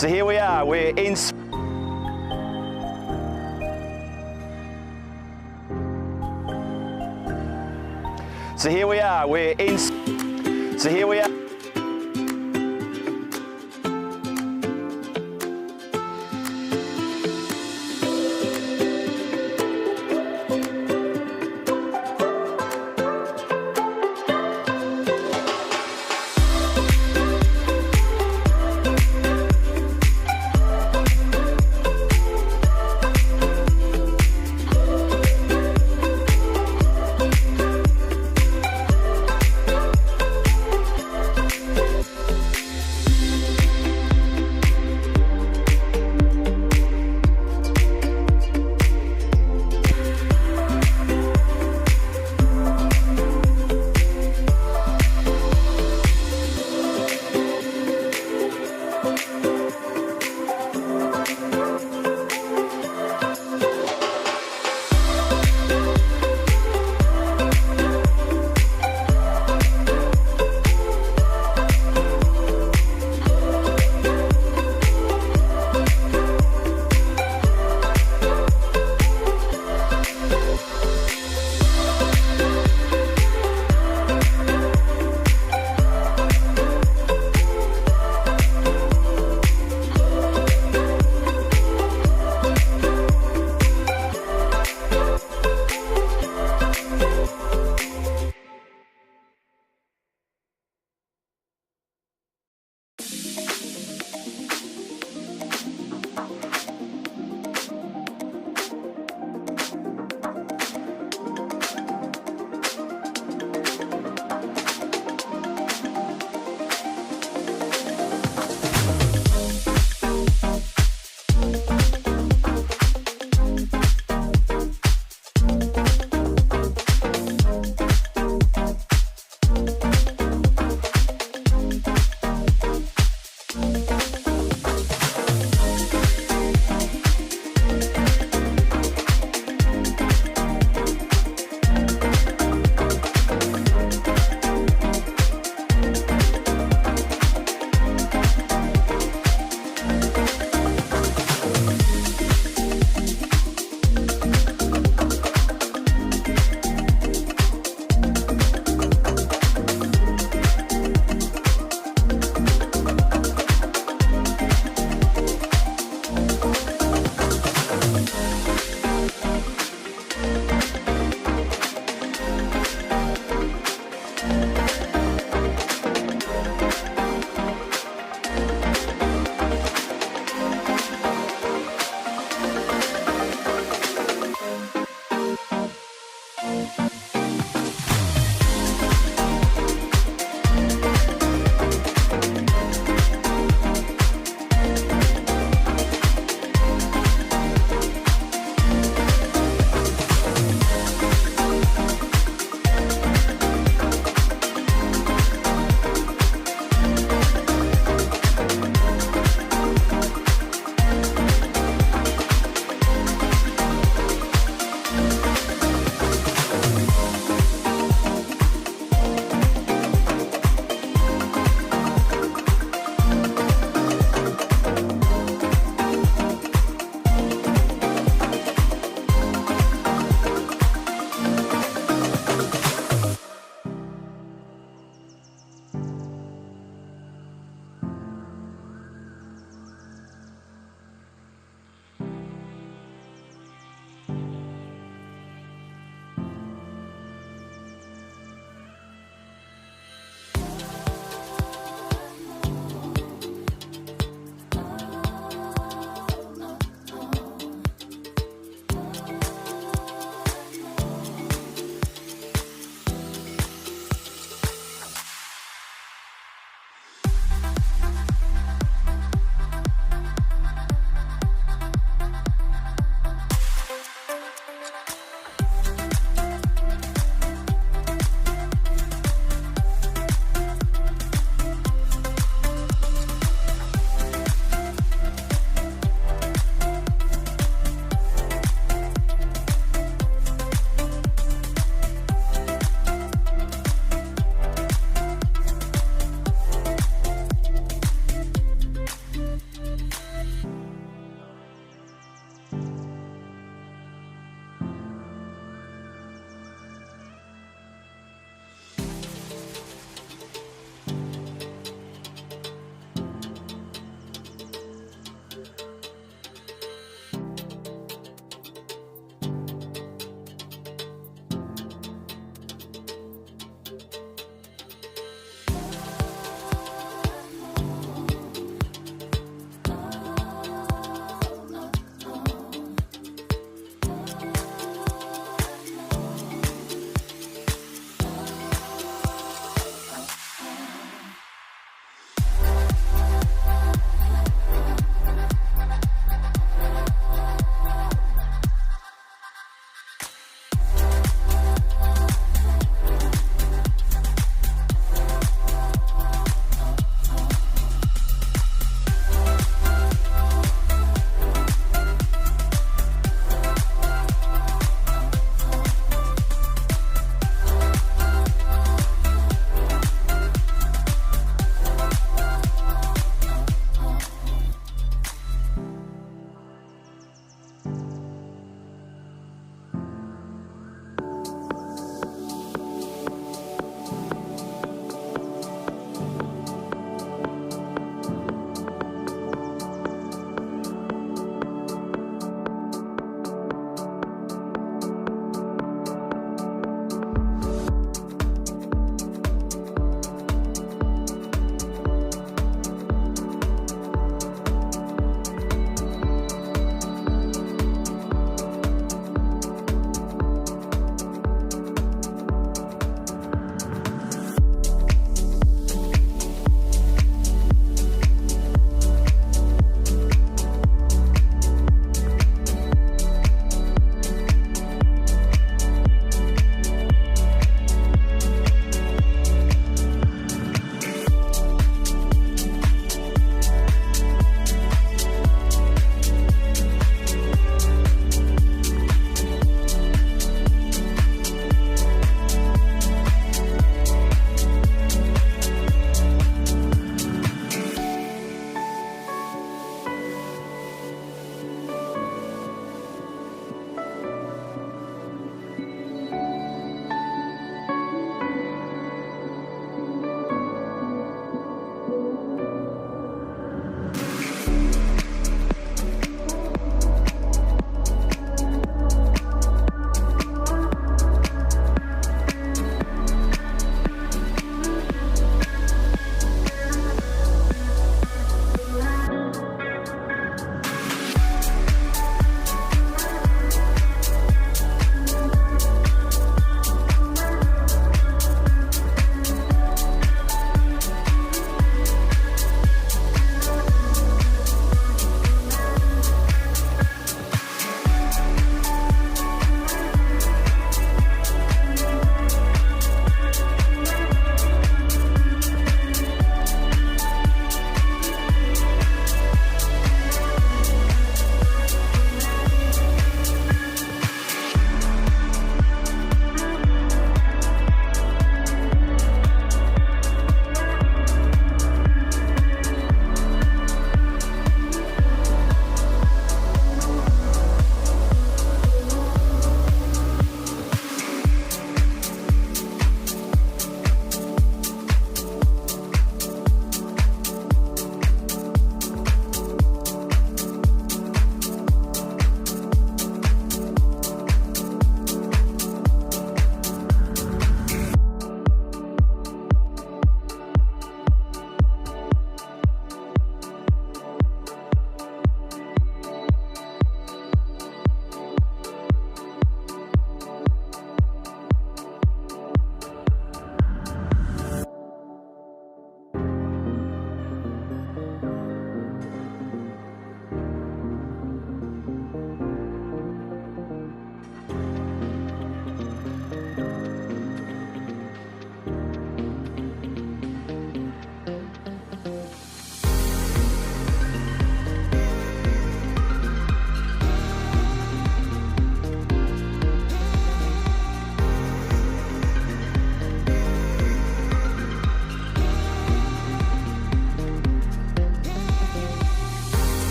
So here we are, we're in. So here we are, we're in. So here we are.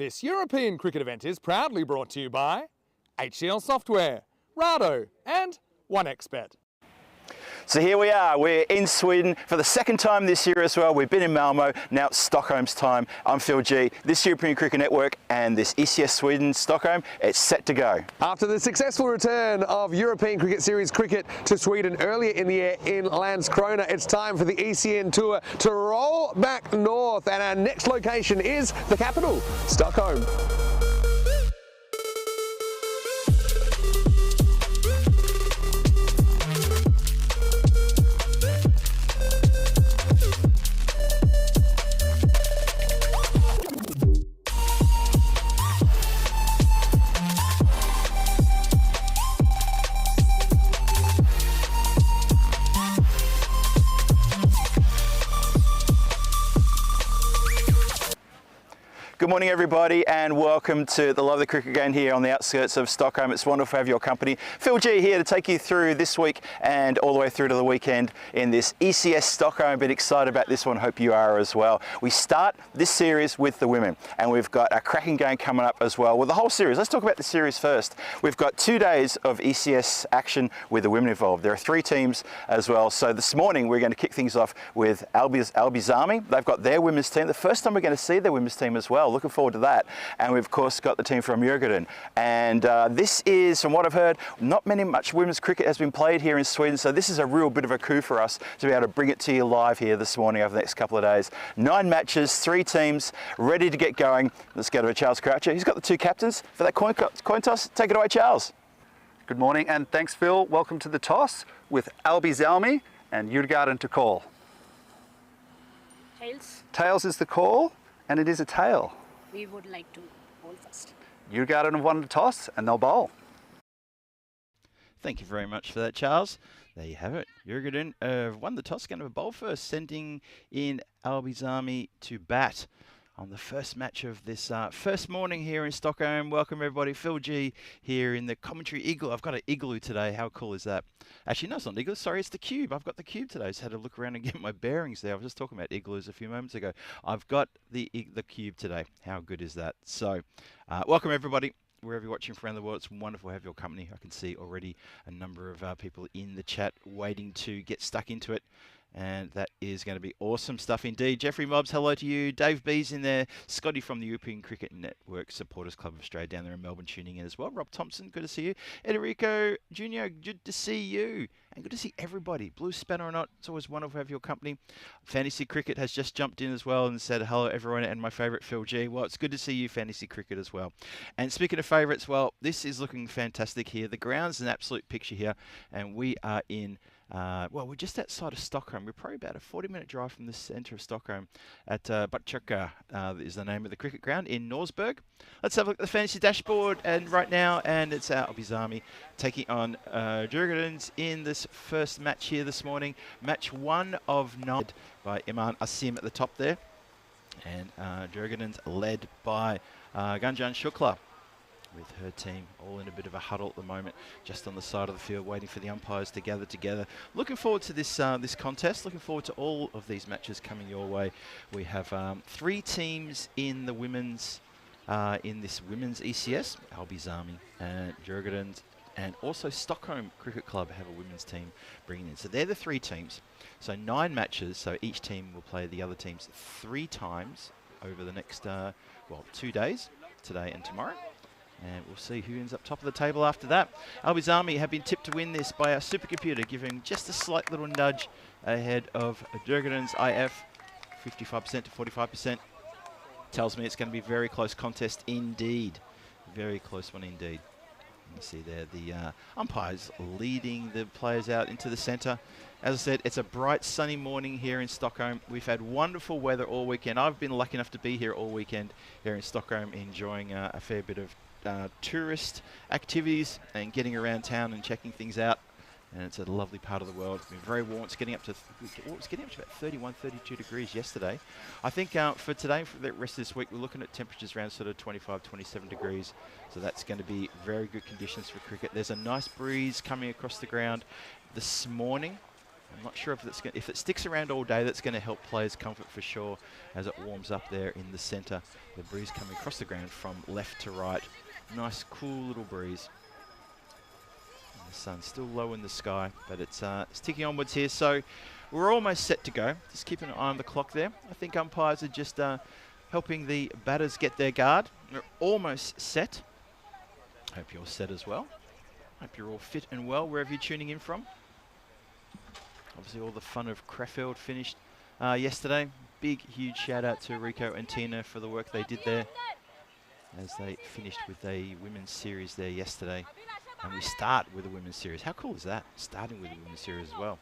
This European cricket event is proudly brought to you by HCL Software, Rado and 1xBet. So here we are, we're in Sweden for the second time this year as well. We've been in Malmo, now it's Stockholm's time. I'm Phil G, this European Cricket Network and this ECS Sweden Stockholm, it's set to go. After the successful return of European Cricket Series cricket to Sweden earlier in the year in Landskrona, it's time for the ECN Tour to roll back north, and our next location is the capital, Stockholm. Good morning everybody and welcome to the Love the Cricket Game here on the outskirts of Stockholm. It's wonderful to have your company. Phil G here to take you through this week and all the way through to the weekend in this ECS Stockholm. I've been excited about this one, hope you are as well. We start this series with the women and we've got a cracking game coming up as well with the whole series. Let's talk about the series first. We've got 2 days of ECS action with the women involved. There are 3 teams as well. So this morning we're going to kick things off with Albizami. They've got their women's team. The first time we're going to see their women's team as well. Looking forward to that. And we've of course got the team from Djurgården. And this is, from what I've heard, not much women's cricket has been played here in Sweden. So this is a real bit of a coup for us to be able to bring it to you live here this morning over the next couple of days. 9 matches, 3 teams, ready to get going. Let's go to Charles Croucher. He's got the 2 captains for that coin toss. Take it away, Charles. Good morning and thanks, Phil. Welcome to the toss with Albizami and Djurgården to call. Tails. Tails is the call, and it is a tail. We would like to bowl first. Djurgården have won the toss and they'll bowl. Thank you very much for that, Charles. There you have it. Djurgården won the toss, going to bowl first, sending in Albizami to bat on the first match of this first morning here in Stockholm. Welcome everybody. Phil G here in the commentary igloo. I've got an igloo today. How cool is that? Actually, no, it's not an igloo. Sorry, it's the cube. I've got the cube today. So I had to look around and get my bearings there. I was just talking about igloos a few moments ago. I've got the cube today. How good is that? So, welcome everybody. Wherever you're watching from around the world, it's wonderful to have your company. I can see already a number of people in the chat waiting to get stuck into it. And that is going to be awesome stuff indeed. Jeffrey Mobbs, hello to you. Dave B's in there. Scotty from the European Cricket Network Supporters Club of Australia down there in Melbourne tuning in as well. Rob Thompson, good to see you. Ederico Jr., good to see you. And good to see everybody. Blue Spanner or not, it's always wonderful to have your company. Fantasy Cricket has just jumped in as well and said hello everyone, and my favourite Phil G. Well, it's good to see you, Fantasy Cricket, as well. And speaking of favourites, well, this is looking fantastic here. The ground's an absolute picture here, and we are in well, we're just outside of Stockholm. We're probably about a 40-minute drive from the centre of Stockholm at Botkyrka is the name of the cricket ground in Norrköping. Let's have a look at the fantasy dashboard and right now, and it's Albizami taking on Djurgårdens in this first match here this morning. Match 1 of 9 by Iman Asim at the top there, and Djurgårdens led by Ganjan Shukla, with her team all in a bit of a huddle at the moment, just on the side of the field, waiting for the umpires to gather together. Looking forward to this this contest. Looking forward to all of these matches coming your way. We have 3 teams in the women's in this women's ECS: Albizami and Djurgården, and also Stockholm Cricket Club have a women's team bringing in. So they're the 3 teams. So 9 matches. So each team will play the other teams 3 times over the next 2 days, today and tomorrow. And we'll see who ends up top of the table after that. Albizami have been tipped to win this by a supercomputer, giving just a slight little nudge ahead of Djurgården's IF, 55% to 45%. Tells me it's going to be a very close contest indeed. Very close one indeed. You see there the umpires leading the players out into the centre. As I said, it's a bright sunny morning here in Stockholm. We've had wonderful weather all weekend. I've been lucky enough to be here all weekend here in Stockholm, enjoying a fair bit of tourist activities and getting around town and checking things out. And it's a lovely part of the world. It's been very warm. It's getting up to about 31, 32 degrees yesterday. I think for today, for the rest of this week, we're looking at temperatures around sort of 25, 27 degrees. So that's going to be very good conditions for cricket. There's a nice breeze coming across the ground this morning. I'm not sure if it sticks around all day, that's going to help players' comfort for sure as it warms up there in the centre. The breeze coming across the ground from left to right. Nice, cool little breeze. And the sun's still low in the sky, but it's ticking onwards here. So we're almost set to go. Just keeping an eye on the clock there. I think umpires are just helping the batters get their guard. We're almost set. Hope you're set as well. Hope you're all fit and well wherever you're tuning in from. Obviously all the fun of Crefeld finished yesterday. Big, huge shout out to Rico and Tina for the work they did there as they finished with a women's series there yesterday. And we start with a women's series. How cool is that? Starting with a women's series as well.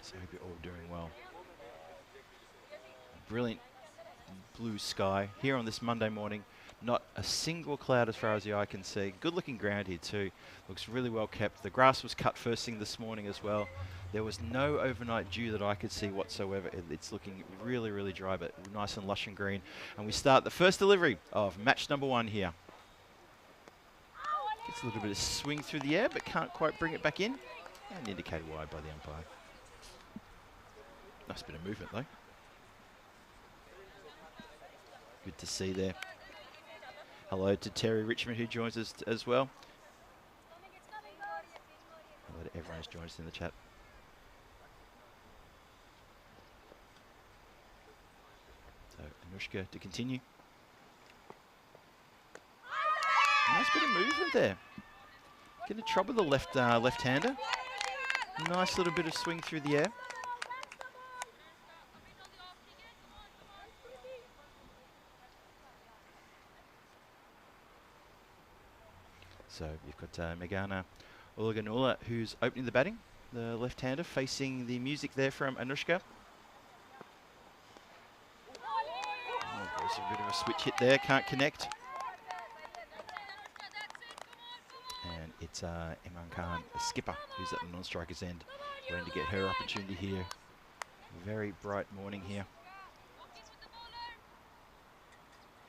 So I hope you're all doing well. Brilliant blue sky here on this Monday morning. Not a single cloud as far as the eye can see. Good looking ground here too. Looks really well kept. The grass was cut first thing this morning as well. There was no overnight dew that I could see whatsoever. It's looking really, really dry, but nice and lush and green. And we start the first delivery of match number 1 here. Gets a little bit of swing through the air, but can't quite bring it back in. And indicated wide by the umpire. Nice bit of movement though. Good to see there. Hello to Terry Richmond who joins us as well. Hello to everyone who's joined us in the chat. So Anushka to continue. Nice bit of movement there. Getting trouble with the left-hander. Nice little bit of swing through the air. So you've got Megana Ulaganula who's opening the batting, the left-hander, facing the music there from Anushka. Oh, there's a bit of a switch hit there, can't connect. And it's Iman Khan, the skipper, who's at the non-striker's end, waiting to get her opportunity here. Very bright morning here.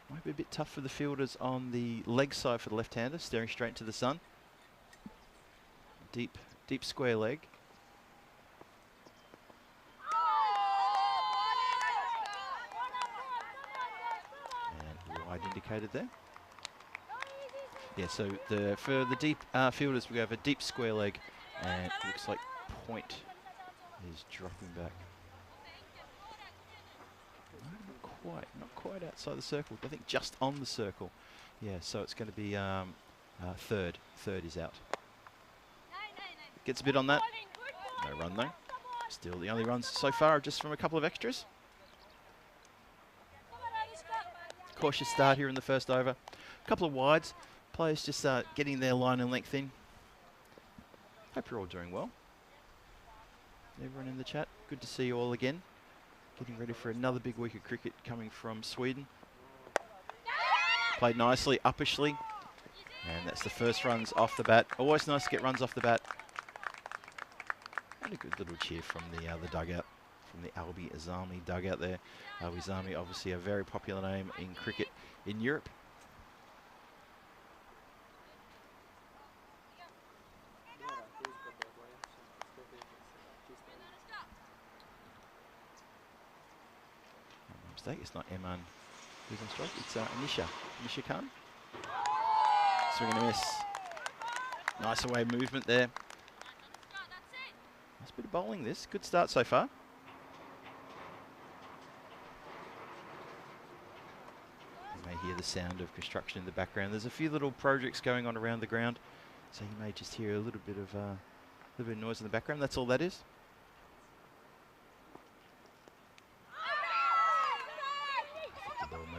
Might be a bit tough for the fielders on the leg side for the left-hander, staring straight into the sun. Deep square leg. And wide indicated there. Yeah, so for the deep fielders, we have a deep square leg, and it looks like point is dropping back. Not quite outside the circle. I think just on the circle. Yeah, so it's going to be third. Third is out. Gets a bit on that. No run though. Still the only runs so far are just from a couple of extras. Cautious start here in the first over. A couple of wides. Players just getting their line and length in. Hope you're all doing well. Everyone in the chat, good to see you all again. Getting ready for another big week of cricket coming from Sweden. Played nicely, uppishly. And that's the first runs off the bat. Always nice to get runs off the bat. And a good little cheer from the dugout, from the Albi Azami dugout there. Albi Azami, obviously a very popular name in cricket in Europe. It's not Eman who's on strike, it's Anisha Khan. Swing and a miss. Nice away movement there. Nice bit of bowling this. Good start so far. You may hear the sound of construction in the background. There's a few little projects going on around the ground, so you may just hear a little bit of noise in the background. That's all that is.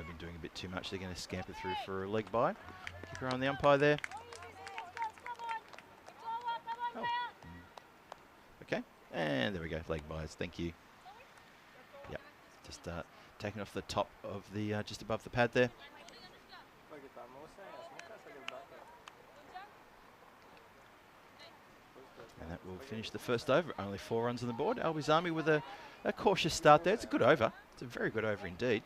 Been doing a bit too much. They're going to scamper through for a leg by. Keep your eye on the umpire there. Oh. Okay, and there we go, leg buys. Thank you. Yep, just taking off the top of the just above the pad there. And that will finish the first over. Only 4 runs on the board. Albi Azami with a cautious start there. It's a good over. It's a very good over indeed.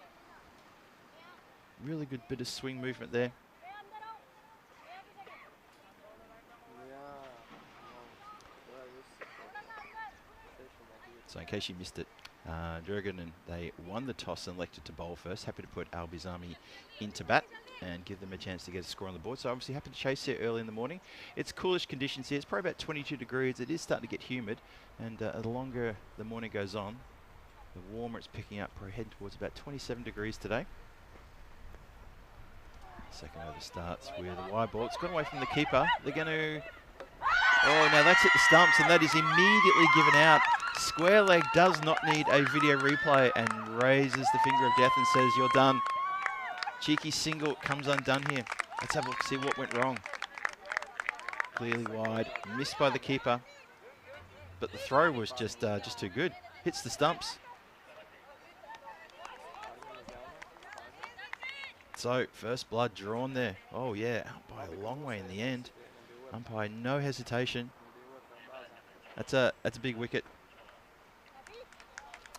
Really good bit of swing movement there. So in case you missed it, Jurgen and they won the toss and elected to bowl first. Happy to put Albizami into bat and give them a chance to get a score on the board. So obviously happy to chase here early in the morning. It's coolish conditions here. It's probably about 22 degrees. It is starting to get humid, and the longer the morning goes on, the warmer it's picking up. Probably heading towards about 27 degrees today. Second over starts with a wide ball. It's gone away from the keeper. They're going to... Oh, now that's hit the stumps, and that is immediately given out. Square leg does not need a video replay and raises the finger of death and says, you're done. Cheeky single comes undone here. Let's have a look, see what went wrong. Clearly wide, missed by the keeper, but the throw was just too good. Hits the stumps. So, first blood drawn there. Oh yeah, out by a long way in the end. Umpire, no hesitation. That's a big wicket.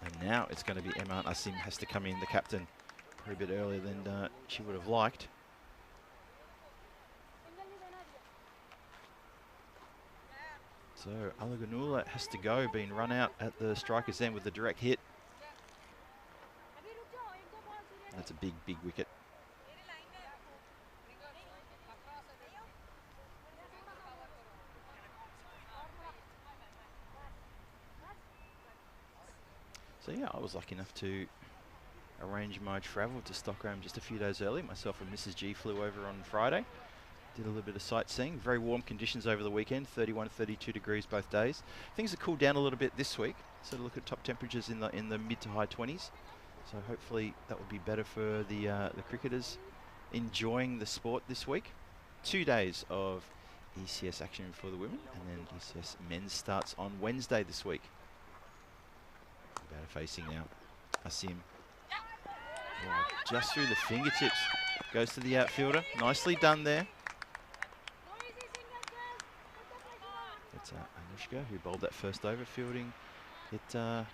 And now it's going to be Emma Asim has to come in, the captain, probably a bit earlier than she would have liked. So Alaganula has to go, being run out at the striker's end with a direct hit. That's a big, big wicket. So yeah, I was lucky enough to arrange my travel to Stockholm just a few days early. Myself and Mrs. G flew over on Friday. Did a little bit of sightseeing. Very warm conditions over the weekend, 31, 32 degrees both days. Things have cooled down a little bit this week. So look at top temperatures in the mid to high 20s. So hopefully that will be better for the cricketers enjoying the sport this week. 2 days of ECS action for the women, and then ECS men's starts on Wednesday this week. Batter facing now, Asim. Oh, just through the fingertips. Goes to the outfielder. Nicely done there. It's Anushka who bowled that first over, fielding it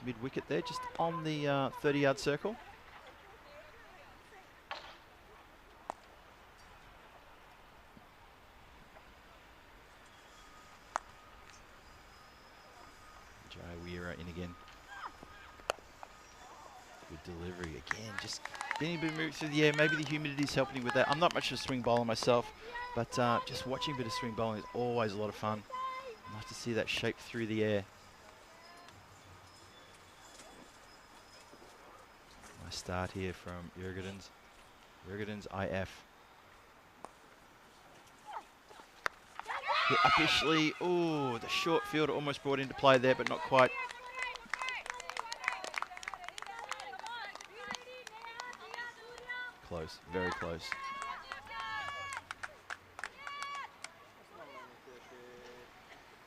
mid-wicket there, just on the 30-yard circle. Weira in again. Good delivery again, just being a bit moved through the air. Maybe the humidity's helping with that. I'm not much of a swing bowler myself, but just watching a bit of swing bowling is always a lot of fun. Nice to see that shape through the air. Nice start here from Jurgen's. Jurgen's IF. Hit upishly. Oh, the short fielder almost brought into play there, but not quite. Close, very close.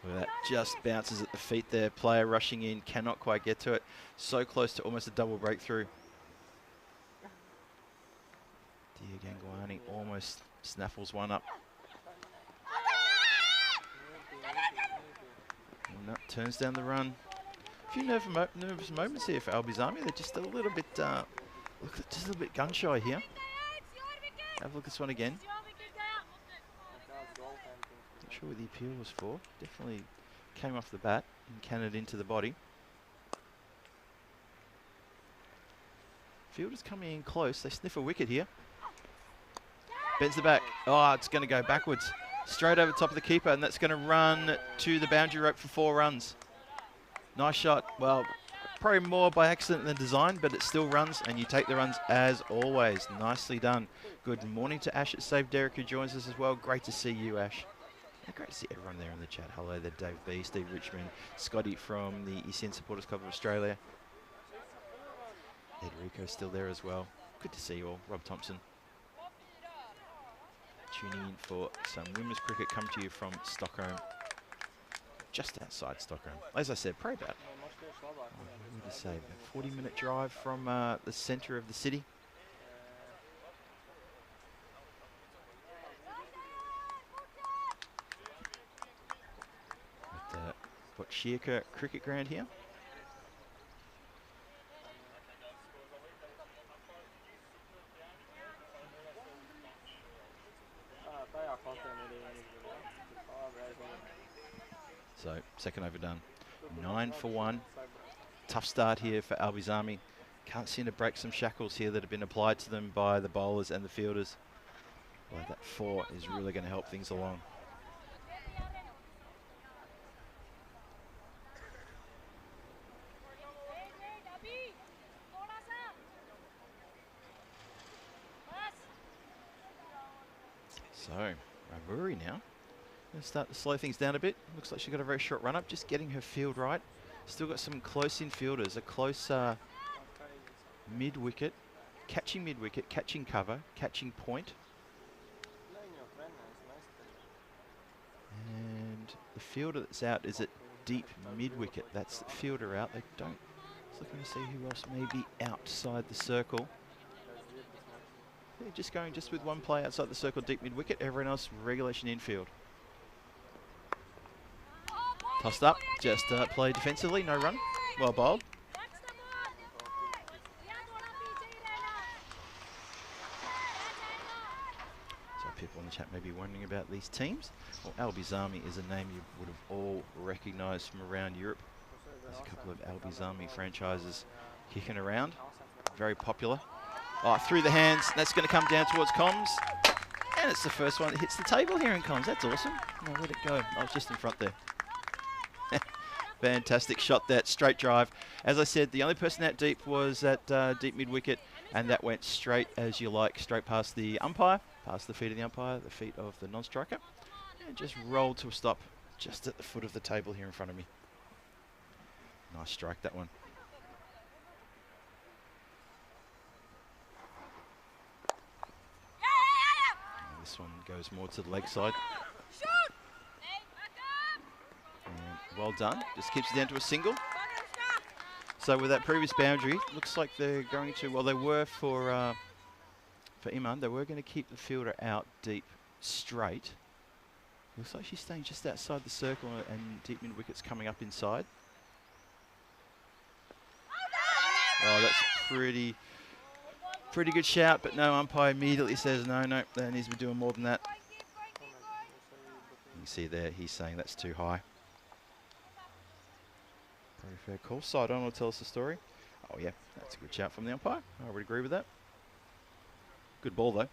Look at that, just bounces at the feet there. Player rushing in, cannot quite get to it. So close to almost a double breakthrough. Dia Gangwani almost snaffles one up. No, turns down the run. A few nervous moments here for Albizami. They're just a little bit, just a little bit gun shy here. Have a look at this one again. Not sure what the appeal was for. Definitely came off the bat and cannoned into the body. Fielder's coming in close. They sniff a wicket here. Bends the back. Oh, it's going to go backwards. Straight over top of the keeper, and that's going to run to the boundary rope for 4 runs. Nice shot. Well, probably more by accident than design, but it still runs, and you take the runs as always. Nicely done. Good morning to Ash at Save Derek, who joins us as well. Great to see you, Ash. And great to see everyone there in the chat. Hello there, Dave B, Steve Richmond, Scotty from the ECN Supporters Club of Australia. Ed Rico's still there as well. Good to see you all. Rob Thompson. Tuning in for some women's cricket, come to you from Stockholm, just outside Stockholm. As I said, probably about, what would you say, a 40-minute drive from the centre of the city. At the Botchirka cricket ground here. So, second over done. 9 for 1. Tough start here for Albi's Army. Can't seem to break some shackles here that have been applied to them by the bowlers and the fielders. Well, that 4 is really going to help things along. So, Ramuri now. Going to start to slow things down a bit. Looks like she's got a very short run up, just getting her field right. Still got some close infielders, a close mid-wicket, catching mid-wicket, catching cover, catching point. And the fielder that's out is at deep mid-wicket. That's the fielder out. They don't. Just looking to see who else may be outside the circle. They're just going just with one play outside the circle, deep mid-wicket. Everyone else regulation infield. Tossed up, just play defensively, no run. Well bowled. So people in the chat may be wondering about these teams. Well, Albi's Army is a name you would have all recognised from around Europe. There's a couple of Albi's Army franchises kicking around. Very popular. Oh, through the hands. That's going to come down towards comms. And it's the first one that hits the table here in comms. That's awesome. No, let it go. I was just in front there. Fantastic shot, that straight drive. As I said, the only person out deep was at deep mid-wicket, and that went straight as you like, straight past the umpire, past the feet of the umpire, the feet of the non-striker, and just rolled to a stop just at the foot of the table here in front of me. Nice strike, that one. And this one goes more to the leg side. And well done. Just keeps it down to a single. So with that previous boundary, looks like they're going to, well, they were for Iman, they were going to keep the fielder out deep straight. Looks like she's staying just outside the circle, and deep mid wicket's coming up inside. Oh, that's pretty good shout, but no, umpire immediately says no, that needs to be doing more than that. You can see there, he's saying that's too high. Pretty fair call. Sidon will tell us the story. Oh yeah, that's a good shout from the umpire. I would agree with that. Good ball though.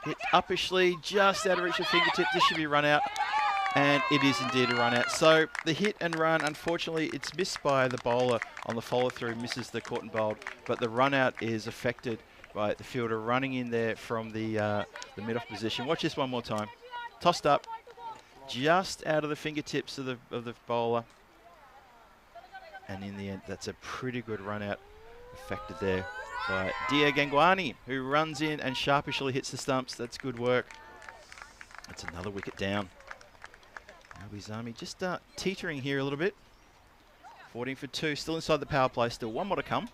Hit uppishly, just out of reach of fingertip. This should be run out. And it is indeed a run out. So the hit and run, unfortunately, it's missed by the bowler on the follow through, misses the caught and bowled. But the run out is affected by the fielder running in there from the mid-off position. Watch this one more time. Tossed up, just out of the fingertips of the bowler. And in the end, that's a pretty good run out affected there by Dia Gangwani, who runs in and sharpishly hits the stumps. That's good work. That's another wicket down. Albi's Army just teetering here a little bit. 14 for 2, still inside the power play, still one more to come.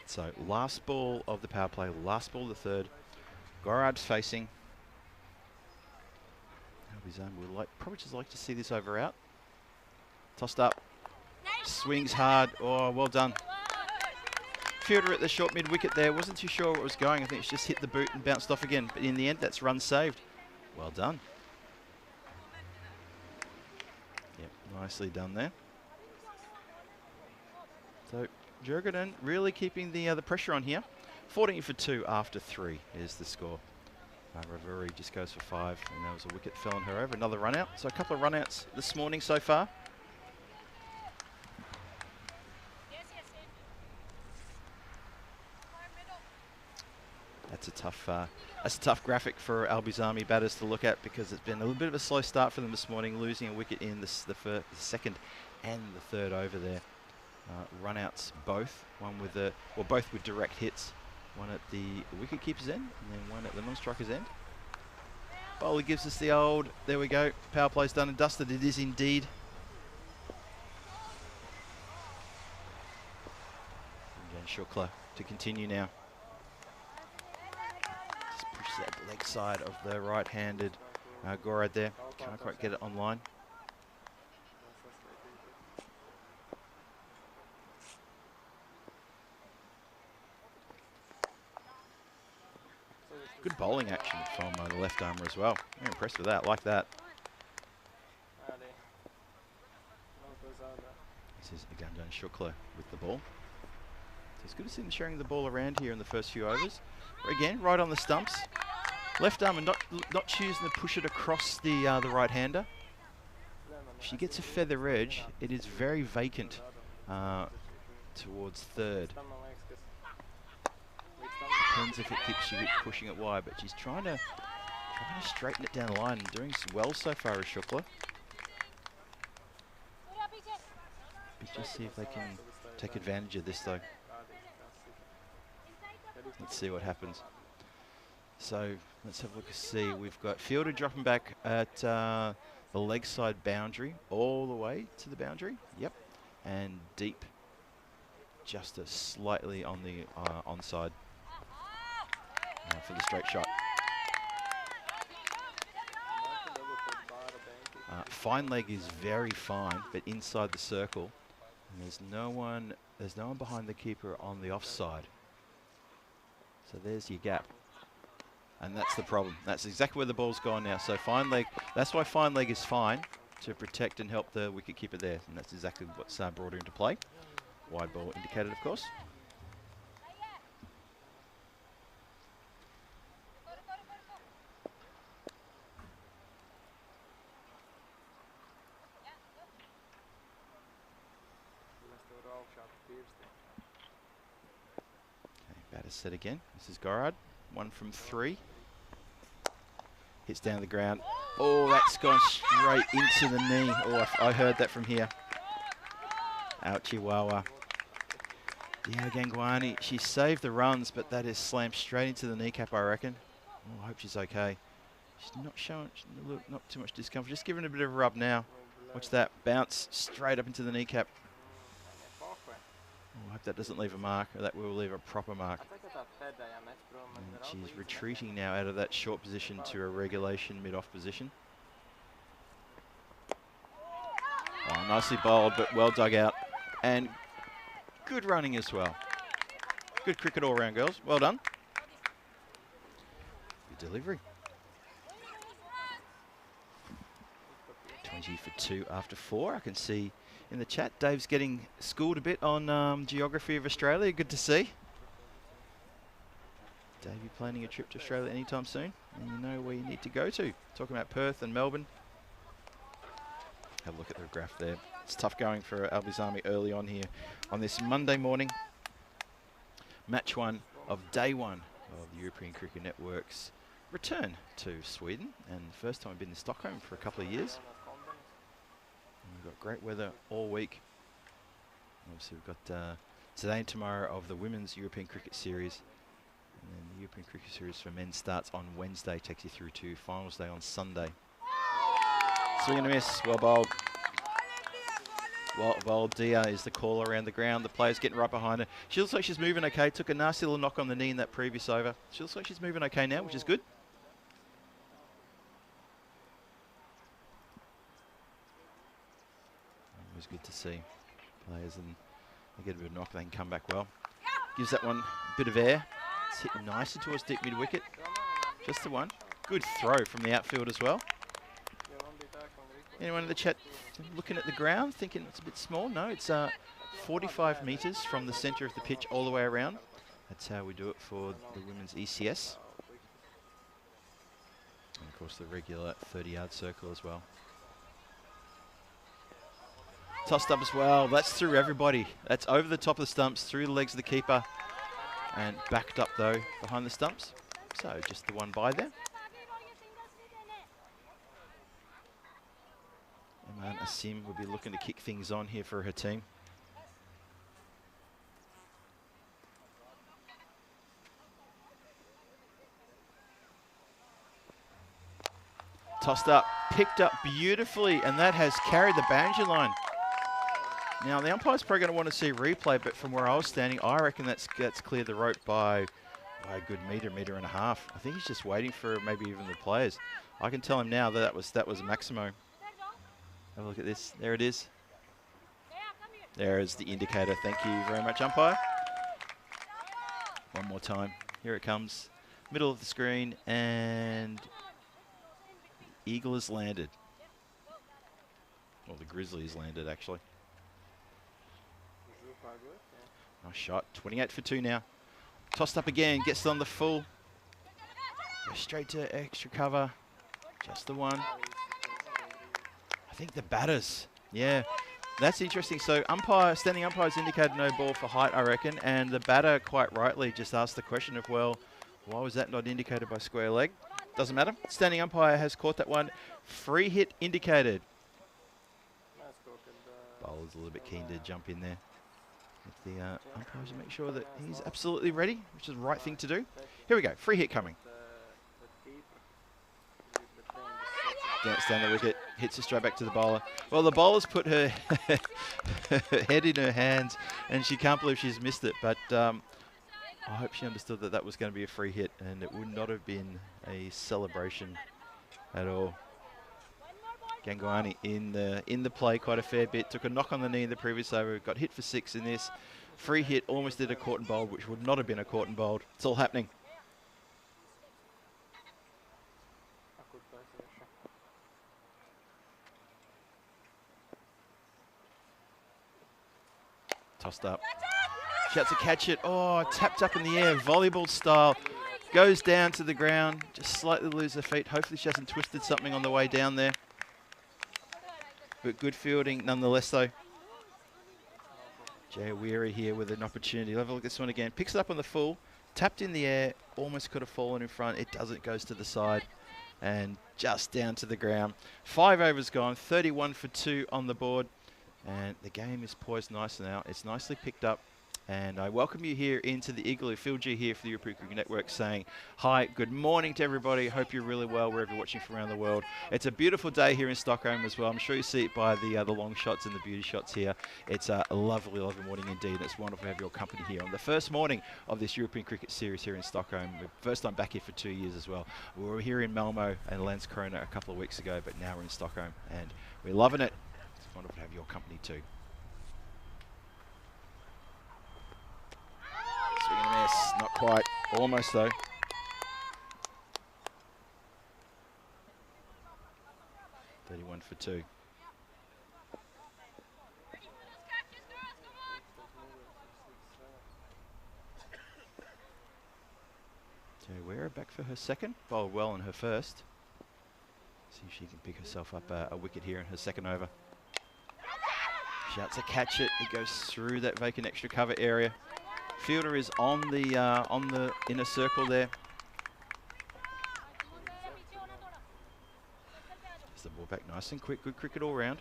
So last ball of the power play, last ball of the third. Gorad's facing. Albi's Army would probably just like to see this over out. Tossed up, swings hard. Oh, well done. Fielder at the short mid wicket there, wasn't too sure where it was going. I think it's just hit the boot and bounced off again. But in the end, that's run saved. Well done. Yep, nicely done there. So Jurgen really keeping the pressure on here. 14 for 2 after 3 is the score. Ravuri just goes for 5, and there was a wicket fell on her over. Another run out. So a couple of run outs this morning so far. That's a tough graphic for Albi's Army batters to look at, because it's been a little bit of a slow start for them this morning, losing a wicket in the second and the third over there. Run outs both, both with direct hits. One at the wicket keeper's end, and then one at the non-striker's end. Bowler gives us the old, there we go, power play's done and dusted. It is indeed. Jan Shukla to continue now. Just pushes that leg side of the right-handed Gorad there. Can't quite get it online. Good bowling action from the left armour as well. Very impressed with that, like that. This is Ugandan Shukla with the ball. So it's good to see them sharing the ball around here in the first few overs. Again, right on the stumps. Left armour not choosing to push it across the right-hander. If she gets a feather edge, it is very vacant towards third. Depends if it keeps you pushing it wide, but she's trying to straighten it down the line and doing well so far as Shukla. But just see if they can take advantage of this though. Let's see what happens. So let's have a look and see. We've got Fielder dropping back at the leg side boundary, all the way to the boundary. Yep. And deep, just slightly on the onside for the straight shot. Fine leg is very fine, but inside the circle, and there's no one behind the keeper on the offside. So there's your gap. And that's the problem. That's exactly where the ball's gone now. So fine leg, that's why fine leg is fine, to protect and help the wicket keeper there. And that's exactly what's brought into play. Wide ball indicated, of course. Okay, batter set again. This is Gorard. 1 from 3. Hits down the ground. Oh, that's gone straight into the knee. Oh, I heard that from here. Out Chihuahua. Yeah, Gangwani, she saved the runs, but that is slammed straight into the kneecap, I reckon. Oh, I hope she's okay. She's not showing, not too much discomfort. Just giving a bit of a rub now. Watch that bounce straight up into the kneecap. Oh, I hope that doesn't leave a mark, or that will leave a proper mark. And she's retreating now out of that short position to a regulation mid-off position. Oh, nicely bowled, but well dug out. And good running as well. Good cricket all round, girls. Well done. Good delivery. 20 for 2 after 4. I can see in the chat Dave's getting schooled a bit on geography of Australia. Good to see. Dave, you planning a trip to Australia anytime soon? And you know where you need to go to. Talking about Perth and Melbourne. Have a look at the graph there. It's tough going for Albies Army early on here on this Monday morning. Match 1 of day 1 of the European Cricket Network's return to Sweden. And first time I've been in Stockholm for a couple of years. And we've got great weather all week. Obviously we've got today and tomorrow of the Women's European Cricket Series. And then the European Cricket Series for men starts on Wednesday, takes you through to finals day on Sunday. Swing and a miss, well bowled. Well, Dia is the call around the ground. The player's getting right behind her. She looks like she's moving okay. Took a nasty little knock on the knee in that previous over. She looks like she's moving okay now, which is good. Always good to see players, and they get a bit of knock, they can come back well. Gives that one a bit of air. It's hitting nicely towards deep mid-wicket. Just the one. Good throw from the outfield as well. Anyone in the chat looking at the ground, thinking it's a bit small? No, it's 45 metres from the centre of the pitch all the way around. That's how we do it for the women's ECS. And of course the regular 30-yard circle as well. Tossed up as well. That's through everybody. That's over the top of the stumps, through the legs of the keeper, and backed up though behind the stumps. So just the one by there. Iman Asim will be looking to kick things on here for her team. Tossed up, picked up beautifully, and that has carried the boundary line. Now the umpire's probably going to want to see a replay, but from where I was standing, I reckon that's cleared the rope by a good metre and a half. I think he's just waiting for maybe even the players. I can tell him now that that was Maximo. Have a look at this. There it is. There is the indicator. Thank you very much, umpire. One more time. Here it comes. middle of the screen, and Eagle has landed. Well, the Grizzly has landed, actually. Nice shot. 28 for 2 now. Tossed up again, gets it on the full. Goes straight to extra cover. Just the one. I think the batters. Yeah, that's interesting. So standing umpires indicated no ball for height, I reckon. And the batter, quite rightly, just asked the question of, well, why was that not indicated by square leg? Doesn't matter. Standing umpire has caught that one. Free hit indicated. Bowler's a little bit keen to jump in there with the umpires to make sure that he's absolutely ready, which is the right thing to do. Here we go. Free hit coming. Gets down the wicket, hits it straight back to the bowler. Well, the bowler's put her head in her hands, and she can't believe she's missed it. But I hope she understood that that was going to be a free hit, and it would not have been a celebration at all. Gangwani in the play quite a fair bit. Took a knock on the knee in the previous over. Got hit for 6 in this. Free hit, almost did a caught and bowled, which would not have been a caught and bowled. It's all happening. Tossed up. Shouts to catch it. Oh, tapped up in the air, volleyball style. Goes down to the ground, just slightly lose her feet. Hopefully she hasn't twisted something on the way down there. But good fielding nonetheless, though. Jay Weary here with an opportunity. Have a look at this one again. Picks it up on the full. Tapped in the air. Almost could have fallen in front. It doesn't. Goes to the side. And just down to the ground. 5 overs gone. 31 for 2 on the board. And the game is poised nicely now. It's nicely picked up. And I welcome you here into the Igloo. Phil G here for the European Cricket Network saying hi, good morning to everybody. Hope you're really well wherever you're watching from around the world. It's a beautiful day here in Stockholm as well. I'm sure you see it by the long shots and the beauty shots here. It's a lovely, lovely morning indeed. It's wonderful to have your company here on the first morning of this European Cricket Series here in Stockholm. We're first time back here for 2 years as well. We were here in Malmo and Landskrona a couple of weeks ago, but now we're in Stockholm and we're loving it. It's wonderful to have your company too. Swing and a miss, not quite, almost though. $31 for 2. We're back for her second. Bowled well in her first. See if she can pick herself up a wicket here in her second over. Shouts to catch it. It goes through that vacant extra cover area. Fielder is on the inner circle there. Gets the ball back nice and quick. Good cricket all round.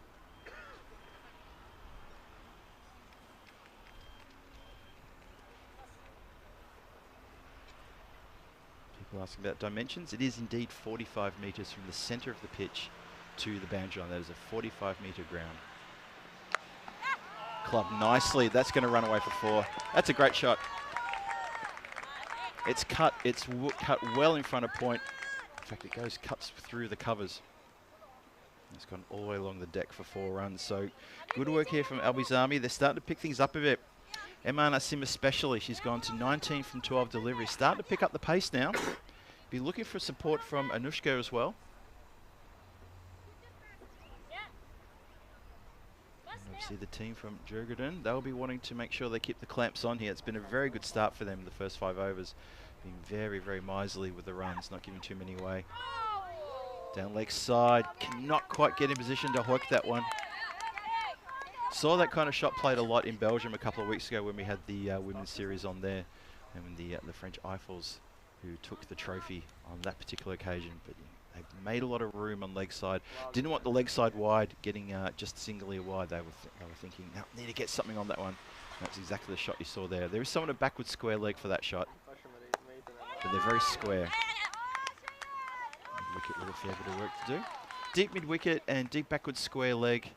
People asking about dimensions. It is indeed 45 metres from the centre of the pitch to the boundary line. That is a 45-metre ground. Club nicely. That's going to run away for 4. That's a great shot. It's cut. It's cut well in front of point. In fact, it cuts through the covers. It's gone all the way along the deck for 4 runs. So good work here from Albizami. They're starting to pick things up a bit. Emma Nassim especially. She's gone to 19 from 12 deliveries. Starting to pick up the pace now. Be looking for support from Anushka as well. See the team from Djurgården, they'll be wanting to make sure they keep the clamps on here. It's been a very good start for them the first 5 overs. Being very, very miserly with the runs, not giving too many away. Down leg side, cannot quite get in position to hook that one. Saw that kind of shot played a lot in Belgium a couple of weeks ago when we had the women's series on there. And when the French Eiffels, who took the trophy on that particular occasion. But they made a lot of room on leg side. Didn't want the leg side wide, getting just singly wide. They were thinking, no, need to get something on that one. That's exactly the shot you saw there. There is someone a backward square leg for that shot. But they're very square. Wicket with a fair bit of work to do. Deep mid wicket and deep backward square leg.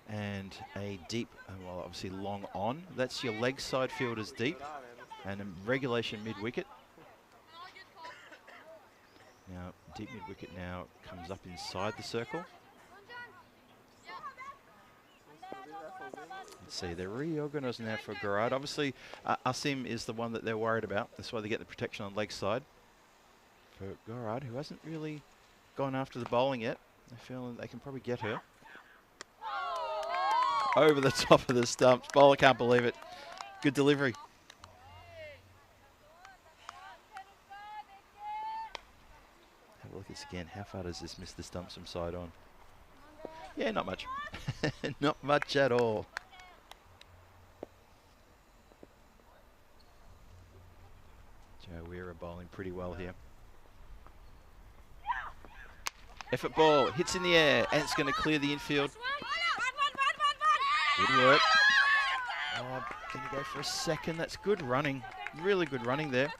And a deep, well, obviously long on. That's your leg side fielders deep. And a regulation mid wicket. Now, deep mid-wicket now comes up inside the circle. Let's see, they're reorganised now for Garrard. Obviously, Asim is the one that they're worried about. That's why they get the protection on leg side. for Gorard, who hasn't really gone after the bowling yet. They feel they can probably get her. Over the top of the stumps. Bowler can't believe it. Good delivery. Have a look at this again. How far does this miss the stumps from side on? Yeah, not much. Not much at all. Joe Weir bowling pretty well here. Effort ball, hits in the air, and it's going to clear the infield. Good work. Oh, going to go for a second. That's good running. Really good running there.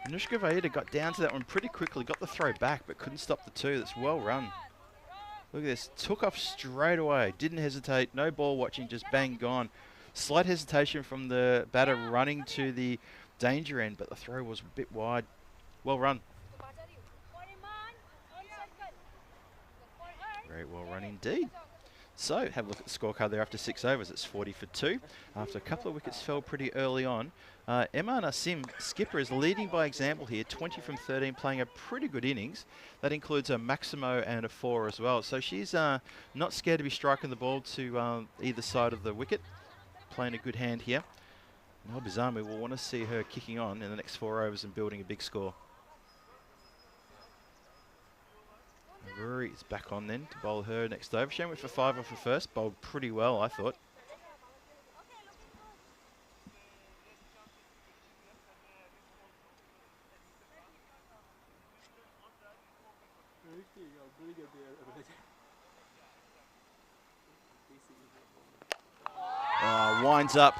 Anushka Vaida got down to that one pretty quickly, got the throw back, but couldn't stop the two. That's well run. Look at this. Took off straight away. Didn't hesitate. No ball watching. Just bang gone. Slight hesitation from the batter running to the danger end, but the throw was a bit wide. Well run. Very well run indeed. So, have a look at the scorecard there after 6 overs. It's 40 for 2. After a couple of wickets fell pretty early on, Emma Nassim, skipper, is leading by example here. 20 from 13, playing a pretty good innings. That includes a Maximo and a 4 as well. So she's not scared to be striking the ball to either side of the wicket. Playing a good hand here. And Albizami will want to see her kicking on in the next 4 overs and building a big score. Rory is back on then to bowl her next over. She went for 5 off her first. Bowled pretty well, I thought. Oh, winds up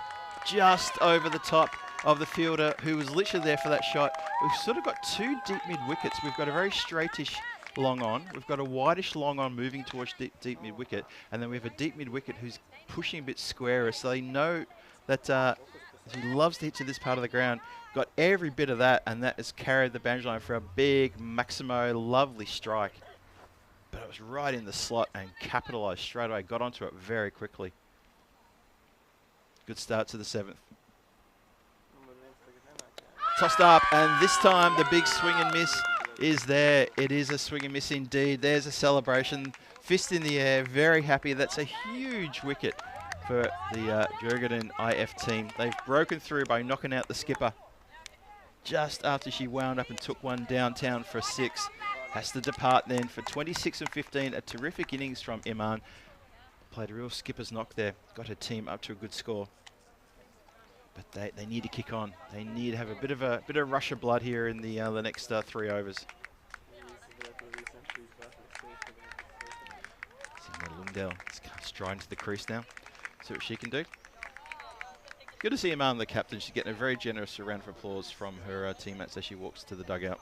just over the top of the fielder who was literally there for that shot. We've sort of got 2 deep mid wickets. We've got a very straightish long on. We've got a wideish long on moving towards deep mid wicket, and then we have a deep mid wicket who's pushing a bit squarer, so they know that he loves to hit to this part of the ground. Got every bit of that, and that has carried the boundary line for a big Maximo, lovely strike. But it was right in the slot and capitalised straight away. Got onto it very quickly. Good start to the 7th. Tossed up, and this time the big swing and miss is there. It is a swing and miss indeed. There's a celebration. Fist in the air, very happy. That's a huge wicket for the Djurgården IF team. They've broken through by knocking out the skipper just after she wound up and took one downtown for a 6. Has to depart then for 26 and 15. A terrific innings from Iman. Played a real skipper's knock there. Got her team up to a good score. But they need to kick on. They need to have a bit of rush of blood here in the next 3 overs. Lundell is striding to the crease now. See what she can do. Good to see Iman, the captain. She's getting a very generous round of applause from her teammates as she walks to the dugout.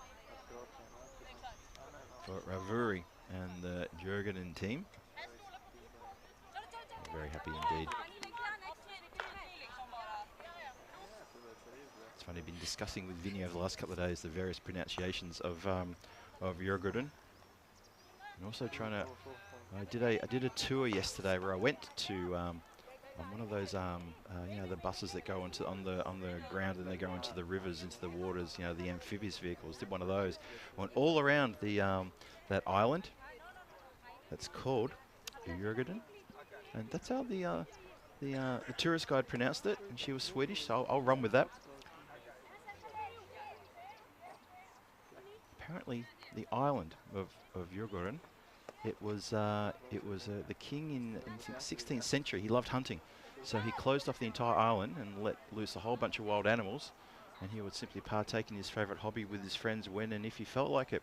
For Ravuri and the Djurgården team. Very happy indeed. It's funny, I've been discussing with Vinny over the last couple of days the various pronunciations of Djurgården. And also trying to, I did a tour yesterday where I went to on one of those you know, the buses that go on the ground and they go into the rivers, into the waters, you know, the amphibious vehicles. Did one of those. Went all around the that island. That's called Djurgården, and that's how the tourist guide pronounced it. And she was Swedish, so I'll run with that. Apparently, the island of Djurgården, it was the king in the 16th century. He loved hunting, so he closed off the entire island and let loose a whole bunch of wild animals, and he would simply partake in his favourite hobby with his friends when and if he felt like it.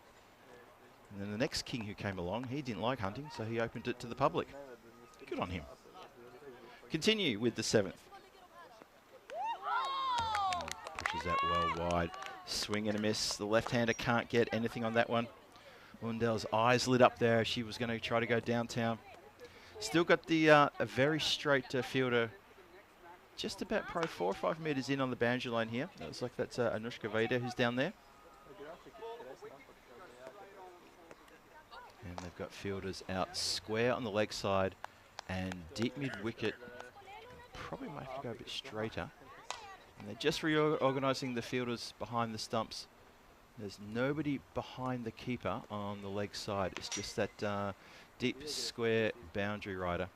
And then the next king who came along, he didn't like hunting, so he opened it to the public. Good on him. Continue with the 7th. Pushes that well wide. Swing and a miss. The left-hander can't get anything on that one. Lundell's eyes lit up there. She was going to try to go downtown. Still got the a very straight fielder. Just about probably 4 or 5 metres in on the boundary line here. It looks like that's Anushka Vaida who's down there. And they've got fielders out square on the leg side and deep mid wicket. Probably might have to go a bit straighter. And they're just reorganising the fielders behind the stumps. There's nobody behind the keeper on the leg side. It's just that deep square boundary rider.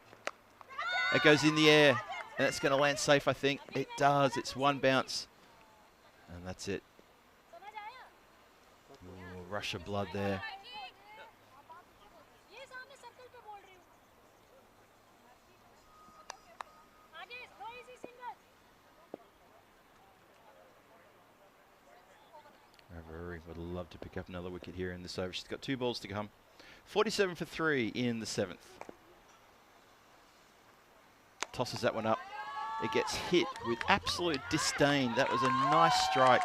It goes in the air, and it's going to land safe, I think. It does. It's one bounce, and that's it. Ooh, rush of blood there. Rory would love to pick up another wicket here in this over. She's got 2 balls to come. 47 for 3 in the 7th. Tosses that one up. It gets hit with absolute disdain. That was a nice strike.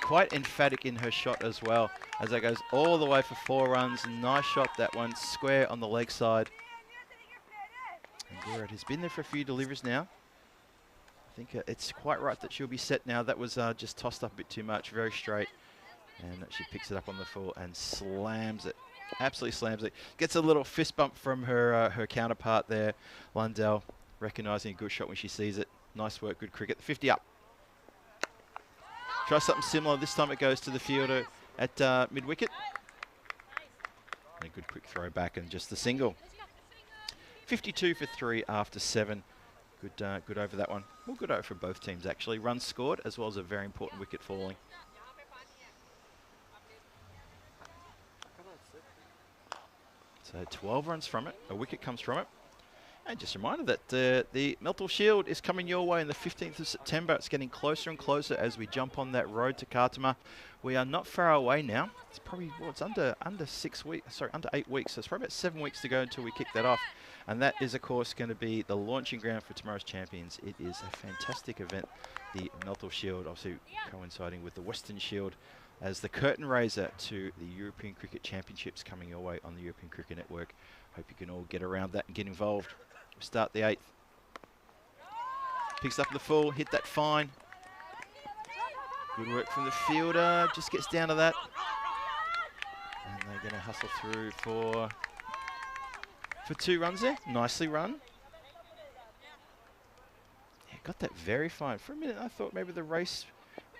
Quite emphatic in her shot as well, as that goes all the way for 4 runs. Nice shot, that one, square on the leg side. And Garrett has been there for a few deliveries now. I think it's quite right that she'll be set now. That was just tossed up a bit too much, very straight. And she picks it up on the full and slams it. Absolutely slams it. Gets a little fist bump from her her counterpart there, Lundell, recognising a good shot when she sees it. Nice work, good cricket. 50 up. Try something similar. This time it goes to the fielder at mid-wicket. And a good quick throw back and just the single. 52 for 3 after 7. Good over that one. Well, good over for both teams, actually. Runs scored, as well as a very important wicket falling. So 12 runs from it. A wicket comes from it. And just a reminder that the Melthal Shield is coming your way on the 15th of September. It's getting closer and closer as we jump on that road to Khartoum. We are not far away now. It's probably, well, it's under 6 weeks, sorry, under 8 weeks. So it's probably about 7 weeks to go until we kick that off. And that is, of course, going to be the launching ground for tomorrow's champions. It is a fantastic event, the Melthal Shield, obviously coinciding with the Western Shield, as the curtain raiser to the European Cricket Championships coming your way on the European Cricket Network. Hope you can all get around that and get involved. We start the 8th. Picks up the full, hit that fine. Good work from the fielder, just gets down to that. And they're going to hustle through for 2 runs there. Nicely run. Yeah, got that very fine. For a minute I thought maybe the race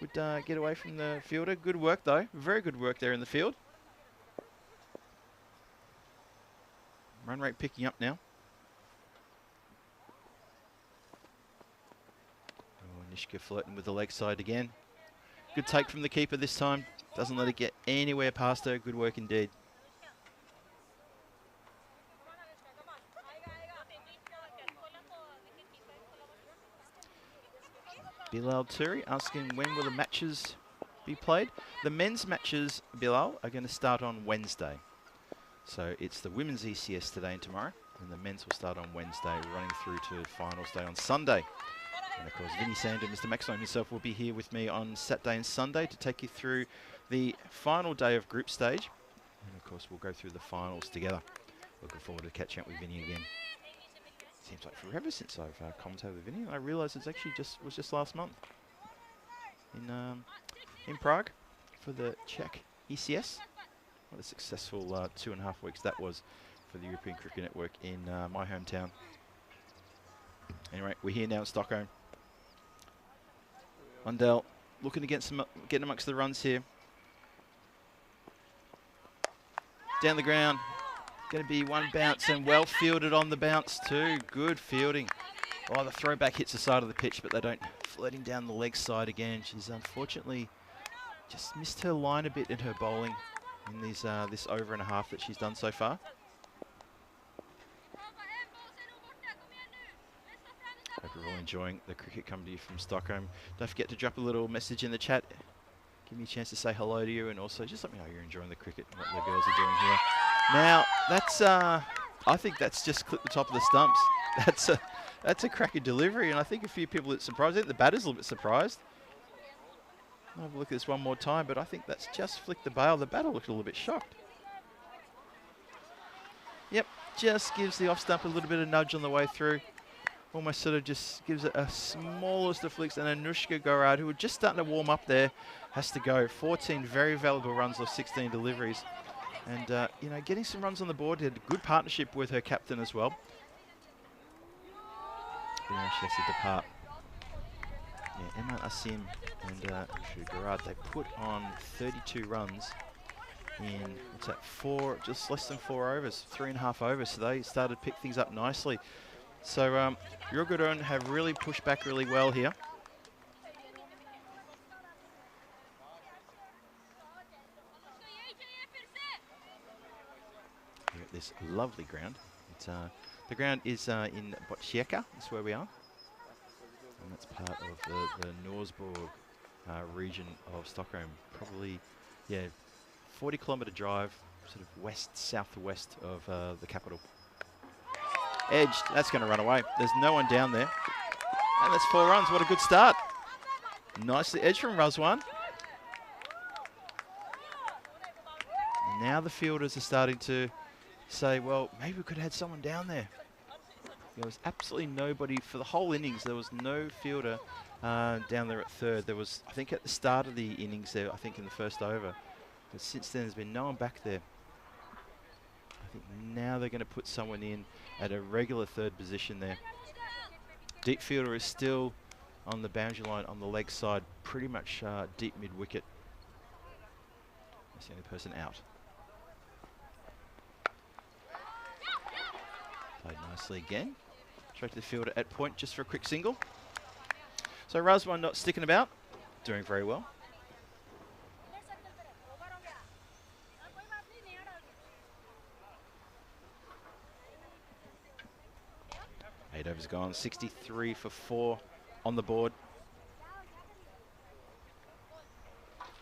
would get away from the fielder. Good work though. Very good work there in the field. Run rate picking up now. Oh, Nishka flirting with the leg side again. Good take from the keeper this time. Doesn't let it get anywhere past her. Good work indeed. Bilal Turi asking when will the matches be played. The men's matches, Bilal, are going to start on Wednesday. So it's the women's ECS today and tomorrow, and the men's will start on Wednesday, running through to finals day on Sunday. And of course, Vinny Sand and Mr. Maxwell himself will be here with me on Saturday and Sunday to take you through the final day of group stage. And of course, we'll go through the finals together. Looking forward to catching up with Vinny again. Seems like forever since I've commentated with Vinny. I realised it's actually was just last month in Prague for the Czech ECS. What a successful 2.5 weeks that was for the European Cricket Network in my hometown. Anyway, we're here now in Stockholm. Lundell looking to get amongst the runs here. Down the ground. Going to be one bounce and well fielded on the bounce too. Good fielding. Oh, the throwback hits the side of the pitch, but they don't. Floating down the leg side again. She's unfortunately just missed her line a bit in her bowling in these this over and a half that she's done so far. Hope you're all enjoying the cricket coming to you from Stockholm. Don't forget to drop a little message in the chat. Give me a chance to say hello to you, and also just let me know you're enjoying the cricket and what the girls are doing here. Now, that's I think that's just clipped the top of the stumps. That's a cracker delivery, and I think a few people are surprised. I think the batter's a little bit surprised. I'll have a look at this one more time, but I think that's just flicked the bail. The batter looked a little bit shocked. Yep, just gives the off stump a little bit of nudge on the way through. Almost sort of just gives it a smallest of flicks, and Anushka Gorad, who were just starting to warm up there, has to go. 14 very valuable runs off 16 deliveries. And, you know, getting some runs on the board, had a good partnership with her captain as well. But, you know, she has to depart. Yeah, Emma Asim and Garrard, they put on 32 runs in, what's that, just less than 4 overs, 3.5 overs. So they started to pick things up nicely. So Yurgurun have really pushed back really well here. Here at this lovely ground. It's, the ground is in Botsieka, that's where we are. And that's part of the Norsborg region of Stockholm. Probably, yeah, 40-kilometre drive, sort of west-southwest of the capital. Edged, that's going to run away. There's no one down there. And that's 4 runs, what a good start. Nicely edged from Razwan. And now the fielders are starting to say, well, maybe we could have had someone down there. There was absolutely nobody for the whole innings. There was no fielder down there at third. There was, I think, at the start of the innings there, I think in the first over. But since then, there's been no one back there. I think now they're going to put someone in at a regular third position there. Deep fielder is still on the boundary line on the leg side, pretty much deep mid-wicket. That's the only person out. Played nicely again. Straight to the fielder at point just for a quick single. So Razwan not sticking about, doing very well. 8 overs gone, 63 for 4 on the board.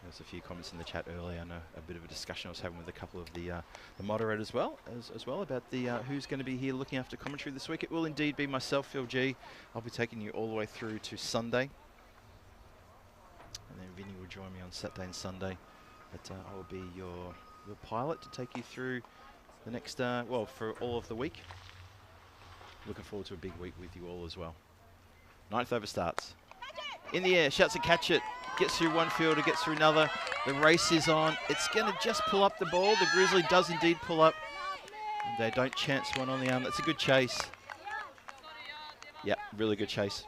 There's a few comments in the chat earlier. I know a bit of a discussion I was having with a couple of the moderators as well about the who's going to be here looking after commentary this week. It will indeed be myself, Phil G. I'll be taking you all the way through to Sunday. And then Vinny will join me on Saturday and Sunday. But I will be your pilot to take you through the next, well, for all of the week. Looking forward to a big week with you all as well. 9th over starts. In the air, shouts and catch it. Gets through one fielder, gets through another. The race is on. It's going to just pull up the ball. The Grizzly does indeed pull up. And they don't chance one on the arm. That's a good chase. Yeah, really good chase.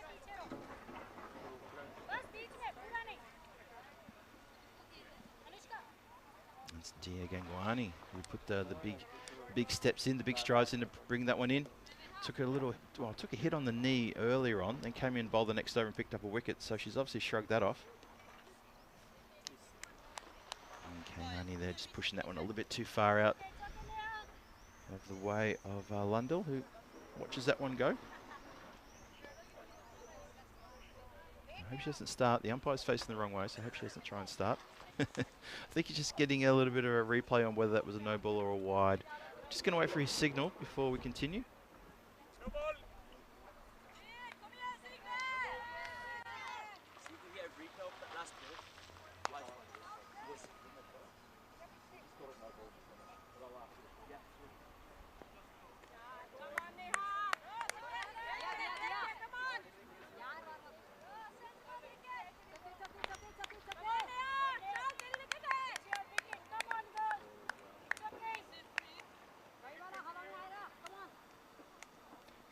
It's Dia Gangwani who put the big steps in, the big strides in to bring that one in. Took a hit on the knee earlier on, then came in, bowled the next over and picked up a wicket. So she's obviously shrugged that off. And Kaimani there just pushing that one a little bit too far out of the way of Lundell, who watches that one go. I hope she doesn't start. The umpire's facing the wrong way, so I hope she doesn't try and start. I think he's just getting a little bit of a replay on whether that was a no ball or a wide. Just going to wait for his signal before we continue.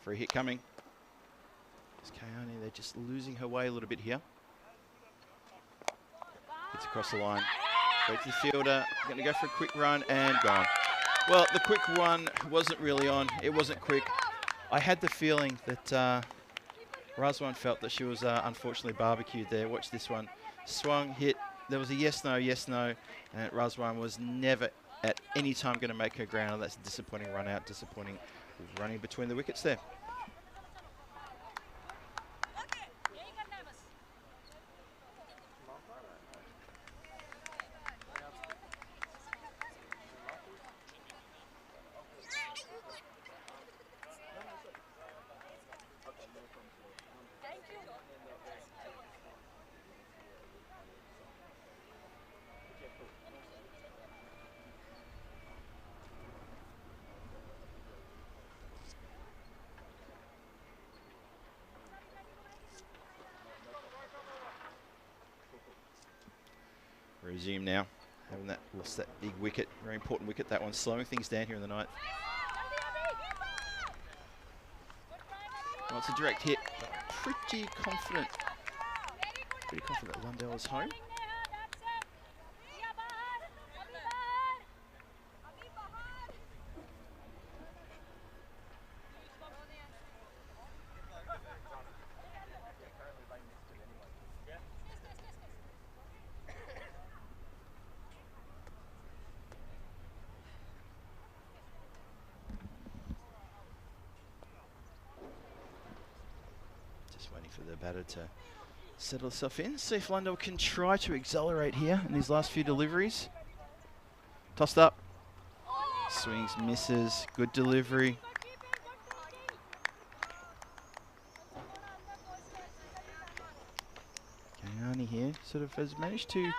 Free hit coming. It's Kayane, they're just losing her way a little bit here. It's across the line. Straight to the fielder. Going to go for a quick run and gone. Well, the quick one wasn't really on. It wasn't quick. I had the feeling that Razwan felt that she was unfortunately barbecued there. Watch this one. Swung, hit. There was a yes, no, and Razwan was never at any time going to make her ground. That's a disappointing run out, disappointing running between the wickets there. Resume now, having that lost that big wicket, very important wicket. That one slowing things down here in the 9th. Well, it's a direct hit, but pretty confident Pretty confident that Lundell is home. Just waiting for the batter to settle herself in. See if Lundell can try to accelerate here in these last few deliveries. Tossed up. Swings, misses. Good delivery. Kayani here sort of has managed to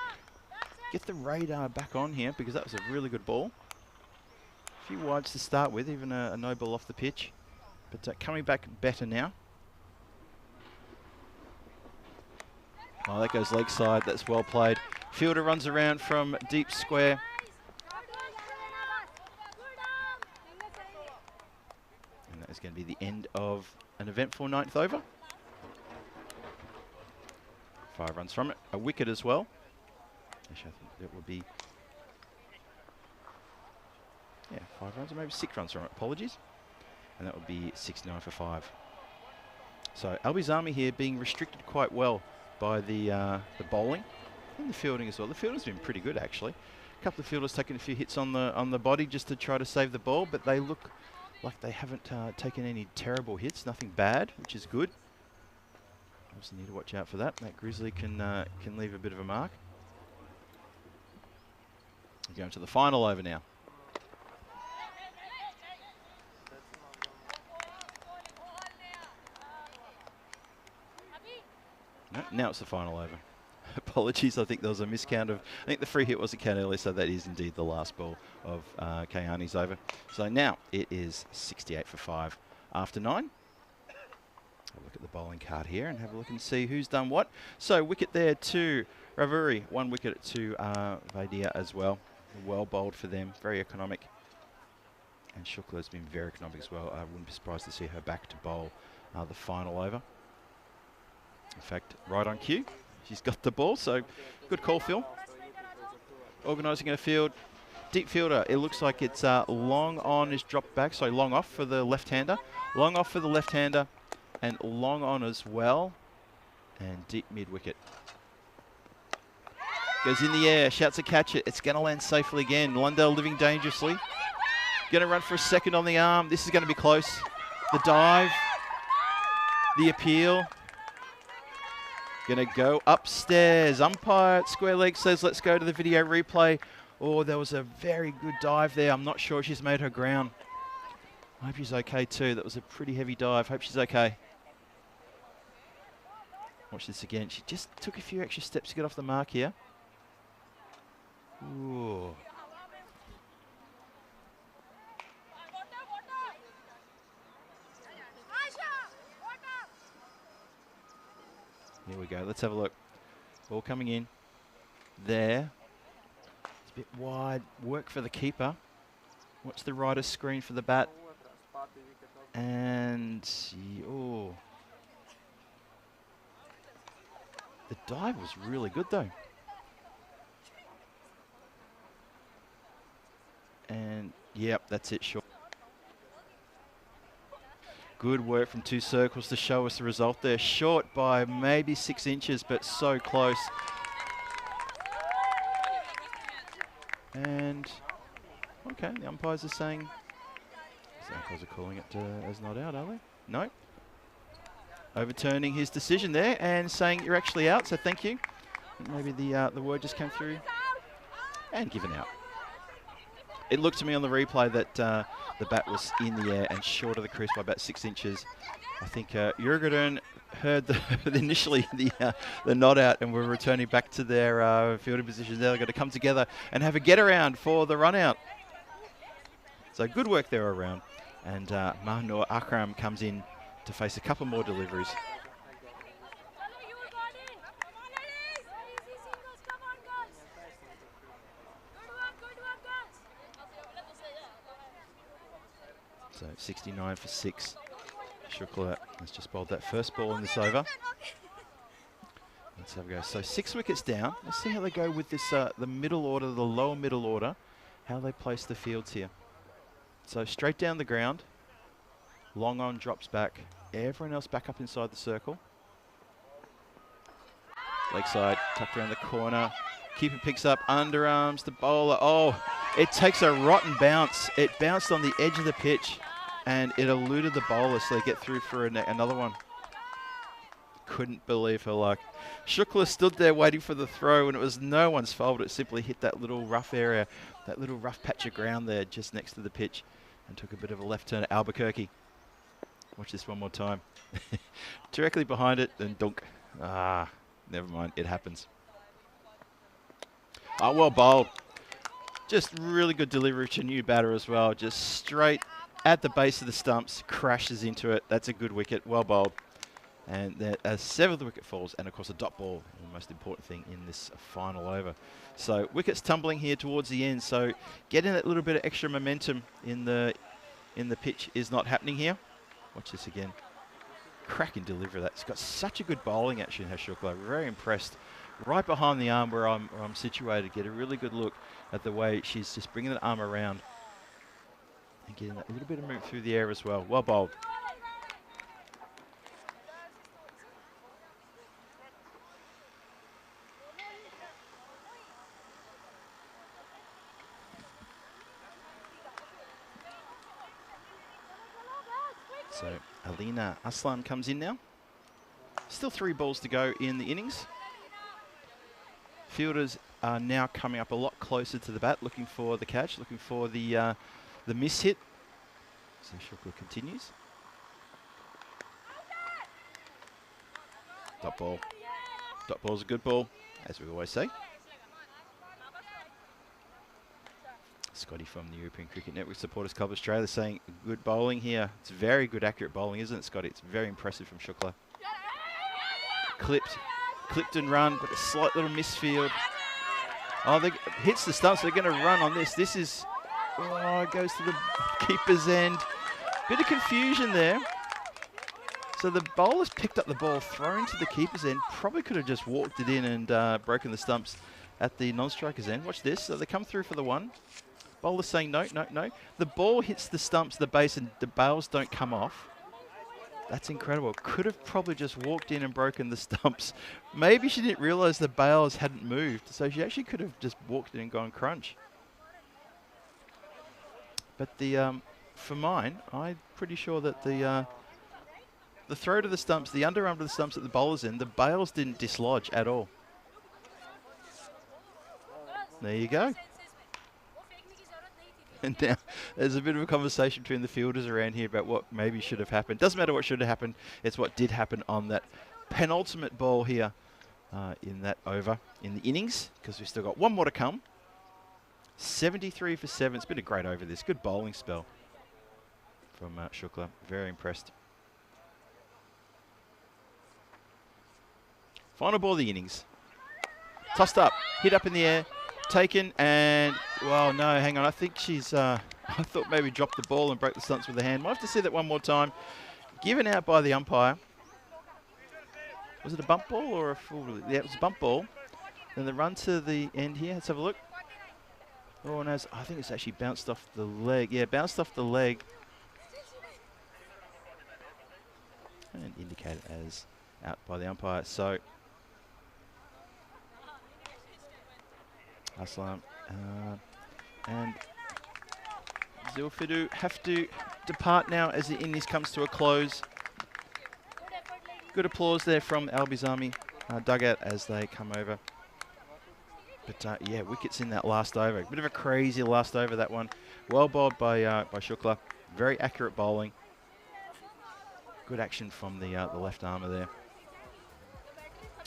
get the radar back on here because that was a really good ball. A few wides to start with, even a no ball off the pitch. But coming back better now. Oh, that goes leg side. That's well played. Fielder runs around from deep square. And that is going to be the end of an eventful 9th over. 5 runs from it. A wicket as well. Actually, I think that would be... Yeah, 5 runs or maybe 6 runs from it. Apologies. And that would be 6-9 for 5. So Albi's Army here being restricted quite well by the bowling and the fielding as well. The fielding's been pretty good actually. A couple of fielders taking a few hits on the body just to try to save the ball, but they look like they haven't taken any terrible hits. Nothing bad, which is good. Obviously need to watch out for that. That Grizzly can leave a bit of a mark. We're going to the final over now. No, now it's the final over. Apologies, I think there was a miscount of... I think the free hit wasn't counted earlier, so that is indeed the last ball of Kayani's over. So now it is 68 for 5 after 9. Have a look at the bowling card here and have a look and see who's done what. So wicket there to Ravuri, 1 wicket to Vaidya as well. Well bowled for them, very economic. And Shukla's been very economic as well. I wouldn't be surprised to see her back to bowl the final over. In fact, right on cue. She's got the ball, so good call, Phil. Organising her field. Deep fielder, it looks like it's long on is dropped back, so long off for the left-hander. Long off for the left-hander and long on as well. And deep mid-wicket. Goes in the air, shouts to catch it. It's going to land safely again. Lundell living dangerously. Going to run for a second on the arm. This is going to be close. The dive. The appeal. Going to go upstairs. Umpire at square leg says, let's go to the video replay. Oh, there was a very good dive there. I'm not sure she's made her ground. I hope she's okay too. That was a pretty heavy dive. Hope she's okay. Watch this again. She just took a few extra steps to get off the mark here. Ooh. Here we go. Let's have a look. Ball coming in. There. It's a bit wide. Work for the keeper. Watch the rider's screen for the bat. And... oh. The dive was really good though. And, yep, that's it, short. Good work from 2 circles to show us the result there. Short by maybe 6 inches, but so close. And, okay, the umpires are saying... The umpires are calling it as not out, are they? No. Overturning his decision there and saying you're actually out, so thank you. Maybe the word just came through. And given out. It looked to me on the replay that the bat was in the air and short of the crease by about 6 inches. I think Jurgen heard initially the nod out and were returning back to their fielding positions. They're going to come together and have a get around for the run out. So good work there around. And Mahnur Akram comes in to face a couple more deliveries. So 69 for 6. Shukla has just bowled that first ball in this over. And Let's have a go. So 6 wickets down. Let's see how they go with this, the middle order, the lower middle order, how they place the fields here. So straight down the ground. Long on drops back. Everyone else back up inside the circle. Leg side, tucked around the corner. Keeper picks up underarms, the bowler. Oh, it takes a rotten bounce. It bounced on the edge of the pitch and it eluded the bowler, so they get through for another one. Couldn't believe her luck. Shukla stood there waiting for the throw and it was no one's fault. It simply hit that little rough area, that little rough patch of ground there just next to the pitch and took a bit of a left turn at Albuquerque. Watch this one more time. Directly behind it and dunk. Ah, never mind, it happens. Oh, well bowled. Just really good delivery to new batter as well. Just straight at the base of the stumps, crashes into it. That's a good wicket, well bowled. And there are 7th wicket falls, and of course a dot ball, the most important thing in this final over. So wickets tumbling here towards the end. So getting that little bit of extra momentum in the pitch is not happening here. Watch this again. Cracking delivery. That's got such a good bowling action, Shukla. Very impressed. Right behind the arm where I'm situated, get a really good look at the way she's just bringing that arm around and getting that little bit of move through the air as well. Well bowled. So Alina Aslan comes in now. Still 3 balls to go in the innings. Fielders are now coming up a lot closer to the bat, looking for the catch, looking for the miss hit. So Shukla continues. Dot ball. Dot ball's a good ball, as we always say. Scotty from the European Cricket Network Supporters Club Australia saying good bowling here. It's very good, accurate bowling, isn't it, Scotty? It's very impressive from Shukla. Clipped and run, but a slight little misfield. Oh, they hits the stumps. They're going to run on this. This is, oh, it goes to the keeper's end. Bit of confusion there. So the bowler's picked up the ball, thrown to the keeper's end. Probably could have just walked it in and broken the stumps at the non-striker's end. Watch this. So they come through for the one. Bowler's saying no, no, no. The ball hits the stumps, the base, and the bails don't come off. That's incredible. Could have probably just walked in and broken the stumps. Maybe she didn't realise the bails hadn't moved, so she actually could have just walked in and gone crunch. But the for mine, I'm pretty sure that the throw to the stumps, the underarm to the stumps at the bowler's end, the bails didn't dislodge at all. There you go. And now there's a bit of a conversation between the fielders around here about what maybe should have happened. Doesn't matter what should have happened. It's what did happen on that penultimate ball here in that over in the innings, because we've still got one more to come. 73 for 7. It's been a great over this. Good bowling spell from Shukla. Very impressed. Final ball of the innings. Tossed up, hit up in the air. Taken and, well, no, hang on. I think she's, I thought maybe dropped the ball and broke the stumps with the hand. Might have to see that one more time. Given out by the umpire. Was it a bump ball or a full? Yeah, it was a bump ball. Then the run to the end here. Let's have a look. Oh, no, I think it's actually bounced off the leg. Yeah, bounced off the leg. And indicated as out by the umpire. So Aslam and Zilfidu have to depart now as the innings comes to a close. Good applause there from Albizami dugout as they come over. But yeah, wickets in that last over. Bit of a crazy last over, that one. Well bowled by Shukla. Very accurate bowling. Good action from the left armour there.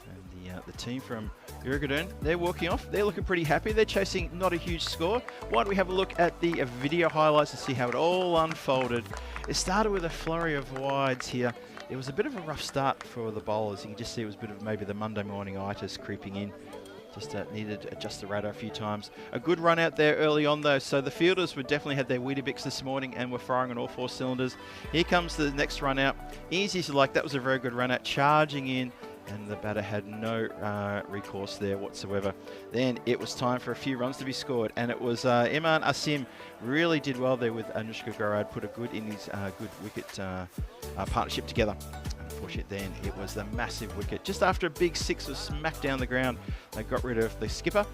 And the team from Uruguay, they're walking off. They're looking pretty happy. They're chasing not a huge score. Why don't we have a look at the video highlights to see how it all unfolded. It started with a flurry of wides here. It was a bit of a rough start for the bowlers. You can just see it was a bit of maybe the Monday morning itis creeping in. Just needed to adjust the radar a few times. A good run out there early on though, so the fielders would definitely had their Weetabix this morning and were firing on all 4 cylinders. Here comes the next run out. Easy to like, that was a very good run out, charging in and the batter had no recourse there whatsoever. Then it was time for a few runs to be scored, and it was Iman Asim really did well there with Anushka Garad, put a good innings, good wicket partnership together. Unfortunately, then it was the massive wicket. Just after a big six was smacked down the ground, they got rid of the skipper,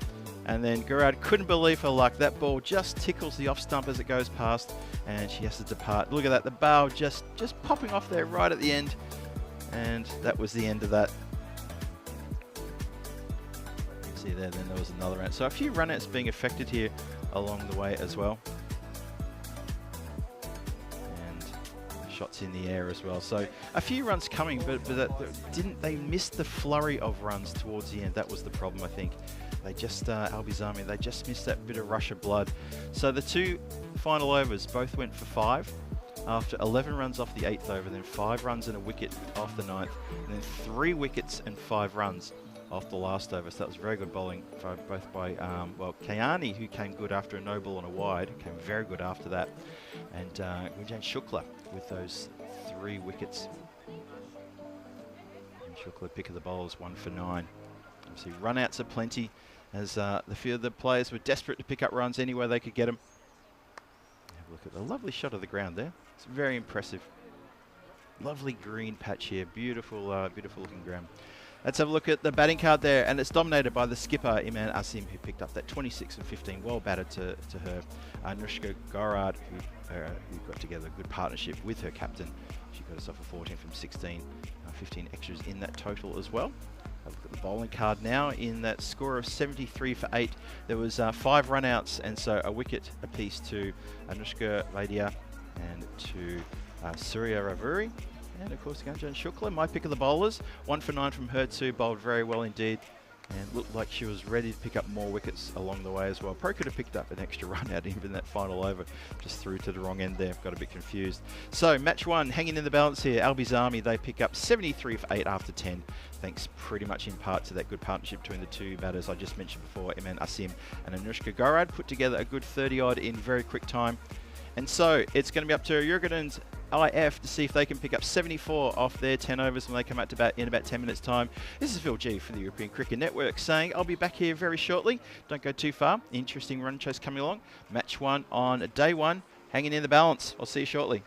and then Garad couldn't believe her luck. That ball just tickles the off stump as it goes past, and she has to depart. Look at that, the bow just popping off there right at the end, and that was the end of that. You can see there, then there was another run. So a few run-outs being affected here along the way as well. Shots in the air as well, so a few runs coming, but they missed the flurry of runs towards the end. That was the problem, I think. They just Albizami, they just missed that bit of rush of blood. So the two final overs both went for 5 after 11 runs off the 8th over, then 5 runs and a wicket off the 9th, and then 3 wickets and 5 runs off the last over. So that was very good bowling both by Kayani, who came good after a no ball and a wide, came very good after that, and Gunjan Shukla with those 3 wickets. And Shukla, pick of the bowlers, 1 for 9. Obviously run-outs are plenty, as the few of the players were desperate to pick up runs anywhere they could get them. Have a look at the lovely shot of the ground there. It's very impressive. Lovely green patch here, beautiful, beautiful looking ground. Let's have a look at the batting card there, and it's dominated by the skipper, Iman Asim, who picked up that 26 and 15, well batted to her. Anushka Garad, who got together a good partnership with her captain. She got herself a 14 from 16, 15 extras in that total as well. Have a look at the bowling card now. In that score of 73 for 8, there was 5 run-outs, and so a wicket apiece to Anushka Vaidya and to Surya Ravuri. And of course, Gunjan Shukla, my pick of the bowlers. 1 for 9 from her too, bowled very well indeed. And looked like she was ready to pick up more wickets along the way as well. Pro could have picked up an extra run out even that final over. Just threw to the wrong end there, got a bit confused. So match 1, hanging in the balance here. Albizami, they pick up 73 for 8 after 10. Thanks pretty much in part to that good partnership between the two batters I just mentioned before, Iman Asim and Anushka Garad. Put together a good 30 odd in very quick time. And so it's going to be up to Jurgen's IF to see if they can pick up 74 off their 10 overs when they come out to bat in about 10 minutes time. This is Phil G for the European Cricket Network saying I'll be back here very shortly. Don't go too far. Interesting run chase coming along. Match 1 on day 1, hanging in the balance. I'll see you shortly.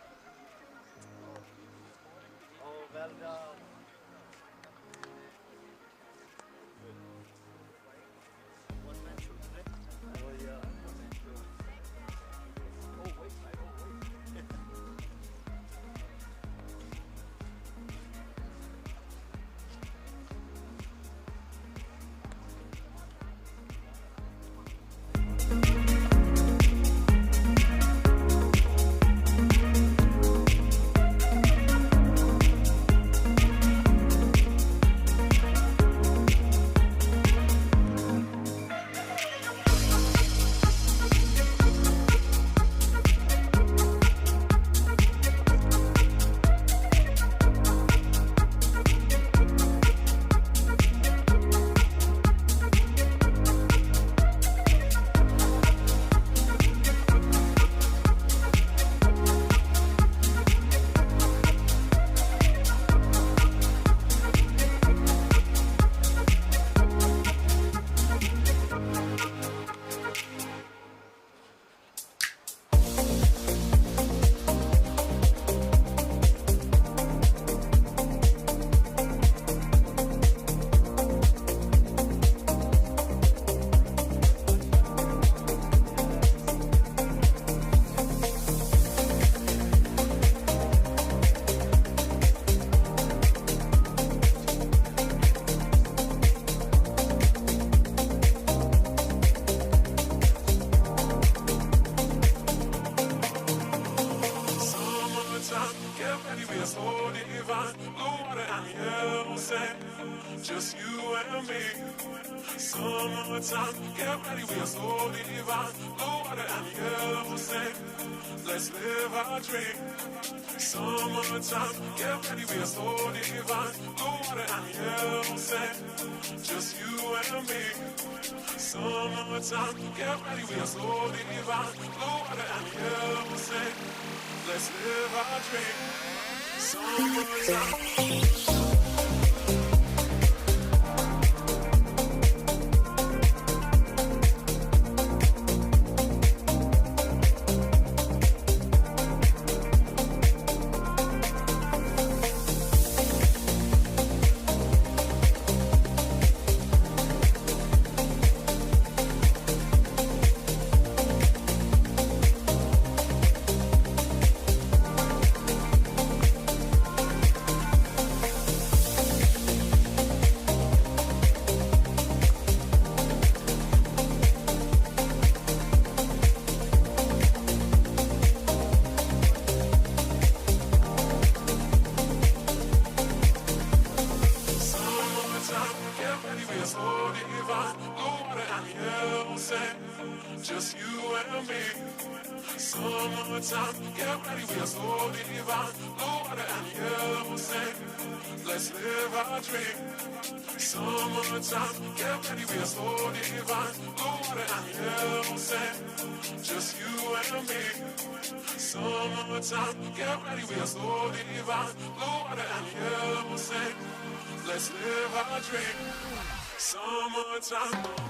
Just you and me. Summertime, get ready, we are so divine. Blue water and yellow sand. Let's live our dream. Summertime, get ready, we are so divine. Blue water and yellow sand. Just you and me. Summertime, get ready, we are so divine. Blue water and yellow sand. Let's live our dream. Summertime. Summertime, get ready, we are so divine. Blue water and yellow sand. Let's live our dream. Summertime, get ready, we are so divine. Blue water and yellow sand. Just you and me. Summertime, get ready, we are so divine. Blue water and yellow sand. Let's live our dream. Summertime.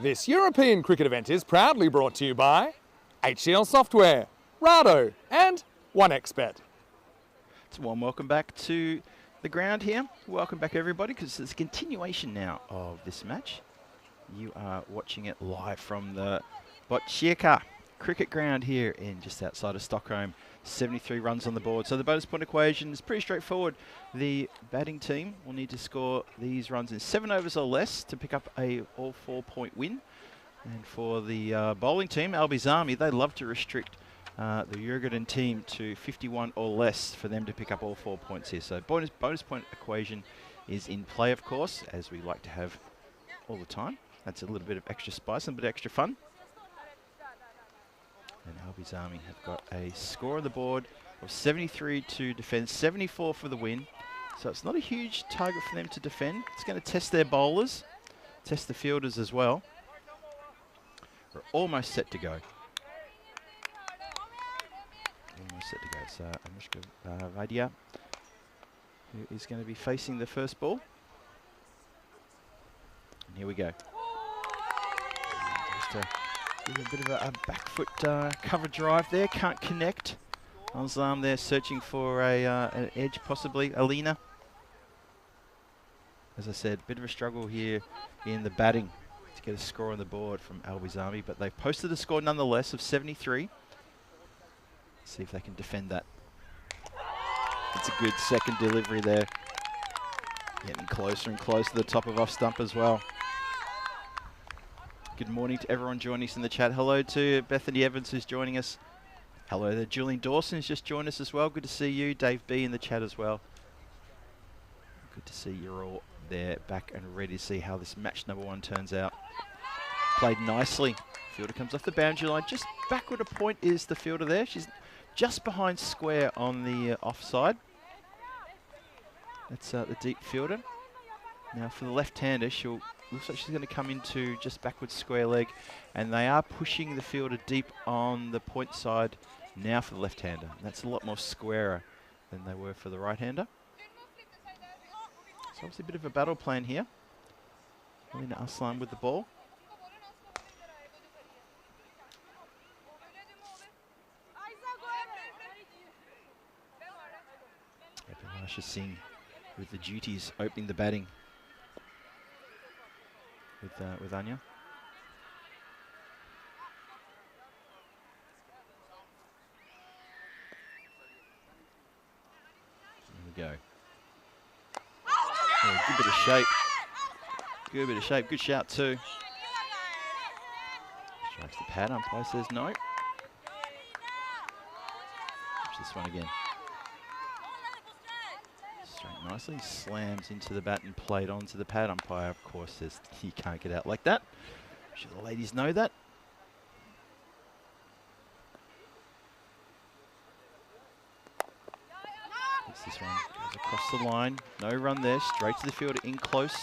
This European cricket event is proudly brought to you by HCL Software, Rado and 1xBet. It's a warm welcome back to the ground here. Welcome back everybody, because it's a continuation now of this match. You are watching it live from the Botkyrka cricket ground here in just outside of Stockholm. 73 runs on the board. So the bonus point equation is pretty straightforward. The batting team will need to score these runs in 7 overs or less to pick up a all 4-point win. And for the bowling team, Albi's Army, they love to restrict the Jurgen team to 51 or less for them to pick up all 4 points here. So bonus point equation is in play, of course, as we like to have all the time. That's a little bit of extra spice and a bit extra fun. And Albi's Army have got a score on the board of 73 to defend, 74 for the win. So it's not a huge target for them to defend. It's going to test their bowlers, test the fielders as well. We're almost set to go. Almost set to go. So Anushka Vaidya, who is going to be facing the first ball. And here we go. Just give a bit of a back foot cover drive there. Can't connect. Aslam there searching for an edge, possibly. Alina. As I said, bit of a struggle here in the batting to get a score on the board from Albi's Army, but they've posted a score nonetheless of 73. See if they can defend that. It's a good second delivery there. Getting closer and closer to the top of off stump as well. Good morning to everyone joining us in the chat. Hello to Bethany Evans, who's joining us. Hello there, Julian Dawson has just joined us as well. Good to see you. Dave B in the chat as well. Good to see you're all there, back and ready to see how this match number 1 turns out. Played nicely. Fielder comes off the boundary line. Just backward a point is the fielder there. She's just behind square on the offside. That's the deep fielder. Now for the left-hander, looks like she's going to come into just backwards square leg, and they are pushing the fielder deep on the point side now for the left-hander. That's a lot more squarer than they were for the right-hander. So obviously a bit of a battle plan here. Alina Aslan with the ball. Abhilasha Singh with the duties, opening the batting with Anya. Here we go. Oh, good bit of shape. Good bit of shape. Good shout too. Strikes the pad. Umpire says no. Watch this one again. Straight nicely. Slams into the bat and played onto the pad. Umpire, of course, says he can't get out like that. I'm sure the ladies know that. This one goes across the line. No run there. Straight to the fielder in close.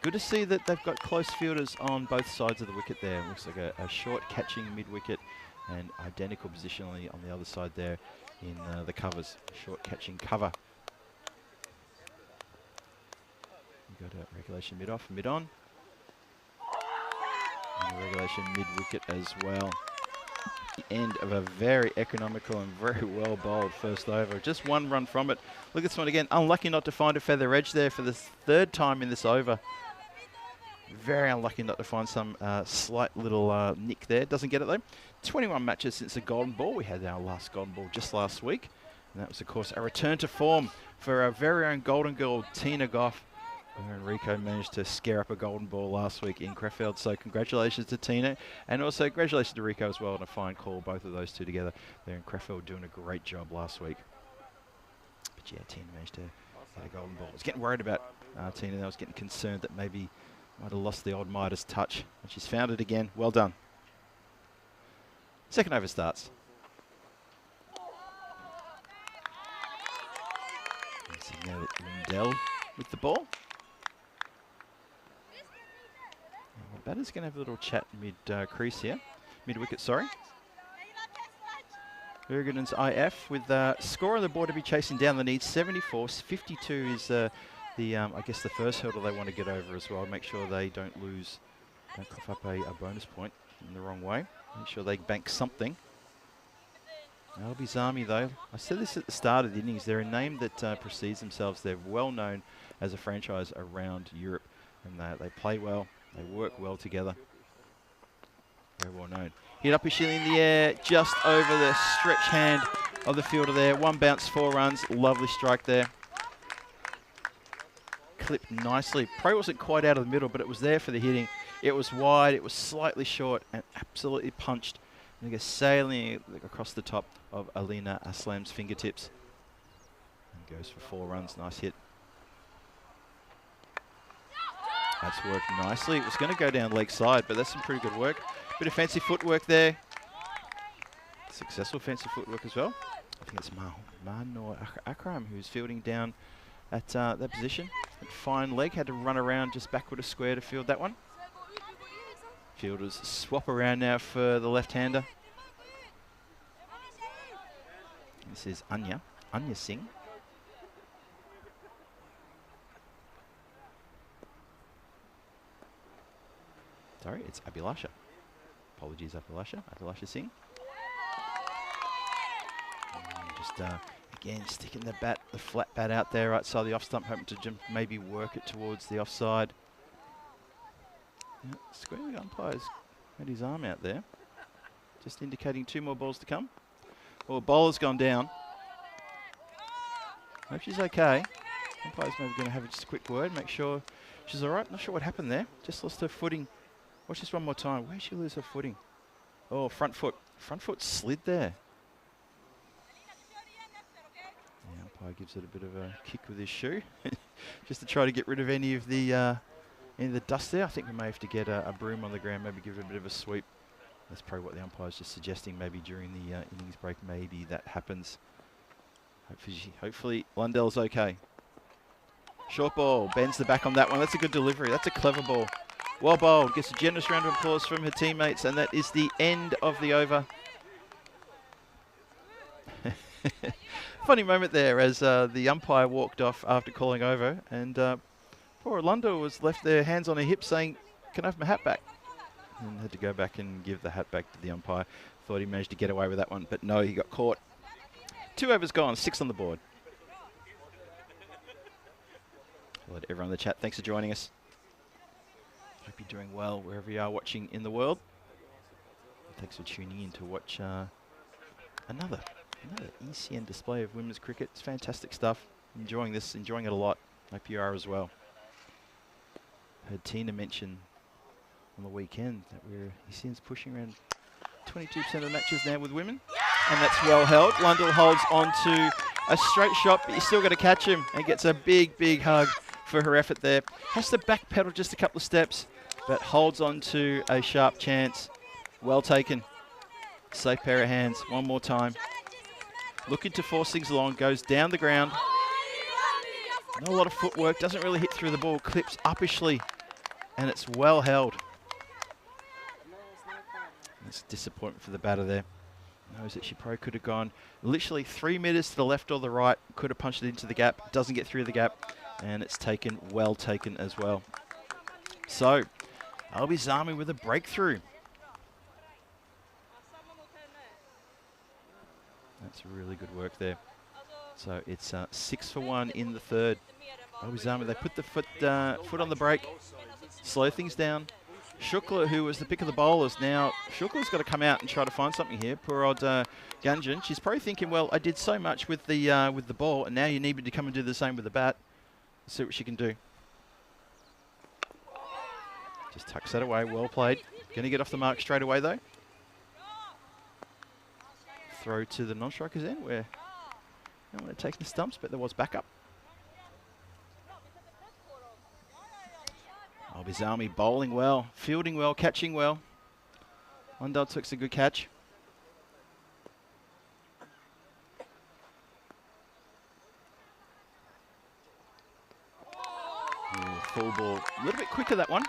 Good to see that they've got close fielders on both sides of the wicket there. Looks like a short catching mid-wicket and identical positionally on the other side there in the covers. Short catching cover. You got a regulation mid-off, mid-on. And a regulation mid-wicket as well. The end of a very economical and very well bowled first over. Just 1 run from it. Look at this one again. Unlucky not to find a feather edge there for the 3rd time in this over. Very unlucky not to find some slight little nick there. Doesn't get it though. 21 matches since the golden ball. We had our last golden ball just last week. And that was, of course, a return to form for our very own golden girl, Tina Goff. And Rico managed to scare up a golden ball last week in Krefeld. So congratulations to Tina. And also congratulations to Rico as well on a fine call. Both of those two together. They're in Krefeld doing a great job last week. But yeah, Tina managed to get a golden ball. I was getting worried about Tina. I was getting concerned that maybe might have lost the old Midas touch. And she's found it again. Well done. Second over starts. Lindell with the ball. Batter's going to have a little chat mid-crease here. Mid-wicket, sorry. Jurgen's IF with score on the board to be chasing down the need. 74. 52 is I guess the first hurdle they want to get over as well. Make sure they don't lose Don't cough up a bonus point in the wrong way. Make sure they bank something. Albi's Army, though, I said this at the start of the innings, they're a name that precedes themselves. They're well known as a franchise around Europe, and they play well, they work well together. Very well known. Hit up his shield in the air, just over the stretch hand of the fielder there. One bounce, 4 runs, lovely strike there. Clipped nicely. Probably wasn't quite out of the middle, but it was there for the hitting. It was wide, it was slightly short, and absolutely punched. And it goes sailing across the top of Alina Aslam's fingertips. And goes for 4 runs. Nice hit. That's worked nicely. It was going to go down leg side, but that's some pretty good work. Bit of fancy footwork there. Successful fancy footwork as well. I think it's Manor Akram who's fielding down at that position. That fine leg, had to run around just backward a square to field that one. Fielders swap around now for the left-hander. This is Anya Singh. Sorry, it's Abhilasha. Apologies, Abhilasha Singh. And just again sticking the flat bat out there outside the off stump, hoping to maybe work it towards the offside. Yeah, Square umpire's had his arm out there, just indicating 2 more balls to come. Well, bowler's gone down. Hope she's okay. Umpire's maybe going to have just a quick word, make sure she's all right. Not sure what happened there. Just lost her footing. Watch this one more time. Where'd she lose her footing? Oh, front foot. Front foot slid there. The umpire gives it a bit of a kick with his shoe, just to try to get rid of any of the dust there. I think we may have to get a broom on the ground, maybe give it a bit of a sweep. That's probably what the umpire's just suggesting. Maybe during the innings break, maybe that happens. Hopefully Lundell's okay. Short ball, bends the back on that one. That's a good delivery. That's a clever ball. Well bowled, gets a generous round of applause from her teammates, and that is the end of the over. Funny moment there as the umpire walked off after calling over, and poor Lundell was left there, hands on her hips, saying, "Can I have my hat back?" And had to go back and give the hat back to the umpire. Thought he managed to get away with that one, but no, he got caught. 2 overs gone, 6 on the board. I'll let everyone in the chat, thanks for joining us. Hope you're doing well wherever you are watching in the world. Thanks for tuning in to watch another ECN display of women's cricket. It's fantastic stuff. Enjoying this, enjoying it a lot. Hope you are as well. Heard Tina mention on the weekend that ECN's pushing around 22% of the matches now with women. And that's well held. Lundell holds on to a straight shot, but you still got to catch him, and gets a big, big hug for her effort there. Has to backpedal just a couple of steps, but holds on to a sharp chance. Well taken. Safe pair of hands. One more time. Looking to force things along. Goes down the ground. Not a lot of footwork. Doesn't really hit through the ball. Clips uppishly. And it's well held. That's a disappointment for the batter there. Knows that she probably could have gone literally 3 meters to the left or the right. Could have punched it into the gap. Doesn't get through the gap. And it's taken, well taken as well. So, Albi's Army with a breakthrough. That's really good work there. So it's 6 for 1 in the third. Albi's Army, they put the foot on the brake, slow things down. Shukla, who was the pick of the bowlers, now Shukla's got to come out and try to find something here. Poor old Gunjan. She's probably thinking, well, I did so much with the ball, and now you need me to come and do the same with the bat. Let's see what she can do. Just tucks that away. Well played. Going to get off the mark straight away, though. Throw to the non-strikers end, where they want to take the stumps, but there was backup. Albi's Army bowling well, fielding well, catching well. Lundell took a good catch. Ooh, full ball. A little bit quicker, that one.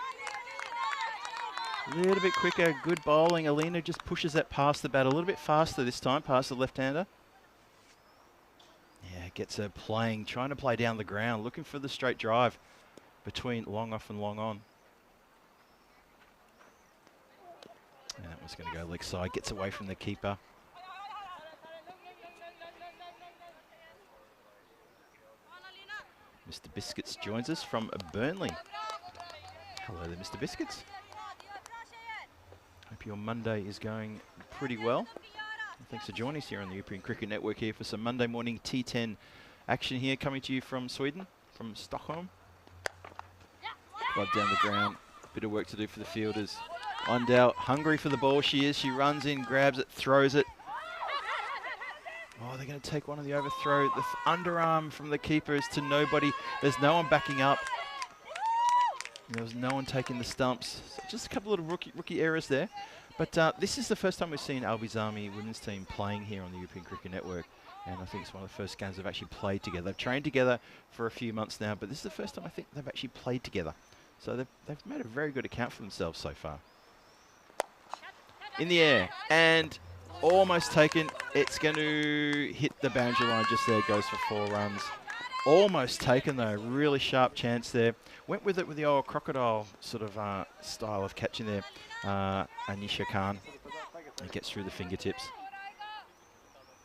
A little bit quicker. Good bowling. Alina just pushes that past the bat a little bit faster this time, past the left-hander. Yeah, gets her playing, trying to play down the ground, looking for the straight drive between long off and long on. That was going to go leg side, gets away from the keeper. Mr. Biscuits joins us from Burnley. Hello there, Mr. Biscuits. Hope your Monday is going pretty well. And thanks for joining us here on the European Cricket Network here for some Monday morning T10 action here, coming to you from Sweden, from Stockholm. Club down the ground, bit of work to do for the fielders. Ondell, hungry for the ball she is. She runs in, grabs it, throws it. Oh, they're going to take one of the overthrow. The underarm from the keeper is to nobody. There's no one backing up. There was no one taking the stumps. So just a couple of rookie errors there. But this is the first time we've seen Albi's Army women's team playing here on the European Cricket Network. And I think it's one of the first games they've actually played together. They've trained together for a few months now, but this is the first time I think they've actually played together. So they've made a very good account for themselves so far. In the air, and almost taken. It's going to hit the boundary line just there. Goes for 4 runs. Almost taken though. Really sharp chance there. Went with it with the old crocodile sort of style of catching there. Anisha Khan. It gets through the fingertips.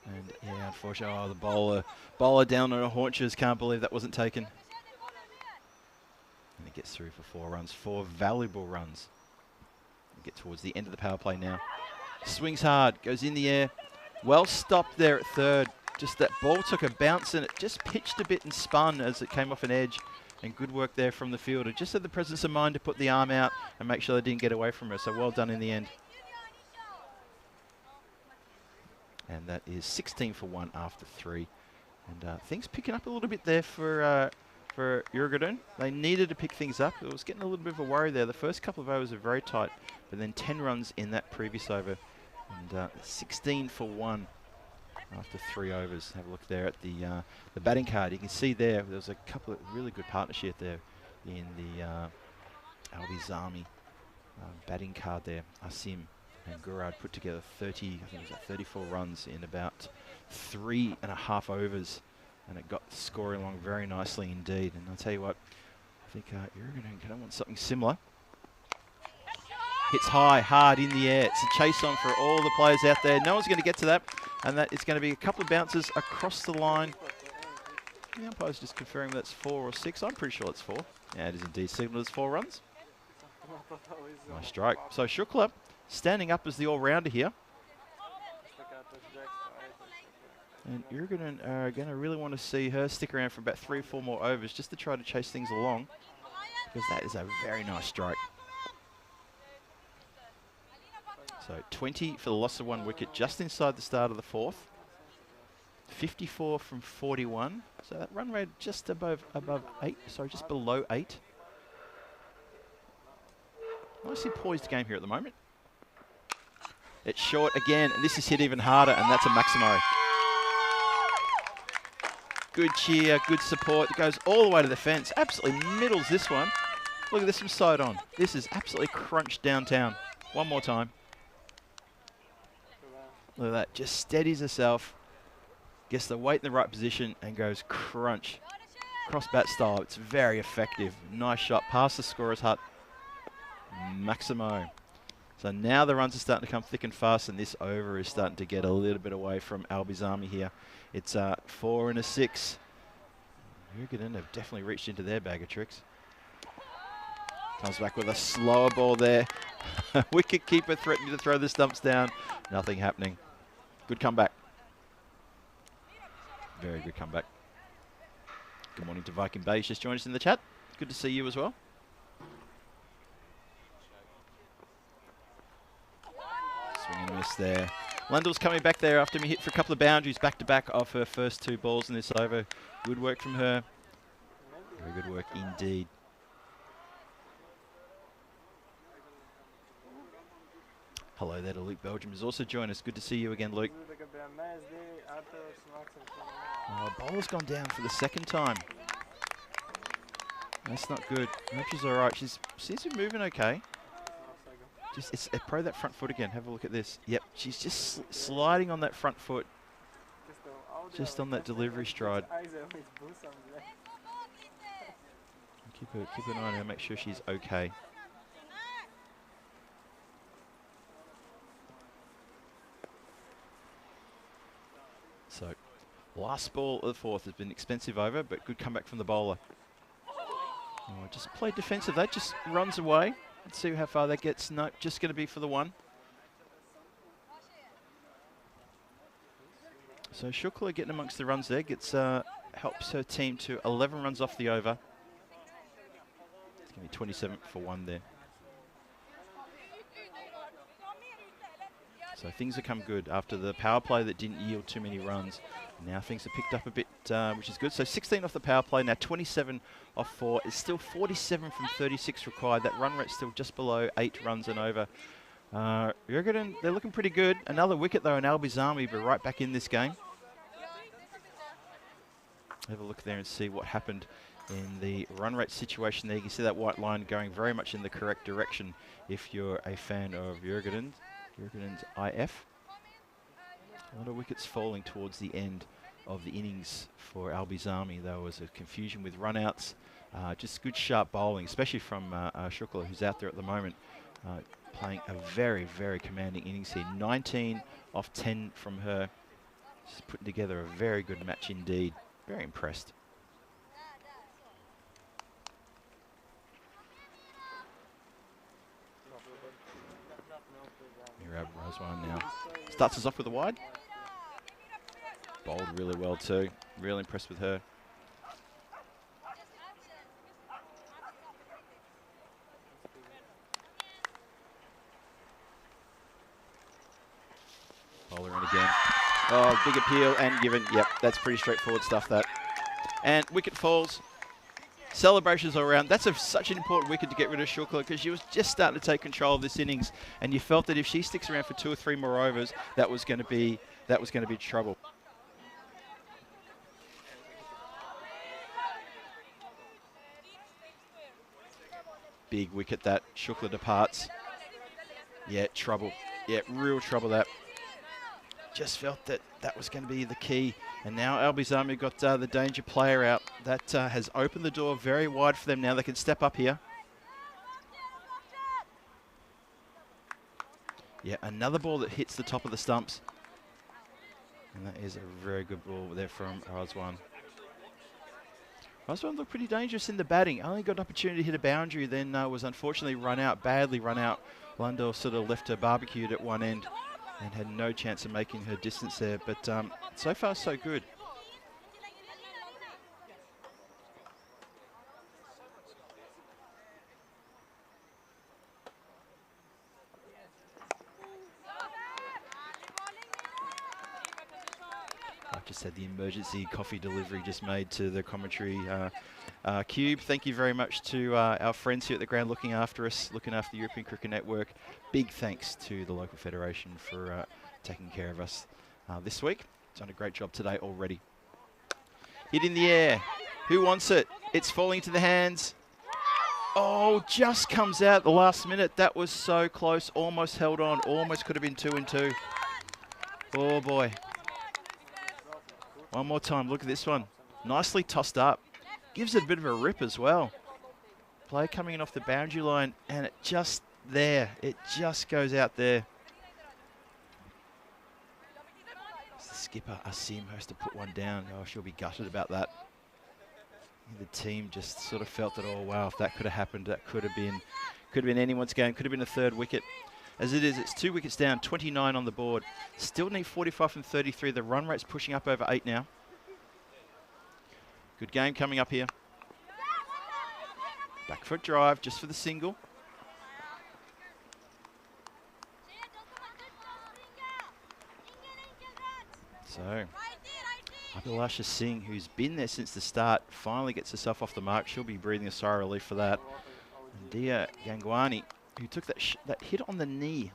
And yeah, unfortunately, oh, the bowler down on her haunches. Can't believe that wasn't taken. And it gets through for 4 runs. 4 valuable runs. We get towards the end of the power play now. Swings hard, goes in the air. Well stopped there at third. Just that ball took a bounce and it just pitched a bit and spun as it came off an edge. And good work there from the fielder. Just had the presence of mind to put the arm out and make sure they didn't get away from her. So well done in the end. And that is 16 for 1 after 3. And things picking up a little bit there for Jurgen. They needed to pick things up. It was getting a little bit of a worry there. The first couple of overs were very tight, but then 10 runs in that previous over. And 16 for 1 after 3 overs. Have a look there at the batting card. You can see there was a couple of really good partnership there in the Albi's Army batting card there. Asim and Gurad put together 30, I think it was 34 runs in about 3.5 overs. And it got the scoring along very nicely indeed. And I'll tell you what, I think you're going to want something similar. Hits high, hard in the air. It's a chase on for all the players out there. No one's going to get to that. And that is going to be a couple of bounces across the line. The umpire's just confirming that's 4 or 6. I'm pretty sure it's 4. Yeah, it is indeed signalled as 4 runs. Nice strike. So Shukla standing up as the all-rounder here. And Jurgen are going to really want to see her stick around for about 3 or 4 more overs just to try to chase things along. Because that is a very nice strike. So 20 for the loss of 1 wicket just inside the start of the 4th. 54 from 41. So that run rate just above 8. Sorry, just below 8. Nicely poised game here at the moment. It's short again, and this is hit even harder, and that's a Maximo. Good cheer, good support. It goes all the way to the fence. Absolutely middles this one. Look at this from side on. This is absolutely crunched downtown. One more time. Look at that. Just steadies herself. Gets the weight in the right position and goes crunch. Cross bat style. It's very effective. Nice shot past the scorer's hut. Maximo. So now the runs are starting to come thick and fast, and this over is starting to get a little bit away from Albi's Army here. It's 4 and a 6. Jurgen have definitely reached into their bag of tricks. Comes back with a slower ball there. Wicket keeper threatening to throw the stumps down. Nothing happening. Good comeback. Very good comeback. Good morning to Viking Bay. He's just joined us in the chat. Good to see you as well. Swing and miss there. Lundell's coming back there after being hit for a couple of boundaries back-to-back off her first 2 balls in this over. Good work from her. Very good work indeed. Hello there to Luke Belgium has also joined us. Good to see you again, Luke. Oh, bowler's gone down for the 2nd time. That's not good. I hope she's all right. She seems to be moving okay. It's pro that front foot again. Have a look at this. Yep, she's just sliding on that front foot. Just on that delivery stride. Keep an eye on her, make sure she's okay. Last ball of the fourth has been expensive over, but good comeback from the bowler. Oh, just play defensive. That just runs away. Let's see how far that gets. No, just going to be for the one. So Shukla getting amongst the runs there, helps her team to 11 runs off the over. It's going to be 27 for one there. So things have come good after the power play that didn't yield too many runs. Now things have picked up a bit, which is good. So 16 off the power play, now 27 off 4. It's still 47 from 36 required. That run rate's still just below 8 runs and over. Jurgen, they're looking pretty good. Another wicket though, and Albizami, but right back in this game. Have a look there and see what happened in the run rate situation there. You can see that white line going very much in the correct direction if you're a fan of Jurgen's IF. A lot of wickets falling towards the end of the innings for Albizami. There was a confusion with run-outs. Just good sharp bowling, especially from Shukla, who's out there at the moment, playing a very, very commanding innings here. 19 off 10 from her. She's putting together a very good match indeed. Very impressed. Mirab Razwan now starts us off with a wide. Bowled really well too. Really impressed with her. Bowler in again. Oh, big appeal and given. Yep, that's pretty straightforward stuff, that. And wicket falls. Celebrations all around. That's such an important wicket to get rid of Shukla, because she was just starting to take control of this innings, and you felt that if she sticks around for 2 or 3 more overs, that was going to be trouble. Big wicket that. Shukla departs. Yeah, trouble. Yeah, real trouble that. Just felt that was going to be the key. And now Albizami got the danger player out. That has opened the door very wide for them now. They can step up here. Yeah, another ball that hits the top of the stumps. And that is a very good ball there from Razwan. Razwan looked pretty dangerous in the batting. Only got an opportunity to hit a boundary, then was unfortunately run out, badly run out. Lundell sort of left her barbecued at one end and had no chance of making her distance there. But so far, so good. I've just had the emergency coffee delivery just made to the commentary cube. Thank you very much to our friends here at the ground looking after us, looking after the European Cricket Network. Big thanks to the local federation for taking care of us this week. Done a great job today already. Hit in the air. Who wants it? It's falling to the hands. Oh, just comes out the last minute. That was so close. Almost held on. Almost could have been 2 and 2. Oh boy. One more time. Look at this one. Nicely tossed up. Gives it a bit of a rip as well. Play coming in off the boundary line, and it just there. It just goes out there. The skipper, Asim, has to put one down. Oh, she'll be gutted about that. The team just sort of felt that, oh wow, if that could have happened, that could have been anyone's game. Could have been a 3rd wicket. As it is, it's 2 wickets down, 29 on the board. Still need 45 from 33. The run rate's pushing up over 8 now. Good game coming up here. Back foot drive, just for the single. So, Abhilasha Singh, who's been there since the start, finally gets herself off the mark. She'll be breathing a sigh of relief for that. And Dia Gangwani, who took that hit on the knee.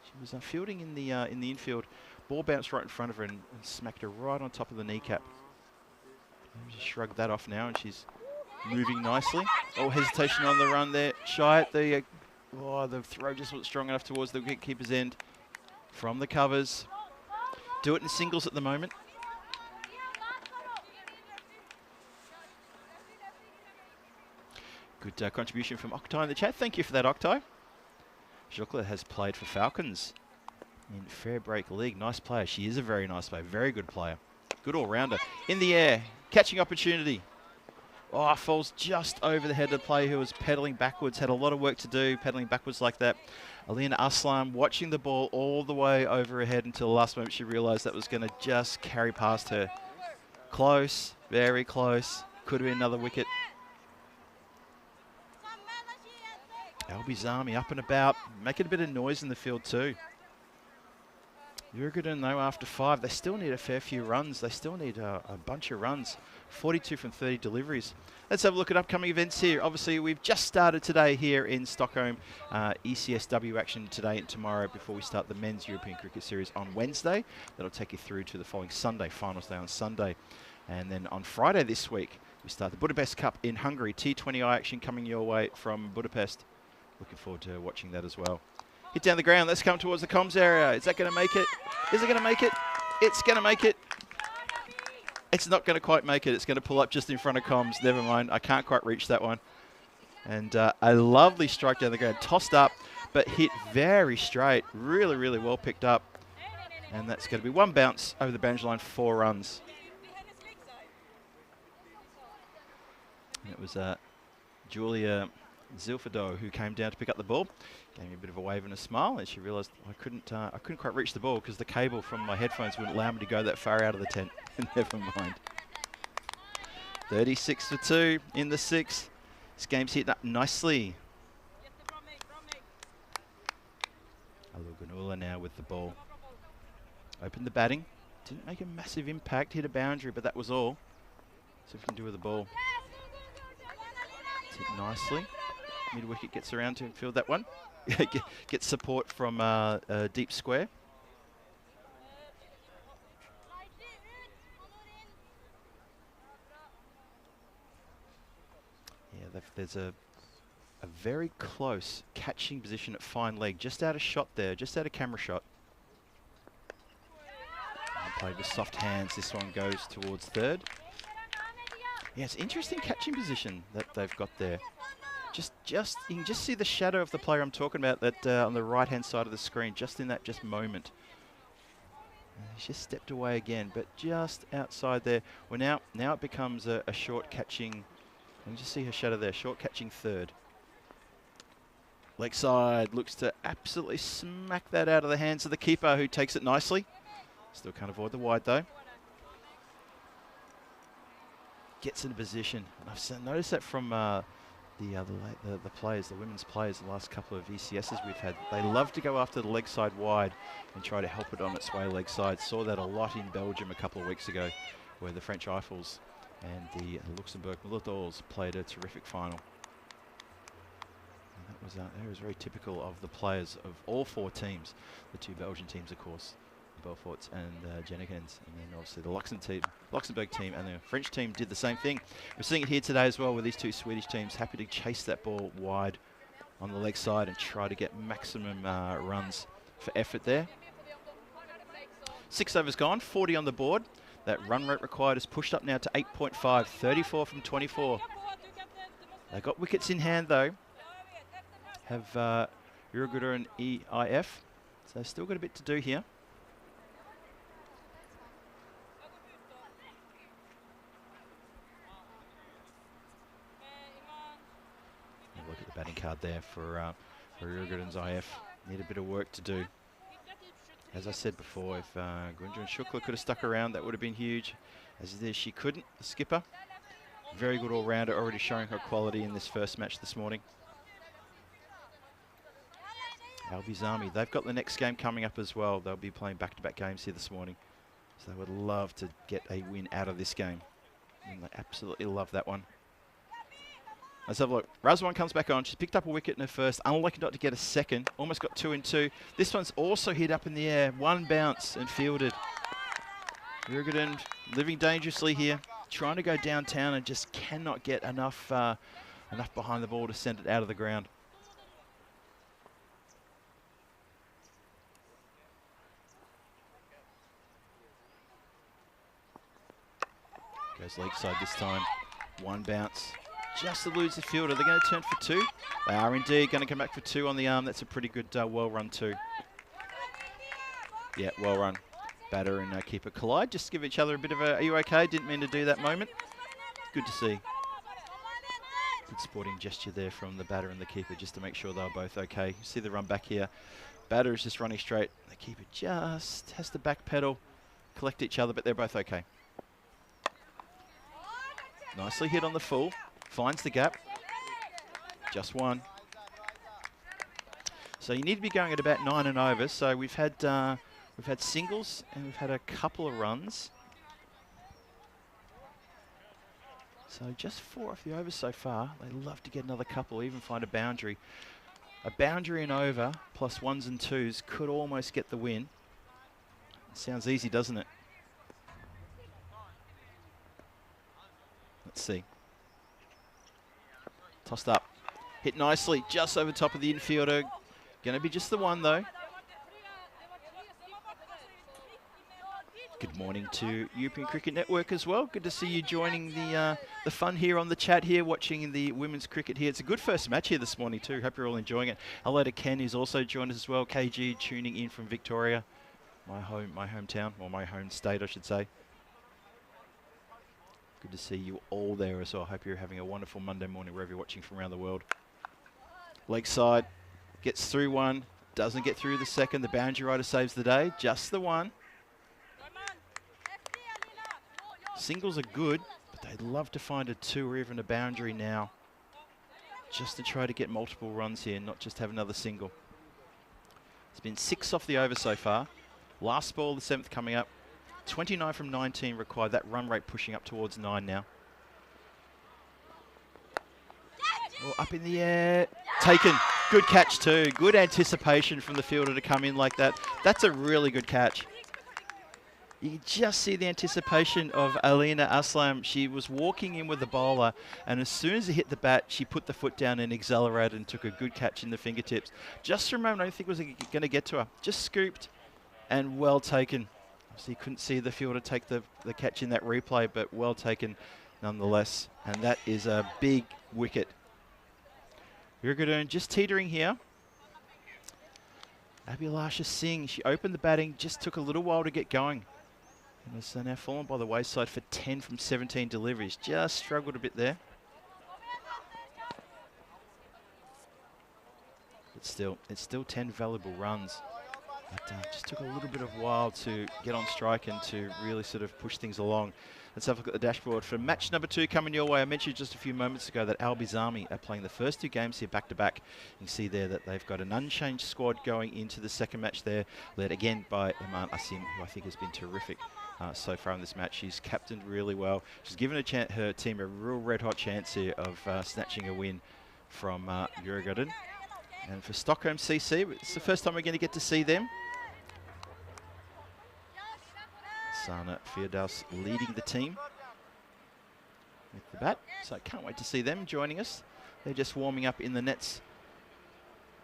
She was fielding in the infield. Ball bounced right in front of her and smacked her right on top of the kneecap. Just shrugged that off now, and she's moving nicely. Oh, hesitation on the run there. Shy at the throw just wasn't strong enough towards the wicketkeeper's end. From the covers. Do it in singles at the moment. Good contribution from Octai in the chat. Thank you for that, Octai. Shukla has played for Falcons in Fair Break League. Nice player. She is a very nice player. Very good player. Good all-rounder. In the air, catching opportunity. Oh, falls just over the head of the player who was pedaling backwards. Had a lot of work to do, pedaling backwards like that. Alina Aslam watching the ball all the way over her head until the last moment she realised that was going to just carry past her. Close, very close. Could have been another wicket. Albizami up and about, making a bit of noise in the field too. Jurgen, though, after 5, they still need a fair few runs. They still need a bunch of runs. 42 from 30 deliveries. Let's have a look at upcoming events here. Obviously, we've just started today here in Stockholm. ECS-W action today and tomorrow before we start the Men's European Cricket Series on Wednesday. That'll take you through to the following Sunday, finals day on Sunday. And then on Friday this week, we start the Budapest Cup in Hungary. T20I action coming your way from Budapest. Looking forward to watching that as well. Hit down the ground. Let's come towards the comms area. Is that going to make it? Is it going to make it? It's going to make it. It's not going to quite make it. It's going to pull up just in front of comms. Never mind. I can't quite reach that one. And a lovely strike down the ground. Tossed up, but hit very straight. Really, really well picked up. And that's going to be 1 bounce over the boundary line, 4 runs. And it was Julia Zilfado who came down to pick up the ball. Gave me a bit of a wave and a smile, and she realised I couldn't quite reach the ball because the cable from my headphones wouldn't allow me to go that far out of the tent. Never mind. 36 for 2 in the 6th. This game's hitting up nicely. Aluganula now with the ball. Opened the batting. Didn't make a massive impact. Hit a boundary, but that was all. See if we can do with the ball. It's hit nicely. Mid wicket gets around to field that one. Gets support from deep square. Yeah, there's a very close catching position at fine leg, just out of shot there, just out of camera shot. And played with soft hands. This one goes towards third. Yeah, it's interesting catching position that they've got there. You can just see the shadow of the player I'm talking about that on the right hand side of the screen, just in that moment. He's just stepped away again, but just outside there. Well, now it becomes a short catching. You can just see her shadow there, short catching third. Leg side looks to absolutely smack that out of the hands of the keeper, who takes it nicely. Still can't avoid the wide though. Gets in a position. And I've noticed that from the players, the women's players, the last couple of ECSs we've had. They love to go after the leg side wide and try to help it on its way leg side. Saw that a lot in Belgium a couple of weeks ago, where the French Eiffels and the Luxembourg Militaires played a terrific final. And that was very typical of the players of all 4 teams. The 2 Belgian teams, of course, Belforts and Jennekens, and then obviously the Luxembourg team and the French team did the same thing. We're seeing it here today as well with these 2 Swedish teams, happy to chase that ball wide on the leg side and try to get maximum runs for effort there. 6 overs gone, 40 on the board. That run rate required is pushed up now to 8.5, 34 from 24. They got wickets in hand though. Have Uruguay and EIF, so still got a bit to do here. Look at the batting card there for Uruguay's IF. Need a bit of work to do. As I said before, if Gunjan Shukla could have stuck around, that would have been huge. As it is, she couldn't. The skipper, very good all-rounder, already showing her quality in this first match this morning. Albizami, they've got the next game coming up as well. They'll be playing back-to-back games here this morning. So they would love to get a win out of this game. And they absolutely love that one. Let's have a look. Razwan comes back on. She's picked up a wicket in her first. Unlucky not to get a second. Almost got 2 in 2. This one's also hit up in the air. 1 bounce and fielded. Uruguay living dangerously here. Trying to go downtown and just cannot get enough behind the ball to send it out of the ground. Goes leg side this time. 1 bounce. Just to lose the fielder. They're going to turn for 2. They are indeed going to come back for 2 on the arm. That's a pretty good well run too. Yeah, well run. Batter and keeper collide. Just give each other a bit of a, are you okay? Didn't mean to do that moment. Good to see. Good sporting gesture there from the batter and the keeper just to make sure they were both okay. You see the run back here. Batter is just running straight. The keeper just has to backpedal, collect each other, but they're both okay. Nicely hit on the full. Finds the gap. Just one. So you need to be going at about 9 and over. So we've had singles and we've had a couple of runs. So just 4 off the overs so far. They love to get another couple, even find a boundary. A boundary and over plus 1s and 2s could almost get the win. Sounds easy, doesn't it? Let's see. Tossed up. Hit nicely, just over top of the infielder. Going to be just the one, though. Good morning to European Cricket Network as well. Good to see you joining the fun here on the chat here, watching the women's cricket here. It's a good first match here this morning too. Hope you're all enjoying it. Hello to Ken, who's also joined us as well. KG tuning in from Victoria, my hometown, or my home state, I should say. Good to see you all there as well. Hope you're having a wonderful Monday morning wherever you're watching from around the world. Leg side, gets through one, doesn't get through the second. The boundary rider saves the day, just the one. Singles are good, but they'd love to find a 2 or even a boundary now, just to try to get multiple runs here, not just have another single. It's been 6 off the over so far. Last ball, the 7th coming up. 29 from 19 required. That run rate pushing up towards 9 now. Oh, up in the air. Taken. Good catch too. Good anticipation from the fielder to come in like that. That's a really good catch. You can just see the anticipation of Alina Aslam. She was walking in with the bowler, and as soon as he hit the bat, she put the foot down and accelerated and took a good catch in the fingertips. Just for a moment, I don't think it was going to get to her. Just scooped and well taken. So you couldn't see the fielder take the catch in that replay, but well taken nonetheless. And that is a big wicket. Yurgadun just teetering here. Abhilasha Singh, she opened the batting, just took a little while to get going. And has now fallen by the wayside for 10 from 17 deliveries. Just struggled a bit there. But still, it's still 10 valuable runs. But just took a little bit of while to get on strike and to really sort of push things along. Let's have a look at the dashboard for match number 2 coming your way. I mentioned just a few moments ago that Albi's Army are playing the first 2 games here back to back. You can see there that they've got an unchanged squad going into the second match there, led again by Iman Asim, who I think has been terrific so far in this match. She's captained really well. She's given her team a real red-hot chance here of snatching a win from Djurgården. And for Stockholm CC, it's the first time we're going to get to see them. Sana Firdaus leading the team with the bat. So I can't wait to see them joining us. They're just warming up in the nets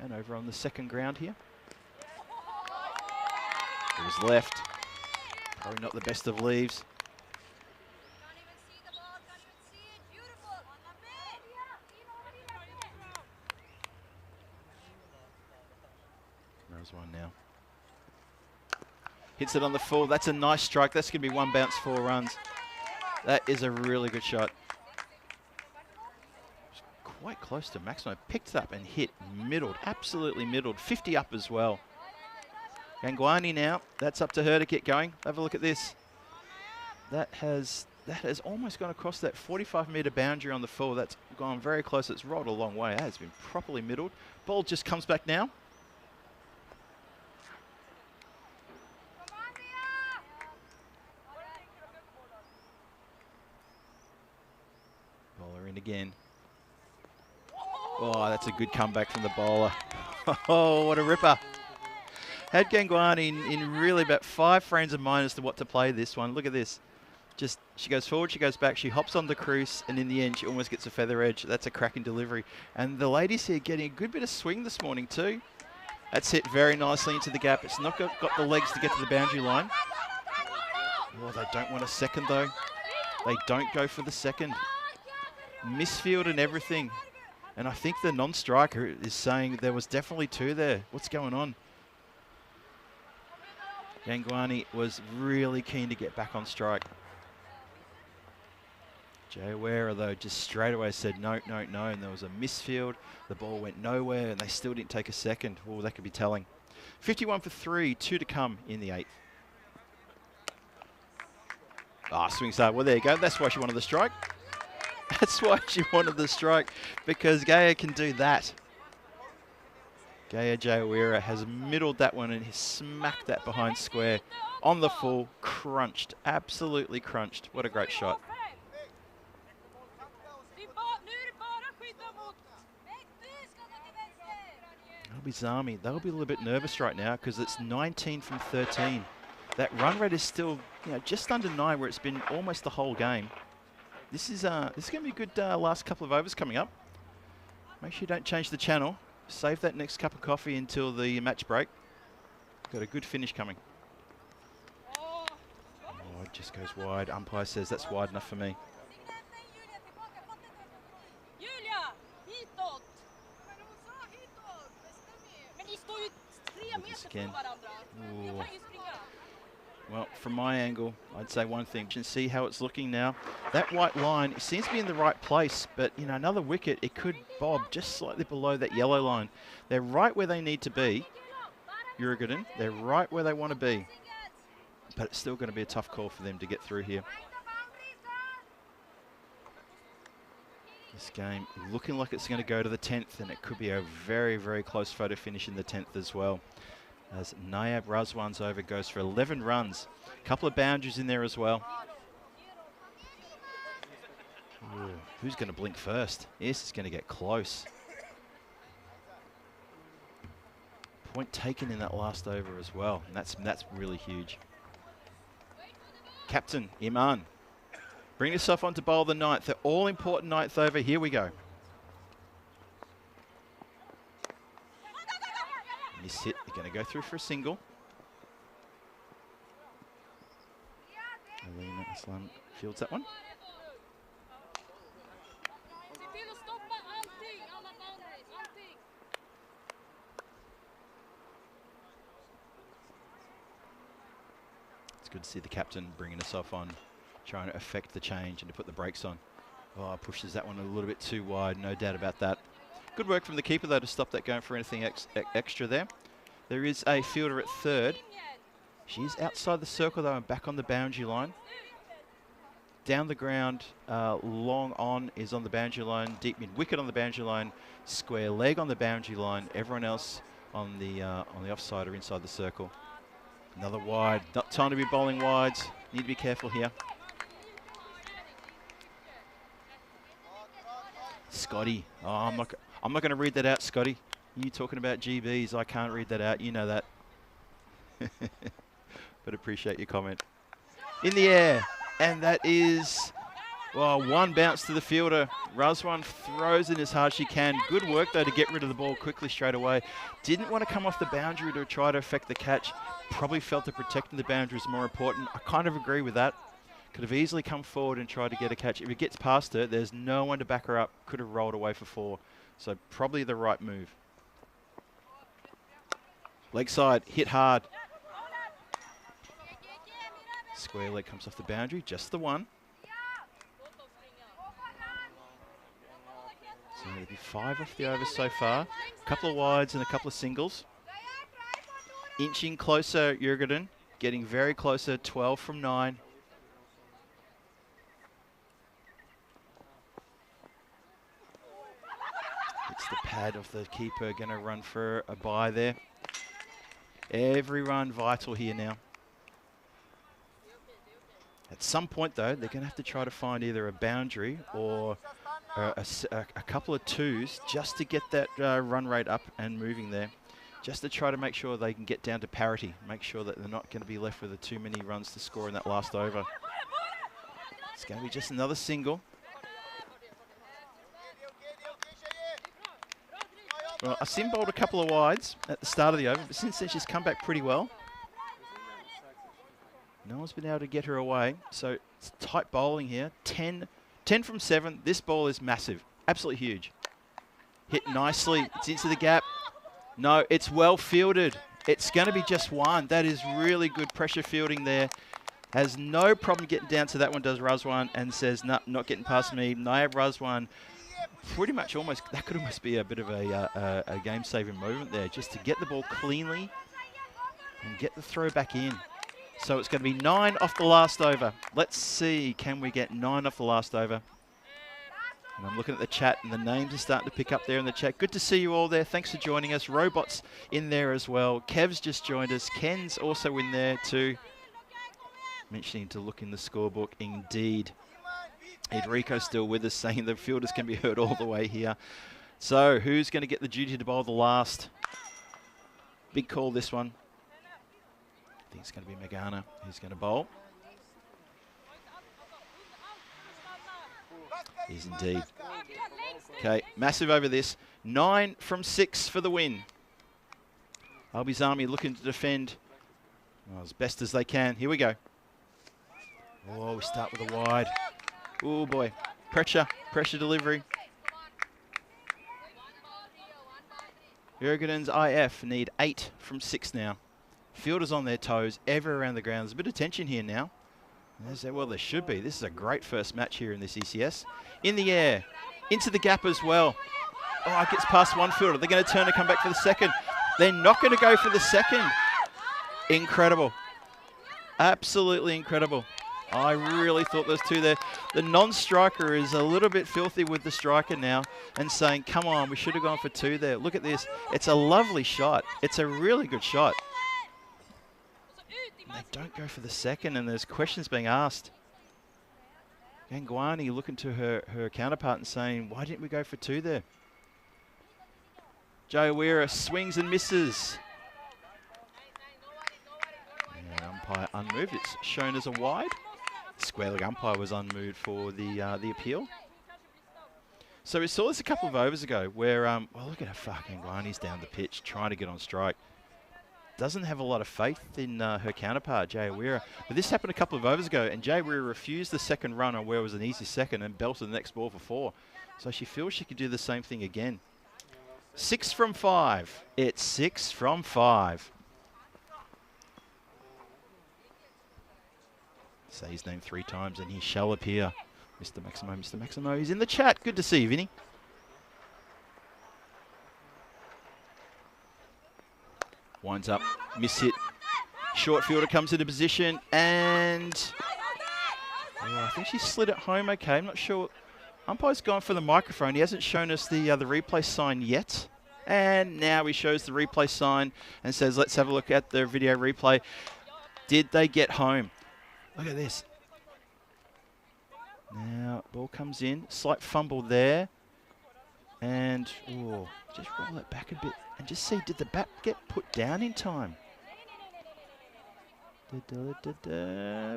and over on the second ground here. It was left. Probably not the best of leaves. There's one now. Hits it on the full. That's a nice strike. That's going to be 1 bounce, 4 runs. That is a really good shot. Quite close to maximum. Picked it up and hit. Middled. Absolutely middled. 50 up as well. Gangwani now. That's up to her to get going. Have a look at this. That has almost gone across that 45-metre boundary on the full. That's gone very close. It's rolled a long way. That has been properly middled. Ball just comes back now. Bowler in again. Oh, that's a good comeback from the bowler. Oh, what a ripper. Had Gangwani in really about 5 frames of mind as to what to play this one. Look at this. Just, she goes forward, she goes back, she hops on the crease, and in the end, she almost gets a feather edge. That's a cracking delivery. And the ladies here getting a good bit of swing this morning too. That's hit very nicely into the gap. It's not got the legs to get to the boundary line. Oh, they don't want a second though. They don't go for the second. Misfield and everything. And I think the non-striker is saying there was definitely 2 there. What's going on? Gangwani was really keen to get back on strike. Jay Wera, though, just straight away said no, no, no, and there was a misfield. The ball went nowhere, and they still didn't take a second. Oh, that could be telling. 51 for 3, 2 to come in the 8th. Ah, swing start. Well, there you go. That's why she wanted the strike. That's why she wanted the strike, because Gaia can do that. Gaia Jawira has middled that one and he smacked that behind square on the full. Crunched, absolutely crunched. What a great shot. Zami, they'll be a little bit nervous right now because it's 19 from 13. That run rate is still, just under 9, where it's been almost the whole game. This is going to be a good last couple of overs coming up. Make sure you don't change the channel. Save that next cup of coffee until the match break. Got a good finish coming. Oh, it just goes wide. Umpire says that's wide enough for me. Again. Ooh. Well, from my angle, I'd say one thing. You can see how it's looking now. That white line, it seems to be in the right place, but another wicket, it could bob just slightly below that yellow line. They're right where they need to be, Uruguayan. They're right where they want to be, but it's still going to be a tough call for them to get through here. This game looking like it's going to go to the 10th, and it could be a very, very close photo finish in the 10th as well. As Nayab Razwan's over goes for 11 runs. A couple of boundaries in there as well. Ooh, who's going to blink first? This is going to get close. Point taken in that last over as well, and that's really huge. Captain Iman, bring yourself on to bowl the 9th. The all-important 9th over. Here we go. Miss hit. They're going to go through for a single. Alina Aslam fields that one. It's good to see the captain bringing herself on, trying to affect the change and to put the brakes on. Oh, pushes that one a little bit too wide, no doubt about that. Good work from the keeper, though, to stop that going for anything extra there. There is a fielder at third. She's outside the circle, though, and back on the boundary line. Down the ground, long on is on the boundary line. Deep mid wicket on the boundary line. Square leg on the boundary line. Everyone else on the offside or inside the circle. Another wide. Not time to be bowling wides. Need to be careful here. Scotty. Oh, I'm not going to read that out, Scotty. You talking about GBs? I can't read that out. You know that. But appreciate your comment. In the air, and that is one bounce to the fielder. Razwan throws it as hard as she can. Good work, though, to get rid of the ball quickly straight away. Didn't want to come off the boundary to try to affect the catch. Probably felt that protecting the boundary is more important. I kind of agree with that. Could have easily come forward and tried to get a catch. If it gets past her, there's no one to back her up. Could have rolled away for 4. So probably the right move. Leg side, hit hard. Square leg comes off the boundary, just the one. So there'll be 5 off the over so far. A couple of wides and a couple of singles. Inching closer, Uruguayan. Getting very closer, 12 from 9. It's the pad of the keeper, going to run for a bye there. Every run vital here now. At some point, though, they're going to have to try to find either a boundary or a couple of twos just to get that run rate up and moving there. Just to try to make sure they can get down to parity. Make sure that they're not going to be left with too many runs to score in that last over. It's going to be just another single. Well, Asim bowled a couple of wides at the start of the over, but since then she's come back pretty well. No one's been able to get her away, so it's tight bowling here. 10 from 7. This ball is massive, absolutely huge. Hit nicely, it's into the gap. No, it's well fielded. It's going to be just one. That is really good pressure fielding there. Has no problem getting down to that one, does Razwan, and says, no, not getting past me. Naib Razwan, pretty much almost, that could almost be a bit of a game-saving movement there, just to get the ball cleanly and get the throw back in. So it's going to be 9 off the last over. Let's see, can we get 9 off the last over? And I'm looking at the chat, and the names are starting to pick up there in the chat. Good to see you all there. Thanks for joining us. Robot's in there as well. Kev's just joined us. Ken's also in there too. Mentioning to look in the scorebook. Indeed. Enrico's still with us, saying the fielders can be heard all the way here. So who's going to get the duty to bowl the last? Big call, this one. I think it's going to be Megana who's going to bowl. Is indeed. Okay, massive over this. 9 from 6 for the win. Albi's Army looking to defend as best as they can. Here we go. Oh, we start with a wide. Oh boy, pressure delivery. Jurgensen's IF need 8 from 6 now. Fielders on their toes, ever around the ground. There's a bit of tension here now. Well, there should be. This is a great first match here in this ECS. In the air, into the gap as well. Oh, it gets past one fielder. They're going to turn and come back for the second. They're not going to go for the second. Incredible. Absolutely incredible. I really thought those two there. The non-striker is a little bit filthy with the striker now and saying, come on, we should have gone for 2 there. Look at this. It's a lovely shot. It's a really good shot. They don't go for the second, and there's questions being asked. Gangwani looking to her counterpart and saying, why didn't we go for 2 there? Joe Weira swings and misses. And umpire unmoved. It's shown as a wide. Square leg umpire was unmoved for the appeal. So we saw this a couple of overs ago where, well, look at how far Gangwani's down the pitch trying to get on strike. Doesn't have a lot of faith in her counterpart, Jay Weira. But this happened a couple of overs ago, and Jay Weira refused the second run on where it was an easy second and belted the next ball for 4. So she feels she could do the same thing again. 6 from 5. It's 6 from 5. Say his name 3 times and he shall appear. Mr. Maximo, Mr. Maximo. He's in the chat. Good to see you, Vinny. Winds up, miss hit. Short fielder comes into position and I think she slid it home okay. I'm not sure. Umpire's gone for the microphone. He hasn't shown us the replay sign yet. And now he shows the replay sign and says, let's have a look at the video replay. Did they get home? Look at this. Now, ball comes in. Slight fumble there. And, oh, just roll it back a bit. And just see, did the bat get put down in time?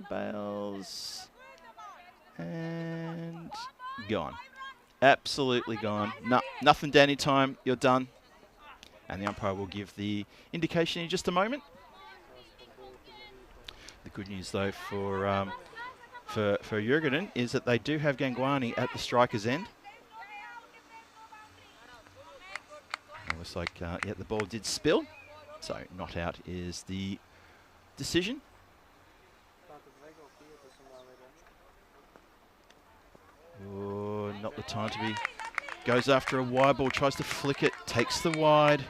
Bales. And gone. Absolutely gone. No, nothing down in time. You're done. And the umpire will give the indication in just a moment. The good news, though, for Jurgensen is that they do have Gangwani at the striker's end. It looks like, yeah, the ball did spill. So not out is the decision. Oh, not the time to be. Goes after a wide ball, tries to flick it, takes the wide.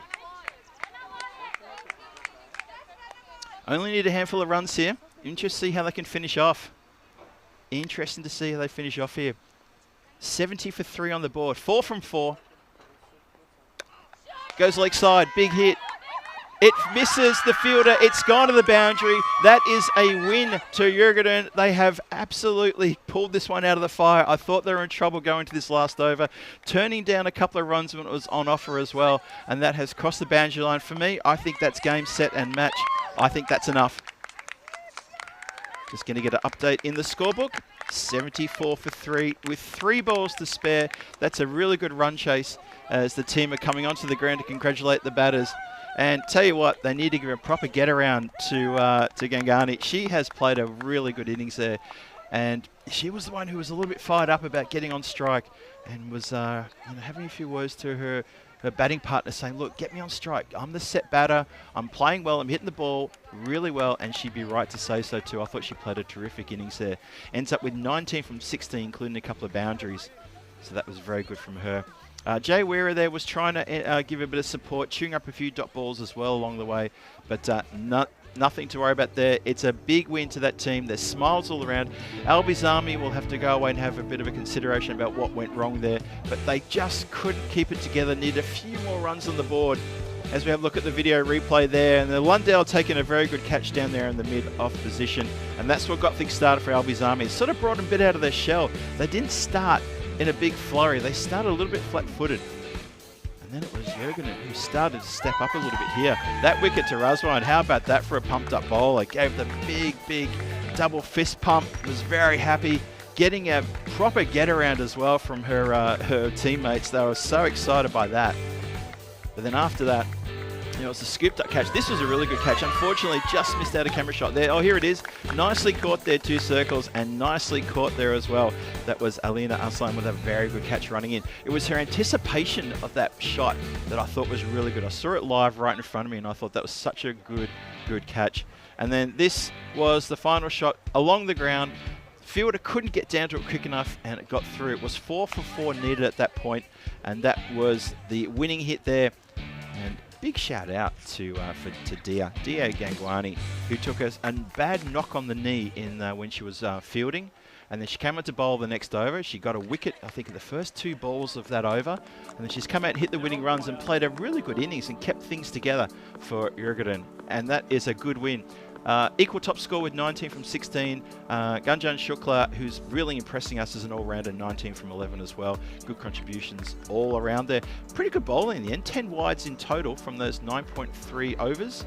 Only need a handful of runs here. Interesting to see how they can finish off. Interesting to see how they finish off here. 70 for 3 on the board. 4 from 4. Goes leg side, big hit. It misses the fielder. It's gone to the boundary. That is a win to Jurgensen. They have absolutely pulled this one out of the fire. I thought they were in trouble going to this last over. Turning down a couple of runs when it was on offer as well. And that has crossed the boundary line. For me, I think that's game, set and match. I think that's enough. Just going to get an update in the scorebook. 74 for 3 with 3 balls to spare. That's a really good run chase as the team are coming onto the ground to congratulate the batters. And tell you what, they need to give a proper get around to Gangani. She has played a really good innings there. And she was the one who was a little bit fired up about getting on strike and was having a few words to her her batting partner saying, look, get me on strike. I'm the set batter. I'm playing well. I'm hitting the ball really well. And she'd be right to say so too. I thought she played a terrific innings there. Ends up with 19 from 16, including a couple of boundaries. So that was very good from her. Jay Wearer there was trying to give a bit of support, chewing up a few dot balls as well along the way. But nothing to worry about there. It's a big win to that team. There's smiles all around. Albies Army will have to go away and have a bit of a consideration about what went wrong there. But they just couldn't keep it together. Need a few more runs on the board. As we have a look at the video replay there, and the Lundell taking a very good catch down there in the mid-off position. And that's what got things started for Albies Army. It sort of brought them a bit out of their shell. They didn't start in a big flurry. They started a little bit flat-footed. And then it was Jürgen who started to step up a little bit here. That wicket to Razwan, how about that for a pumped-up bowler? Gave the big double fist pump, was very happy. Getting a proper get-around as well from her teammates. They were so excited by that. But then after that, it was a scooped-up catch. This was a really good catch. Unfortunately, just missed out a camera shot there. Oh, here it is. Nicely caught there, 2 circles, and nicely caught there as well. That was Alina Aslan with a very good catch running in. It was her anticipation of that shot that I thought was really good. I saw it live right in front of me, and I thought that was such a good catch. And then this was the final shot along the ground. Fielder couldn't get down to it quick enough, and it got through. It was 4 for 4 needed at that point, and that was the winning hit there. And big shout out to Dia Gangwani, who took a bad knock on the knee when she was fielding, and then she came out to bowl the next over. She got a wicket, I think, in the first 2 balls of that over, and then she's come out and hit the winning runs and played a really good innings and kept things together for Jürgen, and that is a good win. Equal top score with 19 from 16. Gunjan Shukla, who's really impressing us as an all-rounder, 19 from 11 as well. Good contributions all around there. Pretty good bowling in the end. 10 wides in total from those 9.3 overs.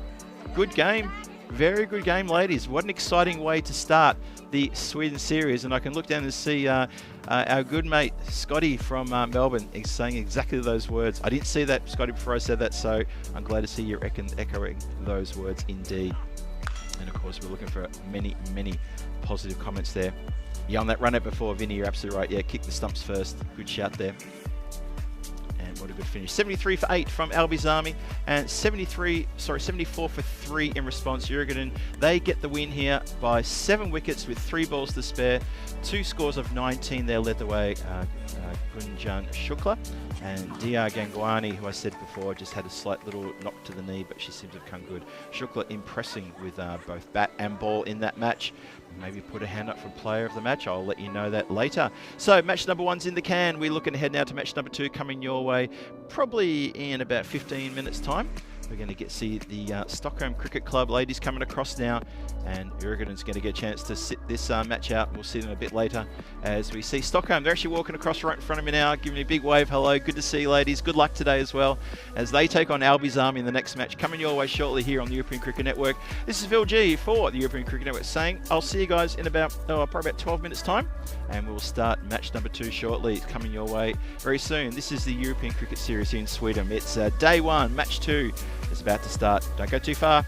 Good game. Very good game, ladies. What an exciting way to start the Sweden series. And I can look down and see our good mate Scotty from Melbourne is saying exactly those words. I didn't see that, Scotty, before I said that, so I'm glad to see you echoing those words indeed. And of course, we're looking for many positive comments there. Yeah, on that run out before, Vinny, you're absolutely right. Yeah, kick the stumps first. Good shout there. And what a good finish. 73 for 8 from Albies Army, and 74 for 3 in response. Jürgen, they get the win here by 7 wickets with 3 balls to spare. 2 scores of 19 there led the way. Gunjan Shukla and Dia Gangwani, who I said before, just had a slight little knock to the knee, but she seems to have come good. Shukla impressing with both bat and ball in that match. Maybe put a hand up for player of the match. I'll let you know that later. So match number 1's in the can. We're looking ahead now to match number 2 coming your way probably in about 15 minutes time. We're going to see the Stockholm Cricket Club ladies coming across now, and Jürgen's going to get a chance to sit this match out. We'll see them a bit later as we see Stockholm. They're actually walking across right in front of me now, giving me a big wave. Hello, good to see you, ladies. Good luck today as well as they take on Albies Army in the next match coming your way shortly here on the European Cricket Network. This is Phil G for the European Cricket Network saying I'll see you guys in probably about 12 minutes time, and we'll start match number 2 shortly. It's coming your way very soon. This is the European Cricket Series here in Sweden. It's day 1, match 2. It's about to start. Don't go too far.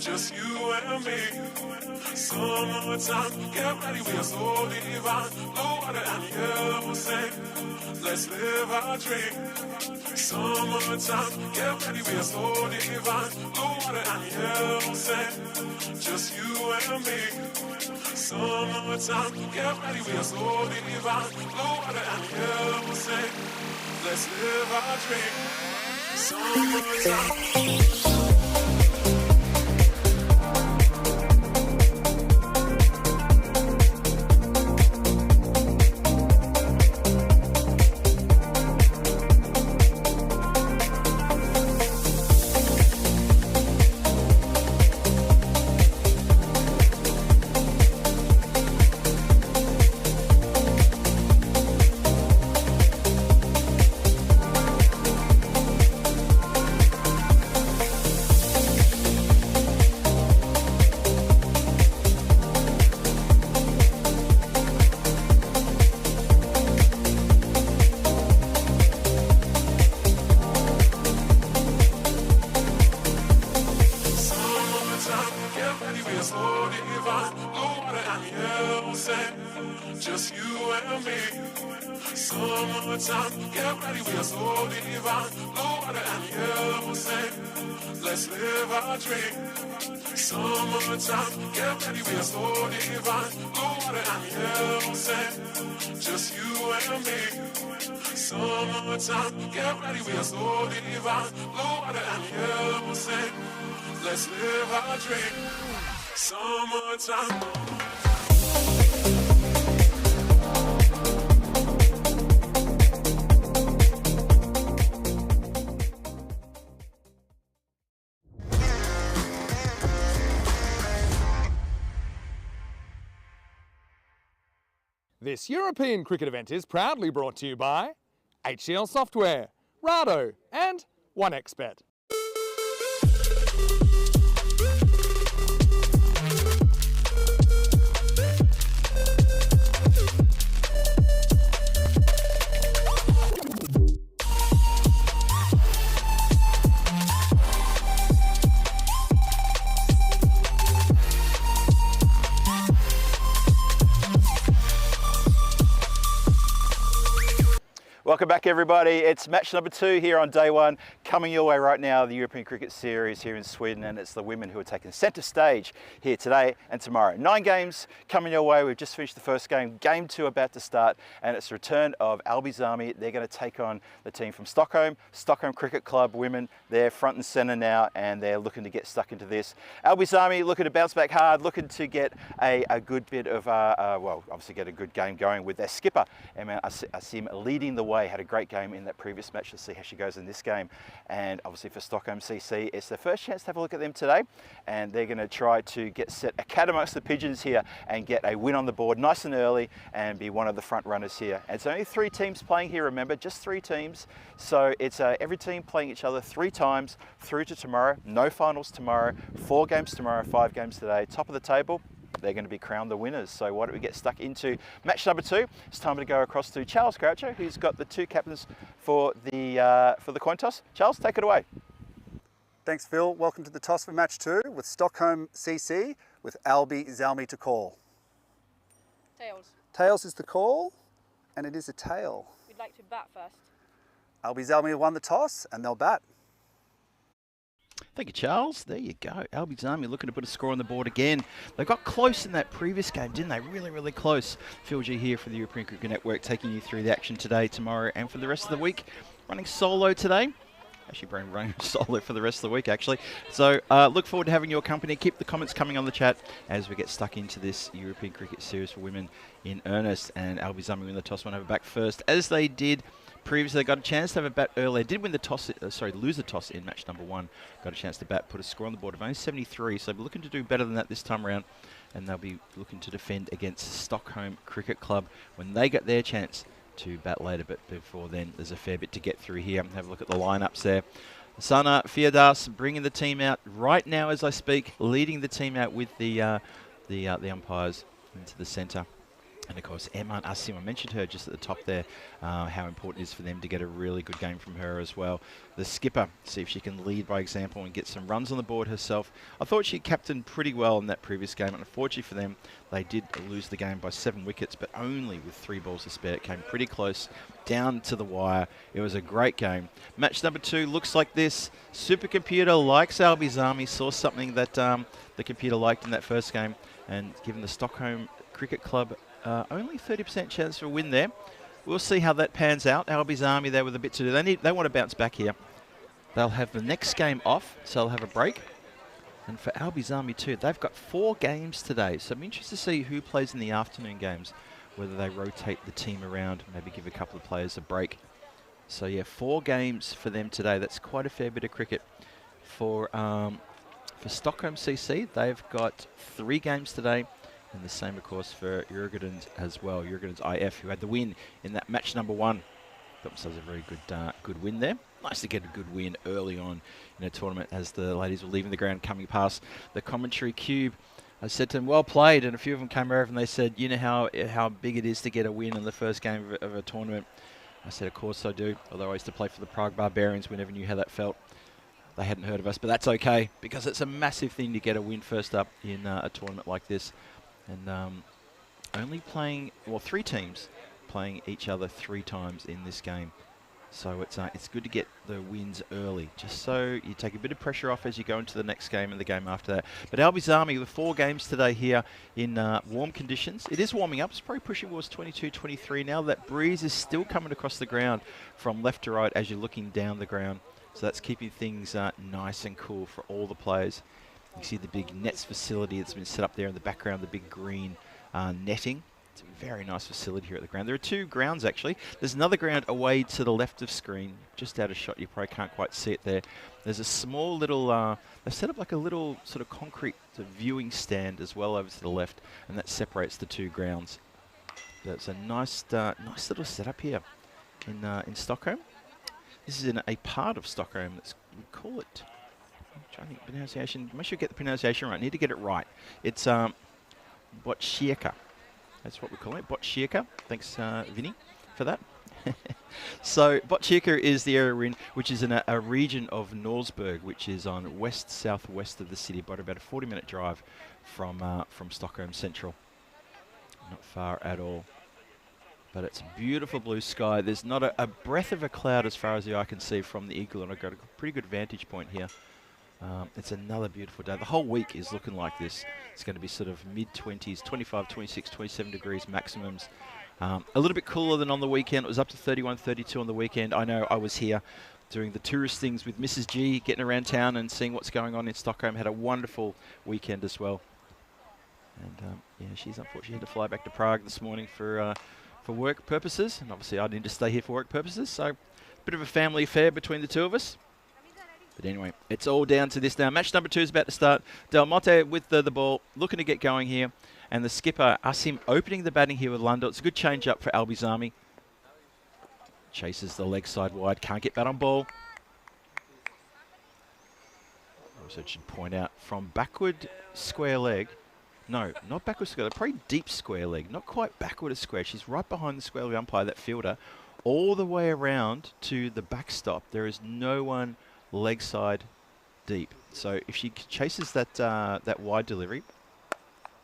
just you and me. Summertime, get ready, we are so divine. Blue water and yellow sand, let's live our dream. Summertime, get ready, we are so divine. Blue water and yellow sand, just you and me. Summertime, get ready, we are so divine. Blue water and yellow sand, let's live our dream. Summertime. Just you and me. Summertime, get ready, we are so divine. Blue water and yellow sand, let's live our dream. Summertime, get ready, we are so divine. Blue water and yellow sand, just you and me. Summertime, get ready, we are so divine. Blue water and yellow sand, let's live our dream. Summertime. This European cricket event is proudly brought to you by HCL Software, Rado and 1xBet. Welcome back, everybody. It's match number 2 here on day 1, coming your way right now, the European Cricket Series here in Sweden, and it's the women who are taking centre stage here today and tomorrow. 9 games coming your way. We've just finished the first game. Game 2 about to start, and it's the return of Albi's Army. They're going to take on the team from Stockholm Cricket Club women. They're front and centre now, and they're looking to get stuck into this. Albi's Army looking to bounce back hard, looking to get a good bit of, well, obviously get a good game going with their skipper, Emma Asim, leading the way. Had a great game in that previous match. Let's see how she goes in this game. And obviously for Stockholm CC, it's their first chance to have a look at them today. And they're going to try to get set a cat amongst the pigeons here and get a win on the board nice and early and be one of the front runners here. And it's only 3 teams playing here, remember, just 3 teams. So it's every team playing each other 3 times through to tomorrow. No finals tomorrow, 4 games tomorrow, 5 games today. Top of the table. They're going to be crowned the winners. So why don't we get stuck into match number 2? It's time to go across to Charles Croucher, who's got the 2 captains for the coin toss. Charles, take it away. Thanks, Phil. Welcome to the toss for match 2 with Stockholm CC with Albi Zalmi to call. Tails. Tails is the call, and it is a tail. We'd like to bat first. Albi Zalmi won the toss, and they'll bat. Thank you, Charles. There you go. Albi's Army looking to put a score on the board again. They got close in that previous game, didn't they? Really, really close. Phil G here for the European Cricket Network, taking you through the action today, tomorrow, and for the rest of the week. Running solo today. Actually, running solo for the rest of the week, actually. So look forward to having your company. Keep the comments coming on the chat as we get stuck into this European Cricket Series for women in earnest. And Albi's Army win the toss, one over back first, as they did previously. They got a chance to have a bat earlier. Did win the toss, lose the toss in match number 1. Got a chance to bat, put a score on the board of only 73. So we're looking to do better than that this time around. And they'll be looking to defend against Stockholm Cricket Club when they get their chance to bat later. But before then, there's a fair bit to get through here. Have a look at the lineups there. Sana Fiadas bringing the team out right now as I speak, leading the team out with the umpires into the centre. And of course, Eman Asim, I mentioned her just at the top there, how important it is for them to get a really good game from her as well. The skipper, see if she can lead by example and get some runs on the board herself. I thought she captained pretty well in that previous game, and unfortunately for them, they did lose the game by 7 wickets, but only with 3 balls to spare. It came pretty close, down to the wire. It was a great game. Match number 2 looks like this. Supercomputer likes Albi's Army, saw something that the computer liked in that first game, and given the Stockholm Cricket Club only 30% chance for a win there. We'll see how that pans out. Albi's Army there with a bit to do. They want to bounce back here. They'll have the next game off, so they'll have a break. And for Albi's Army too, they've got 4 games today. So I'm interested to see who plays in the afternoon games, whether they rotate the team around, maybe give a couple of players a break. So yeah, 4 games for them today. That's quite a fair bit of cricket. For Stockholm CC, they've got 3 games today. And the same, of course, for Jurgen's as well. Jurgen's IF, who had the win in that match number 1. Got themselves a very good win there. Nice to get a good win early on in a tournament as the ladies were leaving the ground, coming past the commentary cube. I said to them, well played, and a few of them came over and they said, you know how big it is to get a win in the first game of a tournament. I said, of course I do, although I used to play for the Prague Barbarians. We never knew how that felt. They hadn't heard of us, but that's okay, because it's a massive thing to get a win first up in a tournament like this. And only playing, well, 3 teams playing each other 3 times in this game. So it's good to get the wins early, just so you take a bit of pressure off as you go into the next game and the game after that. But Albi's Army with 4 games today here in warm conditions. It is warming up. It's probably pushing towards 22, 23 now. That breeze is still coming across the ground from left to right as you're looking down the ground. So that's keeping things nice and cool for all the players. You can see the big nets facility that's been set up there in the background, the big green netting. It's a very nice facility here at the ground. There are 2 grounds, actually. There's another ground away to the left of screen, just out of shot. You probably can't quite see it there. There's a small little, they've set up like a little sort of concrete viewing stand as well over to the left, and that separates the 2 grounds. That's a nice little setup here in Stockholm. This is in a part of Stockholm that's, we call it, I'm trying to think pronunciation. Make sure you get the pronunciation right. Need to get it right. It's Botkyrka. That's what we call it. Botkyrka. Thanks, Vinny, for that. So Botkyrka is the area we're in, which is in a region of Norrberg, which is on west-southwest of the city, about a 40-minute drive from Stockholm Central. Not far at all. But it's beautiful blue sky. There's not a breath of a cloud as far as the eye can see from the Eagle, and I've got a pretty good vantage point here. It's another beautiful day. The whole week is looking like this. It's going to be sort of mid-20s, 25, 26, 27 degrees maximums. A little bit cooler than on the weekend. It was up to 31, 32 on the weekend. I know I was here doing the tourist things with Mrs. G, getting around town and seeing what's going on in Stockholm. Had a wonderful weekend as well. And yeah, she's unfortunately had to fly back to Prague this morning for work purposes. And obviously I need to stay here for work purposes. So a bit of a family affair between the 2 of us. But anyway, it's all down to this now. Match number 2 is about to start. Del Monte with the ball, looking to get going here. And the skipper, Asim, opening the batting here with Lundell. It's a good change-up for Albi's Army. Chases the leg side wide, can't get bat on ball. Also should point out, from backward square leg. No, not backward square leg, probably deep square leg. Not quite backward square. She's right behind the square leg umpire, that fielder. All the way around to the backstop. There is no one leg side deep. So if she chases that wide delivery,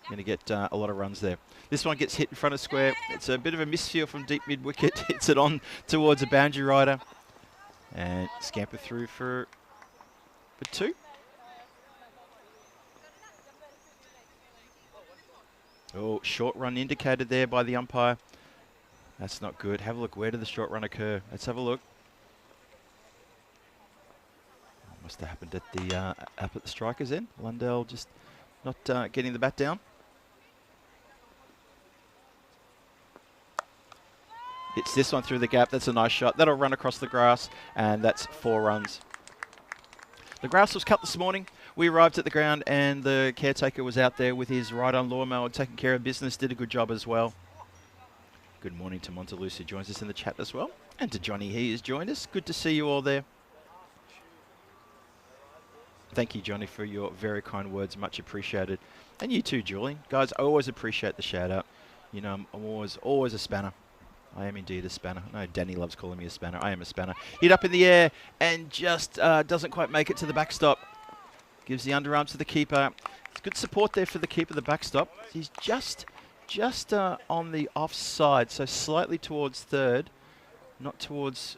going to get a lot of runs there. This one gets hit in front of square. It's a bit of a misfeel from deep mid wicket. Hits it on towards a boundary rider. And scamper through for 2. Oh, short run indicated there by the umpire. That's not good. Have a look. Where did the short run occur? Let's have a look. Must have happened at the up at the strikers end. Lundell just not getting the bat down. Hits this one through the gap. That's a nice shot. That'll run across the grass, and that's 4 runs. The grass was cut this morning. We arrived at the ground, and the caretaker was out there with his ride-on lawnmower taking care of business. Did a good job as well. Good morning to Monteluce, who joins us in the chat as well. And to Johnny, he has joined us. Good to see you all there. Thank you, Johnny, for your very kind words. Much appreciated. And you too, Julie. Guys, I always appreciate the shout-out. You know, I'm always a spanner. I am indeed a spanner. No, Danny loves calling me a spanner. I am a spanner. Hit up in the air and just doesn't quite make it to the backstop. Gives the underarms to the keeper. It's good support there for the keeper, the backstop. He's just on the offside, so slightly towards third, not towards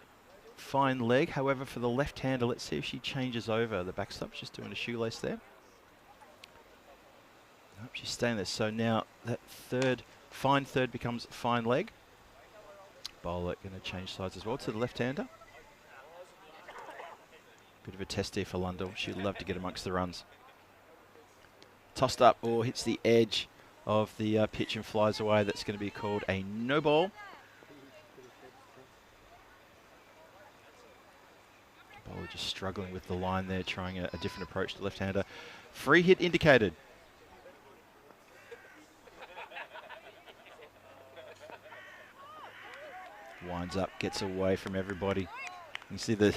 fine leg. However, for the left-hander, let's see if she changes over. The backstop, just doing a shoelace there. Nope, she's staying there. So now that fine third becomes fine leg. Bowler going to change sides as well to the left-hander. Bit of a test here for Lundell. She'd love to get amongst the runs. Tossed up or hits the edge of the pitch and flies away. That's going to be called a no ball. Bowler just struggling with the line there, trying a different approach to left-hander. Free hit indicated. Winds up, gets away from everybody. You see the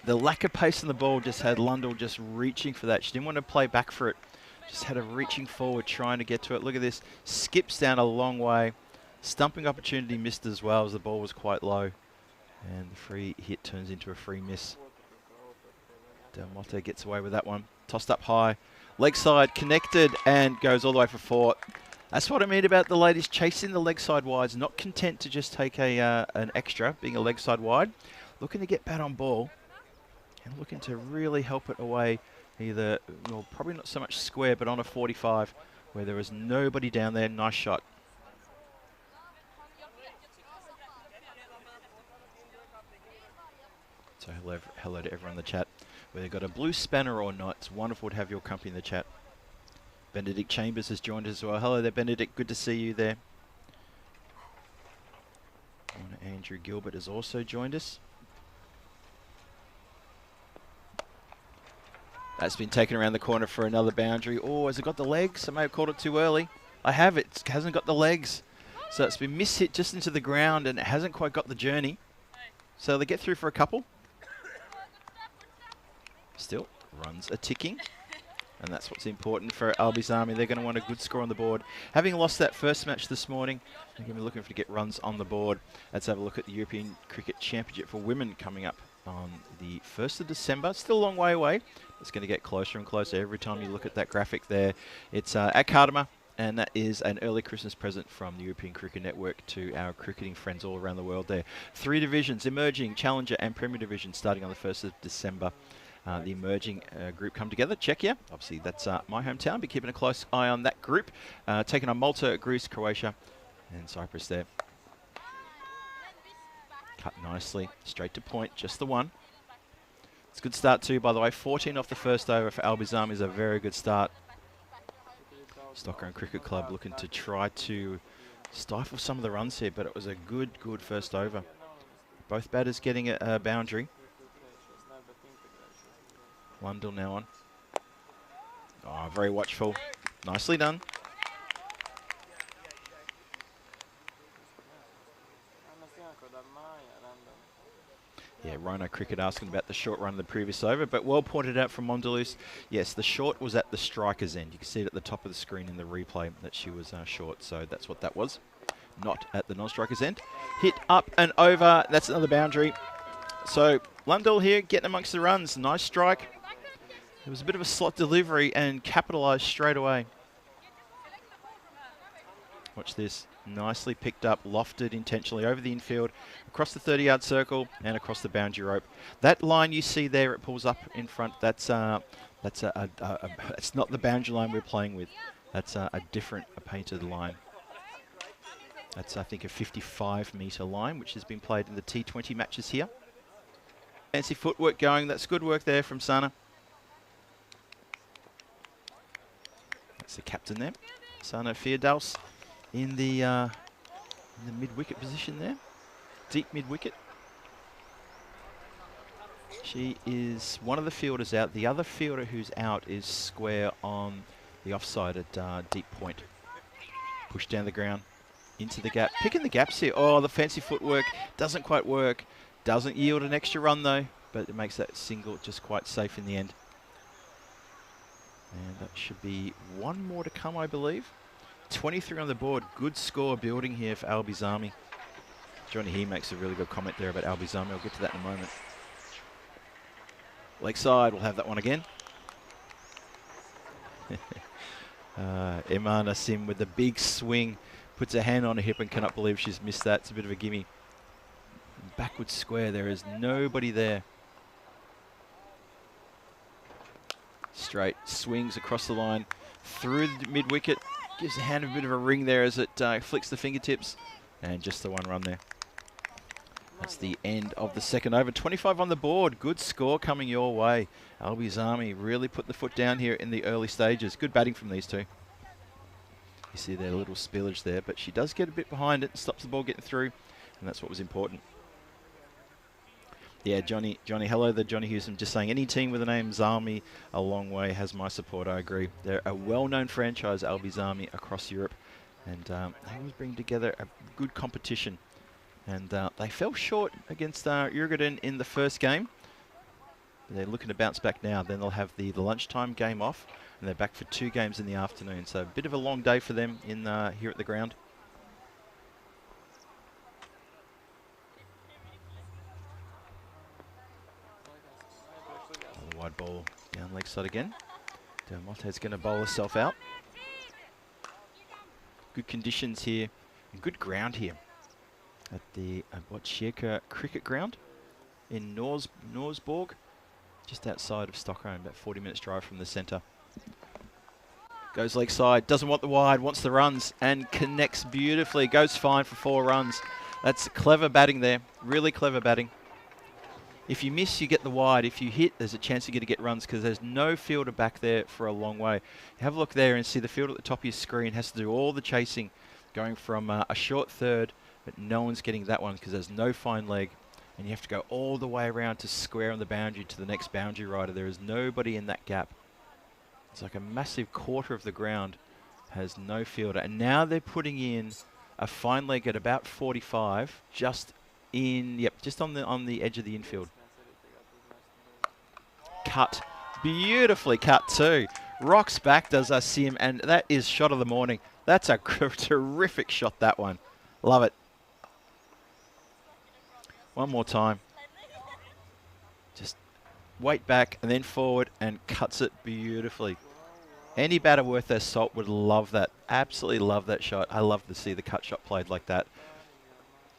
lack of pace in the ball just had Lundell just reaching for that. She didn't want to play back for it. Just had her reaching forward, trying to get to it. Look at this. Skips down a long way. Stumping opportunity missed as well as the ball was quite low. And the free hit turns into a free miss. Del Monte gets away with that one. Tossed up high. Leg side connected and goes all the way for 4. That's what I mean about the ladies chasing the leg side wides, not content to just take an extra, being a leg side wide. Looking to get bat on ball and looking to really help it away, either, well, probably not so much square, but on a 45 where there was nobody down there. Nice shot. So hello to everyone in the chat. Whether you've got a blue spanner or not, it's wonderful to have your company in the chat. Benedict Chambers has joined us as well. Hello there, Benedict. Good to see you there. Andrew Gilbert has also joined us. That's been taken around the corner for another boundary. Oh, has it got the legs? I may have called it too early. I have. It hasn't got the legs. So it's been mishit just into the ground and it hasn't quite got the journey. So they get through for a couple. Still, runs are ticking. And that's what's important for Albi's Army. They're going to want a good score on the board. Having lost that first match this morning, they're going to be looking to get runs on the board. Let's have a look at the European Cricket Championship for Women coming up on the 1st of December. Still a long way away. It's going to get closer and closer every time you look at that graphic there. It's at Cardimer, and that is an early Christmas present from the European Cricket Network to our cricketing friends all around the world there. 3 divisions, Emerging, Challenger and Premier Division, starting on the 1st of December. The emerging group come together. Czechia, obviously that's my hometown. Be keeping a close eye on that group. Taking on Malta, Greece, Croatia, and Cyprus there. Cut nicely, straight to point, just the one. It's a good start too, by the way. 14 off the first over for Albi's Army is a very good start. Stockholm Cricket Club looking to try to stifle some of the runs here, but it was a good first over. Both batters getting a boundary. Lundell now on. Oh, very watchful. Nicely done. Yeah, Rhino Cricket asking about the short run of the previous over, but well pointed out from Mondeluz. Yes, the short was at the striker's end. You can see it at the top of the screen in the replay that she was short, so that's what that was. Not at the non-striker's end. Hit up and over. That's another boundary. So Lundell here getting amongst the runs. Nice strike. It was a bit of a slot delivery and capitalised straight away. Watch this. Nicely picked up, lofted intentionally over the infield, across the 30-yard circle and across the boundary rope. That line you see there, it pulls up in front. That's it's not the boundary line we're playing with. That's a painted line. That's, I think, a 55-metre line, which has been played in the T20 matches here. Fancy footwork going. That's good work there from Sana. That's the captain there, Sana Fierdals, in the mid-wicket position there, deep mid-wicket. She is one of the fielders out. The other fielder who's out is square on the offside at deep point. Push down the ground, into the gap, picking the gaps here. Oh, the fancy footwork doesn't quite work. Doesn't yield an extra run though, but it makes that single just quite safe in the end. And that should be one more to come, I believe. 23 on the board. Good score building here for Albi's Army. Johnny here makes a really good comment there about Albi's Army. I'll get to that in a moment. Lakeside will have that one again. Iman Asim with the big swing. Puts her hand on her hip and cannot believe she's missed that. It's a bit of a gimme. Backward square. There is nobody there. Straight. Swings across the line. Through the mid-wicket. Gives the hand a bit of a ring there as it flicks the fingertips. And just the one run there. That's the end of the second over. 25 on the board. Good score coming your way. Albi's Army really put the foot down here in the early stages. Good batting from these two. You see their little spillage there, but she does get a bit behind it and stops the ball getting through, and that's what was important. Yeah, Johnny, hello there, Johnny Houston. Just saying, any team with the name Zalmi a long way has my support. I agree. They're a well-known franchise, Albi's Army, across Europe, and they always bring together a good competition. And they fell short against Jurgen in the first game. But they're looking to bounce back now. Then they'll have the lunchtime game off, and they're back for 2 games in the afternoon. So a bit of a long day for them in here at the ground. Another wide ball down leg side again. Del Monte's going to bowl herself out. Good conditions here, and good ground here at the Botkyrka cricket ground in Norsborg, just outside of Stockholm, about 40 minutes drive from the centre. Goes leg side, doesn't want the wide, wants the runs, and connects beautifully. Goes fine for 4 runs. That's clever batting there, really clever batting. If you miss, you get the wide. If you hit, there's a chance you're going to get runs because there's no fielder back there for a long way. Have a look there and see the field at the top of your screen has to do all the chasing, going from a short third, but no one's getting that one because there's no fine leg. And you have to go all the way around to square on the boundary to the next boundary rider. There is nobody in that gap. It's like a massive quarter of the ground has no fielder. And now they're putting in a fine leg at about 45, just on the edge of the infield. Cut. Beautifully cut too. Rocks back, does Asim, and that is shot of the morning. That's a terrific shot, that one. Love it. One more time. Just weight back and then forward and cuts it beautifully. Any batter worth their salt would love that. Absolutely love that shot. I love to see the cut shot played like that.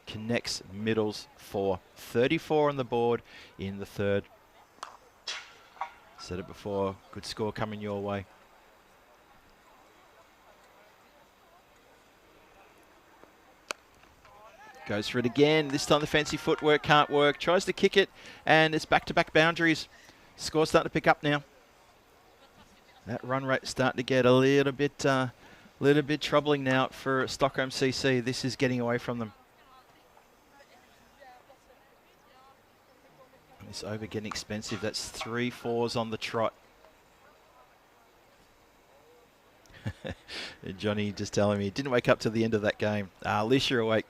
Connects middles for 34 on the board in the third. Said it before, good score coming your way. Goes for it again. This time the fancy footwork can't work. Tries to kick it, and it's back-to-back boundaries. Score's starting to pick up now. That run rate starting to get a little bit troubling now for Stockholm CC. This is getting away from them. And this over getting expensive. That's 3 4s on the trot. Johnny just telling me he didn't wake up till the end of that game. At least you're awake.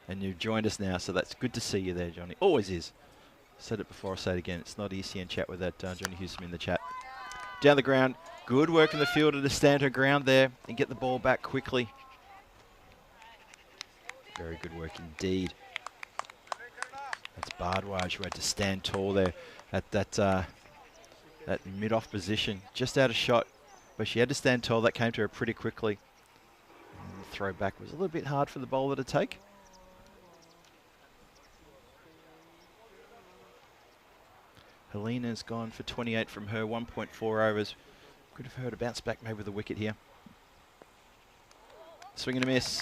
And you've joined us now, so that's good to see you there, Johnny. Always is. Said it before, I'll say it again. It's not ECN chat with that Johnny Houston in the chat. Down the ground. Good work in the fielder to stand her ground there and get the ball back quickly. Very good work indeed. That's Bardwaj who had to stand tall there at that mid-off position. Just out of shot, but she had to stand tall. That came to her pretty quickly. And the throw back was a little bit hard for the bowler to take. Helena's gone for 28 from her, 1.4 overs. Could have heard a bounce back maybe with a wicket here. Swing and a miss.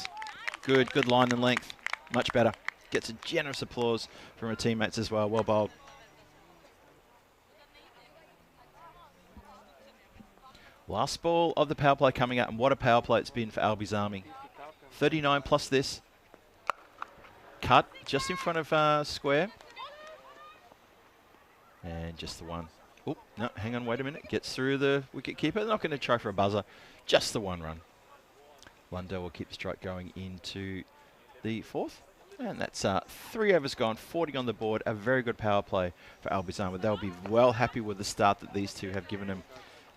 Good line and length. Much better. Gets a generous applause from her teammates as well. Well bowled. Last ball of the power play coming out, and what a power play it's been for Albi's Army. 39 plus this. Cut just in front of square. And just the one. Oh, no, hang on, wait a minute. Gets through the wicket keeper. They're not going to try for a buzzer. Just the one run. Lundell will keep the strike going into the fourth. And that's 3 overs gone, 40 on the board. A very good power play for Albi's Army. They'll be well happy with the start that these two have given them.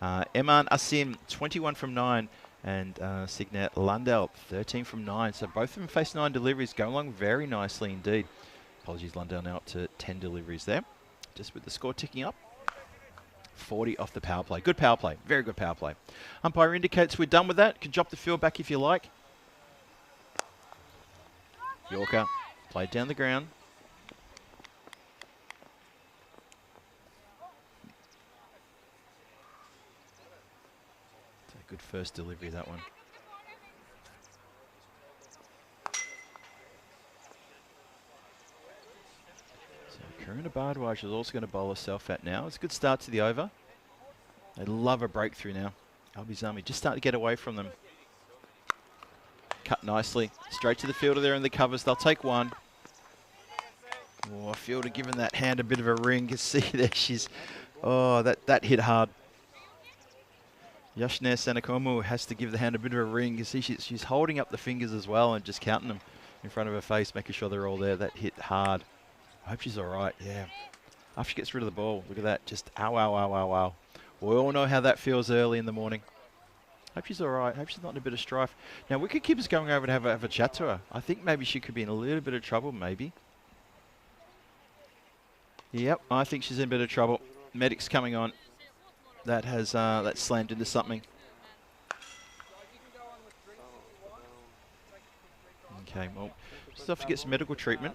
Eman Asim, 21 from 9. and Signet Lundell, 13 from 9. So both of them face 9 deliveries, going along very nicely indeed. Apologies, Lundell now up to 10 deliveries there. Just with the score ticking up. 40 off the power play. Good power play. Very good power play. Umpire indicates we're done with that. Can drop the field back if you like. Yorker played down the ground. It's a good first delivery, that one. Karuna Bardwaj is also going to bowl herself out now. It's a good start to the over. They love a breakthrough now. Albizami just starting to get away from them. Cut nicely. Straight to the fielder there in the covers. They'll take one. Oh, fielder giving that hand a bit of a ring. You can see there she's... Oh, that hit hard. Yashne Sanakomu has to give the hand a bit of a ring. You see she's holding up the fingers as well and just counting them in front of her face, making sure they're all there. That hit hard. I hope she's all right, yeah. After she gets rid of the ball, look at that. Just ow, ow, ow, ow, ow. We all know how that feels early in the morning. Hope she's all right. Hope she's not in a bit of strife. Now, wicketkeeper's going over to have a chat to her. I think maybe she could be in a little bit of trouble, maybe. Yep, I think she's in a bit of trouble. Medic's coming on. That has that slammed into something. Okay, well, just have to get some medical treatment.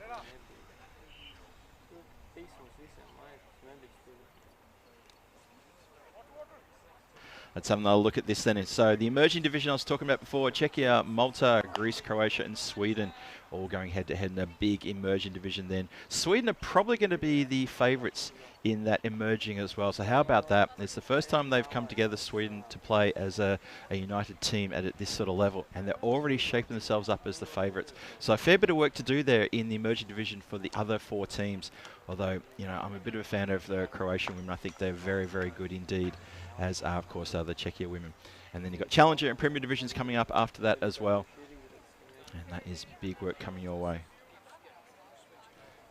Let's have another look at this then. So the emerging division I was talking about before, Czechia, Malta, Greece, Croatia and Sweden all going head to head in a big emerging division then. Sweden are probably going to be the favourites in that emerging as well. So how about that? It's the first time they've come together, Sweden, to play as a united team at this sort of level. And they're already shaping themselves up as the favourites. So a fair bit of work to do there in the emerging division for the other 4 teams. Although, you know, I'm a bit of a fan of the Croatian women. I think they're very, very good indeed, as are, of course, the Czechia women. And then you've got Challenger and Premier divisions coming up after that as well. And that is big work coming your way.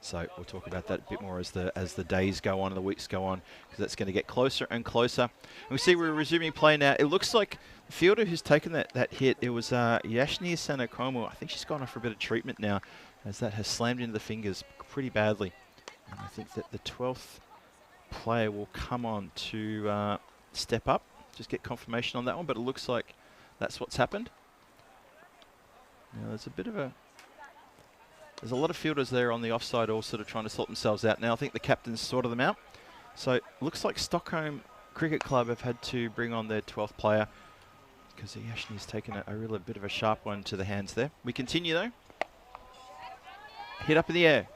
So we'll talk about that a bit more as the days go on and the weeks go on, because that's going to get closer and closer. And we see we're resuming play now. It looks like the fielder who's taken that hit, it was Yashni Sanakomu. I think she's gone off for a bit of treatment now, as that has slammed into the fingers pretty badly. And I think that the 12th player will come on to step up, just get confirmation on that one, but it looks like that's what's happened. Now there's a lot of fielders there on the offside all sort of trying to sort themselves out. Now I think the captain's sorted them out. So it looks like Stockholm Cricket Club have had to bring on their 12th player, because Yashni's taken a really bit of a sharp one to the hands there. We continue though. Hit up in the air.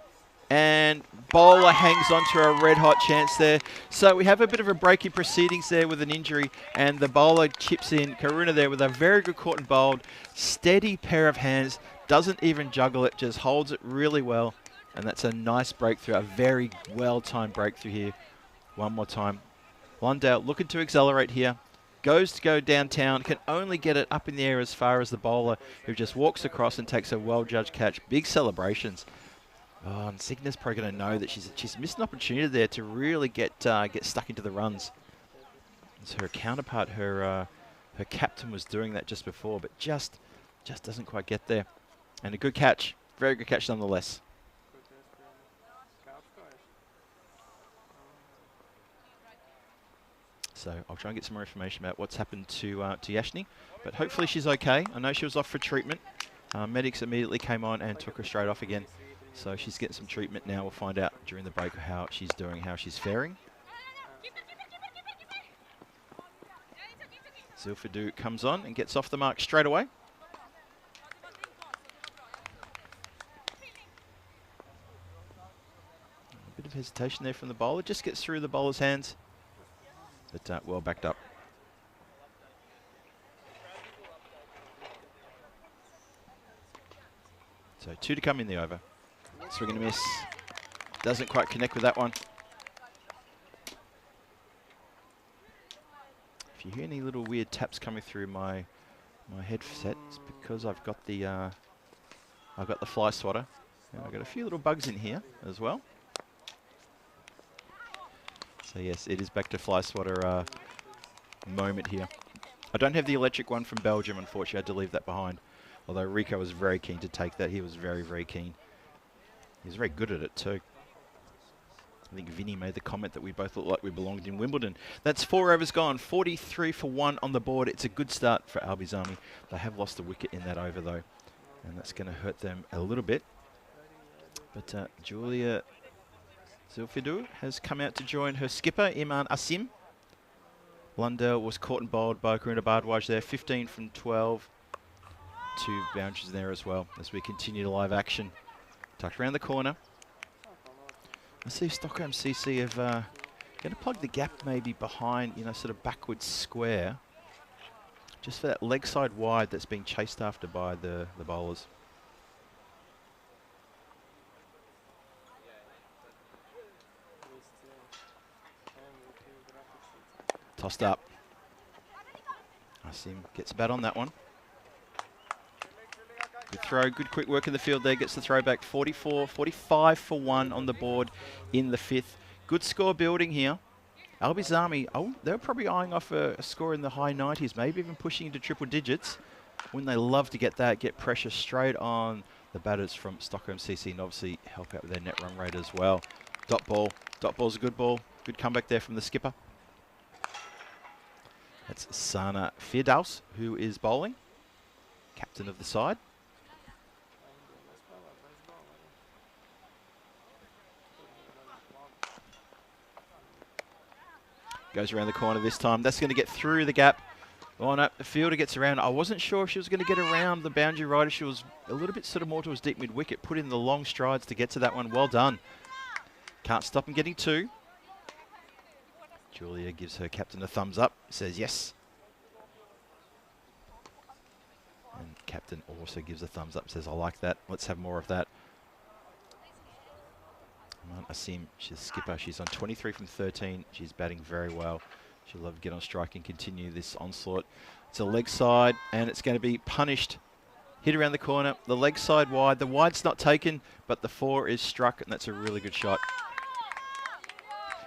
And bowler hangs on to a red-hot chance there. So we have a bit of a break in proceedings there with an injury, and the bowler chips in. Karuna there with a very good caught and bowled. Steady pair of hands. Doesn't even juggle it, just holds it really well. And that's a nice breakthrough, a very well-timed breakthrough here. One more time. Lundell looking to accelerate here. Goes to go downtown, can only get it up in the air as far as the bowler, who just walks across and takes a well-judged catch. Big celebrations. Oh, and Signa's probably going to know that she's missed an opportunity there to really get stuck into the runs. So her counterpart, her captain, was doing that just before, but just doesn't quite get there. And a good catch, very good catch nonetheless. So I'll try and get some more information about what's happened to Yashni, but hopefully she's okay. I know she was off for treatment. Medics immediately came on and took her straight off again. So she's getting some treatment now. We'll find out during the break how she's doing, how she's faring. Zilfadu comes on and gets off the mark straight away. A bit of hesitation there from the bowler. Just gets through the bowler's hands, but well backed up. So 2 to come in the over. Swing and a miss. Doesn't quite connect with that one. If you hear any little weird taps coming through my headset, it's because I've got the fly swatter. And I've got a few little bugs in here as well. So yes, it is back to fly swatter moment here. I don't have the electric one from Belgium, unfortunately. I had to leave that behind. Although Rico was very keen to take that. He was very, very keen. He was very good at it too. I think Vinny made the comment that we both looked like we belonged in Wimbledon. That's 4 overs gone, 43 for 1 on the board. It's a good start for Albi's Army. They have lost a wicket in that over though, and that's going to hurt them a little bit. But Julia Zilfidou has come out to join her skipper, Iman Asim. Lundell was caught and bowled by Karuna Bardwaj there, 15 from 12. 2 boundaries there as well as we continue the live action. Tucked around the corner. Let's see if Stockholm CC have going to plug the gap maybe behind, you know, sort of backwards square. Just for that leg side wide that's being chased after by the bowlers. Tossed up. Asim gets a bat on that one. Good throw, good quick work in the field there, gets the throw back. 45 for 1 on the board in the 5th. Good score building here. Albi's Army, they're probably eyeing off a score in the high 90s, maybe even pushing into triple digits. When they love to get that, get pressure straight on the batters from Stockholm CC and obviously help out with their net run rate as well. Dot ball's a good ball. Good comeback there from the skipper. That's Sana Firdaus, who is bowling, captain of the side. Goes around the corner this time. That's going to get through the gap. Oh no, the fielder gets around. I wasn't sure if she was going to get around the boundary rider. She was a little bit sort of more towards deep mid-wicket. Put in the long strides to get to that one. Well done. Can't stop him getting 2. Julia gives her captain a thumbs up. Says yes. And captain also gives a thumbs up. Says I like that. Let's have more of that. Asim, she's skipper. She's on 23 from 13. She's batting very well. She'll love to get on strike and continue this onslaught. It's a leg side, and it's going to be punished. Hit around the corner. The leg side wide. The wide's not taken, but the 4 is struck, and that's a really good shot.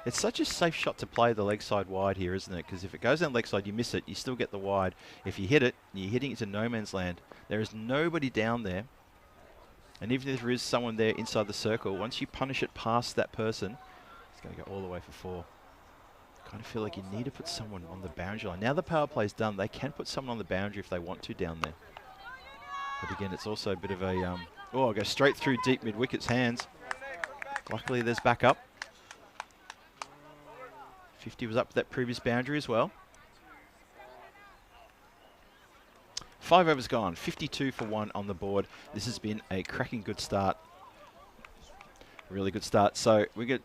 It's such a safe shot to play the leg side wide here, isn't it? Because if it goes down leg side, you miss it. You still get the wide. If you hit it, you're hitting it to no man's land. There is nobody down there. And even if there is someone there inside the circle, once you punish it past that person, it's going to go all the way for 4. Kind of feel like you need to put someone on the boundary line. Now the power play's done, they can put someone on the boundary if they want to down there. But again, it's also a bit of a... I'll go straight through deep mid-wicket's hands. Luckily, there's backup. 50 was up to that previous boundary as well. 5 overs gone, 52 for 1 on the board. This has been a cracking good start. Really good start. So we get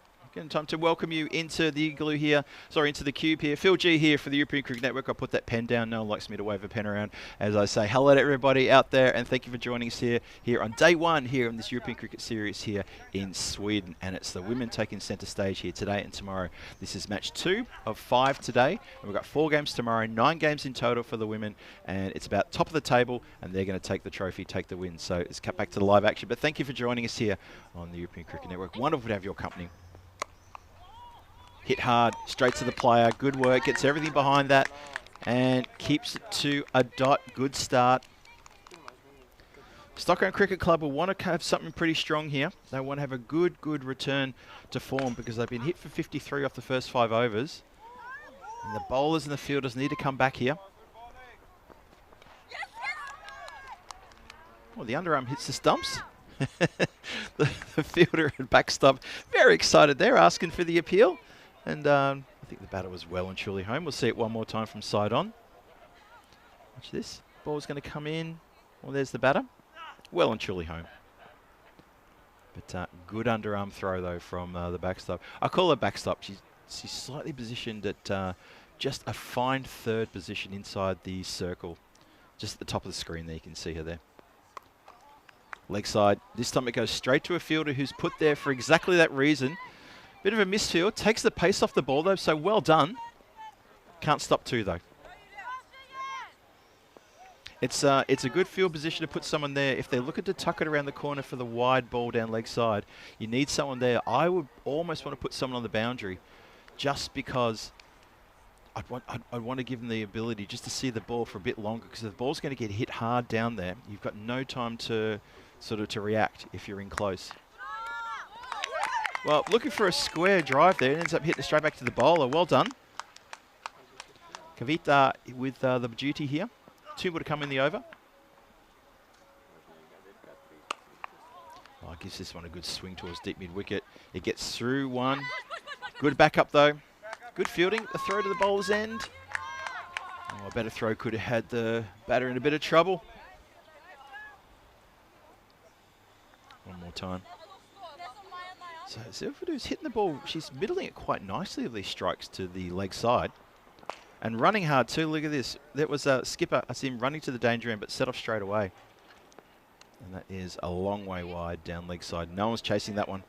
time to welcome you into the igloo here. Sorry, into the cube here. Phil G here for the European Cricket Network. I'll put that pen down. No one likes me to wave a pen around as I say hello to everybody out there, and thank you for joining us here on day 1 here in this European Cricket Series here in Sweden. And it's the women taking centre stage here today and tomorrow. This is match 2 of 5 today. And we've got 4 games tomorrow, 9 games in total for the women, and it's about top of the table, and they're going to take the trophy, take the win. So it's cut back to the live action. But thank you for joining us here on the European Cricket Network. Wonderful to have your company. Hit hard, straight to the player. Good work, gets everything behind that and keeps it to a dot. Good start. Stockholm Cricket Club will want to have something pretty strong here. They want to have a good return to form because they've been hit for 53 off the first 5 overs. And the bowlers and the fielders need to come back here. Well, the underarm hits the stumps. the fielder and backstop very excited. They're asking for the appeal. And I think the batter was well and truly home. We'll see it one more time from side on. Watch this. Ball's going to come in. Well, there's the batter. Well and truly home. But good underarm throw, though, from the backstop. I call her backstop. She's slightly positioned at just a fine 3rd position inside the circle. Just at the top of the screen there. You can see her there. Leg side. This time it goes straight to a fielder who's put there for exactly that reason. Bit of a misfield. Takes the pace off the ball, though, so well done. Can't stop 2, though. It's a good field position to put someone there. If they're looking to tuck it around the corner for the wide ball down leg side, you need someone there. I would almost want to put someone on the boundary just because I'd want to give them the ability just to see the ball for a bit longer, because if the ball's going to get hit hard down there, you've got no time to to react if you're in close. Well, looking for a square drive there. It ends up hitting it straight back to the bowler. Well done. Kavita with the duty here. 2 would have come in the over. Oh, gives this one a good swing towards deep mid-wicket. It gets through one. Good backup though. Good fielding. A throw to the bowler's end. Oh, a better throw could have had the batter in a bit of trouble. One more time. So Silverdu's hitting the ball. She's middling it quite nicely with these strikes to the leg side. And running hard too. Look at this. That was a skipper. I see him running to the danger end, but set off straight away. And that is a long way wide down leg side. No one's chasing that one.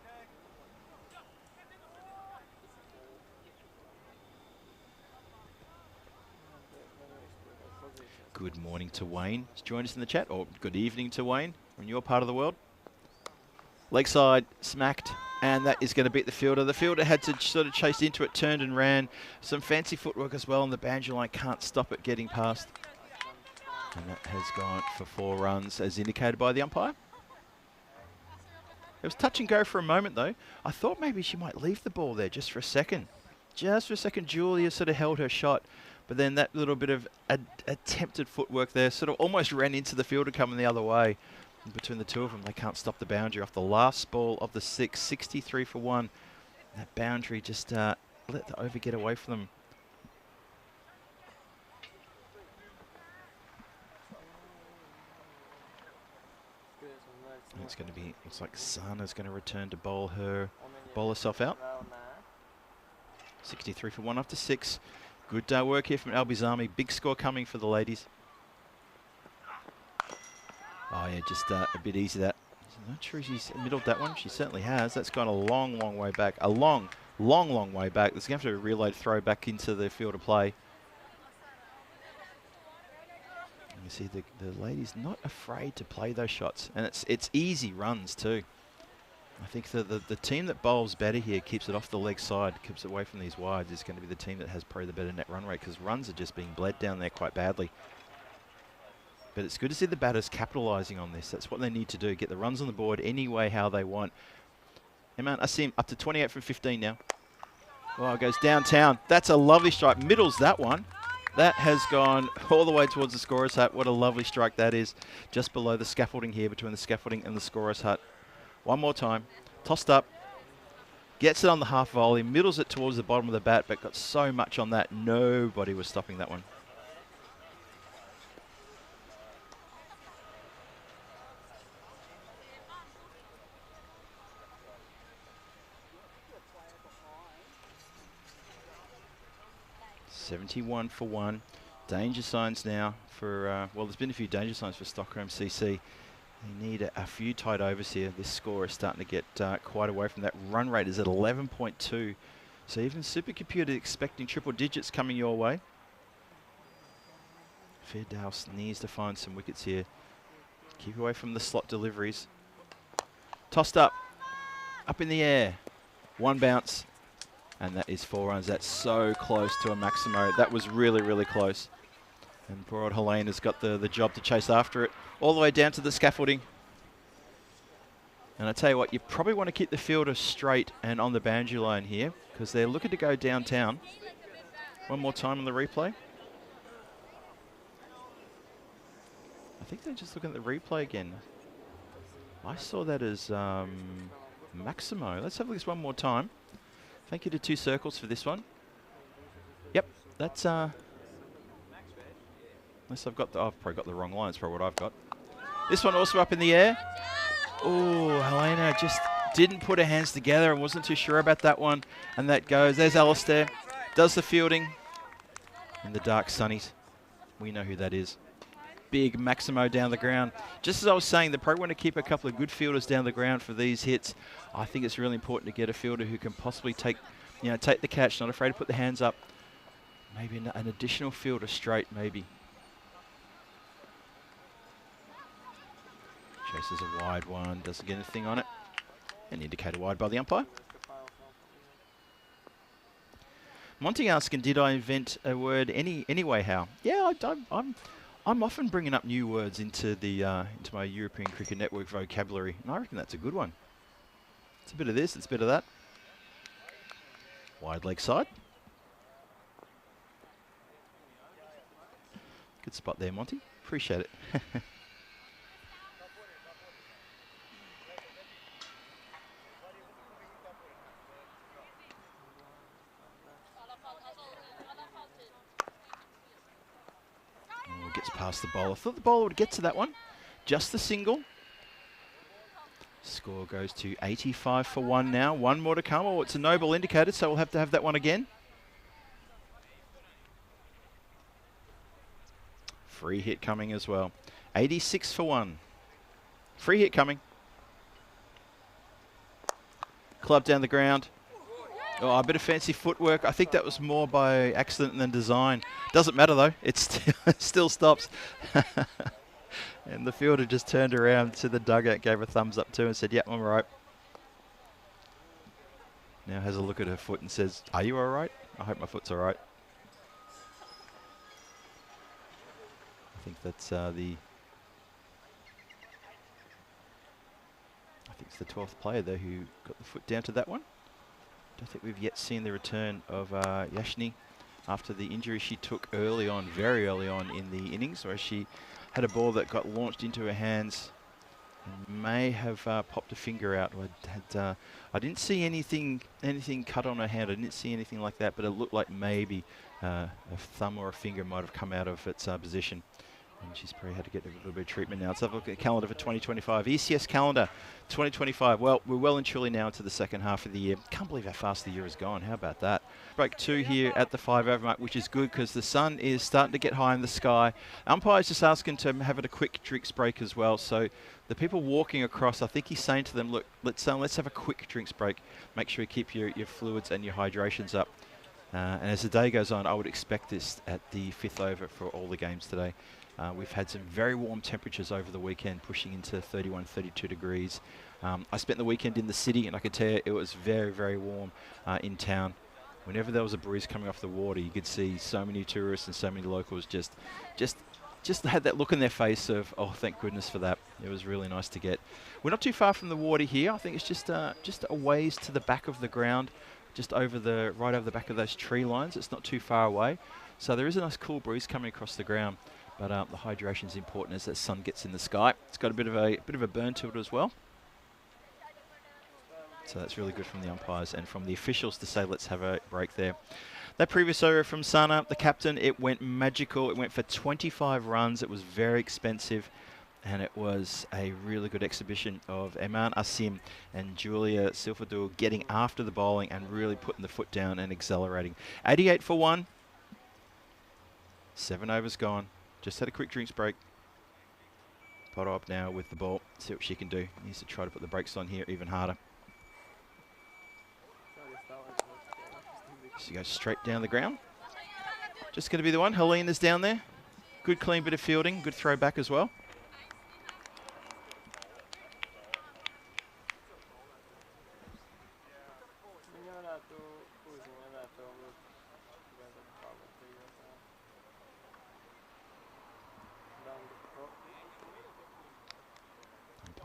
Good morning to Wayne. He's joined us in the chat. Or good evening to Wayne from your part of the world. Leg side smacked, and that is going to beat the fielder. The fielder had to sort of chase into it, turned and ran. Some fancy footwork as well, and the boundary line can't stop it getting past. And that has gone for 4 runs, as indicated by the umpire. It was touch and go for a moment, though. I thought maybe she might leave the ball there just for a second. Just for a second, Julia sort of held her shot. But then that little bit of attempted footwork there sort of almost ran into the fielder coming the other way. And between the two of them, they can't stop the boundary off the last ball of the 6, 63 for 1. That boundary just let the over get away from them. And it's going to be, looks like Sana's going to return to bowl herself out. 63 for 1 after 6. Good work here from Albizami. Big score coming for the ladies. Oh yeah, just a bit easy that. I'm not sure she's middled that one. She certainly has. That's gone a long, long way back. A long, long, long way back. There's going to have to reload throw back into the field of play. You see the ladies not afraid to play those shots, and it's easy runs too. I think the team that bowls better here, keeps it off the leg side, keeps it away from these wides, is going to be the team that has probably the better net run rate, because runs are just being bled down there quite badly. But it's good to see the batters capitalising on this. That's what they need to do, get the runs on the board any way how they want. Hey man, I see him up to 28 from 15 now. Well, it goes downtown. That's a lovely strike. Middles that one. That has gone all the way towards the scorer's hut. What a lovely strike that is. Just below the scaffolding here, between the scaffolding and the scorer's hut. One more time. Tossed up. Gets it on the half volley. Middles it towards the bottom of the bat, but got so much on that, nobody was stopping that one. $71 for 1. Danger signs now for, well, there's been a few danger signs for Stockholm CC. They need a few tight overs here. This score is starting to get quite away from that. Run rate is at 11.2. So even Supercomputer expecting triple digits coming your way. Fairdaus needs to find some wickets here. Keep away from the slot deliveries. Tossed up. Up in the air. One bounce. And that is 4 runs. That's so close to a Maximo. That was really, really close. And poor old Helene has got the job to chase after it. All the way down to the scaffolding. And I tell you what, you probably want to keep the fielder straight and on the boundary line here, because they're looking to go downtown. One more time on the replay. I think they're just looking at the replay again. I saw that as Maximo. Let's have this one more time. Thank you to 2 circles for this one. Yep, that's unless I've probably got the wrong line. That's probably what I've got. This one also up in the air. Oh, Helena just didn't put her hands together and wasn't too sure about that one. And that goes. There's Alistair. Does the fielding. In the dark sunnies. We know who that is. Big Maximo down the ground. Just as I was saying, they probably want to keep a couple of good fielders down the ground for these hits. I think it's really important to get a fielder who can possibly take the catch, not afraid to put the hands up. Maybe an additional fielder straight, maybe. Chases a wide one, doesn't get anything on it. And indicated wide by the umpire. Monty asking, did I invent a word anyway? How? Yeah, I'm often bringing up new words into the into my European Cricket Network vocabulary, and I reckon that's a good one. It's a bit of this, it's a bit of that. Wide leg side. Good spot there, Monty. Appreciate it. Gets past the bowler. Thought the bowler would get to that one. Just the single. Score goes to 85 for 1 now. One more to come. Oh, it's a no ball indicated, so we'll have to have that one again. Free hit coming as well. 86 for 1. Free hit coming. Club down the ground. Oh, a bit of fancy footwork. I think that was more by accident than design. Doesn't matter though. It still stops. And the fielder just turned around to the dugout, gave a thumbs up to and said, "Yep, I'm all right." Now has a look at her foot and says, "Are you all right? I hope my foot's all right." I think that's I think it's the 12th player there who got the foot down to that one. Don't think we've yet seen the return of Yashni after the injury she took early on, very early on in the innings, where she had a ball that got launched into her hands and may have popped a finger out. I didn't see anything cut on her hand. I didn't see anything like that, but it looked like maybe a thumb or a finger might have come out of its position. And she's probably had to get a little bit of treatment now. Let's have a look at the calendar for 2025. ECS calendar 2025. Well, we're well and truly now into the second half of the year. Can't believe how fast the year has gone. How about that? Break 2 here at the 5 over mark, which is good because the sun is starting to get high in the sky. Umpire's just asking to have it a quick drinks break as well. So the people walking across, I think he's saying to them, look, let's have a quick drinks break. Make sure you keep your fluids and your hydrations up. And as the day goes on, I would expect this at the 5th over for all the games today. We've had some very warm temperatures over the weekend, pushing into 31, 32 degrees. I spent the weekend in the city, and I could tell you it was very, very warm in town. Whenever there was a breeze coming off the water, you could see so many tourists and so many locals just had that look in their face of, oh, thank goodness for that. It was really nice to get. We're not too far from the water here. I think it's just a ways to the back of the ground, just right over the back of those tree lines. It's not too far away. So there is a nice cool breeze coming across the ground. But the hydration is important as the sun gets in the sky. It's got a bit of a burn to it as well. So that's really good from the umpires and from the officials to say let's have a break there. That previous over from Sana, the captain, it went magical. It went for 25 runs. It was very expensive. And it was a really good exhibition of Eman Asim and Julia Silfadul getting after the bowling and really putting the foot down and accelerating. 88 for 1. 7 overs gone. Just had a quick drinks break. Potter up now with the ball. See what she can do. Needs to try to put the brakes on here even harder. She goes straight down the ground. Just going to be the one. Helene is down there. Good clean bit of fielding. Good throw back as well.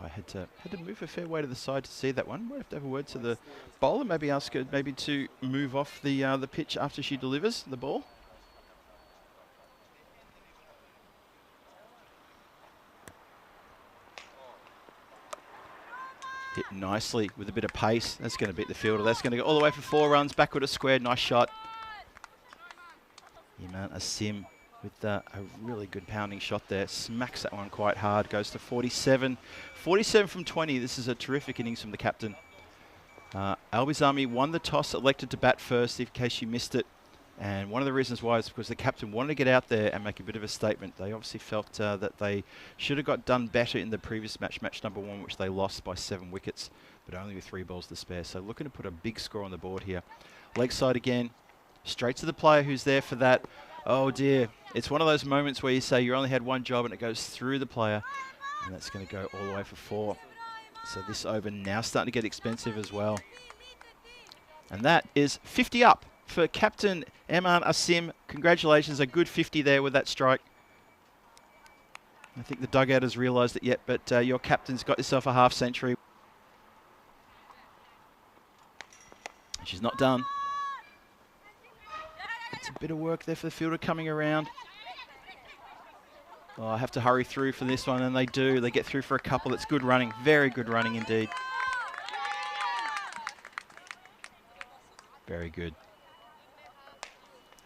I had to move a fair way to the side to see that one. Might have to have a word to the bowler, maybe ask her to move off the pitch after she delivers the ball. Hit nicely with a bit of pace. That's going to beat the fielder. That's going to go all the way for 4 runs. Backward a square. Nice shot. Eman Asim with a really good pounding shot there. Smacks that one quite hard. Goes to 47. 47 from 20. This is a terrific innings from the captain. Albizami won the toss, elected to bat first in case you missed it. And one of the reasons why is because the captain wanted to get out there and make a bit of a statement. They obviously felt that they should have got done better in the previous match, match number 1, which they lost by 7 wickets, but only with 3 balls to spare. So looking to put a big score on the board here. Leg side again. Straight to the player who's there for that. Oh dear. It's one of those moments where you say you only had one job and it goes through the player. And that's going to go all the way for 4. So this over now starting to get expensive as well. And that is 50 up for captain Eman Asim. Congratulations, a good 50 there with that strike. I think the dugout has realised it yet, but your captain's got yourself a half century. She's not done. It's a bit of work there for the fielder coming around. Oh, I have to hurry through for this one, and they do. They get through for a couple. It's good running. Very good running indeed. Very good.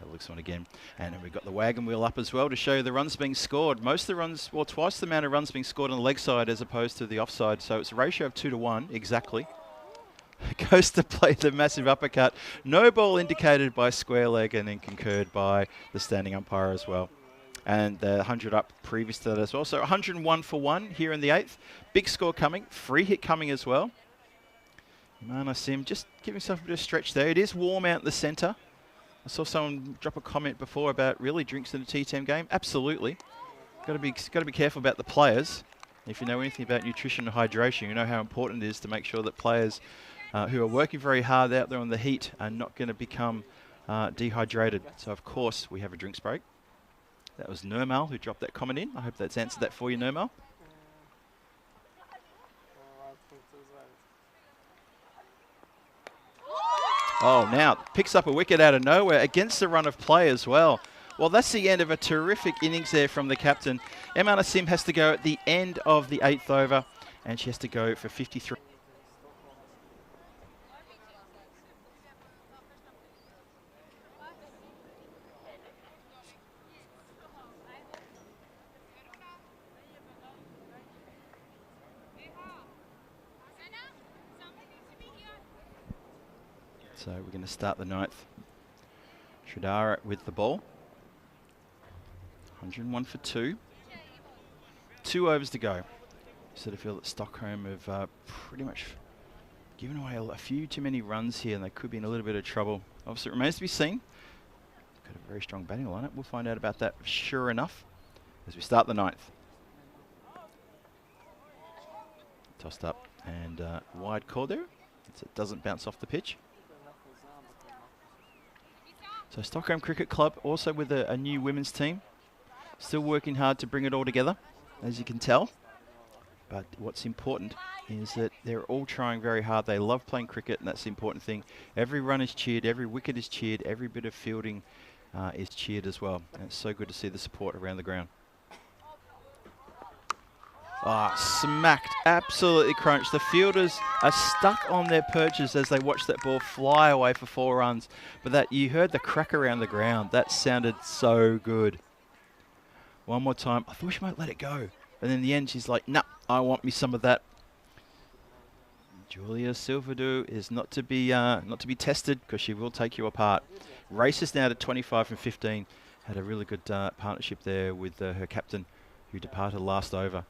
Have a look one again. And we've got the wagon wheel up as well to show the runs being scored. Most of the runs, well, twice the amount of runs being scored on the leg side as opposed to the offside. So it's a ratio of 2 to 1, exactly. Goes to play the massive uppercut. No ball indicated by square leg and then concurred by the standing umpire as well. And the 100 up previous to that as well. So 101 for 1 here in the 8th. Big score coming. Free hit coming as well. Imana Sim just give himself a bit of stretch there. It is warm out in the centre. I saw someone drop a comment before about really drinks in a T10 game. Absolutely. Got to be careful about the players. If you know anything about nutrition and hydration, you know how important it is to make sure that players who are working very hard out there on the heat are not going to become dehydrated. So of course we have a drinks break. That was Nirmal who dropped that comment in. I hope that's answered that for you, Nirmal. Oh, now picks up a wicket out of nowhere against the run of play as well. Well, that's the end of a terrific innings there from the captain. Emana Sim has to go at the end of the 8th over, and she has to go for 53. So we're going to start the 9th. Shradara with the ball. 101 for 2. 2 overs to go. Sort of feel that Stockholm have pretty much given away a few too many runs here, and they could be in a little bit of trouble. Obviously, it remains to be seen. Got a very strong batting lineup. We'll find out about that sure enough as we start the 9th. Tossed up and wide call there, so it doesn't bounce off the pitch. So Stockholm Cricket Club also with a new women's team. Still working hard to bring it all together, as you can tell. But what's important is that they're all trying very hard. They love playing cricket, and that's the important thing. Every run is cheered, every wicket is cheered, every bit of fielding is cheered as well. And it's so good to see the support around the ground. Ah, smacked, absolutely crunched. The fielders are stuck on their perches as they watch that ball fly away for 4 runs. But that you heard the crack around the ground. That sounded so good. One more time. I thought she might let it go. And in the end, she's like, nah, I want me some of that. Julia Silverdew is not to be tested because she will take you apart. Races now to 25 from 15. Had a really good partnership there with her captain who departed last over.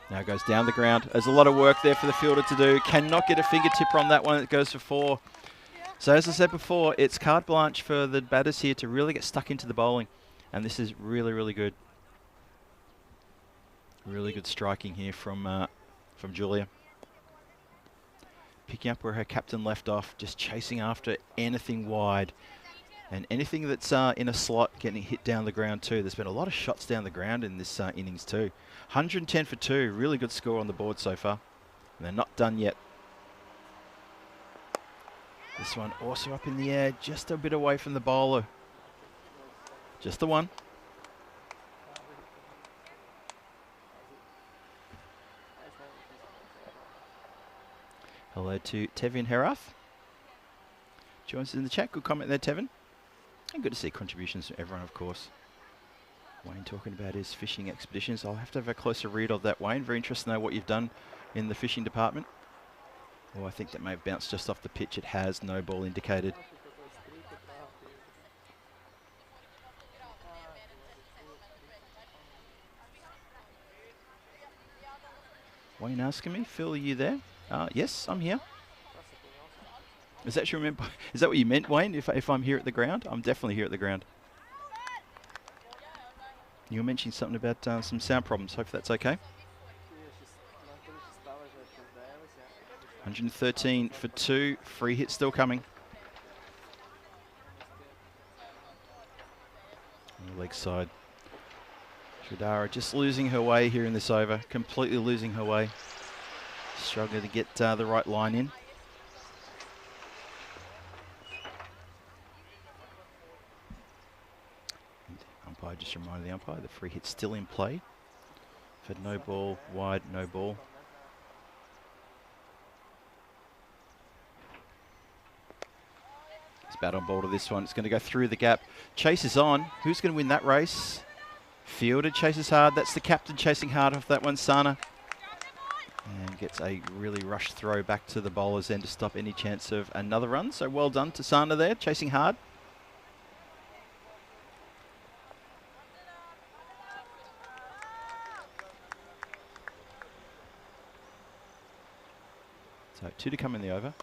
Now goes down the ground. There's a lot of work there for the fielder to do. Cannot get a fingertip on that one. It goes for 4. So as I said before, it's carte blanche for the batters here to really get stuck into the bowling. And this is really, really good. Really good striking here from Julia. Picking up where her captain left off, just chasing after anything wide. And anything that's in a slot getting hit down the ground too. There's been a lot of shots down the ground in this innings too. 110 for 2, really good score on the board so far. And they're not done yet. This one also up in the air, just a bit away from the bowler. Just the one. Hello to Tevin Herath. Joins us in the chat. Good comment there, Tevin. And good to see contributions from everyone, of course. Wayne talking about his fishing expeditions. I'll have to have a closer read of that, Wayne. Very interested to know what you've done in the fishing department. Oh, I think that may have bounced just off the pitch. It has. No ball indicated. Wayne asking me, Phil, are you there? Yes, I'm here. Is that what you meant, Wayne? If I'm here at the ground? I'm definitely here at the ground. You were mentioning something about some sound problems. Hope that's okay. 113 for 2. Free hit still coming. leg side. Shradara just losing her way here in this over, completely losing her way. Struggling to get the right line in. And umpire just reminded the umpire the free hit's still in play. For no ball, wide, no ball. It's bat on ball to this one. It's going to go through the gap. Chase is on. Who's going to win that race? Fielder chases hard. That's the captain chasing hard off that one, Sana. And gets a really rushed throw back to the bowlers then to stop any chance of another run. So well done to Sana there, chasing hard. So 2 to come in the over.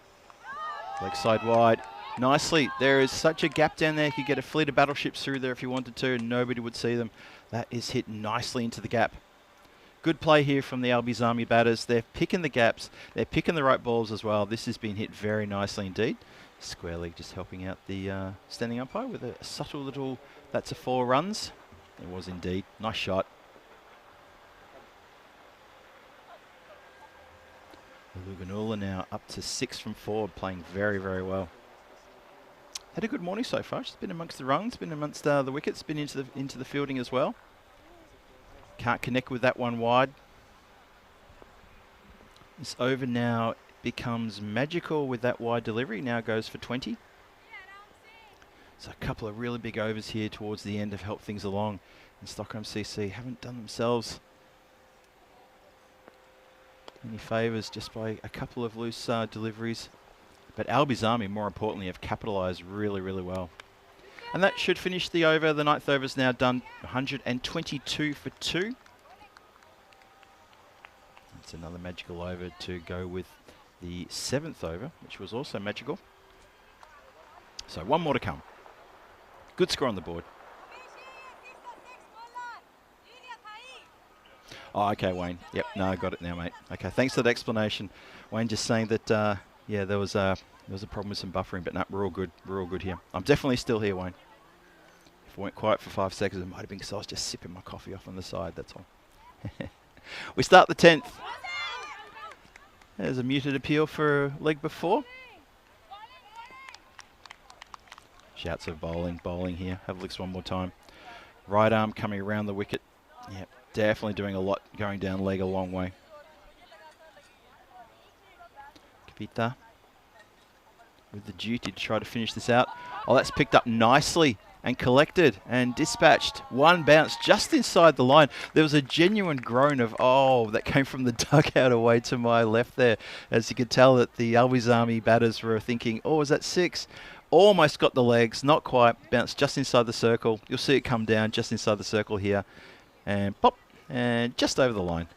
Leg side wide. Nicely. There is such a gap down there. You could get a fleet of battleships through there if you wanted to, and nobody would see them. That is hit nicely into the gap. Good play here from the Albies Army batters. They're picking the gaps. They're picking the right balls as well. This has been hit very nicely indeed. Square leg just helping out the standing umpire with a subtle little, that's a 4 runs. It was indeed. Nice shot. Luganula now up to 6 from forward, playing very, very well. Had a good morning so far. She's been amongst the rungs, been amongst the wickets, been into the fielding as well. Can't connect with that one wide. This over now becomes magical with that wide delivery. Now goes for 20. So a couple of really big overs here towards the end have helped things along. And Stockholm CC haven't done themselves any favours just by a couple of loose deliveries. But Albies Army, more importantly, have capitalised really, really well. And that should finish the over. The 9th over is now done, 122 for 2. That's another magical over to go with the 7th over, which was also magical. So 1 more to come. Good score on the board. Oh, okay, Wayne. Yep, no, I got it now, mate. Okay, thanks for that explanation. Wayne just saying that, yeah, there was a problem with some buffering, but no, we're all good. We're all good here. I'm definitely still here, Wayne. If I went quiet for 5 seconds, it might have been because I was just sipping my coffee off on the side, that's all. We start the 10th. There's a muted appeal for leg before. Shouts of bowling here. Have looks one more time. Right arm coming around the wicket. Yep, definitely doing a lot, going down leg a long way. Kapita with the duty to try to finish this out. Oh, that's picked up nicely and collected and dispatched. One bounce just inside the line. There was a genuine groan of, oh, that came from the dugout away to my left there. As you could tell that the Albies Army batters were thinking, oh, is that 6? Almost got the legs, not quite. Bounced just inside the circle. You'll see it come down just inside the circle here. And pop, and just over the line.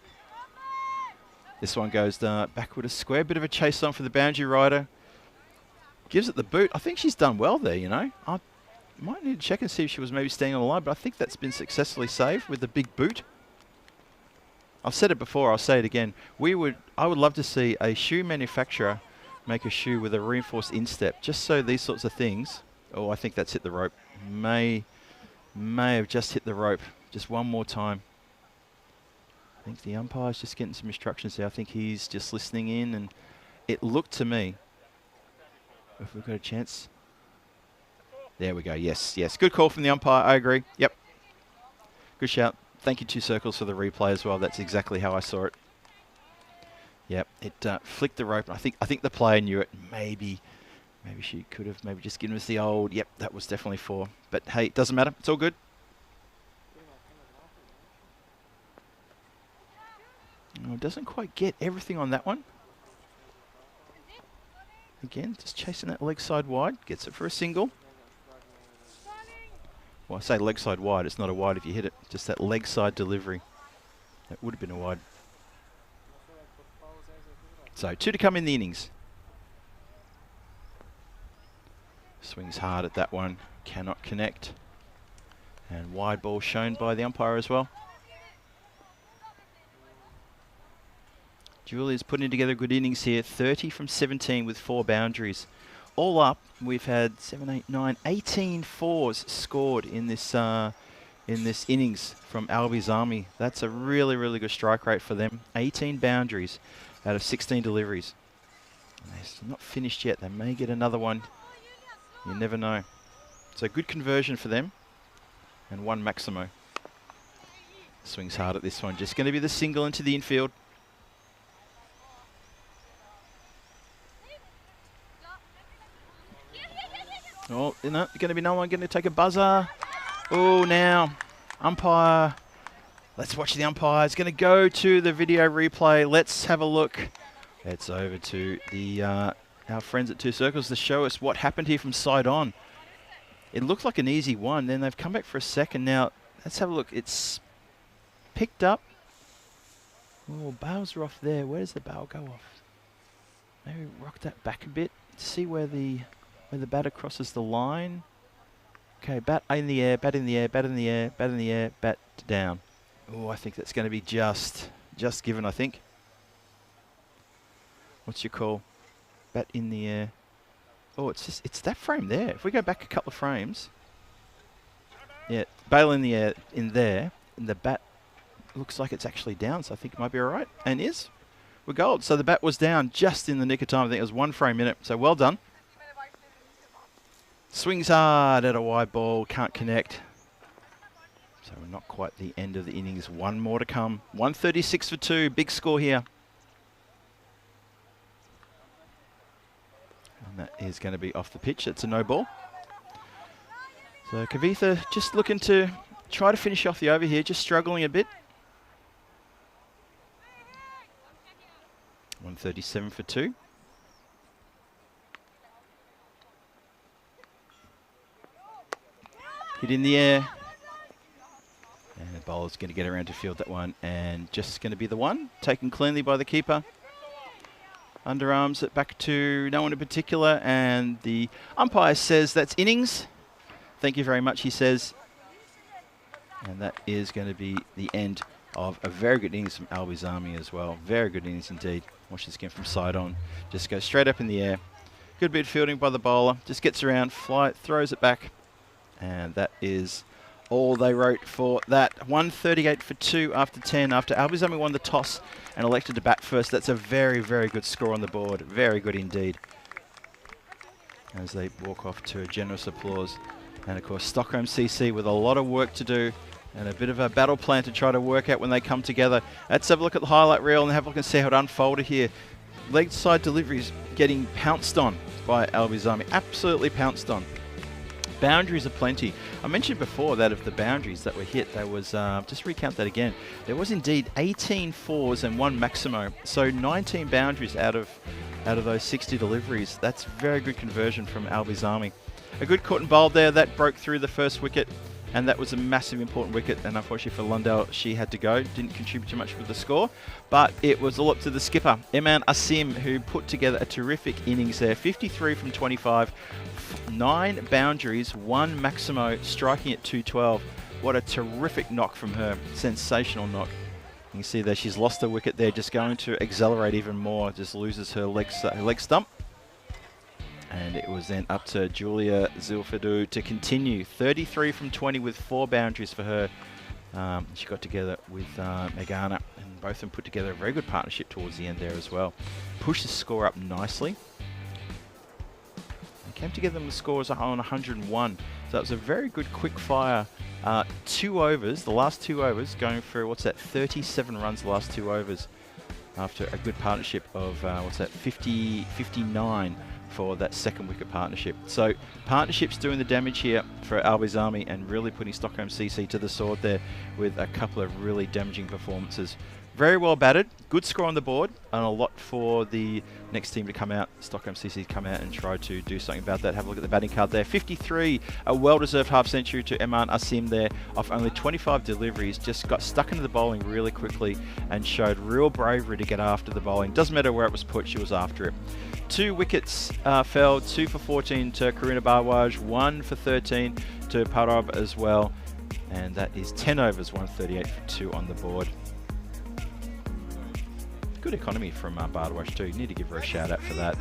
This one goes backward a square. Bit of a chase on for the boundary rider. Gives it the boot. I think she's done well there, you know. I might need to check and see if she was maybe staying on the line, but I think that's been successfully saved with the big boot. I've said it before, I'll say it again. I would love to see a shoe manufacturer make a shoe with a reinforced instep, just so these sorts of things. Oh, I think that's hit the rope. May have just hit the rope. Just one more time. I think the umpire's just getting some instructions there. I think he's just listening in, and it looked to me, if we've got a chance. There we go. Yes. Good call from the umpire. I agree. Yep. Good shout. Thank you, 2 circles, for the replay as well. That's exactly how I saw it. Yep. It flicked the rope. I think the player knew it. Maybe she could have maybe just given us the old, yep, that was definitely 4. But hey, it doesn't matter. It's all good. Oh, it doesn't quite get everything on that one. Again, just chasing that leg side wide. Gets it for a single. Well, I say leg side wide. It's not a wide if you hit it. Just that leg side delivery. That would have been a wide. So 2 to come in the innings. Swings hard at that one. Cannot connect. And wide ball shown by the umpire as well. Julia's putting together good innings here. 30 from 17 with 4 boundaries. All up, we've had 7, 8, 9, 18 fours scored in this in this innings from Albi's Army. That's a really, really good strike rate for them. 18 boundaries out of 16 deliveries. And they're not finished yet. They may get another one. You never know. So good conversion for them. And one Maximo. Swings hard at this one. Just going to be the single into the infield. Oh, no, going to be no one going to take a buzzer. Oh, now, umpire. Let's watch the umpire. It's going to go to the video replay. Let's have a look. It's over to the our friends at Two Circles to show us what happened here from side on. It looked like an easy one. Then they've come back for a second. Now, let's have a look. It's picked up. Oh, bails are off there. Where does the bail go off? Maybe rock that back a bit. See where the batter crosses the line. Okay, bat in the air, bat in the air, bat in the air, bat in the air, bat down. Oh, I think that's going to be just given, I think. What's your call? Bat in the air. Oh, it's that frame there. If we go back a couple of frames. Yeah, bail in the air in there, and the bat looks like it's actually down, so I think it might be all right. And is. We're gold. So the bat was down just in the nick of time. I think it was 1 frame in it. So well done. Swings hard at a wide ball. Can't connect. So we're not quite the end of the innings. One more to come. 136 for 2. Big score here. And that is going to be off the pitch. It's a no ball. So Kavitha just looking to try to finish off the over here. Just struggling a bit. 137 for 2. Hit in the air. And the bowler's going to get around to field that one. And just going to be the one. Taken cleanly by the keeper. Underarms it back to no one in particular. And the umpire says that's innings. Thank you very much, he says. And that is going to be the end of a very good innings from Albi's Army as well. Very good innings indeed. Watch this again from side on. Just goes straight up in the air. Good bit of fielding by the bowler. Just gets around, throws it back. And that is all they wrote for that. 138 for 2 after 10. After Albi's Army won the toss and elected to bat first. That's a very, very good score on the board. Very good indeed. As they walk off to a generous applause. And of course, Stockholm CC with a lot of work to do. And a bit of a battle plan to try to work out when they come together. Let's have a look at the highlight reel and have a look and see how it unfolded here. Leg side deliveries getting pounced on by Albi's Army. Absolutely pounced on. Boundaries are plenty. I mentioned before that of the boundaries that were hit, there was, just recount that again, there was indeed 18 fours and 1 Maximo. So 19 boundaries out of those 60 deliveries. That's very good conversion from Albi's Army. A good caught and bowled there. That broke through the first wicket. And that was a massive important wicket, and unfortunately for Lundell, she had to go. Didn't contribute too much with the score, but it was all up to the skipper, Eman Asim, who put together a terrific innings there. 53 from 25, 9 boundaries, 1 Maximo, striking at 212. What a terrific knock from her. Sensational knock. You can see that she's lost her wicket there, just going to accelerate even more. Just loses her leg stump. And it was then up to Julia Zilfadu to continue. 33 from 20 with 4 boundaries for her. She got together with Megana, and both of them put together a very good partnership towards the end there as well. Pushed the score up nicely. They came together and the score was on 101. So it was a very good quick fire. 2 overs, the last 2 overs, going for, 37 runs the last 2 overs. After a good partnership of, 59. For that second wicket partnership. So partnerships doing the damage here for Albi's Army and really putting Stockholm CC to the sword there with a couple of really damaging performances. Very well batted, good score on the board, and a lot for the next team to come out, Stockholm CC, to come out and try to do something about that. Have a look at the batting card there. 53, a well-deserved half century to Eman Asim there off only 25 deliveries. Just got stuck into the bowling really quickly and showed real bravery to get after the bowling. Doesn't matter where it was put, she was after it. 2 wickets fell, 2 for 14 to Karina Barwaj, 1 for 13 to Parab as well. And that is 10 overs, 138 for 2 on the board. Good economy from Bardwash too. Need to give her a shout out for that.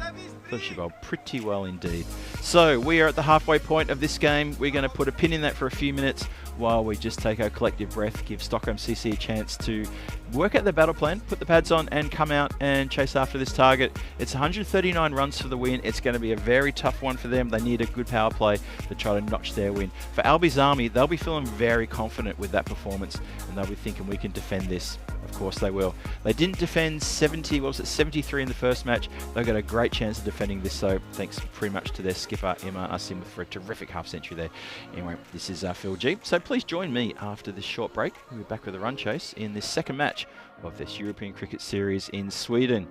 thought she bowled pretty well indeed. So we are at the halfway point of this game. We're going to put a pin in that for a few minutes while we just take our collective breath, give Stockholm CC a chance to work out their battle plan, put the pads on and come out and chase after this target. It's 139 runs for the win. It's going to be a very tough one for them. They need a good power play to try to notch their win. For Albi's Army, they'll be feeling very confident with that performance and they'll be thinking we can defend this. Of course they will. They didn't defend 73 in the first match. They've got a great chance of defending this, so thanks pretty much to their skipper, Emma Asim, for a terrific half century there. Anyway, this is Phil G. So please join me after this short break. We'll be back with a run chase in this second match of this European Cricket Series in Sweden,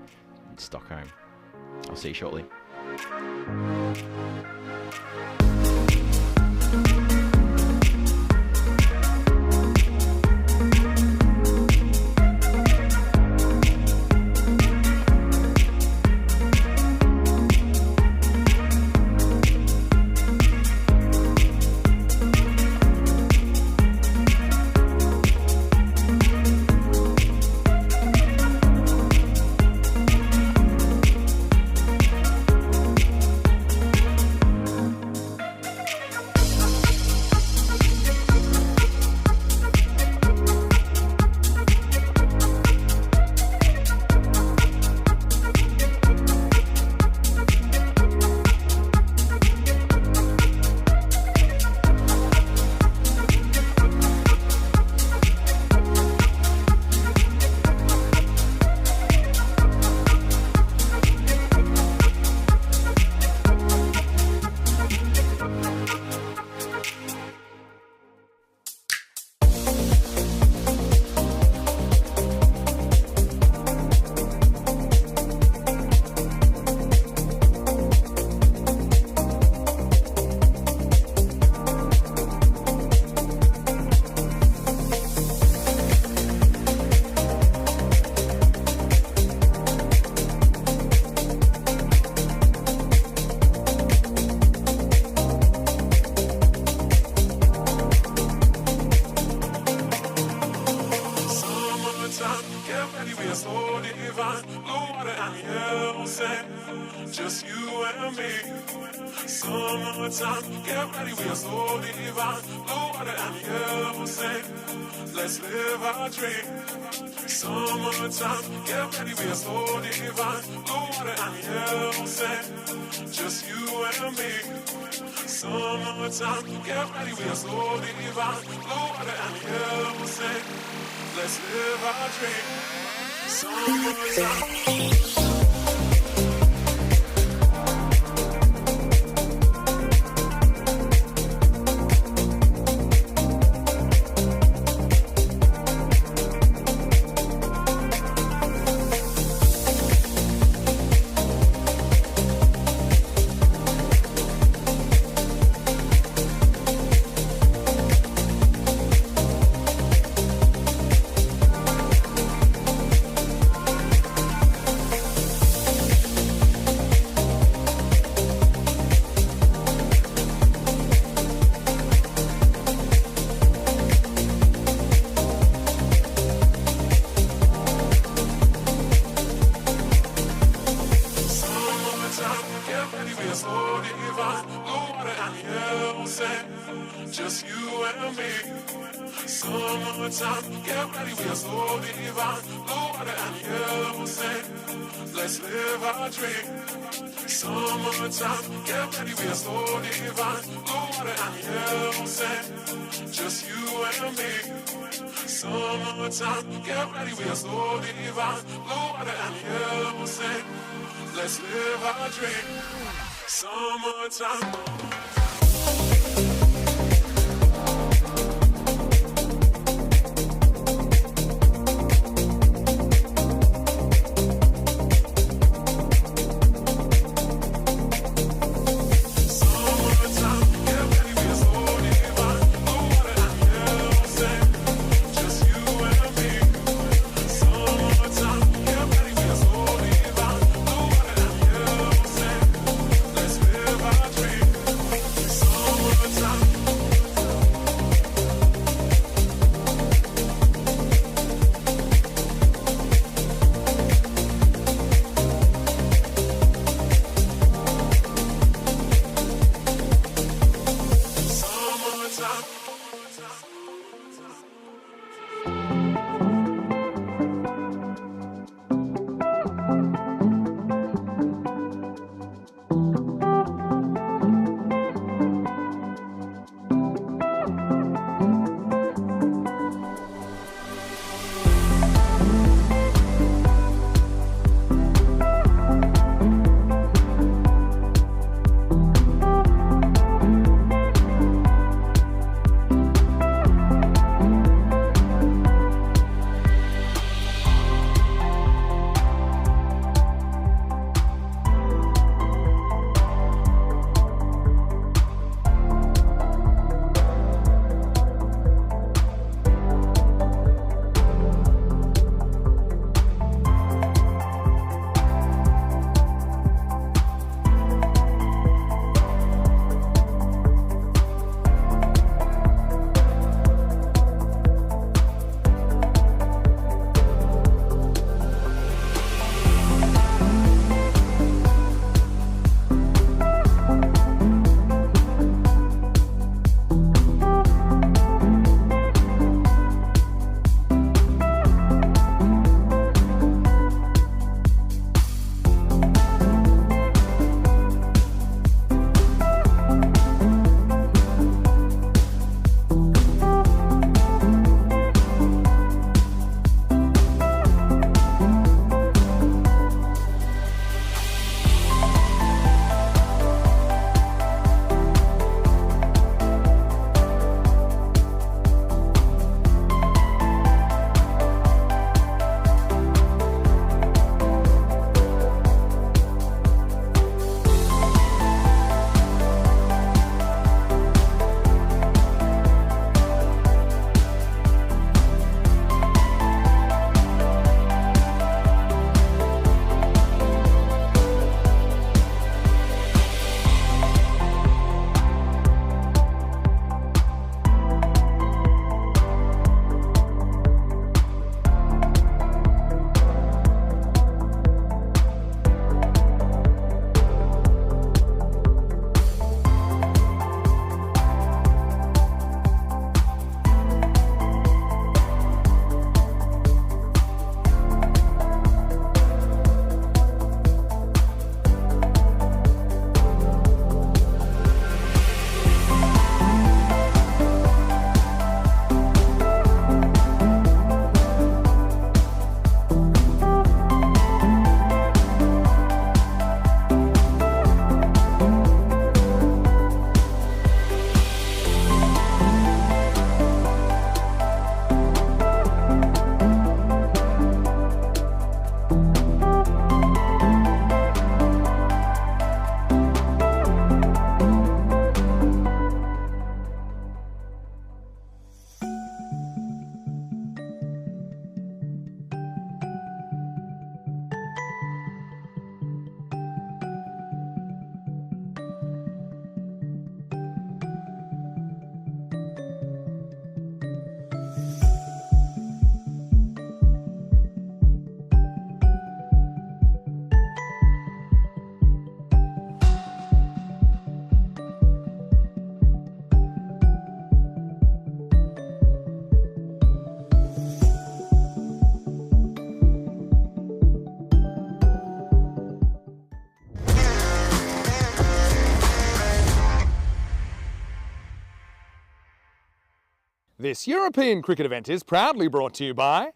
in Stockholm. I'll see you shortly. Just you and me. Summertime, get ready, we are so divine. Blue water and yellow sand. Let's live our dream. Summertime, get ready, we are so divine. Blue water and yellow sand. Just you and me. Summertime, get ready, we are so divine. Blue water and yellow sand. Let's live our dream. Summertime. Just you and me. Summertime, get ready, we are so divine. Blue water and yellow sand. Let's live our dream. Summertime, get ready, we are so divine. Blue water and yellow sand. Just you and me. Summertime, get ready, we are so divine. Blue water and yellow sand. Let's live our dream. Summertime. Time. This European cricket event is proudly brought to you by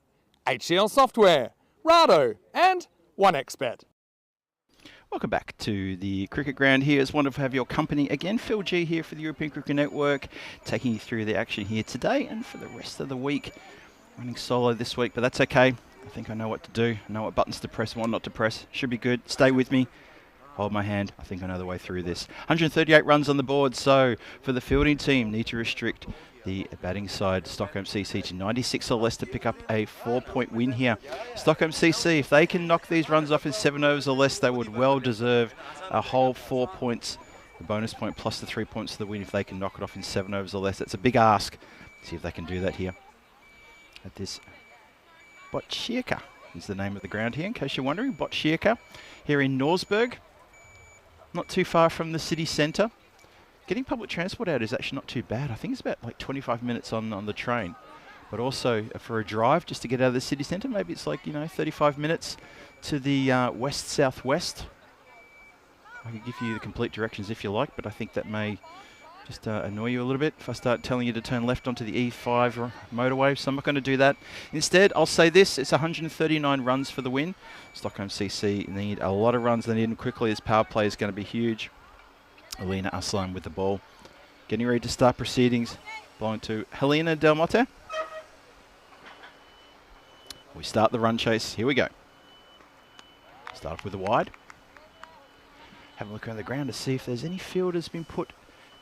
HCL Software, Rado and 1xBet. Welcome back to the cricket ground here. It's wonderful to have your company again. Phil G here for the European Cricket Network, taking you through the action here today and for the rest of the week. Running solo this week, but that's okay. I think I know what to do. I know what buttons to press and what not to press. Should be good. Stay with me. Hold my hand. I think I know the way through this. 138 runs on the board. So for the fielding team, need to restrict the batting side, Stockholm CC, to 96 or less to pick up a 4-point win here. Stockholm CC, if they can knock these runs off in 7 overs or less, they would well deserve a whole 4 points. The bonus point plus the 3 points to the win if they can knock it off in 7 overs or less. That's a big ask. See if they can do that here. At this Botschirka is the name of the ground here, in case you're wondering. Botschirka here in Norsburg. Not too far from the city centre. Getting public transport out is actually not too bad. I think it's about like 25 minutes on the train. But also for a drive just to get out of the city centre, maybe it's like, 35 minutes to the west-southwest. I can give you the complete directions if you like, but I think that may just annoy you a little bit if I start telling you to turn left onto the E5 motorway, so I'm not going to do that. Instead, I'll say this, it's 139 runs for the win. Stockholm CC need a lot of runs. They need them quickly. This power play is going to be huge. Alina Aslan with the ball. Getting ready to start proceedings. Blowing to Helena Del Monte. We start the run chase. Here we go. Start off with a wide. Have a look around the ground to see if there's any fielders been put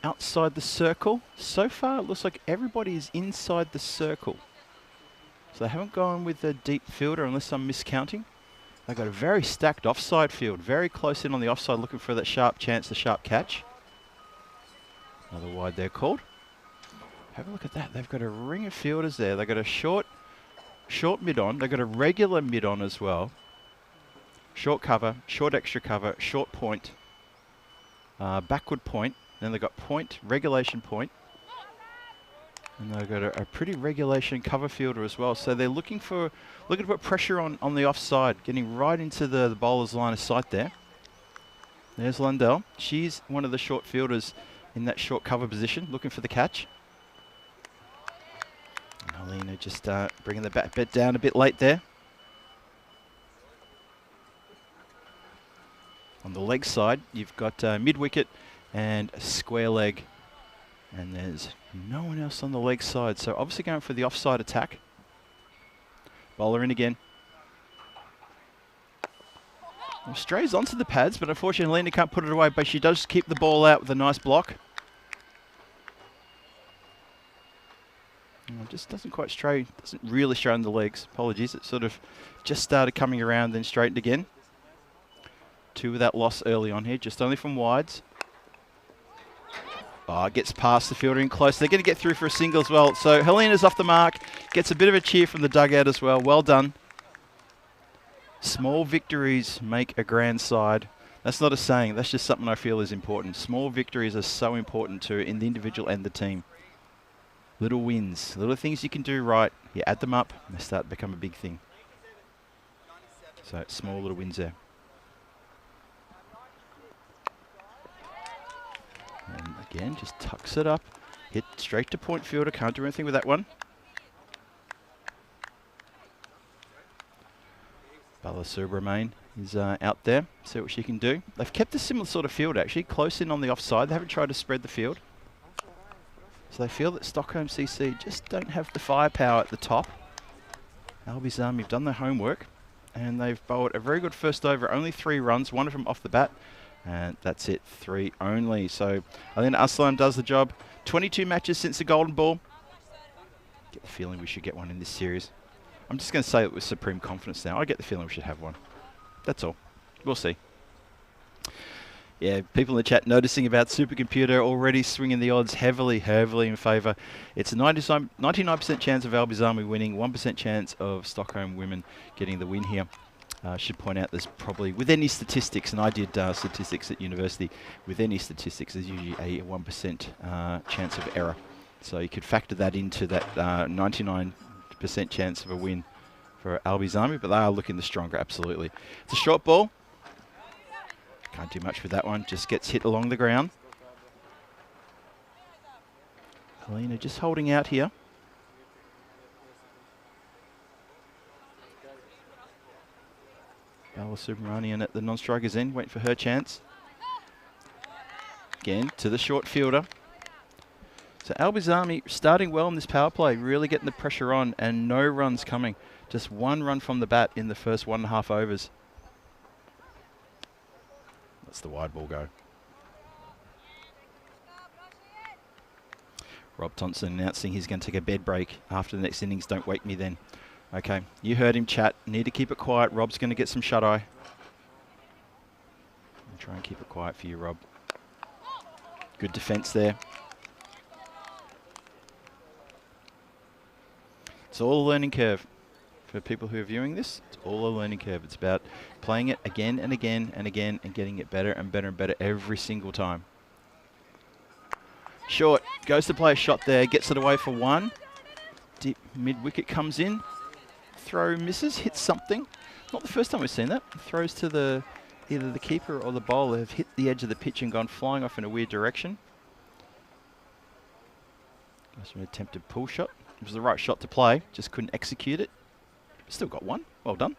outside the circle. So far, it looks like everybody is inside the circle. So they haven't gone with a deep fielder unless I'm miscounting. They've got a very stacked offside field. Very close in on the offside, looking for that sharp chance, the sharp catch. Another wide there called. Have a look at that. They've got a ring of fielders there. They've got a short mid-on. They've got a regular mid-on as well. Short cover, short extra cover, short point, backward point. Then they've got point, regulation point. And they've got a pretty regulation cover fielder as well. So they're looking to put pressure on the offside, getting right into the bowler's line of sight there. There's Lundell. She's one of the short fielders in that short cover position, looking for the catch. And Helena just bringing the bat down a bit late there. On the leg side, you've got mid-wicket and a square leg. And there's no one else on the leg side. So obviously going for the offside attack. Bowler in again. Well, strays onto the pads, but unfortunately Helena can't put it away, but she does keep the ball out with a nice block. It just doesn't quite stray, doesn't really stray on the legs. Apologies, it sort of just started coming around, then straightened again. 2 without loss early on here, just only from wides. Oh, gets past the fielder in close. They're going to get through for a single as well. So Helena's off the mark, gets a bit of a cheer from the dugout as well. Well done. Small victories make a grand side. That's not a saying, that's just something I feel is important. Small victories are so important in the individual and the team. Little wins, little things you can do right, you add them up, and they start to become a big thing. So small little wins there. And again, just tucks it up, hit straight to point fielder, can't do anything with that one. Bala Subramane is out there, see what she can do. They've kept a similar sort of field actually, close in on the offside. They haven't tried to spread the field. So they feel that Stockholm CC just don't have the firepower at the top. Albi's Army have done their homework and they've bowled a very good first over, only 3 runs, 1 of them off the bat. And that's it, 3 only. So I think Aslan does the job. 22 matches since the Golden Ball. Get the feeling we should get one in this series. I'm just going to say it with supreme confidence now. I get the feeling we should have one. That's all. We'll see. Yeah, people in the chat noticing about Supercomputer already swinging the odds heavily in favour. It's a 99% chance of Albi's Army winning, 1% chance of Stockholm women getting the win here. I should point out there's probably, with any statistics, and I did statistics at university, with any statistics there's usually a 1% chance of error. So you could factor that into that 99% chance of a win for Albi's Army, but they are looking the stronger, absolutely. It's a short ball. Can't do much with that one, just gets hit along the ground. Helena just holding out here. Bella Subramanian at the non-striker's end, waiting for her chance. Again, to the short fielder. So Albi's Army starting well in this power play, really getting the pressure on, and no runs coming. Just one run from the bat in the first 1.5 overs. That's the wide ball go. Rob Thompson announcing he's going to take a bed break after the next innings. Don't wake me then. Okay, you heard him chat. Need to keep it quiet. Rob's going to get some shut-eye. I'll try and keep it quiet for you, Rob. Good defence there. It's all a learning curve. For people who are viewing this, it's all a learning curve. It's about playing it again and again and again and getting it better and better and better every single time. Short, goes to play a shot there, gets it away for one. Deep mid-wicket comes in. Throw misses, hits something. Not the first time we've seen that. Throws to either the keeper or the bowler have hit the edge of the pitch and gone flying off in a weird direction. Goes for an attempted pull shot. It was the right shot to play, just couldn't execute it. Still got one. Well done.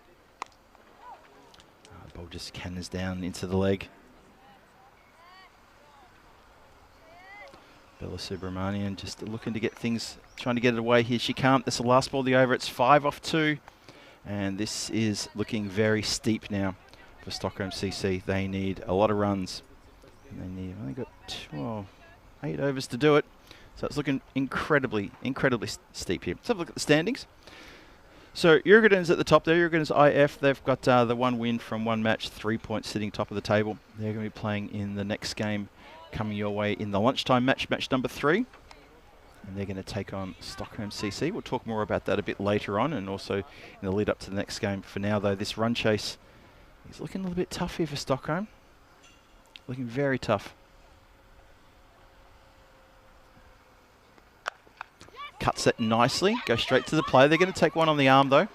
The ball just cannons down into the leg. Bella Subramanian just looking to get things, trying to get it away here. She can't. That's the last ball of the over. It's 5 off 2. And this is looking very steep now for Stockholm CC. They need a lot of runs. And they need, only got 8 overs to do it. So it's looking incredibly steep here. Let's have a look at the standings. So Jurgen's at the top there. Jurgen's IF. They've got the one win from one match, 3 points, sitting top of the table. They're going to be playing in the next game coming your way in the lunchtime match, match number 3. And they're going to take on Stockholm CC. We'll talk more about that a bit later on and also in the lead up to the next game. For now, though, this run chase is looking a little bit tough here for Stockholm. Looking very tough. Cuts it nicely, goes straight to the play. They're going to take one on the arm, though.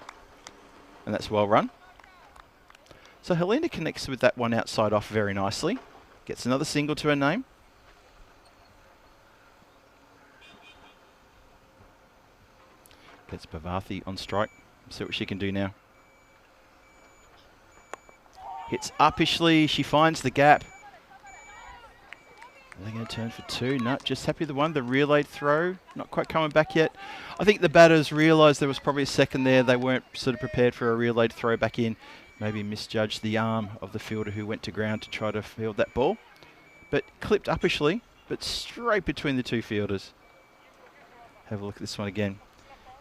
And that's well run. So Helena connects with that one outside off very nicely. Gets another single to her name. Gets Bhavathi on strike. See what she can do now. Hits uppishly. She finds the gap. Are they going to turn for 2? No, just happy with the one. The relayed throw, not quite coming back yet. I think the batters realised there was probably a second there. They weren't sort of prepared for a relayed throw back in. Maybe misjudged the arm of the fielder who went to ground to try to field that ball. But clipped uppishly, but straight between the two fielders. Have a look at this one again.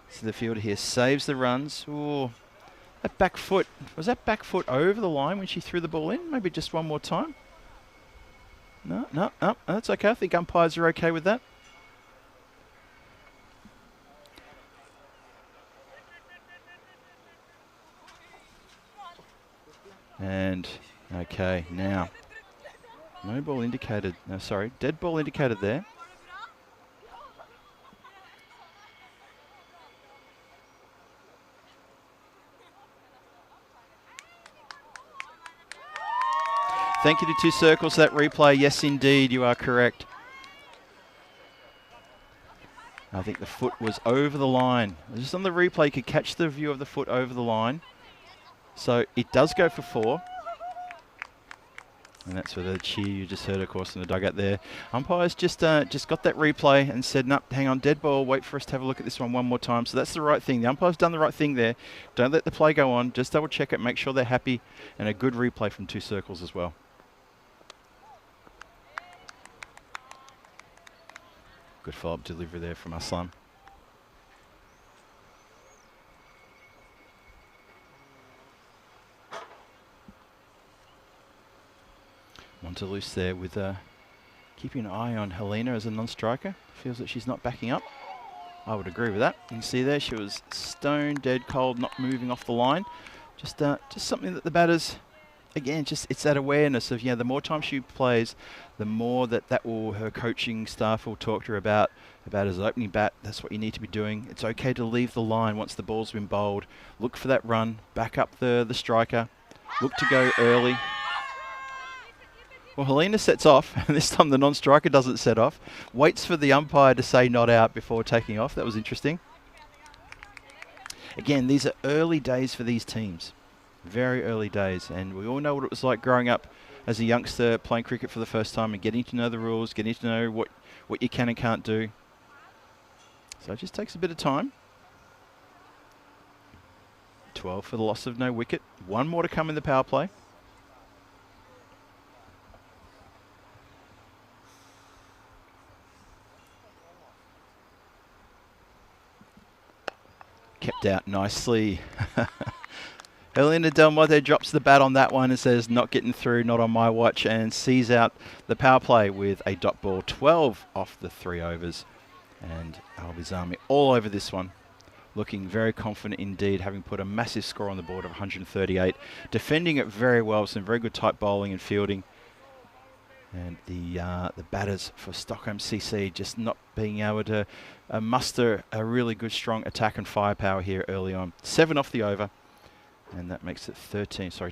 So the fielder here saves the runs. Ooh, that back foot, was that back foot over the line when she threw the ball in? Maybe just one more time. No, that's okay. I think umpires are okay with that. And, okay, now, no ball indicated. No, sorry, dead ball indicated there. Thank you to Two Circles for that replay. Yes, indeed, you are correct. I think the foot was over the line. Just on the replay, you could catch the view of the foot over the line. So it does go for 4. And that's where the cheer you just heard, of course, in the dugout there. Umpires just got that replay and said, no, hang on, dead ball, wait for us to have a look at this one more time. So that's the right thing. The umpire's done the right thing there. Don't let the play go on. Just double check it, make sure they're happy. And a good replay from Two Circles as well. Good follow-up delivery there from Aslam. Montelus there with keeping an eye on Helena as a non-striker. Feels that she's not backing up. I would agree with that. You can see there she was stone dead cold, not moving off the line. Just something that the batters, again, just it's that awareness of, the more time she plays, the more that will, her coaching staff will talk to her about as opening bat. That's what you need to be doing. It's okay to leave the line once the ball's been bowled. Look for that run, back up the striker, look to go early. Well, Helena sets off, and this time the non-striker doesn't set off. Waits for the umpire to say not out before taking off. That was interesting. Again, these are early days for these teams. Very early days, and we all know what it was like growing up as a youngster playing cricket for the first time and getting to know the rules, getting to know what you can and can't do. So it just takes a bit of time. 12 for the loss of no wicket. One more to come in the power play. Kept out nicely. Helena Del Monte drops the bat on that one and says, not getting through, not on my watch, and sees out the power play with a dot ball. 12 off the 3 overs. And Albizami all over this one. Looking very confident indeed, having put a massive score on the board of 138. Defending it very well, some very good tight bowling and fielding. And the batters for Stockholm CC just not being able to muster a really good strong attack and firepower here early on. 7 off the over, and that makes it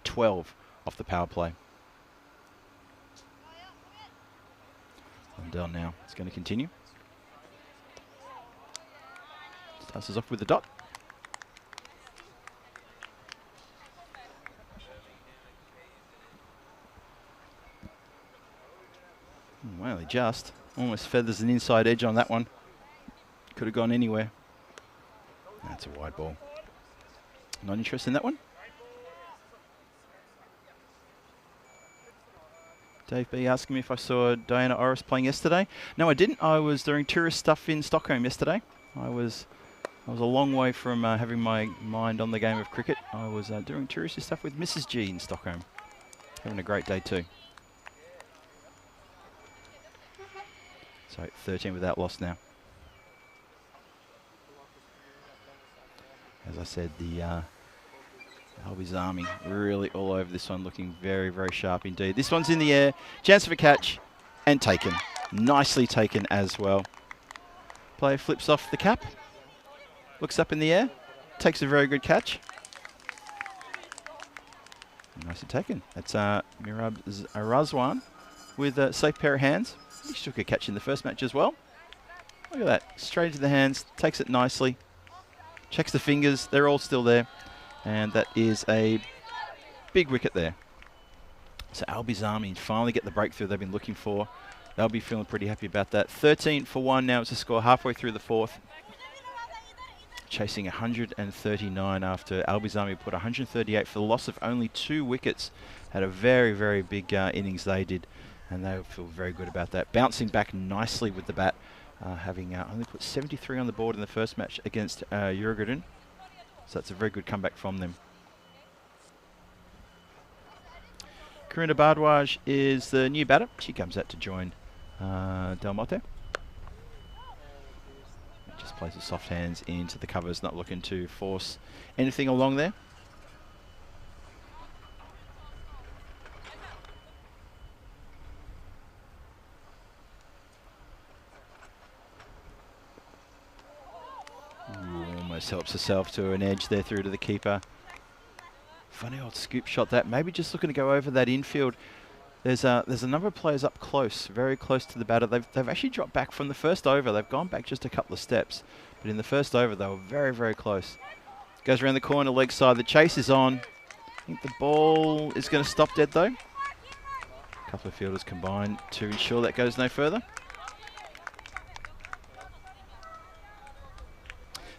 12 off the power play. Lundell now is going to continue. Starts us off with the dot. Well, he just almost feathers an inside edge on that one. Could have gone anywhere. That's a wide ball. Not interested in that one. Dave B asking me if I saw Diana Orris playing yesterday. No, I didn't. I was doing tourist stuff in Stockholm yesterday. I was a long way from having my mind on the game of cricket. I was doing touristy stuff with Mrs. G in Stockholm. Having a great day too. So 13 without loss now. As I said, the Albizami really all over this one, looking very, very sharp indeed. This one's in the air, chance of a catch, and taken. Nicely taken as well. Player flips off the cap, looks up in the air, takes a very good catch. Nicely taken. That's Mirab Razwan with a safe pair of hands. He took a catch in the first match as well. Look at that, straight into the hands, takes it nicely. Checks the fingers, they're all still there. And that is a big wicket there. So Albizami finally get the breakthrough they've been looking for. They'll be feeling pretty happy about that. 13 for 1 now. It's a score halfway through the 4th. Chasing 139 after Albizami put 138 for the loss of only 2 wickets. Had a very, very big innings they did. And they feel very good about that. Bouncing back nicely with the bat. Having only put 73 on the board in the first match against Jurgen. So that's a very good comeback from them. Karina Bardwaj is the new batter. She comes out to join Del Monte. Just places soft hands into the covers, not looking to force anything along there. Almost helps herself to an edge there through to the keeper. Funny old scoop shot that. Maybe just looking to go over that infield. There's a number of players up close, very close to the batter. They've actually dropped back from the first over. They've gone back just a couple of steps. But in the first over, they were very, very close. Goes around the corner, leg side. The chase is on. I think the ball is going to stop dead though. A couple of fielders combine to ensure that goes no further.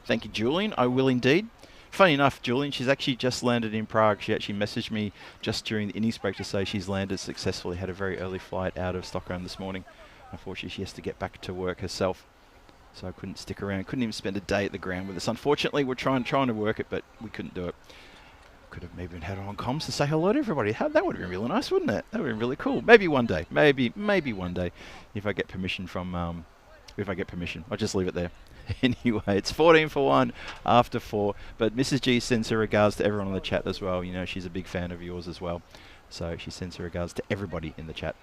Thank you, Julian. I will indeed. Funny enough, Julian, she's actually just landed in Prague. She actually messaged me just during the innings break to say she's landed successfully. Had a very early flight out of Stockholm this morning. Unfortunately, she has to get back to work herself. So I couldn't stick around. Couldn't even spend a day at the ground with us. Unfortunately, we're trying to work it, but we couldn't do it. Could have maybe had her on comms to say hello to everybody. That would have been really nice, wouldn't it? That would have been really cool. Maybe one day. Maybe one day, if I get permission from. If I get permission, I'll just leave it there. Anyway, it's 14 for 1 after 4. But Mrs. G sends her regards to everyone in the chat as well. You know, she's a big fan of yours as well. So she sends her regards to everybody in the chat.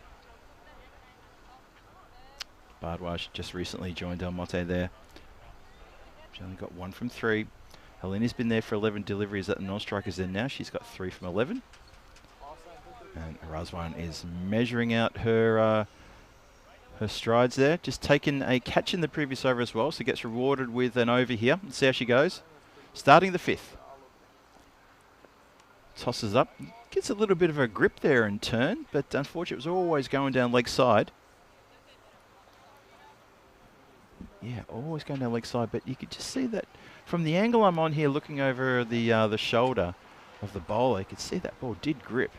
Bardwaj just recently joined Del Monte there. She only got 1 from 3. Helena's been there for 11 deliveries at the non-strikers there now. She's got 3 from 11. And Razwan is measuring out her strides there. Just taken a catch in the previous over as well, so gets rewarded with an over here. Let's see how she goes. Starting the 5th. Tosses up. Gets a little bit of a grip there and turn, but unfortunately it was always going down leg side. Yeah, always going down leg side, but you could just see that from the angle I'm on here, looking over the shoulder of the bowler, you could see that ball did grip.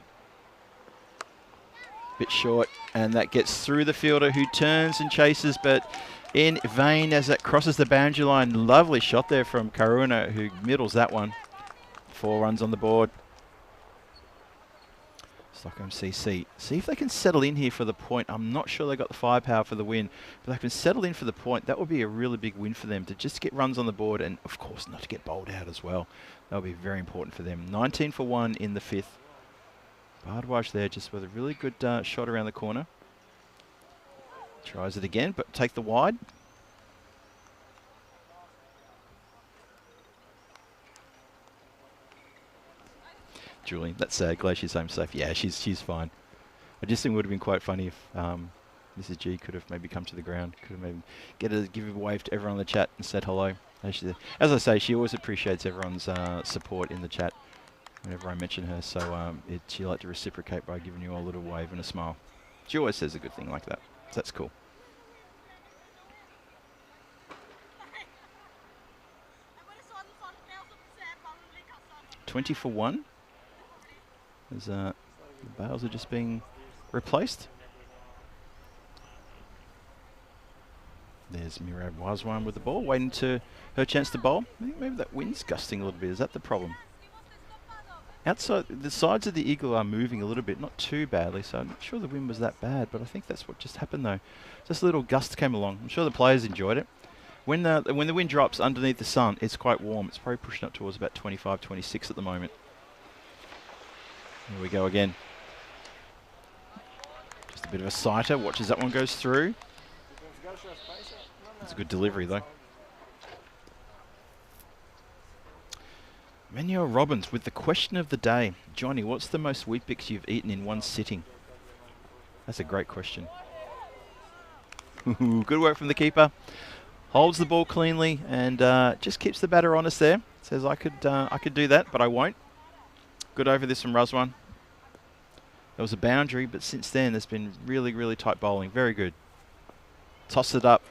Bit short, and that gets through the fielder, who turns and chases, but in vain as it crosses the boundary line. Lovely shot there from Karuna, who middles that one. 4 runs on the board. Stockholm CC. See if they can settle in here for the point. I'm not sure they got the firepower for the win, but they can settle in for the point. That would be a really big win for them to just get runs on the board and, of course, not to get bowled out as well. That would be very important for them. 19 for 1 in the 5th. Bardwaj there just with a really good shot around the corner. Tries it again, but take the wide. Julie, that's sad. Glad she's home safe. Yeah, she's fine. I just think it would have been quite funny if Mrs. G could have maybe come to the ground, could have maybe give a wave to everyone in the chat and said hello. As I say, she always appreciates everyone's support in the chat whenever I mention her. So she liked to reciprocate by giving you all a little wave and a smile. She always says a good thing like that. So that's cool. $20 for 1. As the bails are just being replaced. There's Mirab Wazwan with the ball, waiting to her chance to bowl. I think maybe that wind's gusting a little bit. Is that the problem? Outside, the sides of the Eagle are moving a little bit, not too badly, so I'm not sure the wind was that bad, but I think that's what just happened though. Just a little gust came along. I'm sure the players enjoyed it. When the wind drops underneath the sun, it's quite warm. It's probably pushing up towards about 25, 26 at the moment. Here we go again. Just a bit of a sighter. Watches that one goes through. It's a good delivery though. Manuel Robbins with the question of the day. Johnny, what's the most Weet-Bix you've eaten in one sitting? That's a great question. Good work from the keeper. Holds the ball cleanly and just keeps the batter honest there. Says I could do that, but I won't. Good over this from Razwan. There was a boundary, but since then there's been really, really tight bowling. Very good. Toss it up.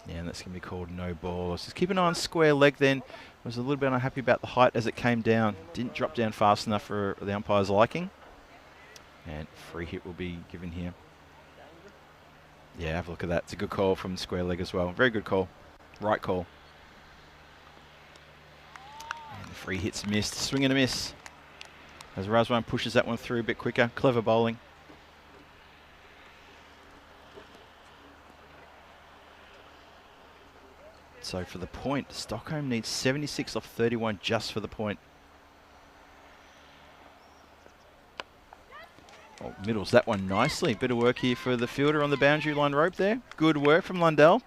Yeah, and that's going to be called no ball. Just keep an eye on square leg then. I was a little bit unhappy about the height as it came down. Didn't drop down fast enough for the umpire's liking. And free hit will be given here. Yeah, have a look at that. It's a good call from the square leg as well. Very good call. Right call. And the free hit's missed. Swing and a miss. As Razwan pushes that one through a bit quicker. Clever bowling. So for the point, Stockholm needs 76 off 31 just for the point. Oh, middles that one nicely. Bit of work here for the fielder on the boundary line rope there. Good work from Lundell.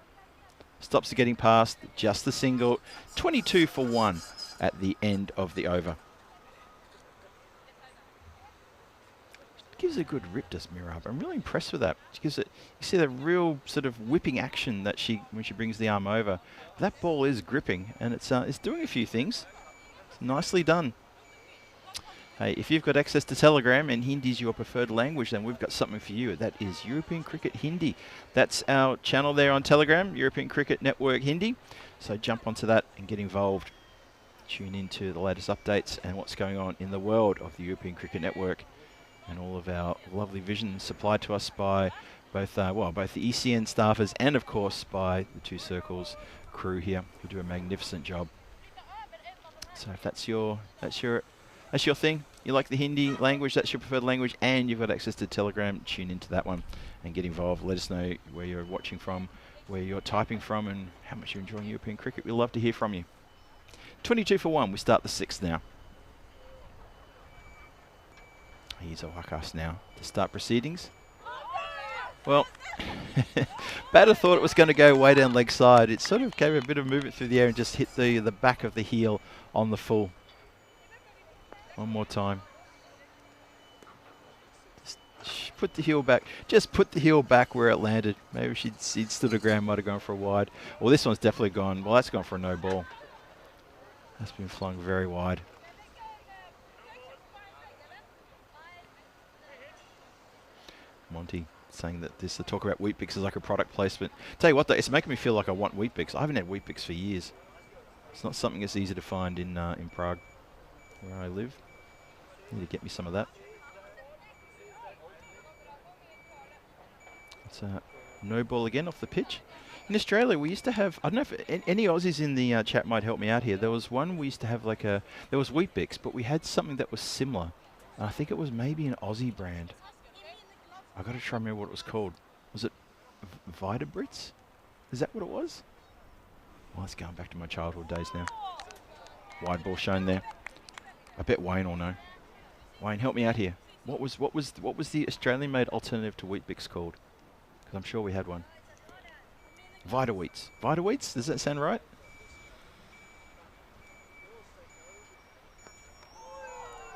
Stops it getting past. Just the single. 22 for 1 at the end of the over. Gives a good rip, does Mirab. I'm really impressed with that. She gives it, you see the real sort of whipping action that when she brings the arm over. That ball is gripping and it's doing a few things. It's nicely done. Hey, if you've got access to Telegram and Hindi is your preferred language, then we've got something for you. That is European Cricket Hindi. That's our channel there on Telegram, European Cricket Network Hindi. So jump onto that and get involved. Tune into the latest updates and what's going on in the world of the European Cricket Network. And all of our lovely vision supplied to us by both the ECN staffers and, of course, by the Two Circles crew here, who do a magnificent job. So if that's your thing, you like the Hindi language, that's your preferred language, and you've got access to Telegram, tune into that one and get involved. Let us know where you're watching from, where you're typing from, and how much you're enjoying European cricket. We'd love to hear from you. 22 for 1. We start the 6th now. Here's Oakas now to start proceedings. Well, batter thought it was going to go way down leg side. It sort of gave a bit of movement through the air and just hit the back of the heel on the full. One more time. Just put the heel back. Just put the heel back where it landed. Maybe she'd stood her ground, might have gone for a wide. Well, this one's definitely gone. Well, that's gone for a no ball. That's been flung very wide. Monty saying that the talk about Weet-Bix is like a product placement. Tell you what though, it's making me feel like I want Weet-Bix. I haven't had Weet-Bix for years. It's not something that's easy to find in Prague, where I live. Need to get me some of that. It's no ball again off the pitch. In Australia, we used to have, I don't know if any Aussies in the chat might help me out here. There was one we used to have there was Weet-Bix, but we had something that was similar. And I think it was maybe an Aussie brand. I got to try and remember what it was called. Was it Vitabrits? Is that what it was? Well, it's going back to my childhood days now. Wide ball shown there. I bet Wayne will know. Wayne, help me out here. What was the Australian-made alternative to Weet-Bix called? Because I'm sure we had one. Vita-Weets. Vita-Weets? Does that sound right?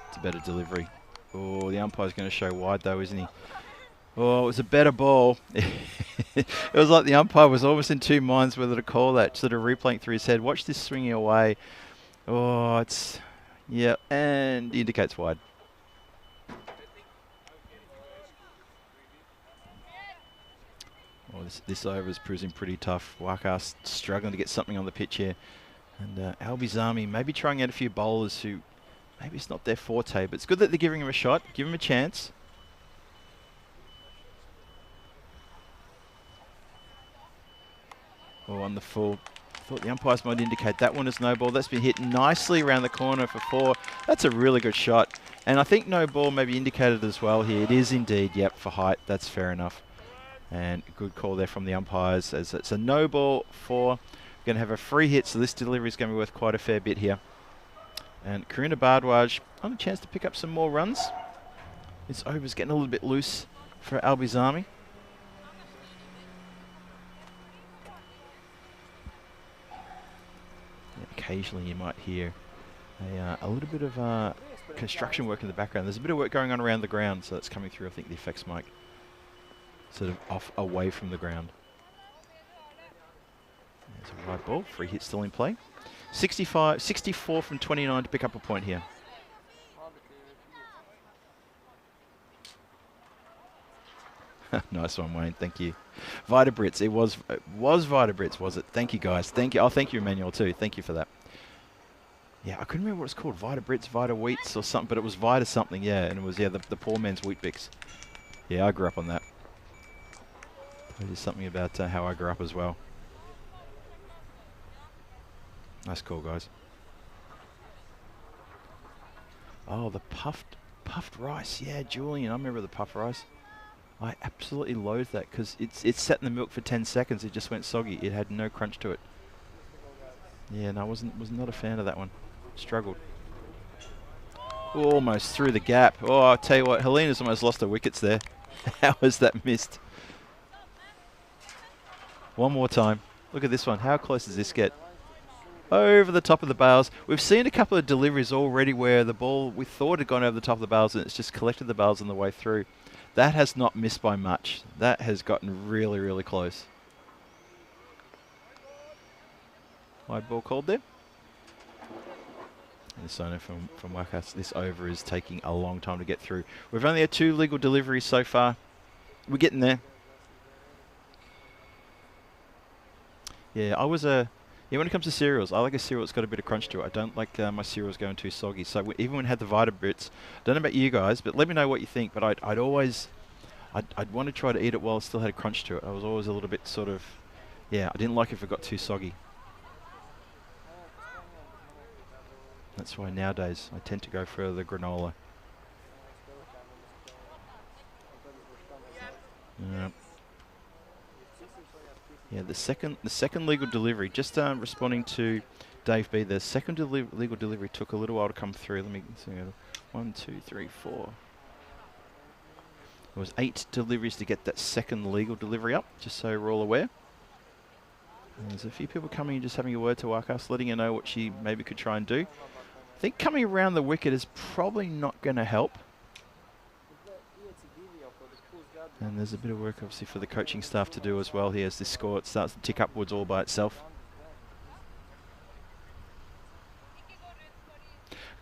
It's a better delivery. Oh, the umpire's going to show wide though, isn't he? Oh, it was a better ball. It was like the umpire was almost in two minds whether to call that, sort of replaying through his head. Watch this swinging away. Oh, it's... Yeah, and he indicates wide. Oh, this over is proving pretty tough. Wakas struggling to get something on the pitch here. And Albizami maybe trying out a few bowlers who... Maybe it's not their forte, but it's good that they're giving him a shot. Give him a chance. Oh, on the full. Thought the umpires might indicate that one is no ball. That's been hit nicely around the corner for 4. That's a really good shot. And I think no ball may be indicated as well here. It is indeed, yep, for height. That's fair enough. And a good call there from the umpires as it's a no ball for... We're going to have a free hit, so this delivery is going to be worth quite a fair bit here. And Karuna Bardwaj on a chance to pick up some more runs. This over's getting a little bit loose for Albizami. Occasionally you might hear a little bit of construction work in the background. There's a bit of work going on around the ground, so that's coming through, I think, the effects mic. Sort of off, away from the ground. There's a wide ball, free hit still in play. 64 from 29 to pick up a point here. Nice one, Wayne. Thank you. Vitabrits. It was Vitabrits, was it? Thank you, guys. Thank you. Oh, thank you, Emmanuel, too. Thank you for that. Yeah, I couldn't remember what it's called. Vitabrits, Vita-Weets or something, but it was Vita something, yeah. And it was, yeah, the poor man's Weet-Bix. Yeah, I grew up on that. There's something about how I grew up as well. Nice call, guys. Oh, the puffed rice. Yeah, Julian. I remember the puffed rice. I absolutely loathe that because it's sat in the milk for 10 seconds. It just went soggy. It had no crunch to it. Yeah, no, I was not a fan of that one. Struggled. Almost through the gap. Oh, I'll tell you what, Helena's almost lost her wickets there. How was that missed? One more time. Look at this one. How close does this get? Over the top of the bails. We've seen a couple of deliveries already where the ball we thought had gone over the top of the bails and it's just collected the bails on the way through. That has not missed by much. That has gotten really, really close. Wide ball called there. And this owner from Wakas, this over is taking a long time to get through. We've only had 2 legal deliveries so far. We're getting there. Yeah, when it comes to cereals, I like a cereal that's got a bit of crunch to it. I don't like my cereals going too soggy. So even when I had the Vitabrits, I don't know about you guys, but let me know what you think. But I'd want to try to eat it while it still had a crunch to it. I was always a little bit sort of, yeah, I didn't like it if it got too soggy. That's why nowadays I tend to go for the granola. Yeah, the second legal delivery, just responding to Dave B, the second legal delivery took a little while to come through. Let me see. 1, 2, 3, 4. It was 8 deliveries to get that second legal delivery up, just so we're all aware. And there's a few people coming and just having a word to Wakas, letting her know what she maybe could try and do. I think coming around the wicket is probably not going to help. And there's a bit of work, obviously, for the coaching staff to do as well here as this score starts to tick upwards all by itself.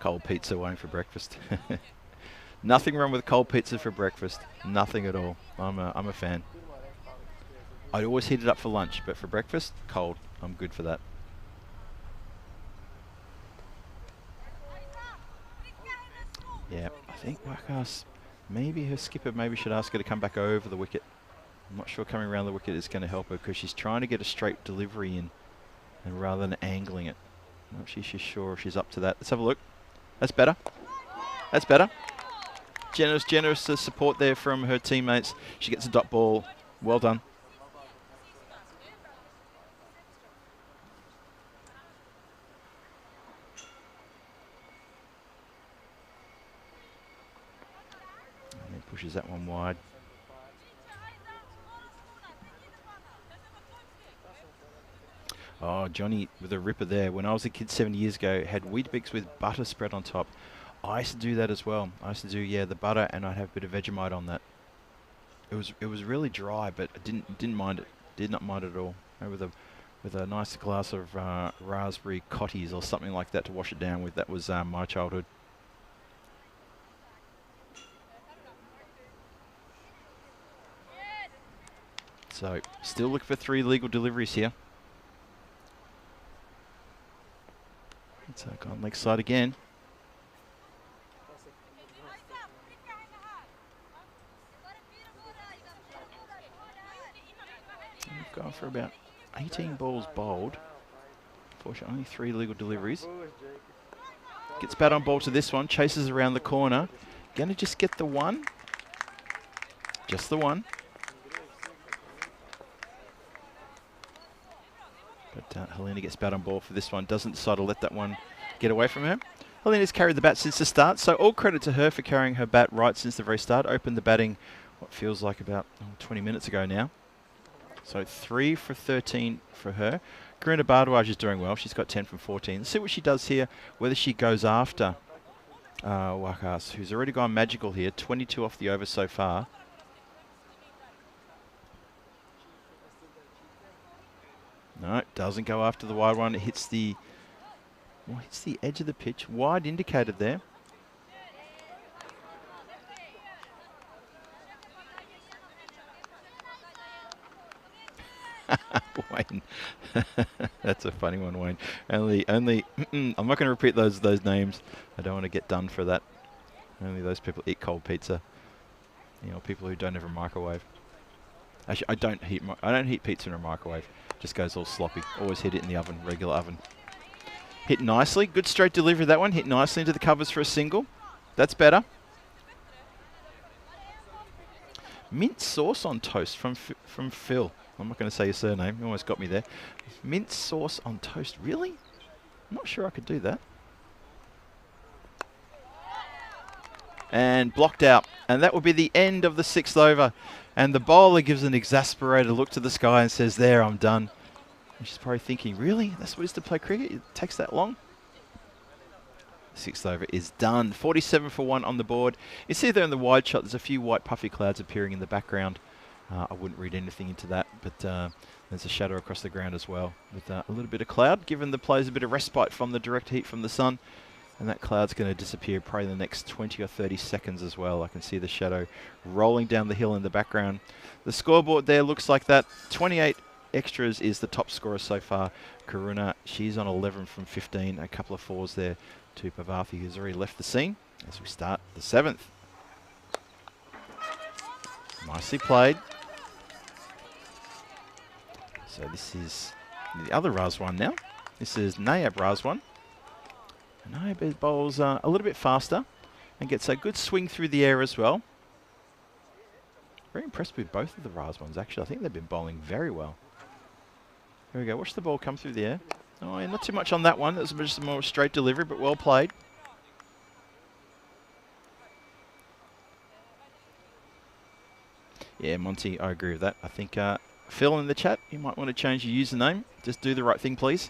Cold pizza waiting for breakfast. Nothing wrong with cold pizza for breakfast. Nothing at all. I'm a fan. I'd always heat it up for lunch, but for breakfast, cold. I'm good for that. Yeah, I think Wakas, maybe her skipper maybe should ask her to come back over the wicket. I'm not sure coming around the wicket is going to help her because she's trying to get a straight delivery in, and rather than angling it. I'm not she's sure if she's up to that. Let's have a look. That's better. That's better. Generous support there from her teammates. She gets a dot ball. Well done. And then pushes that one wide. Oh, Johnny with a ripper there. When I was a kid 7 years ago, had Weet-Bix with butter spread on top. I used to do that as well. I used to do, yeah, the butter, and I'd have a bit of Vegemite on that. It was really dry, but I didn't mind it. Did not mind it at all. And with a nice glass of raspberry cotties or something like that to wash it down with. That was my childhood. So still looking for 3 legal deliveries here. It's gone leg side again. We've gone for about 18 balls bowled. Unfortunately, only 3 legal deliveries. Gets bat on ball to this one, chases around the corner. Gonna just get the one. Just the one. But Helena gets bat on ball for this one. Doesn't decide to let that one get away from her. Helena's carried the bat since the start, so all credit to her for carrying her bat right since the very start. Opened the batting, what feels like about 20 minutes ago now. So 3 for 13 for her. Karuna Bardwaj is doing well. She's got 10 from 14. Let's see what she does here, whether she goes after Wakas, who's already gone magical here. 22 off the over so far. No, it doesn't go after the wide one. It hits the edge of the pitch. Wide indicated there. Wayne. That's a funny one, Wayne. Only I'm not going to repeat those names. I don't want to get done for that. Only those people eat cold pizza. You know, people who don't have a microwave. Actually, I don't heat pizza in a microwave. Just goes all sloppy. Always hit it in the oven, regular oven. Hit nicely. Good straight delivery that one. Hit nicely into the covers for a single. That's better. Mint sauce on toast from Phil. I'm not going to say your surname. You almost got me there. Mint sauce on toast. Really? I'm not sure I could do that. And blocked out. And that will be the end of the 6th over. And the bowler gives an exasperated look to the sky and says, there, I'm done. And she's probably thinking, really? That's what it is to play cricket? It takes that long? 6th over is done. 47 for 1 on the board. You see there in the wide shot, there's a few white puffy clouds appearing in the background. I wouldn't read anything into that, but there's a shadow across the ground as well with a little bit of cloud, giving the players a bit of respite from the direct heat from the sun. And that cloud's going to disappear probably in the next 20 or 30 seconds as well. I can see the shadow rolling down the hill in the background. The scoreboard there looks like that. 28 extras is the top scorer so far. Karuna, she's on 11 from 15. A couple of 4s there to Pavathi, who's already left the scene as we start the 7th. Nicely played. So this is the other Razwan now. This is Nayab Razwan. Nayab bowls a little bit faster and gets a good swing through the air as well. Very impressed with both of the Razwans actually. I think they've been bowling very well. Here we go. Watch the ball come through the air. Oh, yeah, not too much on that one. That was just a more straight delivery, but well played. Yeah, Monty, I agree with that. I think Phil in the chat, you might want to change your username. Just do the right thing, please.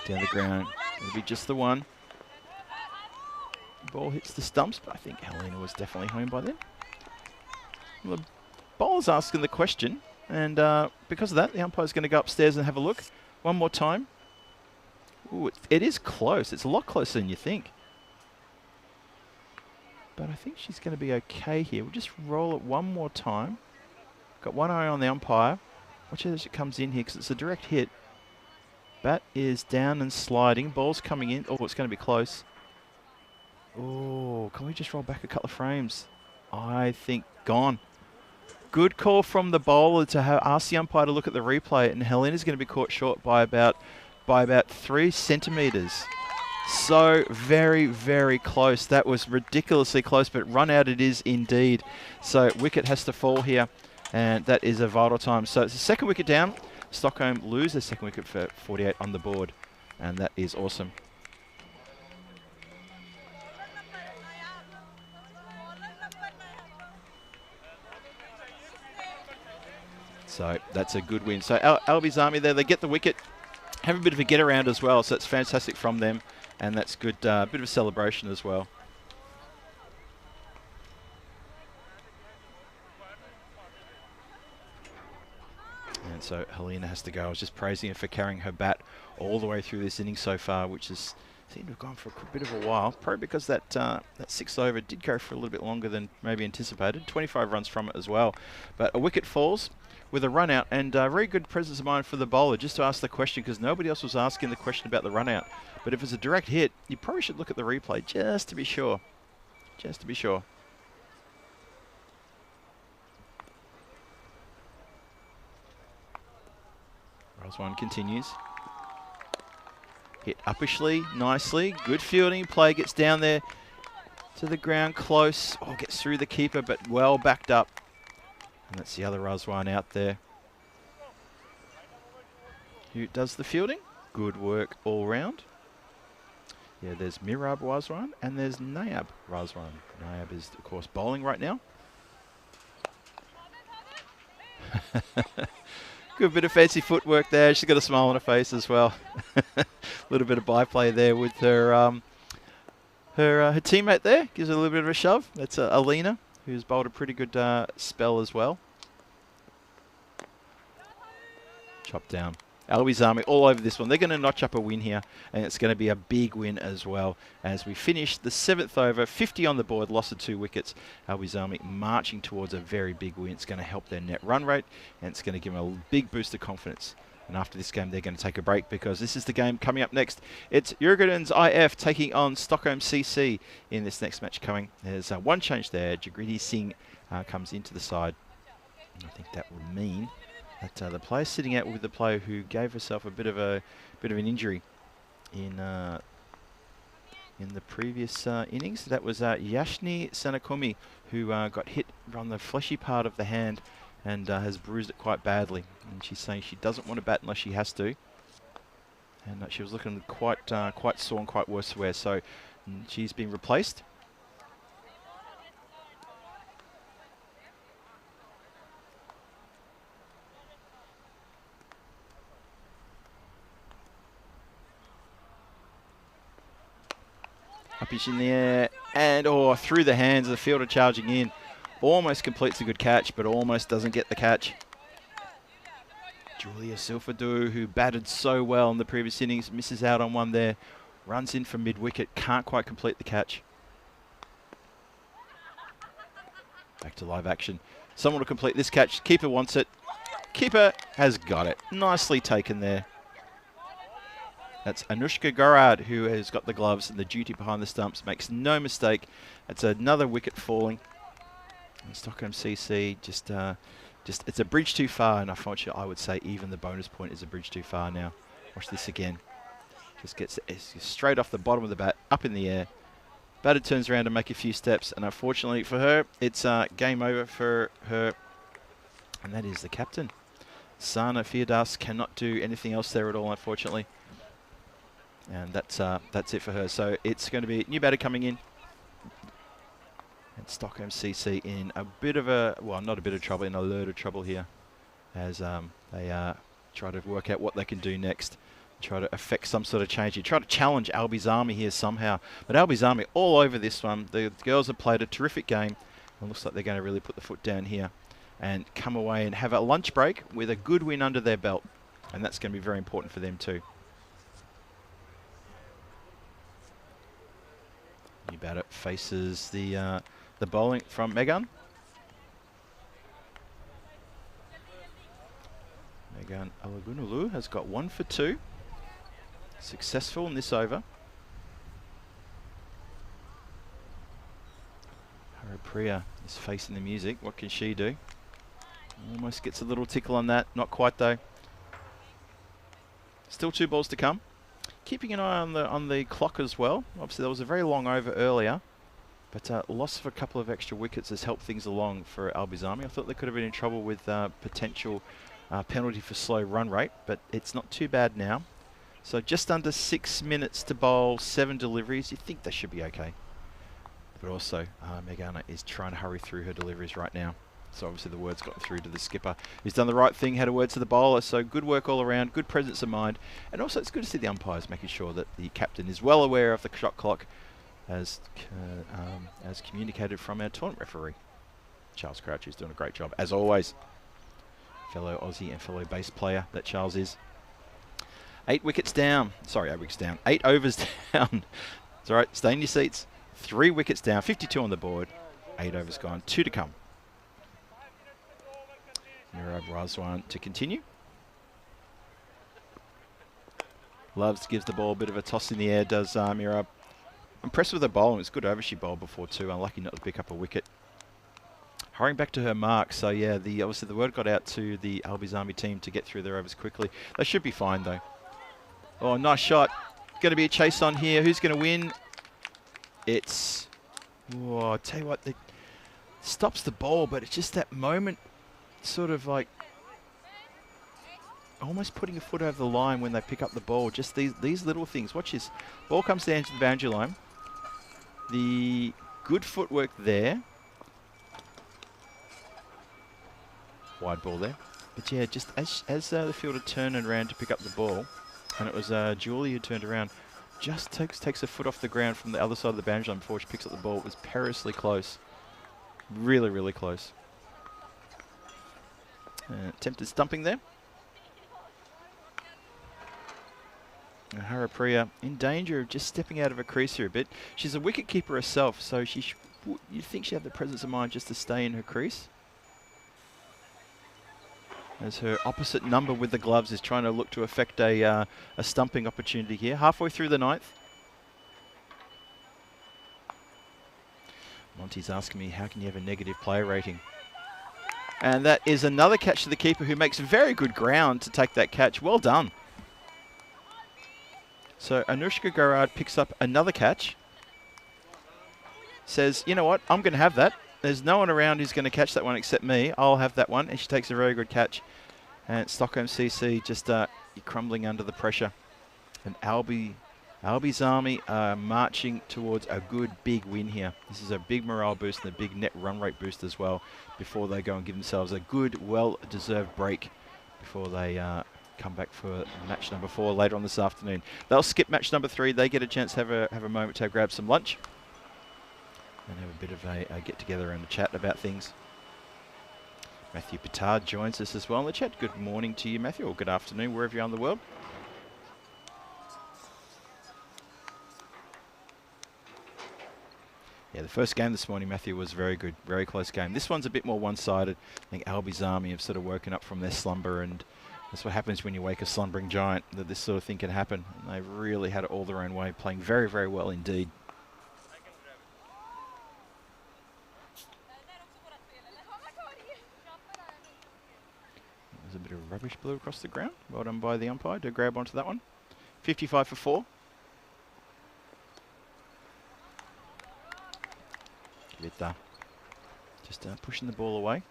Down the ground. It'll be just the one. Ball hits the stumps, but I think Helena was definitely home by then. Well, the bowler's asking the question, and because of that, the umpire's going to go upstairs and have a look one more time. Ooh, it is close. It's a lot closer than you think. But I think she's going to be okay here. We'll just roll it one more time. Got one eye on the umpire. Watch as it comes in here because it's a direct hit. Bat is down and sliding. Ball's coming in. Oh, it's going to be close. Oh, can we just roll back a couple of frames? I think gone. Good call from the bowler to ask the umpire to look at the replay, and Helena's going to be caught short by about 3 centimetres. So very, very close. That was ridiculously close, but run out it is indeed. So wicket has to fall here, and that is a vital time. So it's the second wicket down. Stockholm lose their second wicket for 48 on the board, and that is awesome. So that's a good win. So Albies Army there, they get the wicket, have a bit of a get around as well, so it's fantastic from them, and that's good, bit of a celebration as well. And so Helena has to go. I was just praising her for carrying her bat all the way through this inning so far, which has seemed to have gone for a bit of a while. Probably because that 6th over did go for a little bit longer than maybe anticipated. 25 runs from it as well. But a wicket falls with a run out, and very good presence of mind for the bowler just to ask the question, because nobody else was asking the question about the run out. But if it's a direct hit, you probably should look at the replay just to be sure. Just to be sure. Roswan continues. Hit uppishly, nicely. Good fielding. Play gets down there to the ground close. Oh, gets through the keeper, but well backed up. And that's the other Roswan out there. Who does the fielding? Good work all round. Yeah, there's Mirab Roswan and there's Nayab Roswan. Nayab is, of course, bowling right now. Good bit of fancy footwork there. She's got a smile on her face as well. A little bit of byplay there with her her teammate there. Gives her a little bit of a shove. That's Alina, who's bowled a pretty good spell as well. Chop down. Albies Army all over this one. They're going to notch up a win here, and it's going to be a big win as well. As we finish the 7th over, 50 on the board, lost of 2 wickets. Albies Army marching towards a very big win. It's going to help their net run rate, and it's going to give them a big boost of confidence. And after this game, they're going to take a break because this is the game coming up next. It's Jurgen's IF taking on Stockholm CC in this next match coming. There's one change there. Jagriti Singh comes into the side. I think that will mean that the player sitting out with the player who gave herself a bit of an injury in the previous innings. That was Yashni Sanakumi, who got hit on the fleshy part of the hand and has bruised it quite badly. And she's saying she doesn't want to bat unless she has to. And she was looking quite sore and quite worse for wear. So she's been replaced. Up in the air, and through the hands of the fielder charging in. Almost completes a good catch, but almost doesn't get the catch. Julia Silfadu, who batted so well in the previous innings, misses out on one there. Runs in from mid-wicket, can't quite complete the catch. Back to live action. Someone to complete this catch. Keeper wants it. Keeper has got it. Nicely taken there. That's Anushka Gorad, who has got the gloves and the duty behind the stumps. Makes no mistake. That's another wicket falling. And Stockholm CC just it's a bridge too far, and unfortunately I would say even the bonus point is a bridge too far now. Watch this again. Just gets straight off the bottom of the bat, up in the air. Batter turns around to make a few steps, and unfortunately for her, it's game over for her. And that is the captain. Sana Firdas cannot do anything else there at all, unfortunately. And that's it for her. So it's going to be new batter coming in. And Stockholm CC in a bit of a, well, not a bit of trouble, in a lot of trouble here. As they try to work out what they can do next. Try to affect some sort of change here. Try to challenge Albies Army here somehow. But Albies Army all over this one. The girls have played a terrific game. It looks like they're going to really put the foot down here. And come away and have a lunch break with a good win under their belt. And that's going to be very important for them too. New batter faces the bowling from Megan. Megan Alagunulu has got 1 for 2. Successful in this over. Haripriya is facing the music. What can she do? Almost gets a little tickle on that. Not quite though. Still 2 balls to come. Keeping an eye on the clock as well. Obviously there was a very long over earlier, but loss of a couple of extra wickets has helped things along for Albizami. I thought they could have been in trouble with potential penalty for slow run rate, but it's not too bad now. So just under 6 minutes to bowl, 7 deliveries. You think they should be okay. But also, Megana is trying to hurry through her deliveries right now. So obviously the word's gotten through to the skipper. He's done the right thing, had a word to the bowler. So good work all around, good presence of mind. And also it's good to see the umpires making sure that the captain is well aware of the shot clock as communicated from our tournament referee. Charles Crouch is doing a great job, as always. Fellow Aussie and fellow base player that Charles is. 8 wickets down. Sorry, 8 wickets down. 8 overs down. It's all right, stay in your seats. 3 wickets down, 52 on the board. 8 overs gone, 2 to come. Mirab Razwan to continue. Loves gives the ball a bit of a toss in the air, does Mirab. Impressed with her bowling. It's good over she bowled before too. Unlucky not to pick up a wicket. Hurrying back to her mark. So yeah, obviously the word got out to the Albizami team to get through their overs quickly. They should be fine though. Oh, nice shot. Going to be a chase on here. Who's going to win? It's... Oh, I'll tell you what. It stops the ball, but it's just that moment, sort of like almost putting a foot over the line when they pick up the ball. Just these little things. Watch this. Ball comes down to the boundary line. The good footwork there. Wide ball there. But yeah, just as the fielder turned around to pick up the ball, and it was Julie who turned around, just takes a foot off the ground from the other side of the boundary line before she picks up the ball. It was perilously close. Really, really close. Attempted stumping there. And Haripriya in danger of just stepping out of her crease here a bit. She's a wicket keeper herself, so you'd think she'd have the presence of mind just to stay in her crease. As her opposite number with the gloves is trying to look to affect a stumping opportunity here. Halfway through the 9th. Monty's asking me, how can you have a negative player rating? And that is another catch to the keeper, who makes very good ground to take that catch. Well done. So Anushka Garrard picks up another catch. Says, you know what, I'm going to have that. There's no one around who's going to catch that one except me. I'll have that one. And she takes a very good catch. And Stockholm CC just crumbling under the pressure. And Albizami are marching towards a good big win here. This is a big morale boost and a big net run rate boost as well, before they go and give themselves a good, well-deserved break before they come back for match number 4 later on this afternoon. They'll skip match number 3. They get a chance to have a moment to grab some lunch and have a bit of a get-together and a chat about things. Matthew Petard joins us as well in the chat. Good morning to you, Matthew, or good afternoon, wherever you are in the world. Yeah, the first game this morning, Matthew, was very good. Very close game. This one's a bit more one-sided. I think Albizami have sort of woken up from their slumber, and that's what happens when you wake a slumbering giant, that this sort of thing can happen. And they've really had it all their own way, playing very, very well indeed. There's a bit of rubbish blue across the ground. Well done by the umpire to grab onto that one. 55 for 4. Just pushing the ball away.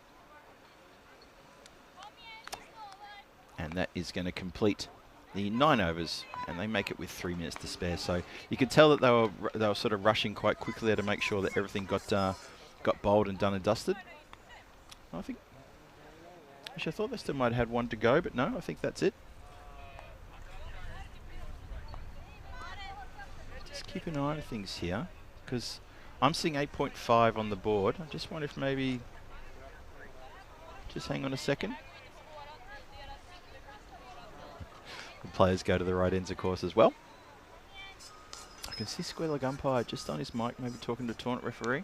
And that is going to complete the 9 overs, and they make it with 3 minutes to spare. So you could tell that they were sort of rushing quite quickly there to make sure that everything got bowled and done and dusted. Actually, I thought they still might have had one to go, but no, I think that's it. Just keep an eye on things here, because I'm seeing 8.5 on the board. I just wonder if maybe... Just hang on a second. The players go to the right ends, of course, as well. I can see Square Leg umpire just on his mic, maybe talking to tournament referee.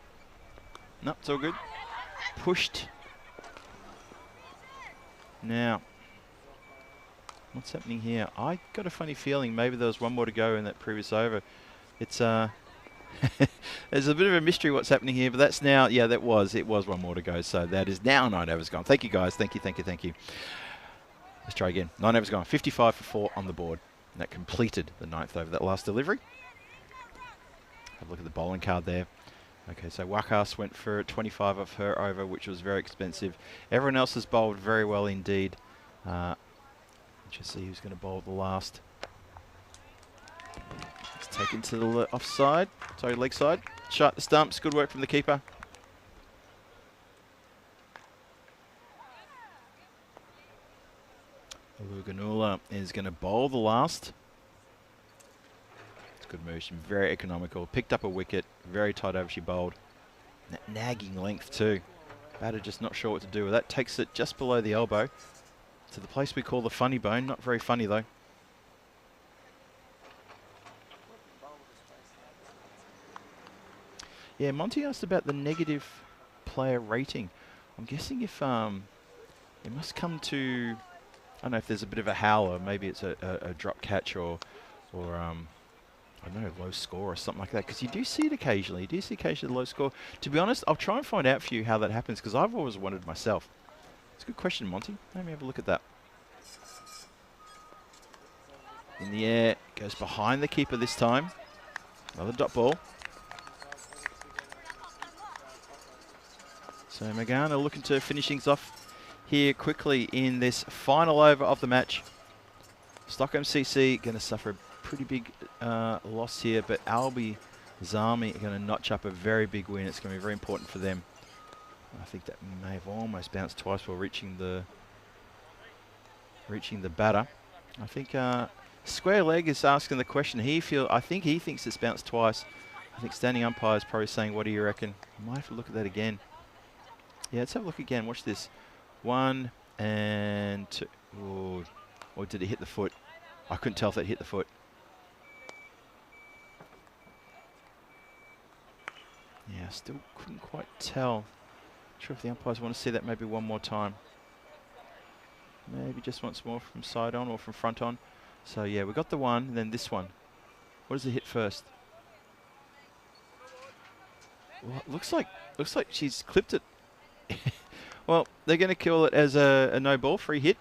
No, it's all good. Pushed. Now, what's happening here? I got a funny feeling maybe there was one more to go in that previous over. It's there's a bit of a mystery what's happening here, but that's now, yeah, it was one more to go. So that is now 9 overs gone. Thank you guys. Thank you. Let's try again. 9 overs gone. 55 for 4 on the board. And that completed the 9th over, that last delivery. Have a look at the bowling card there. Okay, so Wakas went for 25 of her over, which was very expensive. Everyone else has bowled very well indeed. Just see who's going to bowl the last. It's taken to the offside, sorry, leg side. Shut the stumps, good work from the keeper. Aluganula is going to bowl the last. Good move, she's very economical. Picked up a wicket, very tight over she bowled. Nagging length too. Batter just not sure what to do with that. Takes it just below the elbow to the place we call the funny bone. Not very funny though. Yeah, Monty asked about the negative player rating. I'm guessing if it must come to, I don't know if there's a bit of a howler, maybe it's a drop catch or I don't know, low score or something like that, because you do see it occasionally. You do see occasionally low score. To be honest, I'll try and find out for you how that happens, because I've always wondered myself. It's a good question, Monty. Let me have a look at that. In the air, goes behind the keeper this time. Another dot ball. So Magana looking to finish things off here quickly in this final over of the match. Stockholm CC going to suffer a pretty big loss here, but Albi Zami are going to notch up a very big win. It's going to be very important for them. I think that may have almost bounced twice while reaching the batter. I think Square Leg is asking the question. I think he thinks it's bounced twice. I think standing umpire is probably saying, "What do you reckon?" I might have to look at that again. Yeah, let's have a look again. Watch this. 1 and 2. Ooh. Or did it hit the foot? I couldn't tell if it hit the foot. Yeah, still couldn't quite tell. Not sure if the umpires want to see that maybe one more time. Maybe just once more from side on or from front on. So yeah, we got the one, and then this one. What does it hit first? Well, it looks like she's clipped it. Well, they're going to call it as a no ball, free hit.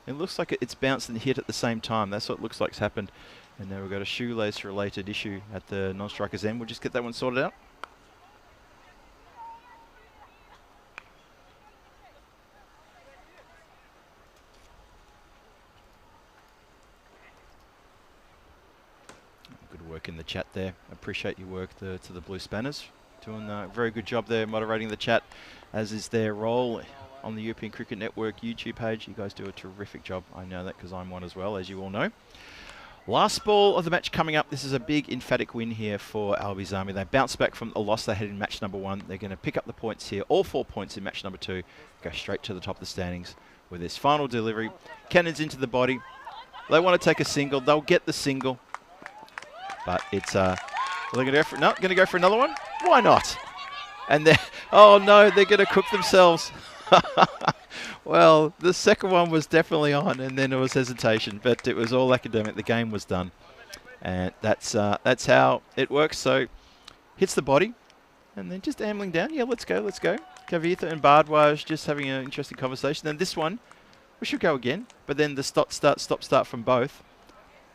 It looks like it's bounced and hit at the same time. That's what it looks like's happened. And now we've got a shoelace related issue at the non-striker's end. We'll just get that one sorted out. Good work in the chat there. Appreciate your work to the Blue Spanners. Doing a very good job there moderating the chat, as is their role on the European Cricket Network YouTube page. You guys do a terrific job. I know that because I'm one as well, as you all know. Last ball of the match coming up. This is a big emphatic win here for Albi Zami. They bounced back from a loss they had in match number 1. They're going to pick up the points here, all 4 points in match number 2, go straight to the top of the standings with this final delivery. Cannons into the body. They want to take a single. They'll get the single. But it's, they're going to go for, no, going to go for another one? Why not? And they're, oh no, they're going to cook themselves. Well, the second one was definitely on, and then there was hesitation, but it was all academic. The game was done, and that's how it works. So, hits the body, and then just ambling down. Yeah, let's go, let's go. Kavitha and Bardwaj just having an interesting conversation. Then this one, we should go again, but then the stop start from both,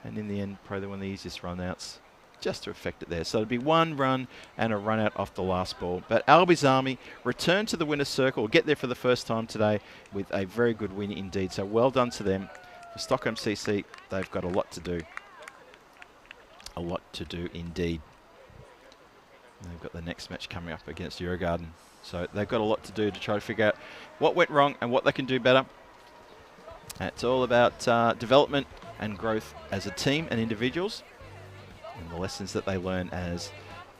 and in the end, probably one of the easiest run outs. Just to affect it there. So it'd be 1 run and a run out off the last ball. But Albi Zami return to the winner's circle, get there for the first time today with a very good win indeed. So well done to them. For Stockholm CC, they've got a lot to do. A lot to do indeed. And they've got the next match coming up against Eurogarden. So they've got a lot to do to try to figure out what went wrong and what they can do better. It's all about development and growth as a team and individuals, and the lessons that they learn as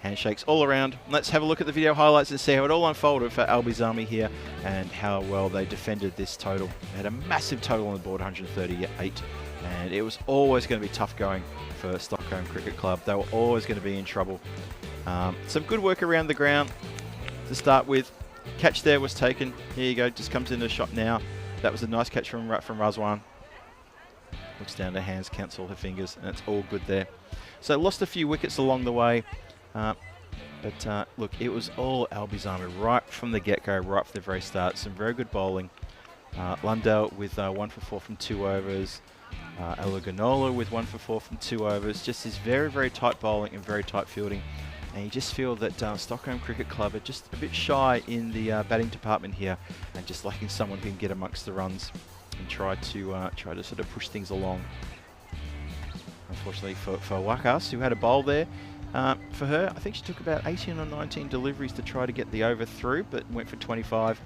handshakes all around. Let's have a look at the video highlights and see how it all unfolded for Albi Zami here and how well they defended this total. They had a massive total on the board, 138 And it was always going to be tough going for Stockholm Cricket Club. They were always going to be in trouble. Some good work around the ground to start with. Catch there was taken. Here you go, just comes into the shot now. That was a nice catch from Razwan. Looks down to hands, counts all her fingers, and it's all good there. So lost a few wickets along the way. But look, it was all Albi's Army right from the get-go, right from the very start. Some very good bowling. Lundell with 1 for 4 from 2 overs. Elaganola with 1 for 4 from 2 overs. Just this very, very tight bowling and very tight fielding. And you just feel that Stockholm Cricket Club are just a bit shy in the batting department here, and just lacking someone who can get amongst the runs and try to sort of push things along. Unfortunately for Wakas, who had a bowl there, for her, I think she took about 18 or 19 deliveries to try to get the over through, but went for 25.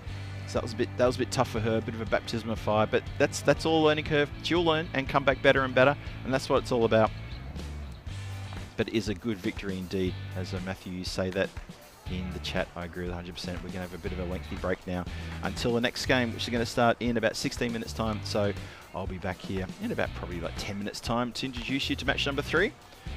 So that was a bit tough for her, a bit of a baptism of fire. But that's all a learning curve. She'll learn and come back better and better, and that's what it's all about. But it is a good victory indeed, as Matthew, you say that in the chat. I agree with 100%. We're going to have a bit of a lengthy break now until the next game, which is going to start in about 16 minutes time. So I'll be back here in about probably like 10 minutes time to introduce you to match number 3.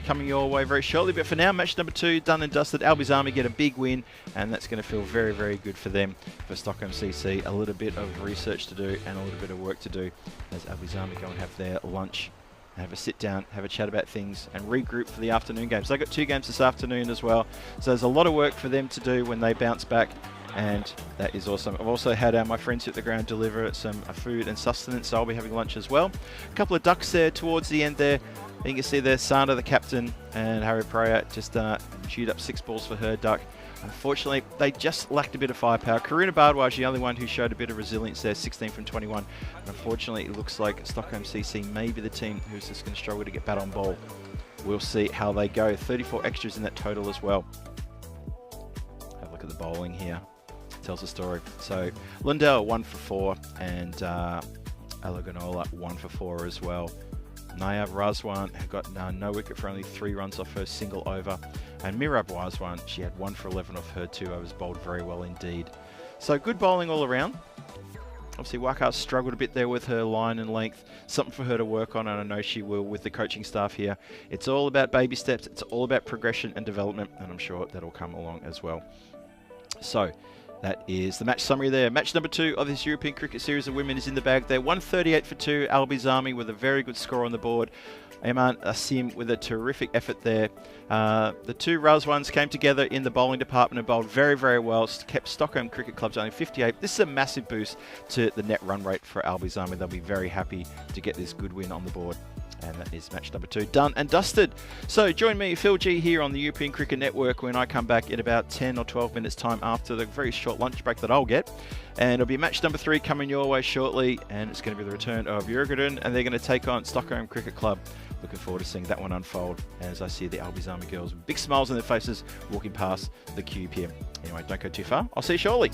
Coming your way very shortly, but for now, match number 2 done and dusted. Albi's Army get a big win, and that's going to feel very, very good for them. For Stockholm CC, a little bit of research to do and a little bit of work to do as Albi's Army go and have their lunch, have a sit down, have a chat about things, and regroup for the afternoon games. They've got 2 games this afternoon as well, so there's a lot of work for them to do when they bounce back, and that is awesome. I've also had my friends at the ground deliver some food and sustenance, so I'll be having lunch as well. A couple of ducks there towards the end there. You can see there, Sanda, the captain, and Harry Pryor just chewed up 6 balls for her duck. Unfortunately, they just lacked a bit of firepower. Karuna Bardwaj, the only one who showed a bit of resilience there, 16 from 21. And unfortunately, it looks like Stockholm CC may be the team who's just going to struggle to get bat on ball. We'll see how they go. 34 extras in that total as well. Have a look at the bowling here. Tells the story. So, Lundell 1 for 4, and Elaganola 1 for 4 as well. Nayab Razwan got no wicket for only 3 runs off her single over. And Mirab Razwan, she had 1 for 11 off her 2 overs, bowled very well indeed. So good bowling all around. Obviously, Wakas struggled a bit there with her line and length. Something for her to work on, and I know she will with the coaching staff here. It's all about baby steps. It's all about progression and development, and I'm sure that'll come along as well. So that is the match summary there. Match number 2 of this European Cricket Series of Women is in the bag there. 138 for 2, Albi's Army with a very good score on the board. Eman Asim with a terrific effort there. The 2 Razwans came together in the bowling department and bowled very, very well. Kept Stockholm Cricket Club's only 58. This is a massive boost to the net run rate for Albi's Army. They'll be very happy to get this good win on the board. And that is match number 2 done and dusted. So join me, Phil G, here on the European Cricket Network when I come back in about 10 or 12 minutes time after the very short lunch break that I'll get. And it'll be match number 3 coming your way shortly, and it's going to be the return of Jurgården, and they're going to take on Stockholm Cricket Club. Looking forward to seeing that one unfold as I see the Albi's Army girls with big smiles on their faces walking past the cube here. Anyway, don't go too far. I'll see you shortly.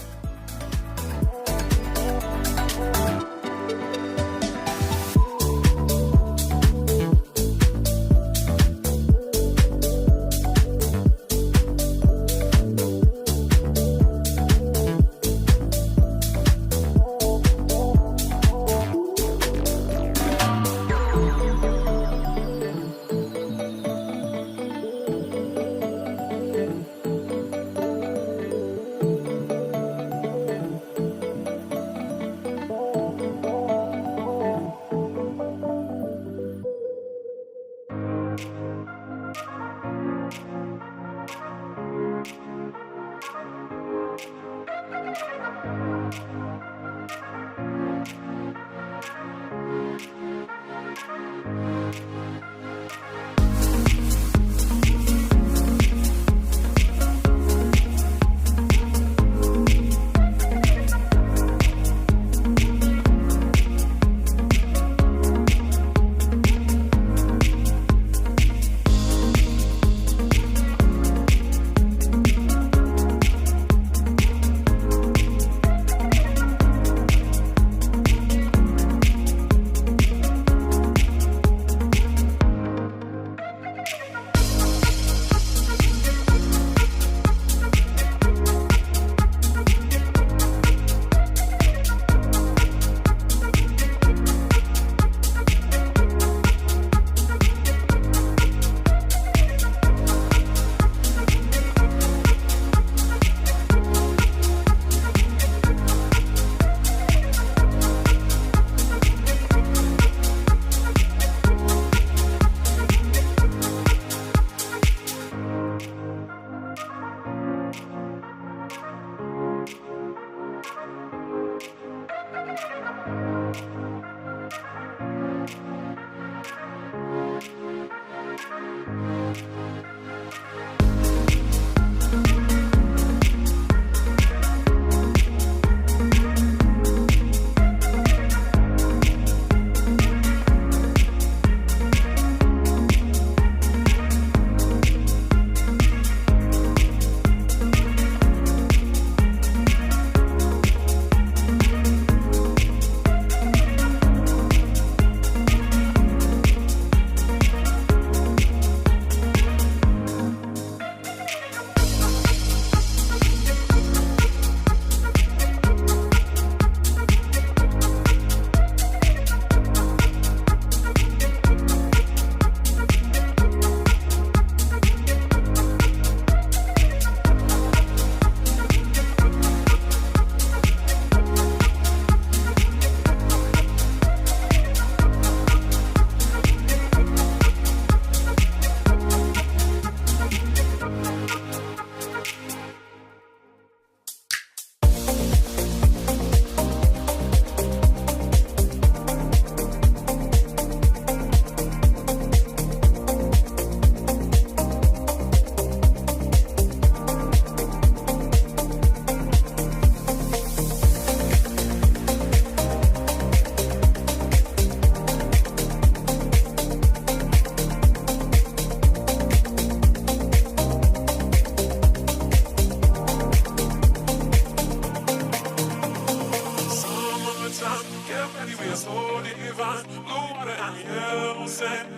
we are so divine. Blue water and yellow sand,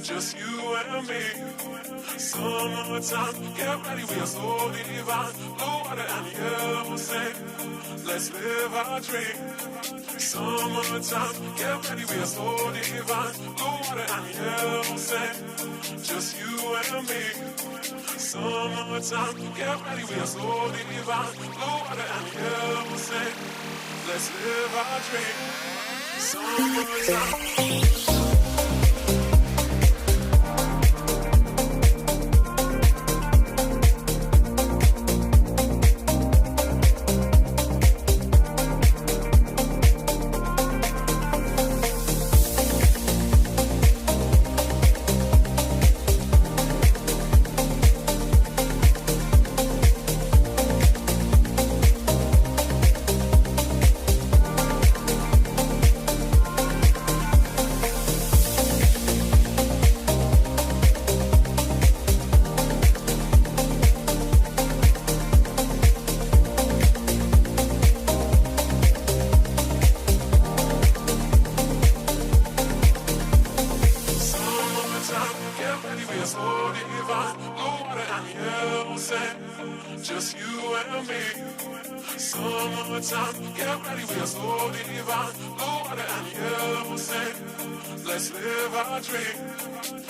just you and me. Summertime, get ready, we are so divine. Blue water and yellow sand, let's live our dream. Summertime, get ready, we are so divine. Blue water and yellow sand, just you and me. Summertime, get ready, we are so divine. Blue water and yellow sand, let's live our dream. Summertime. Just you and me. Summertime, get ready, we are so divine. Blue water and yellow sand, let's live our dream.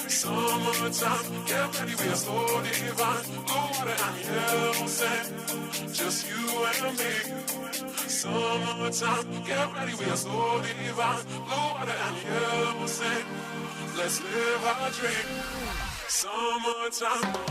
Summertime, get ready, we are so divine. Blue water and yellow sand, just you and me. Summertime, get ready, we are so divine. Blue water and yellow sand, let's live our dream. Summertime.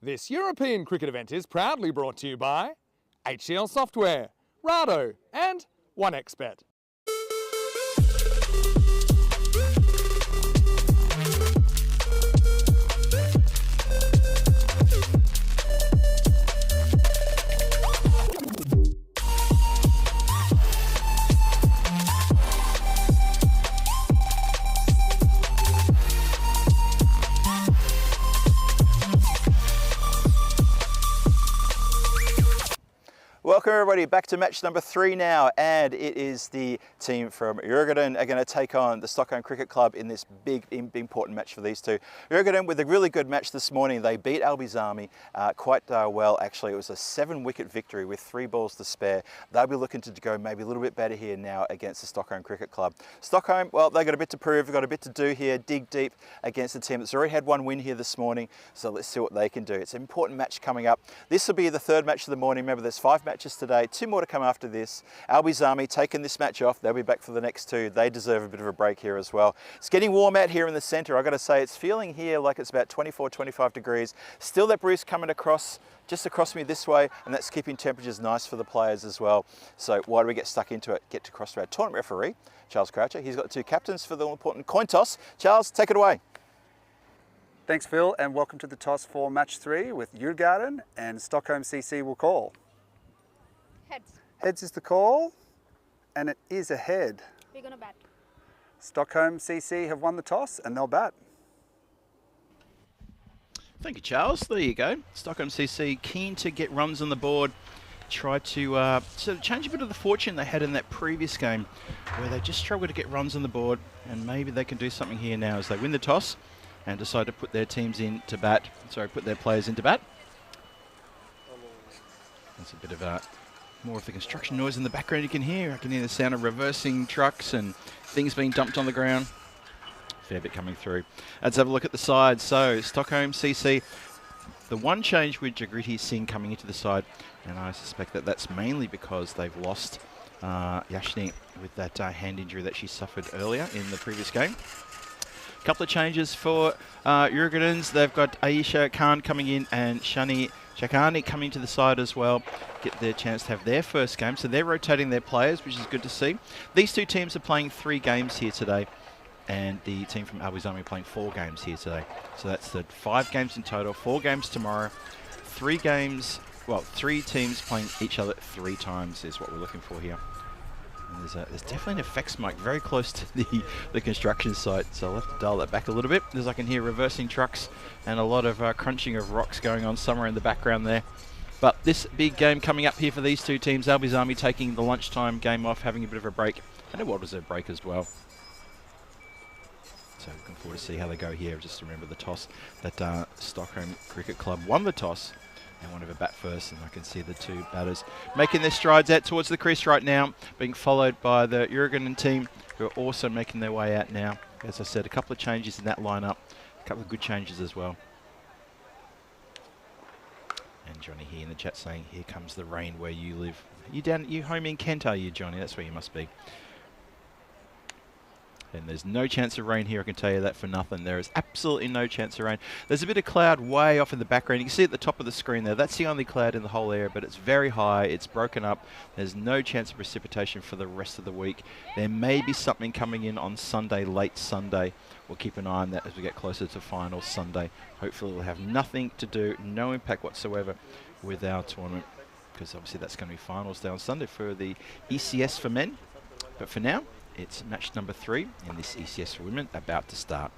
This European cricket event is proudly brought to you by HCL Software, Rado and 1xBet. Welcome everybody back to match number 3 now, and it is the team from Djurgården are going to take on the Stockholm Cricket Club in this big important match for these two. Djurgården with a really good match this morning. They beat Albizami quite well actually. It was a 7-wicket victory with 3 balls to spare. They'll be looking to go maybe a little bit better here now against the Stockholm Cricket Club. Stockholm, well, they've got a bit to prove, they've got a bit to do here, dig deep against a team that's already had 1 win here this morning, so let's see what they can do. It's an important match coming up. This will be the 3rd match of the morning. Remember, there's 5 matches today, 2 more to come after this. Albizami taking this match off, they'll be back for the next 2. They deserve a bit of a break here as well. It's getting warm out here in the centre. I've got to say, it's feeling here like it's about 24, 25 degrees. Still that breeze coming across, just across me this way, and that's keeping temperatures nice for the players as well. So why do we get stuck into it? Get across to our tournament referee, Charles Croucher. He's got the 2 captains for the all-important coin toss. Charles, take it away. Thanks, Phil, and welcome to the toss for match 3 with Djurgården and Stockholm CC will call. Heads. Heads is the call, and it is a head. We're gonna bat. Stockholm CC have won the toss, and they'll bat. Thank you, Charles. There you go. Stockholm CC keen to get runs on the board. Try to sort of change a bit of the fortune they had in that previous game where they just struggled to get runs on the board, and maybe they can do something here now as they win the toss and decide to put their teams in to bat. Sorry, put their players into bat. There's a bit of more of the construction noise in the background you can hear. I can hear the sound of reversing trucks and things being dumped on the ground. Fair bit coming through. Let's have a look at the side. So Stockholm CC, the one change with Jagriti Singh coming into the side, and I suspect that that's mainly because they've lost Yashni with that hand injury that she suffered earlier in the previous game. A couple of changes for Djurgårdens. They've got Aisha Khan coming in and Shani Chakani coming to the side as well, get their chance to have their first game. So they're rotating their players, which is good to see. These 2 teams are playing 3 games here today, and the team from Albizami are playing 4 games here today. So that's the 5 games in total, 4 games tomorrow, 3 games, well, 3 teams playing each other 3 times is what we're looking for here. And there's definitely an effects mic very close to the construction site, so I'll have to dial that back a little bit, as I can hear reversing trucks and a lot of crunching of rocks going on somewhere in the background there. But this big game coming up here for these 2 teams, Albizami taking the lunchtime game off, having a bit of a break, and a well-deserved break as well. So looking forward to see how they go here. Just remember the toss that Stockholm Cricket Club won the toss. They want to have a bat first, and I can see the 2 batters making their strides out towards the crease right now, being followed by the Djurgården team, who are also making their way out now. As I said, a couple of changes in that lineup, a couple of good changes as well. And Johnny here in the chat saying, "Here comes the rain where you live." You home in Kent, are you, Johnny? That's where you must be. And there's no chance of rain here, I can tell you that for nothing. There is absolutely no chance of rain. There's a bit of cloud way off in the background. You can see at the top of the screen there, that's the only cloud in the whole area, but it's very high, it's broken up. There's no chance of precipitation for the rest of the week. There may be something coming in on Sunday, late Sunday. We'll keep an eye on that as we get closer to finals Sunday. Hopefully it'll have nothing to do, no impact whatsoever with our tournament, because obviously that's going to be finals day on Sunday for the ECS for men. But for now, it's match number 3 in this ECS for women about to start.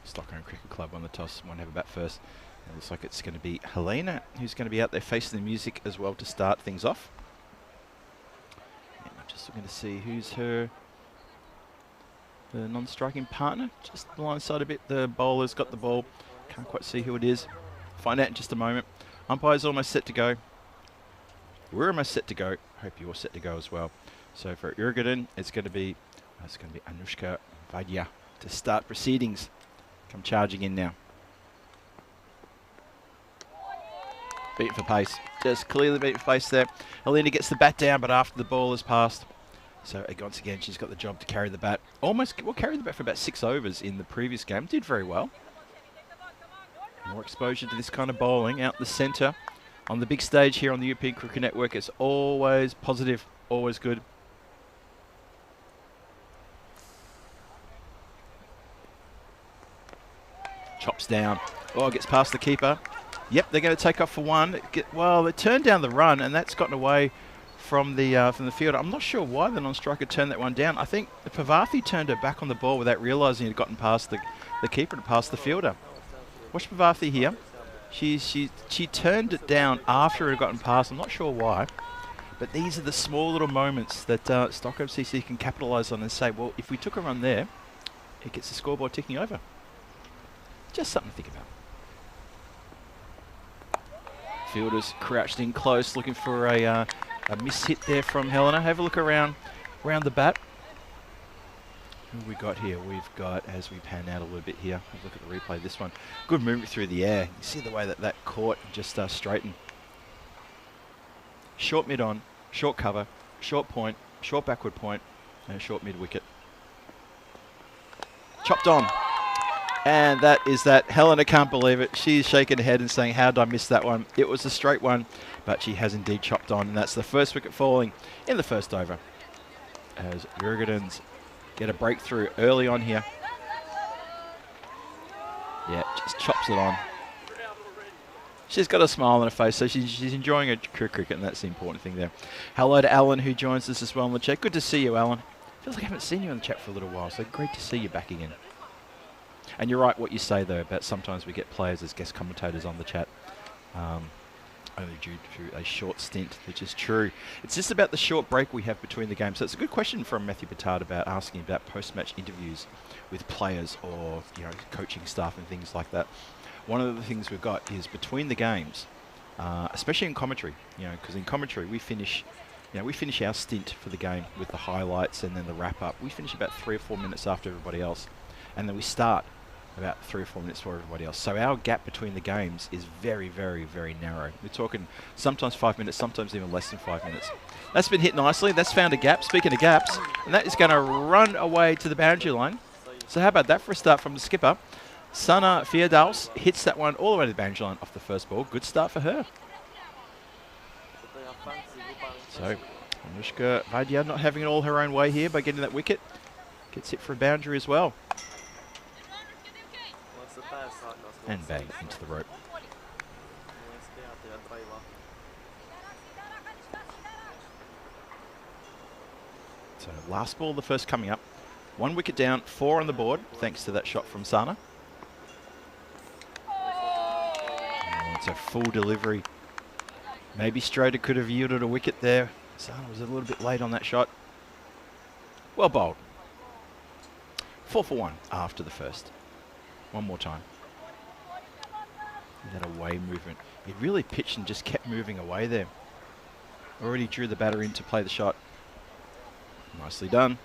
Stockholm Cricket Club on the toss, want to have a bat first. It looks like it's going to be Helena who's going to be out there facing the music as well to start things off. And I'm just looking to see who's the non-striking partner. Just blindside a bit, the bowler's got the ball. Can't quite see who it is. Find out in just a moment. Umpire's almost set to go. We're almost set to go. Hope you're set to go as well. So for Djurgården, it's going to be Anushka Vaidya to start proceedings. Come charging in now. Beating for pace. Just clearly beating for pace there. Helena gets the bat down, but after the ball has passed. So once again, she's got the job to carry the bat. Carried the bat for about 6 overs in the previous game. Did very well. More exposure to this kind of bowling out the centre. On the big stage here on the European Cricket Network, it's always positive, always good. Chops down. Oh, gets past the keeper. Yep, they're going to take off for 1. Well, they turned down the run, and that's gotten away from the fielder. I'm not sure why the non-striker turned that one down. I think Pavathi turned her back on the ball without realising it had gotten past the keeper and past the fielder. Watch Pavathi here. She turned it down after it had gotten past. I'm not sure why. But these are the small little moments that Stockholm CC can capitalise on and say, well, if we took a run there, it gets the scoreboard ticking over. Just something to think about. Fielders crouched in close, looking for a miss hit there from Helena. Have a look around the bat. Who have we got here? We've got, as we pan out a little bit here, have a look at the replay. This one, good movement through the air. You see the way that caught, just straightened. Short mid on, short cover, short point, short backward point, and a short mid wicket. Chopped on. And that is that. Helena can't believe it. She's shaking her head and saying, how did I miss that one? It was a straight one, but she has indeed chopped on. And that's the first wicket falling in the first over. As Jurgenens get a breakthrough early on here. Yeah, just chops it on. She's got a smile on her face, so she's enjoying her cricket, and that's the important thing there. Hello to Alan, who joins us as well in the chat. Good to see you, Alan. Feels like I haven't seen you in the chat for a little while, so great to see you back again. And you're right what you say, though, about sometimes we get players as guest commentators on the chat, only due to a short stint, which is true. It's just about the short break we have between the games. So it's a good question from Matthew Petard about asking about post-match interviews with players or coaching staff and things like that. One of the things we've got is between the games, especially in commentary, because in commentary we finish our stint for the game with the highlights and then the wrap-up. We finish about 3 or 4 minutes after everybody else, and then we start about 3 or 4 minutes for everybody else. So our gap between the games is very, very, very narrow. We're talking sometimes 5 minutes, sometimes even less than 5 minutes. That's been hit nicely. That's found a gap, speaking of gaps, and that is going to run away to the boundary line. So how about that for a start from the skipper? Sana Fierdaus hits that one all the way to the boundary line off the first ball. Good start for her. So Anushka Vaidya not having it all her own way here by getting that wicket. Gets hit for a boundary as well. And bang, into the rope. So last ball, the first coming up. 1 wicket down, 4 on the board, thanks to that shot from Sana. Oh, it's a full delivery. Maybe Stroder could have yielded a wicket there. Sana was a little bit late on that shot. Well bowled. 4 for 1 after the first. One more time. That away movement. He really pitched and just kept moving away there. Already drew the batter in to play the shot. Nicely done.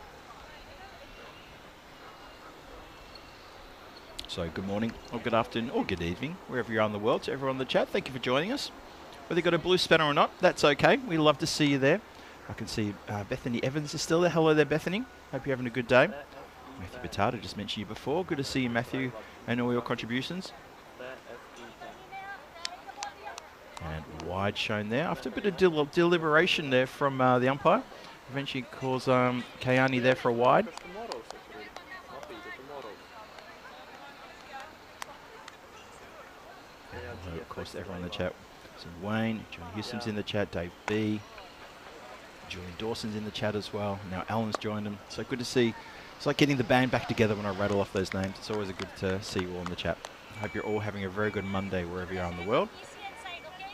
So good morning, or good afternoon, or good evening, wherever you are in the world. To everyone in the chat, thank you for joining us. Whether you've got a blue spanner or not, that's okay. We love to see you there. I can see Bethany Evans is still there. Hello there, Bethany. Hope you're having a good day. Matthew Batard, I just mentioned you before. Good to see you, Matthew, and all your contributions. And wide shown there. After a bit of deliberation there from the umpire. Eventually calls Kayani there for a wide. And of course, everyone in the chat. So Wayne, Julian Houston's in the chat, Dave B. Julian Dawson's in the chat as well. Now Alan's joined them. So good to see. It's like getting the band back together when I rattle off those names. It's always good to see you all in the chat. I hope you're all having a very good Monday wherever you are in the world.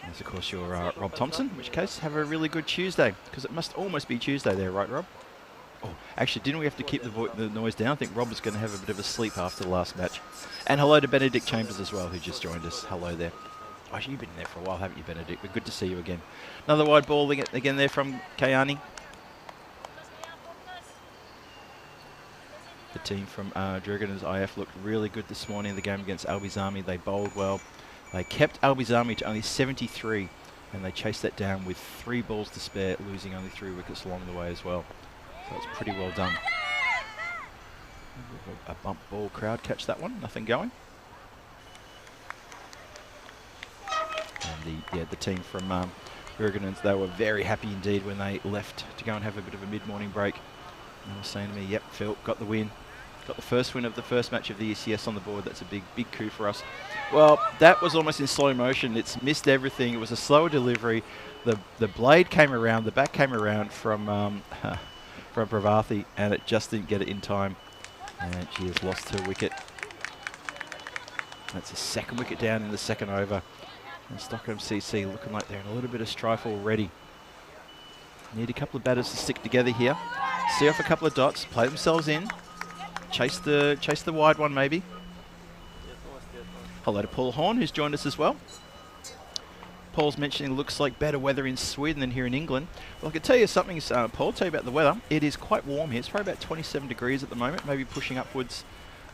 And of course, you're Rob Thompson, in which case, have a really good Tuesday, because it must almost be Tuesday there, right, Rob? Oh, actually, didn't we have to keep the noise down? I think Rob was going to have a bit of a sleep after the last match. And hello to Benedict Chambers as well, who just joined us. Hello there. Oh, you've been there for a while, haven't you, Benedict? But good to see you again. Another wide ball again there from Kayani. The team from Jurgenens IF looked really good this morning in the game against Albizami. They bowled well. They kept Albizami to only 73, and they chased that down with 3 balls to spare, losing only 3 wickets along the way as well. So it's pretty well done. A bump ball crowd catch that one, nothing going. And the team from Jurgenens, they were very happy indeed when they left to go and have a bit of a mid-morning break. And they were saying to me, yep, Phil, got the win. Got the first win of the first match of the ECS on the board. That's a big, big coup for us. Well, that was almost in slow motion. It's missed everything. It was a slower delivery. The blade came around, the back came around from Pravathi, and it just didn't get it in time. And she has lost her wicket. That's a second wicket down in the second over. And Stockholm CC looking like they're in a little bit of strife already. Need a couple of batters to stick together here. See off a couple of dots, play themselves in. Chase the wide one maybe. Hello to Paul Horn, who's joined us as well. Paul's mentioning it looks like better weather in Sweden than here in England. Well, I can tell you something, Paul, tell you about the weather. It is quite warm here. It's probably about 27 degrees at the moment, maybe pushing upwards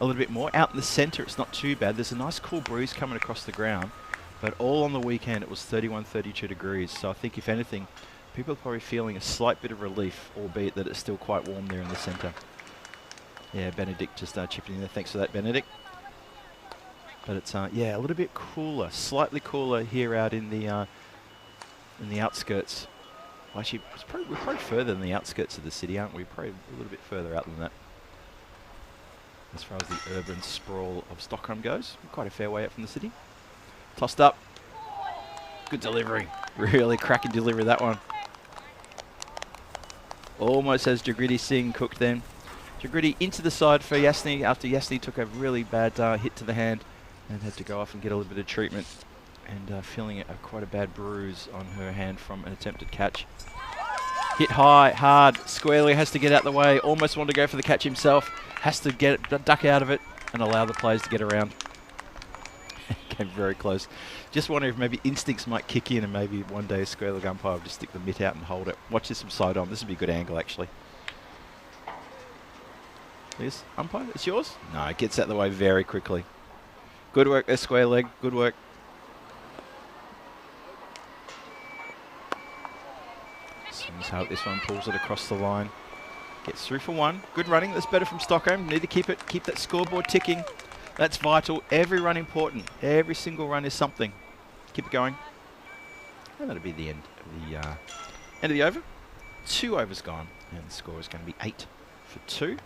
a little bit more. Out in the centre, it's not too bad. There's a nice cool breeze coming across the ground. But all on the weekend, it was 31, 32 degrees. So I think, if anything, people are probably feeling a slight bit of relief, albeit that it's still quite warm there in the centre. Yeah, Benedict just chipping in there. Thanks for that, Benedict. But it's yeah, a little bit cooler, slightly cooler here out in the outskirts. Well, actually, we're probably further than the outskirts of the city, aren't we? Probably a little bit further out than that. As far as the urban sprawl of Stockholm goes, quite a fair way out from the city. Tossed up, good delivery, really cracking delivery that one. Almost as Jagriti Singh cooked then. Jagriti into the side for Yasni after Yasni took a really bad hit to the hand and had to go off and get a little bit of treatment, and feeling quite a bad bruise on her hand from an attempted catch. Hit high, hard, squarely, has to get out the way, almost wanted to go for the catch himself, has to duck out of it and allow the players to get around. Came very close. Just wonder if maybe instincts might kick in and maybe one day a square leg umpire will just stick the mitt out and hold it. Watch this from side on. This would be a good angle, actually. This umpire, it's yours? No, it gets out the way very quickly. Good work, a square leg. Good work. Seems how this one pulls it across the line. Gets through for one. Good running. That's better from Stockholm. Need to keep that scoreboard ticking. That's vital. Every run important. Every single run is something. Keep it going. And that'll be the end of the over. 2 overs gone, and the score is going to be 8 for 2.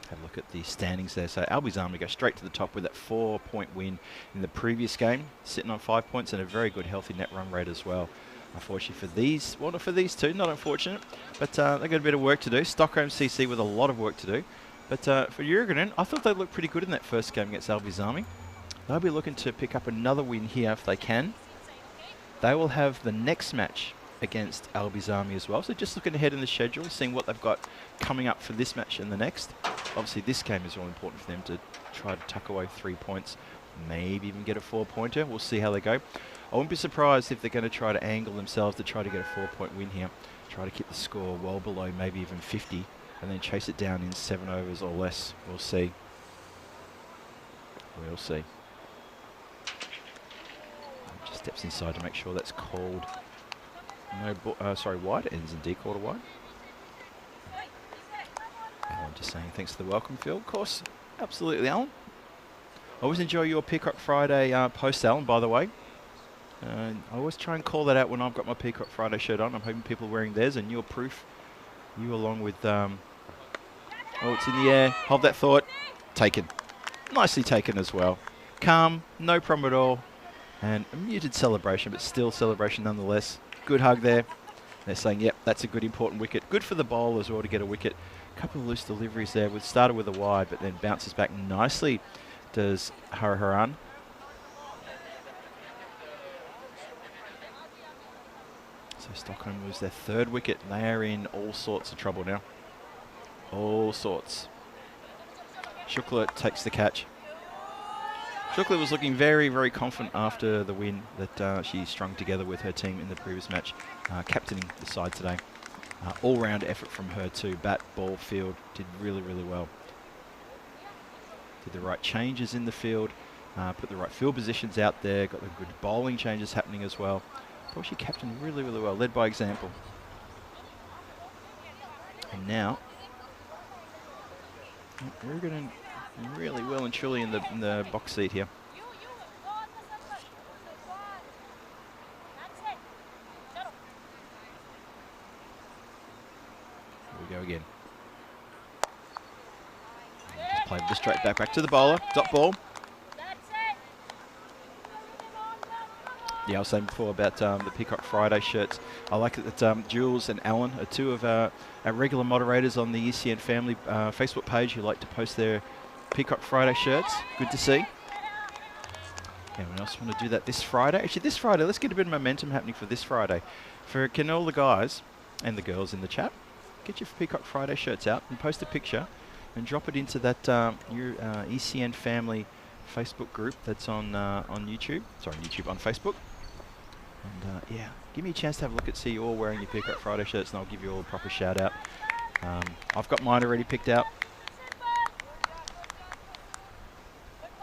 Have a look at the standings there. So Albi's Army go straight to the top with that 4-point win in the previous game, sitting on 5 points and a very good healthy net run rate as well. Unfortunately for these, well, not for these two, not unfortunate, but they've got a bit of work to do. Stockholm CC with a lot of work to do. But for Jürgen, I thought they looked pretty good in that first game against Albi's Army. They'll be looking to pick up another win here if they can. They will have the next match against Albi's Army as well. So just looking ahead in the schedule, seeing what they've got coming up for this match and the next. Obviously this game is all important for them to try to tuck away 3 points, maybe even get a 4-pointer. We'll see how they go. I wouldn't be surprised if they're going to try to angle themselves to try to get a 4-point win here. Try to keep the score well below, maybe even 50, and then chase it down in 7 overs or less. We'll see. We'll see. Just steps inside to make sure that's called. No, sorry, wide. It ends in D, quarter wide. Alan just saying thanks for the welcome, Phil. Of course, absolutely, Alan. I always enjoy your Peacock Friday post, Alan, by the way. I always try and call that out when I've got my Peacock Friday shirt on. I'm hoping people are wearing theirs, and you're proof. You along with... oh, it's in the air. Hold that thought. Taken. Nicely taken as well. Calm, no problem at all. And a muted celebration, but still celebration nonetheless. Good hug there. They're saying, yep, that's a good important wicket. Good for the bowler as well to get a wicket. A couple of loose deliveries there. We started with a wide, but then bounces back nicely. Does Haraharan. So Stockholm lose their 3rd wicket. They are in all sorts of trouble now. All sorts. Shukla takes the catch. Shukla was looking very, very confident after the win that she strung together with her team in the previous match, captaining the side today. All-round effort from her too. Bat, ball, field, did really, really well. Did the right changes in the field, put the right field positions out there, got the good bowling changes happening as well. Thought she captained really, really well, led by example. And now, we're going to really well and truly in the box seat here. Here we go again. Just play this straight back to the bowler. Dot ball. Yeah, I was saying before about the Peacock Friday shirts. I like it that Jules and Alan are 2 of our regular moderators on the ECN family Facebook page who like to post their Peacock Friday shirts. Good to see. Anyone else want to do that this Friday? Actually, this Friday, let's get a bit of momentum happening for this Friday. Can all the guys and the girls in the chat get your Peacock Friday shirts out and post a picture and drop it into that your ECN family Facebook group that's on YouTube. Sorry, YouTube, on Facebook. And yeah, give me a chance to have a look at see you all wearing your Peacock Friday shirts, and I'll give you all a proper shout out. I've got mine already picked out.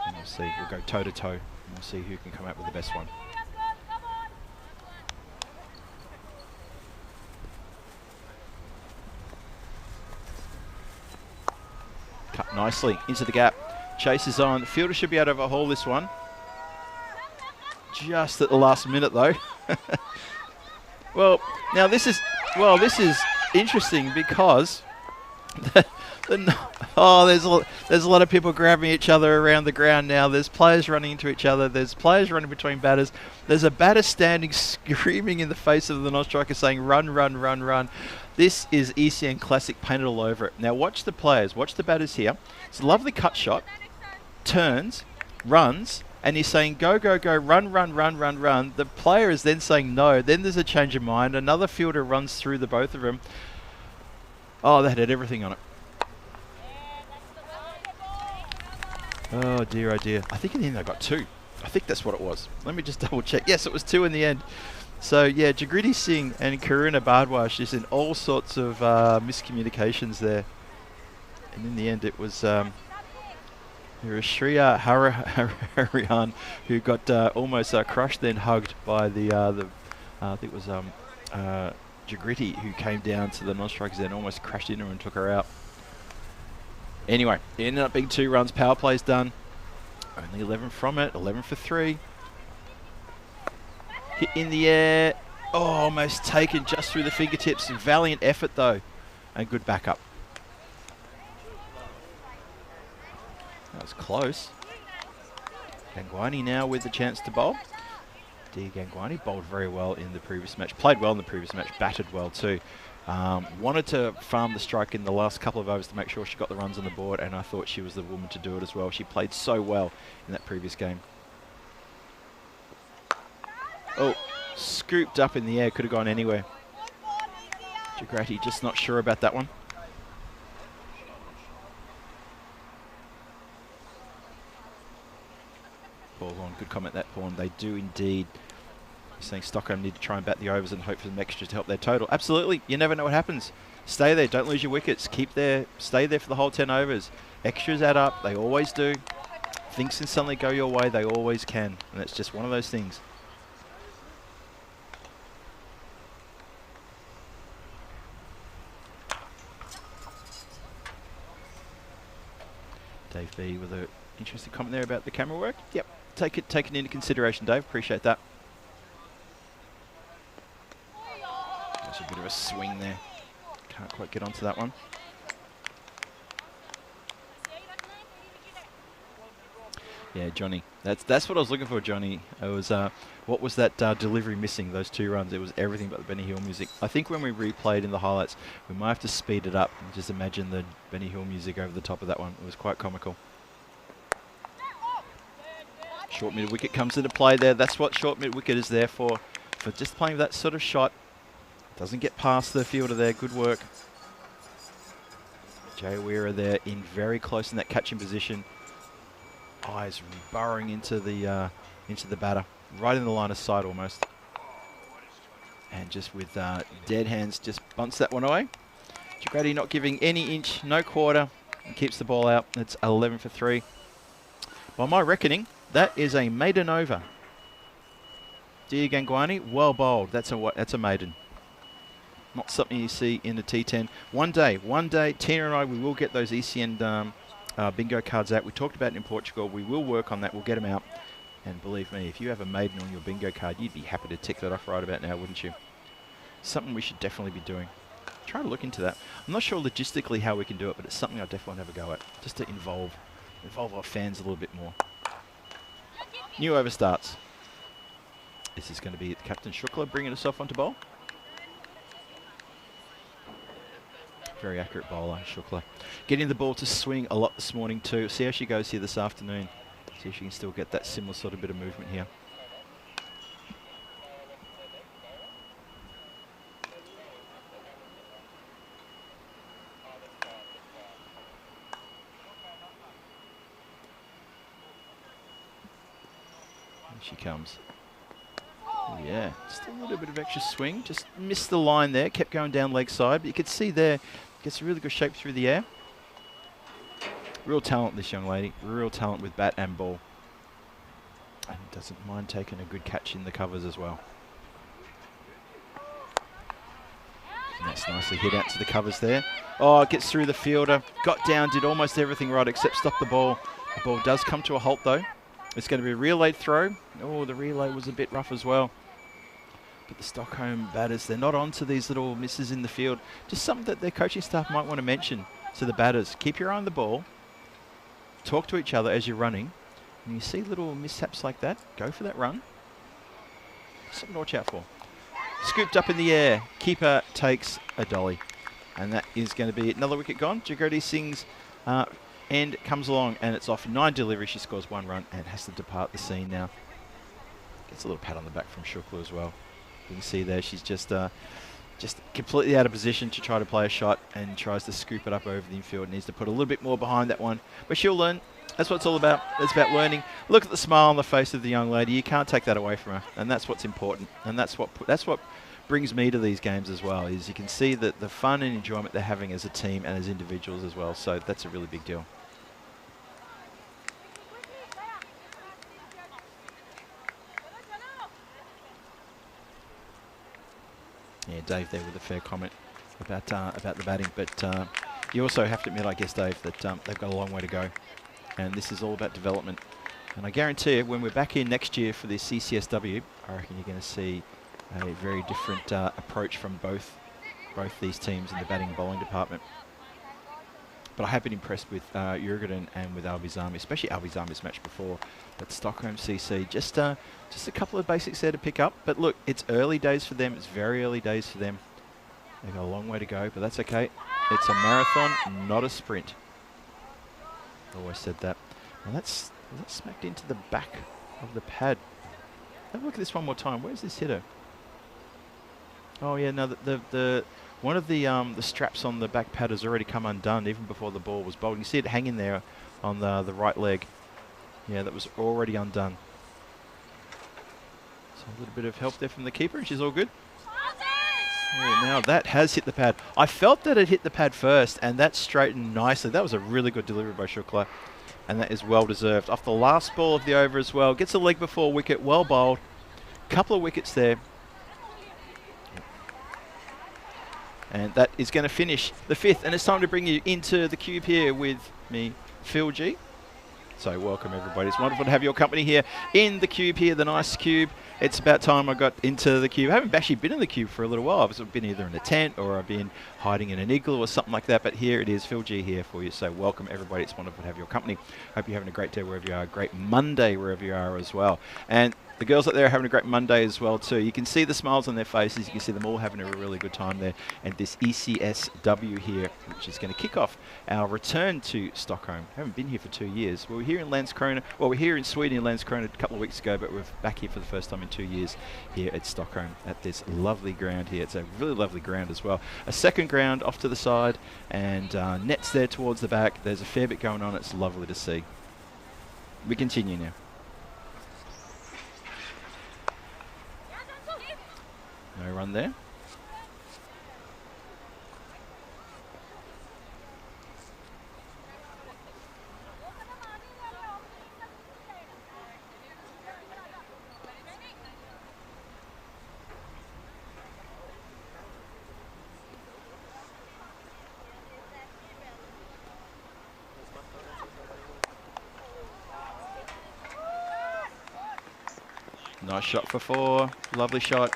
And we'll see. We'll go toe to toe. We'll see who can come out with the best one. Cut nicely into the gap. Chase is on. Fielder should be able to overhaul this one. Just at the last minute, though. Well, now this is interesting because there's a lot of people grabbing each other around the ground now. There's players running into each other. There's players running between batters. There's a batter standing screaming in the face of the non-striker saying, "Run, run, run, run." This is ECN Classic painted all over it. Now watch the players. Watch the batters here. It's a lovely cut shot. Turns, runs, and he's saying, "Go, go, go, run, run, run, run, run." The player is then saying no. Then there's a change of mind. Another fielder runs through the both of them. Oh, that had everything on it. Oh dear, oh dear. I think in the end they got 2. I think that's what it was. Let me just double check. Yes, it was 2 in the end. So yeah, Jagriti Singh and Karuna Bhardwaj just in all sorts of miscommunications there. And in the end it was Shriya Harihan who got almost crushed, then hugged by the I think it was Jagriti, who came down to the non-strikers and almost crashed into her and took her out. Anyway, it ended up being 2 runs. Power play's done. Only 11 from it. 11 for 3. Hit in the air. Oh, almost taken just through the fingertips. Valiant effort though, and good backup. That was close. Gangwani now with the chance to bowl. D. Gangwani bowled very well in the previous match. Played well in the previous match. Batted well too. Wanted to farm the strike in the last couple of overs to make sure she got the runs on the board, and I thought she was the woman to do it as well. She played so well in that previous game. Oh, scooped up in the air. Could have gone anywhere. Jagrati just not sure about that one. Ball on. Good comment that, Pawn. They do indeed. You're saying Stockholm need to try and bat the overs and hope for some extras to help their total. Absolutely. You never know what happens. Stay there. Don't lose your wickets. Keep there. Stay there for the whole 10 overs. Extras add up. They always do. Things can suddenly go your way. They always can. And it's just one of those things. Dave B with an interesting comment there about the camera work. Yep. Take it into consideration, Dave. Appreciate that. There's a bit of a swing there. Can't quite get onto that one. Yeah, Johnny. That's what I was looking for, Johnny. It was what was that delivery missing? Those 2 runs. It was everything but the Benny Hill music. I think when we replayed in the highlights, we might have to speed it up and just imagine the Benny Hill music over the top of that one. It was quite comical. Short mid wicket comes into play there. That's what short mid wicket is there for just playing that sort of shot. Doesn't get past the fielder there. Good work. Jay Weira there in very close in that catching position. Eyes burrowing into the batter, right in the line of sight almost. And just with dead hands, just bunts that one away. Jagrati not giving any inch, no quarter, and keeps the ball out. It's 11 for 3. By my reckoning, that is a maiden over. Dia Gangwani, well bowled. That's a maiden. Not something you see in the T10. One day, Tina and I, we will get those ECN bingo cards out. We talked about it in Portugal. We will work on that. We'll get them out. And believe me, if you have a maiden on your bingo card, you'd be happy to tick that off right about now, wouldn't you? Something we should definitely be doing. Try to look into that. I'm not sure logistically how we can do it, but it's something I definitely want to have a go at, just to involve our fans a little bit more. New over starts. This is going to be Captain Shukla bringing us off onto bowl. very accurate bowler, Shukla. Getting the ball to swing a lot this morning too. See how she goes here this afternoon. See if she can still get that similar sort of bit of movement here. Here she comes. Yeah, just a little bit of extra swing. Just missed the line there. Kept going down leg side, but you could see there, gets a really good shape through the air. Real talent, this young lady. Real talent with bat and ball. And doesn't mind taking a good catch in the covers as well. And that's nicely hit out to the covers there. Oh, it gets through the fielder. Got down, did almost everything right except stop the ball. The ball does come to a halt though. It's going to be a relayed throw. Oh, the relay was a bit rough as well. But the Stockholm batters, they're not on to these little misses in the field. Just something that their coaching staff might want to mention to the batters. Keep your eye on the ball. Talk to each other as you're running. And you see little mishaps like that, go for that run. Something to watch out for. Scooped up in the air. Keeper takes a dolly. And that is going to be another wicket gone. Jagoti Singh's end comes along and it's off 9 deliveries. She scores 1 run and has to depart the scene now. Gets a little pat on the back from Shukla as well. You can see there she's just completely out of position to try to play a shot and tries to scoop it up over the infield. Needs to put a little bit more behind that one. But she'll learn. That's what it's all about. It's about learning. Look at the smile on the face of the young lady. You can't take that away from her. And that's what's important. And that's what brings me to these games as well, is you can see that the fun and enjoyment they're having as a team and as individuals as well. So that's a really big deal. Yeah, Dave there with a fair comment about the batting, but you also have to admit, I guess, Dave, that they've got a long way to go, and this is all about development. And I guarantee you, when we're back here next year for this ECS-W, I reckon you're going to see a very different approach from both these teams in the batting and bowling department. But I have been impressed with Jurgen and with Albizami, especially Albizami's match before at Stockholm CC. Just a couple of basics there to pick up. But look, it's early days for them. It's very early days for them. They've got a long way to go, but that's okay. It's a marathon, not a sprint. Always said that. And that's smacked into the back of the pad. Have a look at this one more time. Where's this hitter? Oh yeah, no, the one of the straps on the back pad has already come undone even before the ball was bowled. You see it hanging there on the right leg. Yeah, that was already undone. So a little bit of help there from the keeper, and she's all good. Oh, now that has hit the pad. I felt that it hit the pad first, and that straightened nicely. That was a really good delivery by Shukla, and that is well deserved. Off the last ball of the over as well. Gets a leg before wicket, well bowled. Couple of wickets there. And that is going to finish the 5th, and it's time to bring you into the cube here with me, Phil G. So welcome everybody. It's wonderful to have your company here in the cube here, the nice cube. It's about time I got into the cube. I haven't actually been in the cube for a little while. I've been either in a tent or I've been hiding in an igloo or something like that. But here it is, Phil G here for you. So welcome everybody. It's wonderful to have your company. Hope you're having a great day wherever you are. Great Monday wherever you are as well. And the girls out there are having a great Monday as well too. You can see the smiles on their faces. You can see them all having a really good time there. And this ECS-W here, which is going to kick off our return to Stockholm. Haven't been here for 2 years. We were here in Landskrona. Well, we're here in Sweden in Landskrona a couple of weeks ago, but we're back here for the first time in 2 years here at Stockholm at this lovely ground here. It's a really lovely ground as well. A second ground off to the side, and nets there towards the back. There's a fair bit going on. It's lovely to see. We continue now. No run there. Nice shot for 4. Lovely shot.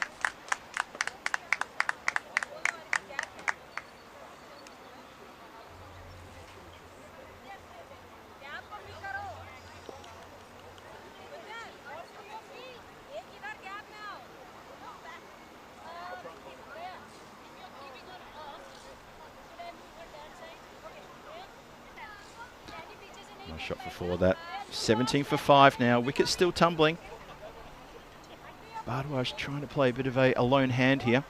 Nice shot for 4 that. 17 for 5 now. Wicket still tumbling. Bardwaj trying to play a bit of a lone hand here.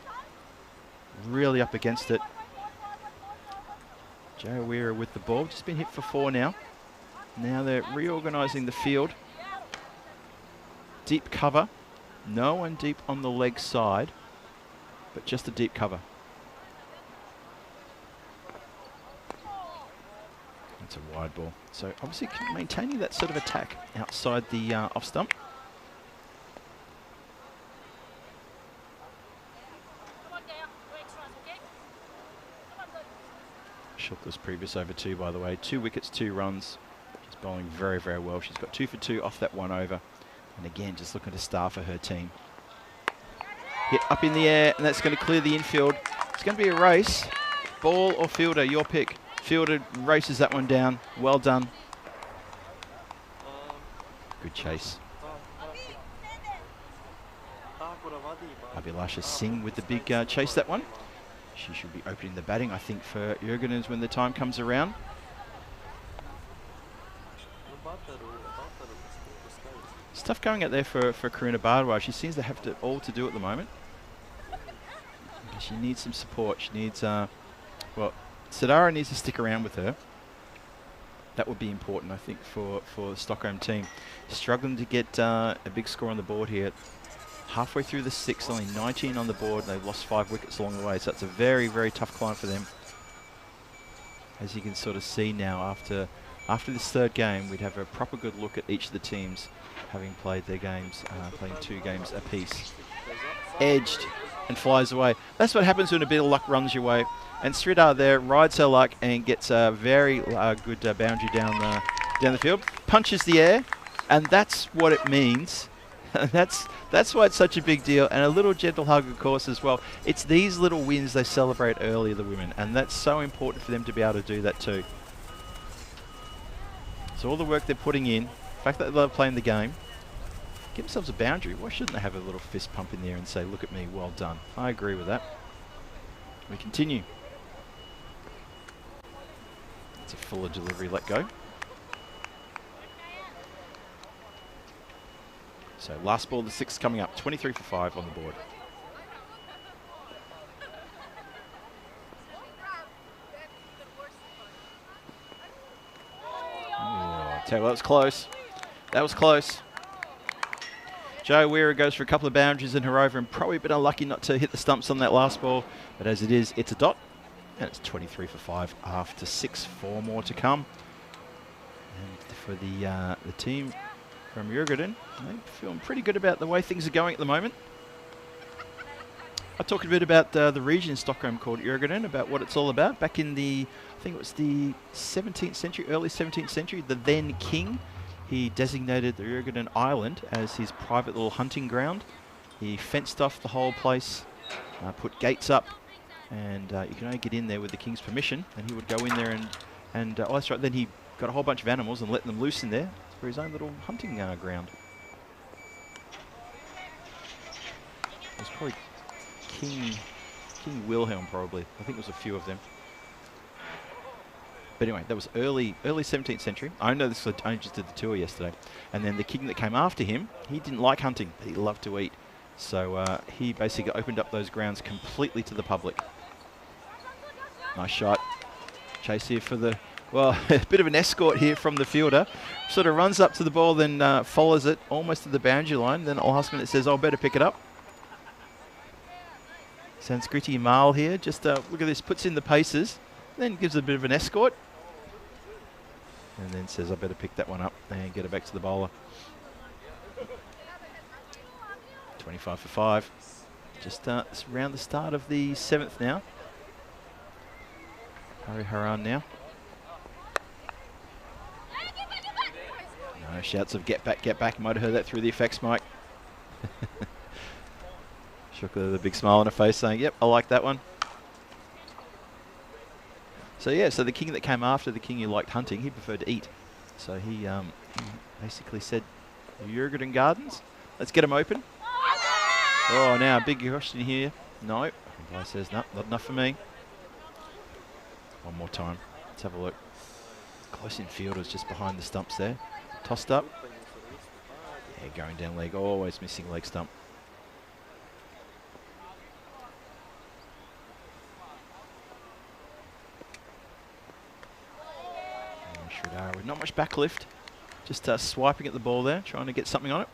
Really up against it. Joe Weir with the ball. Just been hit for 4 now. Now they're reorganising the field. Deep cover. No one deep on the leg side, but just a deep cover. That's a wide ball. So obviously maintaining that sort of attack outside the off stump. Shilka's previous over 2, by the way. 2 wickets, 2 runs. She's bowling very, very well. She's got 2 for 2 off that 1 over. And again, just looking to star for her team. Hit up in the air, and that's going to clear the infield. It's going to be a race. Ball or fielder, your pick. Fielder races that one down. Well done. Good chase. Abhilasha Singh with the big chase that one. She should be opening the batting, I think, for Jurgenens when the time comes around. It's tough going out there for Karuna Bardwaj. She seems to have all to do at the moment. She needs some support. She needs, well, Sadara needs to stick around with her. That would be important, I think, for the Stockholm team. Struggling to get a big score on the board here. Halfway through the 6th, only 19 on the board. They've lost 5 wickets along the way, so that's a very, very tough climb for them. As you can sort of see now, after this 3rd game, we'd have a proper good look at each of the teams having played their games, playing 2 games apiece. Edged and flies away. That's what happens when a bit of luck runs your way. And Sridhar there rides her luck and gets a very good boundary down the field. Punches the air, and that's what it means. That's why it's such a big deal, and a little gentle hug, of course, as well. It's these little wins they celebrate early, the women, and that's so important for them to be able to do that too. So all the work they're putting in, the fact that they love playing the game, give themselves a boundary. Why shouldn't they have a little fist pump in there and say, look at me, well done? I agree with that. We continue. It's a fuller delivery, let go. So last ball, the 6th coming up, 23 for 5 on the board. Oh, tell you what, that was close. That was close. Jo Weir goes for a couple of boundaries in her over and probably a bit unlucky not to hit the stumps on that last ball. But as it is, it's a dot. And it's 23 for 5 after 6. 4 more to come. And for the team from Jurgen, they're feeling pretty good about the way things are going at the moment. I talked a bit about the region in Stockholm called Jurgen, about what it's all about. Back in the, I think it was the 17th century, early 17th century, the then king, he designated the Jurgen Island as his private little hunting ground. He fenced off the whole place, put gates up, and you can only get in there with the king's permission. And he would go in there and oh, that's right, then he got a whole bunch of animals and let them loose in there for his own little hunting ground. It was probably King Wilhelm, probably. I think it was a few of them. But anyway, that was early 17th century. I know this, I just did the tour yesterday. And then the king that came after him, he didn't like hunting, but he loved to eat. So he basically opened up those grounds completely to the public. Nice shot. Chase here for the, well, a bit of an escort here from the fielder. Sort of runs up to the ball, then follows it almost to the boundary line. Then last minute says, I'll better pick it up. Sanskriti Mal here, just look at this, puts in the paces, then gives a bit of an escort. And then says, I better pick that one up and get it back to the bowler. 25 for 5. Just around the start of the 7th now. Hari Haran now. No shouts of get back, get back. Might have heard that through the effects mic. Shook with a big smile on her face saying, yep, I like that one. So yeah, so the king that came after the king who liked hunting, he preferred to eat. So he basically said, Jurgen Gardens, let's get them open. Oh, now a big question here. No, umpire says, no, not enough for me. One more time. Let's have a look. Close in fielders just behind the stumps there. Tossed up. Yeah, going down leg, always missing leg stump. And Sridhar with not much back lift. Just swiping at the ball there, trying to get something on it.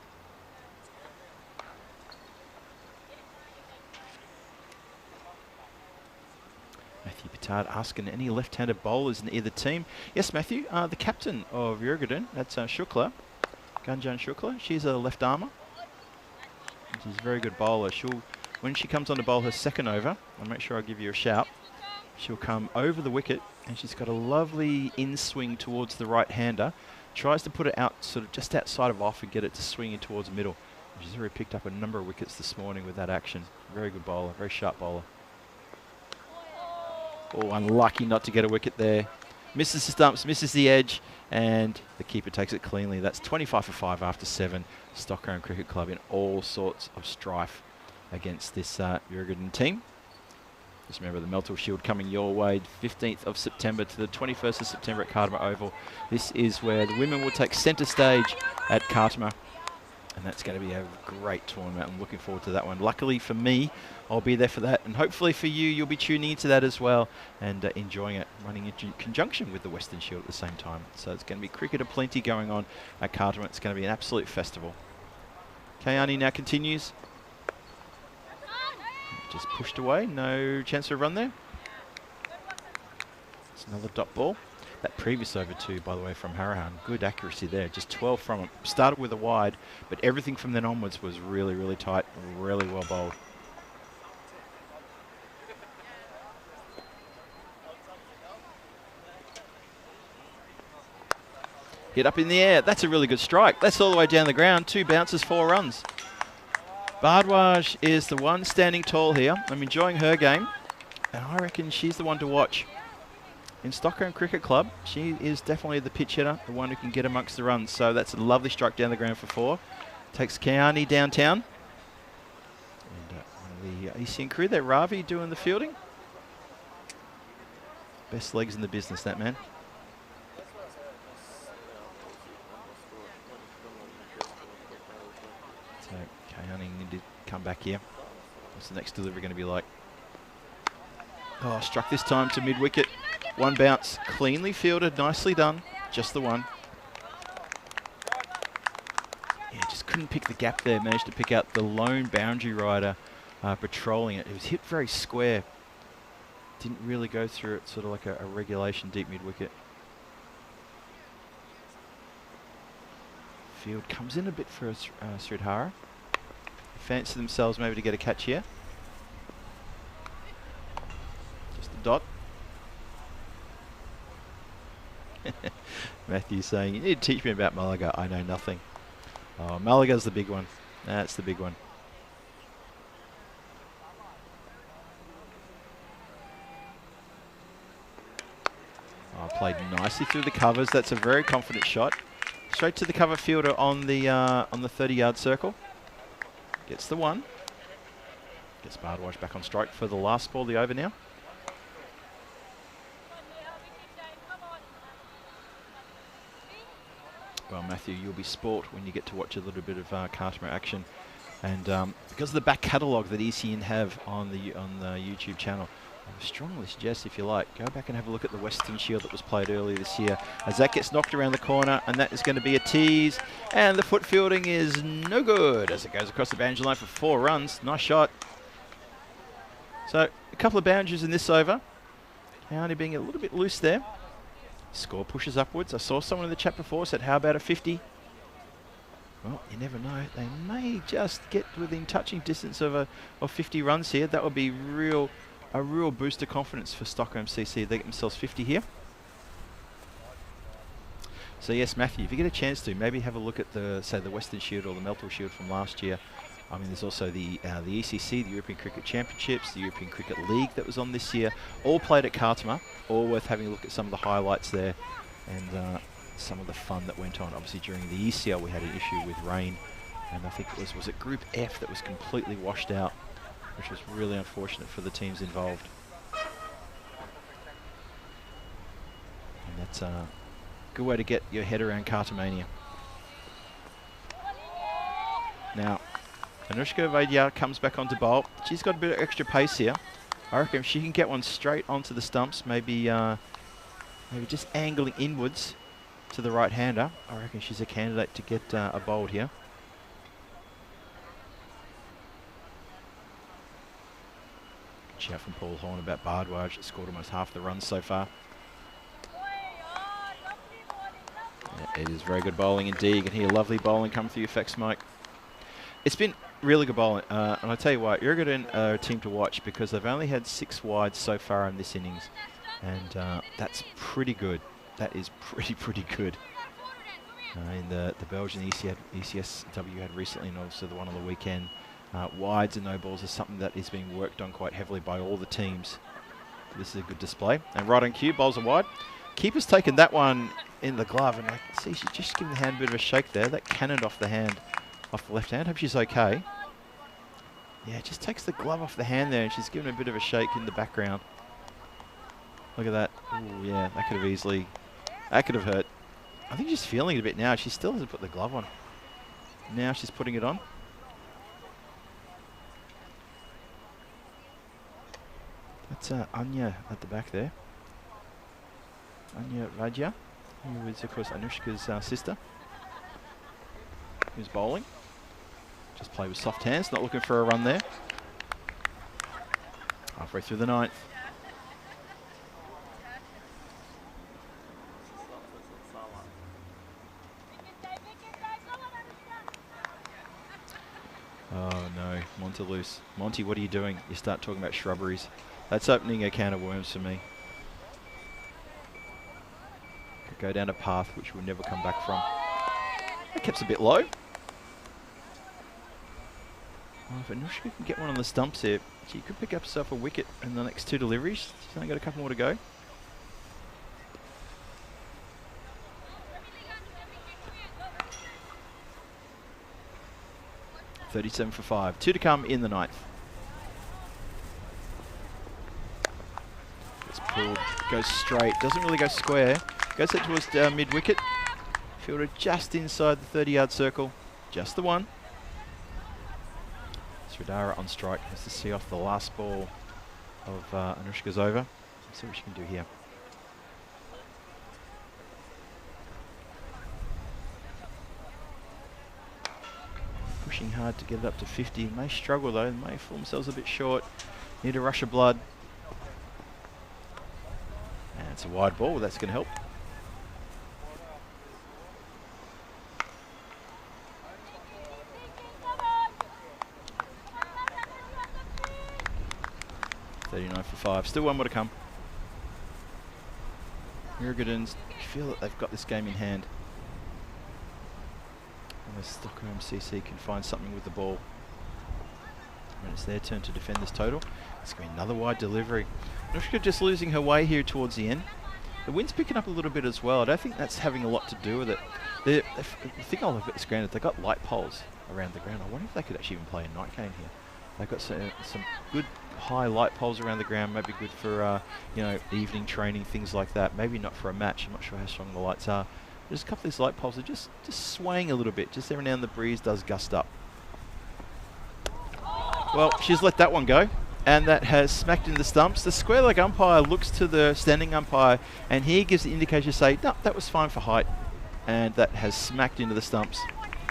Matthew Petard asking any left-handed bowlers in either team. Yes, Matthew, the captain of Yurgadin, that's Shukla, Gunjan Shukla. She's a left armer. She's a very good bowler. When she comes on to bowl her second over, I'll make sure I give you a shout. She'll come over the wicket, and she's got a lovely in-swing towards the right-hander. Tries to put it out, sort of just outside of off, and get it to swing in towards the middle. She's already picked up a number of wickets this morning with that action. Very good bowler, very sharp bowler. Oh, unlucky not to get a wicket there. Misses the stumps, misses the edge, and the keeper takes it cleanly. That's 25 for 5 after 7. Stockholm Cricket Club in all sorts of strife against this Yurgadin team. Just remember the Meltle Shield coming your way, 15th of September to the 21st of September at Khartoum Oval. This is where the women will take centre stage at Khartoum. And that's going to be a great tournament. I'm looking forward to that one. Luckily for me, I'll be there for that. And hopefully for you, you'll be tuning into that as well and enjoying it, running in conjunction with the Western Shield at the same time. So it's going to be cricket aplenty going on at Khartoum. It's going to be an absolute festival. Kayani now continues. Just pushed away. No chance for a run there. It's another dot ball. That previous over two, by the way, from Harahan, good accuracy there. Just 12 from it. Started with a wide, but everything from then onwards was really, really tight, really well bowled. Hit up in the air. That's a really good strike. That's all the way down the ground. 2 bounces, 4 runs. Bhardwaj is the one standing tall here. I'm enjoying her game, and I reckon she's the one to watch. In Stockholm Cricket Club, she is definitely the pitch hitter, the one who can get amongst the runs. So that's a lovely strike down the ground for 4. Takes Kayani downtown. And one of the ECN crew there, Ravi, doing the fielding. Best legs in the business, that man. So Kayani need to come back here. What's the next delivery going to be like? Oh, struck this time to mid-wicket. 1 bounce, cleanly fielded, nicely done. Just the one. Yeah, just couldn't pick the gap there. Managed to pick out the lone boundary rider patrolling it. It was hit very square. Didn't really go through it, sort of like a regulation deep mid-wicket. Field comes in a bit for Sridhara. Fancy themselves maybe to get a catch here. Just a dot. Matthew saying, you need to teach me about Malaga. I know nothing. Oh, Malaga's the big one. That's the big one. Oh, played nicely through the covers. That's a very confident shot. Straight to the cover fielder on the 30-yard circle. Gets the one. Gets Bhardwaj back on strike for the last ball of the over now. Well, Matthew, you'll be sport when you get to watch a little bit of Khartoum action, and because of the back catalogue that ECN have on the YouTube channel, I would strongly suggest, if you like, go back and have a look at the Western Shield that was played earlier this year, as that gets knocked around the corner, and that is going to be a tease, and the foot fielding is no good as it goes across the boundary line for 4 runs. Nice shot. So a couple of boundaries in this over. Only being a little bit loose there. Score pushes upwards. I saw someone in the chat before said, how about a 50? Well, you never know. They may just get within touching distance of 50 runs here. That would be a real boost of confidence for Stockholm CC. They get themselves 50 here. So yes, Matthew, if you get a chance to, maybe have a look at the Western Shield or the Meltle Shield from last year. I mean, there's also the ECC, the European Cricket Championships, the European Cricket League that was on this year, all played at Khartoum. All worth having a look at some of the highlights there and some of the fun that went on. Obviously, during the ECL, we had an issue with rain, and I think it was it Group F that was completely washed out, which was really unfortunate for the teams involved. And that's Good way to get your head around Cartomania. Now, Anushka Vaidya comes back onto bowl. She's got a bit of extra pace here. I reckon if she can get one straight onto the stumps, maybe just angling inwards to the right-hander, I reckon she's a candidate to get a bowled here. Good shout from Paul Horn about Bardwaj. It's scored almost half the runs so far. Yeah, it is very good bowling indeed. You can hear lovely bowling come through your fax mic. It's been really good bowling, and I tell you what, Uruguayan are a team to watch because they've only had 6 wides so far in this innings, and that's pretty good. That is pretty good. In the Belgian ECS-W had recently, and also the one on the weekend, wides and no balls is something that is being worked on quite heavily by all the teams. This is a good display, and right on cue, bowls are wide. Keeper's taken that one in the glove, and I see she's just giving the hand a bit of a shake there. That cannoned off the hand. Off the left hand. Hope she's okay. Yeah, just takes the glove off the hand there, and she's giving a bit of a shake in the background. Look at that. Ooh, yeah, that could have easily... That could have hurt. I think she's feeling it a bit now. She still hasn't put the glove on. Now she's putting it on. That's Anya at the back there. Anya Vaidya, who is, of course, Anushka's sister, who's bowling. Just play with soft hands, not looking for a run there. Halfway through the 9th. Oh no, Montelus. Monty, what are you doing? You start talking about shrubberies. That's opening a can of worms for me. Could go down a path which we'll never come back from. That keeps a bit low. Oh, if Anushka can get one on the stumps here, she could pick up herself a wicket in the next 2 deliveries. She's only got a couple more to go. .37 for 5. 2 to come in the 9th. It's pulled, goes straight, doesn't really go square. Goes out towards mid-wicket. Fielder just inside the 30-yard circle. Just the one. Sridhara on strike, has to see off the last ball of Anushka's over. Let's see what she can do here. Pushing hard to get it up to 50. May struggle though, may fall themselves a bit short. Need a rush of blood. And it's a wide ball, that's going to help. .39 for 5. Still one more to come. Uruguayans feel that they've got this game in hand. Unless Stockholm CC can find something with the ball. When it's their turn to defend this total. It's going to be another wide delivery. Anushka just losing her way here towards the end. The wind's picking up a little bit as well. I don't think that's having a lot to do with it. The thing I'll have it granted, they've got light poles around the ground. I wonder if they could actually even play a night game here. They've got some good high light poles around the ground, maybe good for evening training, things like that. Maybe not for a match. I'm not sure how strong the lights are. There's a couple of these light poles are just swaying a little bit. Just every now and then the breeze does gust up. Well, she's let that one go, and that has smacked into the stumps. The square leg umpire looks to the standing umpire, and he gives the indication to say, no, that was fine for height, and that has smacked into the stumps,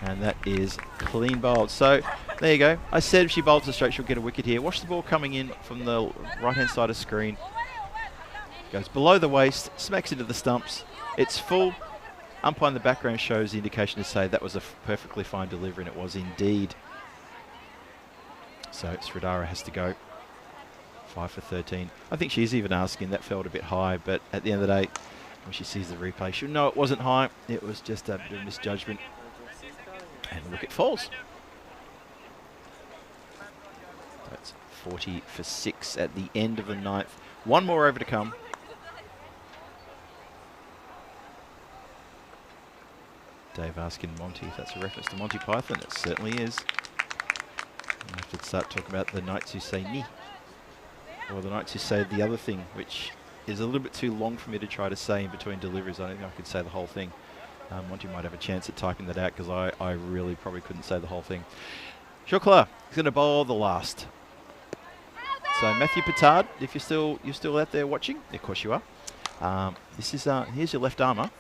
and that is clean bowled. So there you go. I said if she bowls it straight, she'll get a wicket here. Watch the ball coming in from the right-hand side of screen. Goes below the waist, smacks into the stumps. It's full. Umpire in the background shows the indication to say that was a perfectly fine delivery, and it was indeed. So Sridhara has to go. 5 for 13. I think she's even asking, that felt a bit high, but at the end of the day, when she sees the replay, she'll know it wasn't high. It was just a bit of misjudgment. And look, it falls. That's 40 for 6 at the end of the 9th. One more over to come. Dave asking Monty if that's a reference to Monty Python. It certainly is. I have to start talking about the knights who say ni, or the knights who say the other thing, which is a little bit too long for me to try to say in between deliveries. I don't think I could say the whole thing. Monty might have a chance at typing that out because I really probably couldn't say the whole thing. Chukla is going to bowl the last. So Matthew Petard, if you're still out there watching, of course you are. This is here's your left armer.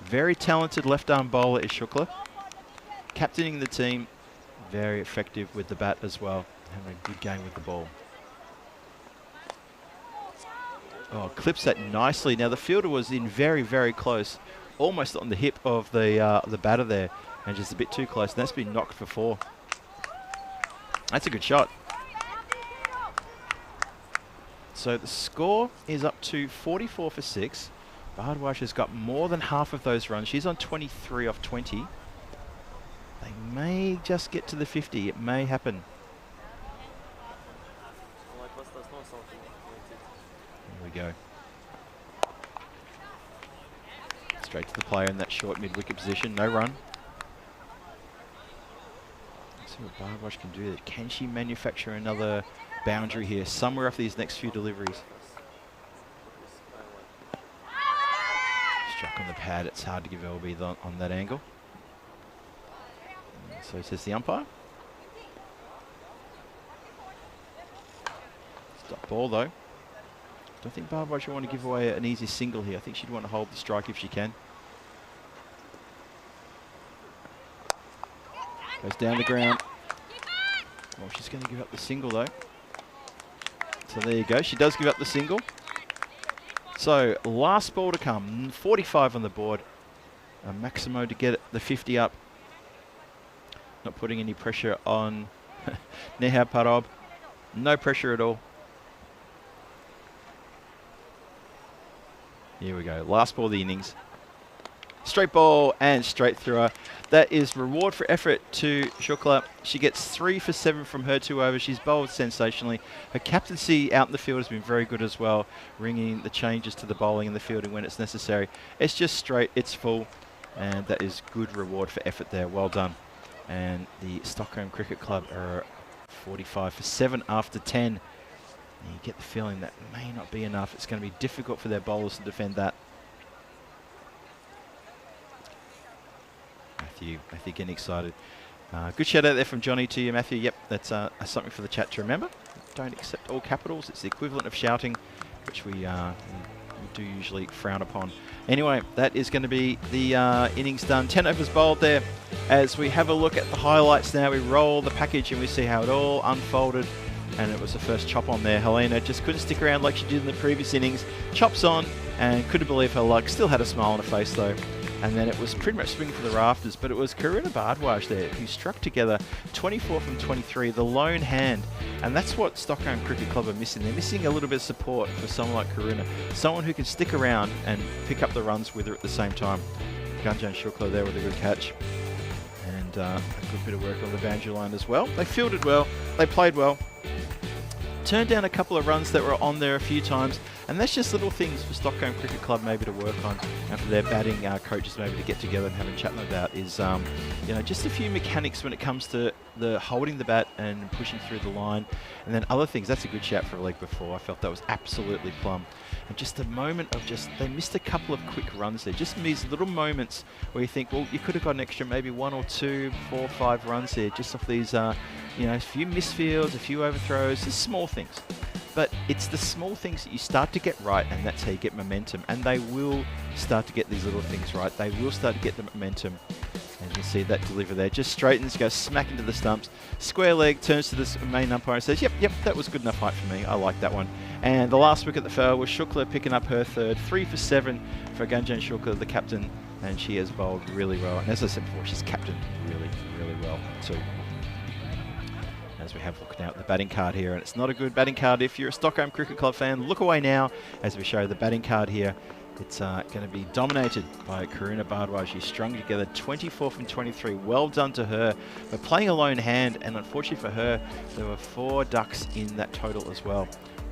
Very talented left arm bowler is Chukla. Captaining the team, very effective with the bat as well. Having a good game with the ball. Oh, clips that nicely. Now the fielder was in very, very close, almost on the hip of the batter there, and just a bit too close. And that's been knocked for 4. That's a good shot. So the score is up to 44 for 6. Bhardwaj has got more than half of those runs. She's on 23 off 20. They may just get to the 50. It may happen. Here we go. Straight to the player in that short mid-wicket position. No run. Let's see what Bhardwaj can do. Can she manufacture another boundary here somewhere after these next few deliveries? Struck on the pad. It's hard to give LB on that angle. So says the umpire. Stop ball though. Don't think Bhardwaj would want to give away an easy single here. I think she'd want to hold the strike if she can. Goes down the ground. Oh, she's going to give up the single though. So there you go. She does give up the single. So last ball to come. 45 on the board. Maximo to get the 50 up. Not putting any pressure on Neha Parob. No pressure at all. Here we go. Last ball of the innings. Straight ball and straight through her. That is reward for effort to Chukla. She gets 3 for 7 from her 2 overs. She's bowled sensationally. Her captaincy out in the field has been very good as well, ringing the changes to the bowling and the fielding when it's necessary. It's just straight, it's full, and that is good reward for effort there. Well done. And the Stockholm Cricket Club are 45 for 7 after 10. And you get the feeling that may not be enough. It's going to be difficult for their bowlers to defend that. Matthew getting excited. Good shout out there from Johnny to you, Matthew. Yep, that's something for the chat to remember. Don't accept all capitals. It's the equivalent of shouting, which we do usually frown upon. Anyway, that is going to be the innings done. 10 overs bowled there. As we have a look at the highlights now, we roll the package and we see how it all unfolded. And it was the first chop on there. Helena just couldn't stick around like she did in the previous innings. Chops on and couldn't believe her luck. Still had a smile on her face though. And then it was pretty much swinging for the rafters, but it was Karuna Bhardwaj there who struck together 24 from 23, the lone hand. And that's what Stockholm Cricket Club are missing. They're missing a little bit of support for someone like Karuna, someone who can stick around and pick up the runs with her at the same time. Gunjan Shukla there with a good catch. And a good bit of work on the boundary line as well. They fielded well, they played well. Turned down a couple of runs that were on there a few times, and that's just little things for Stockholm Cricket Club maybe to work on, and for their batting coaches maybe to get together and have a chat about is just a few mechanics when it comes to the holding the bat and pushing through the line, and then other things. That's a good shout for a leg before. I felt that was absolutely plumb. And just a moment of they missed a couple of quick runs there. Just these little moments where you think, well, you could have got an extra maybe 1 or 2, 4 or 5 runs here just off these, a few misfields, a few overthrows, just small things. But it's the small things that you start to get right, and that's how you get momentum. And they will start to get these little things right. They will start to get the momentum. And you see that deliver there. Just straightens, goes smack into the stumps. Square leg, turns to the main umpire and says, yep, that was good enough height for me. I like that one. And the last wicket that fell was Shukla picking up her third. 3 for 7 for Gunjan Shukla, the captain. And she has bowled really well. And as I said before, she's captained really, really well too. As we have looked now at the batting card here, and it's not a good batting card if you're a Stockholm Cricket Club fan. Look away now as we show the batting card here. It's going to be dominated by Karuna Bhardwaj. She strung together 24 from 23. Well done to her. But playing a lone hand, and unfortunately for her, there were 4 ducks in that total as well.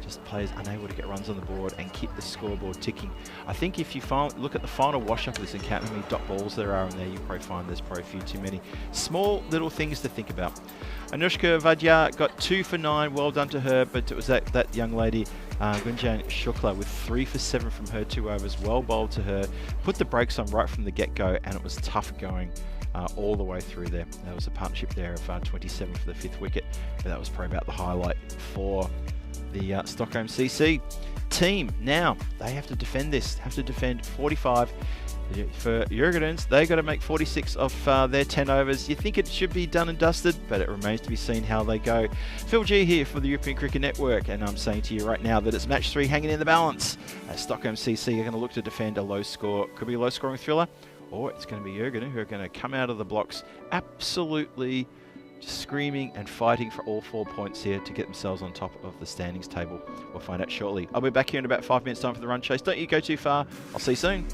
just players unable to get runs on the board and keep the scoreboard ticking. I think if you look at the final wash-up of this and count how many dot balls there are in there, you probably find there's probably a few too many. Small little things to think about. Anushka Vadya got 2 for 9. Well done to her, but it was that young lady, Gunjan Shukla, with 3 for 7 from her 2 overs. Well bowled to her. Put the brakes on right from the get-go, and it was tough going all the way through there. There was a partnership there of 27 for the 5th wicket, but that was probably about the highlight for the Stockholm CC team. Now, they have to defend this, have to defend 45. For Jurgenens, they got to make 46 of their 10 overs. You think it should be done and dusted, but it remains to be seen how they go. Phil G here for the European Cricket Network, and I'm saying to you right now that it's match 3 hanging in the balance. Stockholm CC are going to look to defend a low score. Could be a low-scoring thriller, or it's going to be Jurgen who are going to come out of the blocks absolutely screaming and fighting for all 4 points here to get themselves on top of the standings table. We'll find out shortly. I'll be back here in about 5 minutes time for the run chase. Don't you go too far. I'll see you soon.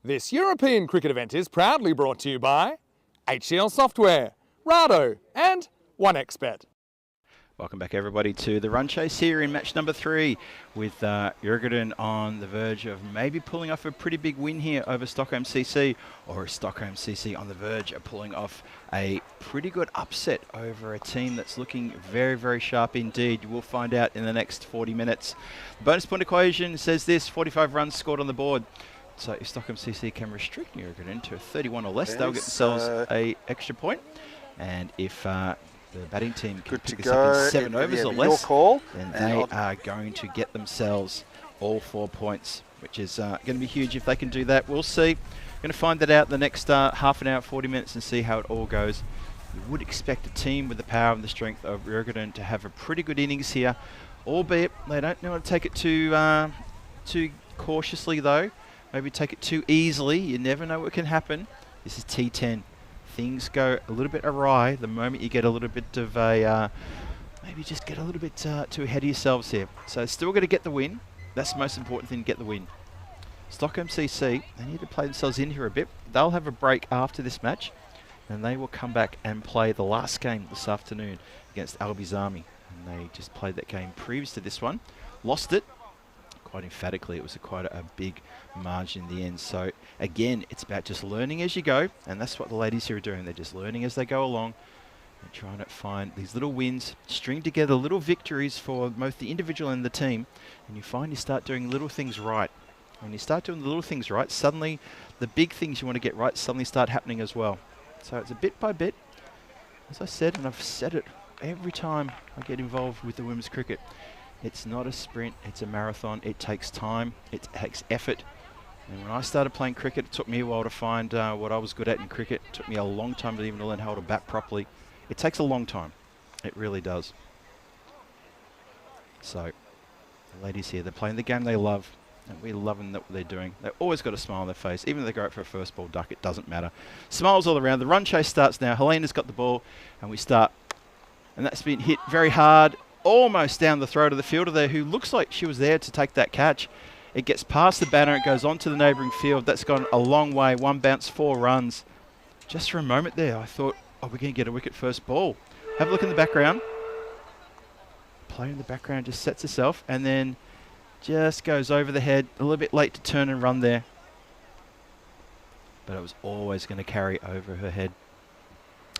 This European cricket event is proudly brought to you by HCL Software, Rado and 1xBet. Welcome back, everybody, to the run chase here in match number 3 with Jurgen on the verge of maybe pulling off a pretty big win here over Stockholm CC, or Stockholm CC on the verge of pulling off a pretty good upset over a team that's looking very, very sharp indeed. We'll find out in the next 40 minutes. The bonus point equation says this: 45 runs scored on the board. So if Stockholm CC can restrict Jurgen to 31 or less, they'll get themselves a extra point. And if the batting team can pick this up in 7 overs or less, then they are going to get themselves all 4 points, which is going to be huge if they can do that. We'll see. Going to find that out in the next half an hour, 40 minutes, and see how it all goes. You would expect a team with the power and the strength of Jurgen to have a pretty good innings here, albeit they don't know how to take it too cautiously though. Maybe take it too easily. You never know what can happen. This is T10. Things go a little bit awry the moment you get a little bit of a, maybe just get a little bit too ahead of yourselves here. So still going to get the win. That's the most important thing, to get the win. Stockholm CC, they need to play themselves in here a bit. They'll have a break after this match, and they will come back and play the last game this afternoon against Albi's Army. And they just played that game previous to this one. Lost it. Quite emphatically. It was quite a big margin in the end. So again, it's about just learning as you go, and that's what the ladies here are doing. They're just learning as they go along and trying to find these little wins, string together little victories for both the individual and the team, and you find you start doing little things right. When you start doing the little things right, suddenly the big things you want to get right suddenly start happening as well. So it's a bit by bit, as I said, and I've said it every time I get involved with the women's cricket. It's not a sprint, it's a marathon. It takes time, it takes effort. And when I started playing cricket, it took me a while to find what I was good at in cricket. It took me a long time to even learn how to bat properly. It takes a long time. It really does. So, the ladies here, they're playing the game they love, and we're loving what they're doing. They've always got a smile on their face. Even if they go out for a first ball duck, it doesn't matter. Smiles all around. The run chase starts now. Helena's got the ball, and we start. And that's been hit very hard, almost down the throat of the fielder there, who looks like she was there to take that catch. It gets past the banner, it goes on to the neighbouring field. That's gone a long way. 1 bounce, 4 runs. Just for a moment there, I thought, oh, we're going to get a wicket first ball. Have a look in the background. Player in the background just sets herself and then just goes over the head. A little bit late to turn and run there. But it was always going to carry over her head.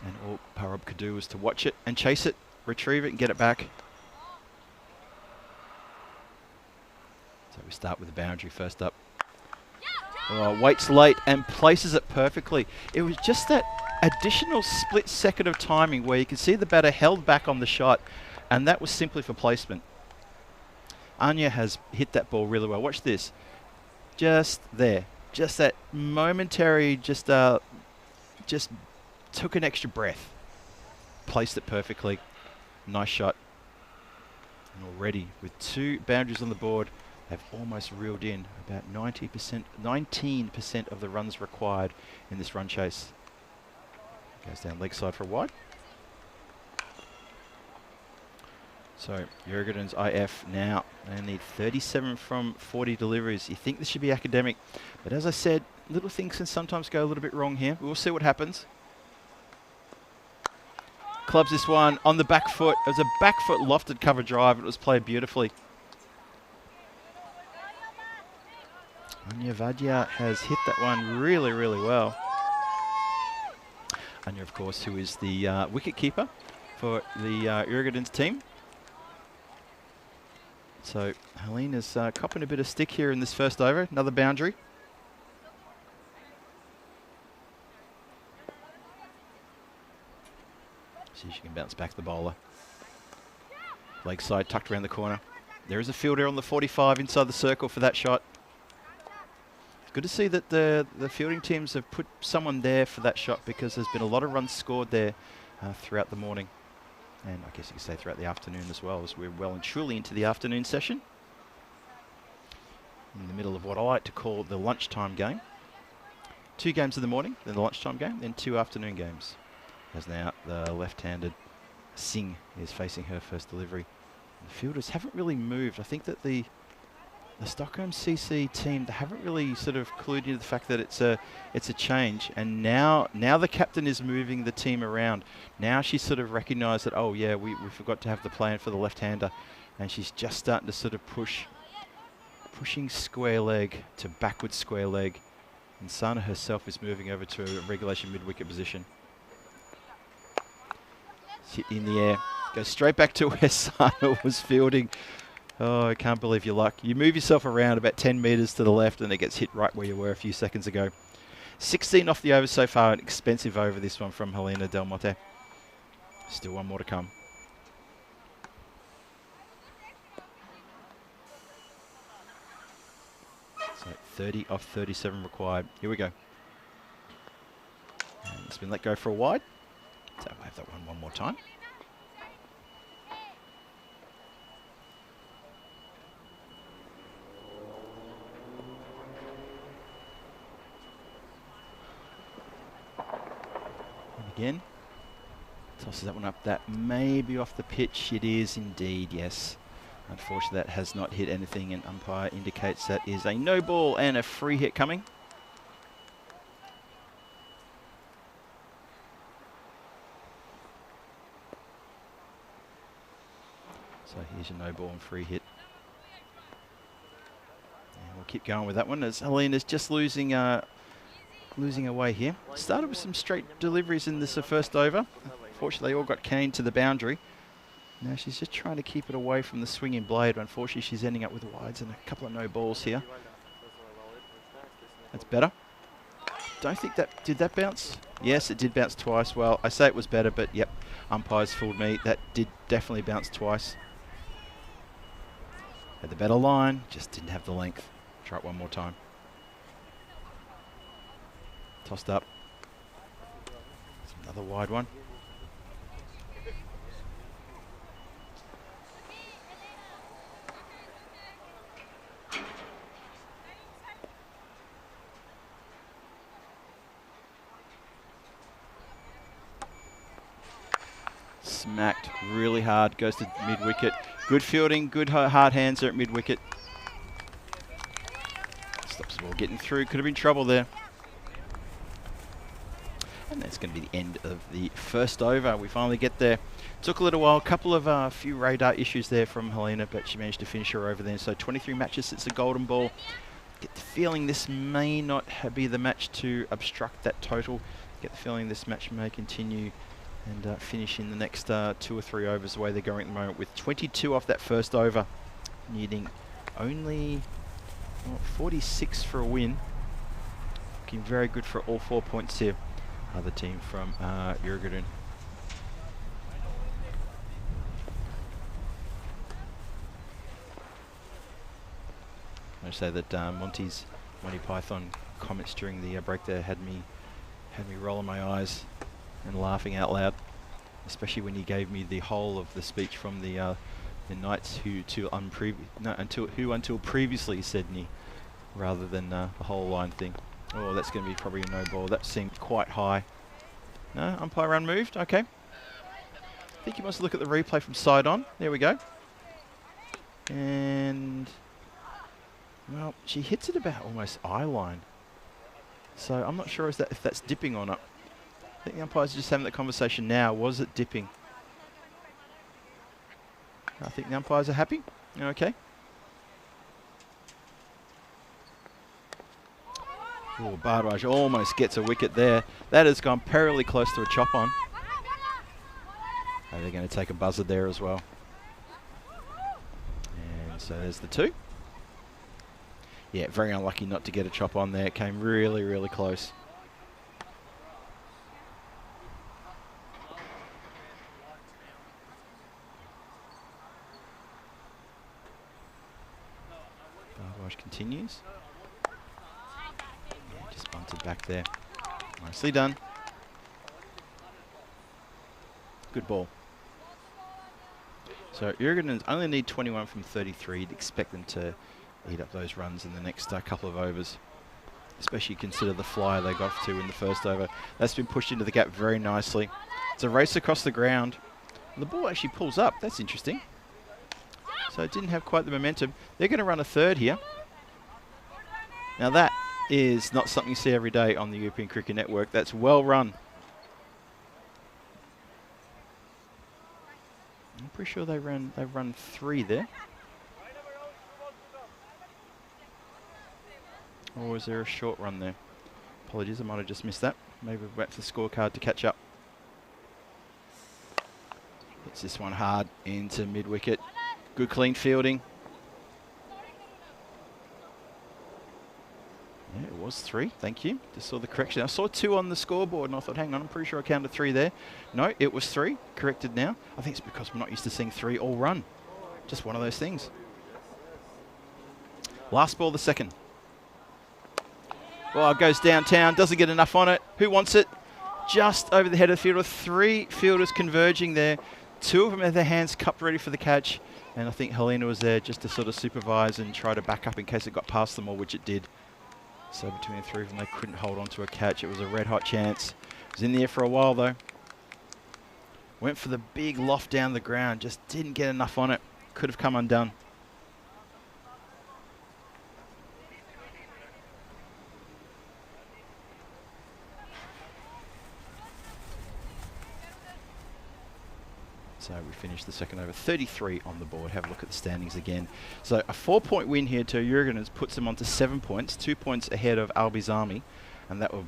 And all Parab could do was to watch it and chase it, retrieve it and get it back. So we start with the boundary first up. Oh, waits late and places it perfectly. It was just that additional split second of timing where you can see the batter held back on the shot, and that was simply for placement. Anya has hit that ball really well. Watch this. Just there. Just that momentary, just took an extra breath. Placed it perfectly. Nice shot. And already with 2 boundaries on the board, have almost reeled in about 19% of the runs required in this run chase. Goes down leg side for a wide. So Jurgen's IF now. They need 37 from 40 deliveries. You think this should be academic, but as I said, little things can sometimes go a little bit wrong here. We'll see what happens. Clubs this one on the back foot. It was a back foot lofted cover drive. It was played beautifully. Anya Vadia has hit that one really, really well. Anya, of course, who is the wicket keeper for the Jurgen's team. So Helena's copping a bit of stick here in this first over. Another boundary. See if she can bounce back the bowler. Leg side tucked around the corner. There is a fielder on the 45 inside the circle for that shot. Good to see that the fielding teams have put someone there for that shot, because there's been a lot of runs scored there throughout the morning. And I guess you could say throughout the afternoon as well, as we're well and truly into the afternoon session. In the middle of what I like to call the lunchtime game. 2 games in the morning, then the lunchtime game, then 2 afternoon games. As now the left-handed Singh is facing her first delivery. The fielders haven't really moved. I think that the the Stockholm CC team, they haven't really sort of clued into the fact that it's a change, and now the captain is moving the team around. Now she's sort of recognised that, oh yeah, we forgot to have the plan for the left-hander, and she's just starting to sort of pushing square leg to backward square leg, and Sana herself is moving over to a regulation mid-wicket position. It's hit in the air, goes straight back to where Sana was fielding. Oh, I can't believe your luck. You move yourself around about 10 metres to the left and it gets hit right where you were a few seconds ago. 16 off the over so far, an expensive over this one from Helena Del Monte. Still one more to come. So 30 off 37 required. Here we go. And it's been let go for a wide. So we'll have that one more time. Again, tosses that one up. That may be off the pitch. It is indeed, yes. Unfortunately, that has not hit anything, and umpire indicates that is a no ball and a free hit coming. So here's your no ball and free hit. And we'll keep going with that one as Helena's just losing away here. Started with some straight deliveries in this first over. Unfortunately, they all got caned to the boundary. Now she's just trying to keep it away from the swinging blade. Unfortunately, she's ending up with wides and a couple of no balls here. That's better. Don't think that... Did that bounce? Yes, it did bounce twice. Well, I say it was better, but yep, umpires fooled me. That did definitely bounce twice. Had the better line, just didn't have the length. Try it one more time. Tossed up. It's another wide one. Smacked really hard, goes to mid-wicket. Good fielding, good hard hands there at mid-wicket. Stops the ball getting through, could have been trouble there. And that's going to be the end of the first over. We finally get there. Took a little while, a couple of few radar issues there from Helena, but she managed to finish her over there. So 23 matches since the golden ball. Get the feeling this may not be the match to obstruct that total. Get the feeling this match may continue and finish in the next 2 or 3 overs the way they're going at the moment, with 22 off that first over, needing only 46 for a win. Looking very good for all 4 points here. Other team from Uruguay. I say that Monty Python comments during the break there had me rolling my eyes and laughing out loud, especially when he gave me the whole of the speech from the Knights who until previously said "ni," rather than the whole line thing. Oh, that's going to be probably a no ball. That seemed quite high. No, umpire run moved. Okay. I think he wants to look at the replay from side on. There we go. And well, she hits it about almost eye line. So I'm not sure if that's dipping or not. I think the umpires are just having that conversation now. Was it dipping? I think the umpires are happy. Okay. Oh, Bardwaj almost gets a wicket there. That has gone perilously close to a chop on. Oh, they're going to take a buzzer there as well. And so there's the 2. Yeah, very unlucky not to get a chop on there. It came really, really close. Bardwaj continues. Yeah, just bunted back there. Nicely done. Good ball. So Uruguay only need 21 from 33. You'd expect them to eat up those runs in the next couple of overs, especially consider the flyer they got to in the first over. That's been pushed into the gap very nicely. It's a race across the ground. And the ball actually pulls up. That's interesting. So it didn't have quite the momentum. They're going to run a third here. Now that is not something you see every day on the European Cricket Network. That's well run. I'm pretty sure they've run 3 there. Or was there a short run there? Apologies, I might have just missed that. Maybe we went for the scorecard to catch up. Hits this one hard into mid-wicket. Good clean fielding. Yeah, it was 3. Thank you. Just saw the correction. I saw 2 on the scoreboard and I thought, hang on, I'm pretty sure I counted 3 there. No, it was 3. Corrected now. I think it's because we're not used to seeing 3 all run. Just one of those things. Last ball, the second. Well, it goes downtown. Doesn't get enough on it. Who wants it? Just over the head of the fielder. 3 fielders converging there. 2 of them had their hands cupped ready for the catch. And I think Helena was there just to sort of supervise and try to back up in case it got past them all, which it did. So between the 3 of them, they couldn't hold on to a catch. It was a red-hot chance. It was in the air for a while, though. Went for the big loft down the ground. Just didn't get enough on it. Could have come undone. So we finished the second over. 33 on the board. Have a look at the standings again. So a 4-point win here to Jurgenens puts them onto 7 points, 2 points ahead of Albi's Army, and that will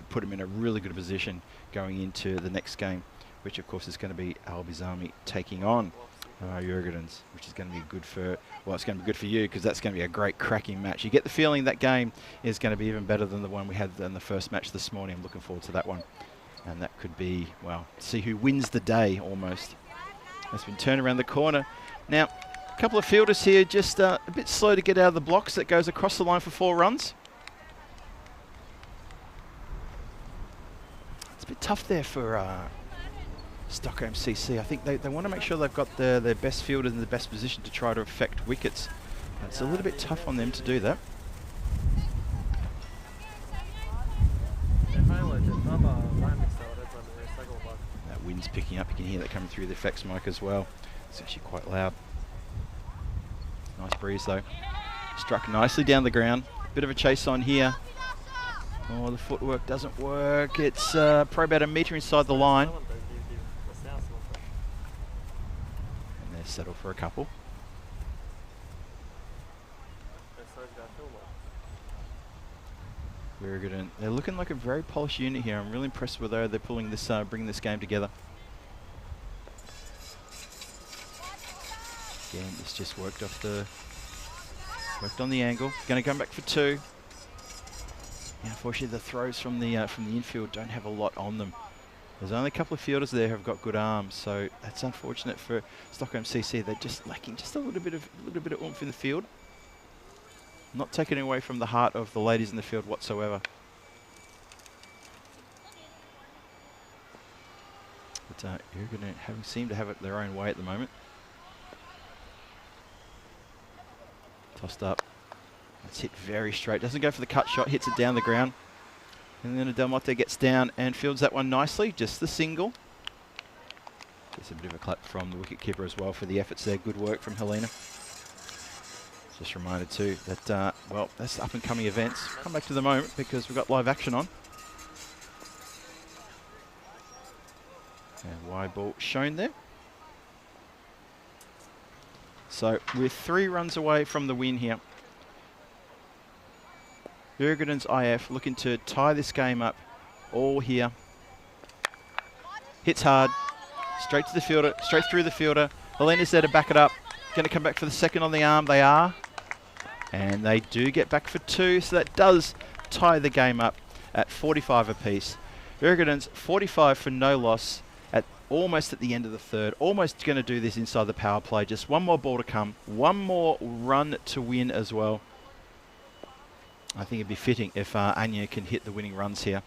put them in a really good position going into the next game, which of course is going to be Albi's Army taking on Jurgenens, which is going to be good for, well, it's going to be good for you because that's going to be a great cracking match. You get the feeling that game is going to be even better than the one we had in the first match this morning. I'm looking forward to that one. And that could be, well, see who wins the day almost. That's been turned around the corner. Now, a couple of fielders here just a bit slow to get out of the blocks. That goes across the line for 4 runs. It's a bit tough there for Stockholm CC. I think they want to make sure they've got their best fielders in the best position to try to affect wickets. It's a little bit tough on them to do that. That wind's picking up. You can hear that coming through the effects mic as well. It's actually quite loud. Nice breeze though. Struck nicely down the ground. Bit of a chase on here. Oh, the footwork doesn't work. It's probably about a metre inside the line. And they're settled for a couple. Very good. And they're looking like a very polished unit here. I'm really impressed with how they're pulling this, bringing this game together. Again, it's just worked on the angle. Going to come back for 2. Yeah, unfortunately, the throws from the infield don't have a lot on them. There's only a couple of fielders there who've got good arms, so that's unfortunate for Stockholm CC. They're just lacking just a little bit of oomph in the field. Not taking away from the heart of the ladies in the field whatsoever. But you're going to seem to have it their own way at the moment. Tossed up. It's hit very straight. Doesn't go for the cut shot. Hits it down the ground. And then Del Monte gets down and fields that one nicely. Just the single. Gets a bit of a clap from the wicketkeeper as well for the efforts there. Good work from Helena. Just reminded too that, well, that's up and coming events. Come back to the moment because we've got live action on. And wide ball shown there. So we're 3 runs away from the win here. Jurgenens IF looking to tie this game up all here. Hits hard. Straight to the fielder, straight through the fielder. Helena's there to back it up. Going to come back for the second on the arm. They are. And they do get back for 2, so that does tie the game up at 45 apiece. Jurgenens 45 for no loss at almost at the end of the third. Almost going to do this inside the power play. Just one more ball to come. One more run to win as well. I think it'd be fitting if Anya can hit the winning runs here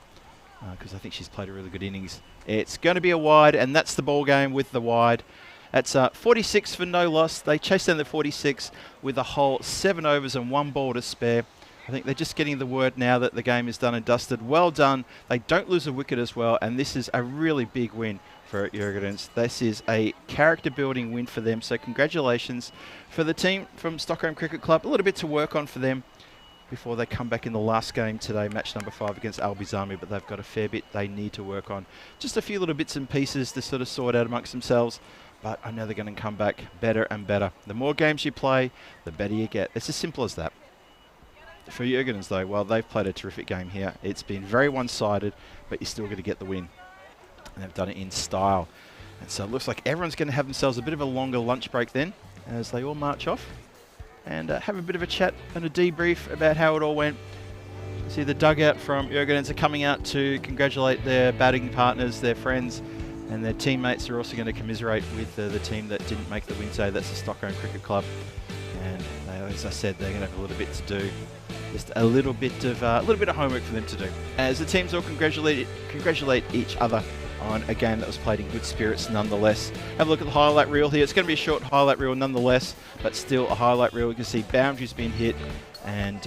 because I think she's played a really good innings. It's going to be a wide, and that's the ball game with the wide. That's 46 for no loss. They chased down the 46 with a whole 7 overs and 1 ball to spare. I think they're just getting the word now that the game is done and dusted. Well done. They don't lose a wicket as well, and this is a really big win for Jurgens. This is a character-building win for them, so congratulations for the team from Stockholm Cricket Club. A little bit to work on for them before they come back in the last game today, match number 5 against Albizami, but they've got a fair bit they need to work on. Just a few little bits and pieces to sort of sort out amongst themselves, but I know they're going to come back better and better. The more games you play, the better you get. It's as simple as that. For Jurgens, though, well, they've played a terrific game here. It's been very one-sided, but you're still going to get the win. And they've done it in style. And so it looks like everyone's going to have themselves a bit of a longer lunch break then, as they all march off and have a bit of a chat and a debrief about how it all went. See the dugout from Jurgens are coming out to congratulate their batting partners, their friends, and their teammates are also going to commiserate with the team that didn't make the win today. That's the Stockholm Cricket Club. And they, as I said, they're going to have a little bit to do. Just a little bit of homework for them to do. As the teams all congratulate each other on a game that was played in good spirits nonetheless. Have a look at the highlight reel here. It's going to be a short highlight reel nonetheless, but still a highlight reel. You can see boundaries being hit and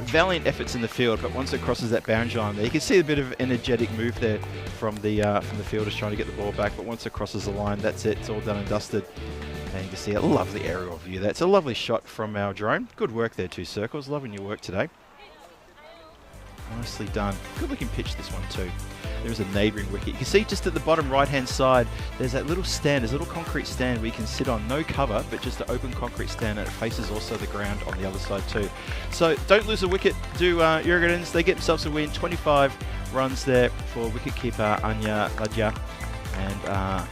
valiant efforts in the field, but once it crosses that boundary line there, you can see a bit of energetic move there from the fielders trying to get the ball back, but once it crosses the line, that's it. It's all done and dusted. And you can see a lovely aerial view there. It's a lovely shot from our drone. Good work there, 2 circles. Loving your work today. Nicely done. Good looking pitch, this one too. There is a neighbouring wicket. You can see just at the bottom right hand side, there's that little stand, there's a little concrete stand where you can sit on, no cover, but just an open concrete stand, and it faces also the ground on the other side too. So don't lose a wicket, do Jurgens. They get themselves a win, 25 runs there for wicketkeeper Anya Ladja, and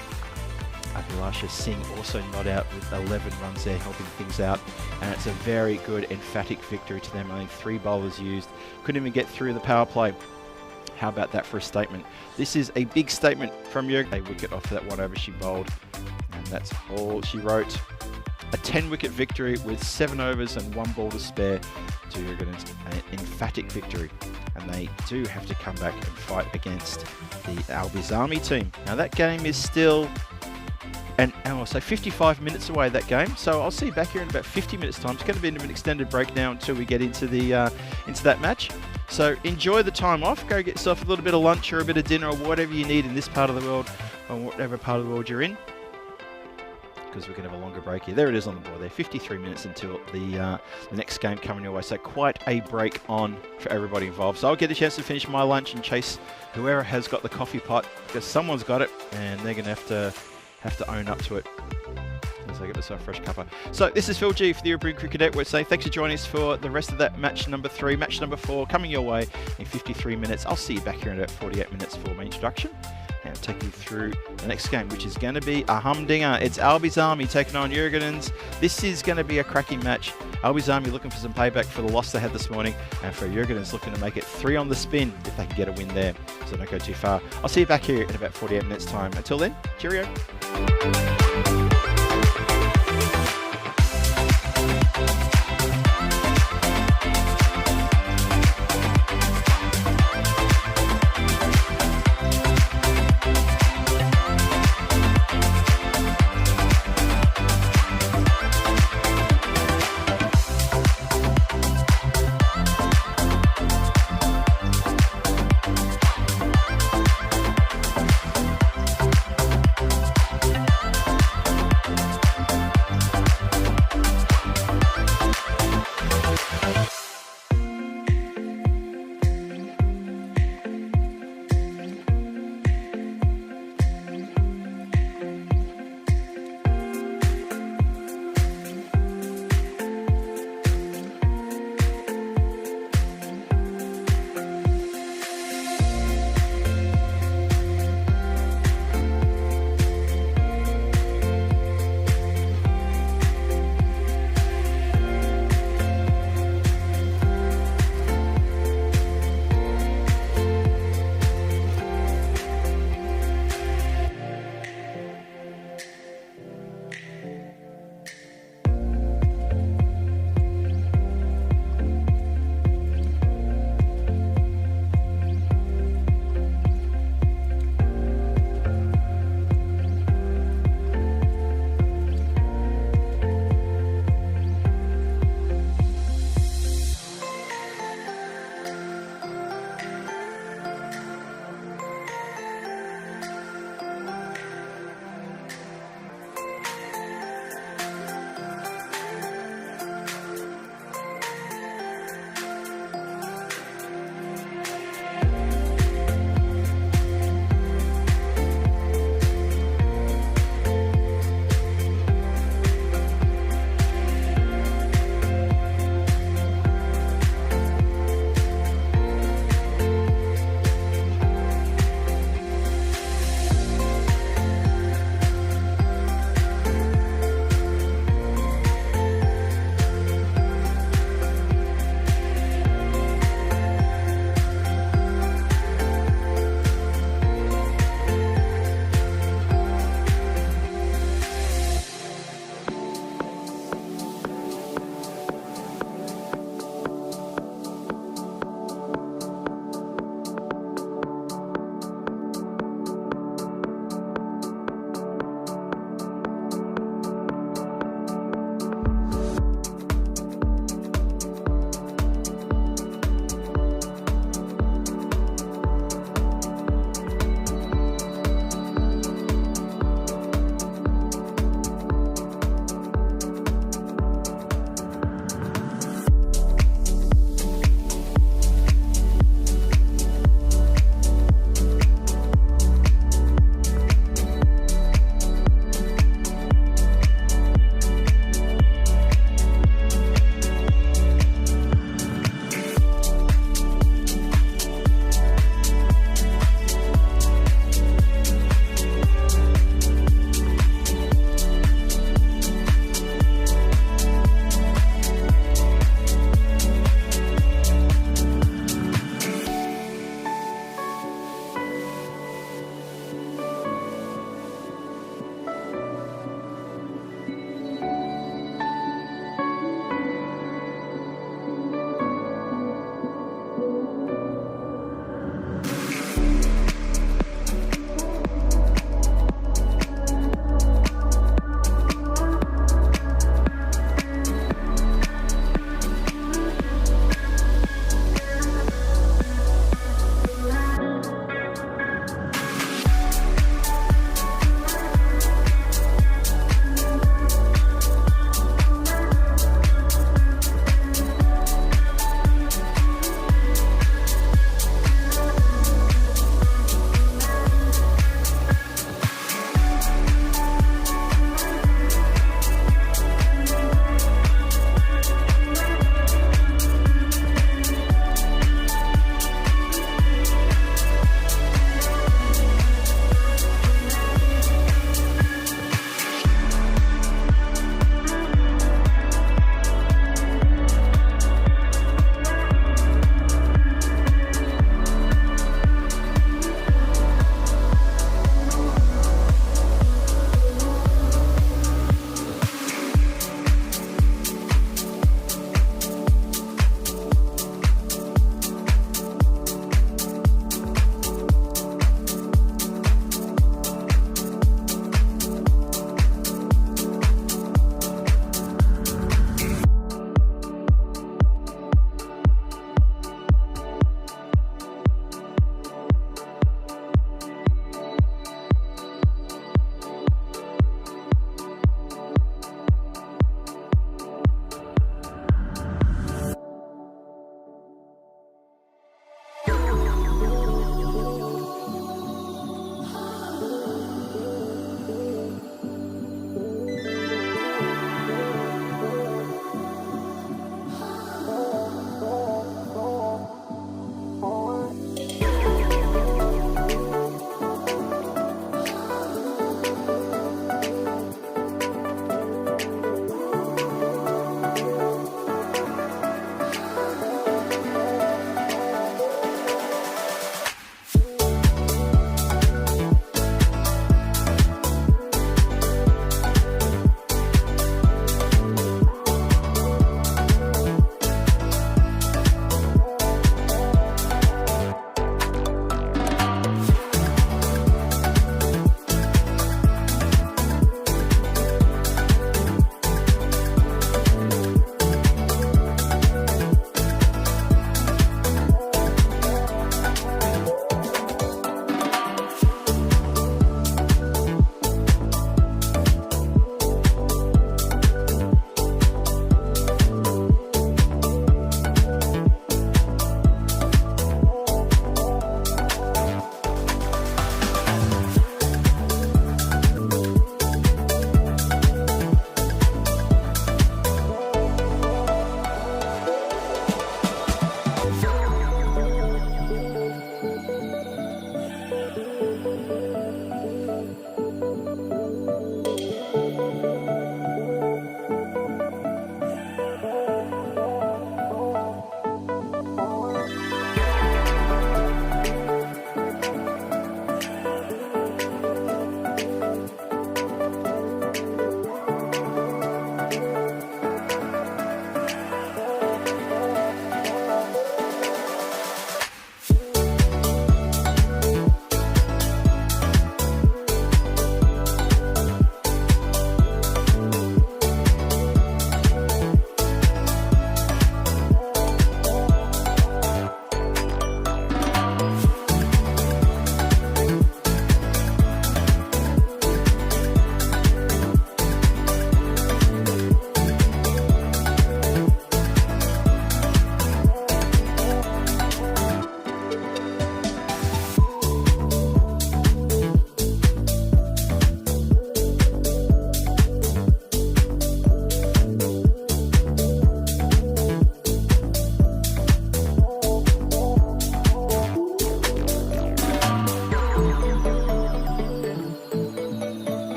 Abhilasha Singh also not out with 11 runs there, helping things out. And it's a very good, emphatic victory to them. Only 3 bowlers used. Couldn't even get through the power play. How about that for a statement? This is a big statement from Jurgens. A wicket off that 1 over she bowled. And that's all she wrote. A 10-wicket victory with 7 overs and 1 ball to spare to Jurgens. An emphatic victory. And they do have to come back and fight against the Albizami team. Now that game is still... And I'll say 55 minutes away, that game. So I'll see you back here in about 50 minutes time. It's going to be an extended break now until we get into that match. So enjoy the time off. Go get yourself a little bit of lunch or a bit of dinner or whatever you need in this part of the world, or whatever part of the world you're in, because we're going to have a longer break here. There it is on the board there. 53 minutes until the next game coming your way. So quite a break on for everybody involved. So I'll get a chance to finish my lunch and chase whoever has got the coffee pot, because someone's got it and they're going to have to own up to it. As I get myself a fresh cuppa. So this is Phil G for the European Cricket Network saying thanks for joining us for the rest of that match number 3. Match number 4 coming your way in 53 minutes. I'll see you back here in about 48 minutes for my introduction and take you through the next game, which is going to be a humdinger. It's Albizami taking on Jurgens. This is going to be a cracking match. Albizami looking for some payback for the loss they had this morning, and for Jurgens looking to make it 3 on the spin if they can get a win there. So don't go too far. I'll see you back here in about 48 minutes time. Until then, cheerio.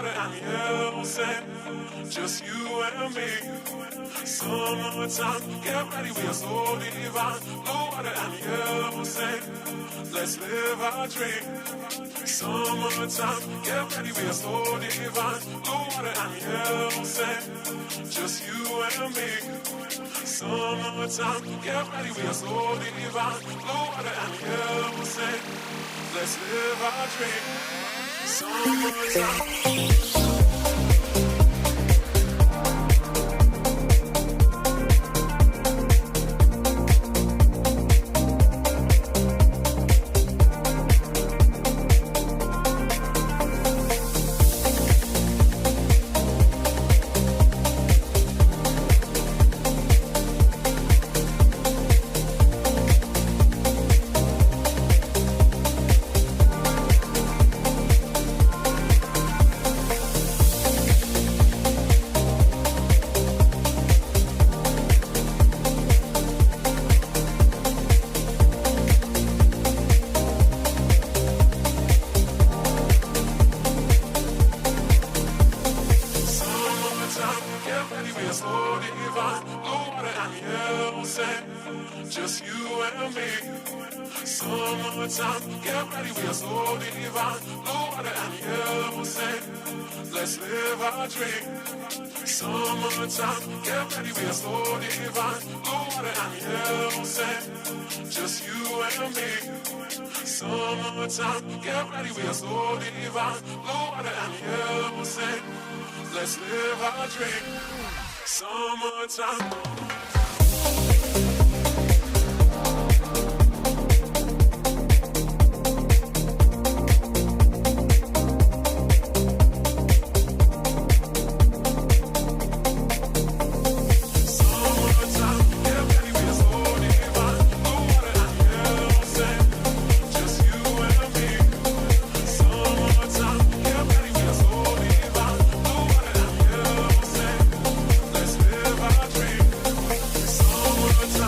water and yellow sand, just you and me. Summertime, get ready, we are so divine. Blue water and yellow sand, let's live our dream. Summertime, get ready, we are so divine. Blue water and yellow sand, just you and me. Summertime, get ready, we are so divine. Blue water and yellow sand, let's live our dream. Summertime. Just you and me. Summertime, get ready, we are so divine. Blue water and yellow sand, let's live our dream. Summertime, get ready, we are so divine. Blue water and yellow sand, just you and me. Summertime, get ready, we are so divine. Blue water and yellow sand, let's live our dream. Summertime. Let's live our dream. Summertime.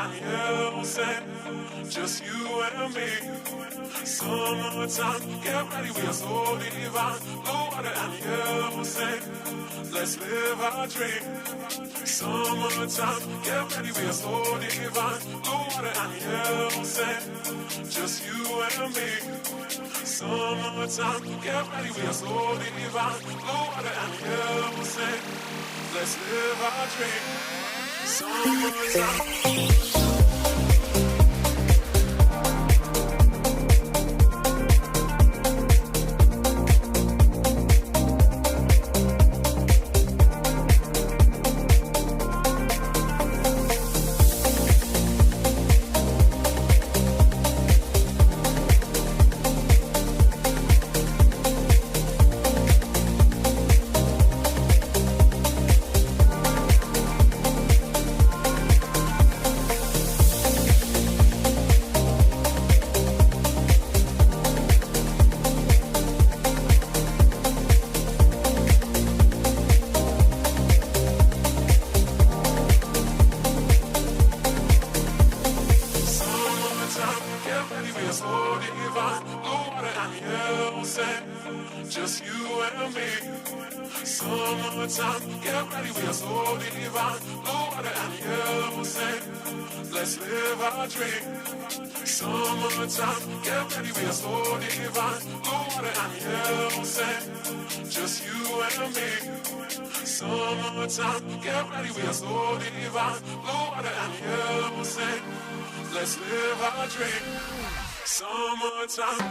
and yellow sand, just you and me. Summertime, get ready, we are so divine. Blue water and yellow sand, let's live our dream. Summertime, get ready, we are so divine. Blue water and yellow sand, just you and me. Summertime, get ready, we are so divine. Blue water and yellow sand, let's live our dream. Summertime. Just you and me. Summertime, get ready, we are so divine. Blue water and yellow sand, let's live our dream. Summertime, get ready, we are so divine. Blue water and yellow sand, just you and me. Summertime, get ready, we are so divine. Blue water and yellow sand, let's live our dream. Summertime.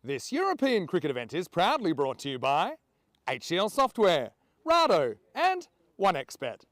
This European cricket event is proudly brought to you by HCL Software, Rado and 1xBet.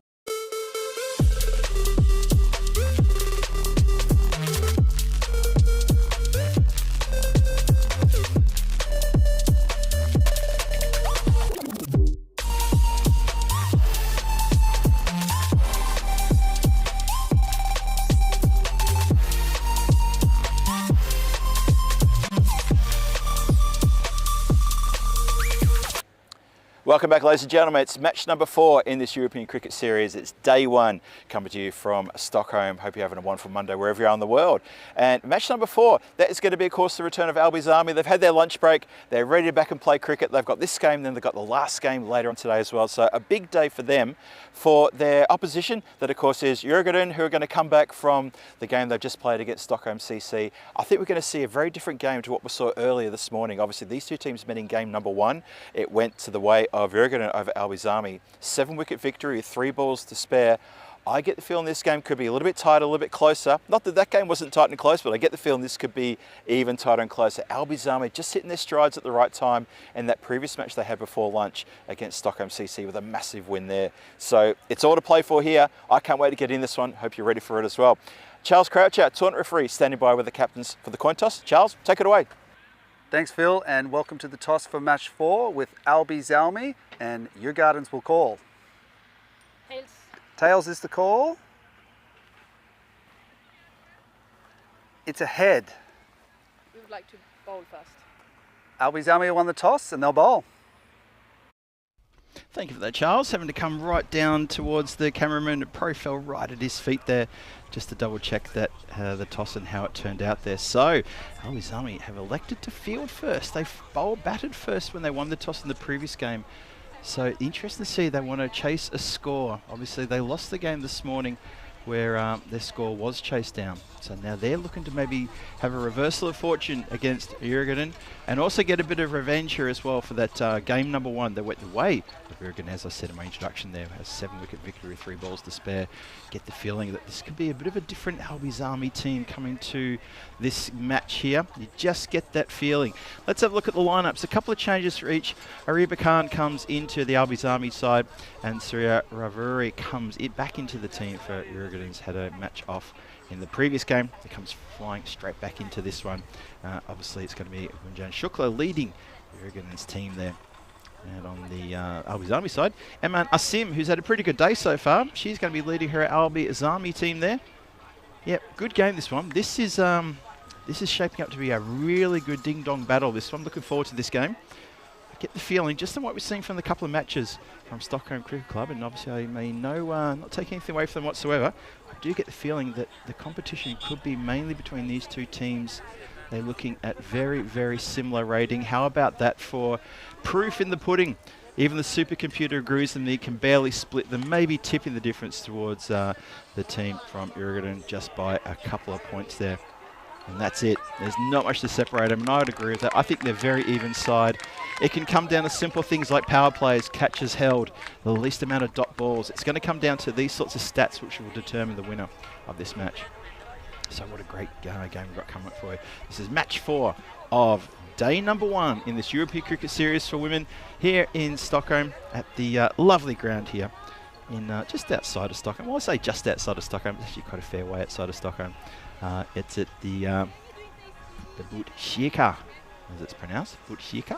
Welcome back, ladies and gentlemen. It's match number 4 in this European Cricket Series. It's day 1 coming to you from Stockholm. Hope you're having a wonderful Monday wherever you are in the world. And match number 4, that is going to be, of course, the return of Albies Army. They've had their lunch break. They're ready to back and play cricket. They've got this game, then they've got the last game later on today as well. So a big day for them. For their opposition, that of course is Djurgården, who are going to come back from the game they've just played against Stockholm CC. I think we're going to see a very different game to what we saw earlier this morning. Obviously, these two teams met in game number 1. It went to the way of Djurgården over Albies Army. 7-wicket victory with 3 balls to spare. I get the feeling this game could be a little bit tighter, a little bit closer. Not that that game wasn't tight and close, but I get the feeling this could be even tighter and closer. Albies Army just hitting their strides at the right time in that previous match they had before lunch against Stockholm CC with a massive win there. So it's all to play for here. I can't wait to get in this one. Hope you're ready for it as well. Charles Croucher, tournament referee, standing by with the captains for the coin toss. Charles, take it away. Thanks, Phil, and welcome to the toss for match 4 with Albies Army, and Djurgårdens will call. Tails. Tails is the call. It's a head. We would like to bowl first. Albies Army won the toss and they'll bowl. Thank you for that, Charles. Having to come right down towards the cameraman. It probably fell right at his feet there, just to double check that the toss and how it turned out there. So, Albies Army have elected to field first. They batted first when they won the toss in the previous game. So, interesting to see they want to chase a score. Obviously, they lost the game this morning where their score was chased down. So now they're looking to maybe have a reversal of fortune against Djurgården and also get a bit of revenge here as well for that game number 1 that went the way of Djurgården, as I said in my introduction there. Has 7-wicket victory with 3 balls to spare. Get the feeling that this could be a bit of a different Albies Army team coming to this match here. You just get that feeling. Let's have a look at the lineups. A couple of changes for each. Ariba Khan comes into the Albies Army side and Surya Ravuri comes back into the team for Djurgården. Had a match off in the previous game. He comes flying straight back into this one. Obviously, it's going to be Gunjan Shukla leading Djurgården's team there. And on the Albies Army side, Eman Asim, who's had a pretty good day so far. She's going to be leading her Albies Army team there. Yep, good game this one. This is shaping up to be a really good ding-dong battle. This one, looking forward to this game. Get the feeling, just on what we've seen from the couple of matches from Stockholm Cricket Club, and obviously I may not take anything away from them whatsoever, I do get the feeling that the competition could be mainly between these two teams. They're looking at very, very similar rating. How about that for proof in the pudding? Even the supercomputer agrees with me, can barely split them, maybe tipping the difference towards the team from Djurgården just by a couple of points there. And that's it. There's not much to separate them, and I would agree with that. I think they're very even side. It can come down to simple things like power plays, catches held, the least amount of dot balls. It's going to come down to these sorts of stats which will determine the winner of this match. So what a great game we've got coming up for you. This is match 4 of day number 1 in this European Cricket Series for women here in Stockholm at the lovely ground here in just outside of Stockholm. Well, I say just outside of Stockholm. It's actually quite a fair way outside of Stockholm. It's at the Botkyrka, as it's pronounced, Botkyrka.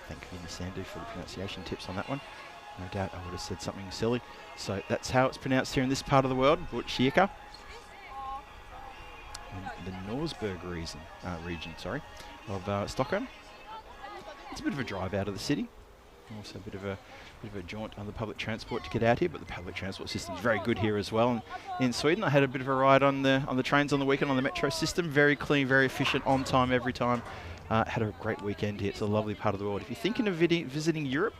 Thank you, Sandu, for the pronunciation tips on that one. No doubt I would have said something silly. So that's how it's pronounced here in this part of the world, Botkyrka. In the Norsberg region, of Stockholm. It's a bit of a drive out of the city. Also a bit of a jaunt on the public transport to get out here, but the public transport system is very good here as well. And in Sweden, I had a bit of a ride on the trains on the weekend on the metro system. Very clean, very efficient, on time every time. Had a great weekend here. It's a lovely part of the world. If you're thinking of visiting Europe,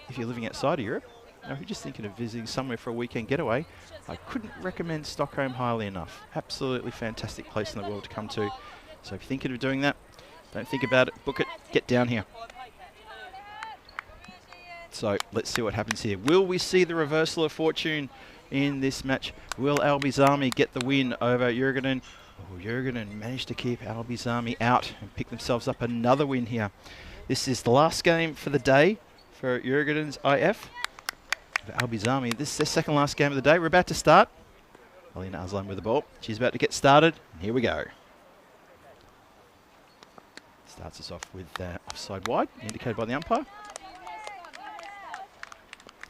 if you're living outside of Europe, or if you're just thinking of visiting somewhere for a weekend getaway, I couldn't recommend Stockholm highly enough. Absolutely fantastic place in the world to come to. So if you're thinking of doing that, don't think about it, book it, get down here. So let's see what happens here. Will we see the reversal of fortune in this match? Will Albies Army get the win over Djurgården, Oh, Jürgen managed to keep Albi's Army out and pick themselves up another win here. This is the last game for the day for Jürgen's IF. For Albi's Army, this is their second last game of the day. We're about to start. Alina Aslan with the ball. She's about to get started. And here we go. Starts us off with offside wide, indicated by the umpire.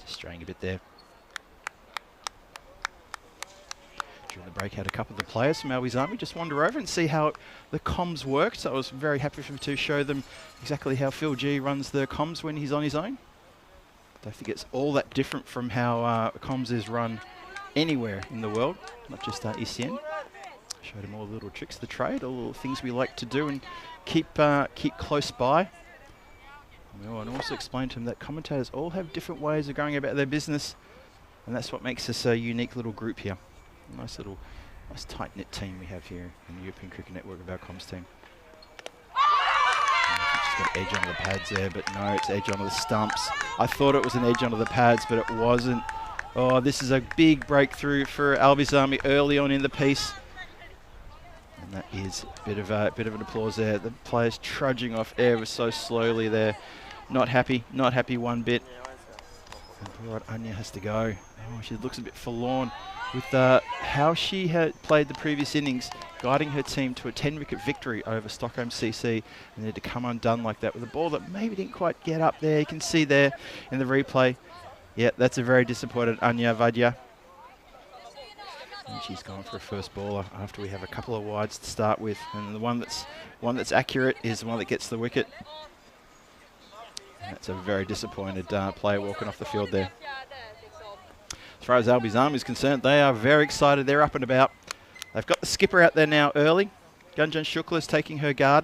Just straying a bit there. During the break, had a couple of the players from Albi's Army just wander over and see how the comms work. So I was very happy for him to show them exactly how Phil G runs the comms when he's on his own. Don't think it's all that different from how comms is run anywhere in the world, not just ECN. Showed him all the little tricks of the trade, all the things we like to do and keep close by. And also explained to him that commentators all have different ways of going about their business, and that's what makes us a unique little group here. A nice tight-knit team we have here in the European Cricket Network of our comms team. She's got edge onto the pads there, but no, it's edge onto the stumps. I thought it was an edge onto the pads, but it wasn't. Oh, this is a big breakthrough for Albi's Army early on in the piece. And that is a bit of an applause there. The players trudging off ever so slowly there. Not happy one bit. And right, Anya has to go. Oh, she looks a bit forlorn with how she had played the previous innings, guiding her team to a 10-wicket victory over Stockholm CC, and then to come undone like that with a ball that maybe didn't quite get up there. You can see there in the replay. Yeah, that's a very disappointed Anya Vadya. And she's gone for a first baller after we have a couple of wides to start with, and the one that's accurate is the one that gets the wicket. And that's a very disappointed player walking off the field there. As far as Albi's Army is concerned, they are very excited. They're up and about. They've got the skipper out there now early. Gunjan Shukla is taking her guard.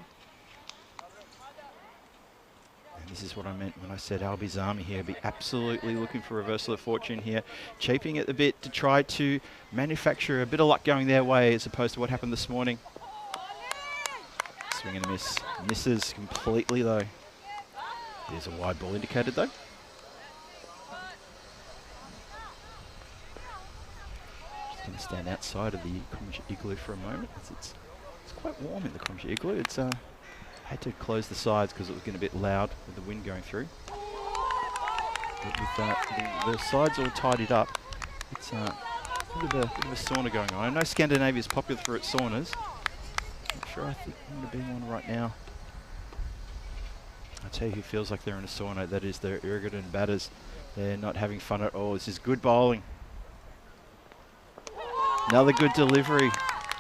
And this is what I meant when I said Albi's Army here. Be absolutely looking for reversal of fortune here. Chaping it a bit to try to manufacture a bit of luck going their way as opposed to what happened this morning. Swing and a miss. Misses completely though. There's a wide ball indicated though. Going to stand outside of the Commodore Igloo for a moment. It's quite warm in the Commodore Igloo. I had to close the sides because it was getting a bit loud with the wind going through. But with the sides all tidied up, it's a bit of a sauna going on. I know Scandinavia is popular for its saunas. Not sure I think I'm going to be in one right now. I'll tell you who feels like they're in a sauna. That is the Jürgen batters. They're not having fun at all. This is good bowling. Another good delivery.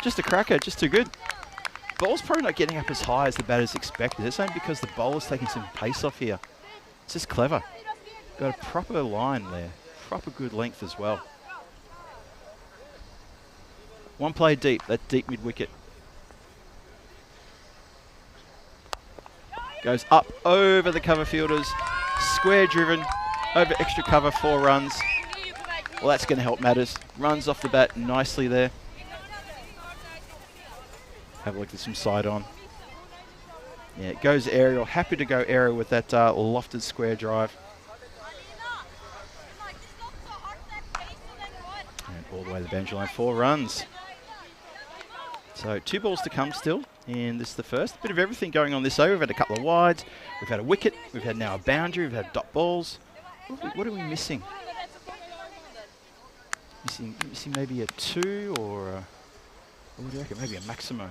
Just a cracker, just too good. Ball's probably not getting up as high as the batters expected. It's only because the bowler's taking some pace off here. It's just clever. Got a proper line there. Proper good length as well. One play deep, that deep mid-wicket. Goes up over the cover fielders. Square driven, over extra cover, 4 runs. Well, that's going to help matters. Runs off the bat nicely there. Have a look at some side on. Yeah, it goes aerial. Happy to go aerial with that lofted square drive. And all the way to the boundary line, 4 runs. So 2 balls to come still, and this is the first. Bit of everything going on this over. We've had a couple of wides. We've had a wicket. We've had now a boundary. We've had dot balls. What are we missing? Missing maybe a 2 or what do you reckon? Maybe a Maximo.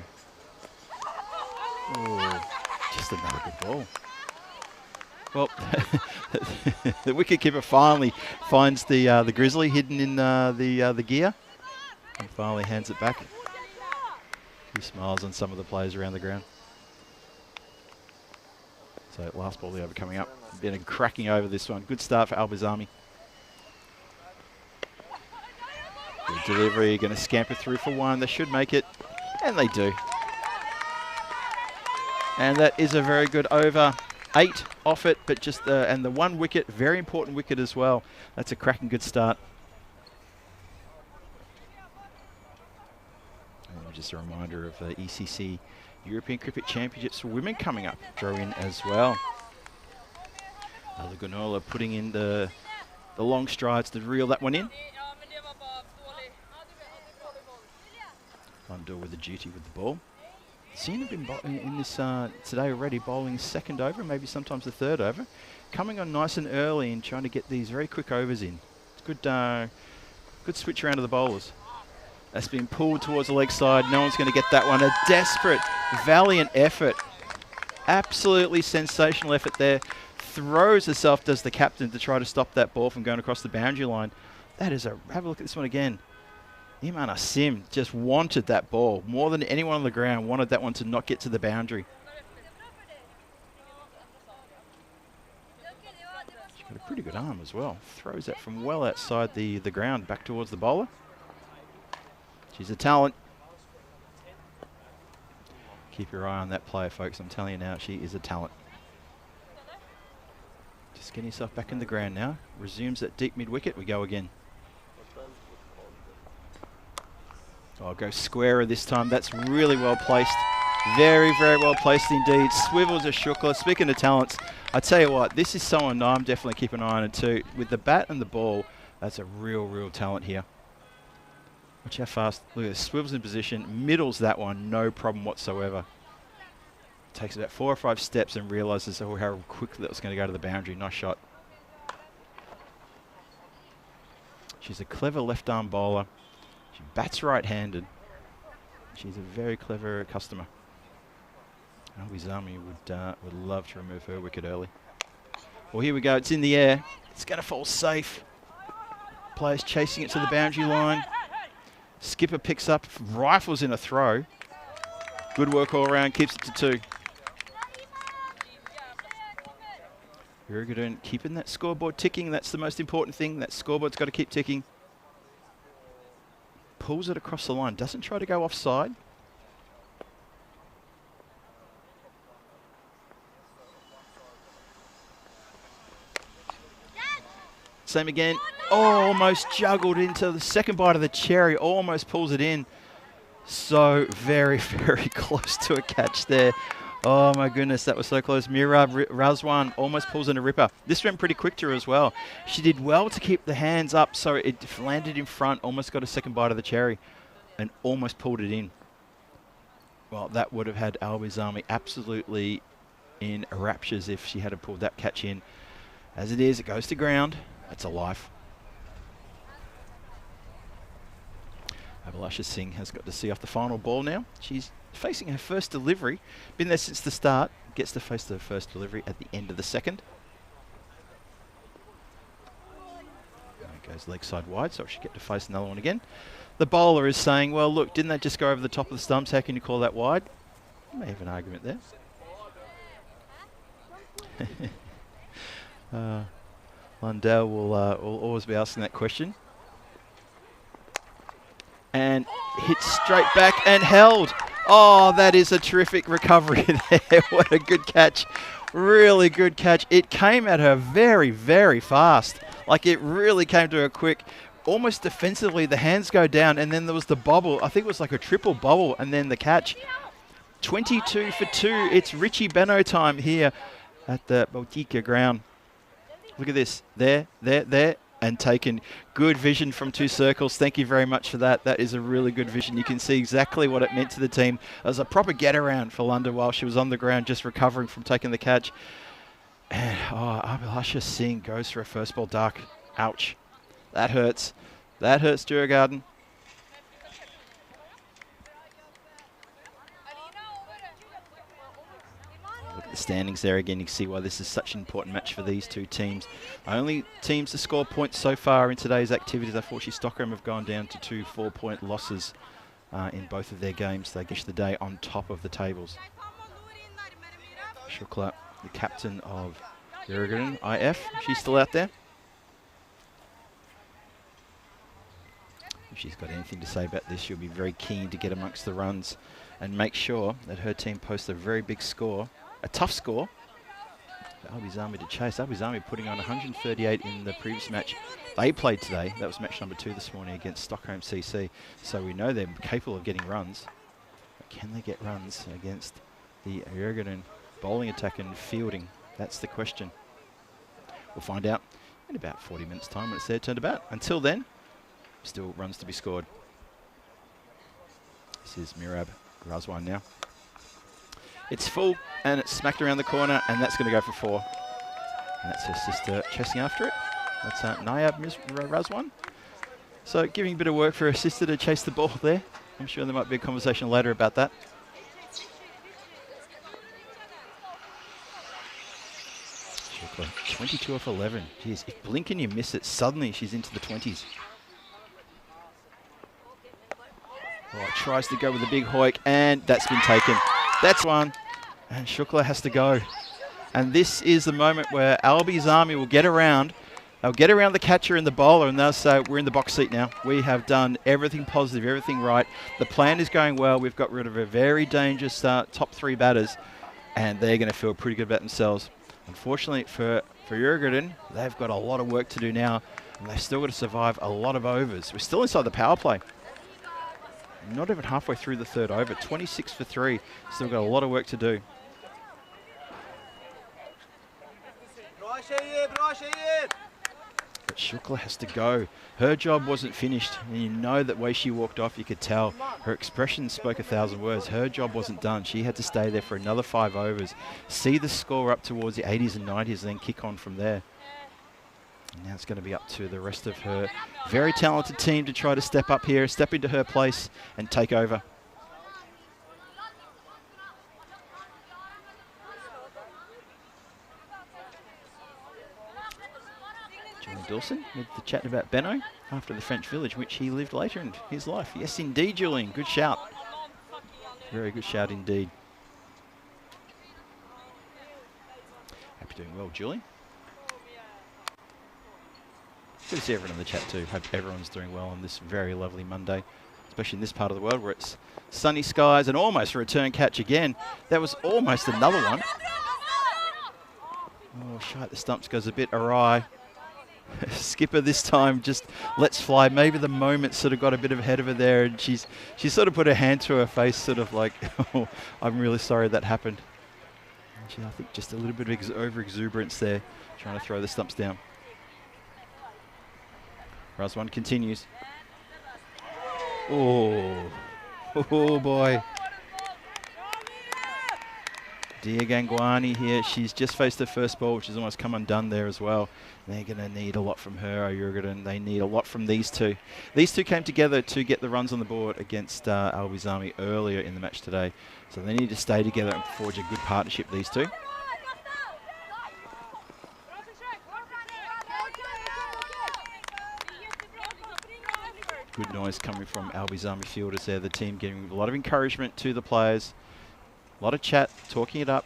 Oh, just another good ball. Well, the wicketkeeper finally finds the grizzly hidden in the gear and finally hands it back. He smiles on some of the players around the ground. So last ball the over coming up. Been a cracking over this one. Good start for Albi's Army. Good delivery, going to scamper through for 1. They should make it, and they do. And that is a very good over. 8 off it, but just and the 1 wicket, very important wicket as well. That's a cracking good start. And just a reminder of the ECC European Cricket Championships for women coming up. Throw in as well. Lugunola putting in the long strides to reel that one in. Lundell with the duty with the ball. Seen him in this today already, bowling second over, maybe sometimes the third over. Coming on nice and early and trying to get these very quick overs in. It's good, good switch around to the bowlers. That's been pulled towards the leg side. No one's going to get that one. A desperate, valiant effort. Absolutely sensational effort there. Throws herself, does the captain, to try to stop that ball from going across the boundary line. That is a, have a look at this one again. Imana Sim just wanted that ball more than anyone on the ground, wanted that one to not get to the boundary. She's got a pretty good arm as well. Throws that from well outside the ground back towards the bowler. She's a talent. Keep your eye on that player, folks. I'm telling you now, she is a talent. Just getting herself back in the ground now. Resumes at deep mid-wicket. We go again. Oh, go squarer this time. That's really well placed. Very, very well placed indeed. Swivels a Shukla. Speaking of talents, I tell you what, this is someone I'm definitely keeping an eye on it too. With the bat and the ball, that's a real, real talent here. Watch how fast. Look at this. Swivels in position. Middles that one. No problem whatsoever. Takes about 4 or 5 steps and realises how quickly that was going to go to the boundary. Nice shot. She's a clever left-arm bowler. She bats right-handed. She's a very clever customer. Alwizami would love to remove her wicket early. Well, here we go. It's in the air. It's going to fall safe. Players chasing it to the boundary line. Skipper picks up, rifles in a throw. Good work all around, keeps it to 2. Very good, and keeping that scoreboard ticking. That's the most important thing. That scoreboard's got to keep ticking. Pulls it across the line. Doesn't try to go offside. Same again. Almost juggled into the second bite of the cherry. Almost pulls it in. So very, very close to a catch there. Oh my goodness, that was so close. Mira Razwan almost pulls in a ripper. This went pretty quick to her as well. She did well to keep the hands up, so it landed in front, almost got a second bite of the cherry, and almost pulled it in. Well, that would have had Alwizami absolutely in raptures if she had pulled that catch in. As it is, it goes to ground. That's a life. Abhilasha Singh has got to see off the final ball now. She's facing her first delivery. Been there since the start. Gets to face the first delivery at the end of the second. And it goes leg side wide, so she'll get to face another one again. The bowler is saying, well, look, didn't that just go over the top of the stumps? How can you call that wide? You may have an argument there. Lundell will always be asking that question. And hit straight back and held. Oh, that is a terrific recovery there. What a good catch. Really good catch. It came at her very, very fast. Like it really came to her quick. Almost defensively, the hands go down and then there was the bobble. I think it was like a triple bobble and then the catch. 22 for 2. It's Richie Beno time here at the Botica ground. Look at this. There, and taken. Good vision from 2 circles. Thank you very much for that. That is a really good vision. You can see exactly what it meant to the team. It was a proper get around for London while she was on the ground just recovering from taking the catch. And Abhilasha Singh goes for a first ball duck. Ouch. That hurts. That hurts, Djurgården. Look at the standings there again. You can see why this is such an important match for these 2 teams. Only teams to score points so far in today's activities. Unfortunately, Stockholm have gone down to 2 4-point losses in both of their games. They finish the day on top of the tables. Shukla, the captain of Djurgården IF, she's still out there. If she's got anything to say about this, she'll be very keen to get amongst the runs and make sure that her team posts a very big score. A tough score for Alwizami to chase. Alwizami putting on 138 in the previous match they played today. That was match number 2 this morning against Stockholm CC. So we know they're capable of getting runs. But can they get runs against the Djurgården bowling attack and fielding? That's the question. We'll find out in about 40 minutes time when it's their turn to bat. Until then, still runs to be scored. This is Mirab Razwan now. It's full, and it's smacked around the corner, and that's going to go for 4. And that's her sister chasing after it. That's Nayab Razwan. So giving a bit of work for her sister to chase the ball there. I'm sure there might be a conversation later about that. Shukla, 22 off 11. Jeez, if blink and you miss it, suddenly she's into the 20s. Oh, tries to go with a big hoik, and that's been taken. That's one, and Shukla has to go. And this is the moment where Albi's Army will get around. They'll get around the catcher and the bowler, and they'll say, we're in the box seat now. We have done everything positive, everything right. The plan is going well. We've got rid of a very dangerous top 3 batters, and they're going to feel pretty good about themselves. Unfortunately for Jurgen, they've got a lot of work to do now, and they've still got to survive a lot of overs. We're still inside the power play. Not even halfway through the 3rd over. 26 for 3. Still got a lot of work to do. But Shukla has to go. Her job wasn't finished, and you know that way she walked off, you could tell. Her expression spoke 1,000 words. Her job wasn't done. She had to stay there for another 5 overs, see the score up towards the 80s and 90s, and then kick on from there. And now it's going to be up to the rest of her very talented team to try to step up here, step into her place, and take over. Dawson with the chat about Benno after the French village, which he lived later in his life. Yes, indeed, Julian. Good shout. Very good shout indeed. Hope you're doing well, Julian. Good to see everyone in the chat too. Hope everyone's doing well on this very lovely Monday, especially in this part of the world where it's sunny skies and almost a return catch again. That was almost another one. Oh, shy at the stumps goes a bit awry. Skipper this time just lets fly. Maybe the moment sort of got a bit ahead of her there, and she sort of put her hand to her face, sort of like, oh, I'm really sorry that happened. And I think just a little bit of over-exuberance there, trying to throw the stumps down. Razwan continues. Oh boy. Dia Gangwani here, she's just faced her first ball, which has almost come undone there as well. They're going to need a lot from her, Jurgen. They need a lot from these two. These two came together to get the runs on the board against Albi's Army earlier in the match today. So they need to stay together and forge a good partnership, these two. Good noise coming from Albi's Army fielders there. The team giving a lot of encouragement to the players. A lot of chat, talking it up.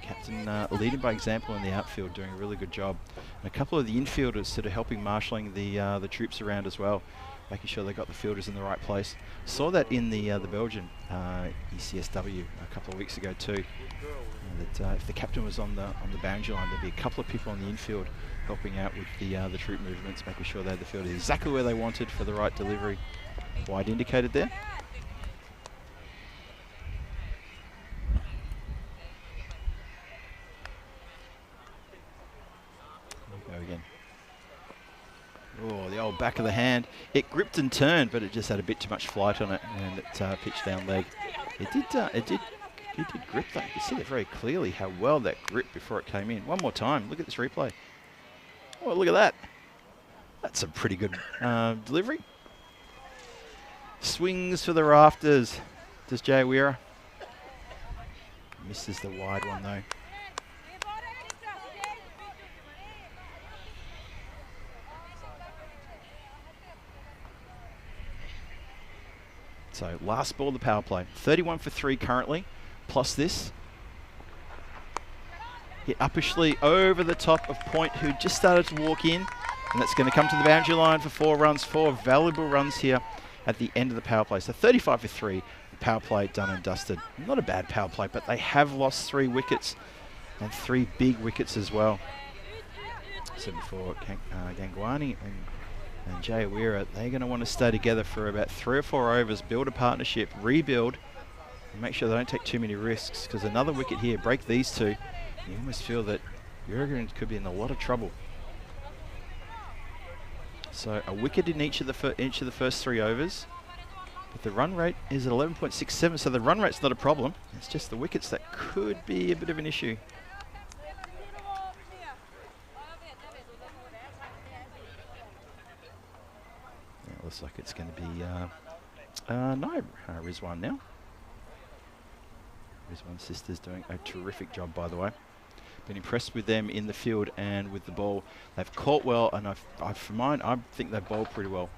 Captain leading by example in the outfield, doing a really good job. And a couple of the infielders sort of helping marshalling the troops around as well, making sure they got the fielders in the right place. Saw that in the Belgian ECS-W a couple of weeks ago too. That if the captain was on the boundary line, there'd be a couple of people on the infield helping out with the troop movements, making sure they had the field exactly where they wanted for the right delivery. Wide indicated there. Again. Oh, the old back of the hand. It gripped and turned, but it just had a bit too much flight on it, and it pitched down leg. It did grip that. You can see it very clearly how well that gripped before it came in. One more time. Look at this replay. Oh, look at that. That's a pretty good delivery. Swings for the rafters. Does Jay Weira. Misses the wide one though. So last ball of the power play. 31 for 3 currently, plus this. Hit uppishly over the top of Point, who just started to walk in. And that's going to come to the boundary line for 4 runs. 4 valuable runs here at the end of the power play. So 35 for 3. The power play done and dusted. Not a bad power play, but they have lost 3 wickets. And 3 big wickets as well. So before Gangwani and Jay Weira, they're going to want to stay together for about 3 or 4 overs, build a partnership, rebuild, and make sure they don't take too many risks, because another wicket here, break these two, you almost feel that Jurgen could be in a lot of trouble. So a wicket in each of the first 3 overs. But the run rate is at 11.67, so the run rate's not a problem. It's just the wickets that could be a bit of an issue. Yeah, it looks like it's going to be no, Rizwan now. Rizwan's sister's doing a terrific job, by the way. Been impressed with them in the field and with the ball. They've caught well, and for mine, I think they've bowled pretty well.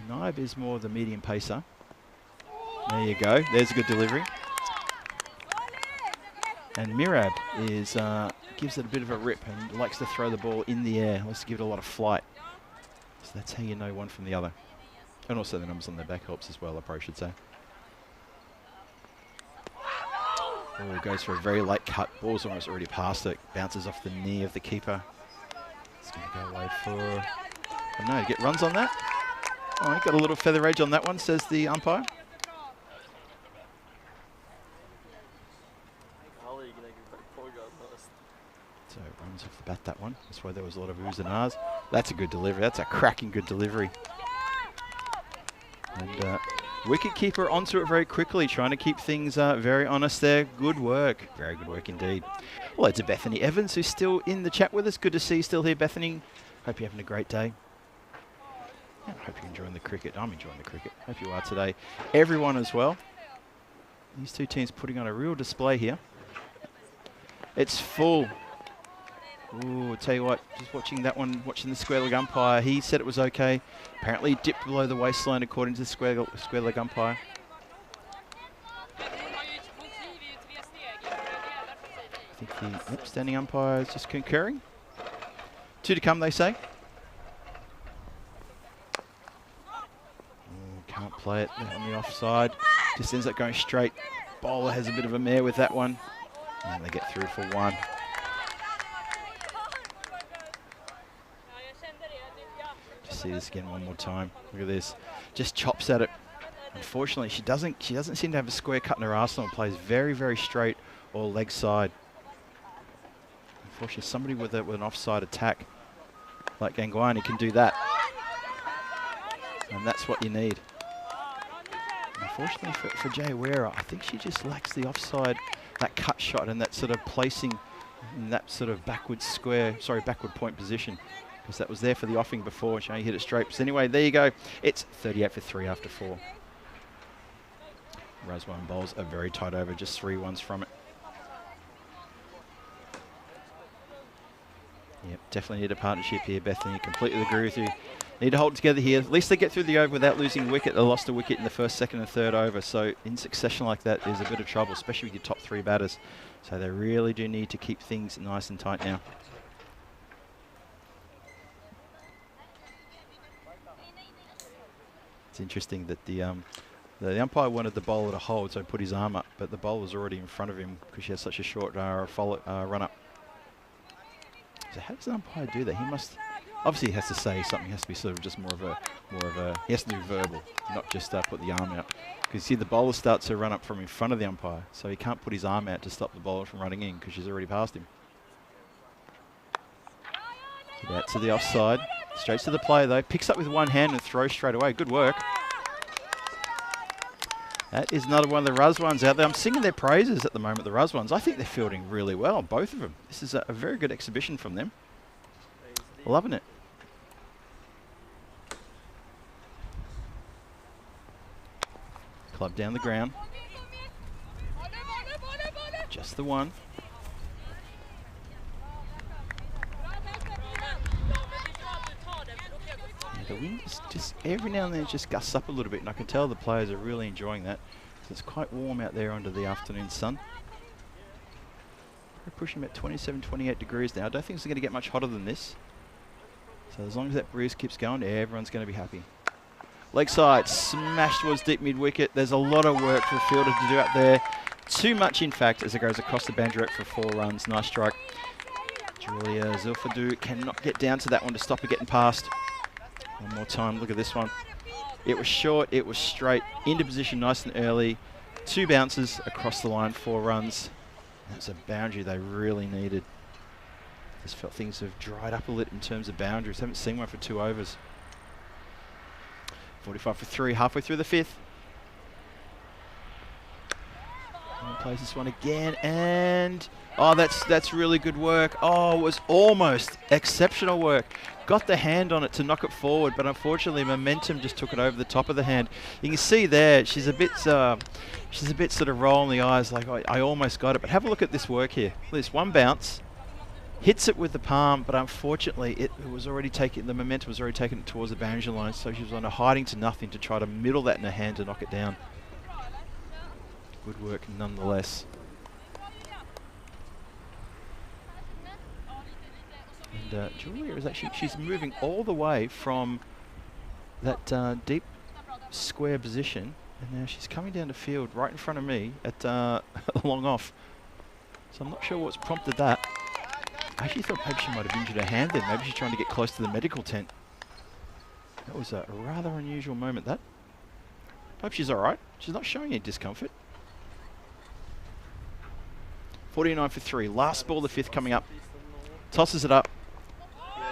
Naib is more the medium pacer. There you go. There's a good delivery. And Mirab is gives it a bit of a rip and likes to throw the ball in the air. Likes to give it a lot of flight. So that's how you know one from the other. And also the numbers on their back helps as well, I probably should say. Ball goes for a very late cut. Ball's almost already past it. Bounces off the knee of the keeper. It's going to go away for... Oh no, get runs on that. Oh, he got a little feather edge on that one, says the umpire. So runs off the bat, that one. That's why there was a lot of oohs and ahs. That's a good delivery. That's a cracking good delivery. And wicketkeeper onto it very quickly, trying to keep things very honest there. Good work. Very good work indeed. Hello to Bethany Evans, who's still in the chat with us. Good to see you still here, Bethany. Hope you're having a great day. I hope you're enjoying the cricket. I'm enjoying the cricket. Hope you are today. Everyone as well. These two teams putting on a real display here. It's full. Ooh, tell you what, just watching that one, watching the square leg umpire, he said it was okay. Apparently it dipped below the waistline according to the square leg umpire. I think the standing umpire is just concurring. 2 to come, they say. Can't play it on the offside. Just ends up going straight. Bowler has a bit of a mare with that one. And they get through for 1. Just see this again one more time. Look at this. Just chops at it. Unfortunately, she doesn't seem to have a square cut in her arsenal. Plays very, very straight or leg side. Unfortunately, somebody with an offside attack like Gangwani can do that. And that's what you need. Unfortunately for Jay Wera, I think she just lacks the offside, that cut shot and that sort of placing in that sort of backward point position. Because that was there for the offing before and she only hit it straight. So anyway, there you go. It's 38 for 3 after 4. Razwan bowls a very tight over, just 3 ones from it. Yep, definitely need a partnership here, Bethany. Completely agree with you. Need to hold it together here. At least they get through the over without losing a wicket. They lost a wicket in the first, second and third over. So in succession like that is a bit of trouble, especially with your top 3 batters. So they really do need to keep things nice and tight now. It's interesting that the umpire wanted the bowler to hold, so he put his arm up, but the bowler was already in front of him because she has such a short run up. So how does the umpire do that? He must... Obviously, he has to say something. He has to be sort of just more of a. He has to do verbal, not just put the arm out. Because you see, the bowler starts to run up from in front of the umpire, so he can't put his arm out to stop the bowler from running in because she's already past him. Out to the offside, straight to the player though. Picks up with one hand and throws straight away. Good work. That is another one of the Razwans out there. I'm singing their praises at the moment. The Razwans. I think they're fielding really well, both of them. This is a very good exhibition from them. Loving it. Club down the ground. Just the one. Yeah, the wind is just every now and then it just gusts up a little bit, and I can tell the players are really enjoying that. So it's quite warm out there under the afternoon sun. We're pushing about 27, 28 degrees now. I don't think it's going to get much hotter than this. So as long as that breeze keeps going, everyone's going to be happy. Leg side, smashed towards deep mid-wicket. There's a lot of work for the fielder to do out there. Too much, in fact, as it goes across the boundary for 4 runs. Nice strike. Julia Zilfadou cannot get down to that one to stop her getting past. One more time, look at this one. It was short, it was straight, into position nice and early. 2 bounces across the line, 4 runs. That's a boundary they really needed. Just felt things have dried up a little in terms of boundaries. Haven't seen one for 2 overs. 45 for 3, halfway through the 5th. Plays this one again, and oh, that's really good work. Oh, it was almost exceptional work. Got the hand on it to knock it forward, but unfortunately momentum just took it over the top of the hand. You can see there she's a bit sort of rolling the eyes, like I almost got it. But have a look at this work here. This one bounce, hits it with the palm, but unfortunately it was already taking, the momentum was already taking it towards the boundary line, so she was on a hiding to nothing to try to middle that in her hand to knock it down. Good work nonetheless. And Julia is actually, she's moving all the way from that deep square position, and now she's coming down the field right in front of me at long off. So I'm not sure what's prompted that. I actually thought maybe she might have injured her hand then. Maybe she's trying to get close to the medical tent. That was a rather unusual moment, that. Hope she's alright. She's not showing any discomfort. 49 for 3. Last ball, the 5th coming up. Tosses it up.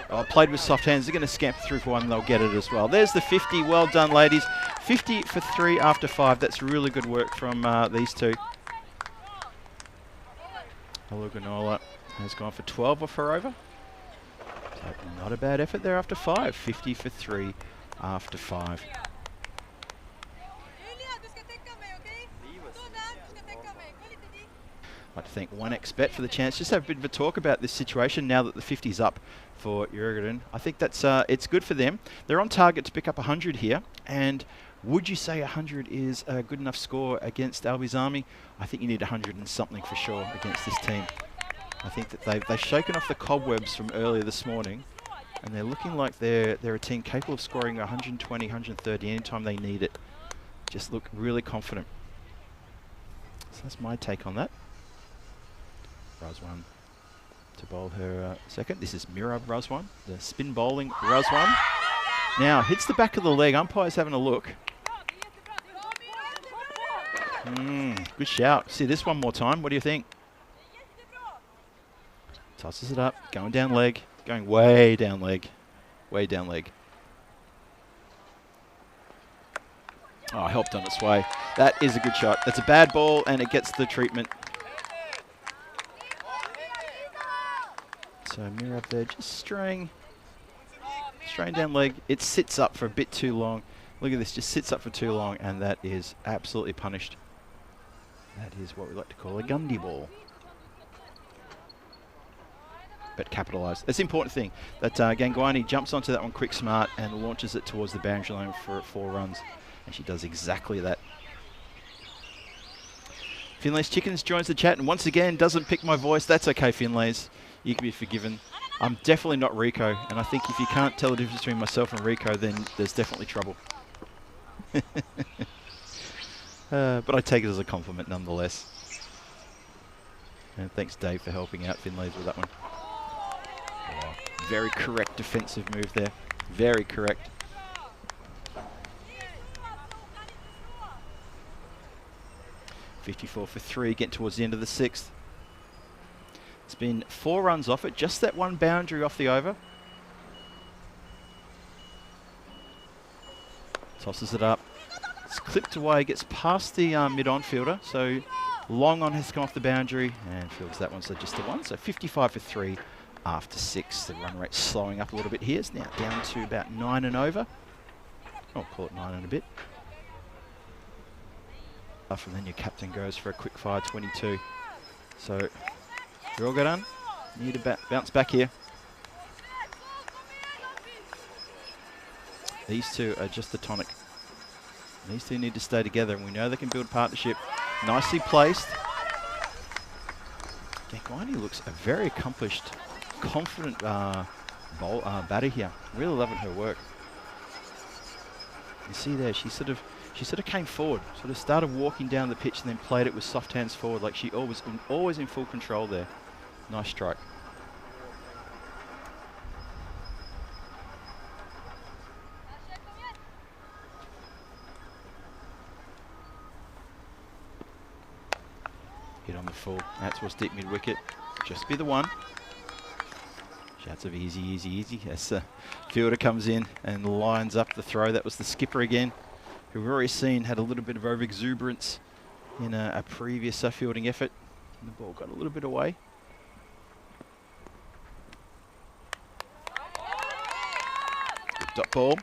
Oh, played with soft hands. They're going to scamper through for one and they'll get it as well. There's the 50. Well done, ladies. 50 for 3 after 5. That's really good work from these two. Oluganola has gone for 12 off her over. So not a bad effort there after 5. 50 for 3 after 5. I'd like to thank 1xBet for the chance. Just have a bit of a talk about this situation now that the 50's up for Jurgen. I think that's it's good for them. They're on target to pick up 100 here. And would you say 100 is a good enough score against Albi's Army? I think you need 100 and something for sure against this team. I think that they've shaken off the cobwebs from earlier this morning, and they're looking like they're a team capable of scoring 120, 130 anytime they need it. Just look really confident. So that's my take on that. Razwan to bowl her second. This is Mirab Razwan, the spin bowling Razwan. Now hits the back of the leg. Umpire's having a look. Good shout. See this one more time. What do you think? Tosses it up, going down leg, going way down leg, way down leg. Oh, helped on its way. That is a good shot. That's a bad ball and it gets the treatment. So Mirror up there, just straying down leg. It sits up for a bit too long. Look at this, just sits up for too long, and that is absolutely punished. That is what we like to call a Gundy ball. But capitalised. That's the important thing. That Gangwani jumps onto that one quick smart and launches it towards the boundary line for 4 runs. And she does exactly that. Finlay's Chickens joins the chat and once again doesn't pick my voice. That's okay, Finlay's. You can be forgiven. I'm definitely not Rico, and I think if you can't tell the difference between myself and Rico, then there's definitely trouble. But I take it as a compliment nonetheless. And thanks, Dave, for helping out Finlay's with that one. Oh, very correct defensive move there. Very correct. .54 for 3, getting towards the end of the 6th. It's been 4 runs off it, just that one boundary off the over. Tosses it up. It's clipped away, gets past the mid-on fielder, so long on has come off the boundary and fields that one, so just the one. So 55 for 3 after 6. The run rate slowing up a little bit here. It's now down to about 9 and over. I'll call it 9 and a bit. And then your captain goes for a quick fire 22. So you're all good on. Need to bounce back here. These two are just the tonic. These two need to stay together, and we know they can build partnership. Nicely placed. Gangwani looks a very accomplished, confident batter here. Really loving her work. You see there, she sort of came forward, sort of started walking down the pitch and then played it with soft hands forward, like she always in full control there. Nice strike. Hit on the full. That was deep mid wicket. Just be the one. Shouts of easy, easy, easy as the fielder comes in and lines up the throw. That was the skipper again, who we've already seen had a little bit of over-exuberance in a previous fielding effort. And the ball got a little bit away. Good dot ball.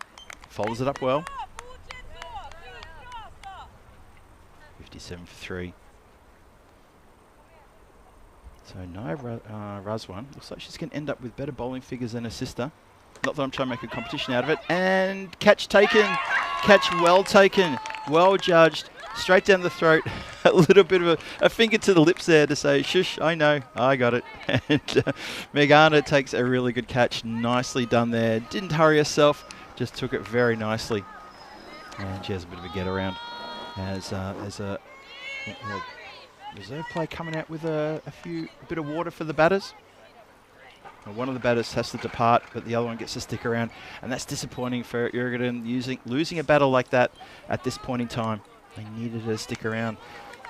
Follows it up well. 57 for 3. So Naya Razwan looks like she's going to end up with better bowling figures than her sister. Not that I'm trying to make a competition out of it. And catch taken. Catch well taken. Well judged. Straight down the throat. A little bit of a finger to the lips there to say, shush, I know, I got it. And Megana takes a really good catch. Nicely done there. Didn't hurry herself. Just took it very nicely. And she has a bit of a get around. As a reserve play coming out with a bit of water for the batters. Well, one of the batters has to depart, but the other one gets to stick around, and that's disappointing for Jurgen losing a battle like that at this point in time. They needed her to stick around.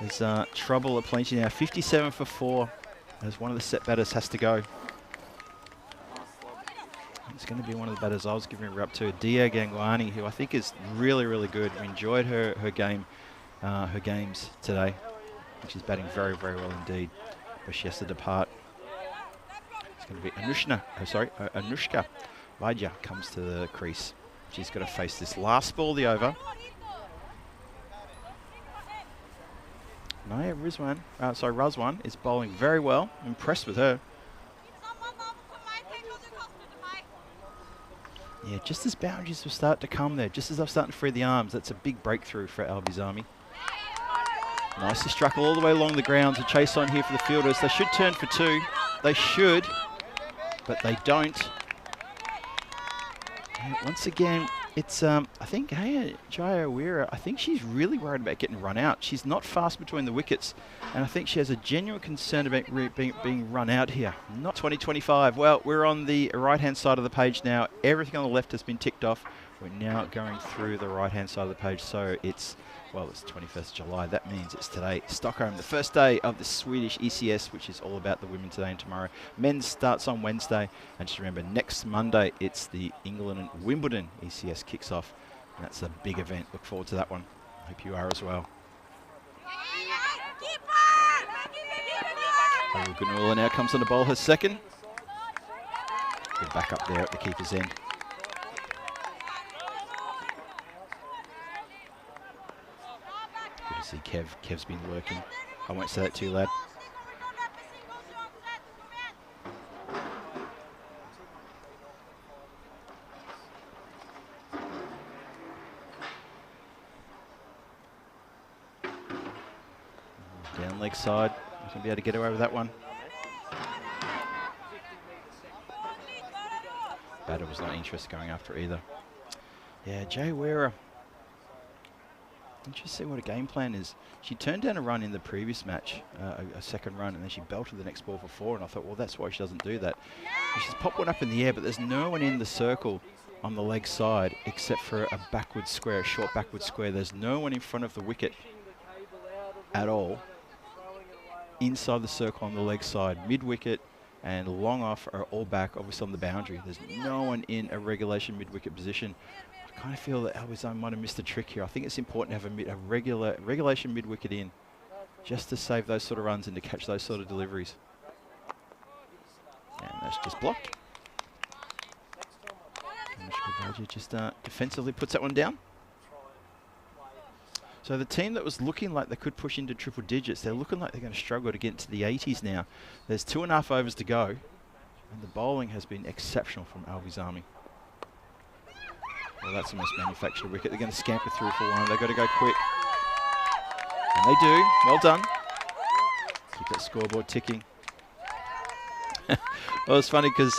There's trouble at plenty now. 57 for 4 as one of the set batters has to go. It's going to be one of the batters I was giving her up to, Dia Gangwani, who I think is really, really good. We enjoyed her games today. She's batting very, very well indeed, but she has to depart. It's going to be Anushka Vaidya comes to the crease. She's got to face this last ball of the over. Naya Razwan is bowling very well. I'm impressed with her. Yeah, just as boundaries will start to come there, just as they're starting to free the arms, that's a big breakthrough for Albi's Army. Nicely struck all the way along the grounds. A chase on here for the fielders. They should turn for 2. They should, but they don't. And once again, it's I think Jaya Weira, I think she's really worried about getting run out. She's not fast between the wickets, and I think she has a genuine concern about being run out here. Not 2025. Well, we're on the right-hand side of the page now. Everything on the left has been ticked off. We're now going through the right-hand side of the page, so it's 21st July. That means it's today. Stockholm, the first day of the Swedish ECS, which is all about the women today and tomorrow. Men's starts on Wednesday. And just remember, next Monday, it's the England and Wimbledon ECS kicks off. And that's a big event. Look forward to that one. Hope you are as well. Gunulla now comes on to bowl her second. Good back up there at the keeper's end. Good to see Kev. Kev's been working. I won't say that to you, lad. Down leg side. Not going to be able to get away with that one. Batter was not interested going after either. Yeah, Jay Weira. Interesting what a game plan is. She turned down a run in the previous match, a second run, and then she belted the next ball for 4, and I thought, well, that's why she doesn't do that. And she's popped one up in the air, but there's no one in the circle on the leg side except for a backward square, a short backward square. There's no one in front of the wicket at all. Inside the circle on the leg side, mid-wicket and long off are all back, obviously on the boundary. There's no one in a regulation mid-wicket position. I kind of feel that Albizone might have missed a trick here. I think it's important to have a regulation mid-wicket in, just to save those sort of runs and to catch those sort of deliveries. And that's just blocked. And just defensively puts that one down. So the team that was looking like they could push into triple digits, they're looking like they're going to struggle to get into the 80s now. There's 2.5 overs to go, and the bowling has been exceptional from Albi's Army. Well, that's almost manufactured wicket. They're going to scamper through for 1. They've got to go quick. And they do. Well done. Keep that scoreboard ticking. Well, it's funny because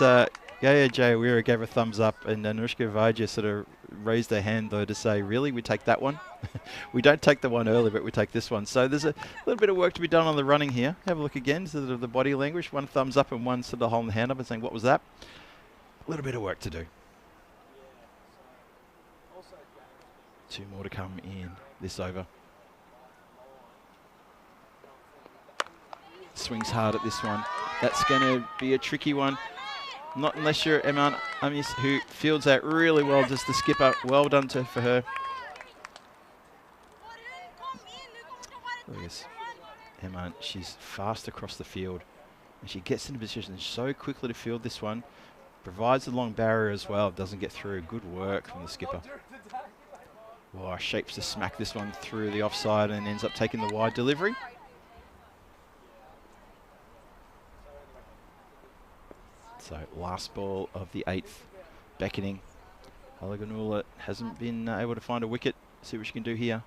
Jay Weira gave a thumbs up, and Anushka Vaidya sort of raised their hand, though, to say, really, we take that one? We don't take the one early, but we take this one. So there's a little bit of work to be done on the running here. Have a look again, sort of the body language. One thumbs up and one sort of holding the hand up and saying, what was that? A little bit of work to do. 2 more to come in this over. Swings hard at this one. That's going to be a tricky one. Not unless you're Eman Amis, who fields that really well, just the skipper. Well done for her. Look at this. Eman, she's fast across the field. And she gets into position so quickly to field this one. Provides a long barrier as well. Doesn't get through. Good work from the skipper. Oh, shapes to smack this one through the offside and ends up taking the wide delivery. So last ball of the 8th, beckoning. Alaganula hasn't been able to find a wicket. See what she can do here.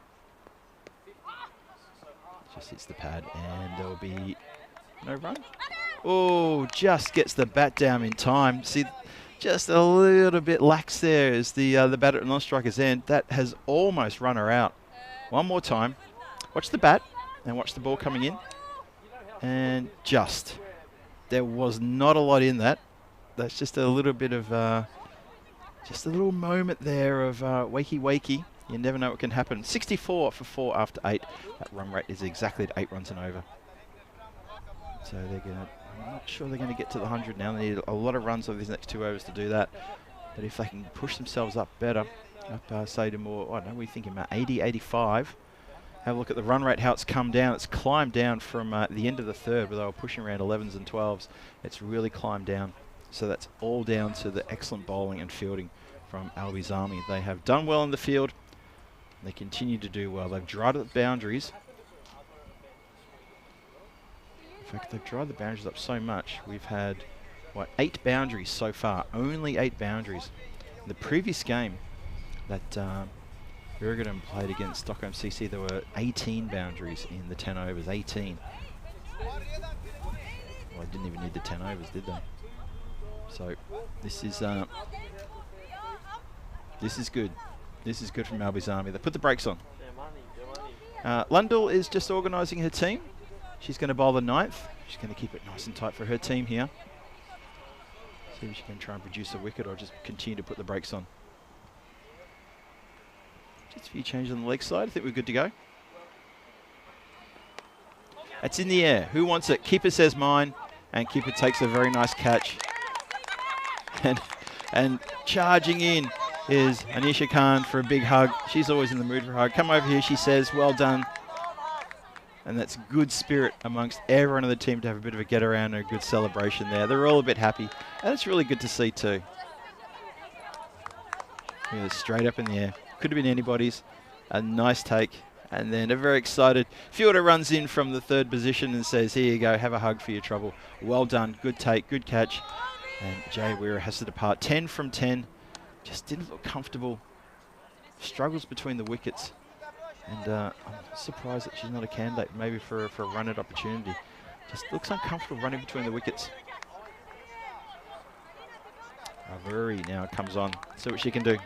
Just hits the pad and there will be no run. Oh, just gets the bat down in time. See, just a little bit lax there as the bat at non-striker's end. That has almost run her out. One more time. Watch the bat and watch the ball coming in. And just, there was not a lot in that. That's just a little bit of, just a little moment there of wakey. You never know what can happen. 64 for 4 after 8. That run rate is exactly at 8 runs and over. So they're going to, I'm not sure they're going to get to the 100 now. They need a lot of runs over these next 2 overs to do that. But if they can push themselves up better, up say to more, I don't know, we're thinking about 80, 85. Have a look at the run rate, how it's come down. It's climbed down from the end of the 3rd, where they were pushing around 11s and 12s. It's really climbed down. So that's all down to the excellent bowling and fielding from Albi's Army. They have done well in the field. They continue to do well. They've dried up the boundaries. In fact, they've dried the boundaries up so much. We've had, what, 8 boundaries so far. Only 8 boundaries. In the previous game that Bergen played against Stockholm CC, there were 18 boundaries in the 10 overs. 18. Well, they didn't even need the 10 overs, did they? So this is good. This is good from Albi's Army. They put the brakes on. Lundell is just organising her team. She's going to bowl the 9th. She's going to keep it nice and tight for her team here. See if she can try and produce a wicket or just continue to put the brakes on. Just a few changes on the leg side. I think we're good to go. It's in the air. Who wants it? Keeper says mine. And keeper takes a very nice catch. And charging in is Anisha Khan for a big hug. She's always in the mood for a hug. Come over here, she says, well done. And that's good spirit amongst everyone on the team to have a bit of a get around and a good celebration there. They're all a bit happy. And it's really good to see too. Straight up in the air. Could have been anybody's. A nice take. And then a very excited fielder runs in from the 3rd position and says, here you go, have a hug for your trouble. Well done, good take, good catch. And Jay Weir has to depart. 10 from 10. Just didn't look comfortable. Struggles between the wickets. And I'm surprised that she's not a candidate, maybe for a run-out opportunity. Just looks uncomfortable running between the wickets. Avuri now comes on. See what she can do.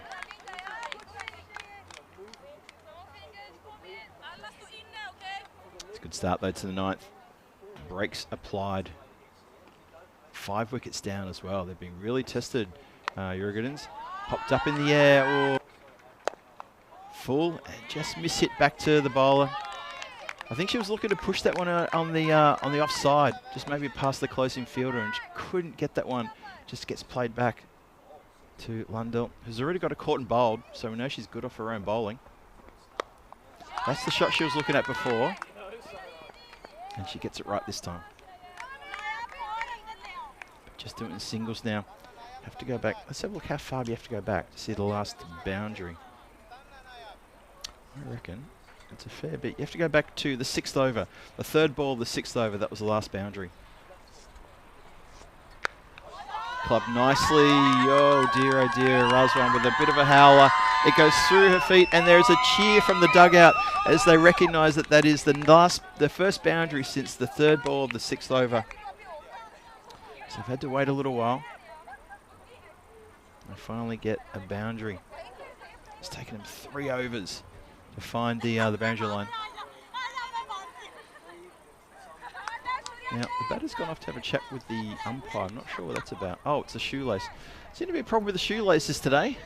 It's a good start though to the 9th. Brakes applied. 5 wickets down as well. They've been really tested. Jurgens popped up in the air. Oh. Full and just miss hit back to the bowler. I think she was looking to push that one on the offside, just maybe past the closing fielder, and she couldn't get that one. Just gets played back to Lundell, who's already got a caught and bowled, so we know she's good off her own bowling. That's the shot she was looking at before, and she gets it right this time. Just doing it in singles now. Have to go back. Let's have a look how far do you have to go back to see the last boundary. I reckon it's a fair bit. You have to go back to the 6th over. The 3rd ball of the 6th over, that was the last boundary. Clubbed nicely. Oh dear, Razwan with a bit of a howler. It goes through her feet and there's a cheer from the dugout as they recognise that that is the first boundary since the 3rd ball of the 6th over. So they've had to wait a little while. And finally get a boundary. It's taken them 3 overs to find the boundary line. Now, the batter's gone off to have a chat with the umpire. I'm not sure what that's about. Oh, it's a shoelace. Seems to be a problem with the shoelaces today.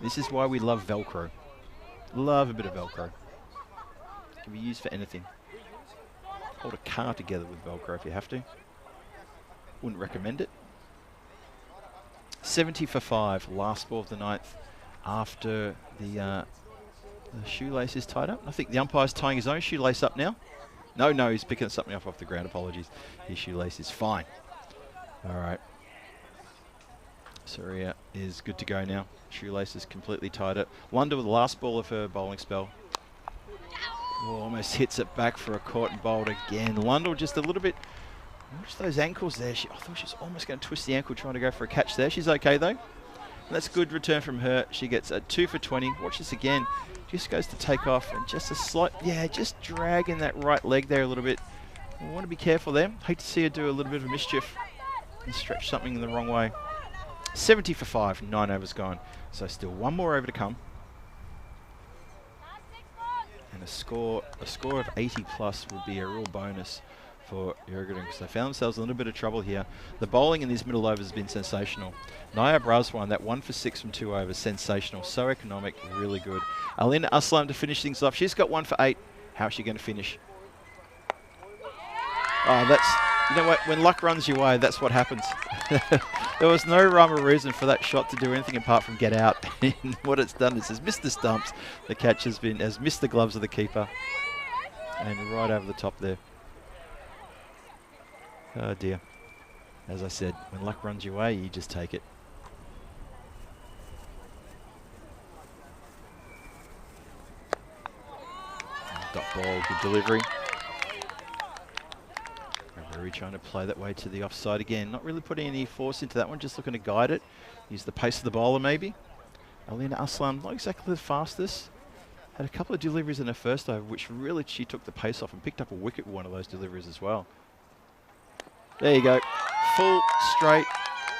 This is why we love Velcro. Love a bit of Velcro. Can be used for anything. Hold a car together with Velcro if you have to. Wouldn't recommend it. 70 for 5. Last ball of the ninth after the shoelace is tied up. I think the umpire's tying his own shoelace up now. No, he's picking something up off the ground. Apologies. His shoelace is fine. All right. Surya is good to go now. Shoelace is completely tied up. Lunda with the last ball of her bowling spell. Oh, almost hits it back for a caught and bowled again. Lunda just a little bit. Watch those ankles there. I thought she was almost going to twist the ankle trying to go for a catch there. She's okay though. And that's good return from her. She gets a 2 for 20. Watch this again. Just goes to take off and just a slight, just dragging that right leg there a little bit. We want to be careful there. Hate to see her do a little bit of a mischief and stretch something in the wrong way. 70 for 5, 9 overs gone. So still one more over to come. And a score of 80 plus would be a real bonus for Jurgen, because they found themselves in a little bit of trouble here. The bowling in these middle overs has been sensational. Naya Braswan, that 1 for 6 from 2 overs, sensational. So economic, really good. Alina Aslam to finish things off. She's got 1 for 8. How is she going to finish? Oh, that's, you know what, when luck runs your way, that's what happens. There was no rhyme or reason for that shot to do anything apart from get out. And what it's done is it's missed the stumps. The catch has missed the gloves of the keeper. And right over the top there. Oh dear. As I said, when luck runs your way, you just take it. Dot ball, good delivery. Very trying to play that way to the offside again. Not really putting any force into that one, just looking to guide it. Use the pace of the bowler maybe. Alina Aslam, not exactly the fastest. Had a couple of deliveries in her first over, which really she took the pace off and picked up a wicket with one of those deliveries as well. There you go. Full straight.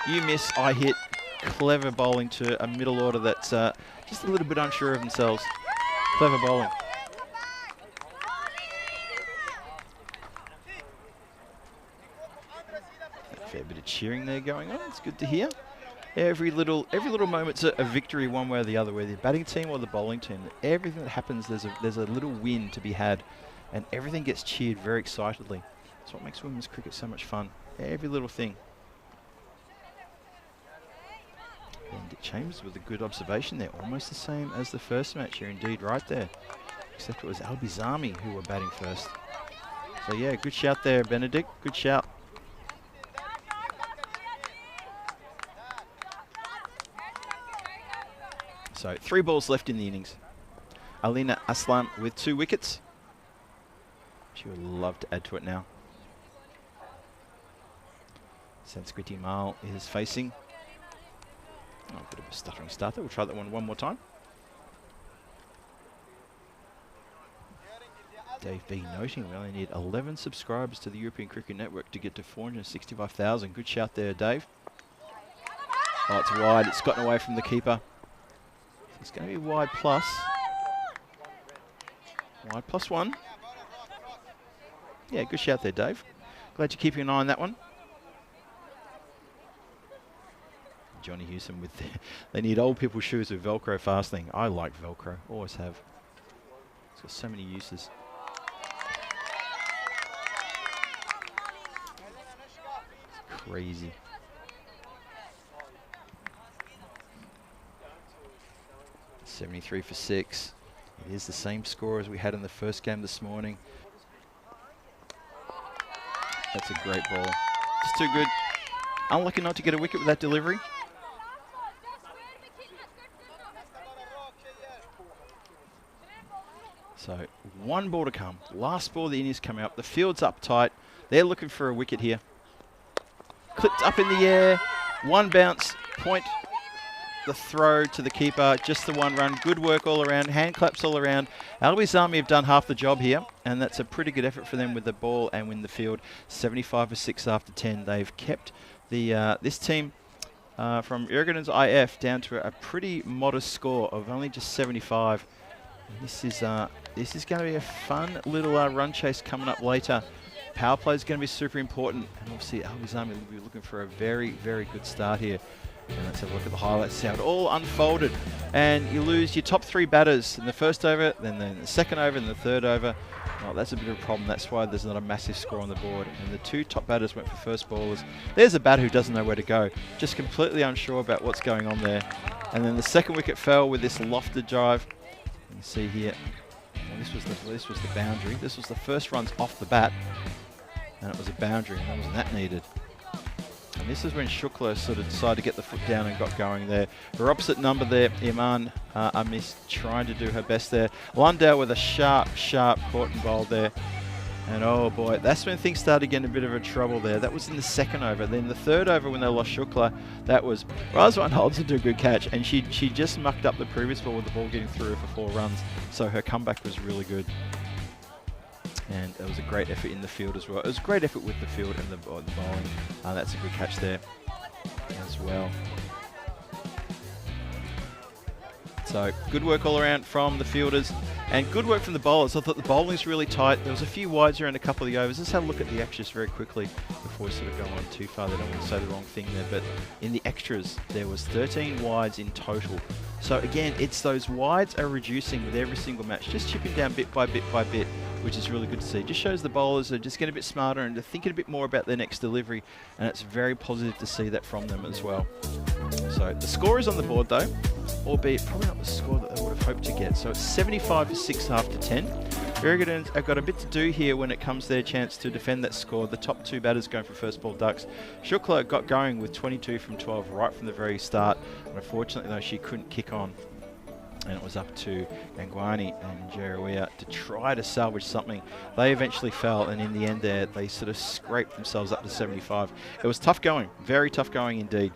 You miss, I hit. Clever bowling to a middle order that's just a little bit unsure of themselves. Clever bowling. Fair bit of cheering there going on. It's good to hear. Every little moment's a victory one way or the other, whether the batting team or the bowling team. Everything that happens, there's a little win to be had, and everything gets cheered very excitedly. That's what makes women's cricket so much fun. Every little thing. And Chambers with a good observation there. Almost the same as the first match. You're indeed right there. Except it was Albizami who were batting first. So yeah, good shout there, Benedict. Good shout. So 3 balls left in the innings. Alina Aslam with 2 wickets. She would love to add to it now. Sanskriti Mal is facing. Oh, a bit of a stuttering start there. We'll try that one more time. Dave B noting we only need 11 subscribers to the European Cricket Network to get to 465,000. Good shout there, Dave. Oh, it's wide. It's gotten away from the keeper. It's going to be wide plus. Wide plus 1. Yeah, good shout there, Dave. Glad you're keeping an eye on that one. Johnny Hewson with they need old people's shoes with Velcro fastening. I like Velcro, always have. It's got so many uses. It's crazy. $73 for 6. It is the same score as we had in the first game this morning. That's a great ball. It's too good. Unlucky not to get a wicket with that delivery. So 1 ball to come. Last ball of the innings coming up. The field's up tight. They're looking for a wicket here. Clipped up in the air. 1 bounce. Point. The throw to the keeper. Just the 1 run. Good work all around. Hand claps all around. Albizami have done half the job here. And that's a pretty good effort for them with the ball and win the field. 75 for 6 after 10. They've kept the this team from Jurgen's IF down to a pretty modest score of only just 75. This is going to be a fun little run chase coming up later. Power play is going to be super important, and obviously Albizami will be looking for a very, very good start here. And let's have a look at the highlights, see how it all unfolded. And you lose your top 3 batters in the first over, then the second over, and the third over. Well, that's a bit of a problem. That's why there's not a massive score on the board. And the 2 top batters went for first ballers. There's a batter who doesn't know where to go. Just completely unsure about what's going on there. And then the second wicket fell with this lofted drive. You can see here, well, this was the boundary. This was the first runs off the bat. And it was a boundary, and wasn't that needed. And this is when Shukla sort of decided to get the foot down and got going there. Her opposite number there, Iman Amis, trying to do her best there. Lundell with a sharp caught and bowled there. And oh boy, that's when things started getting a bit of a trouble there. That was in the second over. Then the third over when they lost Shukla, that was Razwan holds into a good catch, and she just mucked up the previous ball with the ball getting through for 4 runs. So her comeback was really good. And it was a great effort in the field as well. It was a great effort with the field and the bowling. That's a good catch there as well. So good work all around from the fielders and good work from the bowlers. I thought the bowling's really tight. There was a few wides around a couple of the overs. Let's have a look at the extras very quickly before we sort of go on too far. They don't want to say the wrong thing there, but in the extras there was 13 wides in total. So again, it's those wides are reducing with every single match, just chipping down bit by bit by bit, which is really good to see. Just shows the bowlers are just getting a bit smarter and they're thinking a bit more about their next delivery, and it's very positive to see that from them as well. So the score is on the board though, albeit probably not the score that they would have hoped to get. So it's 75 for 6 after 10. Errigan have got a bit to do here when it comes to their chance to defend that score. The top 2 batters going for first ball ducks. Shukla got going with 22 from 12 right from the very start. And unfortunately though, she couldn't kick on. And it was up to Gangwani and Jerawia to try to salvage something. They eventually fell, and in the end there, they sort of scraped themselves up to 75. It was tough going, very tough going indeed.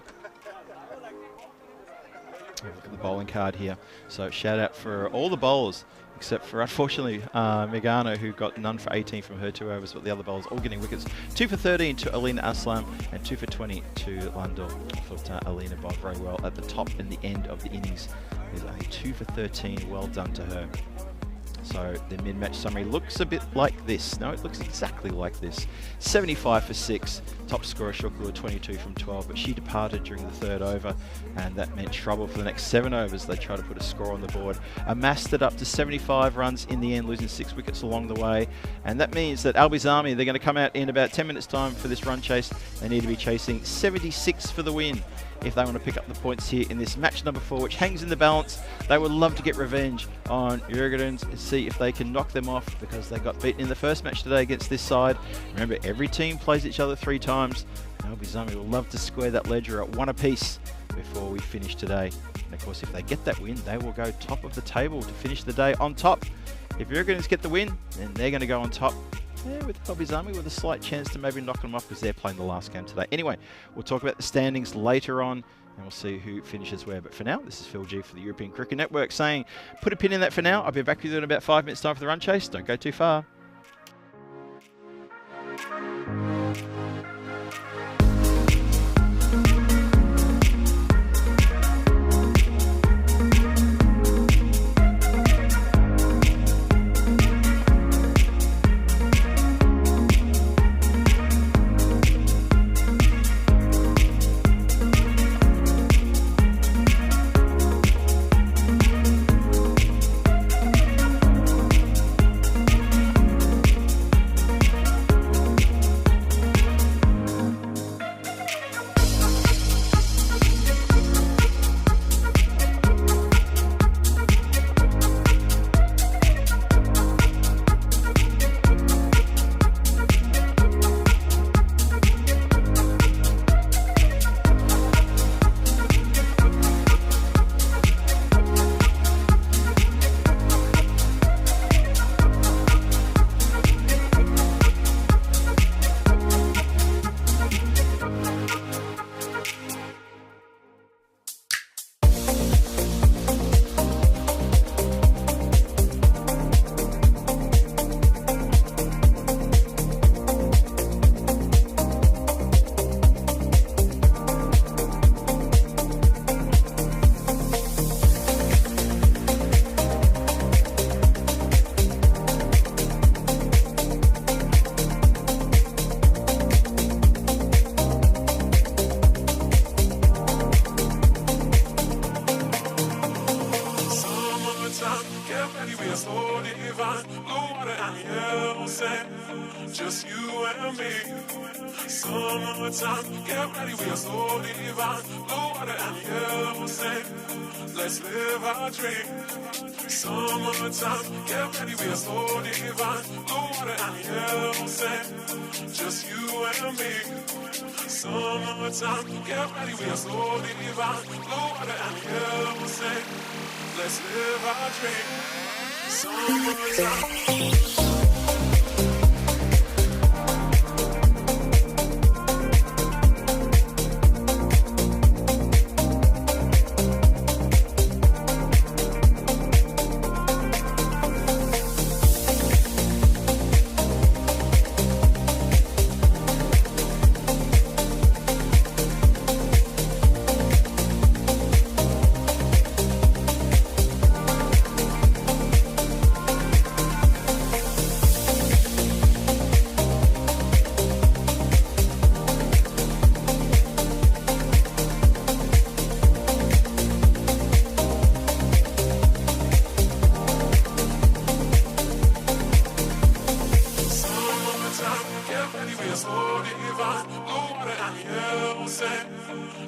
Look at the bowling card here. So shout out for all the bowlers, except for, unfortunately, Megano, who got none for 18 from her 2 overs, but the other bowlers all getting wickets. 2 for 13 to Alina Aslam and 2 for 20 to Lundell. I thought Alina bowled very well at the top and the end of the innings. There's only 2 for 13, well done to her. So the mid-match summary looks a bit like this. No, it looks exactly like this. 75 for 6, top scorer Shukla 22 from 12, but she departed during the 3rd over, and that meant trouble for the next 7 overs. They tried to put a score on the board. Amassed it up to 75 runs in the end, losing 6 wickets along the way, and that means that Albi's Army, they're going to come out in about 10 minutes time for this run chase. They need to be chasing 76 for the win if they want to pick up the points here in this match number 4, which hangs in the balance. They would love to get revenge on Jurgens and see if they can knock them off, because they got beaten in the first match today against this side. Remember, every team plays each other 3 times. Albizami will love to square that ledger at 1 apiece before we finish today. And of course, if they get that win, they will go top of the table to finish the day on top. If Jurgens get the win, then they're going to go on top. Yeah, with Bobby's Army, with a slight chance to maybe knock them off because they're playing the last game today. Anyway, we'll talk about the standings later on, and we'll see who finishes where. But for now, this is Phil G for the European Cricket Network saying, put a pin in that for now. I'll be back with you in about 5 minutes time for the run chase. Don't go too far. and yellow sand, just you and me. Summertime, get ready, we are so divine. Blue water and yellow sand, let's live our dream. Summertime, get ready, we are so divine. Blue water and yellow sand, just you and me. Summertime, get ready, we are so divine. Blue water and yellow sand, let's live our dream. Summertime.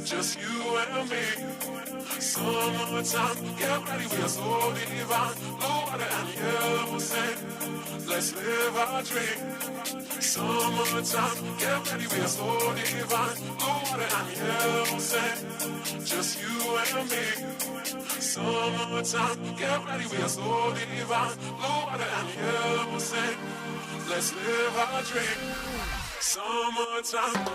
Just you and me. Summertime, get ready, we are so divine. Blue water and yellow sand, let's live our dream. Summertime, get ready, we are so divine. Blue water and yellow sand, just you and me. Summertime, get ready, we are so divine. Blue water and yellow sand, let's live our dream. Summertime.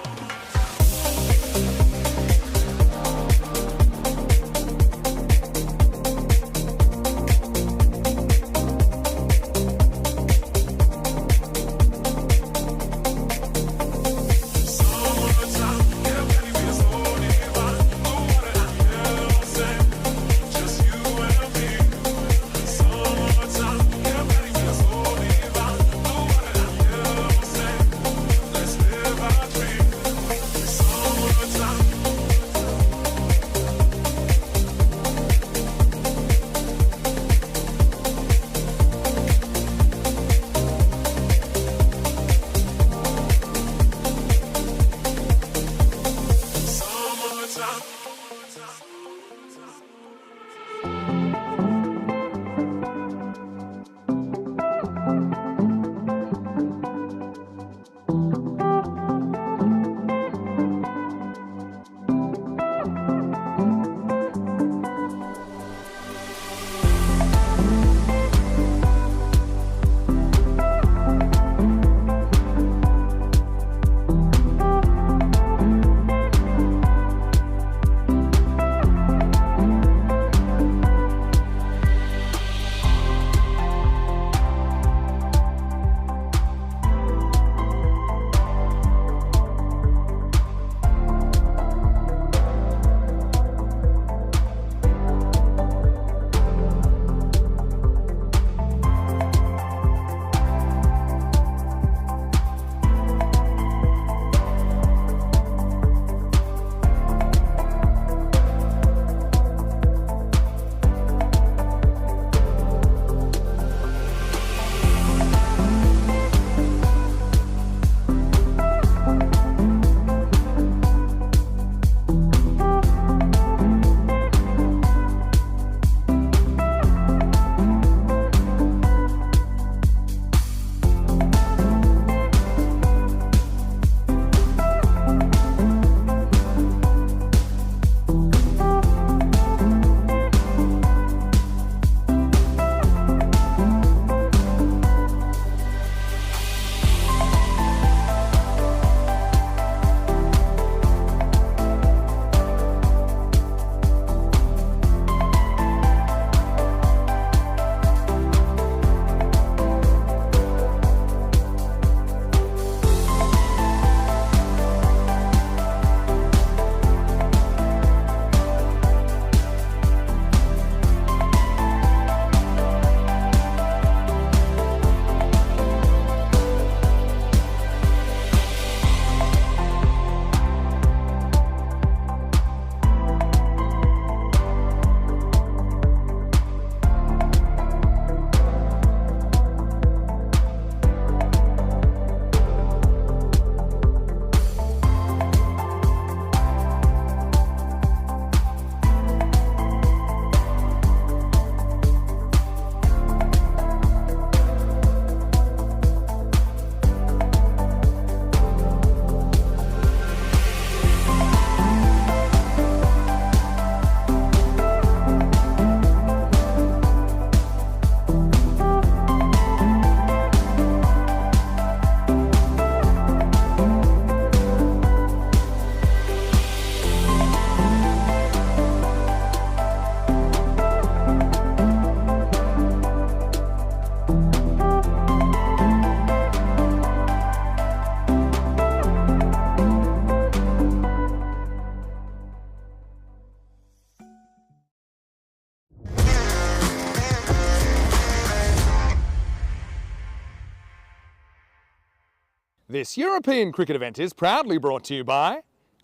This European cricket event is proudly brought to you by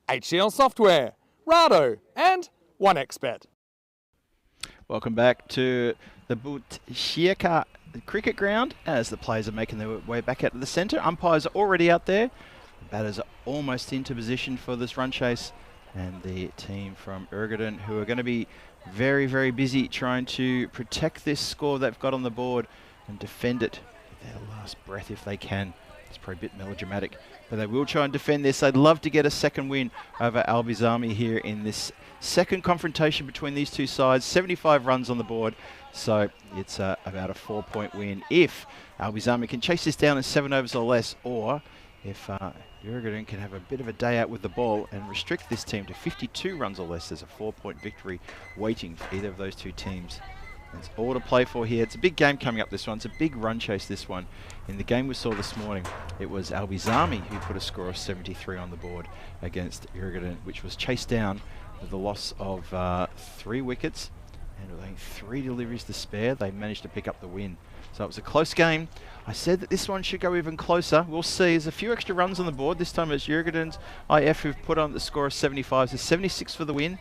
HCL Software, Rado and 1xBet. Welcome back to the Butchirka cricket ground as the players are making their way back out to the centre. Umpires are already out there. The batters are almost into position for this run chase. And the team from Ergeden, who are going to be very, very busy trying to protect this score they've got on the board and defend it with their last breath if they can. It's probably a bit melodramatic, but they will try and defend this. They'd love to get a second win over Albizami here in this second confrontation between these two sides. 75 runs on the board, so it's about a 4-point win if Albizami can chase this down in 7 overs or less, or if Ergeden can have a bit of a day out with the ball and restrict this team to 52 runs or less. There's a 4-point victory waiting for either of those two teams. It's all to play for here. It's a big game coming up, this one. It's a big run chase, this one. In the game we saw this morning, it was Albizami who put a score of 73 on the board against Ergeden, which was chased down with the loss of 3 wickets. And with only 3 deliveries to spare, they managed to pick up the win. So it was a close game. I said that this one should go even closer. We'll see. There's a few extra runs on the board. This time it's Ergeden's IF who've put on the score of 75. So 76 for the win.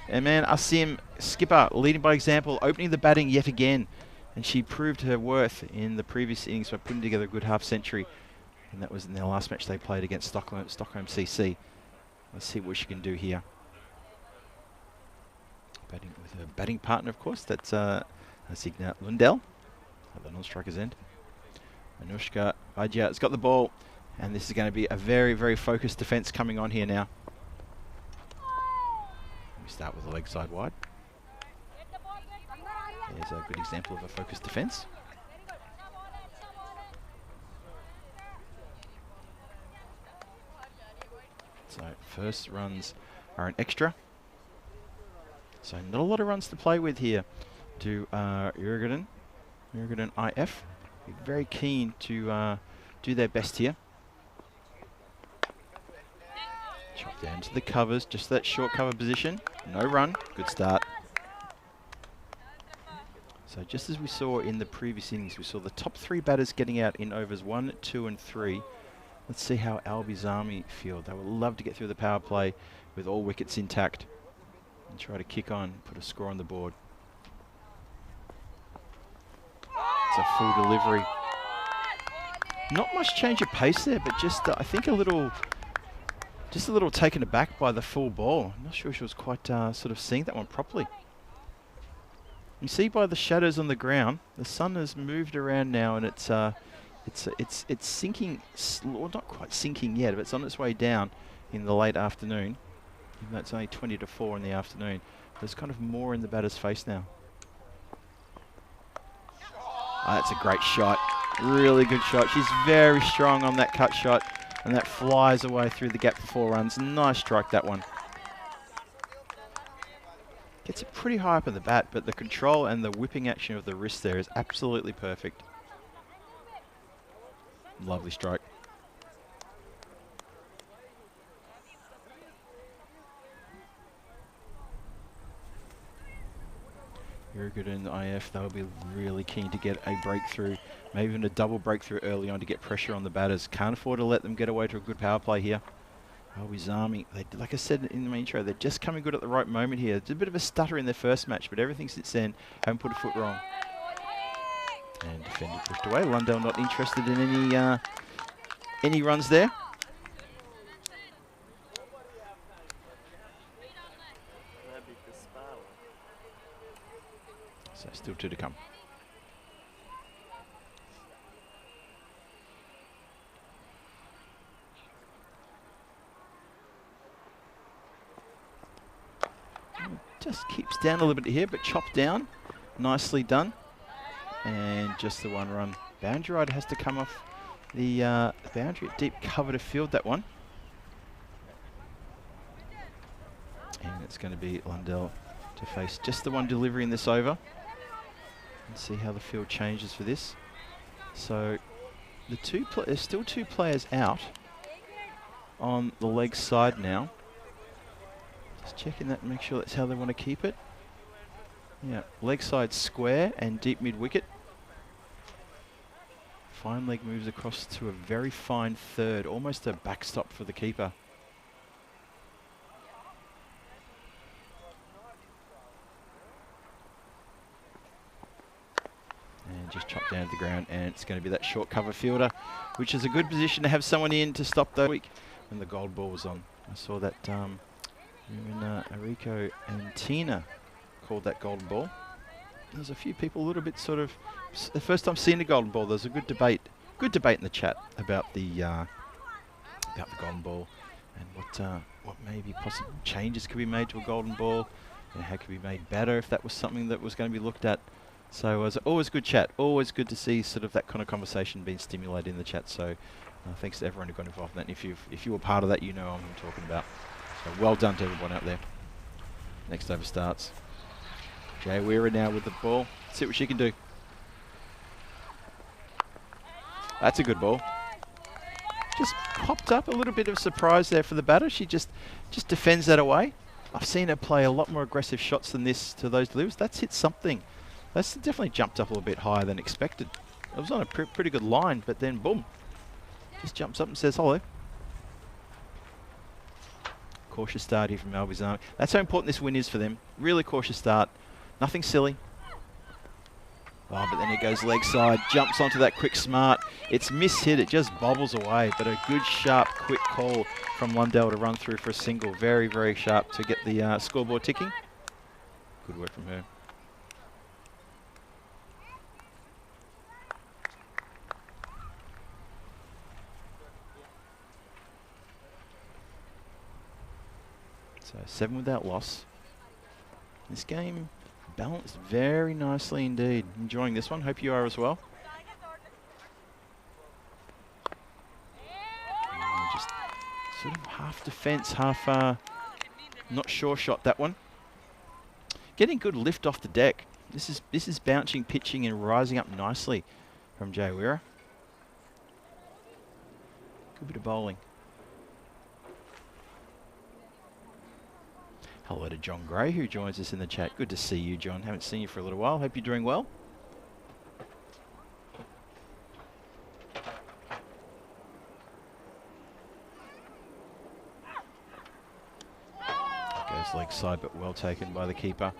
And man, Asim Skipper leading by example, opening the batting yet again. And she proved her worth in the previous innings by putting together a good half century. And that was in their last match they played against Stockholm CC. Let's see what she can do here. Batting with her batting partner, of course. That's Signa Lundell at the non-striker's end. Anushka Vaidya has got the ball. And this is going to be a very, very focused defence coming on here now. We start with the leg side wide. There's a good example of a focused defence. So first runs are an extra. So not a lot of runs to play with here to Ergeden IF. Be very keen to do their best here. Chop down to the covers, just that short cover position. No run, good start. So just as we saw in the previous innings, we saw the top 3 batters getting out in overs 1, 2 and 3. Let's see how Albizami feel. They would love to get through the power play with all wickets intact and try to kick on, put a score on the board. It's a full delivery. Not much change of pace there, but just I think a little taken aback by the full ball. I'm not sure she was quite sort of seeing that one properly. You see by the shadows on the ground, the sun has moved around now, and it's sinking, well, not quite sinking yet, but it's on its way down in the late afternoon. Even though it's only 20 to 4 in the afternoon, there's kind of more in the batter's face now. Oh, that's a great shot. Really good shot. She's very strong on that cut shot. And that flies away through the gap for 4 runs. Nice strike, that one. Gets it pretty high up in the bat, but the control and the whipping action of the wrist there is absolutely perfect. Lovely strike. Very good in the IF. They'll be really keen to get a breakthrough, maybe even a double breakthrough early on to get pressure on the batters. Can't afford to let them get away to a good power play here. Albizami, like I said in the intro, they're just coming good at the right moment here. It's a bit of a stutter in their first match, but everything since then haven't put a foot wrong. And defender pushed away. Lundell not interested in any runs there. So still 2 to come. Just keeps down a little bit here, but chopped down. Nicely done. And just the 1 run. Boundary rider has to come off the boundary at deep cover to field that one. And it's going to be Lundell to face just the 1 delivery in this over. And see how the field changes for this. So the there's still 2 players out on the leg side now. Just checking that and make sure that's how they want to keep it. Yeah, leg side square and deep mid wicket. fine leg moves across to a very fine third, almost a backstop for the keeper. And just chopped down to the ground, and it's going to be that short cover fielder, which is a good position to have someone in to stop the week when the gold ball was on. I saw that Ariko and Tina called that golden ball. There's a few people a little bit sort of, the first time seeing the golden ball, there's a good debate in the chat about the golden ball and what maybe possible changes could be made to a golden ball and how it could be made better if that was something that was going to be looked at. So it was always good chat, always good to see sort of that kind of conversation being stimulated in the chat. So thanks to everyone who got involved in that. And if you were part of that, you know what I'm talking about. So well done to everyone out there. Next over starts. Jay Weira now with the ball. See what she can do. That's a good ball. Just popped up, a little bit of surprise there for the batter. She just defends that away. I've seen her play a lot more aggressive shots than this to those deliveries. That's hit something. That's definitely jumped up a little bit higher than expected. It was on a pretty good line, but then boom. Just jumps up and says hello. Cautious start here from Albi's Army. That's how important this win is for them. Really cautious start. Nothing silly. Oh, but then it goes leg side, jumps onto that quick smart. It's mishit, it just bobbles away, but a good sharp quick call from Lundell to run through for a single. Very, very sharp to get the scoreboard ticking. Good work from her. So 7 without loss. This game balanced very nicely indeed. Enjoying this one. Hope you are as well. And just sort of half defense, half not sure shot that one. Getting good lift off the deck. This is bouncing, pitching, and rising up nicely from Jay Weira. Good bit of bowling. Hello to John Gray, who joins us in the chat. Good to see you, John. Haven't seen you for a little while. Hope you're doing well. Goes leg side, but well taken by the keeper.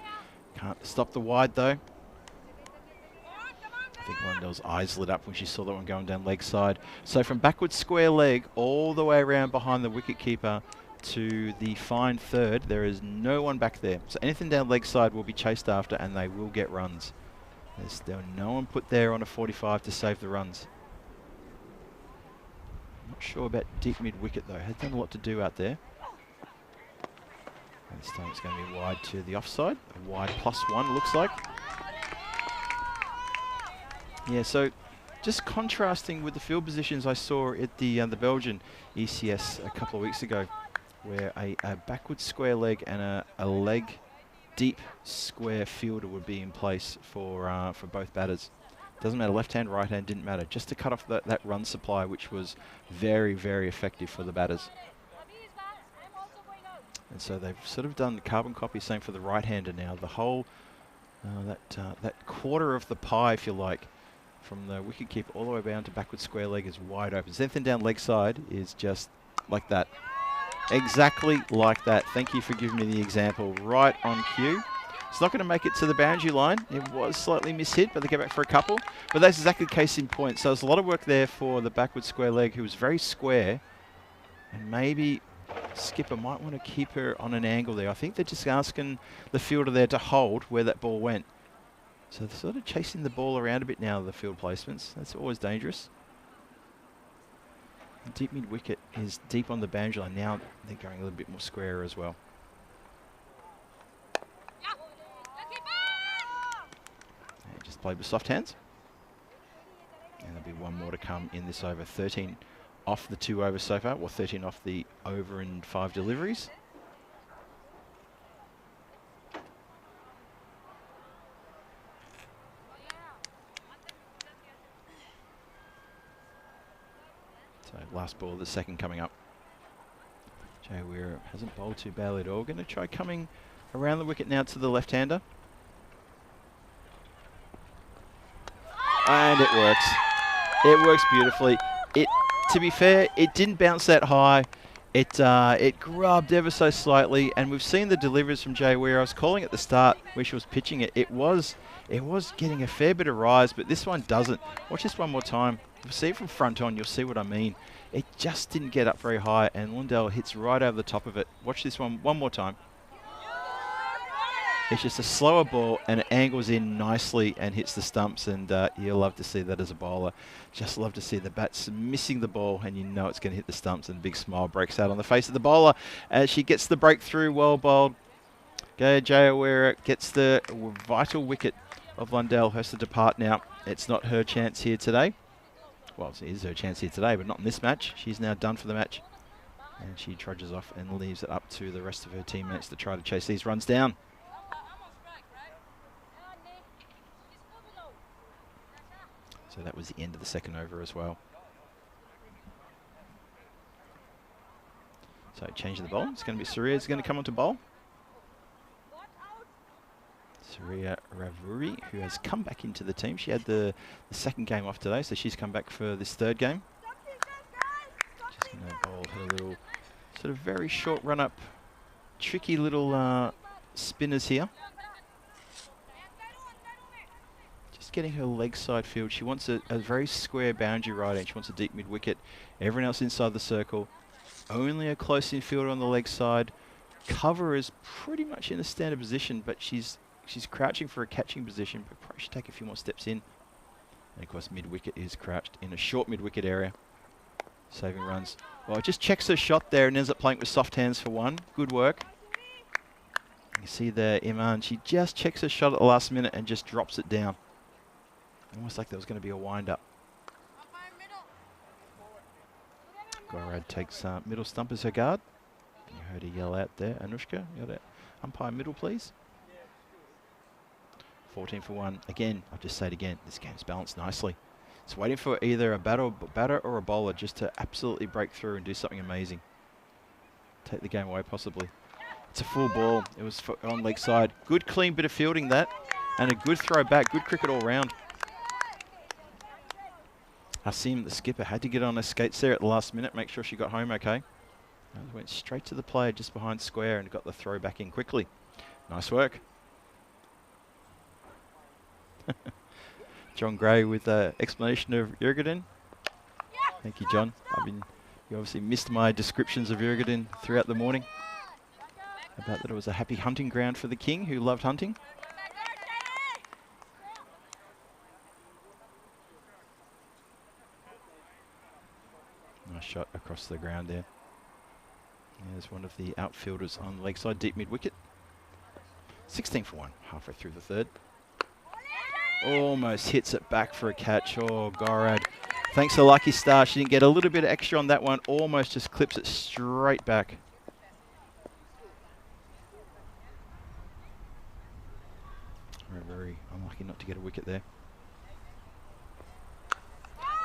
Can't stop the wide, though. I think Lundell's eyes lit up when she saw that one going down leg side. So from backwards square leg all the way around behind the wicket keeper to the fine third, there is no one back there. So anything down leg side will be chased after and they will get runs. There's no one put there on a 45 to save the runs. Not sure about deep mid wicket though. Had done a lot to do out there. And this time it's going to be wide to the offside. A wide +1 looks like. Yeah, so just contrasting with the field positions I saw at the Belgian ECS a couple of weeks ago, where a backward square leg and a leg deep square fielder would be in place for both batters. Doesn't matter, left hand, right hand, didn't matter. Just to cut off that run supply, which was very, very effective for the batters. And so they've sort of done the carbon copy, same for the right hander now. The whole, that quarter of the pie, if you like, from the wicket keeper all the way down to backward square leg is wide open. So anything down leg side is just like that. Exactly like that. Thank you for giving me the example. Right on cue. It's not going to make it to the boundary line. It was slightly mishit, but they get back for a couple. But that's exactly the case in point. So there's a lot of work there for the backward square leg, who was very square. And maybe skipper might want to keep her on an angle there. I think they're just asking the fielder there to hold where that ball went. So they're sort of chasing the ball around a bit now, the field placements. That's always dangerous. The deep mid wicket is deep on the boundary line. Now they're going a little bit more square as well. And just played with soft hands. And there'll be one more to come in this over. 13 off the 2 overs so far, or 13 off the over and 5 deliveries. So last ball of the second coming up. Jay Weira hasn't bowled too badly at all. Going to try coming around the wicket now to the left-hander. And it works. It works beautifully. To be fair, it didn't bounce that high. It grubbed ever so slightly, and we've seen the deliveries from Jay Weir. I was calling at the start where she was pitching it. It was getting a fair bit of rise, but this one doesn't. Watch this one more time. You'll see it from front on. You'll see what I mean. It just didn't get up very high, and Lundell hits right over the top of it. Watch this one more time. It's just a slower ball, and it angles in nicely and hits the stumps, and you'll love to see that as a bowler. Just love to see the bats missing the ball, and you know it's going to hit the stumps, and a big smile breaks out on the face of the bowler as she gets the breakthrough. Well bowled. Jay Weir gets the vital wicket of Lundell. Has to depart now. It's not her chance here today. Well, it is her chance here today, but not in this match. She's now done for the match, and she trudges off and leaves it up to the rest of her teammates to try to chase these runs down. So that was the end of the second over as well. So change the bowl. It's going to be Surya is going to come on to bowl. Surya Ravuri, who has come back into the team. She had the second game off today, so she's come back for this third game. She's going to bowl her little sort of very short run up, tricky little spinners here. Getting her leg side field. She wants a very square boundary right end. She wants a deep mid wicket. Everyone else inside the circle. Only a close infielder on the leg side. Cover is pretty much in a standard position, but she's crouching for a catching position, but probably should take a few more steps in. And of course mid wicket is crouched in a short mid wicket area. Saving runs. Well, it just checks her shot there and ends up playing with soft hands for one. Good work. You see there Iman, she just checks her shot at the last minute and just drops it down. Almost like there was going to be a wind-up. Gorad takes middle stump as her guard. You heard her yell out there. Anushka, you got it. Umpire middle, please. 14 for 1. Again, I'll just say it again. This game's balanced nicely. It's waiting for either a batter or a bowler just to absolutely break through and do something amazing. Take the game away, possibly. It's a full ball. It was on leg side. Good, clean bit of fielding that. And a good throw back. Good cricket all round. Hasim, the skipper, had to get on her skates there at the last minute, make sure she got home okay. And went straight to the player just behind square and got the throw back in quickly. Nice work. John Gray with the explanation of Jurgen. Thank you, John. You obviously missed my descriptions of Jurgen throughout the morning. About that it was a happy hunting ground for the king who loved hunting. Nice shot across the ground there. There's one of the outfielders on leg side, deep mid wicket. 16 for 1, halfway through the third. Almost hits it back for a catch. Oh, Gorad. Thanks to Lucky Star, she didn't get a little bit of extra on that one. Almost just clips it straight back. Very unlucky not to get a wicket there.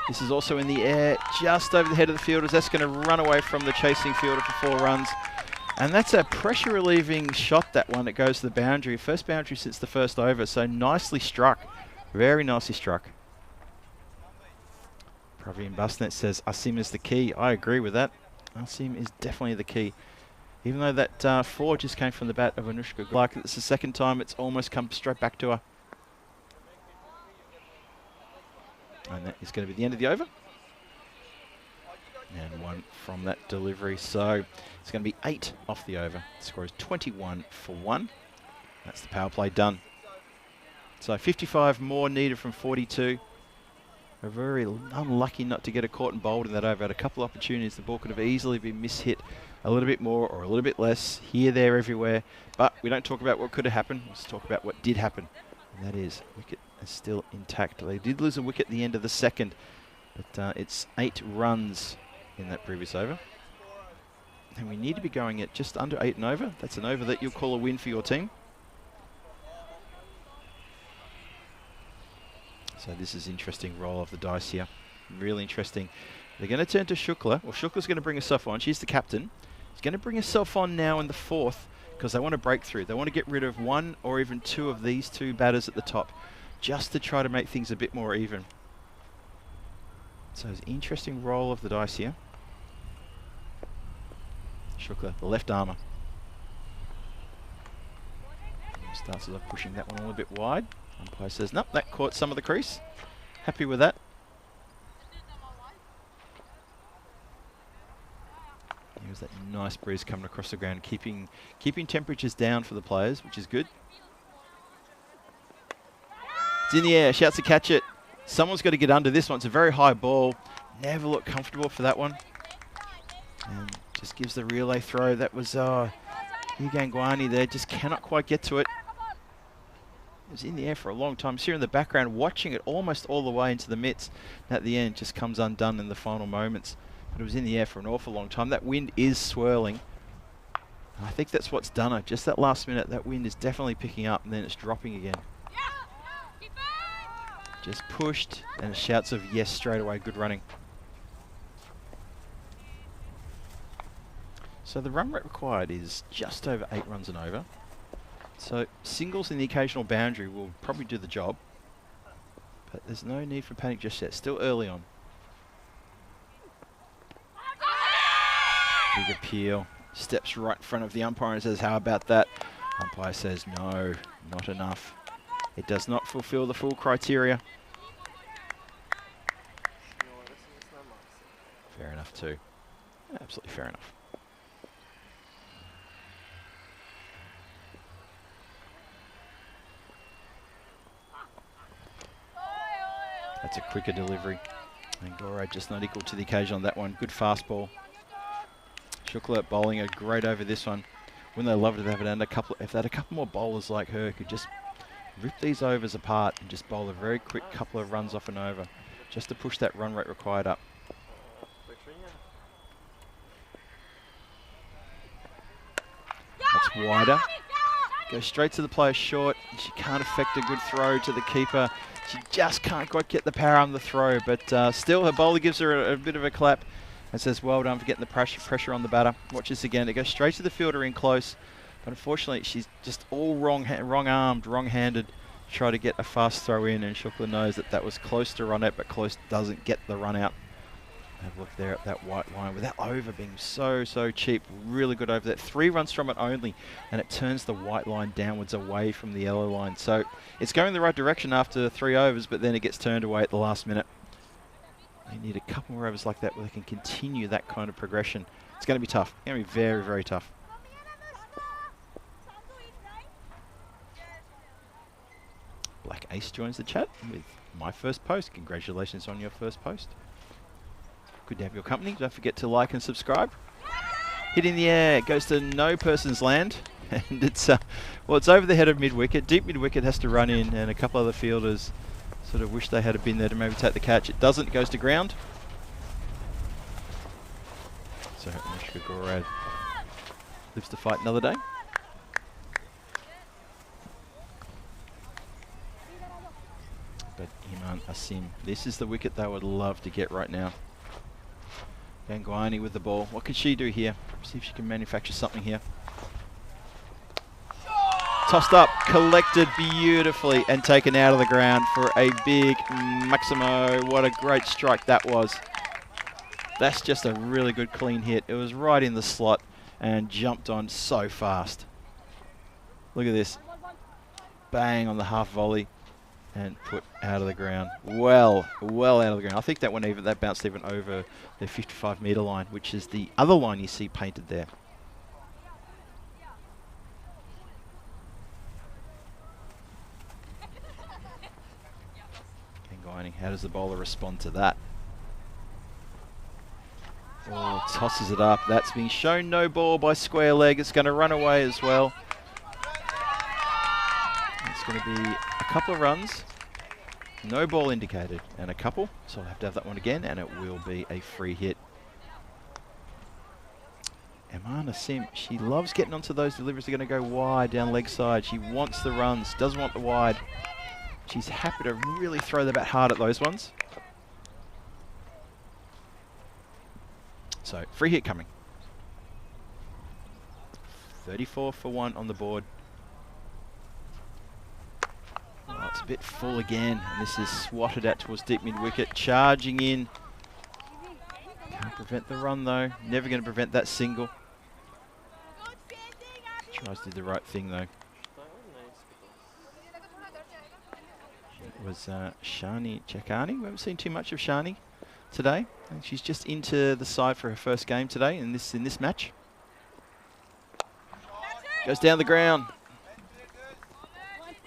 This is also in the air, just over the head of the fielders. That's going to run away from the chasing fielder for 4 runs. And that's a pressure relieving shot, that one. It goes to the boundary. First boundary since the first over, so nicely struck. Very nicely struck. Praveen Busnet says Asim is the key. I agree with that. Asim is definitely the key. Even though that 4 just came from the bat of Anushka. Like it's the second time it's almost come straight back to her. And that is going to be the end of the over. And 1 from that delivery. So it's going to be 8 off the over. The score is 21 for 1. That's the power play done. So 55 more needed from 42. We're very unlucky not to get a caught and bowled in that over. Had a couple of opportunities. The ball could have easily been mishit a little bit more or a little bit less. Here, there, everywhere. But we don't talk about what could have happened. Let's talk about what did happen. And that is, wicket is still intact. They did lose a wicket at the end of the second. But it's 8 runs in that previous over. And we need to be going at just under 8 and over. That's an over that you'll call a win for your team. So this is interesting roll of the dice here. Really interesting. They're going to turn to Shukla. Well, Shukla's going to bring herself on. She's the captain. She's going to bring herself on now in the 4th because they want to break through. They want to get rid of 1 or even 2 of these 2 batters at the top just to try to make things a bit more even. So it's an interesting roll of the dice here. Shukla, the left armour. Starts off pushing that one a little bit wide. Umpire says, nope, that caught some of the crease. Happy with that. Here's that nice breeze coming across the ground, keeping temperatures down for the players, which is good. It's in the air, shouts to catch it. Someone's got to get under this one. It's a very high ball. Never looked comfortable for that one. And just gives the relay throw. That was Hugangwani there, just cannot quite get to it. It was in the air for a long time. It's here in the background, watching it almost all the way into the mitts. And at the end, just comes undone in the final moments. But it was in the air for an awful long time. That wind is swirling. And I think that's what's done it. Just that last minute, that wind is definitely picking up, and then it's dropping again. Just pushed, and shouts of yes straight away. Good running. So the run rate required is just over 8 runs and over. So singles in the occasional boundary will probably do the job. But there's no need for panic just yet. Still early on. Big appeal. Steps right in front of the umpire and says, how about that? Umpire says, no, not enough. It does not fulfill the full criteria. Fair enough too. Absolutely fair enough. That's a quicker delivery. And Gore just not equal to the occasion on that one. Good fastball. Shukla bowling a great over this one. Wouldn't they love it if they had a couple more bowlers like her who could just rip these overs apart and just bowl a very quick couple of runs off and over, just to push that run rate required up. That's wider. Goes straight to the player short. She can't affect a good throw to the keeper. She just can't quite get the power on the throw, but still her bowler gives her a bit of a clap and says, well done for getting the pressure on the batter. Watch this again. It goes straight to the fielder in close, but unfortunately she's just all wrong-armed, wrong-handed. Try to get a fast throw in, and Shukla knows that that was close to run out, but close doesn't get the run out. Have a look there at that white line, with that over being so cheap. Really good over that. 3 runs from it only, and it turns the white line downwards away from the yellow line. So it's going the right direction after 3 overs, but then it gets turned away at the last minute. They need a couple more overs like that where they can continue that kind of progression. It's going to be tough. It's going to be very, very tough. Black Ace joins the chat with my first post. Congratulations on your first post. Good to have your company. Don't forget to like and subscribe. Hit in the air. It goes to no person's land. And it's, well, it's over the head of mid-wicket. Deep mid-wicket has to run in, and a couple other fielders sort of wish they had been there to maybe take the catch. It doesn't. It goes to ground. So Anushka Gorad lives to fight another day. But Iman Asim, this is the wicket they would love to get right now. Gangwani with the ball. What can she do here? See if she can manufacture something here. Tossed up, collected beautifully, and taken out of the ground for a big Maximo. What a great strike that was. That's just a really good clean hit. It was right in the slot and jumped on so fast. Look at this. Bang on the half volley and put out of the ground. Well out of the ground. I think that one that bounced even over the 55-metre line, which is the other line you see painted there. Gangwani, how does the bowler respond to that? Oh, tosses it up. That's being shown no ball by square leg. It's going to run away as well. It's going to be a couple of runs. No ball indicated, and a couple, so I'll have to have that one again, and it will be a free hit. Amana Sim, she loves getting onto those deliveries. They're going to go wide down leg side. She wants the runs, doesn't want the wide. She's happy to really throw the bat hard at those ones. So, free hit coming. 34 for 1 on the board. Oh, it's a bit full again, and this is swatted out towards deep mid-wicket. Charging in prevent the run though. Never going to prevent that single. Tries to do the right thing though. It was Shani Chakani. We haven't seen too much of Shani today. And she's just into the side for her first game today in this match. Goes down the ground.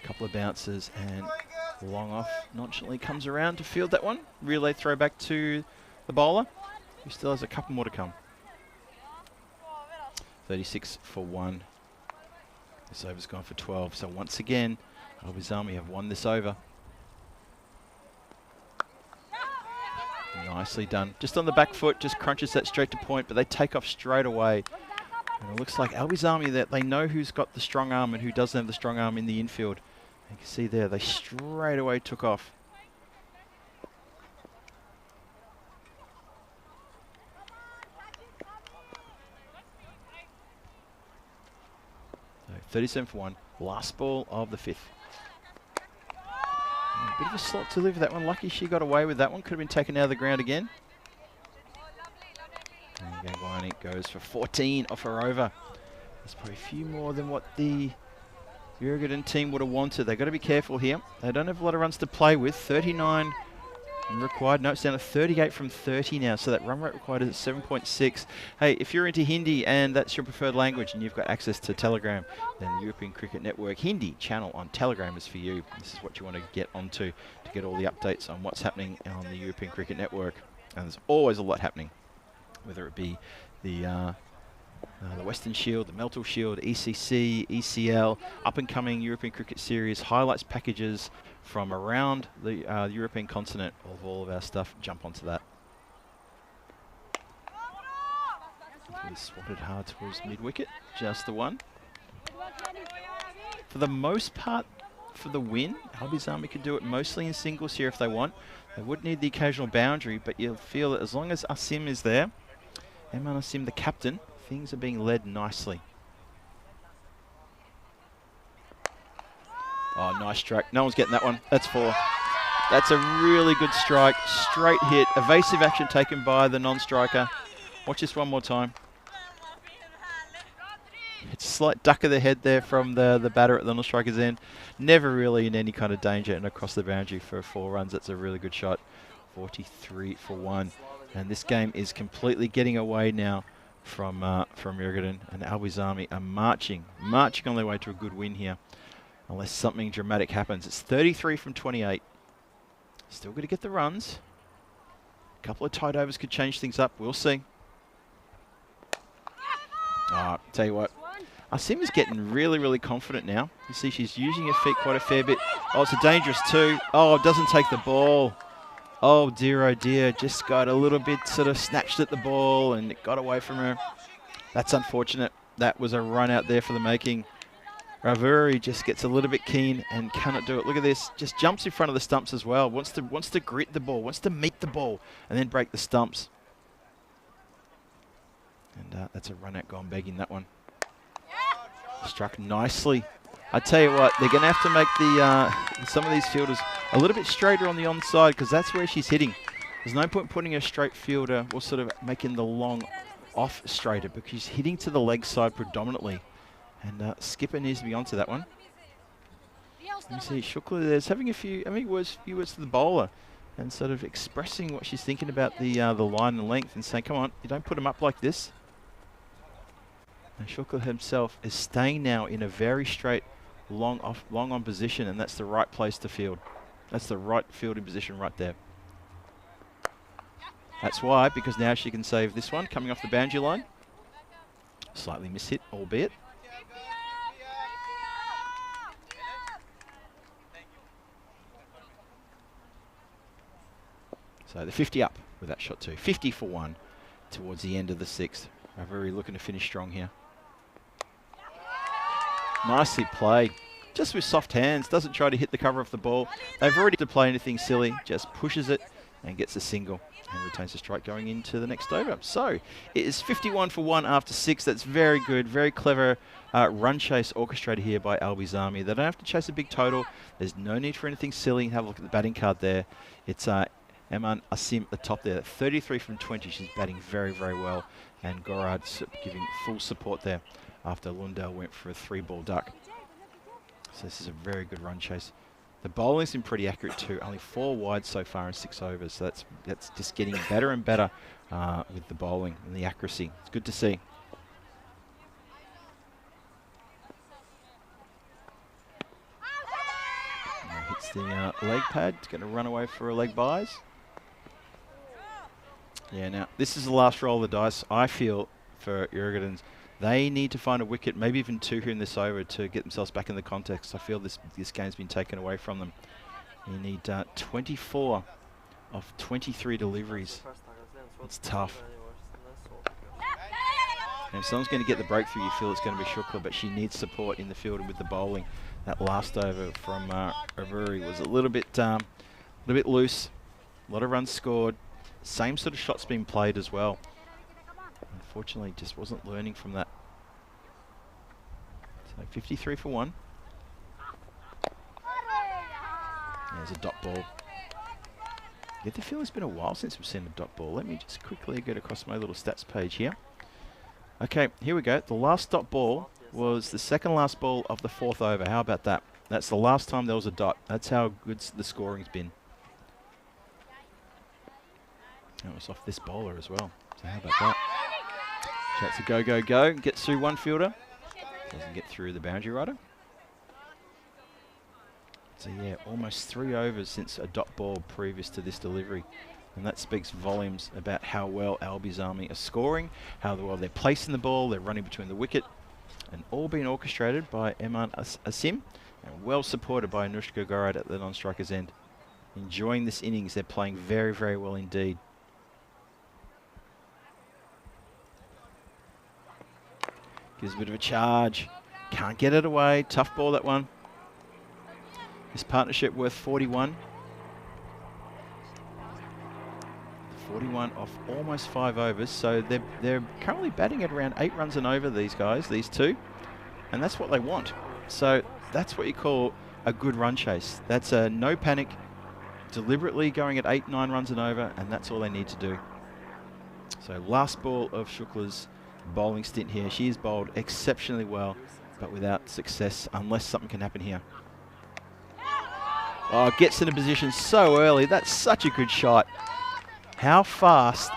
Couple of bounces and long off. Nonchalantly comes around to field that one. Relay throw back to the bowler, who still has a couple more to come. 36 for 1. This over's gone for 12. So once again, Albizami have won this over. Nicely done. Just on the back foot, just crunches that straight to point, but they take off straight away. And it looks like Albizami, that they know who's got the strong arm and who doesn't have the strong arm in the infield. You can see there, they straight away took off. So 37 for 1. Last ball of the 5th. A bit of a slot to deliver that one. Lucky she got away with that one. Could have been taken out of the ground again. And Gangwani goes for 14 off her over. That's probably a few more than what the Uruguayan team would have wanted. They've got to be careful here. They don't have a lot of runs to play with. 39 required. No, it's down to 38 from 30 now. So that run rate required is at 7.6. Hey, if you're into Hindi and that's your preferred language and you've got access to Telegram, then the European Cricket Network Hindi channel on Telegram is for you. This is what you want to get onto to get all the updates on what's happening on the European Cricket Network. And there's always a lot happening, whether it be the Western Shield, the Meltle Shield, ECC, ECL, up-and-coming European Cricket Series, highlights packages from around the European continent of all of our stuff. Jump onto that. He swatted hard towards mid-wicket, just the one. For the most part, for the win, Albizami could do it mostly in singles here if they want. They would need the occasional boundary, but you'll feel that as long as Asim is there, Eman Asim, the captain, things are being led nicely. Oh, nice strike. No one's getting that one. That's 4. That's a really good strike. Straight hit. Evasive action taken by the non-striker. Watch this one more time. It's a slight duck of the head there from the batter at the non-striker's end. Never really in any kind of danger, and across the boundary for 4 runs. That's a really good shot. 43 for 1. And this game is completely getting away now from Uruguayan, and Albizami are marching on their way to a good win here, unless something dramatic happens. It's 33 from 28. Still going to get the runs. A couple of tight overs could change things up. We'll see. Tell you what, Asim is getting really, really confident now. You see she's using her feet quite a fair bit. Oh, it's a dangerous 2. Oh, it doesn't take the ball. Oh dear, just got a little bit sort of snatched at the ball and it got away from her. That's unfortunate. That was a run out there for the making. Ravuri just gets a little bit keen and cannot do it. Look at this, just jumps in front of the stumps as well. Wants to grit the ball, wants to meet the ball and then break the stumps. And that's a run out gone begging, that one. Struck nicely. I tell you what, they're going to have to make the some of these fielders a little bit straighter on the onside, because that's where she's hitting. There's no point putting a straight fielder or sort of making the long off straighter, because she's hitting to the leg side predominantly. And Skipper needs to be onto that one. You see Shukla there's having a few words to the bowler and sort of expressing what she's thinking about the line and length and saying, come on, you don't put them up like this. And Shukla himself is staying now in a very straight long on position, and that's the right place to field. That's the right fielding position right there. That's why, because now she can save this one coming off the boundary line. Slightly mishit, albeit. So the 50 up with that shot too. 50 for 1 towards the end of the 6th. Ravuri looking to finish strong here. Nicely played. Just with soft hands, doesn't try to hit the cover of the ball. They've already to play anything silly, just pushes it and gets a single and retains the strike going into the next over. So it is 51 for 1 after 6. That's very good, very clever run chase orchestrated here by Albizami. They don't have to chase a big total. There's no need for anything silly. Have a look at the batting card there. It's Eman Asim at the top there, 33 from 20. She's batting very, very well. And Gorard giving full support there after Lundell went for a 3-ball duck. So this is a very good run chase. The bowling's been pretty accurate too. Only 4 wide so far in 6 overs. So that's just getting better and better with the bowling and the accuracy. It's good to see. Hits the leg pad. It's going to run away for a leg buys. Yeah, now this is the last roll of the dice, I feel, for Jurgens. They need to find a wicket, maybe even 2 here in this over to get themselves back in the context. I feel this game's been taken away from them. You need 24 of 23 deliveries. It's tough. And if someone's going to get the breakthrough, you feel it's going to be Shukla, but she needs support in the field and with the bowling. That last over from Avuri was a little bit loose. A lot of runs scored. Same sort of shots being played as well. Unfortunately, just wasn't learning from that. So 53 for 1. There's a dot ball. Yeah, I feel it's been a while since we've seen a dot ball. Let me just quickly get across my little stats page here. Okay, here we go. The last dot ball was the second last ball of the 4th over. How about that? That's the last time there was a dot. That's how good the scoring's been. That was off this bowler as well. So how about that? That's a go, go, go. Gets through one fielder. Doesn't get through the boundary rider. So yeah, almost 3 overs since a dot ball previous to this delivery. And that speaks volumes about how well Albi's Army are scoring, how well they're placing the ball, they're running between the wicket, and all being orchestrated by Eman Asim, and well supported by Anushka Gorad at the non-striker's end. Enjoying this innings, they're playing very, very well indeed. Gives a bit of a charge. Can't get it away. Tough ball, that one. This partnership worth 41. 41 off almost 5 overs. So they're currently batting at around 8 runs and over, these guys, these two. And that's what they want. So that's what you call a good run chase. That's a no panic, deliberately going at 8, 9 runs and over, and that's all they need to do. So last ball of Shukla's bowling stint here. She is bowled exceptionally well, but without success unless something can happen here. Oh, gets in a position so early. That's such a good shot. How fast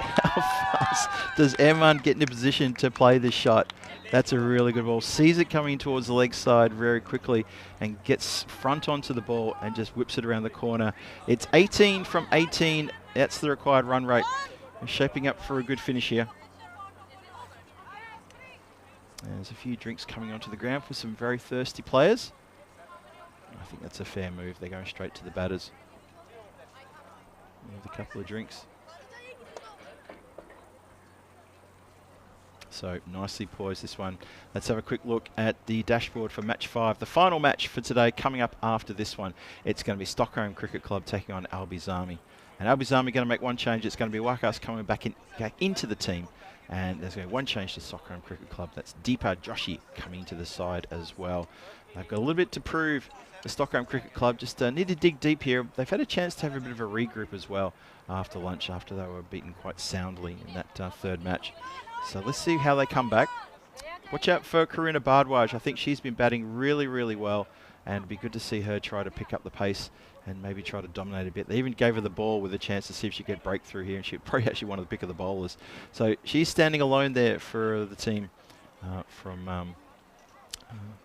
does Eman get in a position to play this shot? That's a really good ball. Sees it coming towards the leg side very quickly and gets front onto the ball and just whips it around the corner. It's 18 from 18. That's the required run rate. We're shaping up for a good finish here. There's a few drinks coming onto the ground for some very thirsty players. I think that's a fair move. They're going straight to the batters. With a couple of drinks. So nicely poised, this one. Let's have a quick look at the dashboard for match 5. The final match for today coming up after this one. It's going to be Stockholm Cricket Club taking on Albi's Army. And Albi's Army going to make one change. It's going to be Wakas coming back into the team. And there's going to be one change to Stockholm Cricket Club. That's Deepa Joshi coming to the side as well. They've got a little bit to prove. The Stockholm Cricket Club just need to dig deep here. They've had a chance to have a bit of a regroup as well after lunch, after they were beaten quite soundly in that 3rd match. So let's see how they come back. Watch out for Karuna Bardwaj. I think she's been batting really, really well. And it'd be good to see her try to pick up the pace and maybe try to dominate a bit. They even gave her the ball with a chance to see if she could break through here, and she probably actually one of the pick of the bowlers. So she's standing alone there for the team from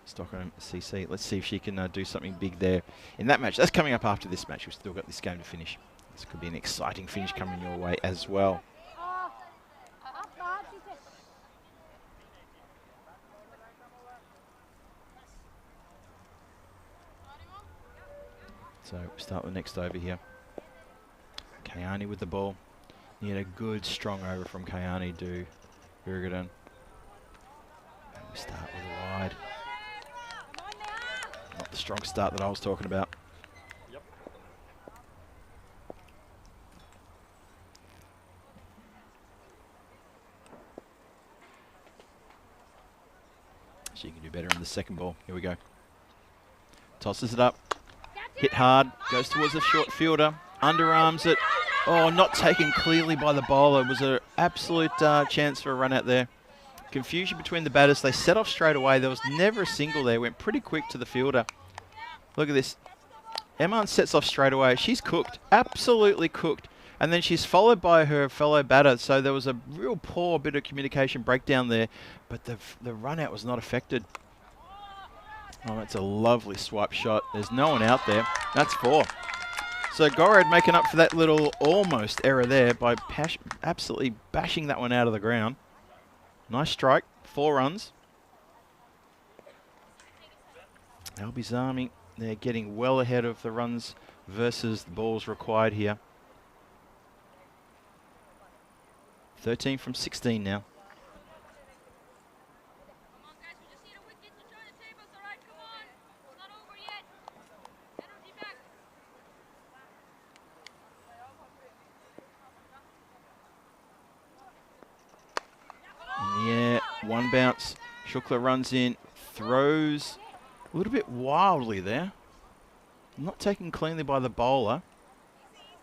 Stockholm CC. Let's see if she can do something big there in that match. That's coming up after this match. We've still got this game to finish. This could be an exciting finish coming your way as well. So start the next over here. Kayani with the ball. Need a good strong over from Kayani to Virgadan. And we start with a wide. Not the strong start that I was talking about. Yep. She can do better in the second ball. Here we go. Tosses it up. Hit hard, goes towards the short fielder, underarms it, Oh, not taken clearly by the bowler. It was an absolute chance for a run out there. Confusion between the batters. They set off straight away. There was never a single there. Went pretty quick to the fielder. Look at this. Eman sets off straight away. She's cooked. Absolutely cooked. And then she's followed by her fellow batter. So there was a real poor bit of communication breakdown there. But the run out was not affected. Oh, that's a lovely swipe shot. There's no one out there. That's 4. So Gorad making up for that little almost error there by absolutely bashing that one out of the ground. Nice strike. 4 runs. Albi's Army, they're getting well ahead of the runs versus the balls required here. 13 from 16 now. Yeah, one bounce. Shukla runs in, throws a little bit wildly there. Not taken cleanly by the bowler.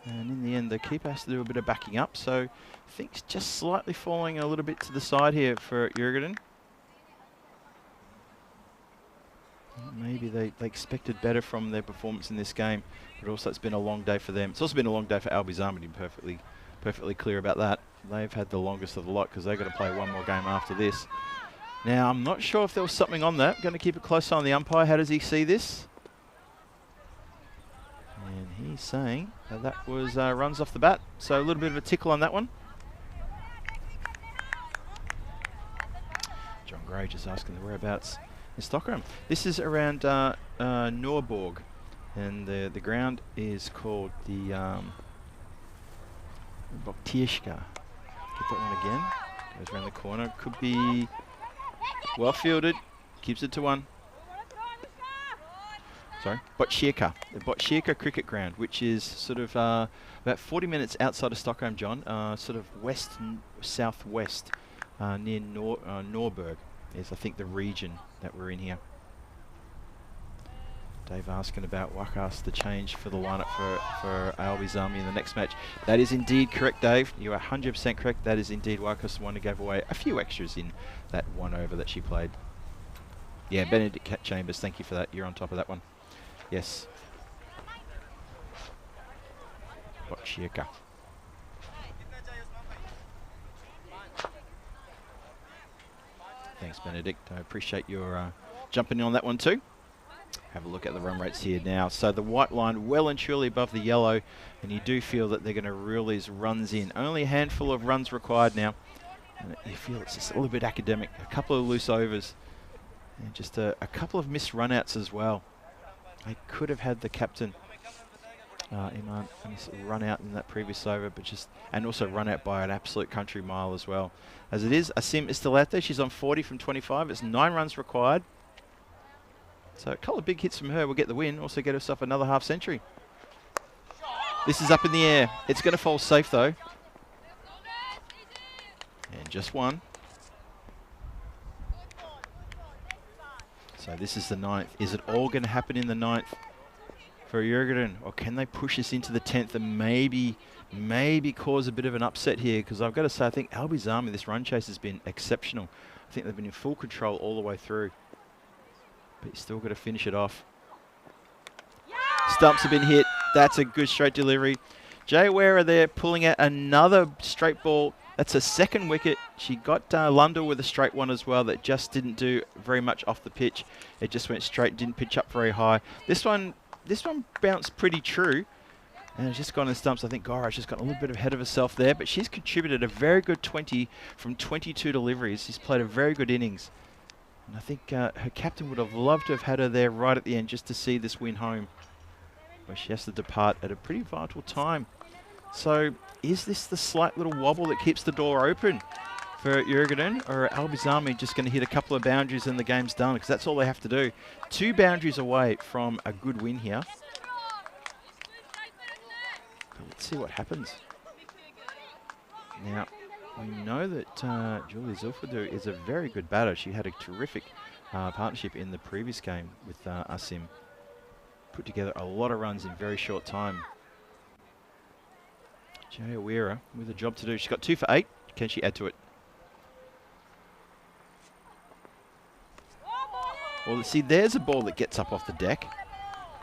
And in the end, the keeper has to do a bit of backing up. So things just slightly falling a little bit to the side here for Jurgen. Maybe they expected better from their performance in this game. But also it's been a long day for them. It's also been a long day for Albi's Army, to be perfectly clear about that. They've had the longest of the lot because they've got to play one more game after this. Now, I'm not sure if there was something on that. Going to keep a close eye on the umpire. How does he see this? And he's saying that was runs off the bat. So a little bit of a tickle on that one. John Gray just asking the whereabouts in Stockholm. This is around Norrborg. And the ground is called the Boktierska. Get that one again. Goes around the corner. Could be well fielded. Keeps it to 1. Sorry, Botkyrka. The Botkyrka Cricket Ground, which is sort of about 40 minutes outside of Stockholm, John. Sort of southwest near Norrborg is, I think, the region that we're in here. Dave asking about Wakas, the change for the lineup for Albi's Army in the next match. That is indeed correct, Dave. You are 100% correct. That is indeed Wakas, the one who gave away a few extras in that 1 over that she played. Yeah, Benedict Chambers, thank you for that. You're on top of that one. Yes. Botkyrka. Thanks, Benedict. I appreciate your jumping in on that one too. Have a look at the run rates here now. So the white line well and truly above the yellow, and you do feel that they're going to reel these runs in. Only a handful of runs required now. And you feel it's just a little bit academic. A couple of loose overs, and just a couple of missed run-outs as well. They could have had the captain, Iman, run out in that previous over, and also run out by an absolute country mile as well. As it is, Asim is still out there. She's on 40 from 25. It's 9 runs required. So a couple of big hits from her will get the win. Also get herself another half century. This is up in the air. It's going to fall safe though. And just 1. So this is the 9th. Is it all going to happen in the 9th for Jurgen? Or can they push this into the 10th and maybe cause a bit of an upset here? Because I've got to say, I think Albi's Army, this run chase has been exceptional. I think they've been in full control all the way through. But you still got to finish it off. Stumps have been hit. That's a good straight delivery. Jay Wera there pulling out another straight ball. That's a second wicket. She got Lundell with a straight one as well that just didn't do very much off the pitch. It just went straight, didn't pitch up very high. This one bounced pretty true. And it's just gone in stumps. I think Gora's just got a little bit ahead of herself there. But she's contributed a very good 20 from 22 deliveries. She's played a very good innings. And I think her captain would have loved to have had her there right at the end just to see this win home, where she has to depart at a pretty vital time. So is this the slight little wobble that keeps the door open for Jurgen, or are Albi's Army just going to hit a couple of boundaries and the game's done? Because that's all they have to do. 2 boundaries away from a good win here. But let's see what happens. Now, we know that Julia Zulfadu is a very good batter. She had a terrific partnership in the previous game with Asim. Put together a lot of runs in very short time. Jay O'Weara with a job to do. She's got 2 for 8. Can she add to it? Well, see, there's a ball that gets up off the deck.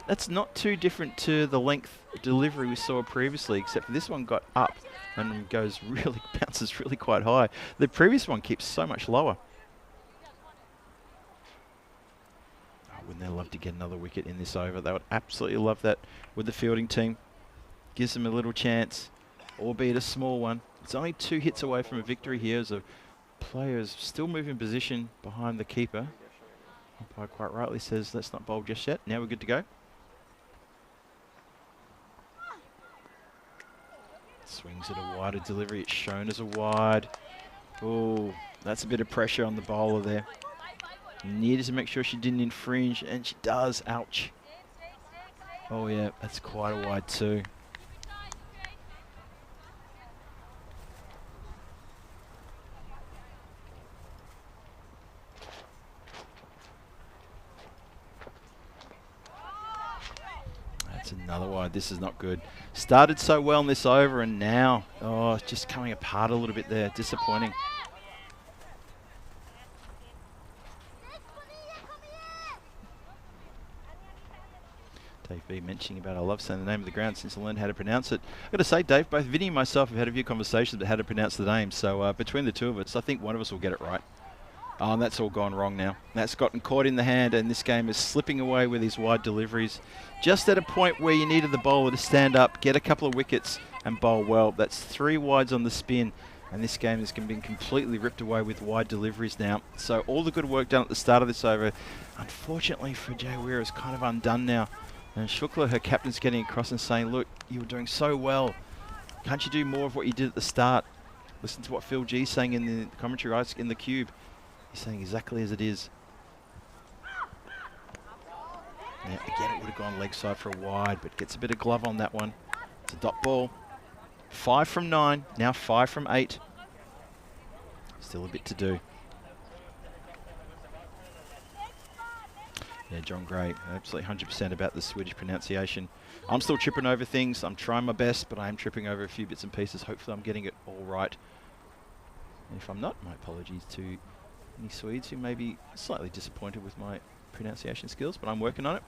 That's not too different to the length delivery we saw previously, except for this one got up and goes really, bounces really quite high. The previous one keeps so much lower. Oh, wouldn't they love to get another wicket in this over? They would absolutely love that with the fielding team. Gives them a little chance, albeit a small one. It's only 2 hits away from a victory here as the players still move in position behind the keeper. Umpire quite rightly says let's not bowl just yet. Now we're good to go. Swings at a wider delivery. It's shown as a wide. Oh, that's a bit of pressure on the bowler there. Needed to make sure she didn't infringe, and she does. Ouch. Oh yeah, that's quite a wide too. Another wide. This is not good. Started so well in this over, and now, oh, it's just coming apart a little bit there. Disappointing. Dave B mentioning about I love saying the name of the ground since I learned how to pronounce it. I've got to say, Dave, both Vinny and myself have had a few conversations about how to pronounce the name, so between the two of us, I think one of us will get it right. Oh, and that's all gone wrong now. That's gotten caught in the hand, and this game is slipping away with these wide deliveries. Just at a point where you needed the bowler to stand up, get a couple of wickets, and bowl well. That's 3 wides on the spin, and this game has been completely ripped away with wide deliveries now. So all the good work done at the start of this over, unfortunately for Jay Weir, is kind of undone now. And Shukla, her captain's getting across and saying, look, you were doing so well. Can't you do more of what you did at the start? Listen to what Phil G's saying in the commentary right in the cube. He's saying exactly as it is. Now, again, it would have gone leg side for a wide, but gets a bit of glove on that one. It's a dot ball. 5 from 9, now 5 from 8. Still a bit to do. Yeah, John Gray, absolutely 100% about the Swedish pronunciation. I'm still tripping over things. I'm trying my best, but I am tripping over a few bits and pieces. Hopefully I'm getting it all right. And if I'm not, my apologies to any Swedes who may be slightly disappointed with my pronunciation skills, but I'm working on it.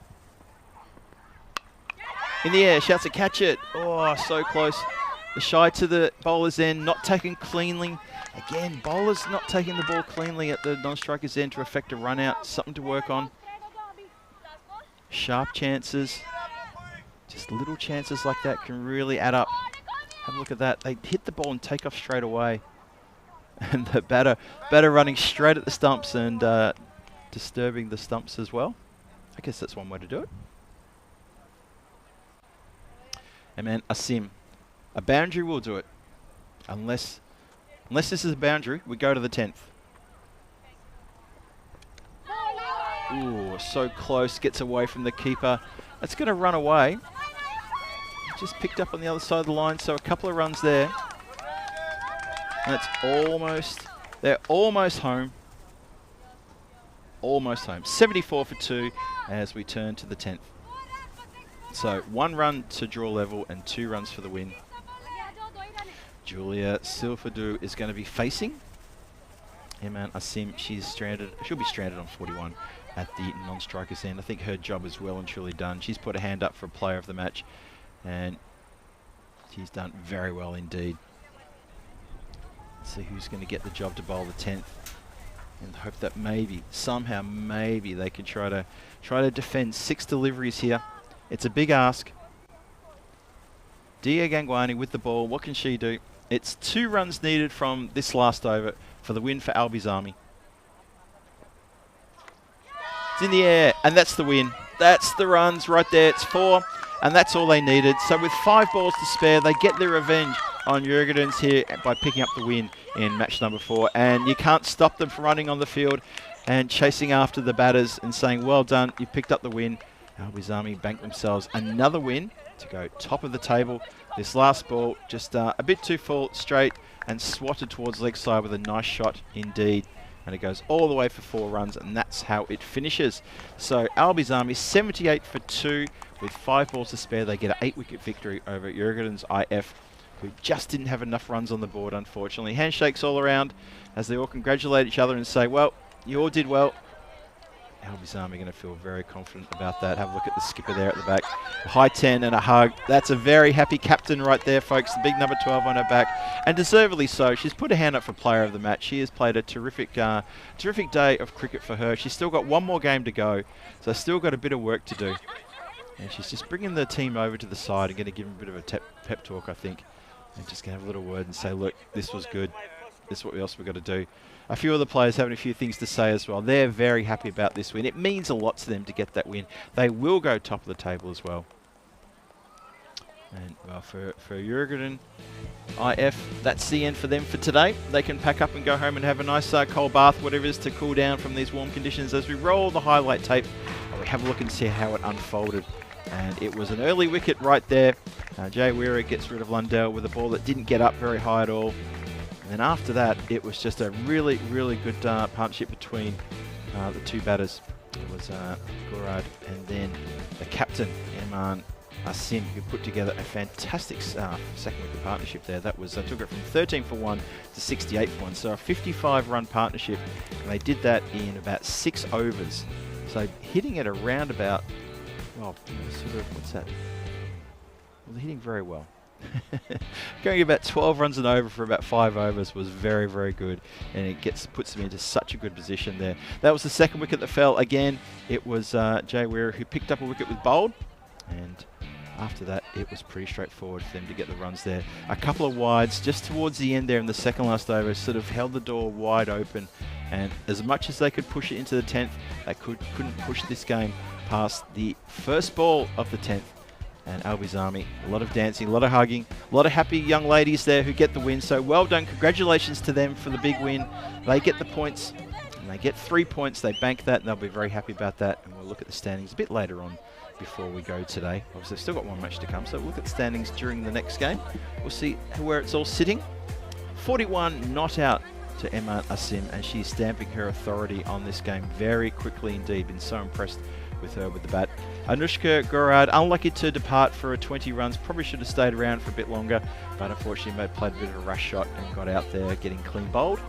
In the air, shouts to catch it. Oh, so close. The shy to the bowler's end, not taken cleanly. Again, bowlers not taking the ball cleanly at the non-striker's end to affect a run out. Something to work on. Sharp chances. Just little chances like that can really add up. Have a look at that. They hit the ball and take off straight away. And the batter running straight at the stumps and disturbing the stumps as well. I guess that's one way to do it. And man, a sim. A boundary will do it. Unless this is a boundary, we go to the 10th. Ooh, so close. Gets away from the keeper. That's going to run away. Just picked up on the other side of the line, so a couple of runs there. And it's almost, they're almost home. Almost home. 74 for 2 as we turn to the 10th. So 1 run to draw level and 2 runs for the win. Julia Silfadu is going to be facing Iman Asim. She's stranded. She'll be stranded on 41 at the non-striker's end. I think her job is well and truly done. She's put a hand up for a player of the match, and she's done very well indeed. Let's see who's going to get the job to bowl the 10th, and hope that maybe, somehow, maybe they can try to defend 6 deliveries here. It's a big ask. Dia Gangwani with the ball. What can she do? It's 2 runs needed from this last over for the win for Albi's Army. It's in the air, and that's the win. That's the runs right there. It's 4, and that's all they needed. So with 5 balls to spare, they get their revenge on Jurgens here by picking up the win in match number 4. And you can't stop them from running on the field and chasing after the batters and saying, well done, you picked up the win. Albi's Army banked themselves another win to go top of the table. This last ball just a bit too full, straight, and swatted towards leg side with a nice shot indeed. And it goes all the way for 4 runs, and that's how it finishes. So Albi's Army 78 for 2 with 5 balls to spare. They get an 8-wicket victory over Jurgens IF who just didn't have enough runs on the board, unfortunately. Handshakes all around as they all congratulate each other and say, well, you all did well. Albie's Army going to feel very confident about that. Have a look at the skipper there at the back. A high 10 and a hug. That's a very happy captain right there, folks. The big number 12 on her back. And deservedly so. She's put her hand up for player of the match. She has played a terrific day of cricket for her. She's still got one more game to go. So still got a bit of work to do. And she's just bringing the team over to the side and going to give them a bit of a pep talk, I think. And just going to have a little word and say, look, this was good. This is what else we've got to do. A few of the players having a few things to say as well. They're very happy about this win. It means a lot to them to get that win. They will go top of the table as well. And well, for Jurgen IF, that's the end for them for today. They can pack up and go home and have a nice cold bath, whatever it is, to cool down from these warm conditions. As we roll the highlight tape, we have a look and see how it unfolded. And it was an early wicket right there. Jay Weir gets rid of Lundell with a ball that didn't get up very high at all. And after that, it was just a really, really good partnership between the two batters. It was Gorad and then the captain, Eman Asim, who put together a fantastic second wicket partnership there. That was took it from 13 for 1 to 68 for 1. So a 55-run partnership. And they did that in about 6 overs. So hitting it around about, well, sort of, what's that? Well, they're hitting very well. Going about 12 runs and over for about 5 overs was very, very good, and it puts them into such a good position there. That was the second wicket that fell. Again, it was Jay Weir who picked up a wicket with bowled, and after that it was pretty straightforward for them to get the runs there. A couple of wides just towards the end there in the second last over sort of held the door wide open, and as much as they could push it into the 10th, they couldn't push this game past the first ball of the 10th. And Albie's Army, a lot of dancing, a lot of hugging, a lot of happy young ladies there who get the win. So well done, congratulations to them for the big win. They get the points, and they get 3 points. They bank that, and they'll be very happy about that. And we'll look at the standings a bit later on before we go today. Obviously, they've still got one match to come, so we'll look at the standings during the next game. We'll see where it's all sitting. 41 not out to Eman Asim, and she's stamping her authority on this game very quickly indeed. Been so impressed with her with the bat. Anushka Gorad, unlucky to depart for 20 runs. Probably should have stayed around for a bit longer, but unfortunately played a bit of a rush shot and got out there getting clean bowled.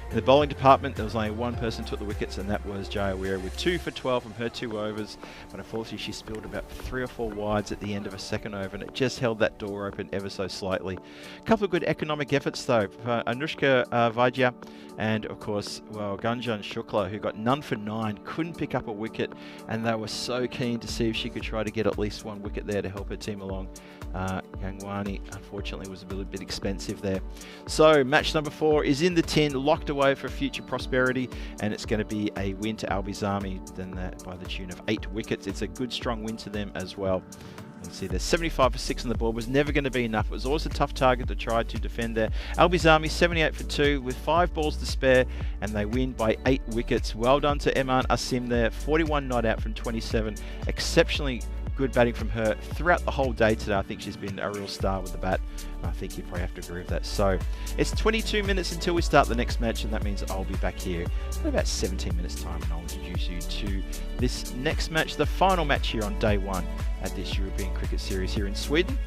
In the bowling department, there was only one person who took the wickets, and that was Jaya Weir with 2 for 12 from her 2 overs. But unfortunately, she spilled about 3 or 4 wides at the end of a second over, and it just held that door open ever so slightly. A couple of good economic efforts, though, for Anushka Vaidya and, of course, well, Gunjan Shukla, who got none for 9, couldn't pick up a wicket, and they were so keen to see if she could try to get at least 1 wicket there to help her team along. Gangwani, unfortunately, was a bit expensive there. So, match number 4 is in the tin, locked away for future prosperity, and it's going to be a win to Albie's Army then by the tune of 8 wickets. It's a good, strong win to them as well. You can see there's 75 for 6 on the board. Was never going to be enough. It was always a tough target to try to defend there. Albie's Army 78 for 2 with 5 balls to spare, and they win by 8 wickets. Well done to Eman Asim there. 41 not out from 27. Exceptionally good batting from her throughout the whole day today. I think she's been a real star with the bat. I think you probably have to agree with that. So it's 22 minutes until we start the next match, and that means I'll be back here in about 17 minutes time, and I'll introduce you to this next match, the final match here on day 1 at this European Cricket Series here in Sweden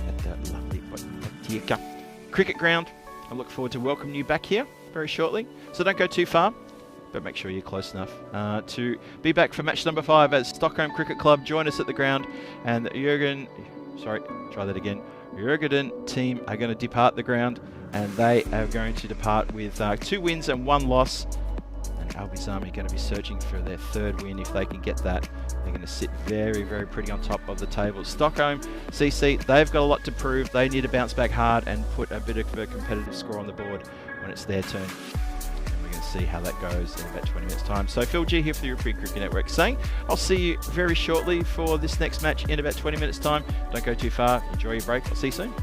at the lovely Botkyrka Cricket Ground. I look forward to welcoming you back here very shortly, so don't go too far, but make sure you're close enough to be back for match number 5 at Stockholm Cricket Club. Join us at the ground, and the Jurgen team are going to depart the ground, and they are going to depart with 2 wins and 1 loss. And Albie's Army are going to be searching for their 3rd win. If they can get that, they're going to sit very, very pretty on top of the table. Stockholm CC, they've got a lot to prove. They need to bounce back hard and put a bit of a competitive score on the board when it's their turn. See how that goes in about 20 minutes time. So Phil G here for the European Cricket Network saying I'll see you very shortly for this next match in about 20 minutes time. Don't go too far. Enjoy your break. I'll see you soon.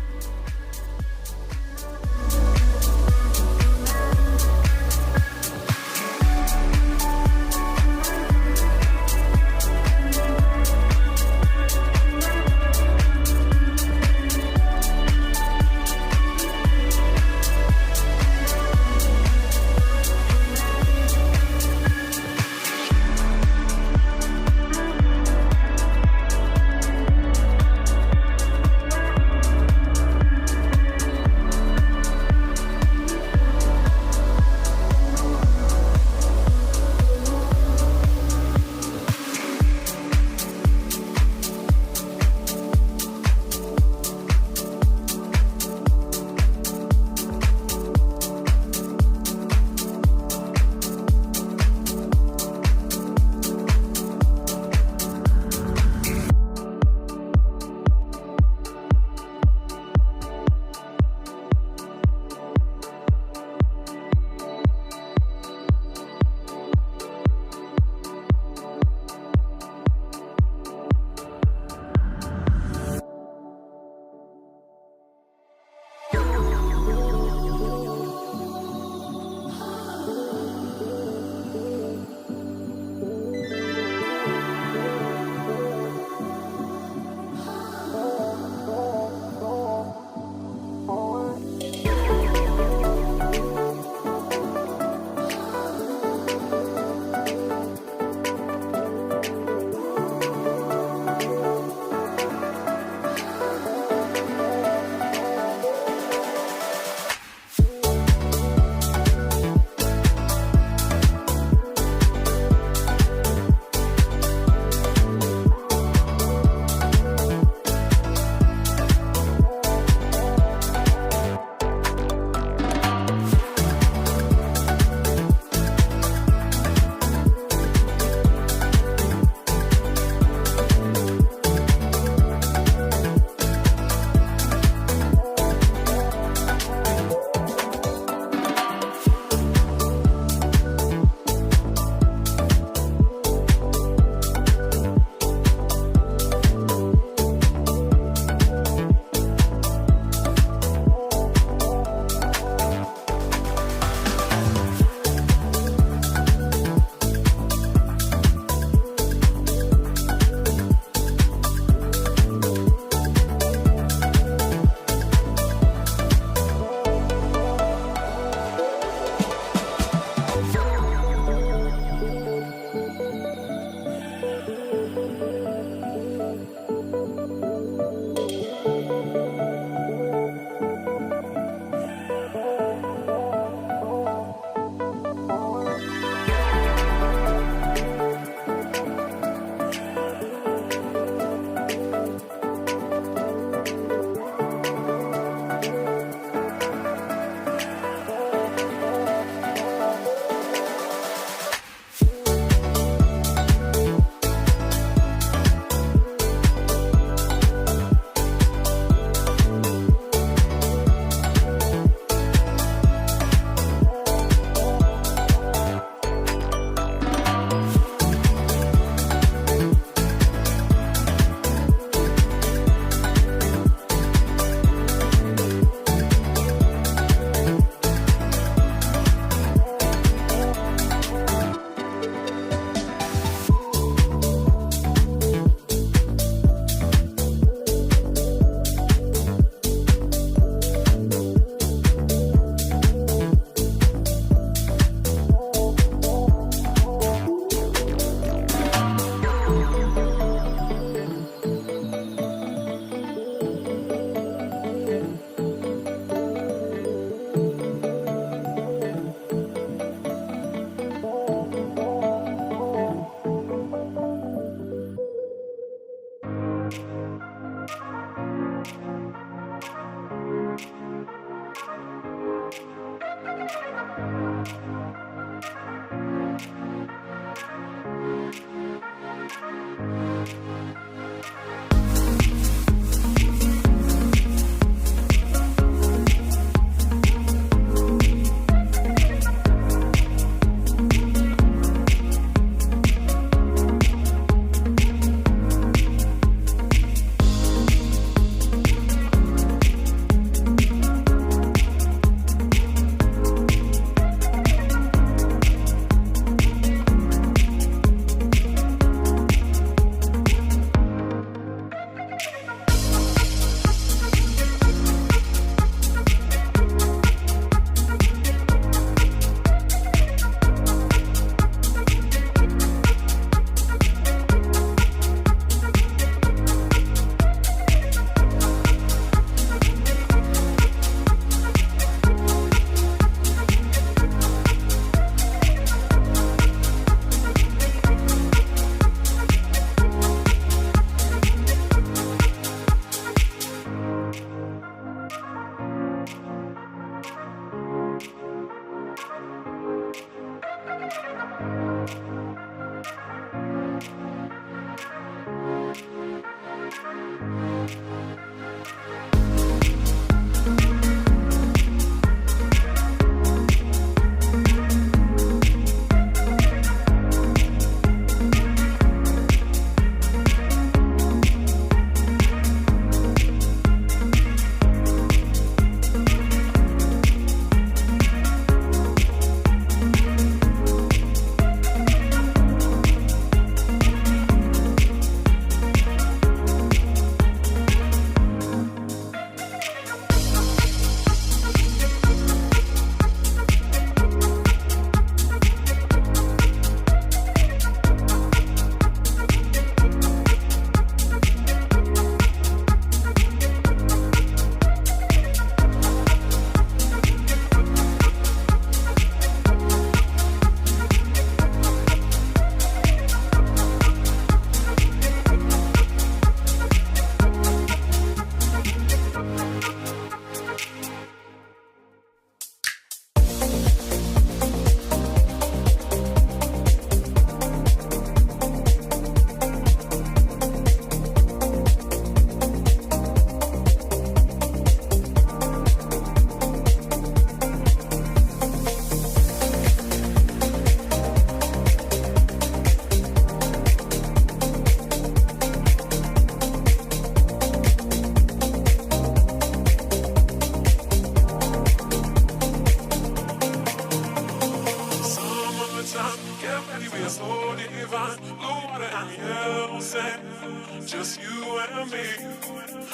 just you and me.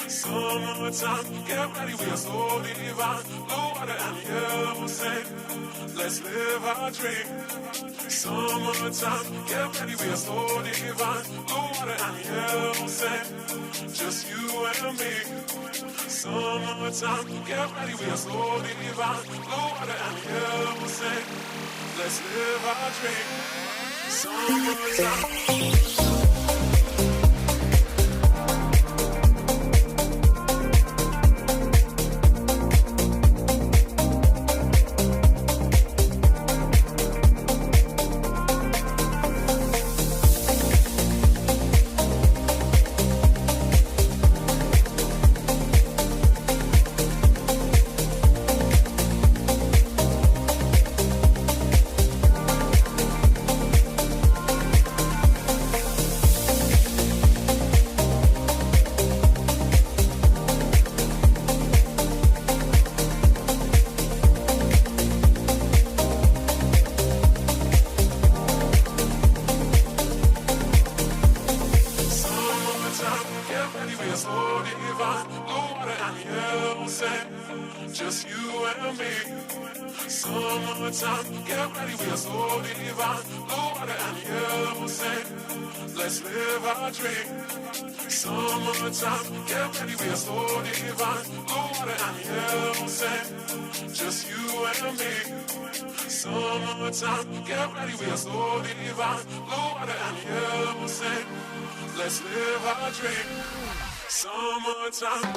Summertime, get ready, we are so divine. Blue water and yellow sand, let's live our dream. Summertime, get ready, we are so divine. Blue water and yellow sand, just you and me. Summertime, get ready, we are so divine. Blue water and yellow sand, let's live our dream. Summertime. Just you and me. Summertime, get ready, we are so divine. Blue water and yellow sand, let's live our dream. Summertime, get ready, we are so divine. Blue water and yellow sand, just you and me. Summertime, get ready, we are so divine. Blue water and yellow sand, let's live our dream. Summertime.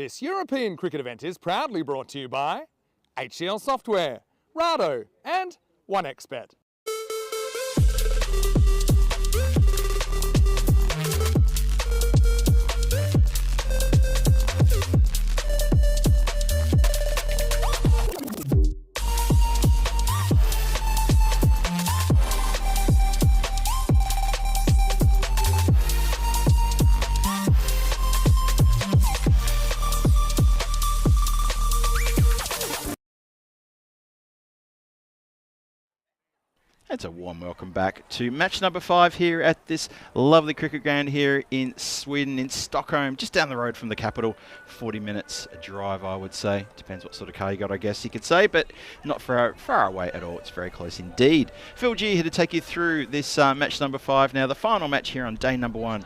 This European cricket event is proudly brought to you by HCL Software, Rado and 1xBet. It's a warm welcome back to match number 5 here at this lovely cricket ground here in Sweden, in Stockholm, just down the road from the capital. 40 minutes a drive, I would say. Depends what sort of car you got, I guess you could say, but not far away at all. It's very close indeed. Phil G here to take you through this match number 5 now, the final match here on day number 1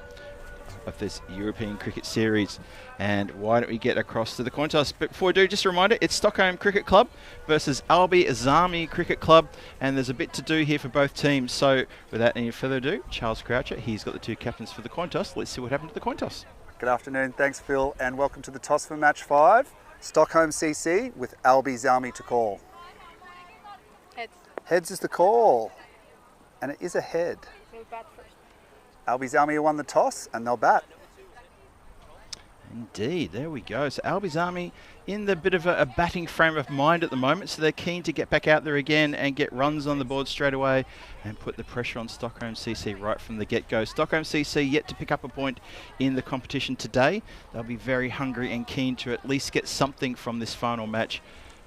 of this European Cricket Series. And why don't we get across to the coin toss? But before we do, just a reminder, it's Stockholm Cricket Club versus Alby Zami Cricket Club, and there's a bit to do here for both teams. So without any further ado, Charles Croucher, he's got the 2 captains for the coin toss. Let's see what happened to the coin toss. Good afternoon, thanks Phil, and welcome to the toss for match 5. Stockholm CC with Alby Zalmi to call. Heads. Heads is the call, and it is a head. We'll bat first. Alby Zalmi won the toss, and they'll bat. Indeed, there we go. So Alby Zami in the bit of a batting frame of mind at the moment, so they're keen to get back out there again and get runs on the board straight away and put the pressure on Stockholm CC right from the get-go. Stockholm CC yet to pick up a point in the competition today. They'll be very hungry and keen to at least get something from this final match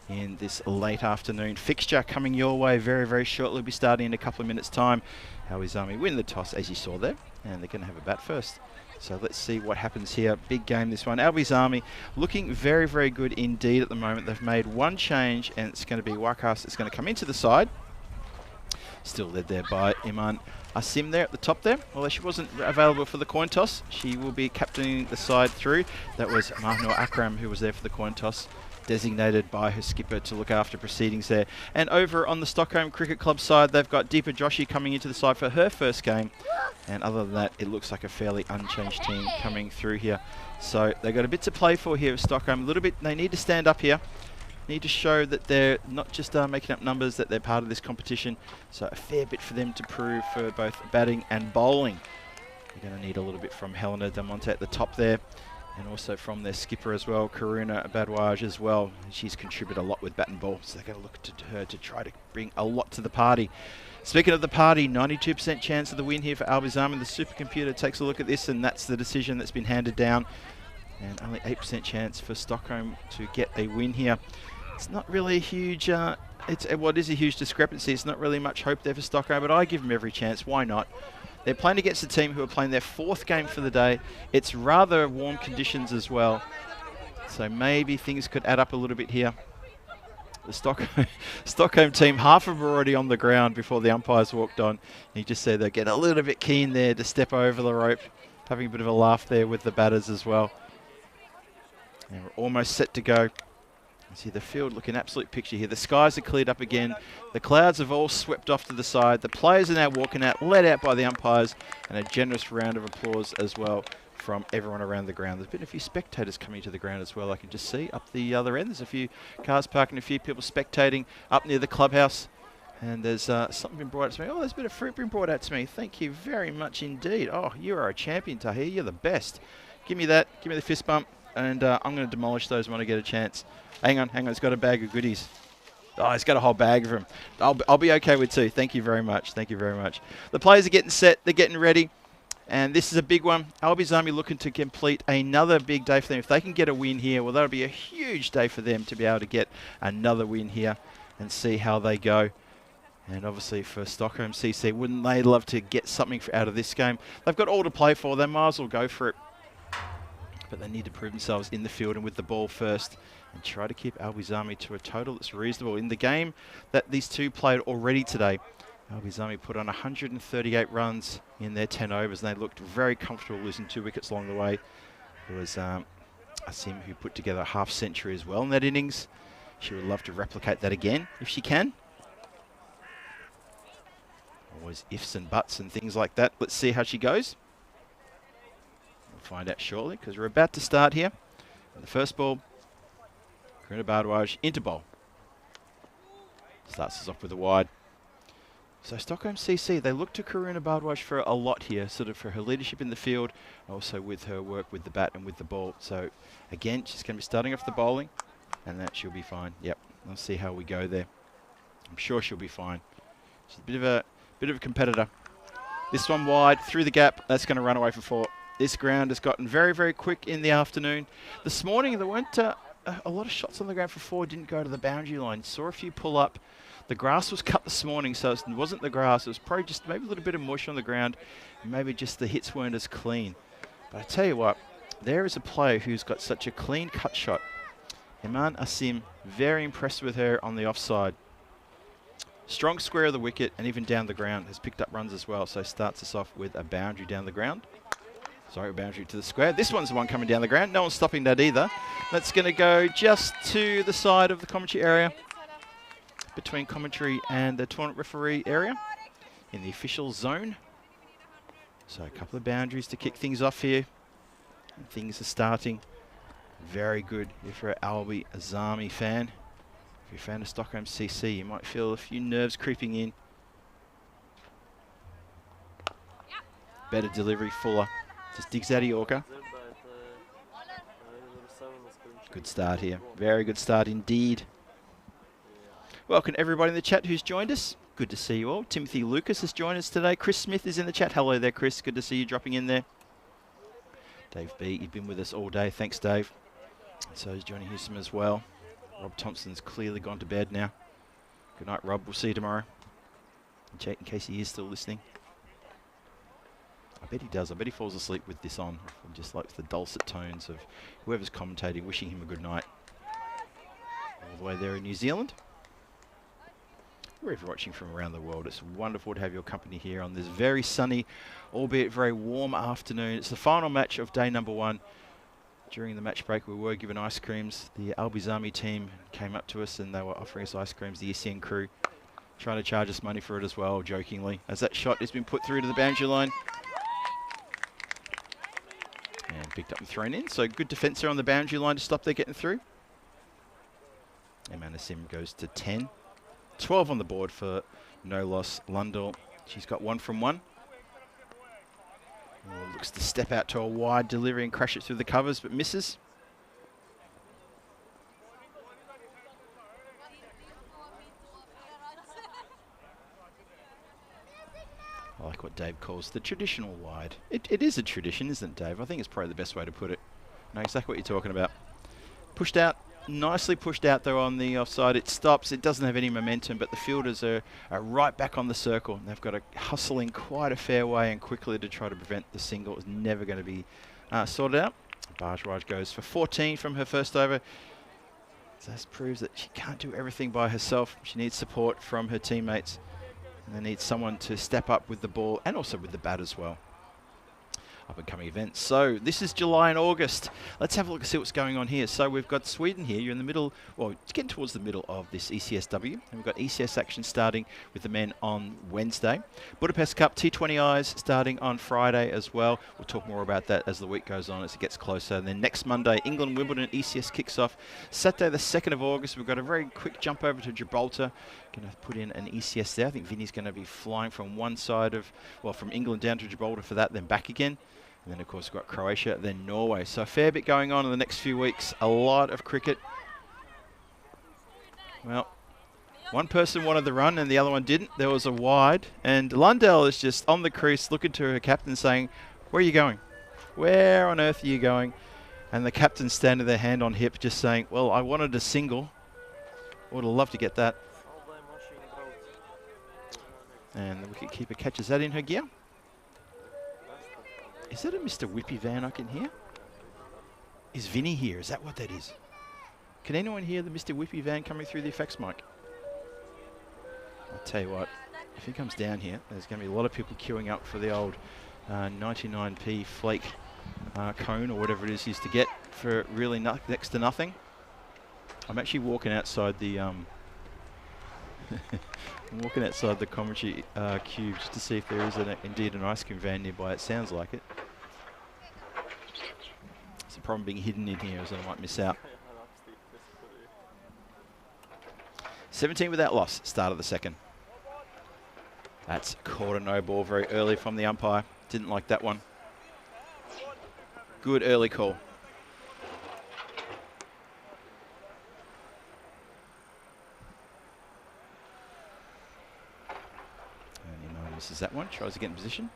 in this late afternoon fixture coming your way very, very shortly. We'll be starting in a couple of minutes' time. Alby Zami win the toss, as you saw there, and they're going to have a bat first. So let's see what happens here. Big game this one. Alby Zami looking very, very good indeed at the moment. They've made one change, and it's going to be Wakas. It's going to come into the side. Still led there by Iman Asim there at the top there. Although she wasn't available for the coin toss, she will be captaining the side through. That was Mahnur Akram who was there for the coin toss, designated by her skipper to look after proceedings there. And over on the Stockholm Cricket Club side, they've got Deepa Joshi coming into the side for her first game. And other than that, it looks like a fairly unchanged team coming through here. So they've got a bit to play for here at Stockholm. A little bit, they need to stand up here. Need to show that they're not just making up numbers, that they're part of this competition. So a fair bit for them to prove for both batting and bowling. They're going to need a little bit from Helena Damonte at the top there, and also from their skipper as well, Karuna Badwaj as well. She's contributed a lot with bat and ball, so they're going to look to her to try to bring a lot to the party. Speaking of the party, 92% chance of the win here for Alby Zami. The supercomputer takes a look at this, and that's the decision that's been handed down. And only 8% chance for Stockholm to get a win here. It's not really a huge, what is a huge discrepancy. It's not really much hope there for Stockholm, but I give them every chance. Why not? They're playing against a team who are playing their 4th game for the day. It's rather warm conditions as well, so maybe things could add up a little bit here. The Stockholm team, half of them were already on the ground before the umpires walked on. You just see they're getting a little bit keen there to step over the rope, having a bit of a laugh there with the batters as well. And we're almost set to go. You see the field looking absolute picture here. The skies are cleared up again. The clouds have all swept off to the side. The players are now walking out, led out by the umpires, and a generous round of applause as well from everyone around the ground. There's been a few spectators coming to the ground as well. I can just see up the other end. There's a few cars parking, a few people spectating up near the clubhouse. And there's something been brought out to me. Oh, there's a bit of fruit been brought out to me. Thank you very much indeed. Oh, you are a champion, Tahir. You're the best. Give me that. Give me the fist bump. And I'm going to demolish those when I get a chance. Hang on. He's got a bag of goodies. Oh, he's got a whole bag of them. I'll be okay with 2. Thank you very much. Thank you very much. The players are getting set. They're getting ready. And this is a big one. Alby Zami looking to complete another big day for them. If they can get a win here, well, that'll be a huge day for them to be able to get another win here and see how they go. And obviously for Stockholm CC, wouldn't they love to get something out of this game? They've got all to play for. They might as well go for it. But they need to prove themselves in the field and with the ball first and try to keep Alby Zami to a total that's reasonable. In the game that these two played already today, Alby Zami put on 138 runs in their 10 overs, and they looked very comfortable losing 2 wickets along the way. There was Asim who put together a half century as well in that innings. She would love to replicate that again if she can. Always ifs and buts and things like that. Let's see how she goes. We'll find out shortly because we're about to start here. And the first ball, Karuna Bardwaj into bowl. Starts us off with a wide. So Stockholm CC, they look to Karuna Bardwaj for a lot here, sort of for her leadership in the field, also with her work with the bat and with the ball. So again, she's going to be starting off the bowling, and that she'll be fine. Yep, let's see how we go there. I'm sure she'll be fine. She's a bit of a competitor. This one wide through the gap. That's going to run away for 4. This ground has gotten very, very quick in the afternoon. This morning there weren't a lot of shots on the ground for 4. Didn't go to the boundary line. Saw a few pull up. The grass was cut this morning, so it wasn't the grass. It was probably just maybe a little bit of mush on the ground. And maybe just the hits weren't as clean. But I tell you what, there is a player who's got such a clean cut shot. Iman Asim, very impressed with her on the offside. Strong square of the wicket and even down the ground. Has picked up runs as well, so starts us off with a boundary down the ground. Sorry, a boundary to the square. This one's the one coming down the ground. No one's stopping that either. That's going to go just to the side of the commentary area, between commentary and the tournament referee area in the official zone. So a couple of boundaries to kick things off here. And things are starting very good. If you're an Albi Azami fan, if you're a fan of Stockholm CC, you might feel a few nerves creeping in. Better delivery, Fuller. Just digs out of Yorker. Good start here. Very good start indeed. Welcome everybody in the chat who's joined us. Good to see you all. Timothy Lucas has joined us today. Chris Smith is in the chat. Hello there, Chris. Good to see you dropping in there. Dave B, you've been with us all day. Thanks, Dave. So is Johnny Houston as well. Rob Thompson's clearly gone to bed now. Good night, Rob. We'll see you tomorrow. In case he is still listening. I bet he does. I bet he falls asleep with this on. And just likes the dulcet tones of whoever's commentating, wishing him a good night. All the way there in New Zealand. Wherever you're watching from around the world, it's wonderful to have your company here on this very sunny, albeit very warm afternoon. It's the final match of day number 1. During the match break, we were given ice creams. The Albizami team came up to us and they were offering us ice creams. The ECN crew trying to charge us money for it as well, jokingly. As that shot has been put through to the boundary line. And picked up and thrown in. So good defence there on the boundary line to stop there getting through. Amanda Sim goes to 10. 12 on the board for no loss. Lundell, she's got 1 from 1. Oh, looks to step out to a wide delivery and crash it through the covers, but misses. I like what Dave calls the traditional wide. It is a tradition, isn't it, Dave? I think it's probably the best way to put it. I know exactly what you're talking about. Pushed out. Nicely pushed out though on the offside. It stops. It doesn't have any momentum, but the fielders are right back on the circle. And they've got to hustle in quite a fair way and quickly to try to prevent the single. It's never going to be sorted out. Bardwaj goes for 14 from her first over. So this proves that she can't do everything by herself. She needs support from her teammates. And they need someone to step up with the ball and also with the bat as well. Up and coming events. So this is July and August. Let's have a look and see what's going on here. So we've got Sweden here. You're in the middle, well, it's getting towards the middle of this ECS-W. And we've got ECS action starting with the men on Wednesday. Budapest Cup T20Is starting on Friday as well. We'll talk more about that as the week goes on, as it gets closer. And then next Monday, England Wimbledon ECS kicks off. Saturday the 2nd of August, we've got a very quick jump over to Gibraltar. Going to put in an ECS there. I think Vinny's going to be flying from one side of, well, from England down to Gibraltar for that, then back again. And then, of course, we've got Croatia, then Norway. So a fair bit going on in the next few weeks. A lot of cricket. Well, one person wanted the run and the other one didn't. There was a wide. And Lundell is just on the crease looking to her captain saying, where are you going? Where on earth are you going? And the captain standing there hand on hip just saying, well, I wanted a single. Would have loved to get that. And the wicketkeeper catches that in her gear. Is that a Mr. Whippy van I can hear? Is Vinny here? Is that what that is? Can anyone hear the Mr. Whippy van coming through the effects mic? I'll tell you what, if he comes down here, there's going to be a lot of people queuing up for the old 99p flake cone or whatever it is used to get for really next to nothing. I'm actually walking outside the I'm walking outside the commentary cube just to see if there is indeed an ice cream van nearby. It sounds like it. Some problem being hidden in here, as I might miss out. 17 without loss, start of the second. That's caught a no ball very early from the umpire. Didn't like that one. Good early call. And Emma misses that one, tries to get in position.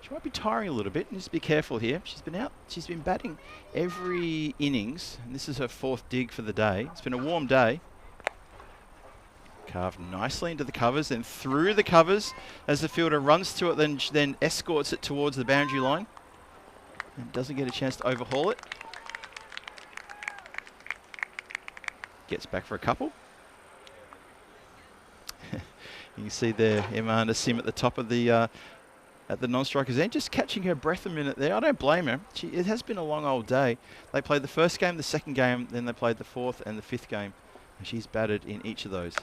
She might be tiring a little bit, needs to be careful here. She's been batting every innings, and this is her 4th dig for the day. It's been a warm day. Carved nicely into the covers, then through the covers as the fielder runs to it, then escorts it towards the boundary line and doesn't get a chance to overhaul it. Gets back for a couple. You can see there Emma Nassim at the top of the at the non-strikers end, just catching her breath a minute there. I don't blame her. It has been a long old day. They played the first game, the second game, then they played the 4th and the 5th game, and she's batted in each of those.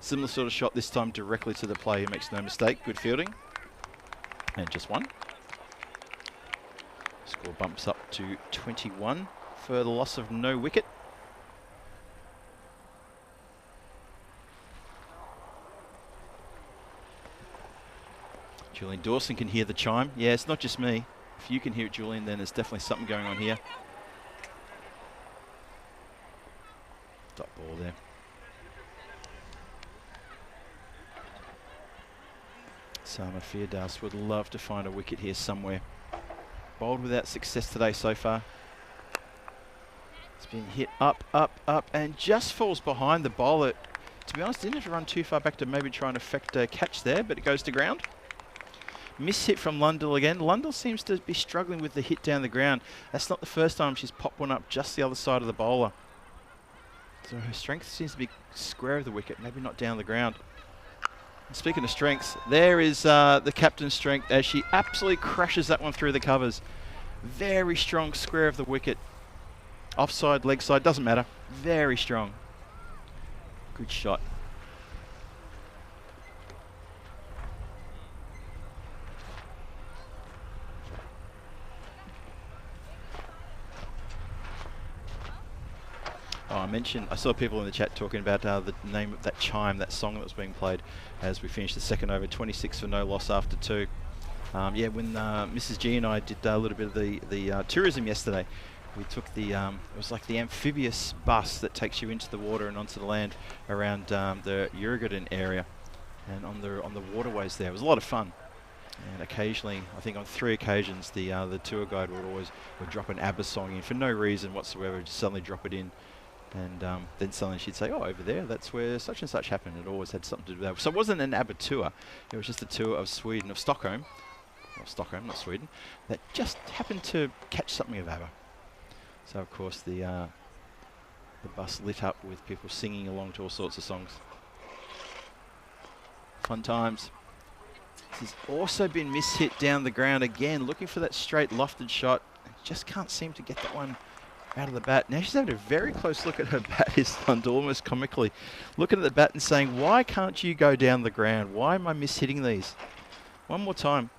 Similar sort of shot this time directly to the player, makes no mistake. Good fielding. And just one. Score bumps up to 21 for the loss of no wicket. Julian Dawson can hear the chime. Yeah, it's not just me. If you can hear it, Julian, then there's definitely something going on here. Dot ball there. Sama Firdaus would love to find a wicket here somewhere. Bowled without success today so far. It's been hit up, and just falls behind the bowler. To be honest, didn't have to run too far back to maybe try and effect a catch there, but it goes to ground. Miss hit from Lundell again. Lundell seems to be struggling with the hit down the ground. That's not the first time she's popped one up just the other side of the bowler. So her strength seems to be square of the wicket, maybe not down the ground. Speaking of strengths, there is the captain's strength as she absolutely crashes that one through the covers. Very strong square of the wicket. Offside, leg side, doesn't matter. Very strong. Good shot. Oh, I saw people in the chat talking about the name of that chime, that song that was being played as we finished the second over, 26 for no loss after 2. Yeah, when Mrs. G and I did a little bit of the tourism yesterday, we took the, it was like the amphibious bus that takes you into the water and onto the land around the Yurgaden area and on the waterways there. It was a lot of fun. And occasionally, I think on 3 occasions, the tour guide would drop an ABBA song in for no reason whatsoever, just suddenly drop it in. And then suddenly she'd say, oh, over there, that's where such and such happened. It always had something to do with that. So it wasn't an ABBA tour. It was just a tour of Sweden, of Stockholm. Well, Stockholm, not Sweden. That just happened to catch something of ABBA. So, of course, the bus lit up with people singing along to all sorts of songs. Fun times. This has also been mishit down the ground again, looking for that straight lofted shot. Just can't seem to get that one out of the bat. Now she's having a very close look at her bat, is almost comically looking at the bat and saying, why can't you go down the ground? Why am I mishitting these? One more time.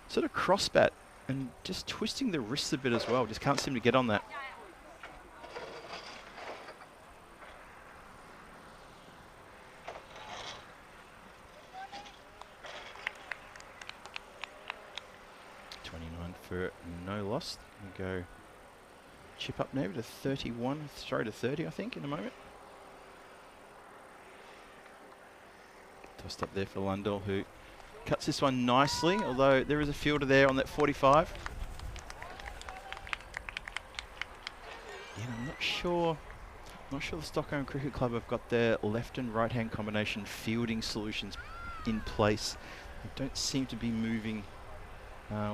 Sort of cross bat and just twisting the wrists a bit as well. Just can't seem to get on that. For no loss. We go chip up now to 31, throw to 30, I think, in a moment. Tossed up there for Lundell, who cuts this one nicely, although there is a fielder there on that 45. Yeah, I'm not sure the Stockholm Cricket Club have got their left and right hand combination fielding solutions in place. They don't seem to be moving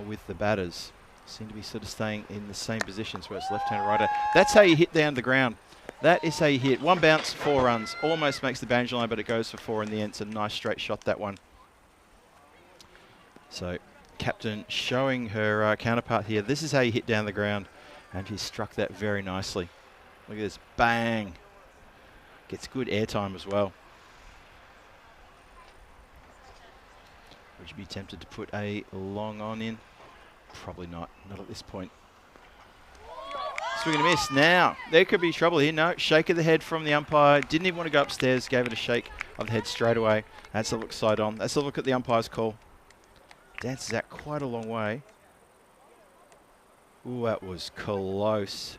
with the batters. Seem to be sort of staying in the same positions where it's left-hand righter. That's how you hit down the ground. That is how you hit. 1 bounce, 4 runs. Almost makes the boundary line, but it goes for 4 in the end. It's a nice straight shot, that one. So, captain showing her counterpart here. This is how you hit down the ground. And he struck that very nicely. Look at this. Bang. Gets good airtime as well. Would you be tempted to put a long on in? Probably not. Not at this point. Swing and a miss. Now, there could be trouble here. No, shake of the head from the umpire. Didn't even want to go upstairs. Gave it a shake of the head straight away. That's a look side on. That's a look at the umpire's call. Dances out quite a long way. Ooh, that was close.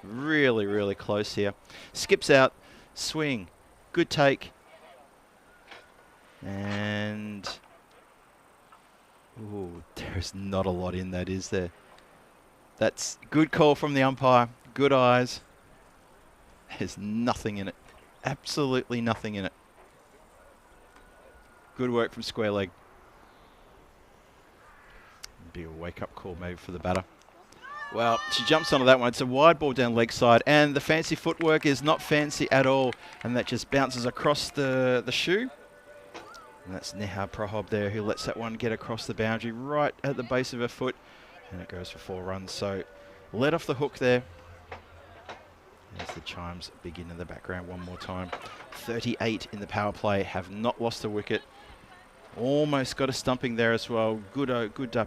Really, really close here. Skips out. Swing. Good take. And... ooh, there's not a lot in that, is there? That's good call from the umpire. Good eyes. There's nothing in it. Absolutely nothing in it. Good work from square leg. Be a wake-up call maybe for the batter. Well, she jumps onto that one. It's a wide ball down leg side, and the fancy footwork is not fancy at all, and that just bounces across the shoe. And that's Neha Prahob there, who lets that one get across the boundary right at the base of her foot, and it goes for 4 runs. So let off the hook there. As the chimes begin in the background one more time. 38 in the power play, have not lost a wicket. Almost got a stumping there as well. Good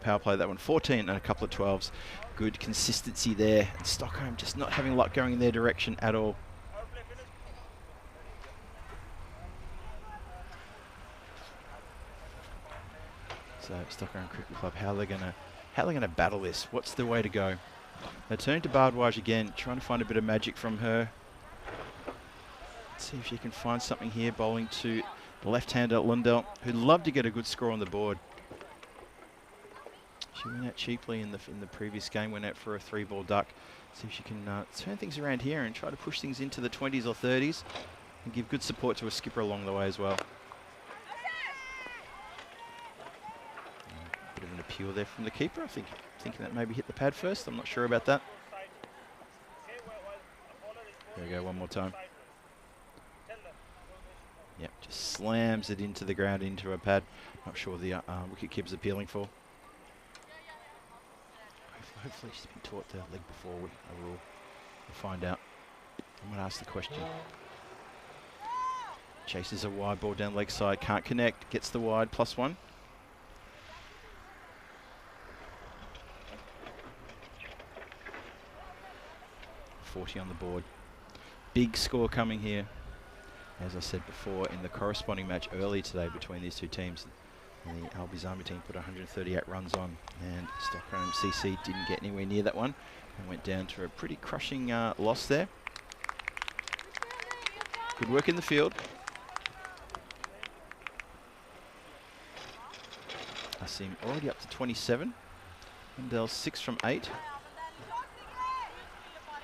power play, that one. 14 and a couple of 12s. Good consistency there. And Stockholm just not having luck going in their direction at all. So Stockholm Cricket Club, how they're gonna battle this? What's the way to go? They turn to Bardwaj again, trying to find a bit of magic from her. Let's see if she can find something here, bowling to the left-hander Lundell, who'd love to get a good score on the board. She went out cheaply in the previous game, went out for a 3-ball duck. See if she can turn things around here and try to push things into the 20s or 30s and give good support to a skipper along the way as well. Bit of an appeal there from the keeper. I think thinking that maybe hit the pad first. I'm not sure about that. There we go, one more time. Yep, just slams it into the ground, into a pad. Not sure the wicket keeper's appealing for. Hopefully she's been taught the leg before a rule. We'll find out. I'm going to ask the question. Chases a wide ball down leg side, can't connect, gets the wide, +1. .40 on the board. Big score coming here. As I said before, in the corresponding match early today between these two teams, the Albies Army team put 138 runs on, and Stockholm CC didn't get anywhere near that one and went down to a pretty crushing loss there. Good work in the field. Asim already up to 27. Lundell's 6 from 8.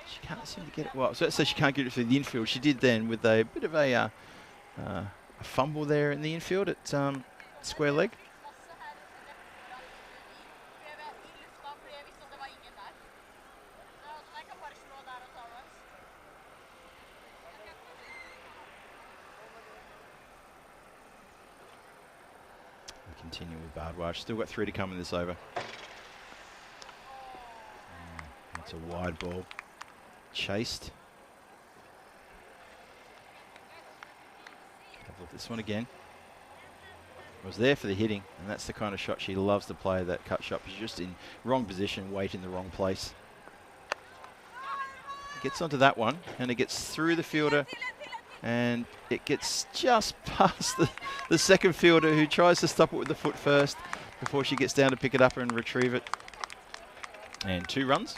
She can't seem to get it. Well, so she can't get it through the infield. She did then with a bit of a fumble there in the infield at square leg. We continue with Bardwaj. Still got 3 to come in this over. It's a wide ball. Chased. Have a look at this one again. Was there for the hitting, and that's the kind of shot she loves to play, that cut shot. She's just in wrong position, weight in the wrong place. Gets onto that one, and it gets through the fielder, and it gets just past the second fielder, who tries to stop it with the foot first before she gets down to pick it up and retrieve it. And 2 runs.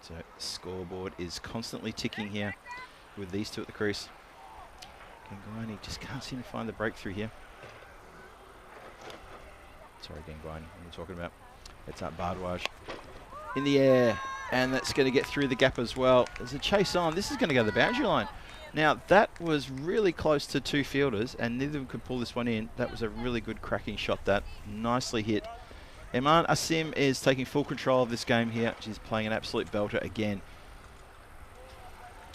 So scoreboard is constantly ticking here with these two at the crease. Gangwani just can't seem to find the breakthrough here. Sorry, Gangwani, I'm talking about. It's up Bardwaj in the air, and that's going to get through the gap as well. There's a chase on. This is going to go to the boundary line. Now, that was really close to 2 fielders, and neither of them could pull this one in. That was a really good cracking shot, that. Nicely hit. Iman Asim is taking full control of this game here. She's playing an absolute belter again.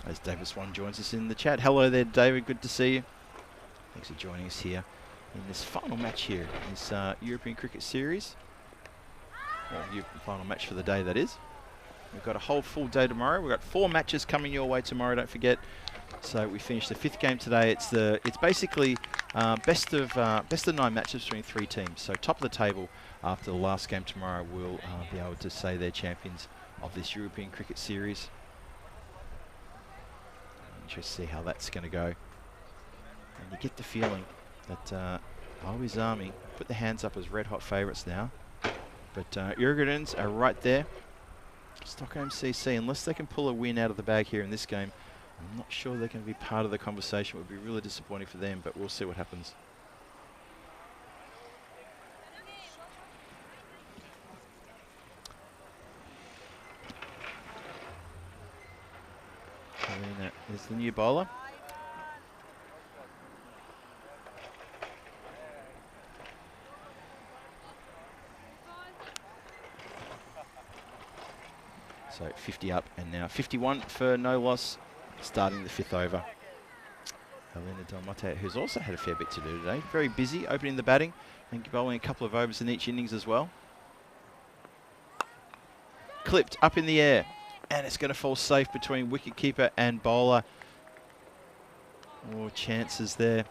As David Swan joins us in the chat. Hello there, David. Good to see you. Thanks for joining us here in this final match here in this European Cricket Series. Well, final match for the day, that is. We've got a whole full day tomorrow. We've got 4 matches coming your way tomorrow, don't forget. So we finished the 5th game today. It's basically best of 9 matches between 3 teams. So top of the table after the last game tomorrow will be able to say they're champions of this European Cricket Series. Interesting to see how that's going to go. And you get the feeling that Albi's Army put their hands up as red hot favourites now. But Jurgenens are right there. Stockholm CC, unless they can pull a win out of the bag here in this game, I'm not sure they're going to be part of the conversation. It would be really disappointing for them, but we'll see what happens. Helena is the new bowler. So 50 up and now 51 for no loss, starting the 5th over. Helena Delmonte, who's also had a fair bit to do today. Very busy opening the batting and bowling a couple of overs in each innings as well. Clipped up in the air, and it's going to fall safe between wicketkeeper and bowler. More chances there.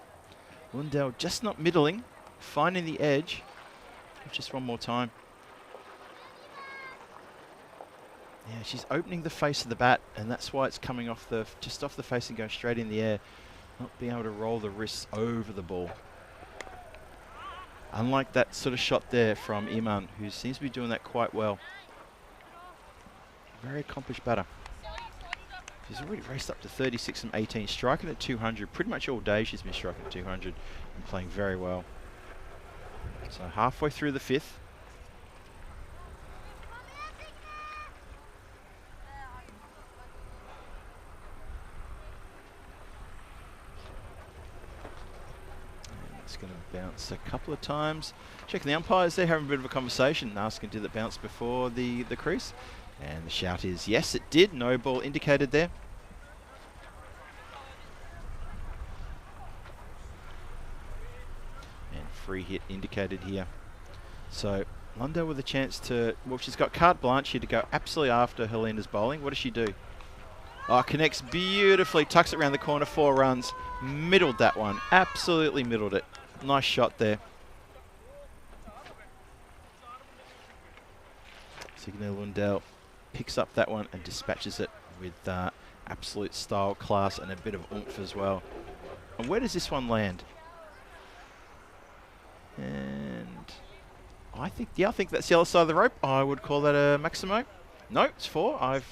Lundell just not middling, finding the edge. Just one more time. Yeah, she's opening the face of the bat, and that's why it's coming off just off the face and going straight in the air. Not being able to roll the wrists over the ball. Unlike that sort of shot there from Iman, who seems to be doing that quite well. Very accomplished batter. She's already raced up to 36 from 18, striking at 200. Pretty much all day she's been striking at 200 and playing very well. So halfway through the 5th. Going to bounce a couple of times. Checking the umpires, they're having a bit of a conversation, asking did it bounce before the crease, and the shout is yes it did. No ball indicated there. And free hit indicated here. So Lundell with a chance to, well, she's got carte blanche here to go absolutely after Helena's bowling. What does she do? Oh, connects beautifully, tucks it around the corner, 4 runs. Middled that one, absolutely middled it. Nice shot there. Signe Lundell picks up that one and dispatches it with absolute style, class, and a bit of oomph as well. And where does this one land? And I think that's the other side of the rope. I would call that a Maximo. No, it's 4.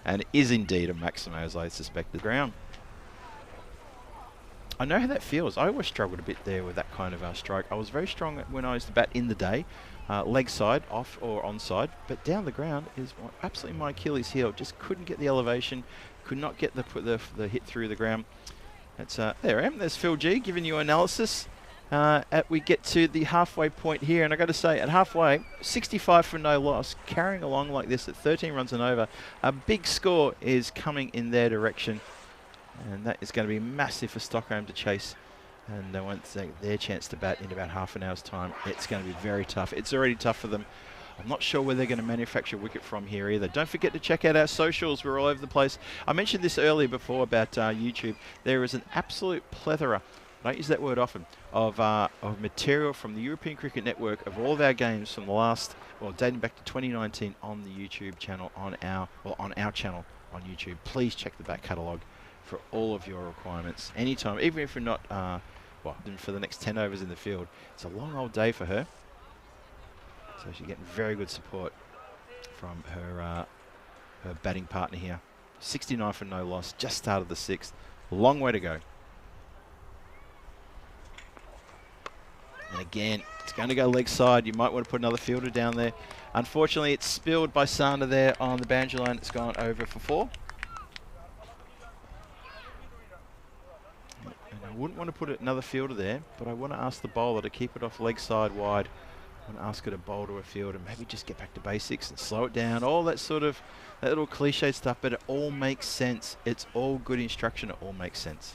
And it is indeed a Maximo, as I suspected. Ground. I know how that feels. I always struggled a bit there with that kind of stroke. I was very strong when I used to bat in the day, leg side, off or onside, but down the ground is absolutely my Achilles heel. Just couldn't get the elevation, could not get the hit through the ground. That's there I am. There's Phil G giving you analysis. We get to the halfway point here, and I got to say, at halfway, 65 for no loss, carrying along like this at 13 runs and over. A big score is coming in their direction, and that is going to be massive for Stockholm to chase. And they won't take their chance to bat in about half an hour's time. It's going to be very tough. It's already tough for them. I'm not sure where they're going to manufacture a wicket from here either. Don't forget to check out our socials. We're all over the place. I mentioned this earlier before about YouTube. There is an absolute plethora, I don't use that word often, of material from the European Cricket Network of all of our games from the last, well, dating back to 2019 on the YouTube channel, on our channel on YouTube. Please check the back catalogue for all of your requirements anytime, even if you're not, for the next 10 overs in the field. It's a long old day for her. So she's getting very good support from her batting partner here. 69 for no loss, just started the 6th. Long way to go. And again, it's going to go leg side. You might want to put another fielder down there. Unfortunately, it's spilled by Sander there on the boundary line. It's gone over for 4. And I wouldn't want to put another fielder there, but I want to ask the bowler to keep it off leg side wide I want to ask her to bowl to a field and maybe just get back to basics and slow it down. All that sort of, that little cliche stuff, but it all makes sense. It's all good instruction. It all makes sense.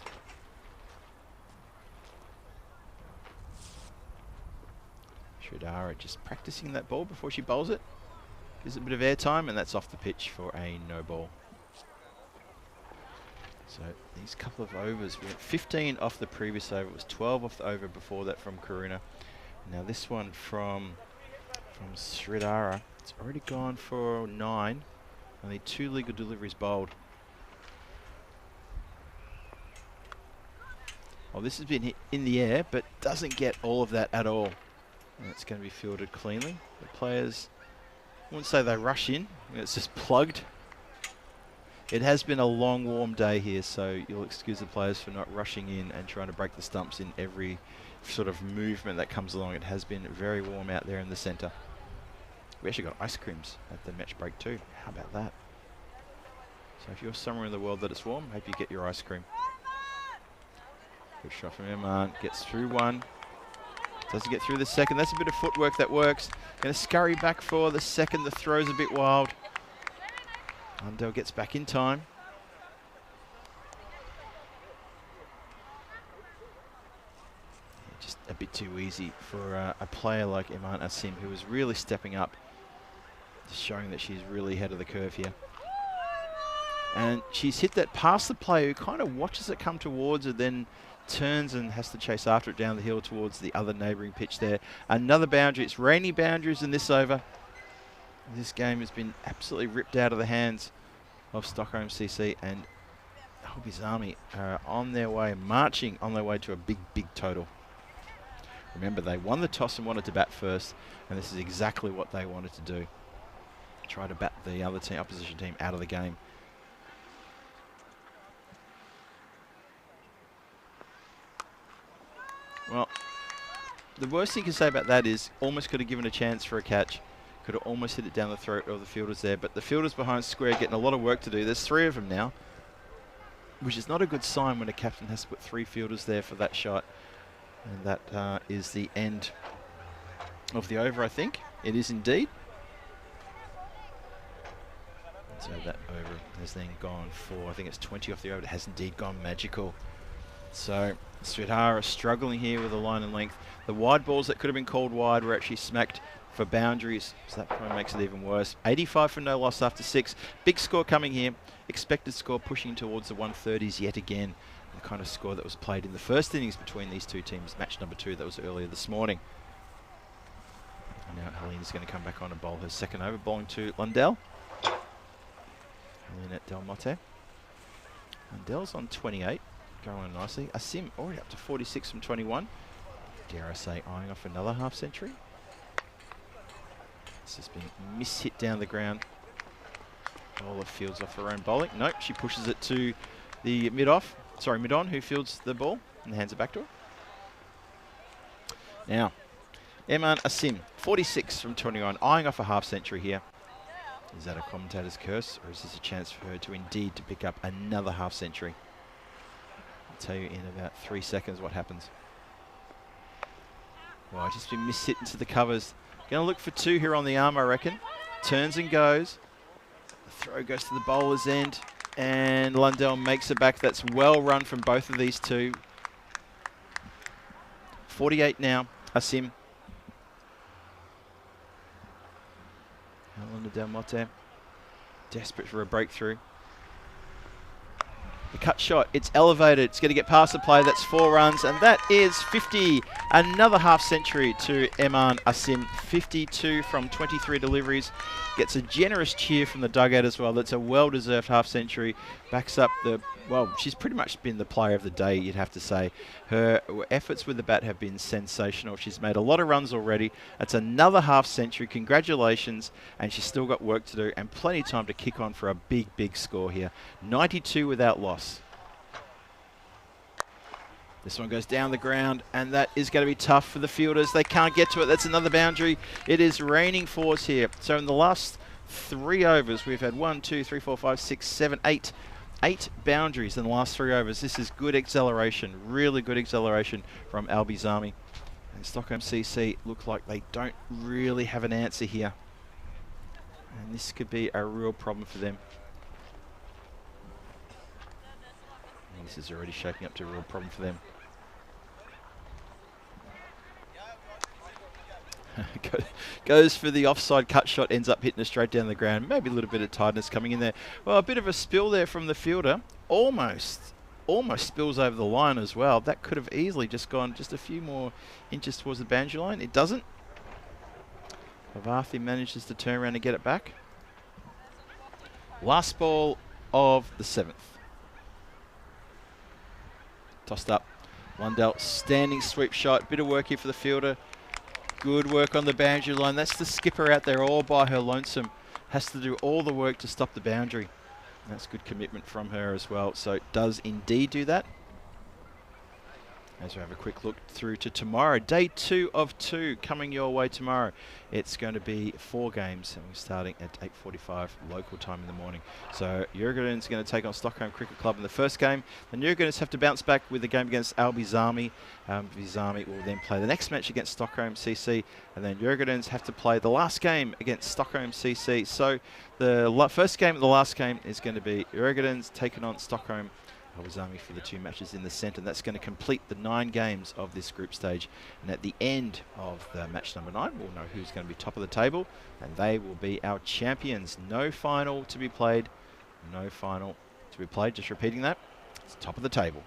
Sridhara just practicing that ball before she bowls it. Gives it a bit of airtime, and that's off the pitch for a no ball. So these couple of overs, we had 15 off the previous over. It was 12 off the over before that from Karuna. Now this one from Sridhara, it's already gone for 9. Only 2 legal deliveries bowled. Well, this has been hit in the air, but doesn't get all of that at all. And it's going to be fielded cleanly. The players, I wouldn't say they rush in. It's just plugged. It has been a long, warm day here, so you'll excuse the players for not rushing in and trying to break the stumps in every sort of movement that comes along. It has been very warm out there in the centre. We actually got ice creams at the match break too. How about that? So if you're somewhere in the world that it's warm, hope you get your ice cream. Good shot from Iman. Gets through one. Doesn't get through the second. That's a bit of footwork that works. Going to scurry back for the second. The throw's a bit wild. Lundell gets back in time. Just a bit too easy for a player like Iman Asim, who is really stepping up. Just showing that she's really ahead of the curve here. And she's hit that past the player who kind of watches it come towards her, then turns and has to chase after it down the hill towards the other neighbouring pitch there. Another boundary. It's rainy boundaries in this over. This game has been absolutely ripped out of the hands of Stockholm CC, and Albi's Army are on their way, marching on their way to a big, big total. Remember, they won the toss and wanted to bat first, and this is exactly what they wanted to do. Try to bat the other team, opposition team out of the game. Well, the worst thing you can say about that is almost could have given a chance for a catch. Could have almost hit it down the throat of the fielders there, but the fielders behind square getting a lot of work to do. There's 3 of them now, which is not a good sign when a captain has to put 3 fielders there for that shot. And that is the end of the over, I think. It is indeed. So that over has then gone for, I think it's 20 off the over. It has indeed gone magical. So Sridhara struggling here with a line and length. The wide balls that could have been called wide were actually smacked for boundaries, so that probably makes it even worse. 85 for no loss after 6. Big score coming here. Expected score pushing towards the 130s yet again. The kind of score that was played in the first innings between these two teams. Match number 2 that was earlier this morning. And now Helene's going to come back on and bowl her second over, bowling to Lundell. Helene at Del Monte. Lundell's on 28, going on nicely. Asim already up to 46 from 21. Dare I say, eyeing off another half century. This has been mishit down the ground. Bowler fields off her own bowling. Nope, she pushes it to the mid-on, who fields the ball and hands it back to her. Now, Eman Asim, 46 from 21, eyeing off a half century here. Is that a commentator's curse, or is this a chance for her to indeed to pick up another half century? I'll tell you in about 3 seconds what happens. Well, just been mishit into the covers. Going to look for 2 here on the arm, I reckon. Turns and goes. The throw goes to the bowler's end, and Lundell makes it back. That's well run from both of these two. 48 now, Asim. Helena Del Monte, desperate for a breakthrough. The cut shot, it's elevated, it's going to get past the play, that's 4 runs, and that is 50. Another half century to Eman Asim, 52 from 23 deliveries. Gets a generous cheer from the dugout as well. That's a well-deserved half century. Backs up the, well, she's pretty much been the player of the day, you'd have to say. Her efforts with the bat have been sensational. She's made a lot of runs already. That's another half century. Congratulations. And she's still got work to do and plenty of time to kick on for a big, big score here. 92 without loss. This one goes down the ground, and that is going to be tough for the fielders. They can't get to it. That's another boundary. It is raining fours here. So in the last 3 overs, we've had 1, 2, 3, 4, 5, 6, 7, 8. 8 boundaries in the last 3 overs. This is good acceleration, really good acceleration from Albi's Army. And Stockholm CC look like they don't really have an answer here. And this could be a real problem for them. And this is already shaping up to a real problem for them. Goes for the offside cut shot, ends up hitting it straight down the ground. Maybe a little bit of tiredness coming in there. Well, a bit of a spill there from the fielder. Almost spills over the line as well. That could have easily just gone just a few more inches towards the boundary line. It doesn't. Avarthi manages to turn around and get it back. Last ball of the 7th. Tossed up. Lundell, standing sweep shot. Bit of work here for the fielder. Good work on the boundary line. That's the skipper out there all by her lonesome. Has to do all the work to stop the boundary. That's good commitment from her as well. So it does indeed do that. As we have a quick look through to tomorrow. Day 2 of 2 coming your way tomorrow. It's going to be 4 games, and we're starting at 8:45 local time in the morning. So Jurgen's going to take on Stockholm Cricket Club in the first game. The Jurgens have to bounce back with the game against Alby-Zami. Alby-Zami will then play the next match against Stockholm CC, and then Jurgens have to play the last game against Stockholm CC. So the first game and the last game is going to be Jurgens taking on Stockholm Alby-Zami for the 2 matches in the centre. That's going to complete the 9 games of this group stage. And at the end of the match number 9, we'll know who's going to be top of the table, and they will be our champions. No final to be played. No final to be played. Just repeating that. It's top of the table.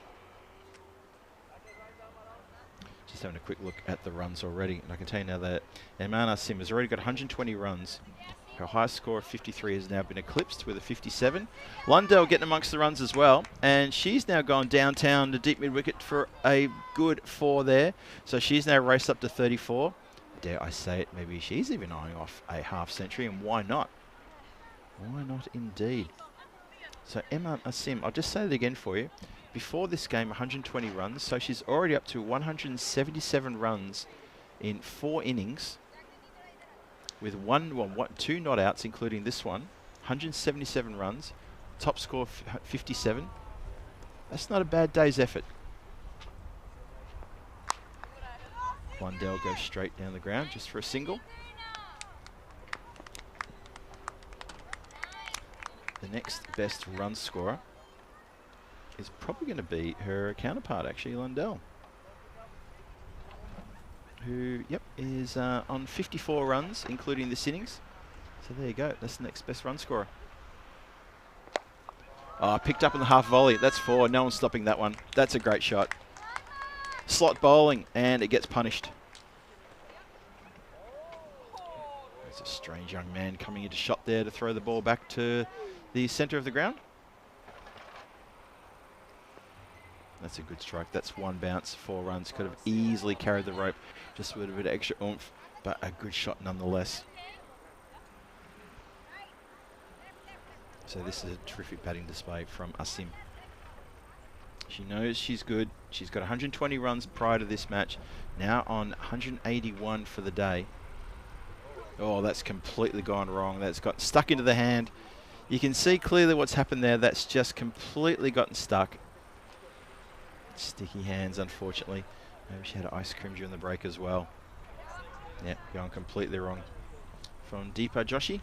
Just having a quick look at the runs already. And I can tell you now that Emana Sim has already got 120 runs. Her highest score of 53 has now been eclipsed with a 57. Lundell getting amongst the runs as well. And she's now gone downtown to deep mid-wicket for a good 4 there. So she's now raced up to 34. Dare I say it, maybe she's even eyeing off a half century, and why not? Why not indeed? So Emma Asim, I'll just say that again for you. Before this game, 120 runs. So she's already up to 177 runs in 4 innings. With 2 not outs, including this one. 177 runs. Top score 57. That's not a bad day's effort. Lundell goes straight down the ground just for a single. The next best run scorer is probably going to be her counterpart, actually, Lundell, who, is on 54 runs, including this innings. So there you go. That's the next best run scorer. Oh, picked up in the half volley. That's 4. No one's stopping that one. That's a great shot. Slot bowling, and it gets punished. There's a strange young man coming into shot there to throw the ball back to the centre of the ground. That's a good strike. That's 1 bounce, 4 runs. Could have easily carried the rope just with a bit of extra oomph, but a good shot nonetheless. So this is a terrific batting display from Asim. She knows she's good. She's got 120 runs prior to this match. Now on 181 for the day. Oh, that's completely gone wrong. That's got stuck into the hand. You can see clearly what's happened there. That's just completely gotten stuck. Sticky hands, unfortunately. Maybe she had ice cream during the break as well. Yeah, going completely wrong. From Deepa Joshi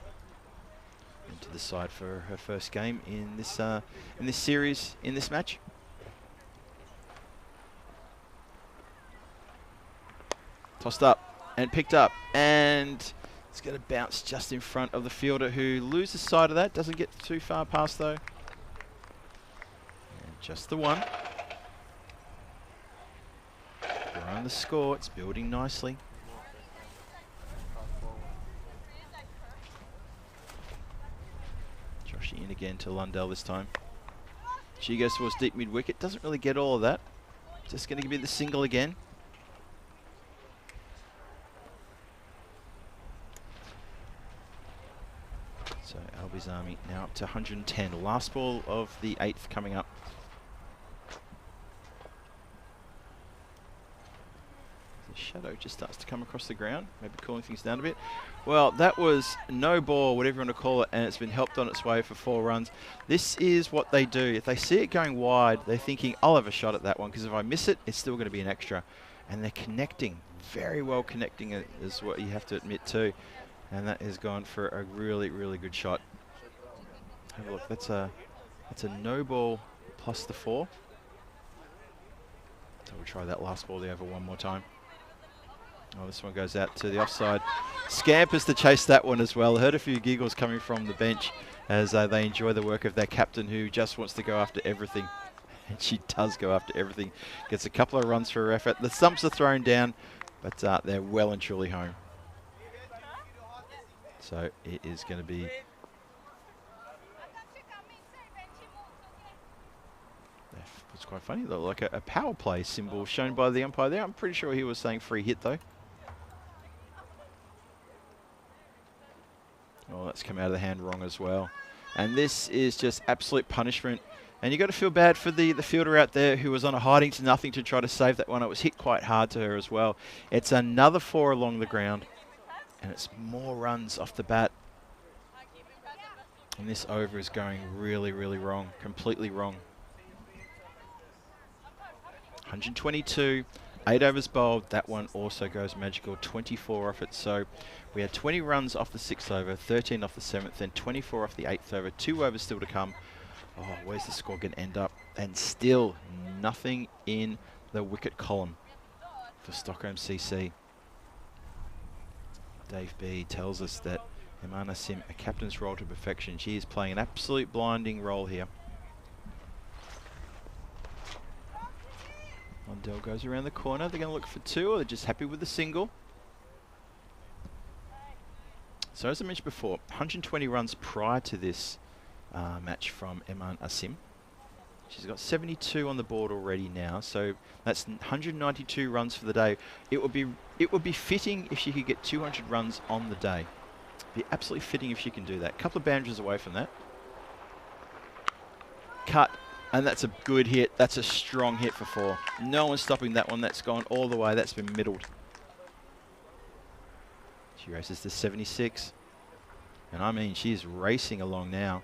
into the side for her first game in this series, in this match. Tossed up and picked up, and it's going to bounce just in front of the fielder, who loses sight of that. Doesn't get too far past though. And just the 1. Growing the score, it's building nicely. Joshi in again to Lundell this time. She goes towards deep mid-wicket, doesn't really get all of that. Just going to give me the single again. So Alby-Zami now up to 110. Last ball of the 8th coming up. The shadow just starts to come across the ground, maybe cooling things down a bit. Well, that was no ball, whatever you want to call it, and it's been helped on its way for 4 runs. This is what they do. If they see it going wide, they're thinking, I'll have a shot at that one, because if I miss it, it's still going to be an extra. And they're connecting, very well connecting is what you have to admit too. And that has gone for a really, really good shot. Have a look, that's a no ball plus the 4. So we'll try that last ball the over one more time. Oh, this one goes out to the offside. Scampers to chase that one as well. Heard a few giggles coming from the bench as they enjoy the work of their captain, who just wants to go after everything. And she does go after everything. Gets a couple of runs for her effort. The stumps are thrown down, but they're well and truly home. So it is going to be... It's quite funny though, like a power play symbol shown by the umpire there. I'm pretty sure he was saying free hit though. Oh, that's come out of the hand wrong as well. And this is just absolute punishment. And you got to feel bad for the fielder out there who was on a hiding to nothing to try to save that one. It was hit quite hard to her as well. It's another 4 along the ground. And it's more runs off the bat. And this over is going really, really wrong. Completely wrong. 122, 8 overs bowled. That one also goes magical, 24 off it. So we had 20 runs off the 6th over, 13 off the 7th, then 24 off the 8th over. 2 overs still to come. Oh, where's the score going to end up? And still nothing in the wicket column for Stockholm CC. Dave B tells us that Emana Sim, a captain's role to perfection. She is playing an absolute blinding role here. Lundell goes around the corner. They're going to look for 2, or they're just happy with the single. So as I mentioned before, 120 runs prior to this match from Eman Asim. She's got 72 on the board already now, so that's 192 runs for the day. It would be fitting if she could get 200 runs on the day. Be absolutely fitting if she can do that. A couple of boundaries away from that. Cut. And that's a good hit. That's a strong hit for 4. No one's stopping that one. That's gone all the way. That's been middled. She races to 76. And I mean, she's racing along now.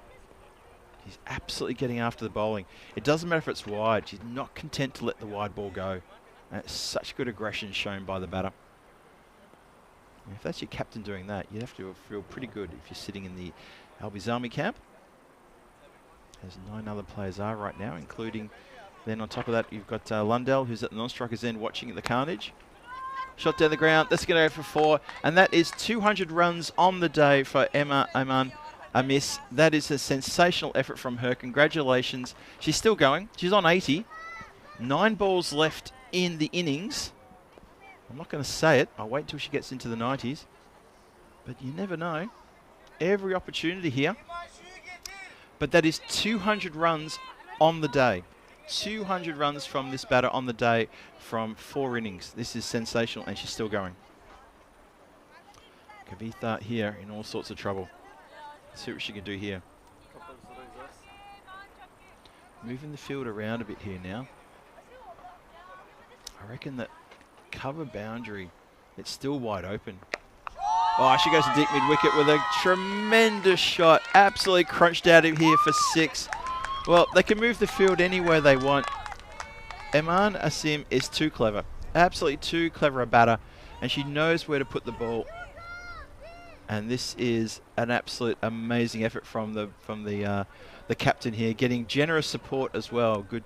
She's absolutely getting after the bowling. It doesn't matter if it's wide. She's not content to let the wide ball go. And it's such good aggression shown by the batter. And if that's your captain doing that, you'd have to feel pretty good if you're sitting in the Albizami camp. As 9 other players are right now, including, then on top of that, you've got Lundell, who's at the non-striker's end watching the carnage. Shot down the ground, that's going to go for 4, and that is 200 runs on the day for Emma Aman Amis. That is a sensational effort from her. Congratulations. She's still going. She's on 80. 9 balls left in the innings. I'm not going to say it. I'll wait until she gets into the 90s. But you never know. Every opportunity here. But that is 200 runs on the day. 200 runs from this batter on the day from 4 innings. This is sensational, and she's still going. Kavitha here in all sorts of trouble. Let's see what she can do here. Moving the field around a bit here now. I reckon that cover boundary, it's still wide open. Oh, she goes to deep mid-wicket with a tremendous shot. Absolutely crunched out of here for 6. Well, they can move the field anywhere they want. Eman Asim is too clever. Absolutely too clever a batter. And she knows where to put the ball. And this is an absolute amazing effort from the captain here. Getting generous support as well. A good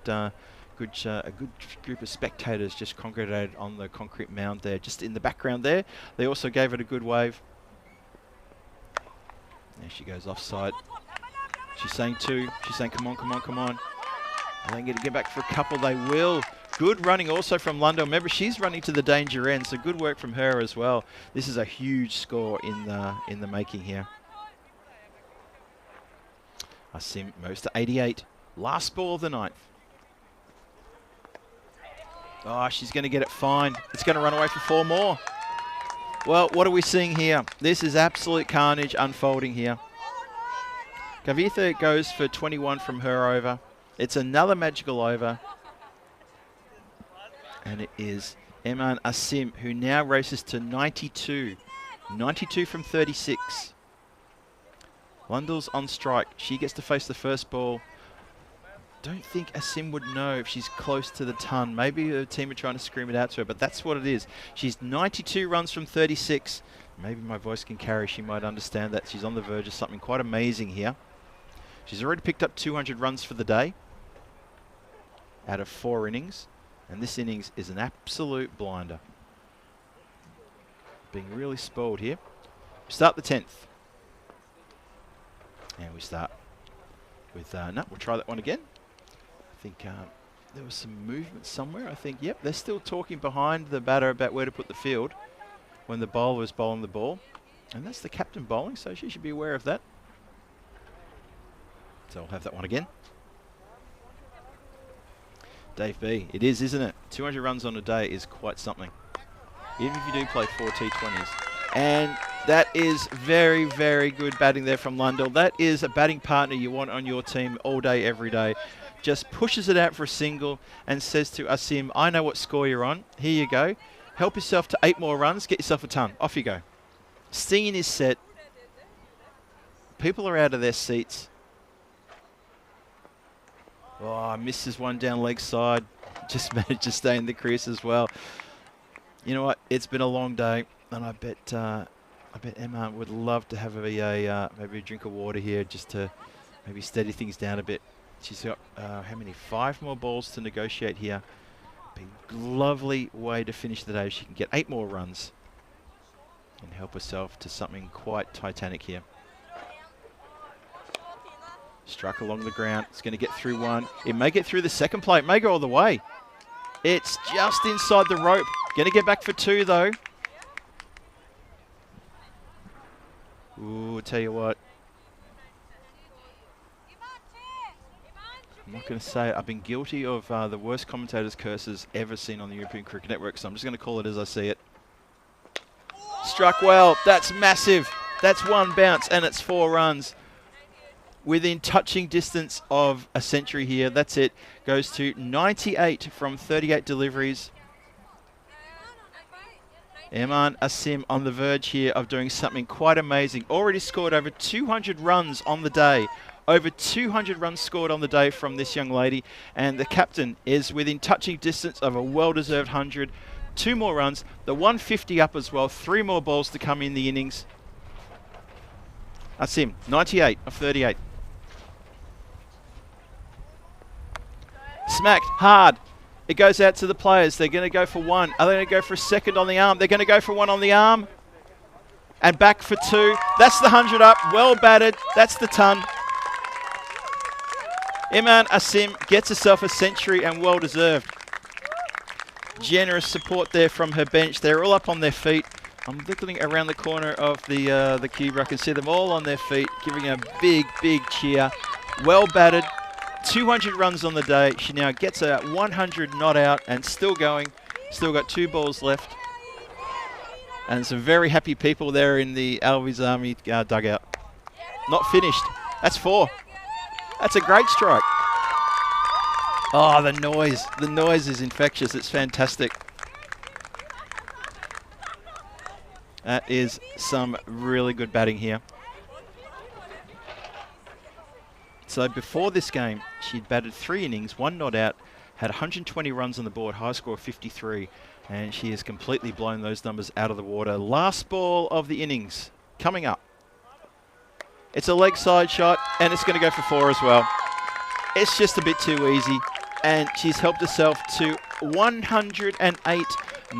group of spectators just congregated on the concrete mound there, just in the background there. They also gave it a good wave. There she goes offside. She's saying 2. She's saying, come on, come on, come on. Are they going to get back for a couple? They will. Good running also from Lundell. Remember, she's running to the danger end, so good work from her as well. This is a huge score in the making here. Asim moves to 88. Last ball of the 9th. Oh, she's going to get it fine. It's going to run away for 4 more. Well, what are we seeing here? This is absolute carnage unfolding here. Kavitha goes for 21 from her over. It's another magical over. And it is Eman Asim, who now races to 92. 92 from 36. Lundell's on strike. She gets to face the first ball. don't think Asim would know if she's close to the ton. Maybe her team are trying to scream it out to her, but that's what it is. She's 92 runs from 36. Maybe my voice can carry. She might understand that. She's on the verge of something quite amazing here. She's already picked up 200 runs for the day out of 4 innings. And this innings is an absolute blinder. Being really spoiled here. We start the 10th. And we start with, no, we'll try that one again. I think there was some movement somewhere. I think, yep, they're still talking behind the batter about where to put the field when the bowler was bowling the ball. And that's the captain bowling, so she should be aware of that. So I'll have that one again. Dave B, it is, isn't it? 200 runs on a day is quite something. Even if you do play 4 T20s. And that is very, very good batting there from Lundell. That is a batting partner you want on your team all day, every day. Just pushes it out for a single and says to Asim, I know what score you're on. Here you go. Help yourself to 8 more runs. Get yourself a ton. Off you go. Scene is set. People are out of their seats. Oh, misses one down leg side. Just managed to stay in the crease as well. You know what? It's been a long day, and I bet Emma would love to have maybe a drink of water here, just to maybe steady things down a bit. She's got how many? 5 more balls to negotiate here. Be a lovely way to finish the day. She can get 8 more runs and help herself to something quite titanic here. Struck along the ground. It's going to get through one. It may get through the second plate. May go all the way. It's just inside the rope. Going to get back for 2 though. Ooh, tell you what. I'm not going to say it. I've been guilty of the worst commentator's curses ever seen on the European Cricket Network, so I'm just going to call it as I see it. Struck well. That's massive. That's 1 bounce, and it's 4 runs. Within touching distance of a century here. That's it. Goes to 98 from 38 deliveries. Eman Asim on the verge here of doing something quite amazing. Already scored over 200 runs on the day. Over 200 runs scored on the day from this young lady. And the captain is within touching distance of a well-deserved 100. 2 more runs. The 150 up as well. 3 more balls to come in the innings. Asim, 98 of 38. Smacked hard. It goes out to the players. They're going to go for 1. Are they going to go for a second on the arm? They're going to go for 1 on the arm. And back for 2. That's the 100 up. Well batted. That's the ton. Eman Asim gets herself a century and well deserved. Generous support there from her bench. They're all up on their feet. I'm looking around the corner of the cube. I can see them all on their feet, giving a big, big cheer. Well batted. 200 runs on the day. She now gets a 100 not out and still going. Still got 2 balls left. And some very happy people there in the Albies Army dugout. Not finished. That's 4. That's a great strike. Oh, the noise. The noise is infectious. It's fantastic. That is some really good batting here. So before this game, she'd batted 3 innings, 1 not out, had 120 runs on the board, high score of 53, and she has completely blown those numbers out of the water. Last ball of the innings coming up. It's a leg side shot, and it's going to go for 4 as well. It's just a bit too easy, and she's helped herself to 108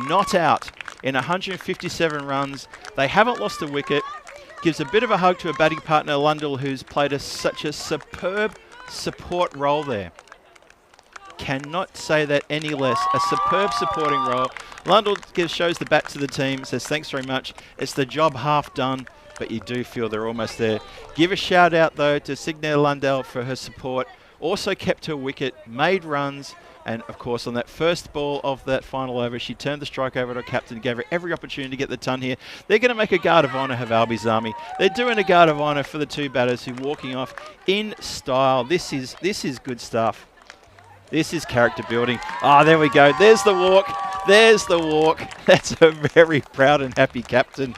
not out in 157 runs. They haven't lost a wicket. Gives a bit of a hug to her batting partner, Lundell, who's played such a superb support role there. Cannot say that any less. A superb supporting role. Lundell shows the bat to the team, says thanks very much. It's the job half done, but you do feel they're almost there. Give a shout out, though, to Signe Lundell for her support. Also kept her wicket, made runs, and of course on that first ball of that final over, she turned the strike over to her captain, gave her every opportunity to get the ton here. They're going to make a guard of honour of Albies Army. They're doing a guard of honour for the 2 batters who are walking off in style. This is good stuff. This is character building. Ah, there we go. There's the walk. There's the walk. That's a very proud and happy captain.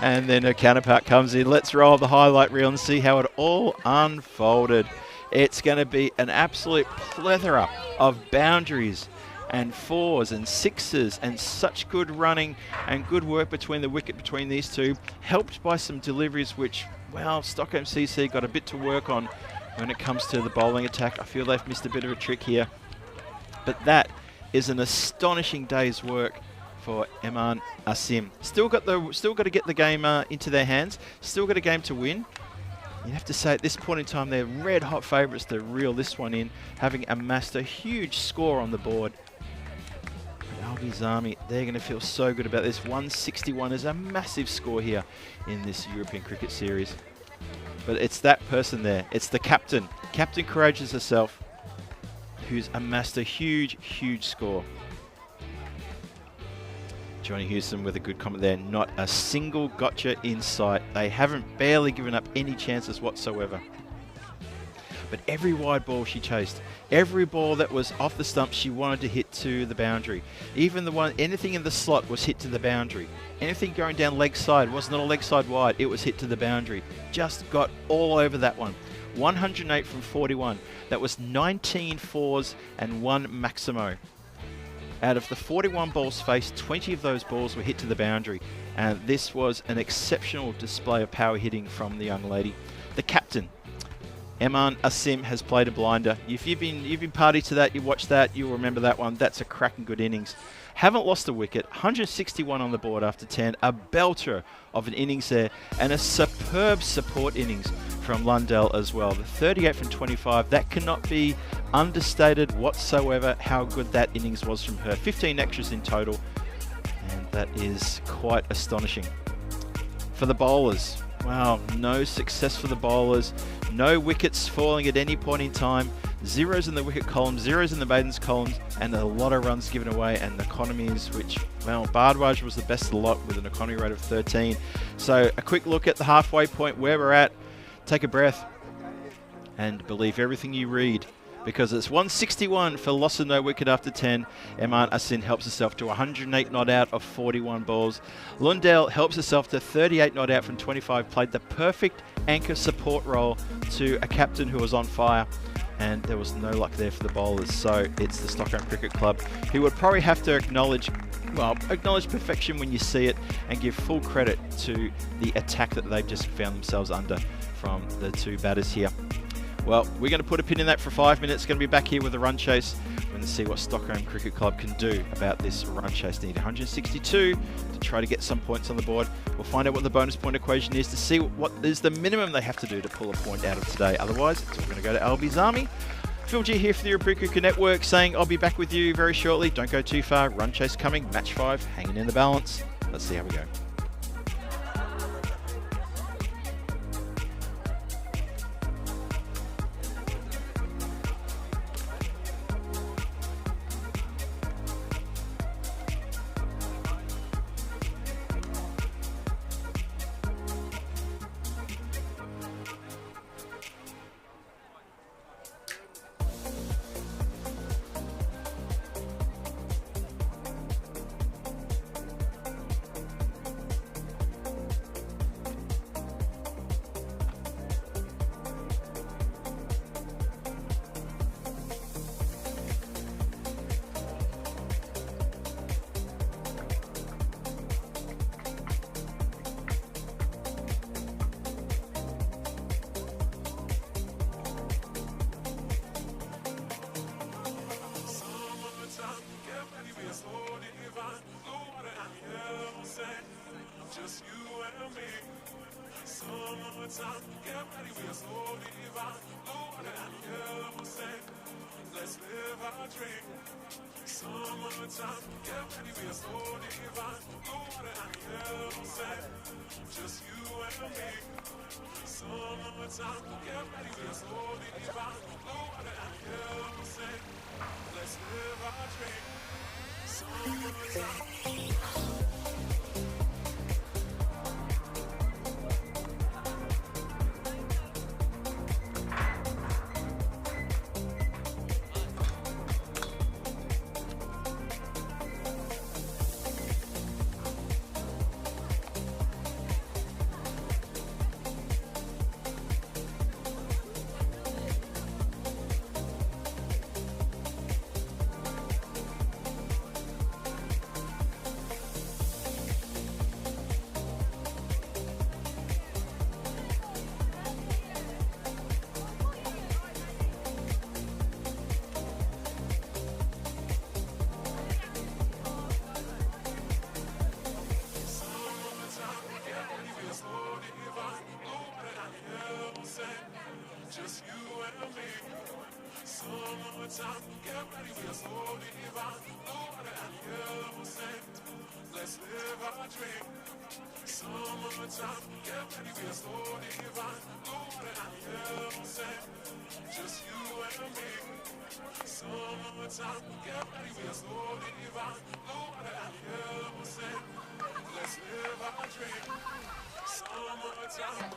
And then her counterpart comes in. Let's roll the highlight reel and see how it all unfolded. It's going to be an absolute plethora of boundaries and 4s and 6s and such good running and good work between the wicket between these two, helped by some deliveries which, well, Stockholm CC got a bit to work on when it comes to the bowling attack. I feel they've missed a bit of a trick here. But that is an astonishing day's work for Eman Asim. Still got to get the game into their hands. Still got a game to win. You have to say at this point in time they're red hot favourites to reel this one in, having amassed a huge score on the board. Albi's Army, they're going to feel so good about this. 161 is a massive score here in this European Cricket Series. But it's that person there. It's the captain, Captain Courageous herself, who's amassed a huge, huge score. Johnny Houston with a good comment there. Not a single gotcha in sight. They haven't barely given up any chances whatsoever. But every wide ball she chased, every ball that was off the stump she wanted to hit to the boundary. Even the one, anything in the slot was hit to the boundary. Anything going down leg side was not a leg side wide, it was hit to the boundary. Just got all over that one. 108 from 41. That was 19 fours and 1 Maximo. Out of the 41 balls faced, 20 of those balls were hit to the boundary. And this was an exceptional display of power hitting from the young lady. The captain, Eman Asim, has played a blinder. If you've been party to that, you watched that, you'll remember that one. That's a cracking good innings. Haven't lost a wicket. 161 on the board after 10. A belter of an innings there. And a superb support innings from Lundell as well. The 38 from 25. That cannot be understated whatsoever how good that innings was from her. 15 extras in total. And that is quite astonishing. For the bowlers, wow, no success for the bowlers. No wickets falling at any point in time. Zeros in the wicket column, zeros in the maidens columns, and a lot of runs given away, and economies, which, well, Bardwaj was the best of the lot with an economy rate of 13. So a quick look at the halfway point where we're at. Take a breath and believe everything you read, because it's 161 for loss of no wicket after 10. Eman Asim helps herself to 108 not out of 41 balls. Lundell helps herself to 38 not out from 25, played the perfect anchor support role to a captain who was on fire, and there was no luck there for the bowlers. So it's the Stockholm Cricket Club who would probably have to acknowledge perfection when you see it, and give full credit to the attack that they've just found themselves under from the two batters here. Well, we're going to put a pin in that for 5 minutes. Going to be back here with a run chase. We're going to see what Stockholm Cricket Club can do about this run chase. They need 162 to try to get some points on the board. We'll find out what the bonus point equation is to see what is the minimum they have to do to pull a point out of today. Otherwise, it's all going to go to Albi's Army. Phil G here for the European Cricket Network, saying I'll be back with you very shortly. Don't go too far. Run chase coming. Match 5 hanging in the balance. Let's see how we go. Just you and me. Summertime, get ready, we are so divine. Water and yellow sand. Let's live our dream. Summertime, get ready, we are so divine. Water and yellow sand. Just you and me. Summertime, get ready, we are so divine. Water and yellow sand. Let's live our dream. Summertime. Summertime, get ready, we are so divine. Blue water and yellow sand. Let's live our dream. Summertime, get ready, we are so divine. Blue water and yellow sand. Just you and me. Summertime, get ready, we are so divine. Blue water and yellow sand. Let's live our dream. Summertime.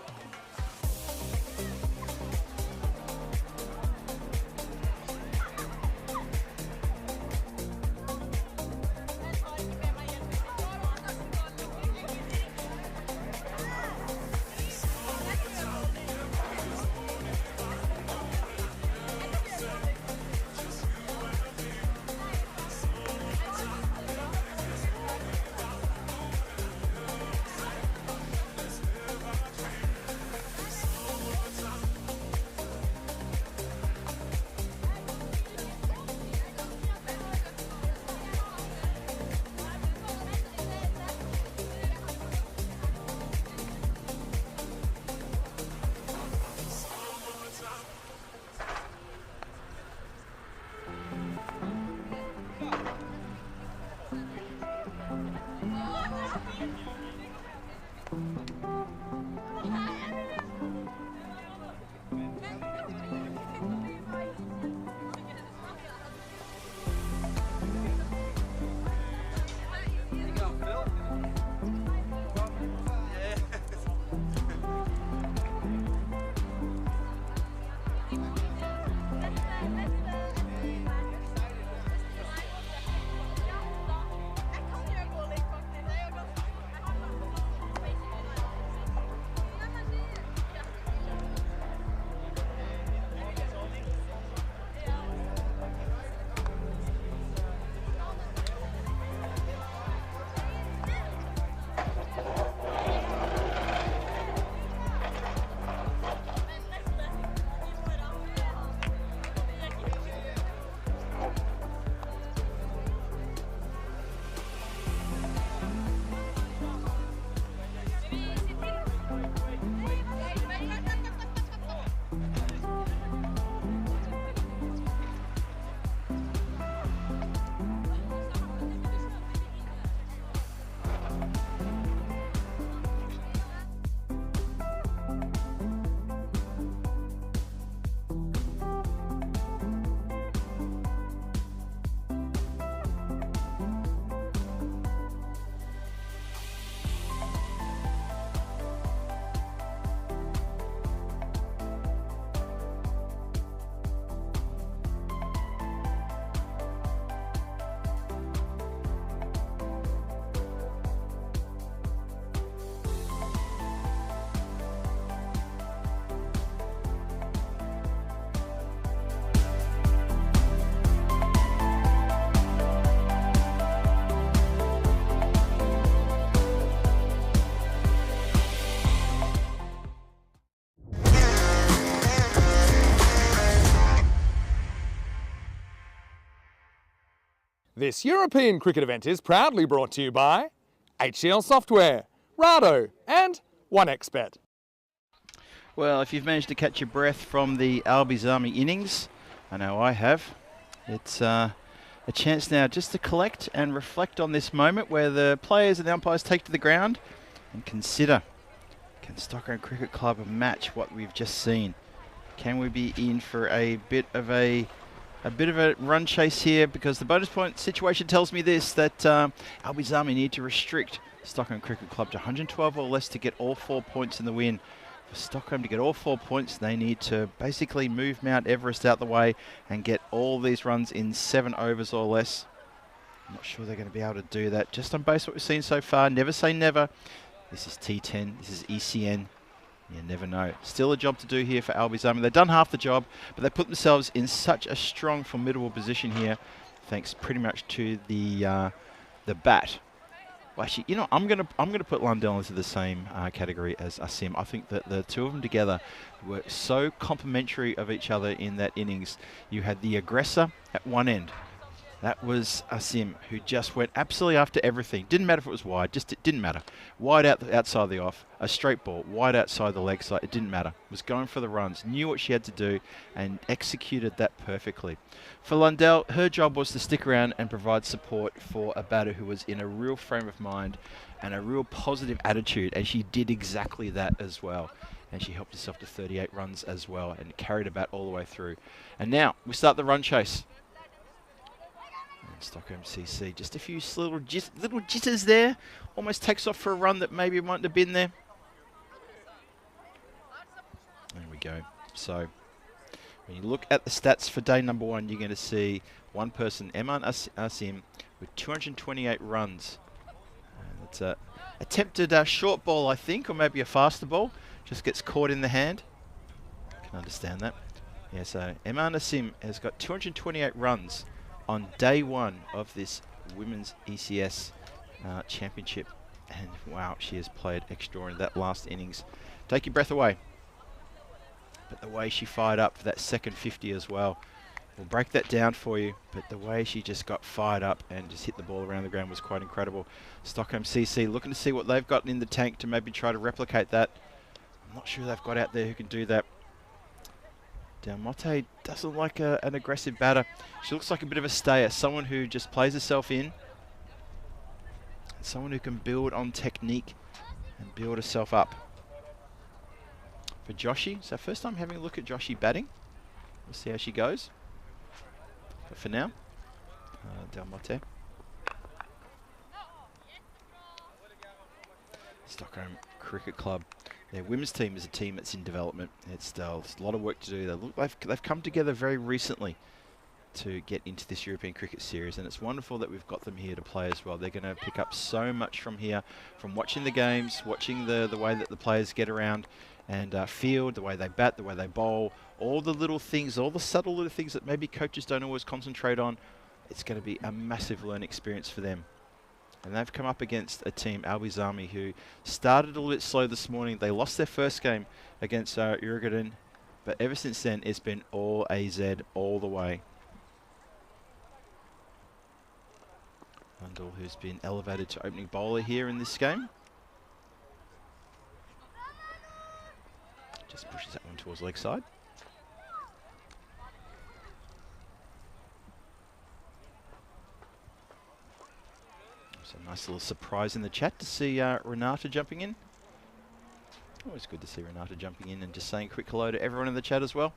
This European cricket event is proudly brought to you by HCL Software, Rado and 1xBet. Well, if you've managed to catch your breath from the Albies Army innings, I know I have, it's a chance now just to collect and reflect on this moment where the players and the umpires take to the ground and consider, can Stockholm Cricket Club match what we've just seen? Can we be in for a bit of a run chase here? Because the bonus point situation tells me this, that Albies Army need to restrict Stockholm Cricket Club to 112 or less to get all 4 points in the win. For Stockholm to get all 4 points, they need to basically move Mount Everest out the way and get all these runs in 7 overs or less. I'm not sure they're going to be able to do that. Just on base what we've seen so far, never say never. This is T10, this is ECN. You never know. Still a job to do here for Albies Army. They've done half the job, but they put themselves in such a strong, formidable position here, thanks pretty much to the bat. Well, actually, you know, I'm gonna put Lundell into the same category as Asim. I think that the two of them together were so complementary of each other in that innings. You had the aggressor at one end, That was Asim, who just went absolutely after everything. Didn't matter if it was wide, just it didn't matter. Wide outside the off, a straight ball, wide outside the leg side, it didn't matter. Was going for the runs, knew what she had to do, and executed that perfectly. For Lundell, her job was to stick around and provide support for a batter who was in a real frame of mind and a real positive attitude, and she did exactly that as well. And she helped herself to 38 runs as well and carried a bat all the way through. And now we start the run chase. Stockholm CC, just a few little jitters there. Almost takes off for a run that maybe mightn't have been there. There we go. So when you look at the stats for day number 1, you're going to see one person, Eman Asim, with 228 runs. And it's a attempted short ball, I think, or maybe a faster ball. Just gets caught in the hand. Can understand that. Yeah, so Eman Asim has got 228 runs on day 1 of this Women's ECS Championship. And wow, she has played extraordinary that last innings. Take your breath away. But the way she fired up for that second 50 as well. We'll break that down for you, but the way she just got fired up and just hit the ball around the ground was quite incredible. Stockholm CC looking to see what they've got in the tank to maybe try to replicate that. I'm not sure they've got out there who can do that. Delmotte doesn't like an aggressive batter. She looks like a bit of a stayer, someone who just plays herself in. And someone who can build on technique and build herself up. For Joshi, it's our first time having a look at Joshi batting. We'll see how she goes. But for now, Delmotte. Stockholm Cricket Club. Their women's team is a team that's in development. It's a lot of work to do. They've come together very recently to get into this European Cricket Series, and it's wonderful that we've got them here to play as well. They're going to pick up so much from here, from watching the games, watching the way that the players get around and field, the way they bat, the way they bowl, all the little things, all the subtle little things that maybe coaches don't always concentrate on. It's going to be a massive learning experience for them. And they've come up against a team, Albizami, who started a little bit slow this morning. They lost their first game against Uruguayan, but ever since then, it's been all AZ all the way. Lundell, who's been elevated to opening bowler here in this game. Just pushes that one towards leg side. So a nice little surprise in the chat to see Renata jumping in. Always good to see Renata jumping in and just saying a quick hello to everyone in the chat as well.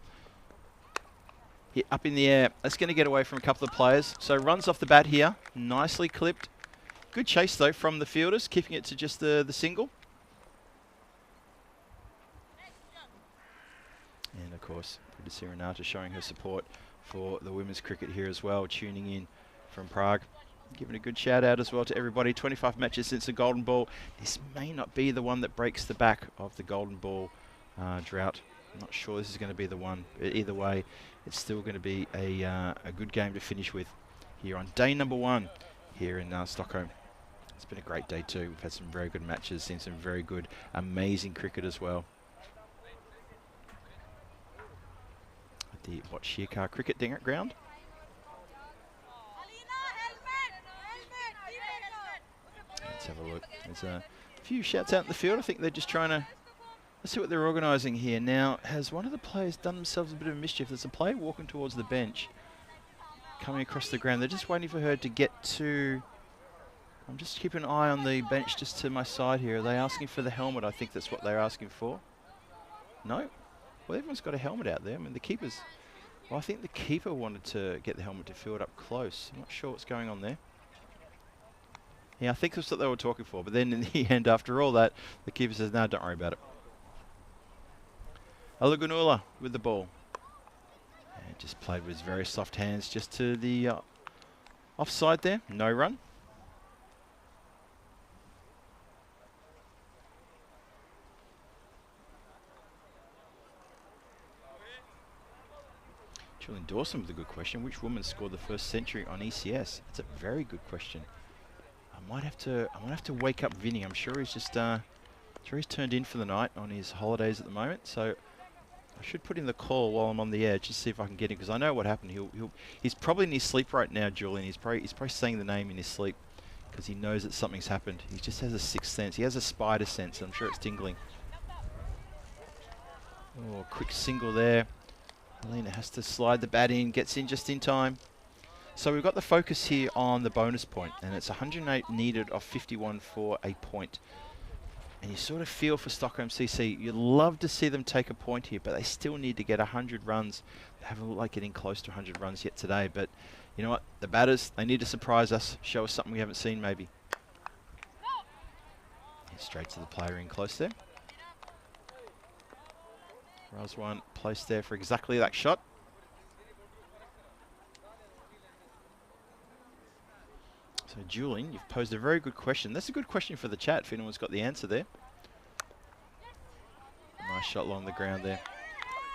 Hit up in the air. That's going to get away from a couple of players. So runs off the bat here. Nicely clipped. Good chase though from the fielders, keeping it to just the single. And of course, good to see Renata showing her support for the women's cricket here as well, tuning in from Prague. Giving a good shout out as well to everybody. 25 matches since the Golden Ball. This may not be the one that breaks the back of the Golden Ball drought. I'm not sure this is going to be the one. But either way, it's still going to be a good game to finish with here on day number 1 here in Stockholm. It's been a great day too. We've had some very good matches, seen some very good, amazing cricket as well. At the Shirkar Cricket Ground. Let's have a look. There's a few shouts out in the field. I think they're just trying to... Let's see what they're organising here. Now, has one of the players done themselves a bit of mischief? There's a player walking towards the bench, coming across the ground. They're just waiting for her to get to... I'm just keeping an eye on the bench just to my side here. Are they asking for the helmet? I think that's what they're asking for. No? Well, everyone's got a helmet out there. I mean, the keepers... Well, I think the keeper wanted to get the helmet to field up close. I'm not sure what's going on there. Yeah, I think that's what they were talking for. But then in the end, after all that, the keeper says, no, don't worry about it. Alagunula with the ball. And just played with his very soft hands just to the offside there. No run. Julian Dawson with a good question. Which woman scored the first century on ECS? That's a very good question. I might have to wake up Vinny. I'm sure he's just he's turned in for the night on his holidays at the moment. So I should put in the call while I'm on the air, just see if I can get him, because I know what happened. He's probably in his sleep right now, Julian. He's probably saying the name in his sleep, because he knows that something's happened. He just has a sixth sense. He has a spider sense. I'm sure it's tingling. Oh, quick single there. Helena has to slide the bat in, gets in just in time. So we've got the focus here on the bonus point, and it's 108 needed off 51 for a point. And you sort of feel for Stockholm CC, you'd love to see them take a point here, but they still need to get 100 runs. They haven't looked like getting close to 100 runs yet today, but you know what? The batters, they need to surprise us, show us something we haven't seen maybe. And straight to the player in close there. Razwan placed there for exactly that shot. So Julian, you've posed a very good question. That's a good question for the chat if anyone's got the answer there. Nice shot along the ground there.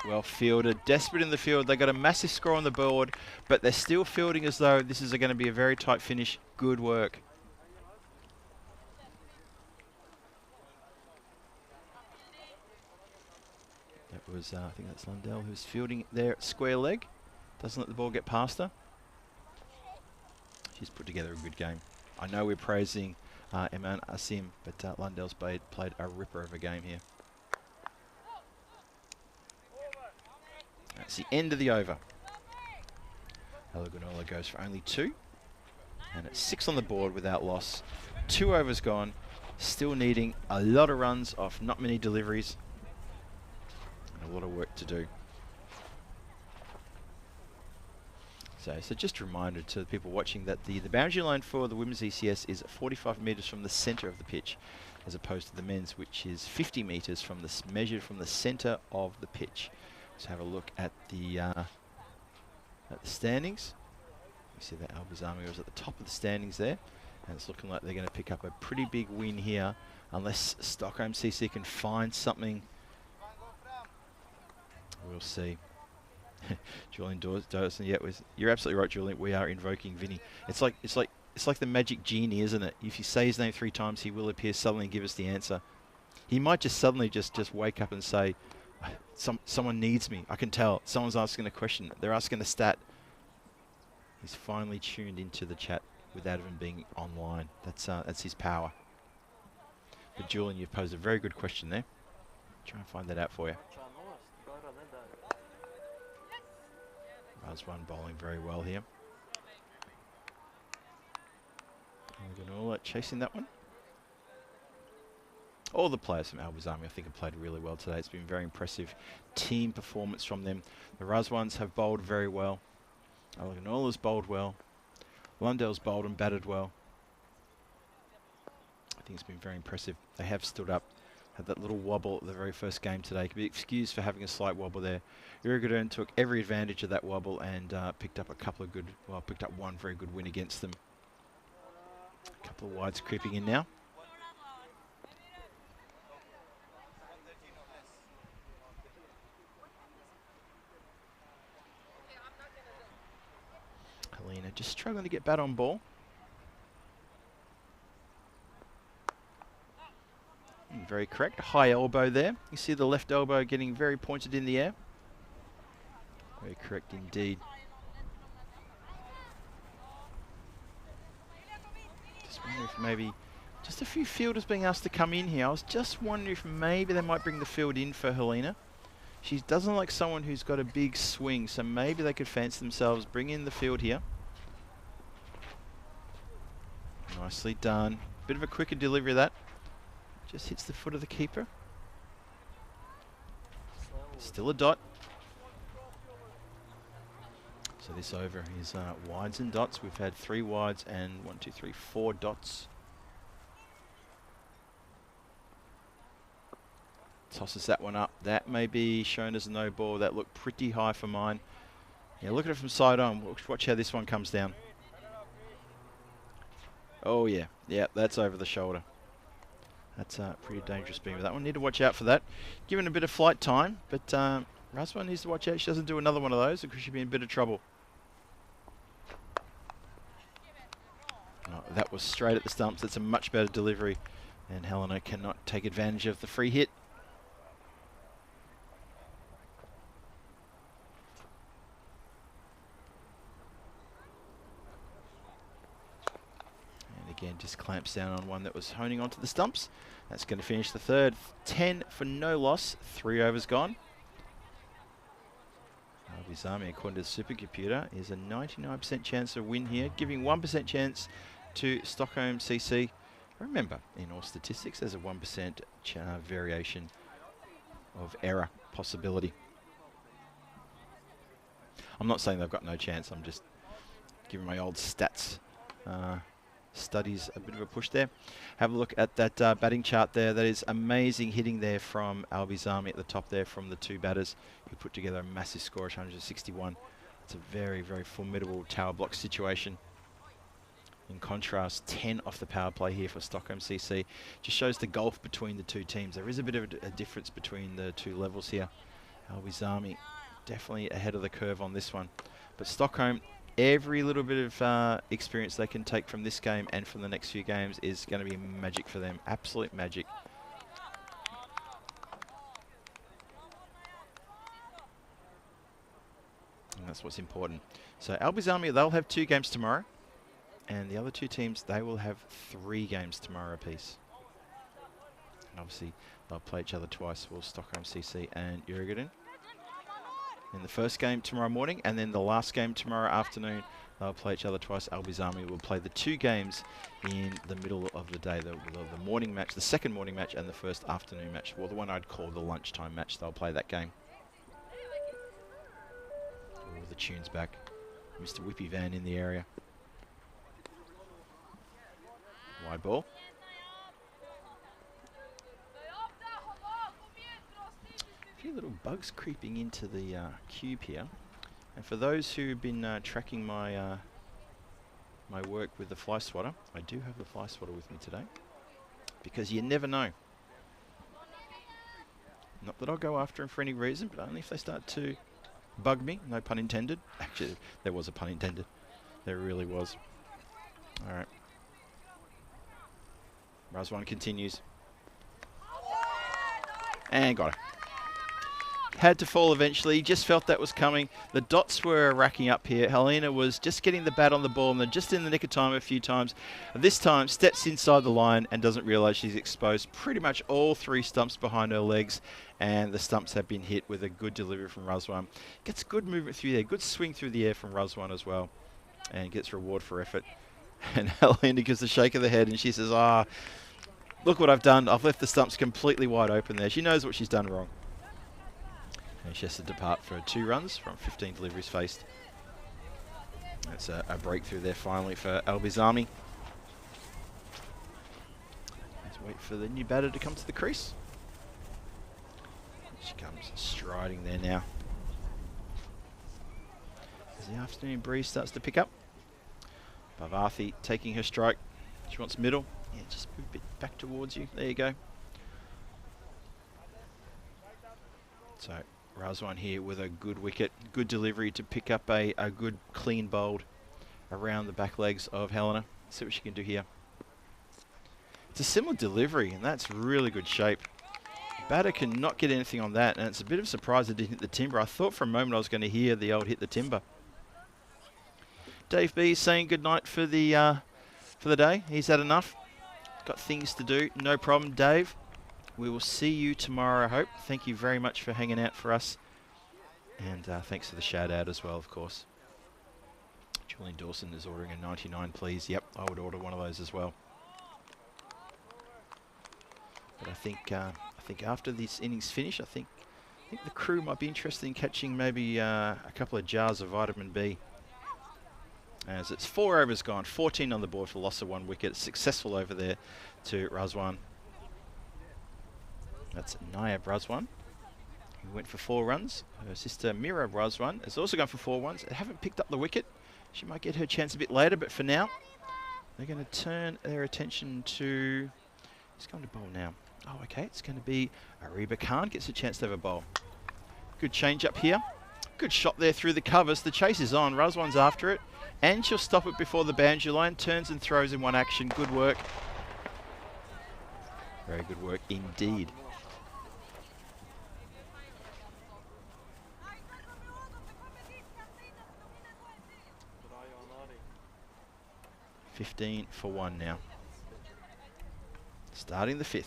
Well fielded, desperate in the field. They got a massive score on the board, but they're still fielding as though this is going to be a very tight finish. Good work. That was, I think that's Lundell who's fielding there at square leg. Doesn't let the ball get past her. She's put together a good game. I know we're praising Eman Asim, but Lundell's played a ripper of a game here. That's the end of the over. Alagunola goes for only 2. And it's 6 on the board without loss. 2 overs gone. Still needing a lot of runs off not many deliveries. And a lot of work to do. So just a reminder to the people watching that the boundary line for the women's ECS is 45 metres from the centre of the pitch, as opposed to the men's, which is 50 metres from measured from the centre of the pitch. Let's have a look at the standings. You see that Albazami was at the top of the standings there, and it's looking like they're going to pick up a pretty big win here, unless Stockholm CC can find something. We'll see. Julian Dawson, yeah, you're absolutely right, Julian. We are invoking Vinny. It's like the magic genie, isn't it? If you say his name 3 times, he will appear suddenly and give us the answer. He might just suddenly just wake up and say, "Someone needs me." I can tell. Someone's asking a question. They're asking a stat. He's finally tuned into the chat without even being online. That's his power. But Julian, you've posed a very good question there. Try and find that out for you. Razwan bowling very well here. Chasing that one. All the players from Albazami, I think, have played really well today. It's been very impressive team performance from them. The Razwans have bowled very well. Alagunola's bowled well. Lundell's bowled and batted well. I think it's been very impressive. They have stood up. Had that little wobble at the very first game today. Could be excused for having a slight wobble there. Irigadern took every advantage of that wobble and picked up picked up one very good win against them. A couple of wides creeping in now. Helena just struggling to get bat on ball. Very correct. High elbow there. You see the left elbow getting very pointed in the air. Very correct indeed. Just wondering if maybe just a few fielders being asked to come in here. I was just wondering if maybe they might bring the field in for Helena. She doesn't like someone who's got a big swing, so maybe they could fancy themselves bring in the field here. Nicely done. Bit of a quicker delivery of that. Just hits the foot of the keeper. Still a dot. So this over is wides and dots. We've had 3 wides and 4 dots. Tosses that one up. That may be shown as a no ball. That looked pretty high for mine. Yeah, look at it from side on. Watch how this one comes down. Oh yeah, yeah, that's over the shoulder. That's pretty dangerous beam with that one. Need to watch out for that. Given a bit of flight time, but Razwan needs to watch out. She doesn't do another one of those because she'll be in a bit of trouble. Oh, that was straight at the stumps. That's a much better delivery. And Helena cannot take advantage of the free hit. Again, just clamps down on one that was honing onto the stumps. That's going to finish the third. 10 for no loss. 3 overs gone. Albi's Army, according to the supercomputer, is a 99% chance of win here, giving 1% chance to Stockholm CC. Remember, in all statistics, there's a 1% variation of error possibility. I'm not saying they've got no chance. I'm just giving my old stats studies a bit of a push there. Have a look at that batting chart there. That is amazing hitting there from Albi's Army at the top there from the 2 batters who put together a massive score of 161. It's a very, very formidable tower block situation. In contrast, 10 off the power play here for Stockholm CC. Just shows the gulf between the 2 teams. There is a bit of a difference between the 2 levels here. Albi's Army definitely ahead of the curve on this one. But Stockholm, every little bit of experience they can take from this game and from the next few games is going to be magic for them. Absolute magic. And that's what's important. So Albi's Army, they'll have 2 games tomorrow. And the other 2 teams, they will have 3 games tomorrow apiece. And obviously, they'll play each other twice, will Stockholm CC and Djurgården. In the first game tomorrow morning, and then the last game tomorrow afternoon, they'll play each other twice. Albi's Army will play the 2 games in the middle of the day. The morning match, the second morning match, and the first afternoon match. Well, the one I'd call the lunchtime match, they'll play that game. Oh, the tune's back. Mr. Whippy Van in the area. Wide ball. A few little bugs creeping into the cube here. And for those who've been tracking my my work with the fly swatter, I do have the fly swatter with me today. Because you never know. Not that I'll go after them for any reason, but only if they start to bug me. No pun intended. Actually, there was a pun intended. There really was. Alright. Razwan continues. And got it. Had to fall eventually. Just felt that was coming. The dots were racking up here. Helena was just getting the bat on the ball and then just in the nick of time a few times. This time steps inside the line and doesn't realise she's exposed pretty much all 3 stumps behind her legs. And the stumps have been hit with a good delivery from Razwan. Gets good movement through there. Good swing through the air from Razwan as well. And gets reward for effort. And Helena gives a shake of the head and she says, look what I've done. I've left the stumps completely wide open there. She knows what she's done wrong. And she has to depart for 2 runs from 15 deliveries faced. That's a breakthrough there finally for Albi's Army. Let's wait for the new batter to come to the crease. She comes striding there now. As the afternoon breeze starts to pick up. Bhavathi taking her strike. She wants middle. Yeah, just move a bit back towards you. There you go. So Razwan here with a good wicket. Good delivery to pick up a good clean bowled around the back legs of Helena. Let's see what she can do here. It's a similar delivery and that's really good shape. Batter cannot get anything on that and it's a bit of a surprise it didn't hit the timber. I thought for a moment I was going to hear the old hit the timber. Dave B is saying goodnight for the day. He's had enough. Got things to do. No problem, Dave. We will see you tomorrow, I hope. Thank you very much for hanging out for us. And thanks for the shout out as well, of course. Julian Dawson is ordering a 99, please. Yep, I would order one of those as well. But I think after this innings finish, I think the crew might be interested in catching maybe a couple of jars of vitamin B. As it's 4 overs gone, 14 on the board for loss of 1 wicket. Successful over there to Razwan. That's Nayab Razwan, who went for 4 runs. Her sister Mira Razwan has also gone for 4 runs. They haven't picked up the wicket. She might get her chance a bit later, but for now, they're going to turn their attention to... Who's going to bowl now? Oh, okay, it's going to be Ariba Khan gets a chance to have a bowl. Good change up here. Good shot there through the covers. The chase is on. Razwan's after it. And she'll stop it before the boundary line. Turns and throws in one action. Good work. Very good work indeed. .15 for 1 now. starting the 5th.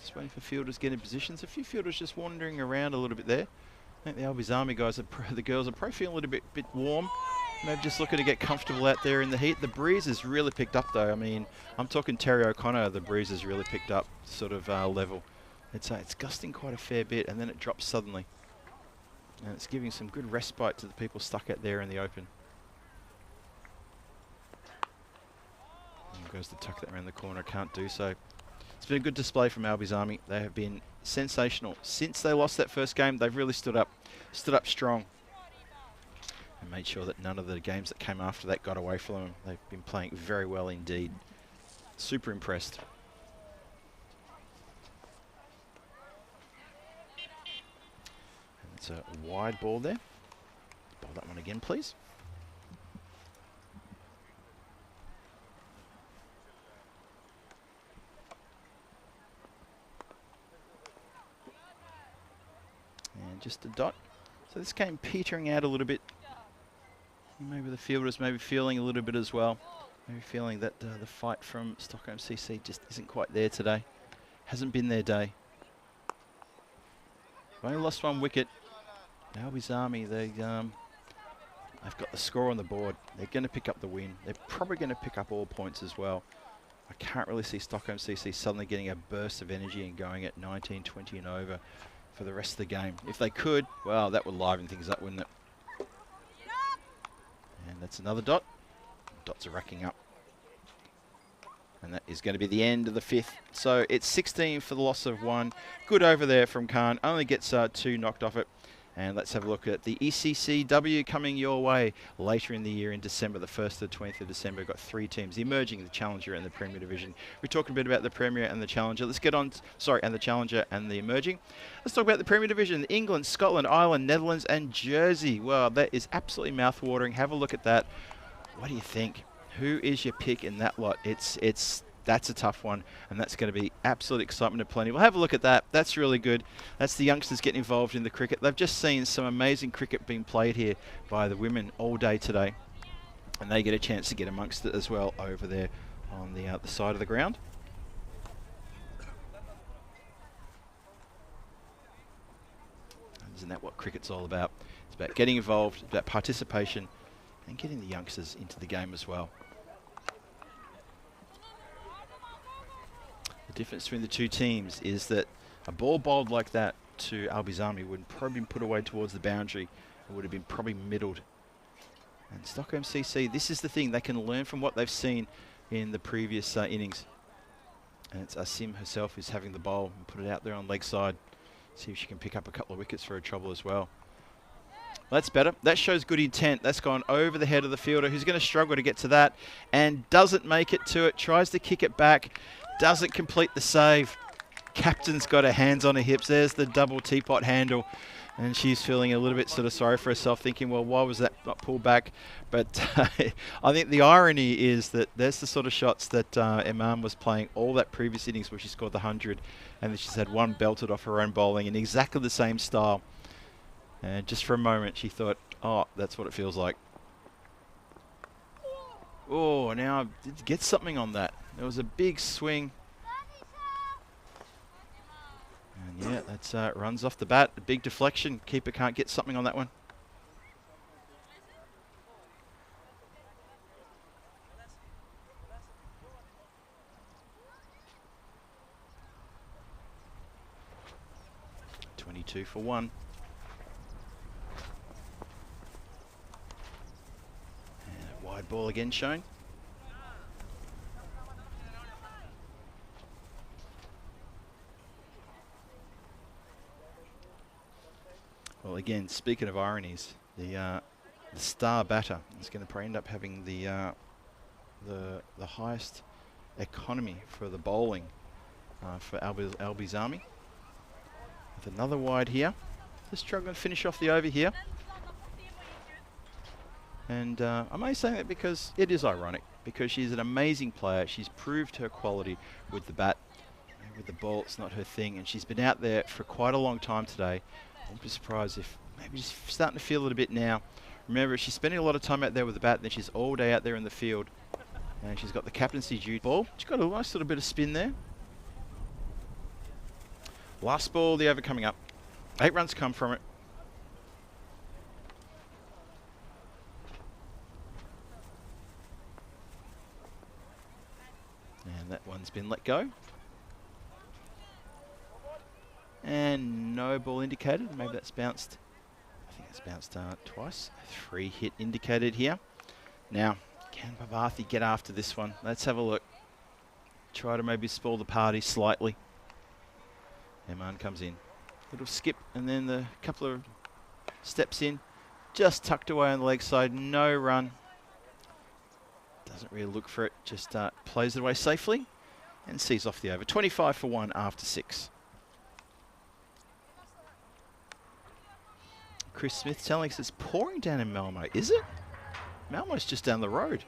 Just waiting for fielders to get in positions. A few fielders just wandering around a little bit there. I think the Albies Army guys, the girls are probably feeling a little bit warm. Maybe just looking to get comfortable out there in the heat. The breeze has really picked up though. I mean, I'm talking Terry O'Connor, the breeze has really picked up sort of level. It's gusting quite a fair bit and then it drops suddenly. And it's giving some good respite to the people stuck out there in the open. And goes to tuck that around the corner, can't do so. It's been a good display from Albies Army. They have been sensational. Since they lost that first game, they've really stood up strong. And made sure that none of the games that came after that got away from them. They've been playing very well indeed. Super impressed. And it's a wide ball there. Bowl that one again, please. And just a dot. So this game petering out a little bit. Maybe the fielders may be feeling a little bit as well. Maybe feeling that the fight from Stockholm CC just isn't quite there today. Hasn't been their day. They've only lost 1 wicket. Albies Army, they've got the score on the board. They're going to pick up the win. They're probably going to pick up all points as well. I can't really see Stockholm CC suddenly getting a burst of energy and going at 19, 20 and over for the rest of the game. If they could, well, that would liven things up, wouldn't it? And that's another dot. Dots are racking up. And that is going to be the end of the 5th. So it's 16 for the loss of 1. Good over there from Khan. Only gets 2 knocked off it. And let's have a look at the ECS-W coming your way later in the year in December, the 1st to the 20th of December. We've got 3 teams, the Emerging, the Challenger and the Premier Division. We're talking a bit about the Premier and the Challenger. Let's get on, and the Challenger and the Emerging. Let's talk about the Premier Division. England, Scotland, Ireland, Netherlands and Jersey. Well, that is absolutely mouth-watering. Have a look at that. What do you think? Who is your pick in that lot? That's a tough one, and that's going to be absolute excitement and plenty. We'll have a look at that. That's really good. That's the youngsters getting involved in the cricket. They've just seen some amazing cricket being played here by the women all day today, and they get a chance to get amongst it as well over there on the side of the ground. Isn't that what cricket's all about? It's about getting involved, it's about participation, and getting the youngsters into the game as well. The difference between the 2 teams is that a ball bowled like that to Albies Army would probably been put away towards the boundary. It would have been probably middled. And Stockholm CC, this is the thing. They can learn from what they've seen in the previous innings. And it's Asim herself who's having the bowl and put it out there on leg side. See if she can pick up a couple of wickets for her trouble as well. That's better. That shows good intent. That's gone over the head of the fielder, who's going to struggle to get to that and doesn't make it to it. Tries to kick it back. Doesn't complete the save. Captain's got her hands on her hips. There's the double teapot handle. And she's feeling a little bit sort of sorry for herself, thinking, well, why was that not pulled back? But I think the irony is that there's the sort of shots that Imam was playing all that previous innings where she scored the 100. And then she's had one belted off her own bowling in exactly the same style. And just for a moment, she thought, oh, that's what it feels like. Oh, now I did get something on that. There was a big swing. And yeah, that's runs off the bat. A big deflection. Keeper can't get something on that one. .22 for 1. Wide ball again shown. Well, again, speaking of ironies, the star batter is going to end up having the highest economy for the bowling for Albies Army. With another wide here, just struggling to finish off the over here. And I'm only saying that because it is ironic, because she's an amazing player. She's proved her quality with the bat. And with the ball, it's not her thing. And she's been out there for quite a long time today. I wouldn't be surprised if maybe she's starting to feel it a bit now. Remember, she's spending a lot of time out there with the bat, and then she's all day out there in the field. And she's got the captaincy duty ball. She's got a nice little bit of spin there. Last ball, the over coming up. 8 runs come from it. And that one's been let go. And no ball indicated. Maybe that's bounced. I think it's bounced twice. 3 hit indicated here. Now, can Babarthi get after this one? Let's have a look. Try to maybe spoil the party slightly. Eman comes in. Little skip and then the couple of steps in. Just tucked away on the leg side. No run. Doesn't really look for it. Just plays it away safely and sees off the over. 25 for 1 after 6. Chris Smith telling us it's pouring down in Malmo. Is it? Malmo's just down the road.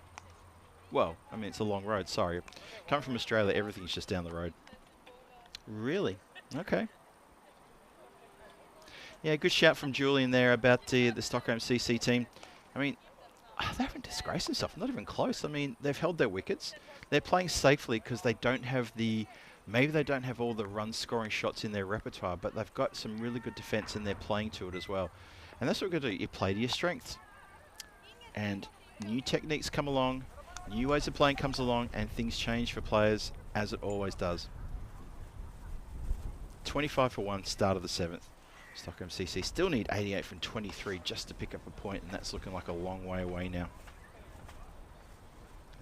Well, I mean, it's a long road, sorry. Coming from Australia, everything's just down the road. Really? Okay. Yeah, good shout from Julian there about the Stockholm CC team. I mean, they haven't disgraced themselves, not even close. I mean, they've held their wickets. They're playing safely because they don't have maybe they don't have all the run-scoring shots in their repertoire, but they've got some really good defence and they're playing to it as well. And that's what we're going to do. You play to your strengths. And new techniques come along, new ways of playing comes along, and things change for players, as it always does. 25 for 1, start of the 7th. Stockholm CC still need 88 from 23 just to pick up a point, and that's looking like a long way away now.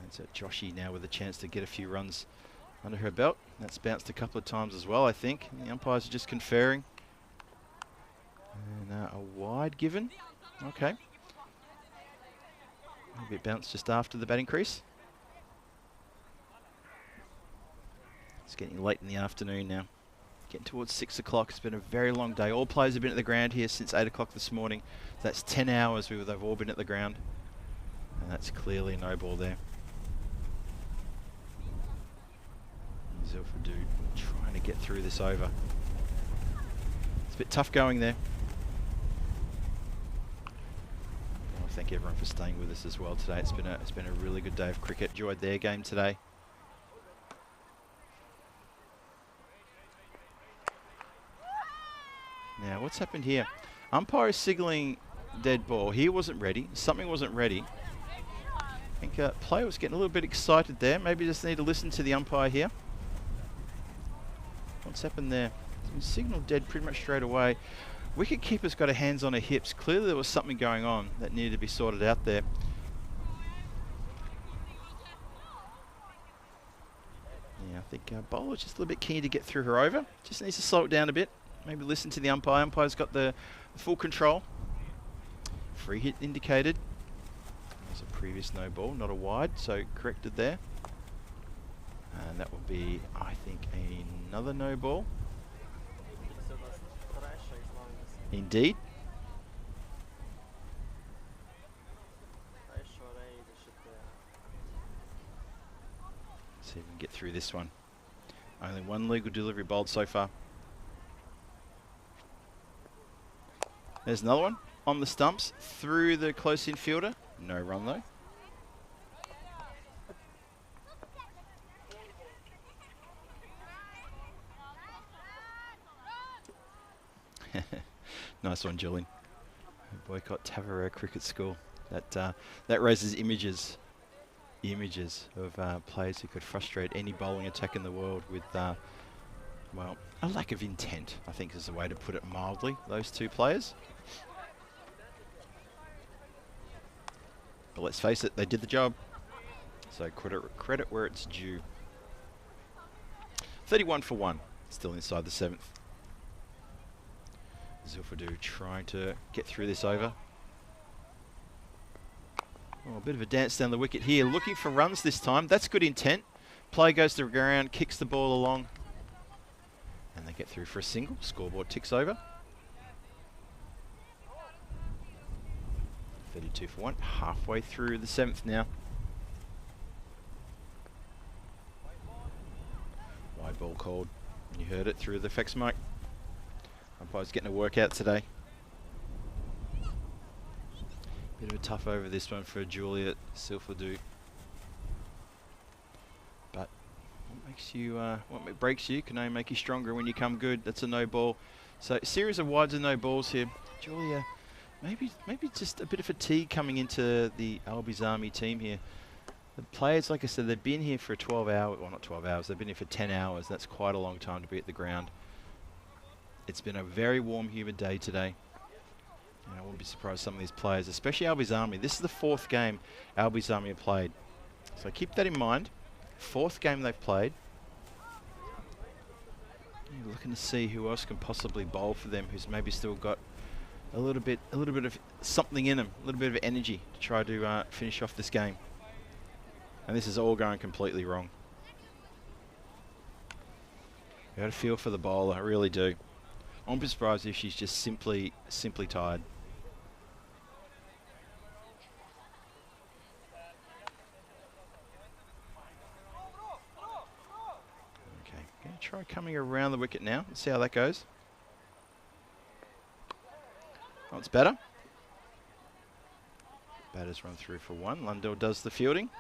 And so Joshi now with a chance to get a few runs under her belt. That's bounced a couple of times as well, I think. And the umpires are just conferring. And a wide given. Okay. A bit bounced just after the batting crease. It's getting late in the afternoon now. Getting towards 6 o'clock. It's been a very long day. All players have been at the ground here since 8 o'clock this morning. That's 10 hours they've all been at the ground. And that's clearly no ball there. Zilfadu trying to get through this over. It's a bit tough going there. I want to thank everyone for staying with us as well today. It's been a really good day of cricket. Enjoyed their game today. Now, what's happened here? Umpire is signalling dead ball. He wasn't ready. Something wasn't ready. I think player was getting a little bit excited there. Maybe just need to listen to the umpire here. What's happened there? It's been signaled dead pretty much straight away. Wicketkeeper's got her hands on her hips. Clearly there was something going on that needed to be sorted out there. Yeah, I think bowler's just a little bit keen to get through her over. Just needs to slow it down a bit. Maybe listen to the umpire. Umpire's got the full control. Free hit indicated. There's a previous no ball, not a wide, so corrected there. And that will be, I think, another no ball. Indeed. See if we can get through this one. Only one legal delivery bowled so far. There's another one on the stumps through the close infielder. No run though. Nice one, Julian. Boycott Tavera Cricket School. That raises images of players who could frustrate any bowling attack in the world with, well, a lack of intent, I think is the way to put it mildly, those two players. But let's face it, they did the job. So credit where it's due. 31 for 1, still inside the 7th. Zilfadu trying to get through this over. Oh, a bit of a dance down the wicket here, looking for runs this time. That's good intent. Play goes to the ground, kicks the ball along. And they get through for a single. Scoreboard ticks over. 32 for 1, halfway through the 7th now. Wide ball called. You heard it through the effects mic. Umpire's getting a workout today. Bit of a tough over this one for Julia Silferdue. But what makes you, what breaks you can only make you stronger when you come good. That's a no ball. So series of wides and no balls here. Julia, maybe just a bit of fatigue coming into the Albies Army team here. The players, like I said, they've been here for 12 hours, well not 12 hours, they've been here for 10 hours. That's quite a long time to be at the ground. It's been a very warm, humid day today. And I wouldn't be surprised some of these players, especially Albies Army. This is the 4th game Albies Army have played. So keep that in mind. 4th game they've played. You're looking to see who else can possibly bowl for them, who's maybe still got a little bit of something in them, a little bit of energy to try to finish off this game. And this is all going completely wrong. I got a feel for the bowler, I really do. I'm surprised if she's just simply tired. Okay, gonna try coming around the wicket now. Let's see how that goes. Oh, it's better. Batters run through for 1. Lundell does the fielding.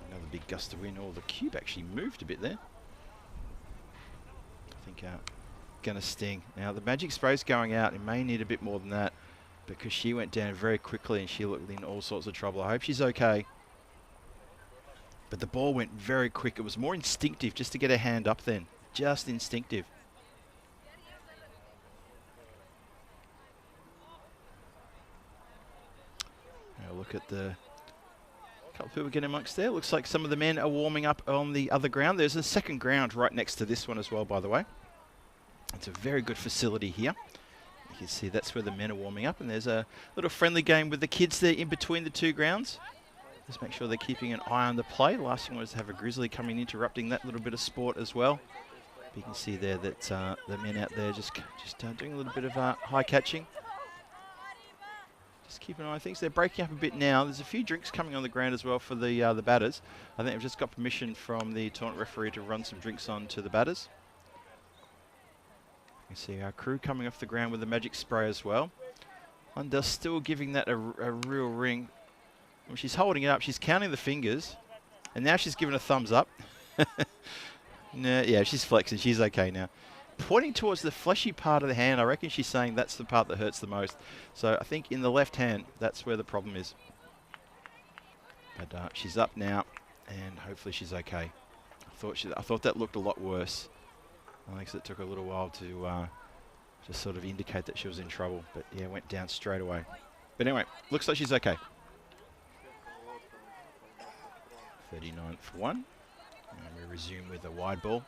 Another big gust of wind. Oh, the cube actually moved a bit there. I think gonna sting. Now the magic spray's going out. It may need a bit more than that because she went down very quickly and she looked in all sorts of trouble. I hope she's okay. But the ball went very quick. It was more instinctive just to get her hand up then. Just instinctive. Now look at the couple of people getting amongst there. Looks like some of the men are warming up on the other ground. There's a second ground right next to this one as well, by the way. It's a very good facility here. You can see that's where the men are warming up, and there's a little friendly game with the kids there in between the 2 grounds. Just make sure they're keeping an eye on the play. Last thing was to have a grizzly coming in, interrupting that little bit of sport as well. But you can see there that the men out there just doing a little bit of high catching. Just keep an eye on things. They're breaking up a bit now. There's a few drinks coming on the ground as well for the batters. I think they've just got permission from the tournament referee to run some drinks on to the batters. You can see our crew coming off the ground with the magic spray as well. And they're still giving that a real ring. When she's holding it up, she's counting the fingers, and now she's giving a thumbs up. No, yeah, she's flexing. She's okay now. Pointing towards the fleshy part of the hand, I reckon she's saying that's the part that hurts the most. So I think in the left hand, that's where the problem is. But she's up now, and hopefully she's okay. I thought that looked a lot worse. I think it took a little while to just sort of indicate that she was in trouble. But yeah, went down straight away. But anyway, looks like she's okay. 39 for 1. And we resume with a wide ball.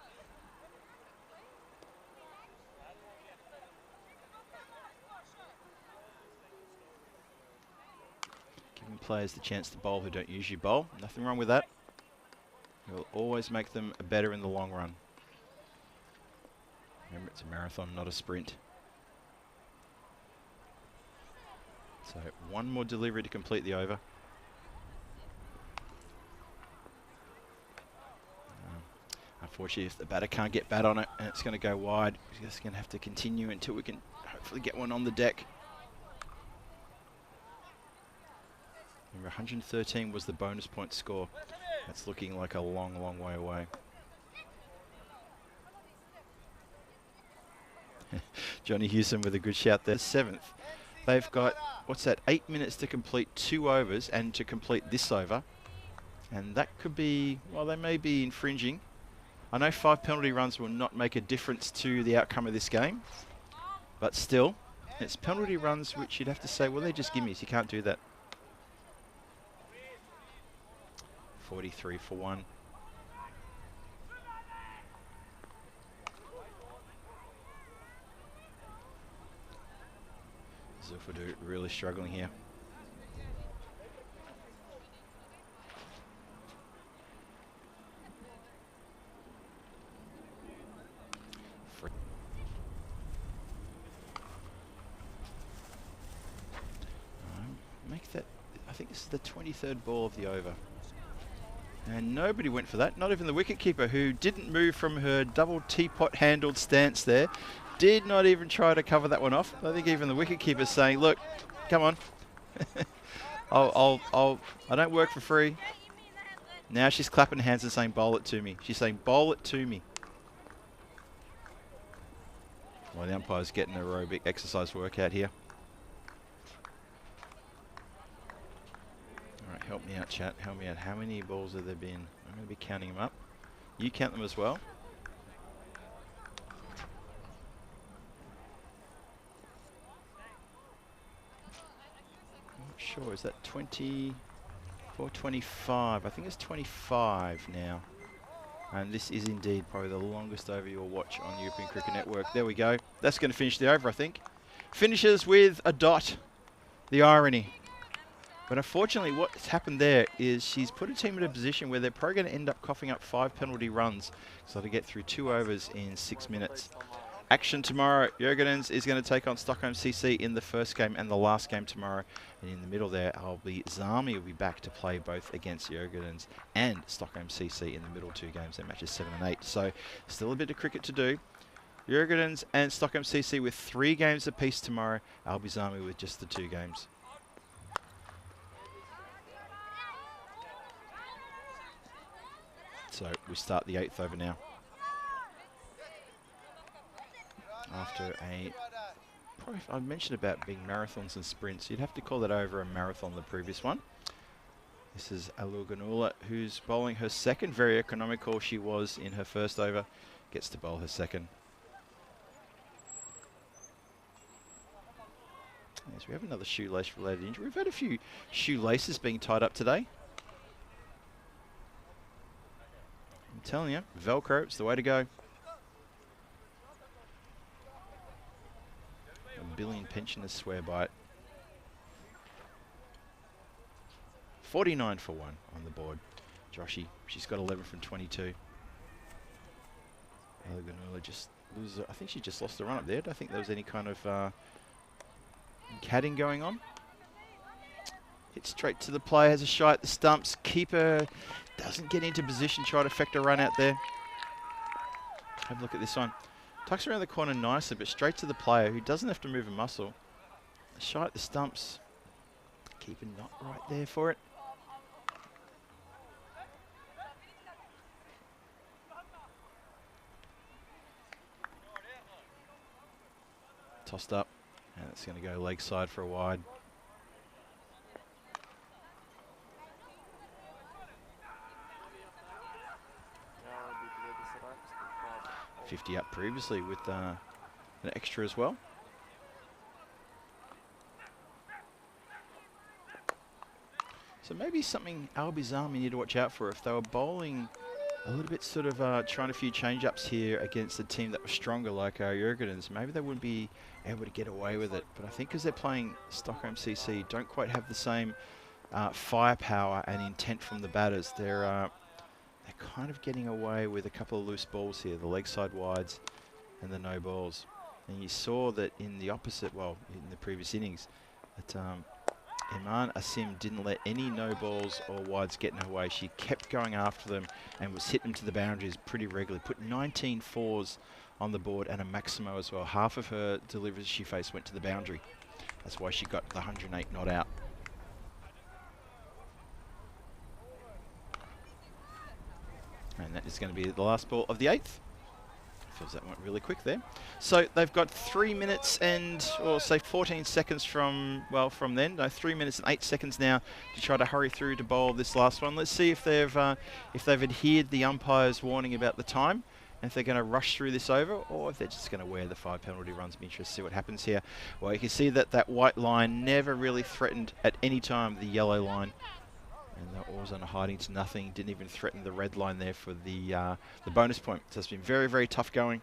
Giving players the chance to bowl who don't usually bowl. Nothing wrong with that. It will always make them better in the long run. Remember, it's a marathon, not a sprint. So 1 more delivery to complete the over. Unfortunately, if the batter can't get bat on it and it's going to go wide, we're just going to have to continue until we can hopefully get one on the deck. Remember, 113 was the bonus point score. That's looking like a long, long way away. Johnny Hewson with a good shout there. 7th. They've got, what's that, 8 minutes to complete 2 overs and to complete this over. And that could be, well, they may be infringing. I know 5 penalty runs will not make a difference to the outcome of this game, but still, it's penalty runs which you'd have to say, well, they're just gimmies. You can't do that. 43 for 1. Zulfadu really struggling here. Make that, I think this is the 23rd ball of the over. And nobody went for that, not even the wicketkeeper, who didn't move from her double teapot handled stance there. Did not even try to cover that one off. I think even the wicketkeeper's saying, look, come on. I don't work for free. Now she's clapping hands and saying, bowl it to me. She's saying, bowl it to me. Well, the umpire's getting an aerobic exercise workout here. All right, help me out, chat. Help me out. How many balls have there been? I'm going to be counting them up. You count them as well. I'm not sure. Is that 24, 25? I think it's 25 now. And this is indeed probably the longest over you'll watch on the European Cricket Network. There we go. That's going to finish the over, I think. Finishes with a dot. The irony. But unfortunately, what's happened there is she's put a team in a position where they're probably going to end up coughing up 5 penalty runs. So to get through 2 overs in 6 minutes. Action tomorrow. Jurgenens is going to take on Stockholm CC in the first game and the last game tomorrow. And in the middle there, Zami will be back to play both against Jurgenens and Stockholm CC in the middle 2 games. Their matches 7 and 8. So still a bit of cricket to do. Jurgenens and Stockholm CC with 3 games apiece tomorrow. Zami with just the 2 games. So we start the 8th over now. After I mentioned about being marathons and sprints, you'd have to call that over a marathon, the previous one. This is Aluganula, who's bowling her second. Very economical she was in her first over. Gets to bowl her second. Yes, we have another shoelace-related injury. We've had a few shoelaces being tied up today. I'm telling you, Velcro, it's the way to go. A billion pensioners swear by it. 49 for 1 on the board. Joshi, she's got 11 from 22. Alaganula just loses. I think she just lost the run up there. I don't think there was any kind of catting going on. Hit straight to the play, has a shot at the stumps. Keeper doesn't get into position, try to effect a run out there. Have a look at this one. Tucks around the corner nicely, but straight to the player who doesn't have to move a muscle. A shot at the stumps. Keeper not right there for it. Tossed up, and it's going to go leg side for a wide. 50 up previously with an extra as well. So maybe something Zami need to watch out for if they were bowling a little bit sort of trying a few change-ups here against a team that was stronger like Jurgenens. Maybe they wouldn't be able to get away with it. But I think because they're playing Stockholm CC, don't quite have the same firepower and intent from the batters. They're kind of getting away with a couple of loose balls here, the leg side wides and the no balls. And you saw that in the opposite, well, in the previous innings, that Iman Asim didn't let any no balls or wides get in her way. She kept going after them and was hitting them to the boundaries pretty regularly. Put 19 fours on the board and a Maximo as well. Half of her deliveries she faced went to the boundary. That's why she got the 108 not out. And that is going to be the last ball of the 8th. Feels that went really quick there. So they've got 3 minutes and, or say 14 seconds from, well, from then. No, 3 minutes and 8 seconds now to try to hurry through to bowl this last one. Let's see if they've adhered the umpire's warning about the time, and if they're going to rush through this over, or if they're just going to wear the 5 penalty runs. Be interested to see what happens here. Well, you can see that that white line never really threatened at any time the yellow line. And they're always on a hiding to nothing. Didn't even threaten the red line there for the bonus point. So it's been very, very tough going.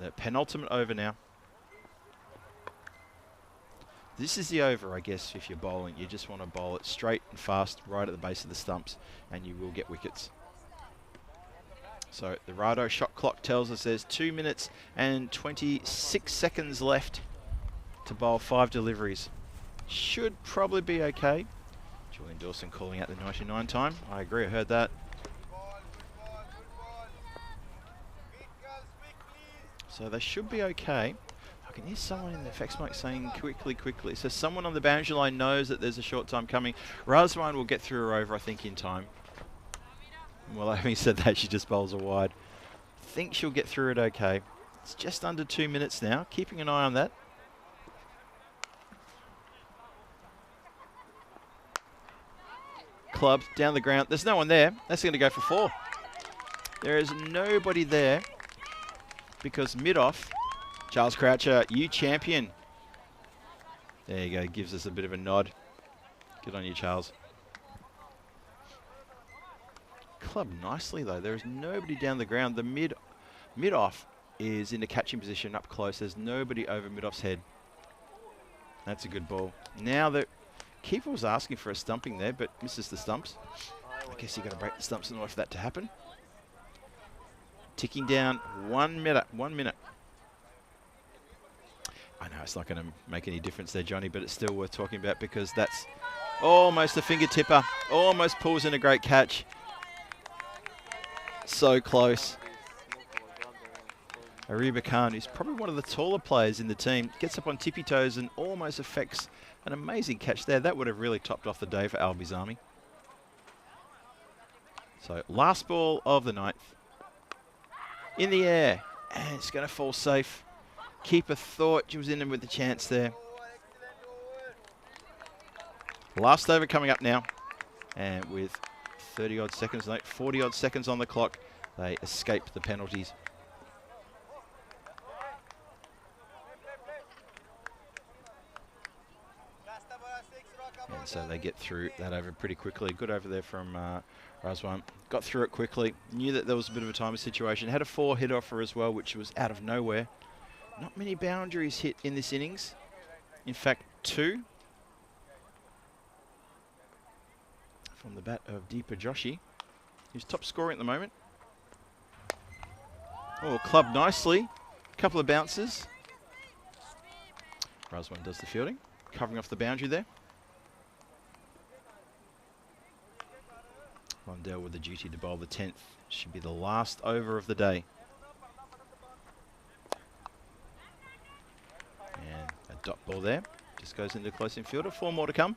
The penultimate over now. This is the over, I guess, if you're bowling. You just want to bowl it straight and fast right at the base of the stumps, and you will get wickets. So the Rado shot clock tells us there's 2 minutes and 26 seconds left to bowl 5 deliveries. Should probably be okay. Julian Dawson calling out the 99 time. I agree, I heard that. So they should be okay. I can hear someone in the effects mic saying quickly, quickly. So someone on the boundary line knows that there's a short time coming. Razwan will get through her over, I think, in time. Well, having said that, she just bowls her wide. I think she'll get through it okay. It's just under 2 minutes now. Keeping an eye on that. Club down the ground. There's no one there. That's going to go for 4. There is nobody there because mid-off, Charles Croucher, you champion. There you go. Gives us a bit of a nod. Good on you, Charles. Club nicely though. There is nobody down the ground. The mid-off is in a catching position up close. There's nobody over mid-off's head. That's a good ball. Now the keeper was asking for a stumping there, but misses the stumps. I guess you got to break the stumps in order for that to happen. Ticking down 1 minute. 1 minute. I know it's not going to make any difference there, Johnny, but it's still worth talking about because that's almost a finger tipper. Almost pulls in a great catch. So close. Ariba Khan, who's probably one of the taller players in the team, gets up on tippy toes and almost affects an amazing catch there. That would have really topped off the day for Albi's Army. So last ball of the 9th. In the air. And it's going to fall safe. Keeper thought she was in with the chance there. Last over coming up now. And with 30-odd seconds, no, 40-odd seconds on the clock, they escape the penalties. And so they get through that over pretty quickly. Good over there from Razwan. Got through it quickly. Knew that there was a bit of a timer situation. Had a 4 hit offer as well, which was out of nowhere. Not many boundaries hit in this innings. In fact, 2. From the bat of Deepa Joshi, who's top scoring at the moment. Oh, clubbed nicely. Couple of bounces. Razwan does the fielding. Covering off the boundary there. Rondell with the duty to bowl the 10th. Should be the last over of the day. And a dot ball there. Just goes into close infielder. 4 more to come.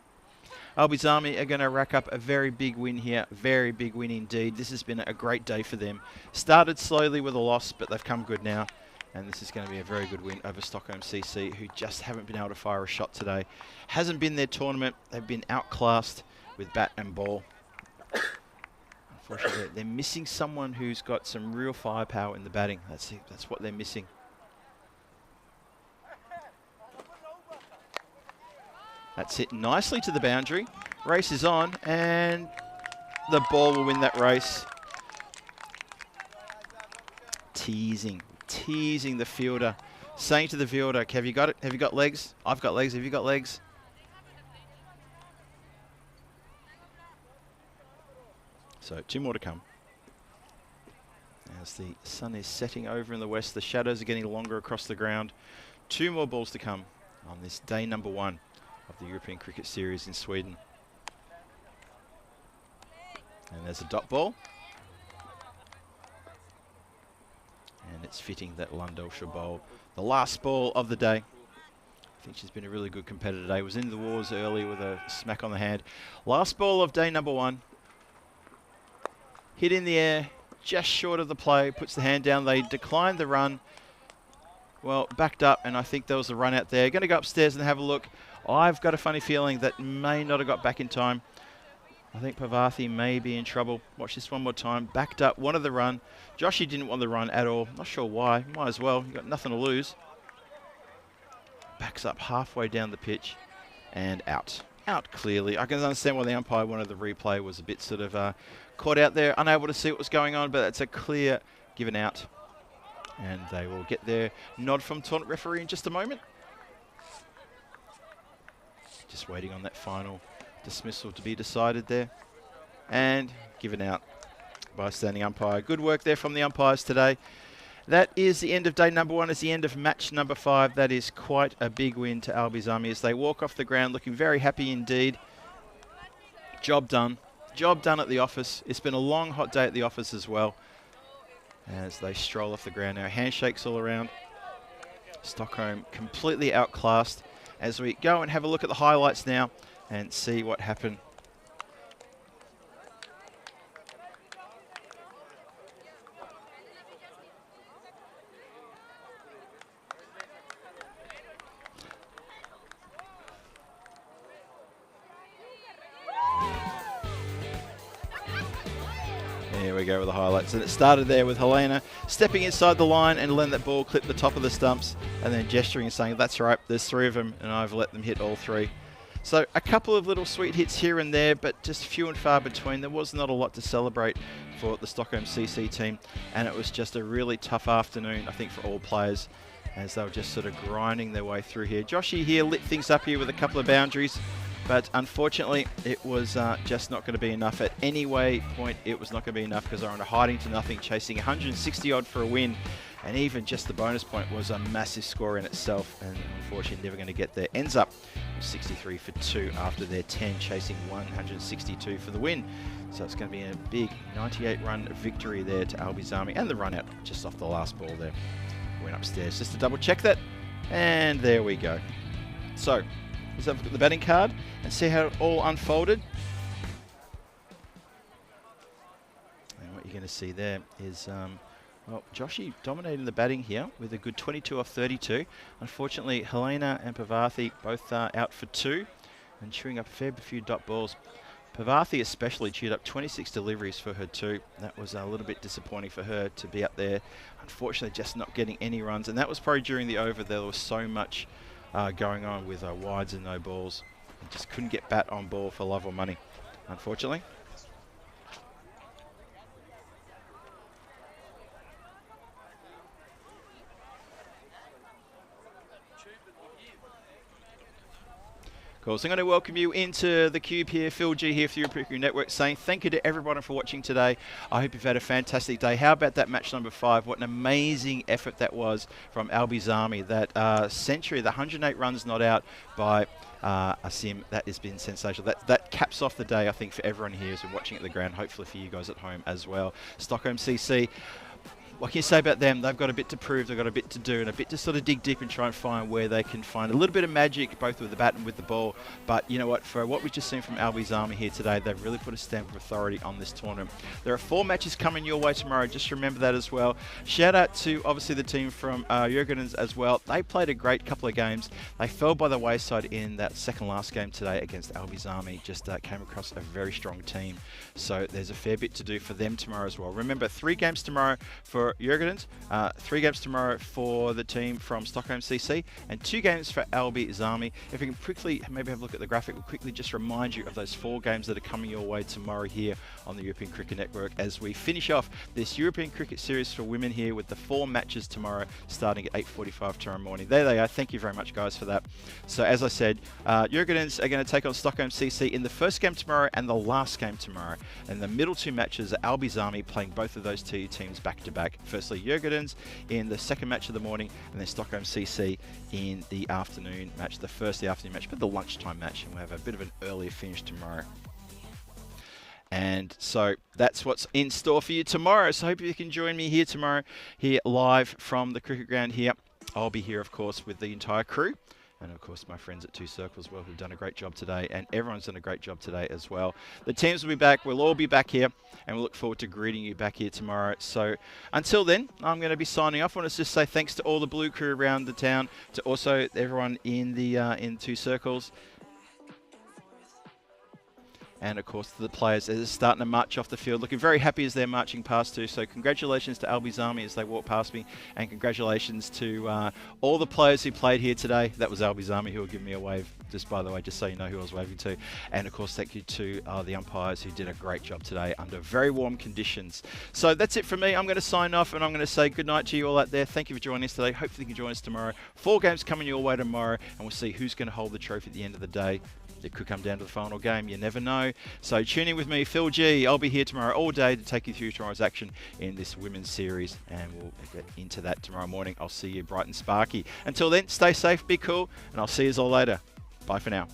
Albi's Army are going to rack up a very big win here. Very big win indeed. This has been a great day for them. Started slowly with a loss, but they've come good now. And this is going to be a very good win over Stockholm CC, who just haven't been able to fire a shot today. Hasn't been their tournament. They've been outclassed with bat and ball. Unfortunately, they're missing someone who's got some real firepower in the batting. That's it. That's what they're missing. That's hit nicely to the boundary. Race is on, and the ball will win that race. Teasing the fielder. Saying to the fielder, have you got it? Have you got legs? I've got legs. Have you got legs? So 2 more to come. As the sun is setting over in the west, the shadows are getting longer across the ground. 2 more balls to come on this day number 1 of the European Cricket Series in Sweden. And there's a dot ball. And it's fitting that Lundell should bowl the last ball of the day. I think she's been a really good competitor today. Was in the wars early with a smack on the hand. Last ball of day number 1. Hit in the air, just short of the play, puts the hand down. They declined the run. Well, backed up, and I think there was a run out there. Going to go upstairs and have a look. I've got a funny feeling that may not have got back in time. I think Pavathi may be in trouble. Watch this one more time. Backed up, wanted the run. Joshi didn't want the run at all. Not sure why. Might as well. You've got nothing to lose. Backs up halfway down the pitch and out. Out clearly. I can understand why the umpire wanted the replay. Was a bit sort of caught out there, unable to see what was going on, but it's a clear given out. And they will get their nod from tournament referee in just a moment. Just waiting on that final dismissal to be decided there. And given out by standing umpire. Good work there from the umpires today. That is the end of day number 1. It's the end of match number 5. That is quite a big win to Albi's Army as they walk off the ground looking very happy indeed. Job done. Job done at the office. It's been a long, hot day at the office as well. As they stroll off the ground now. Handshakes all around. Stockholm completely outclassed. As we go and have a look at the highlights now and see what happened. Here we go with the highlights. And it started there with Helena stepping inside the line and letting that ball clip the top of the stumps and then gesturing and saying, that's right, there's 3 of them and I've let them hit all 3. So a couple of little sweet hits here and there, but just few and far between. There was not a lot to celebrate for the Stockholm CC team, and it was just a really tough afternoon, I think, for all players, as they were just sort of grinding their way through here. Joshy here lit things up here with a couple of boundaries, but unfortunately it was just not going to be enough. At any point it was not going to be enough because they were on a hiding to nothing, chasing 160 odd for a win, and even just the bonus point was a massive score in itself, and unfortunately never going to get there. Ends up 63 for 2 after their 10, chasing 162 for the win. So it's going to be a big 98 run victory there to Albi's Army, and the run out just off the last ball there. Went upstairs just to double check that, and there we go. So let's have a look at the betting card and see how it all unfolded. And what you're going to see there is, well, Joshy dominating the batting here with a good 22 off 32. Unfortunately, Helena and Parvathy both out for 2 and chewing up a fair few dot balls. Parvathy especially chewed up 26 deliveries for her 2. That was a little bit disappointing for her to be up there. Unfortunately, just not getting any runs, and that was probably during the over. There was so much going on with wides and no balls. And just couldn't get bat on ball for love or money, unfortunately. Cool. So I'm going to welcome you into the cube here. Phil G here for the European Cricket Network, saying thank you to everyone for watching today. I hope you've had a fantastic day. How about that match number 5? What an amazing effort that was from Albi's Army. That century, the 108 runs not out by Asim, that has been sensational. That caps off the day, I think, for everyone here who's been watching at the ground, hopefully for you guys at home as well. Stockholm CC. What can you say about them? They've got a bit to prove, they've got a bit to do, and a bit to sort of dig deep and try and find where they can find a little bit of magic, both with the bat and with the ball. But you know what, for what we've just seen from Albi's Army here today, they've really put a stamp of authority on this tournament. There are 4 matches coming your way tomorrow, just remember that as well. Shout out to, obviously, the team from Jurgenens as well. They played a great couple of games. They fell by the wayside in that second last game today against Albi's Army. Just came across a very strong team. So there's a fair bit to do for them tomorrow as well. Remember, 3 games tomorrow for Jurgenens. 3 games tomorrow for the team from Stockholm CC, and 2 games for Albi's Army. If we can quickly maybe have a look at the graphic, we'll quickly just remind you of those 4 games that are coming your way tomorrow here on the European Cricket Network as we finish off this European Cricket Series for women here with the 4 matches tomorrow starting at 8:45 tomorrow morning. There they are. Thank you very much, guys, for that. So as I said, Jurgenens are going to take on Stockholm CC in the first game tomorrow and the last game tomorrow. And the middle 2 matches are Albi's Army playing both of those 2 teams back to back. Firstly, Jurgenens in the second match of the morning, and then Stockholm CC in the afternoon match, the first of the afternoon match, but the lunchtime match, and we'll have a bit of an earlier finish tomorrow. And so that's what's in store for you tomorrow. So I hope you can join me here tomorrow, here live from the cricket ground here. I'll be here, of course, with the entire crew. And of course, my friends at Two Circles as well, who've done a great job today, and everyone's done a great job today as well. The teams will be back. We'll all be back here, and we'll look forward to greeting you back here tomorrow. So until then, I'm going to be signing off. I want to just say thanks to all the blue crew around the town, to also everyone in the in Two Circles. And of course to the players as they're starting to march off the field, looking very happy as they're marching past too. So congratulations to Albi's Army as they walk past me, and congratulations to all the players who played here today. That was Albi's Army who will give me a wave, just by the way, just so you know who I was waving to. And of course thank you to the umpires who did a great job today under very warm conditions. So that's it from me. I'm going to sign off, and I'm going to say good night to you all out there. Thank you for joining us today. Hopefully you can join us tomorrow. 4 games coming your way tomorrow, and we'll see who's going to hold the trophy at the end of the day. It could come down to the final game. You never know. So tune in with me, Phil G. I'll be here tomorrow all day to take you through tomorrow's action in this women's series, and we'll get into that tomorrow morning. I'll see you bright and sparky. Until then, stay safe, be cool, and I'll see you all later. Bye for now.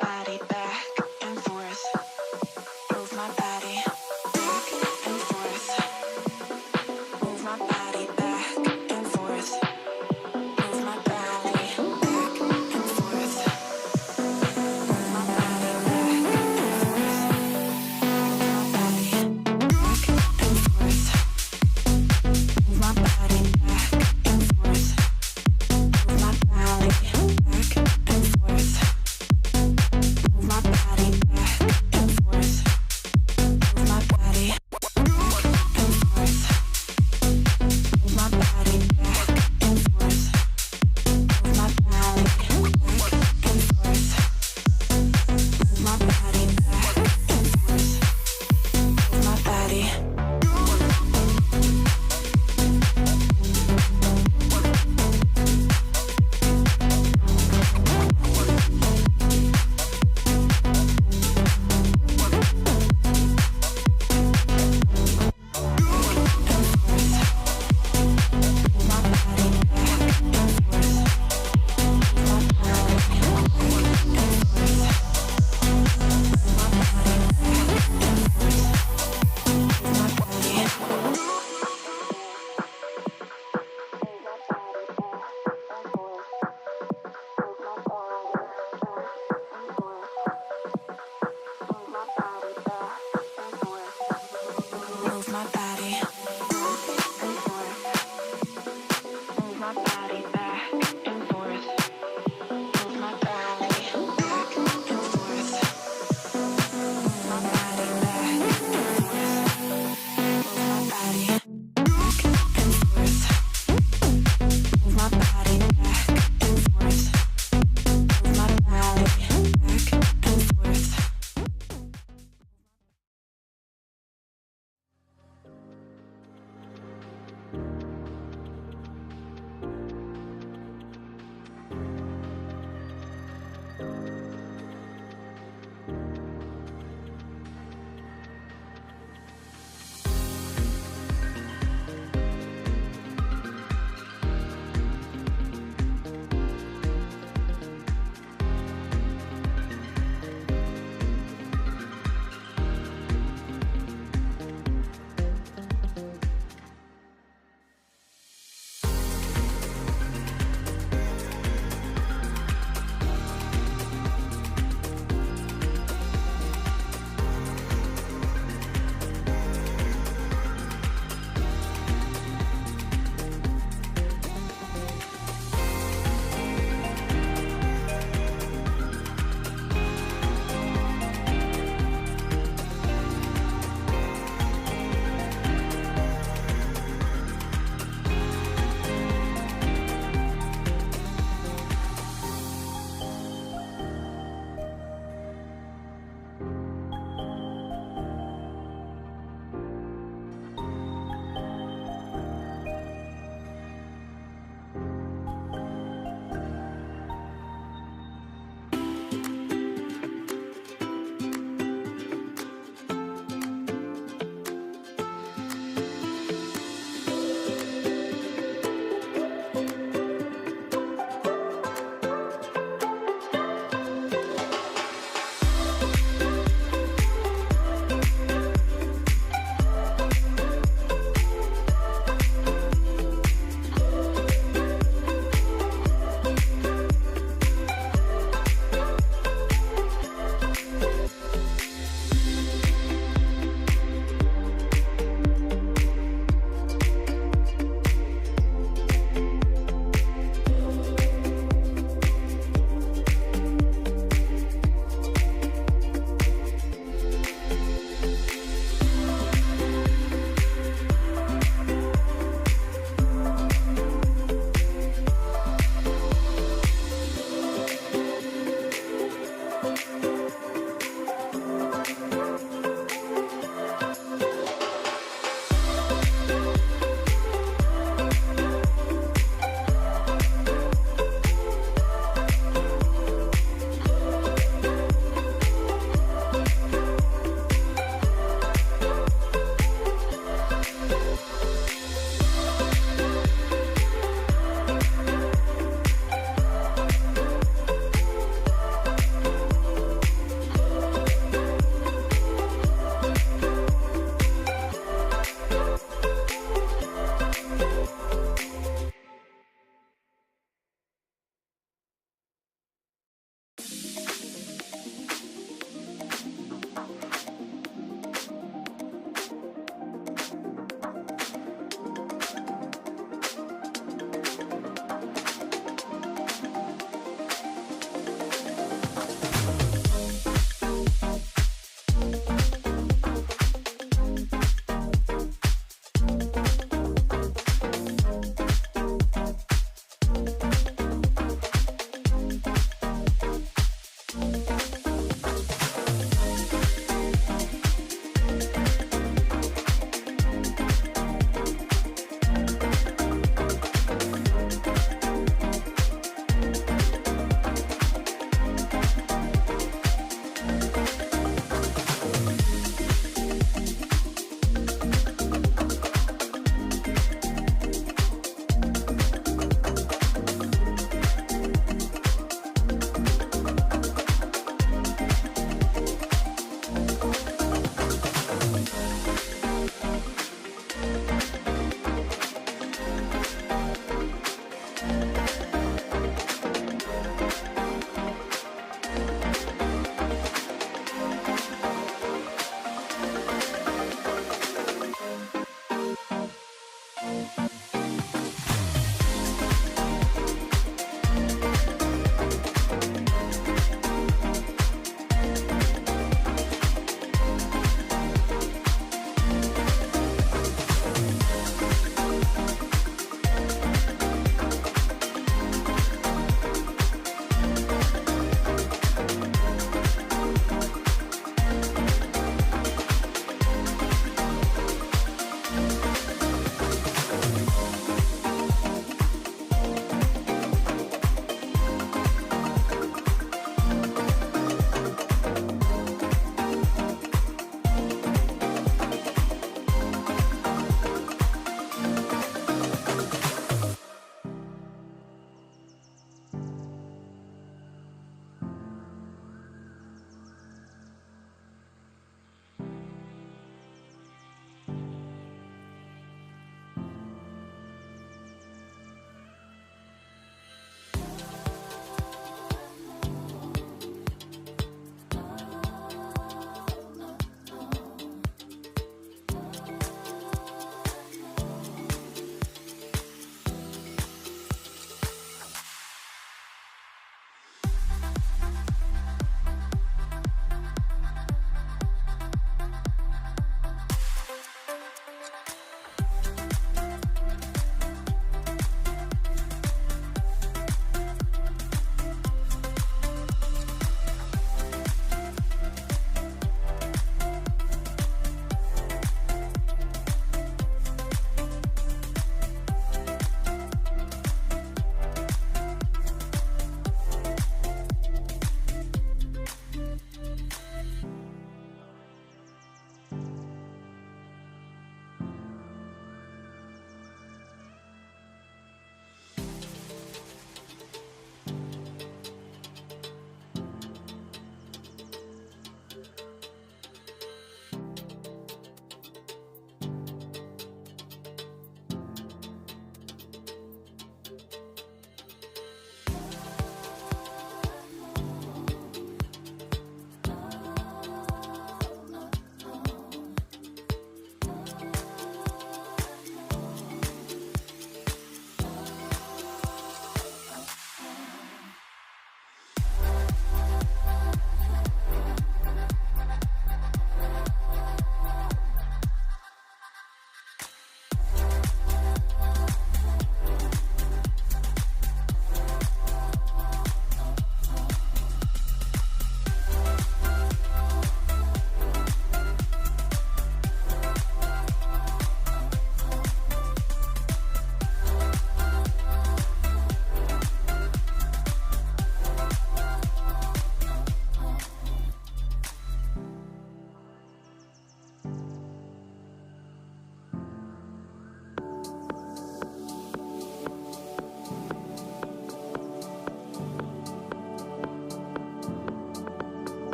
body back.